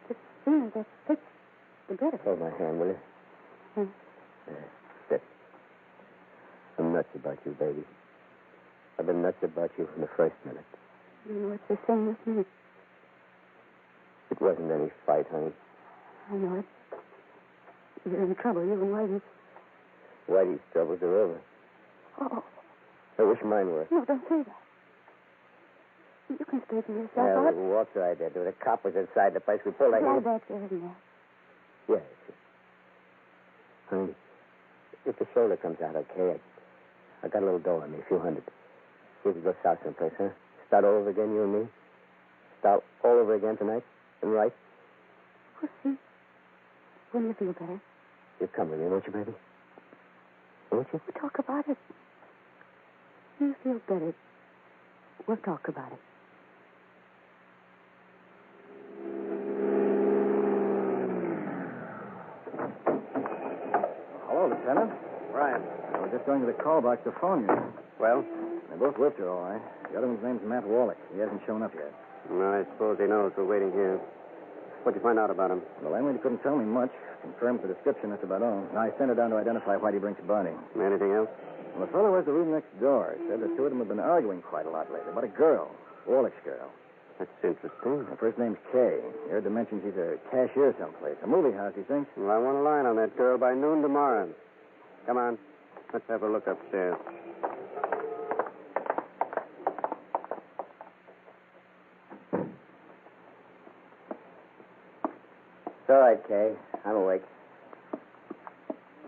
The sooner that's fixed, the better. Hold my hand, will you? Sit. I'm nuts about you, baby. I've been nuts about you from the first minute. You know it's the same with me. It wasn't any fight, honey. I know it. You're in trouble, you and Whitey. Whitey's troubles are over. Oh, I wish mine were. no, don't say that. You can straighten yourself Yeah, out. we walked right there. The cop was inside the place. We pulled Lie her back there, isn't there? Yeah. Honey, if the shoulder comes out okay, I got a little dough on me, a few hundred. We could go south someplace, huh? Start all over again, you and me? Start all over again tonight? And right? We'll see. When you feel better. You come with me, won't you, baby? Won't you? We'll talk about it. When you feel better, we'll talk about it. Hello, Lieutenant. Riot. I was just going to the call box to phone you. Well? They both with her, all right. The other one's name's Matt Wallach. He hasn't shown up yet. No, I suppose he knows we're waiting here. What'd you find out about him? The landlady couldn't tell me much. Confirmed the description, that's about all. Now, I sent her down to identify Whitey Brink's body. Anything else? Well, the fellow was the room next door. Said the two of them have been arguing quite a lot lately about a girl, Wallach's girl. That's interesting. Her first name's Kay. You heard her mention she's a cashier someplace. A movie house, he thinks. Well, I want a line on that girl by noon tomorrow. Come on. Let's have a look upstairs. It's all right, Kay. I'm awake.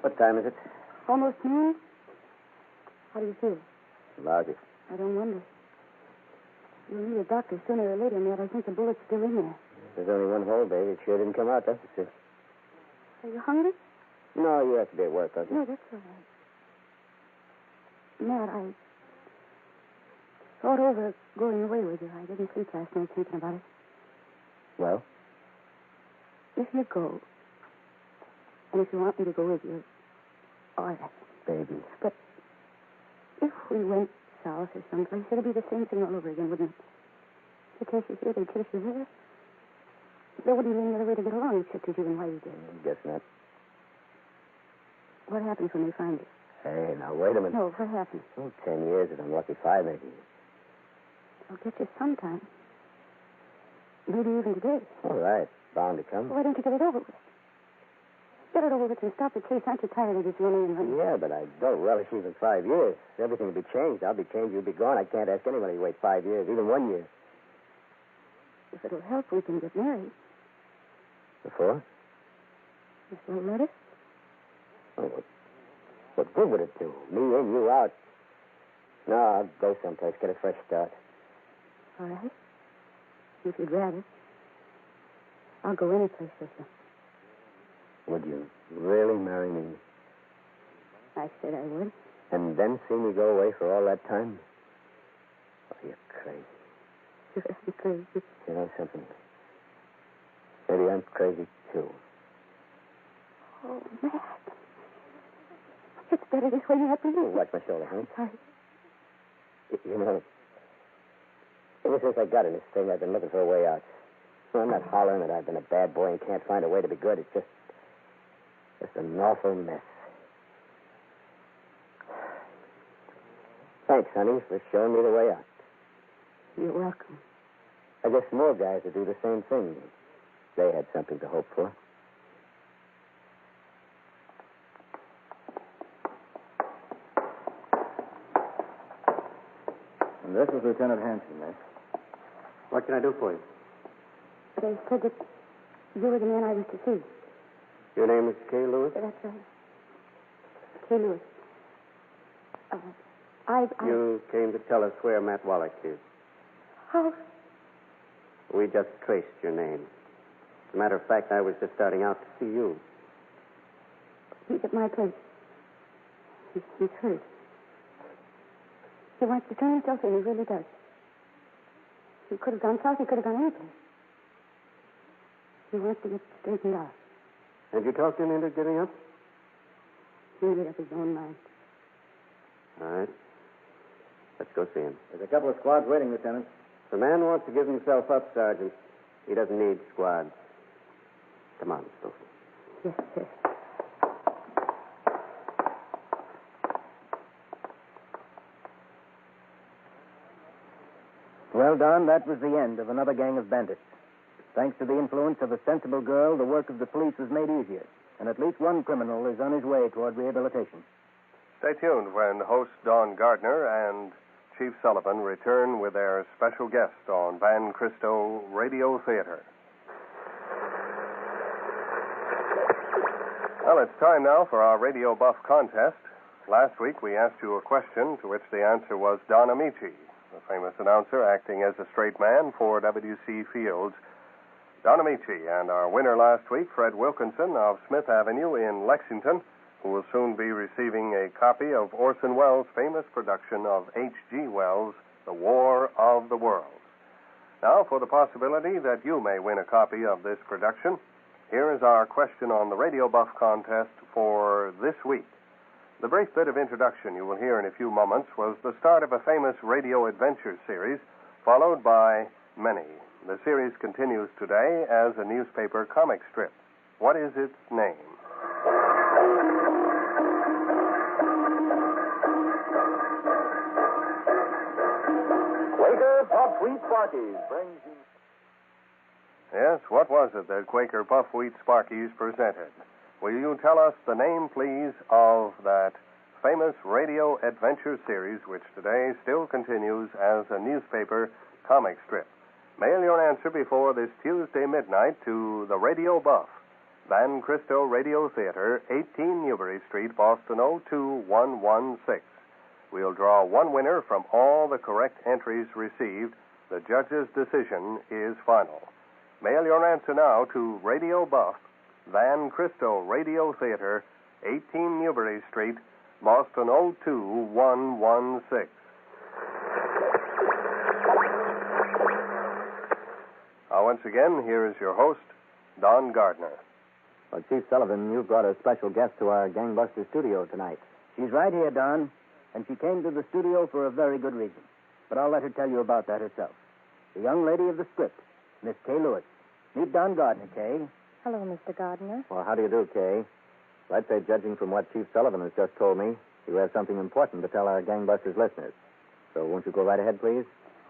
What time is it? Almost noon. How do you feel? Lousy. I don't wonder. You'll need a doctor sooner or later, Matt. I think the bullet's still in there. There's only one hole, baby. It sure didn't come out, that's for sure. Are you hungry? No, you have to be at work, don't you? No, that's all right. Matt, I thought over going away with you. I didn't sleep last night thinking about it. Well? If you go, and if you want me to go with you, all right. Baby. But if we went south or someplace, it'd be the same thing all over again, wouldn't it? They chase you here, they'd chase you there. There wouldn't be any other way to get along except as you and Whitey did. Guess not. What happens when they find you? Hey, now, wait a minute. No, what happens? Oh, 10 years and I'm lucky 5, maybe. I'll get you sometime. Maybe even today. All right. Bound to come. Why don't you get it over with? Get it over with and stop the chase. Aren't you tired of this running and running? Yeah, but I don't relish even 5 years. Everything will be changed. I'll be changed. You'll be gone. I can't ask anybody to wait 5 years, even 1 year. If it'll help, we can get married. Before? You still let us? Oh, what good would it do? Me in, you out. No, I'll go someplace, get a fresh start. All right. If you'd rather. I'll go any place with you. Would you really marry me? I said I would. And then see me go away for all that time? Oh, you're crazy. You're crazy. You know something? Maybe I'm crazy, too. Oh, Matt. It's better this way, Matt. Oh, watch my shoulder, huh? Sorry. You know, ever since I got in this thing, I've been looking for a way out. Well, I'm not hollering that I've been a bad boy and can't find a way to be good. It's just an awful mess. Thanks, honey, for showing me the way out. You're welcome. I guess more guys would do the same thing. They had something to hope for. And this is Lieutenant Hanson, miss. What can I do for you? They said that you were the man I was to see. Your name is Kay Lewis? That's right. Kay Lewis. You came to tell us where Matt Wallach is. How? We just traced your name. As a matter of fact, I was just starting out to see you. He's at my place. He's hurt. He wants to turn himself in. He really does. He could have gone south. He could have gone anyplace. He wants to get straightened out. And you talked him into getting up? He made up his own mind. All right. Let's go see him. There's a couple of squads waiting, Lieutenant. If a man wants to give himself up, Sergeant, he doesn't need squads. Come on, Sophie. Yes, sir. Well, Don, that was the end of another gang of bandits. Thanks to the influence of a sensible girl, the work of the police was made easier, and at least one criminal is on his way toward rehabilitation. Stay tuned when host Don Gardner and Chief Sullivan return with their special guest on Van Christo Radio Theater. Well, it's time now for our Radio Buff contest. Last week we asked you a question to which the answer was Don Amici, the famous announcer acting as a straight man for W.C. Fields. Don Amici, and our winner last week, Fred Wilkinson of Smith Avenue in Lexington, who will soon be receiving a copy of Orson Welles' famous production of H.G. Wells' The War of the Worlds. Now, for the possibility that you may win a copy of this production, here is our question on the Radio Buff contest for this week. The brief bit of introduction you will hear in a few moments was the start of a famous radio adventure series, followed by many. The series continues today as a newspaper comic strip. What is its name? Waiter, pop sweet Sparkies brings you... Yes, what was it that Quaker Puff Wheat Sparkies presented? Will you tell us the name, please, of that famous radio adventure series which today still continues as a newspaper comic strip? Mail your answer before this Tuesday midnight to the Radio Buff, Van Cristo Radio Theater, 18 Newbury Street, Boston 02116. We'll draw one winner from all the correct entries received. The judge's decision is final. Mail your answer now to Radio Buff, Van Cristo Radio Theater, 18 Newbury Street, Boston 02116. Once again, here is your host, Don Gardner. Well, Chief Sullivan, you've brought a special guest to our Gangbuster studio tonight. She's right here, Don, and she came to the studio for a very good reason. But I'll let her tell you about that herself. The young lady of the script, Miss Kay Lewis. Meet Don Gardner, Kay. Hello, Mr. Gardner. Well, how do you do, Kay? I'd say, judging from what Chief Sullivan has just told me, you have something important to tell our Gangbusters listeners. So won't you go right ahead, please?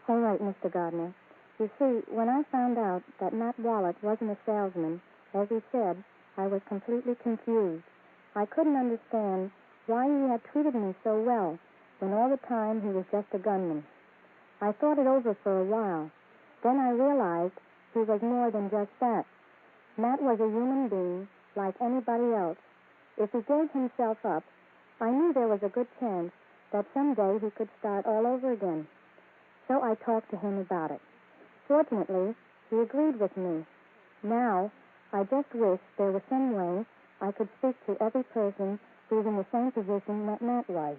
All right, Mr. Gardner. You see, when I found out that Matt Wallet wasn't a salesman, as he said, I was completely confused. I couldn't understand why he had treated me so well when all the time he was just a gunman. I thought it over for a while. Then I realized he was more than just that. Matt was a human being like anybody else. If he gave himself up, I knew there was a good chance that someday he could start all over again. So I talked to him about it. Fortunately, he agreed with me. Now, I just wish there was some way I could speak to every person who's in the same position that Matt was.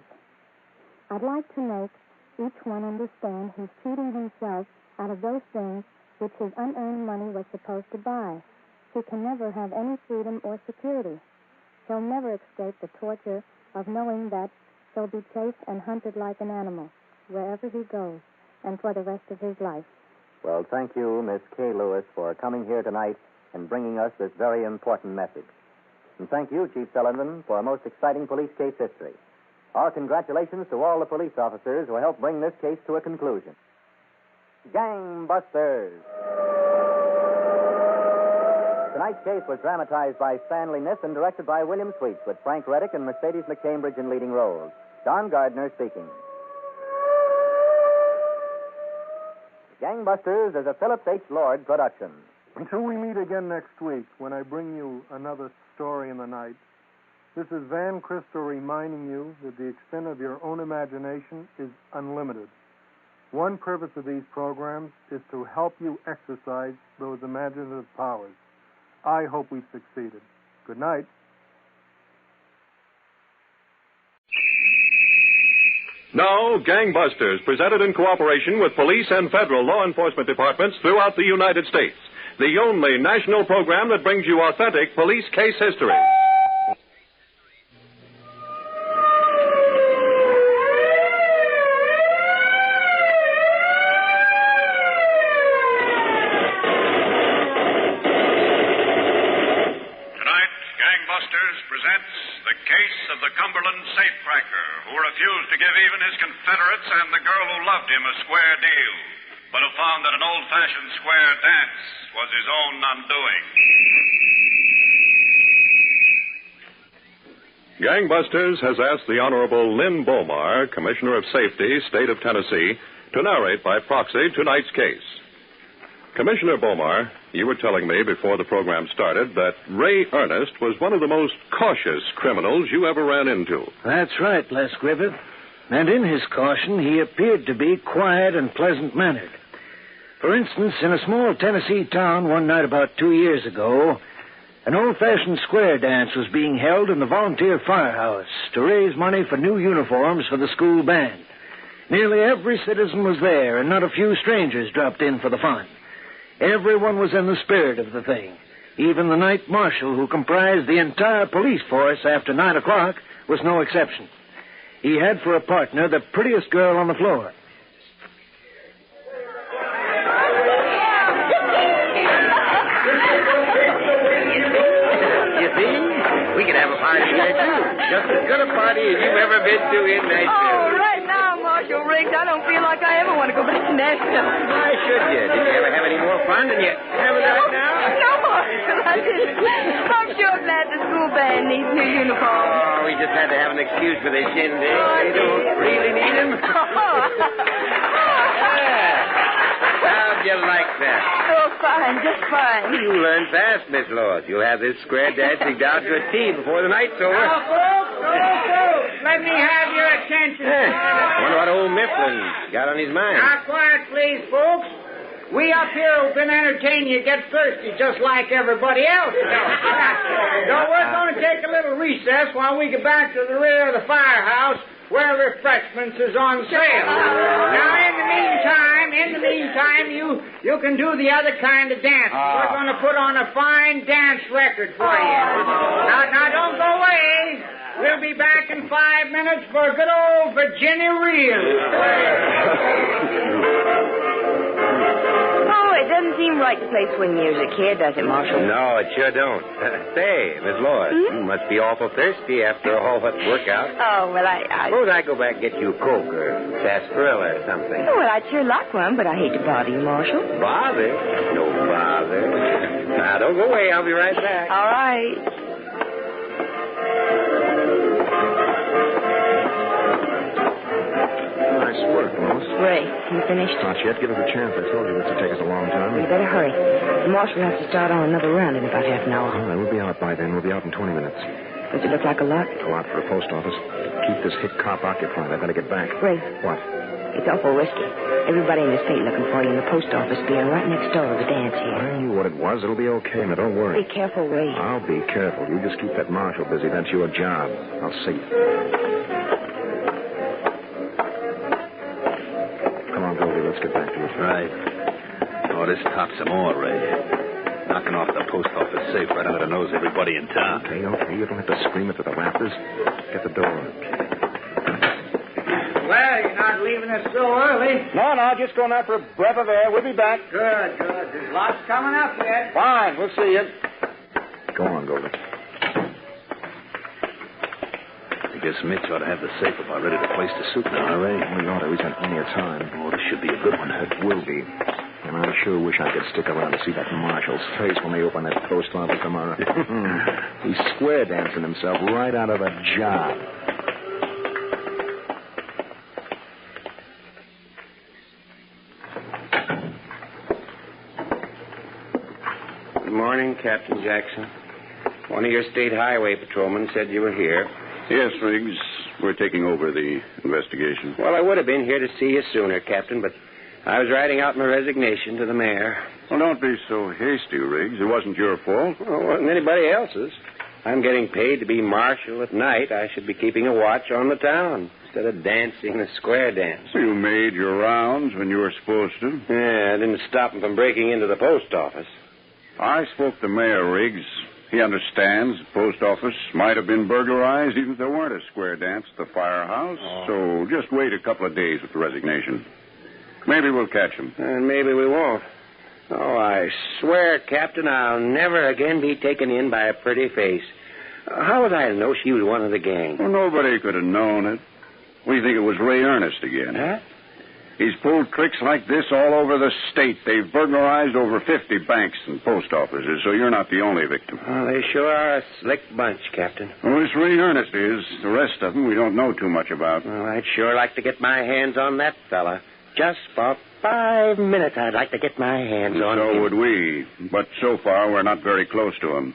I'd like to make each one understand he's cheating himself out of those things which his unearned money was supposed to buy. He can never have any freedom or security. He'll never escape the torture of knowing that he'll be chased and hunted like an animal wherever he goes and for the rest of his life. Well, thank you, Miss Kay Lewis, for coming here tonight and bringing us this very important message. And thank you, Chief Sullivan, for a most exciting police case history. Our congratulations to all the police officers who helped bring this case to a conclusion. Gangbusters! Tonight's case was dramatized by Stanley Niss and directed by William Sweets, with Frank Reddick and Mercedes McCambridge in leading roles. Don Gardner speaking. Gangbusters is a Phillips H. Lord production. Until we meet again next week, when I bring you another story in the night, this is Van Cristo reminding you that the extent of your own imagination is unlimited. One purpose of these programs is to help you exercise those imaginative powers. I hope we've succeeded. Good night. Now, Gangbusters, presented in cooperation with police and federal law enforcement departments throughout the United States. The only national program that brings you authentic police case history. Safecracker, who refused to give even his Confederates and the girl who loved him a square deal, but who found that an old-fashioned square dance was his own undoing. Gangbusters has asked the Honorable Lynn Bomar, Commissioner of Safety, State of Tennessee, to narrate by proxy tonight's case. Commissioner Bomar, you were telling me before the program started that Ray Ernest was one of the most cautious criminals you ever ran into. That's right, Les Griffith. And in his caution, he appeared to be quiet and pleasant-mannered. For instance, in a small Tennessee town one night about 2 years ago, an old-fashioned square dance was being held in the volunteer firehouse to raise money for new uniforms for the school band. Nearly every citizen was there, and not a few strangers dropped in for the fun. Everyone was in the spirit of the thing. Even the night marshal, who comprised the entire police force after 9 o'clock, was no exception. He had for a partner the prettiest girl on the floor. You see, could have a party there, too. Just as good a party as you've ever been to in Nashville. Oh, right now, Marshal Riggs, I don't feel like I ever want to go back to Nashville. Why should you? Did you ever have any more fun than you have right now? No, Marshal, I didn't. I'm sure glad the school band needs new uniforms. Oh, we just had to have an excuse for this shindig. They don't really need him. How'd you like that? Oh, fine, just fine. You learn fast, Miss Laws. You'll have this square dancing down to a T before the night's over. Now, folks, let me have your attention. I wonder what old Mifflin's got on his mind. Now, quiet, please, folks. We up here who've been entertaining you get thirsty just like everybody else does. So we're going to take a little recess while we get back to the rear of the firehouse where refreshments is on sale. Now, in the meantime, you can do the other kind of dance. We're going to put on a fine dance record for you. Now, don't go away. We'll be back in 5 minutes for a good old Virginia reel. It doesn't seem right to play swing music here, does it, Marshal? No, it sure don't. Say, Miss Laws, you must be awful thirsty after all that workout. Oh, well, I... Suppose I go back and get you a Coke or sarsaparilla or something. Oh, well, I'd sure like one, but I hate to bother you, Marshal. Bother? No bother. Now, don't go away. I'll be right back. All right. Nice work, Lois. Ray, you finished? Not yet. Give us a chance. I told you this would take us a long time. You better hurry. The Marshal has to start on another round in about half an hour. All right, we'll be out by then. We'll be out in 20 minutes. Does it look like a lot? A lot for a post office. Keep this hick cop occupied. I better get back. Ray. What? It's awful risky. Everybody in the state looking for you in the post office being right next door to the dance here. I knew what it was. It'll be okay. Now, don't worry. Be careful, Ray. I'll be careful. You just keep that Marshal busy. That's your job. I'll see. Let's get back to it. Right. Oh, this tops some more, Ray. Knocking off the post office safe right under the nose of everybody in town. Okay. You don't have to scream it to the rafters. Get the door. Well, you're not leaving us so early. No, just going out for a breath of air. We'll be back. Good. There's lots coming up yet. Fine, we'll see you. Go on, Golden. I guess Mitch ought to have the safe about ready to place the suit now, huh, Ray? We ought to. We've got plenty of time. Oh, this should be a good one. It will be. And I sure wish I could stick around to see that Marshal's face when they open that post office tomorrow. He's square dancing himself right out of a job. Good morning, Captain Jackson. One of your state highway patrolmen said you were here. Yes, Riggs. We're taking over the investigation. Well, I would have been here to see you sooner, Captain, but I was writing out my resignation to the mayor. Well, don't be so hasty, Riggs. It wasn't your fault. Well, it wasn't anybody else's. I'm getting paid to be marshal at night. I should be keeping a watch on the town instead of dancing the square dance. You made your rounds when you were supposed to. Yeah, I didn't stop him from breaking into the post office. I spoke to Mayor Riggs. He understands the post office might have been burglarized even if there weren't a square dance at the firehouse. So just wait a couple of days with the resignation. Maybe we'll catch him. And maybe we won't. Oh, I swear, Captain, I'll never again be taken in by a pretty face. How was I to know she was one of the gang? Well, nobody could have known it. We think it was Ray Ernest again. Huh? He's pulled tricks like this all over the state. They've burglarized over 50 banks and post offices, so you're not the only victim. Oh, they sure are a slick bunch, Captain. Well, this Ray Ernest is. The rest of them we don't know too much about. Well, I'd sure like to get my hands on that fella. Just for 5 minutes, I'd like to get my hands on him. So would we. But so far, we're not very close to him.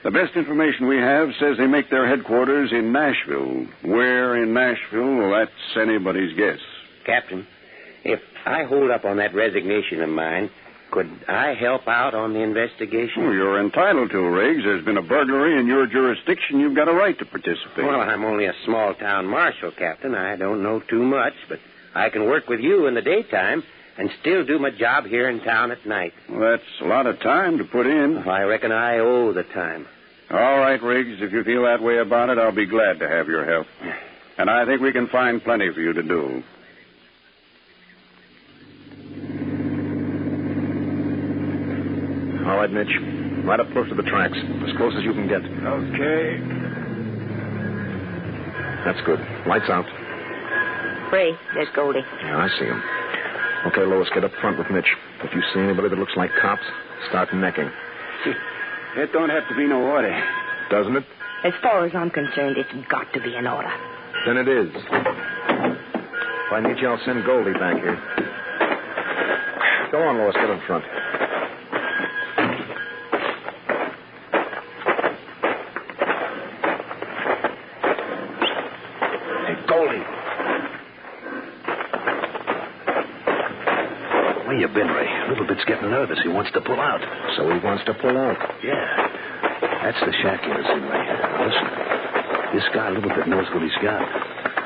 The best information we have says they make their headquarters in Nashville. Where in Nashville, well, that's anybody's guess. Captain, if I hold up on that resignation of mine, could I help out on the investigation? Well, you're entitled to, Riggs. There's been a burglary in your jurisdiction. You've got a right to participate. Well, I'm only a small-town marshal, Captain. I don't know too much, but I can work with you in the daytime and still do my job here in town at night. Well, that's a lot of time to put in. I reckon I owe the time. All right, Riggs. If you feel that way about it, I'll be glad to have your help. And I think we can find plenty for you to do. All right, Mitch. Right up close to the tracks. As close as you can get. Okay. That's good. Lights out. Free. There's Goldie. Yeah, I see him. Okay, Lois, get up front with Mitch. If you see anybody that looks like cops, start necking. It don't have to be no order. Doesn't it? As far as I'm concerned, it's got to be an order. Then it is. If I need you, I'll send Goldie back here. Go on, Lois, get in front. Hey, Goldie. Where you been, Ray? Little bit's getting nervous. He wants to pull out. So he wants to pull out? Yeah. That's the shack you're in, Ray. Now, listen. This guy, Little Bit, knows what he's got.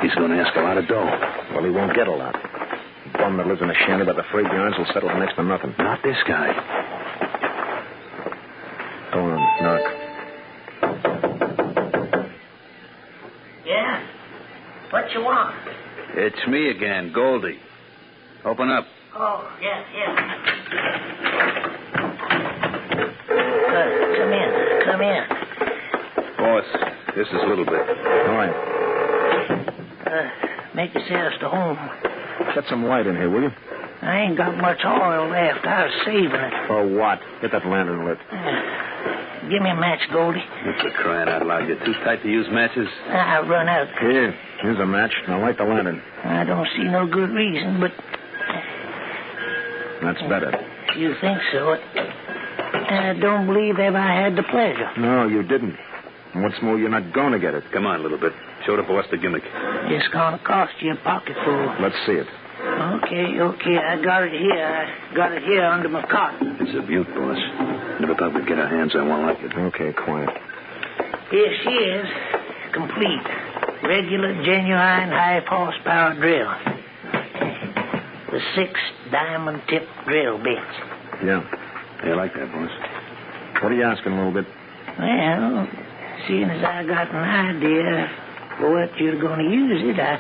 He's going to ask a lot of dough. Well, he won't get a lot. The bum that lives in a shanty by the freight yards will settle for next to nothing. Not this guy. Go on, knock. Yeah? What you want? It's me again, Goldie. Open up. Oh, yeah. Come in. Boss, this is Little Bit. All right. Make yourselves to home. Get some light in here, will you? I ain't got much oil left. I was saving it. For what? Get that lantern lit. Give me a match, Goldie. You're crying out loud. You're too tight to use matches? I've run out. Here's a match. Now light the lantern. I don't see no good reason, but... That's better. You think so? I don't believe ever I had the pleasure. No, you didn't. And what's more, you're not going to get it. Come on, Little Bit. Show the boss the gimmick. It's going to cost you a pocketful. Let's see it. Okay. I got it here under my cot. It's a beaut, boss. Never thought we'd get our hands on one like it. Okay, quiet. Here she is. Complete. Regular, genuine, high-horsepower drill. The 6 diamond-tipped drill bits. Yeah. I like that, boss. What are you asking, a little bit? Well, seeing as I got an idea for what you're going to use it, I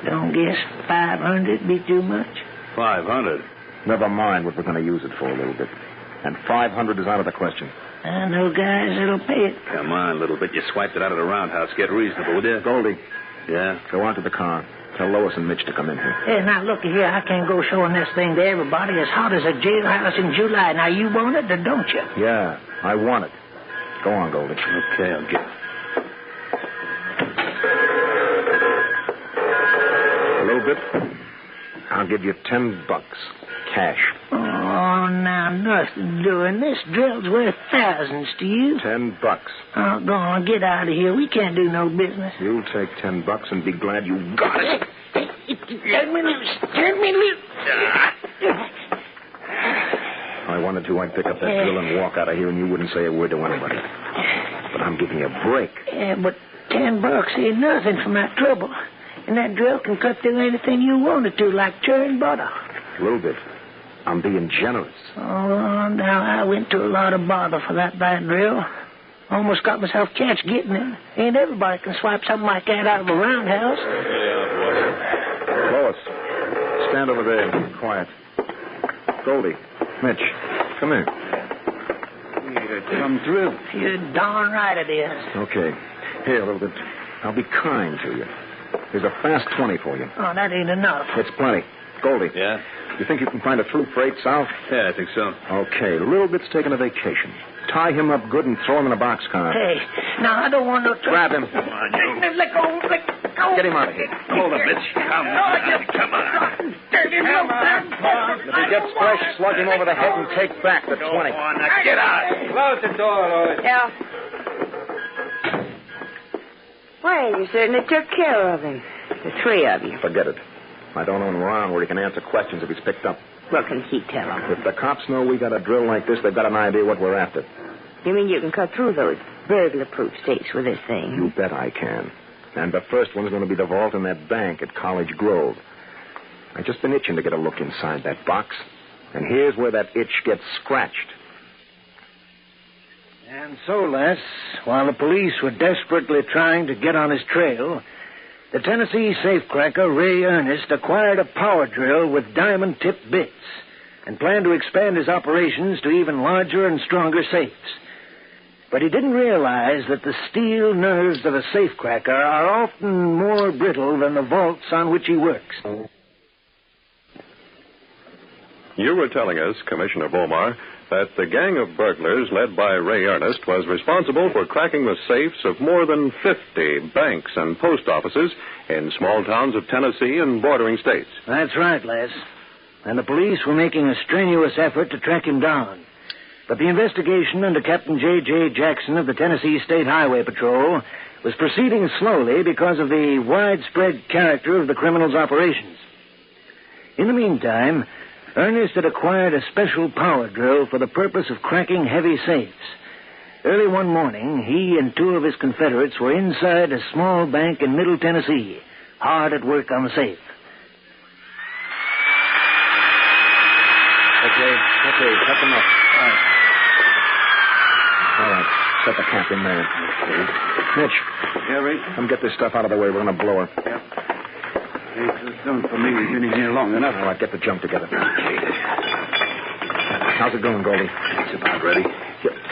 don't guess 500 be too much. 500? Never mind what we're going to use it for, a little bit. And 500 is out of the question. I know guys that'll pay it. Come on, Little Bit. You swiped it out of the roundhouse. Get reasonable, will you? Goldie. Yeah? Go on to the car. Tell Lois and Mitch to come in here. Hey, now, looky here. I can't go showing this thing to everybody as hot as a jailhouse in July. Now, you want it or don't you? Yeah, I want it. Go on, Goldie. Okay, I'll get it. A little bit. I'll give you $10. Cash. Oh, now, nothing doing. This drill's worth thousands to you. $10. Oh, go on. Get out of here. We can't do no business. You'll take $10 and be glad you got it. Let me loose. Turn me loose. I wanted to, I'd pick up that drill and walk out of here, and you wouldn't say a word to anybody. But I'm giving you a break. Yeah, but $10 ain't nothing for my trouble. And that drill can cut through anything you want it to, like churned butter. A little bit. I'm being generous. Oh, now, I went to a lot of bother for that bad drill. Almost got myself catched getting it. Ain't everybody can swipe something like that out of a roundhouse. Lois, stand over there. Quiet. Goldie, Mitch, come here. Come through. You're darn right it is. Okay. Here, a little bit. I'll be kind to you. Here's a fast 20 for you. Oh, that ain't enough. It's plenty. Goldie. Yeah? You think you can find a through freight south? Yeah, I think so. Okay, Little Bit's taking a vacation. Tie him up good and throw him in a boxcar. Hey, now, I don't want no... Grab him. Let go. Get him out of here. Hold him, Mitch. Come on. Come on. If he gets fresh, slug him over the head and take back the 20. Go on, now get out. Close the door, Lois. Yeah. Well, you certainly took care of him. The 3 of you. Forget it. I don't own Moran where he can answer questions if he's picked up. What can he tell him? If the cops know we got a drill like this, they've got an idea what we're after. You mean you can cut through those burglar-proof safes with this thing? You bet I can. And the first one's going to be the vault in that bank at College Grove. I've just been itching to get a look inside that box. And here's where that itch gets scratched. And so, Les, while the police were desperately trying to get on his trail, the Tennessee safecracker Ray Ernest acquired a power drill with diamond-tipped bits and planned to expand his operations to even larger and stronger safes. But he didn't realize that the steel nerves of a safecracker are often more brittle than the vaults on which he works. You were telling us, Commissioner Bomar, that the gang of burglars led by Ray Ernest was responsible for cracking the safes of more than 50 banks and post offices in small towns of Tennessee and bordering states. That's right, Les. And the police were making a strenuous effort to track him down. But the investigation under Captain J.J. Jackson of the Tennessee State Highway Patrol was proceeding slowly because of the widespread character of the criminals' operations. In the meantime, Ernest had acquired a special power drill for the purpose of cracking heavy safes. Early one morning, he and two of his Confederates were inside a small bank in Middle Tennessee, hard at work on the safe. Okay, cut them up. All right, set the cap in there. Okay. Mitch. Yeah, Ray? Come get this stuff out of the way. We're going to blow her. Yeah. It's done for me. We've been in here long enough. All right, get the jump together. Okay. How's it going, Goldie? It's about ready.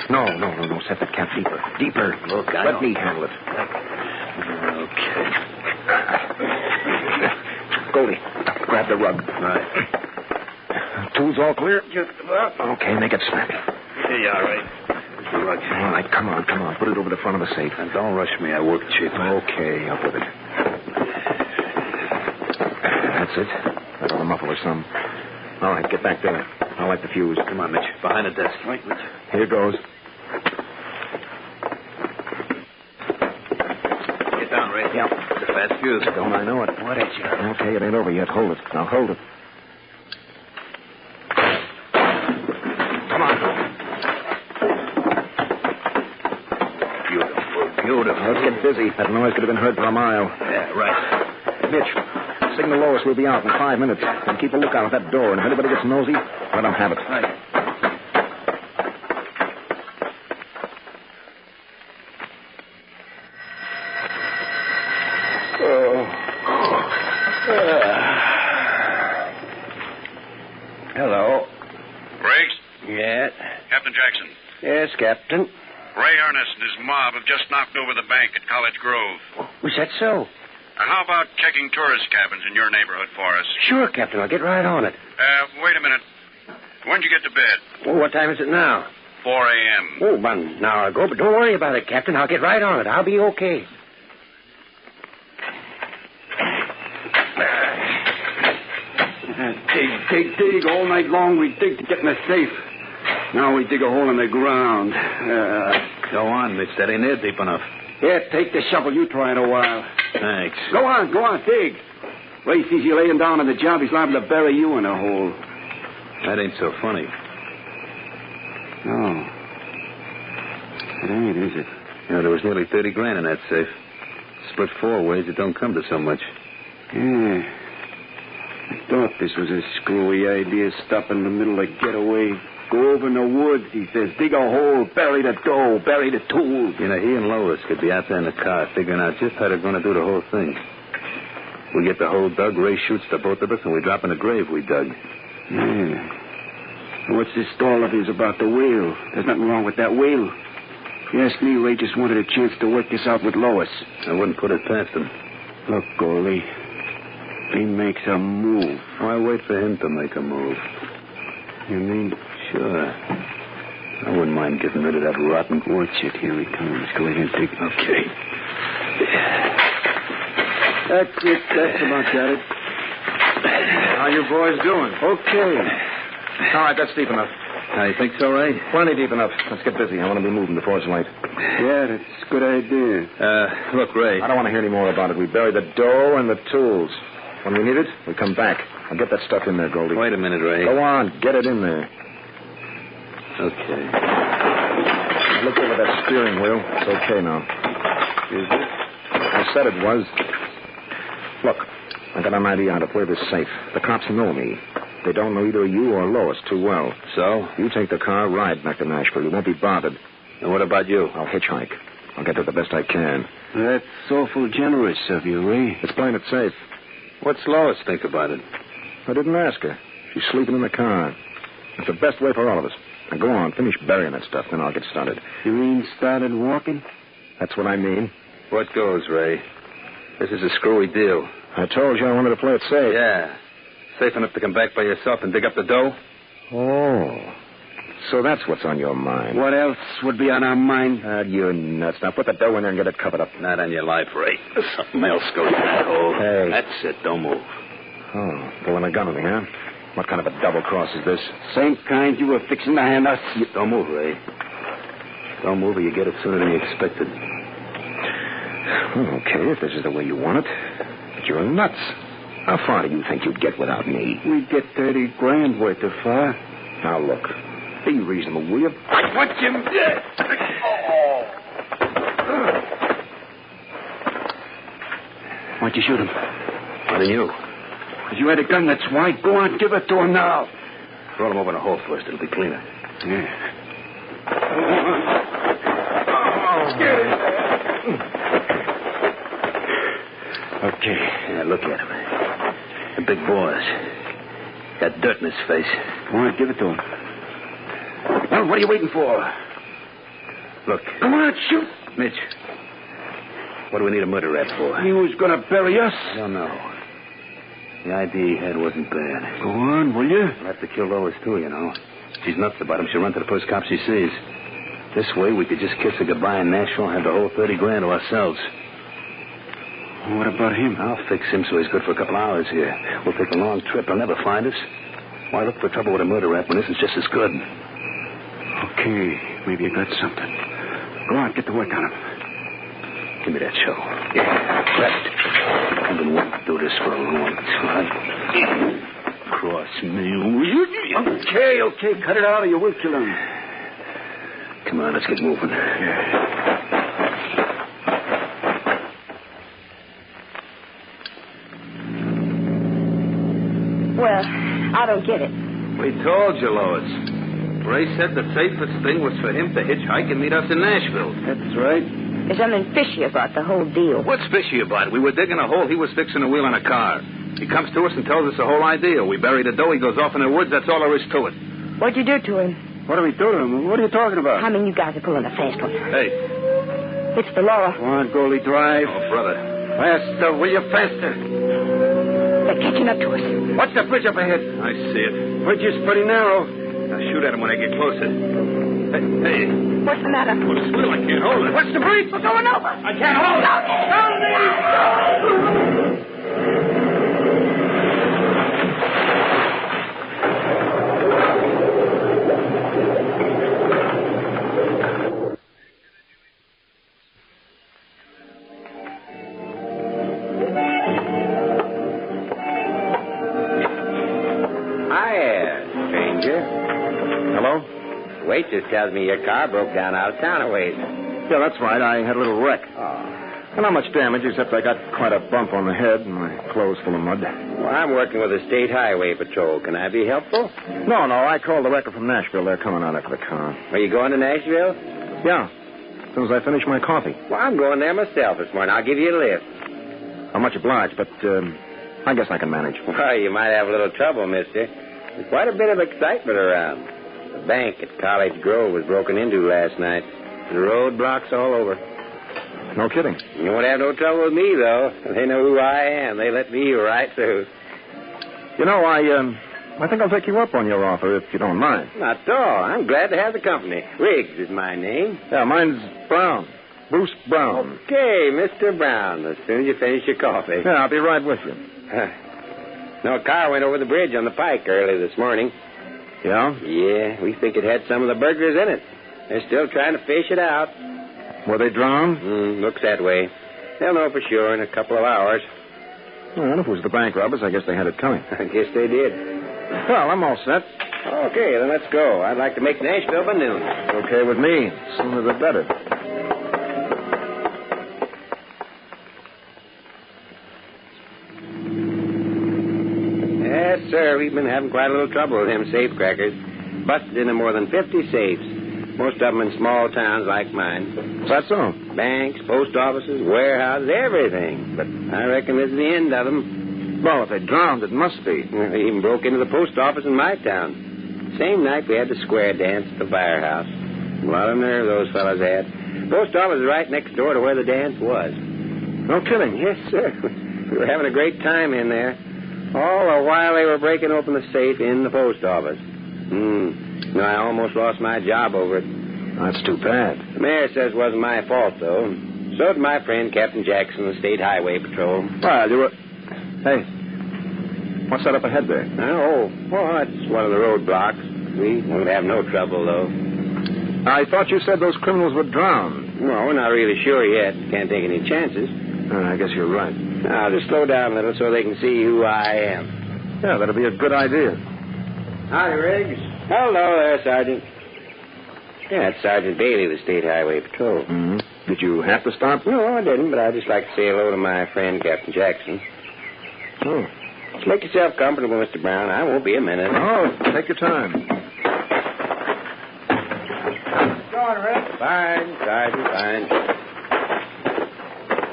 No. Set the cap deeper. Deeper. Look, Let me handle it. Okay. Goldie, grab the rug. Right. Tools all clear? Just about. Okay, make it snappy. Here you are, Ray. Here's the rug. All right, come on. Put it over the front of the safe. And don't rush me. I work cheap. Okay, up with it. That's it. That ought to muffle her some. All right, get back there. I'll light the fuse. Come on, Mitch. Behind the desk. Right. Here goes. Get down, Ray. Yeah. It's a fast fuse. Don't I know it? What is it? Okay, it ain't over yet. Hold it. Now hold it. Come on. Beautiful. Let's get busy. That noise could have been heard for a mile. Yeah, right. Mitch, signal Lois we'll be out in 5 minutes. And keep a lookout at that door. And if anybody gets nosy, let them have it. Right. Hello. Briggs? Yeah? Captain Jackson. Yes, Captain. Ray Ernest and his mob have just knocked over the bank at College Grove. Was that so? How about checking tourist cabins in your neighborhood for us? Sure, Captain. I'll get right on it. Wait a minute. When'd you get to bed? Oh, what time is it now? 4 a.m. Oh, about an hour ago, but don't worry about it, Captain. I'll get right on it. I'll be okay. Dig. All night long we dig to get in the safe. Now we dig a hole in the ground. Go on, Mitch. That ain't there deep enough. Yeah, take the shovel. You try it a while. Thanks. Go on, dig. Ray sees you laying down on the job. He's liable to bury you in a hole. That ain't so funny. No. It ain't, is it? You know, there was nearly 30 grand in that safe. Split 4 ways, it don't come to so much. Yeah. I thought this was a screwy idea. Stop in the middle of getaway. Go over in the woods, he says. Dig a hole, bury the dough, bury the tools. You know, he and Lois could be out there in the car figuring out just how they're going to do the whole thing. We get the hole dug, Ray shoots the both of us, and we drop in the grave we dug. Yeah. What's this stall of his about the whale? There's nothing wrong with that whale. If you ask me, Ray just wanted a chance to work this out with Lois. I wouldn't put it past him. Look, Goldie. He makes a move. Why wait for him to make a move? You mean? Sure. I wouldn't mind getting rid of that rotten... Watch it. Here he comes. Go ahead and dig. Okay. That's it. That's about got it. How you boys doing? Okay. All right, that's deep enough. You think so, Ray? Plenty deep enough. Let's get busy. I want to be moving before it's late. Yeah, that's a good idea. Look, Ray. I don't want to hear any more about it. We bury the dough and the tools. When we need it, we come back. I'll get that stuff in there, Goldie. Wait a minute, Ray. Go on. Get it in there. Okay. Look over that steering wheel. It's okay now. Is it? I said it was. Look, I got an idea how to play this safe. The cops know me. They don't know either you or Lois too well. So? You take the car, ride back to Nashville. You won't be bothered. And what about you? I'll hitchhike. I'll get there the best I can. That's awful generous of you, Ray. It's playing it safe. What's Lois think about it? I didn't ask her. She's sleeping in the car. It's the best way for all of us. Now go on, finish burying that stuff, then I'll get started. You mean started walking? That's what I mean. What goes, Ray? This is a screwy deal. I told you I wanted to play it safe. Yeah. Safe enough to come back by yourself and dig up the dough? Oh. So that's what's on your mind. What else would be on our mind? You're nuts. Now put the dough in there and get it covered up. Not on your life, Ray. Something else goes in that hole. Hey. That's it. Don't move. Oh, pulling a gun on me, huh? What kind of a double cross is this? Same kind you were fixing to hand us. Don't move, Ray. Don't move or you get it sooner than you expected. Okay, if this is the way you want it. But you're nuts. How far do you think you'd get without me? We'd get 30 grand worth of far. Now, look. Be reasonable, will you? I want him dead. Why'd you shoot him? Why didn't you? Because you had a gun, that's why. Go on, give it to him now. Throw him over in a hole first. It'll be cleaner. Yeah. Okay. Yeah, look at him. The big boys. Got dirt in his face. Go on, give it to him. Well, what are you waiting for? Look. Come on, shoot. Mitch. What do we need a murder rap for? He was going to bury us. I don't know. The idea he had wasn't bad. Go on, will you? We'll have to kill Lois, too, you know. She's nuts about him. She'll run to the first cop she sees. This way, we could just kiss her goodbye in Nashville and have the whole 30 grand to ourselves. What about him? I'll fix him so he's good for a couple hours here. We'll take a long trip. He'll never find us. Why look for trouble with a murder rap when this is just as good? Okay, maybe you got something. Go on, get to work on him. Give me that show. Yeah, grab it. I've been wanting to do this for a long time. Cross me. Okay, cut it out or you will kill him. Come on, let's get moving. Yeah. Well, I don't get it. We told you, Lois. Ray said the safest thing was for him to hitchhike and meet us in Nashville. That's right. There's something fishy about the whole deal. What's fishy about it? We were digging a hole. He was fixing a wheel on a car. He comes to us and tells us the whole idea. We bury the dough. He goes off in the woods. That's all there is to it. What'd you do to him? What do we do to him? What are you talking about? I mean, you guys are pulling a fast one. Hey. It's the law. Come on, Goldie, drive. Oh, brother. Faster, will you? Faster. They're catching up to us. What's the bridge up ahead? I see it. Bridge is pretty narrow. Now shoot at him when I get closer. Hey. What's the matter? Oh, Swill, I can't hold it. What's the bridge? We're going over. I can't hold it. Waitress tells me your car broke down out of town a ways. Yeah, that's right. I had a little wreck. Oh. Well, not much damage, except I got quite a bump on the head and my clothes full of mud. Well, I'm working with the State Highway Patrol. Can I be helpful? No, I called the wrecker from Nashville. They're coming out after the car. Are you going to Nashville? Yeah, as soon as I finish my coffee. Well, I'm going there myself this morning. I'll give you a lift. I'm much obliged, but I guess I can manage. Well, you might have a little trouble, mister. There's quite a bit of excitement around. The bank at College Grove was broken into last night. The roadblocks all over. No kidding. You won't have no trouble with me, though. They know who I am. They let me right through. You know, I think I'll take you up on your offer, if you don't mind. Not at all. I'm glad to have the company. Riggs is my name. Yeah, mine's Brown. Bruce Brown. Okay, Mr. Brown, as soon as you finish your coffee. Yeah, I'll be right with you. No, a car went over the bridge on the pike early this morning. Yeah? Yeah, we think it had some of the burglars in it. They're still trying to fish it out. Were they drowned? Looks that way. They'll know for sure in a couple of hours. Well, if it was the bank robbers, I guess they had it coming. I guess they did. Well, I'm all set. Okay, then let's go. I'd like to make Nashville by noon. Okay with me. Sooner the better. Yes, sir. We've been having quite a little trouble with them safecrackers. Busted into more than 50 safes. Most of them in small towns like mine. Is that so? Banks, post offices, warehouses, everything. But I reckon this is the end of them. Well, if they drowned, it must be. They even broke into the post office in my town. Same night we had the square dance at the firehouse. A lot of nerve those fellas had. Post office was right next door to where the dance was. No kidding. Yes, sir. We were having a great time in there. All the while they were breaking open the safe in the post office. No, I almost lost my job over it. That's too bad. The mayor says it wasn't my fault, though. So did my friend, Captain Jackson, of the State Highway Patrol. Well, you were... Hey, what's that up ahead there? Well, that's one of the roadblocks. We won't have no trouble, though. I thought you said those criminals were drowned. Well, we're not really sure yet. Can't take any chances. I guess you're right. I'll just slow down a little so they can see who I am. Yeah, that'll be a good idea. Howdy, Riggs. Hello there, Sergeant. Yeah, it's Sergeant Bailey of the State Highway Patrol. Mm-hmm. Did you have to stop? No, I didn't, but I'd just like to say hello to my friend, Captain Jackson. Oh. Just make yourself comfortable, Mr. Brown. I won't be a minute. Oh, take your time. How's it going, Rick? Fine, Sergeant, fine.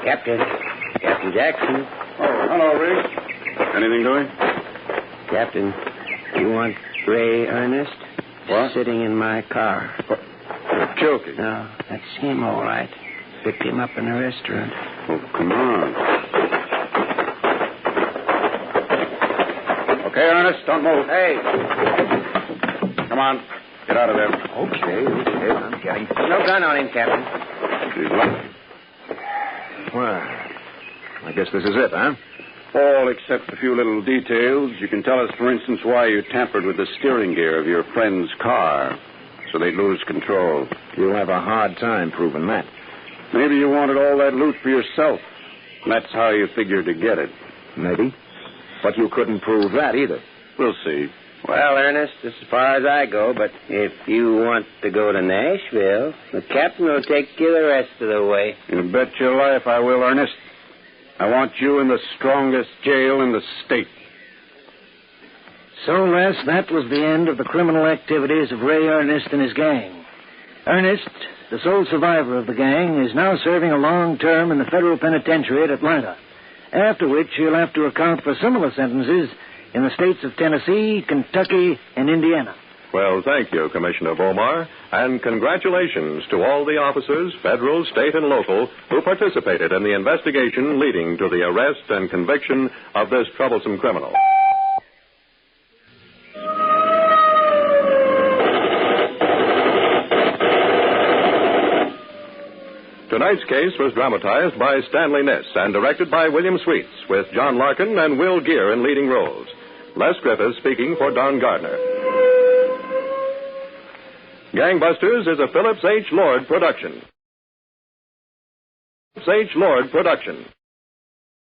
Captain Jackson. Oh, hello, Riggs. Anything doing? Captain, you want Ray Ernest? What? Sitting in my car. What? You're joking. No, that's him, all right. Picked him up in a restaurant. Oh, come on. Okay, Ernest, don't move. Hey. Come on. Get out of there. Okay, I'm getting... No gun on him, Captain. He's lucky. Well, I guess this is it, huh? All except a few little details. You can tell us, for instance, why you tampered with the steering gear of your friend's car so they'd lose control. You'll have a hard time proving that. Maybe you wanted all that loot for yourself. That's how you figured to get it. Maybe. But you couldn't prove that either. We'll see. Well, Ernest, as far as I go, but if you want to go to Nashville, the captain will take you the rest of the way. You bet your life I will, Ernest. I want you in the strongest jail in the state. So, Les, that was the end of the criminal activities of Ray Ernest and his gang. Ernest, the sole survivor of the gang, is now serving a long term in the federal penitentiary at Atlanta, after which he'll have to account for similar sentences in the states of Tennessee, Kentucky, and Indiana. Well, thank you, Commissioner Bomar, and congratulations to all the officers, federal, state, and local, who participated in the investigation leading to the arrest and conviction of this troublesome criminal. Tonight's case was dramatized by Stanley Niss and directed by William Sweets, with John Larkin and Will Geer in leading roles. Les Griffiths speaking for Don Gardner. Gangbusters is a Phillips H. Lord production.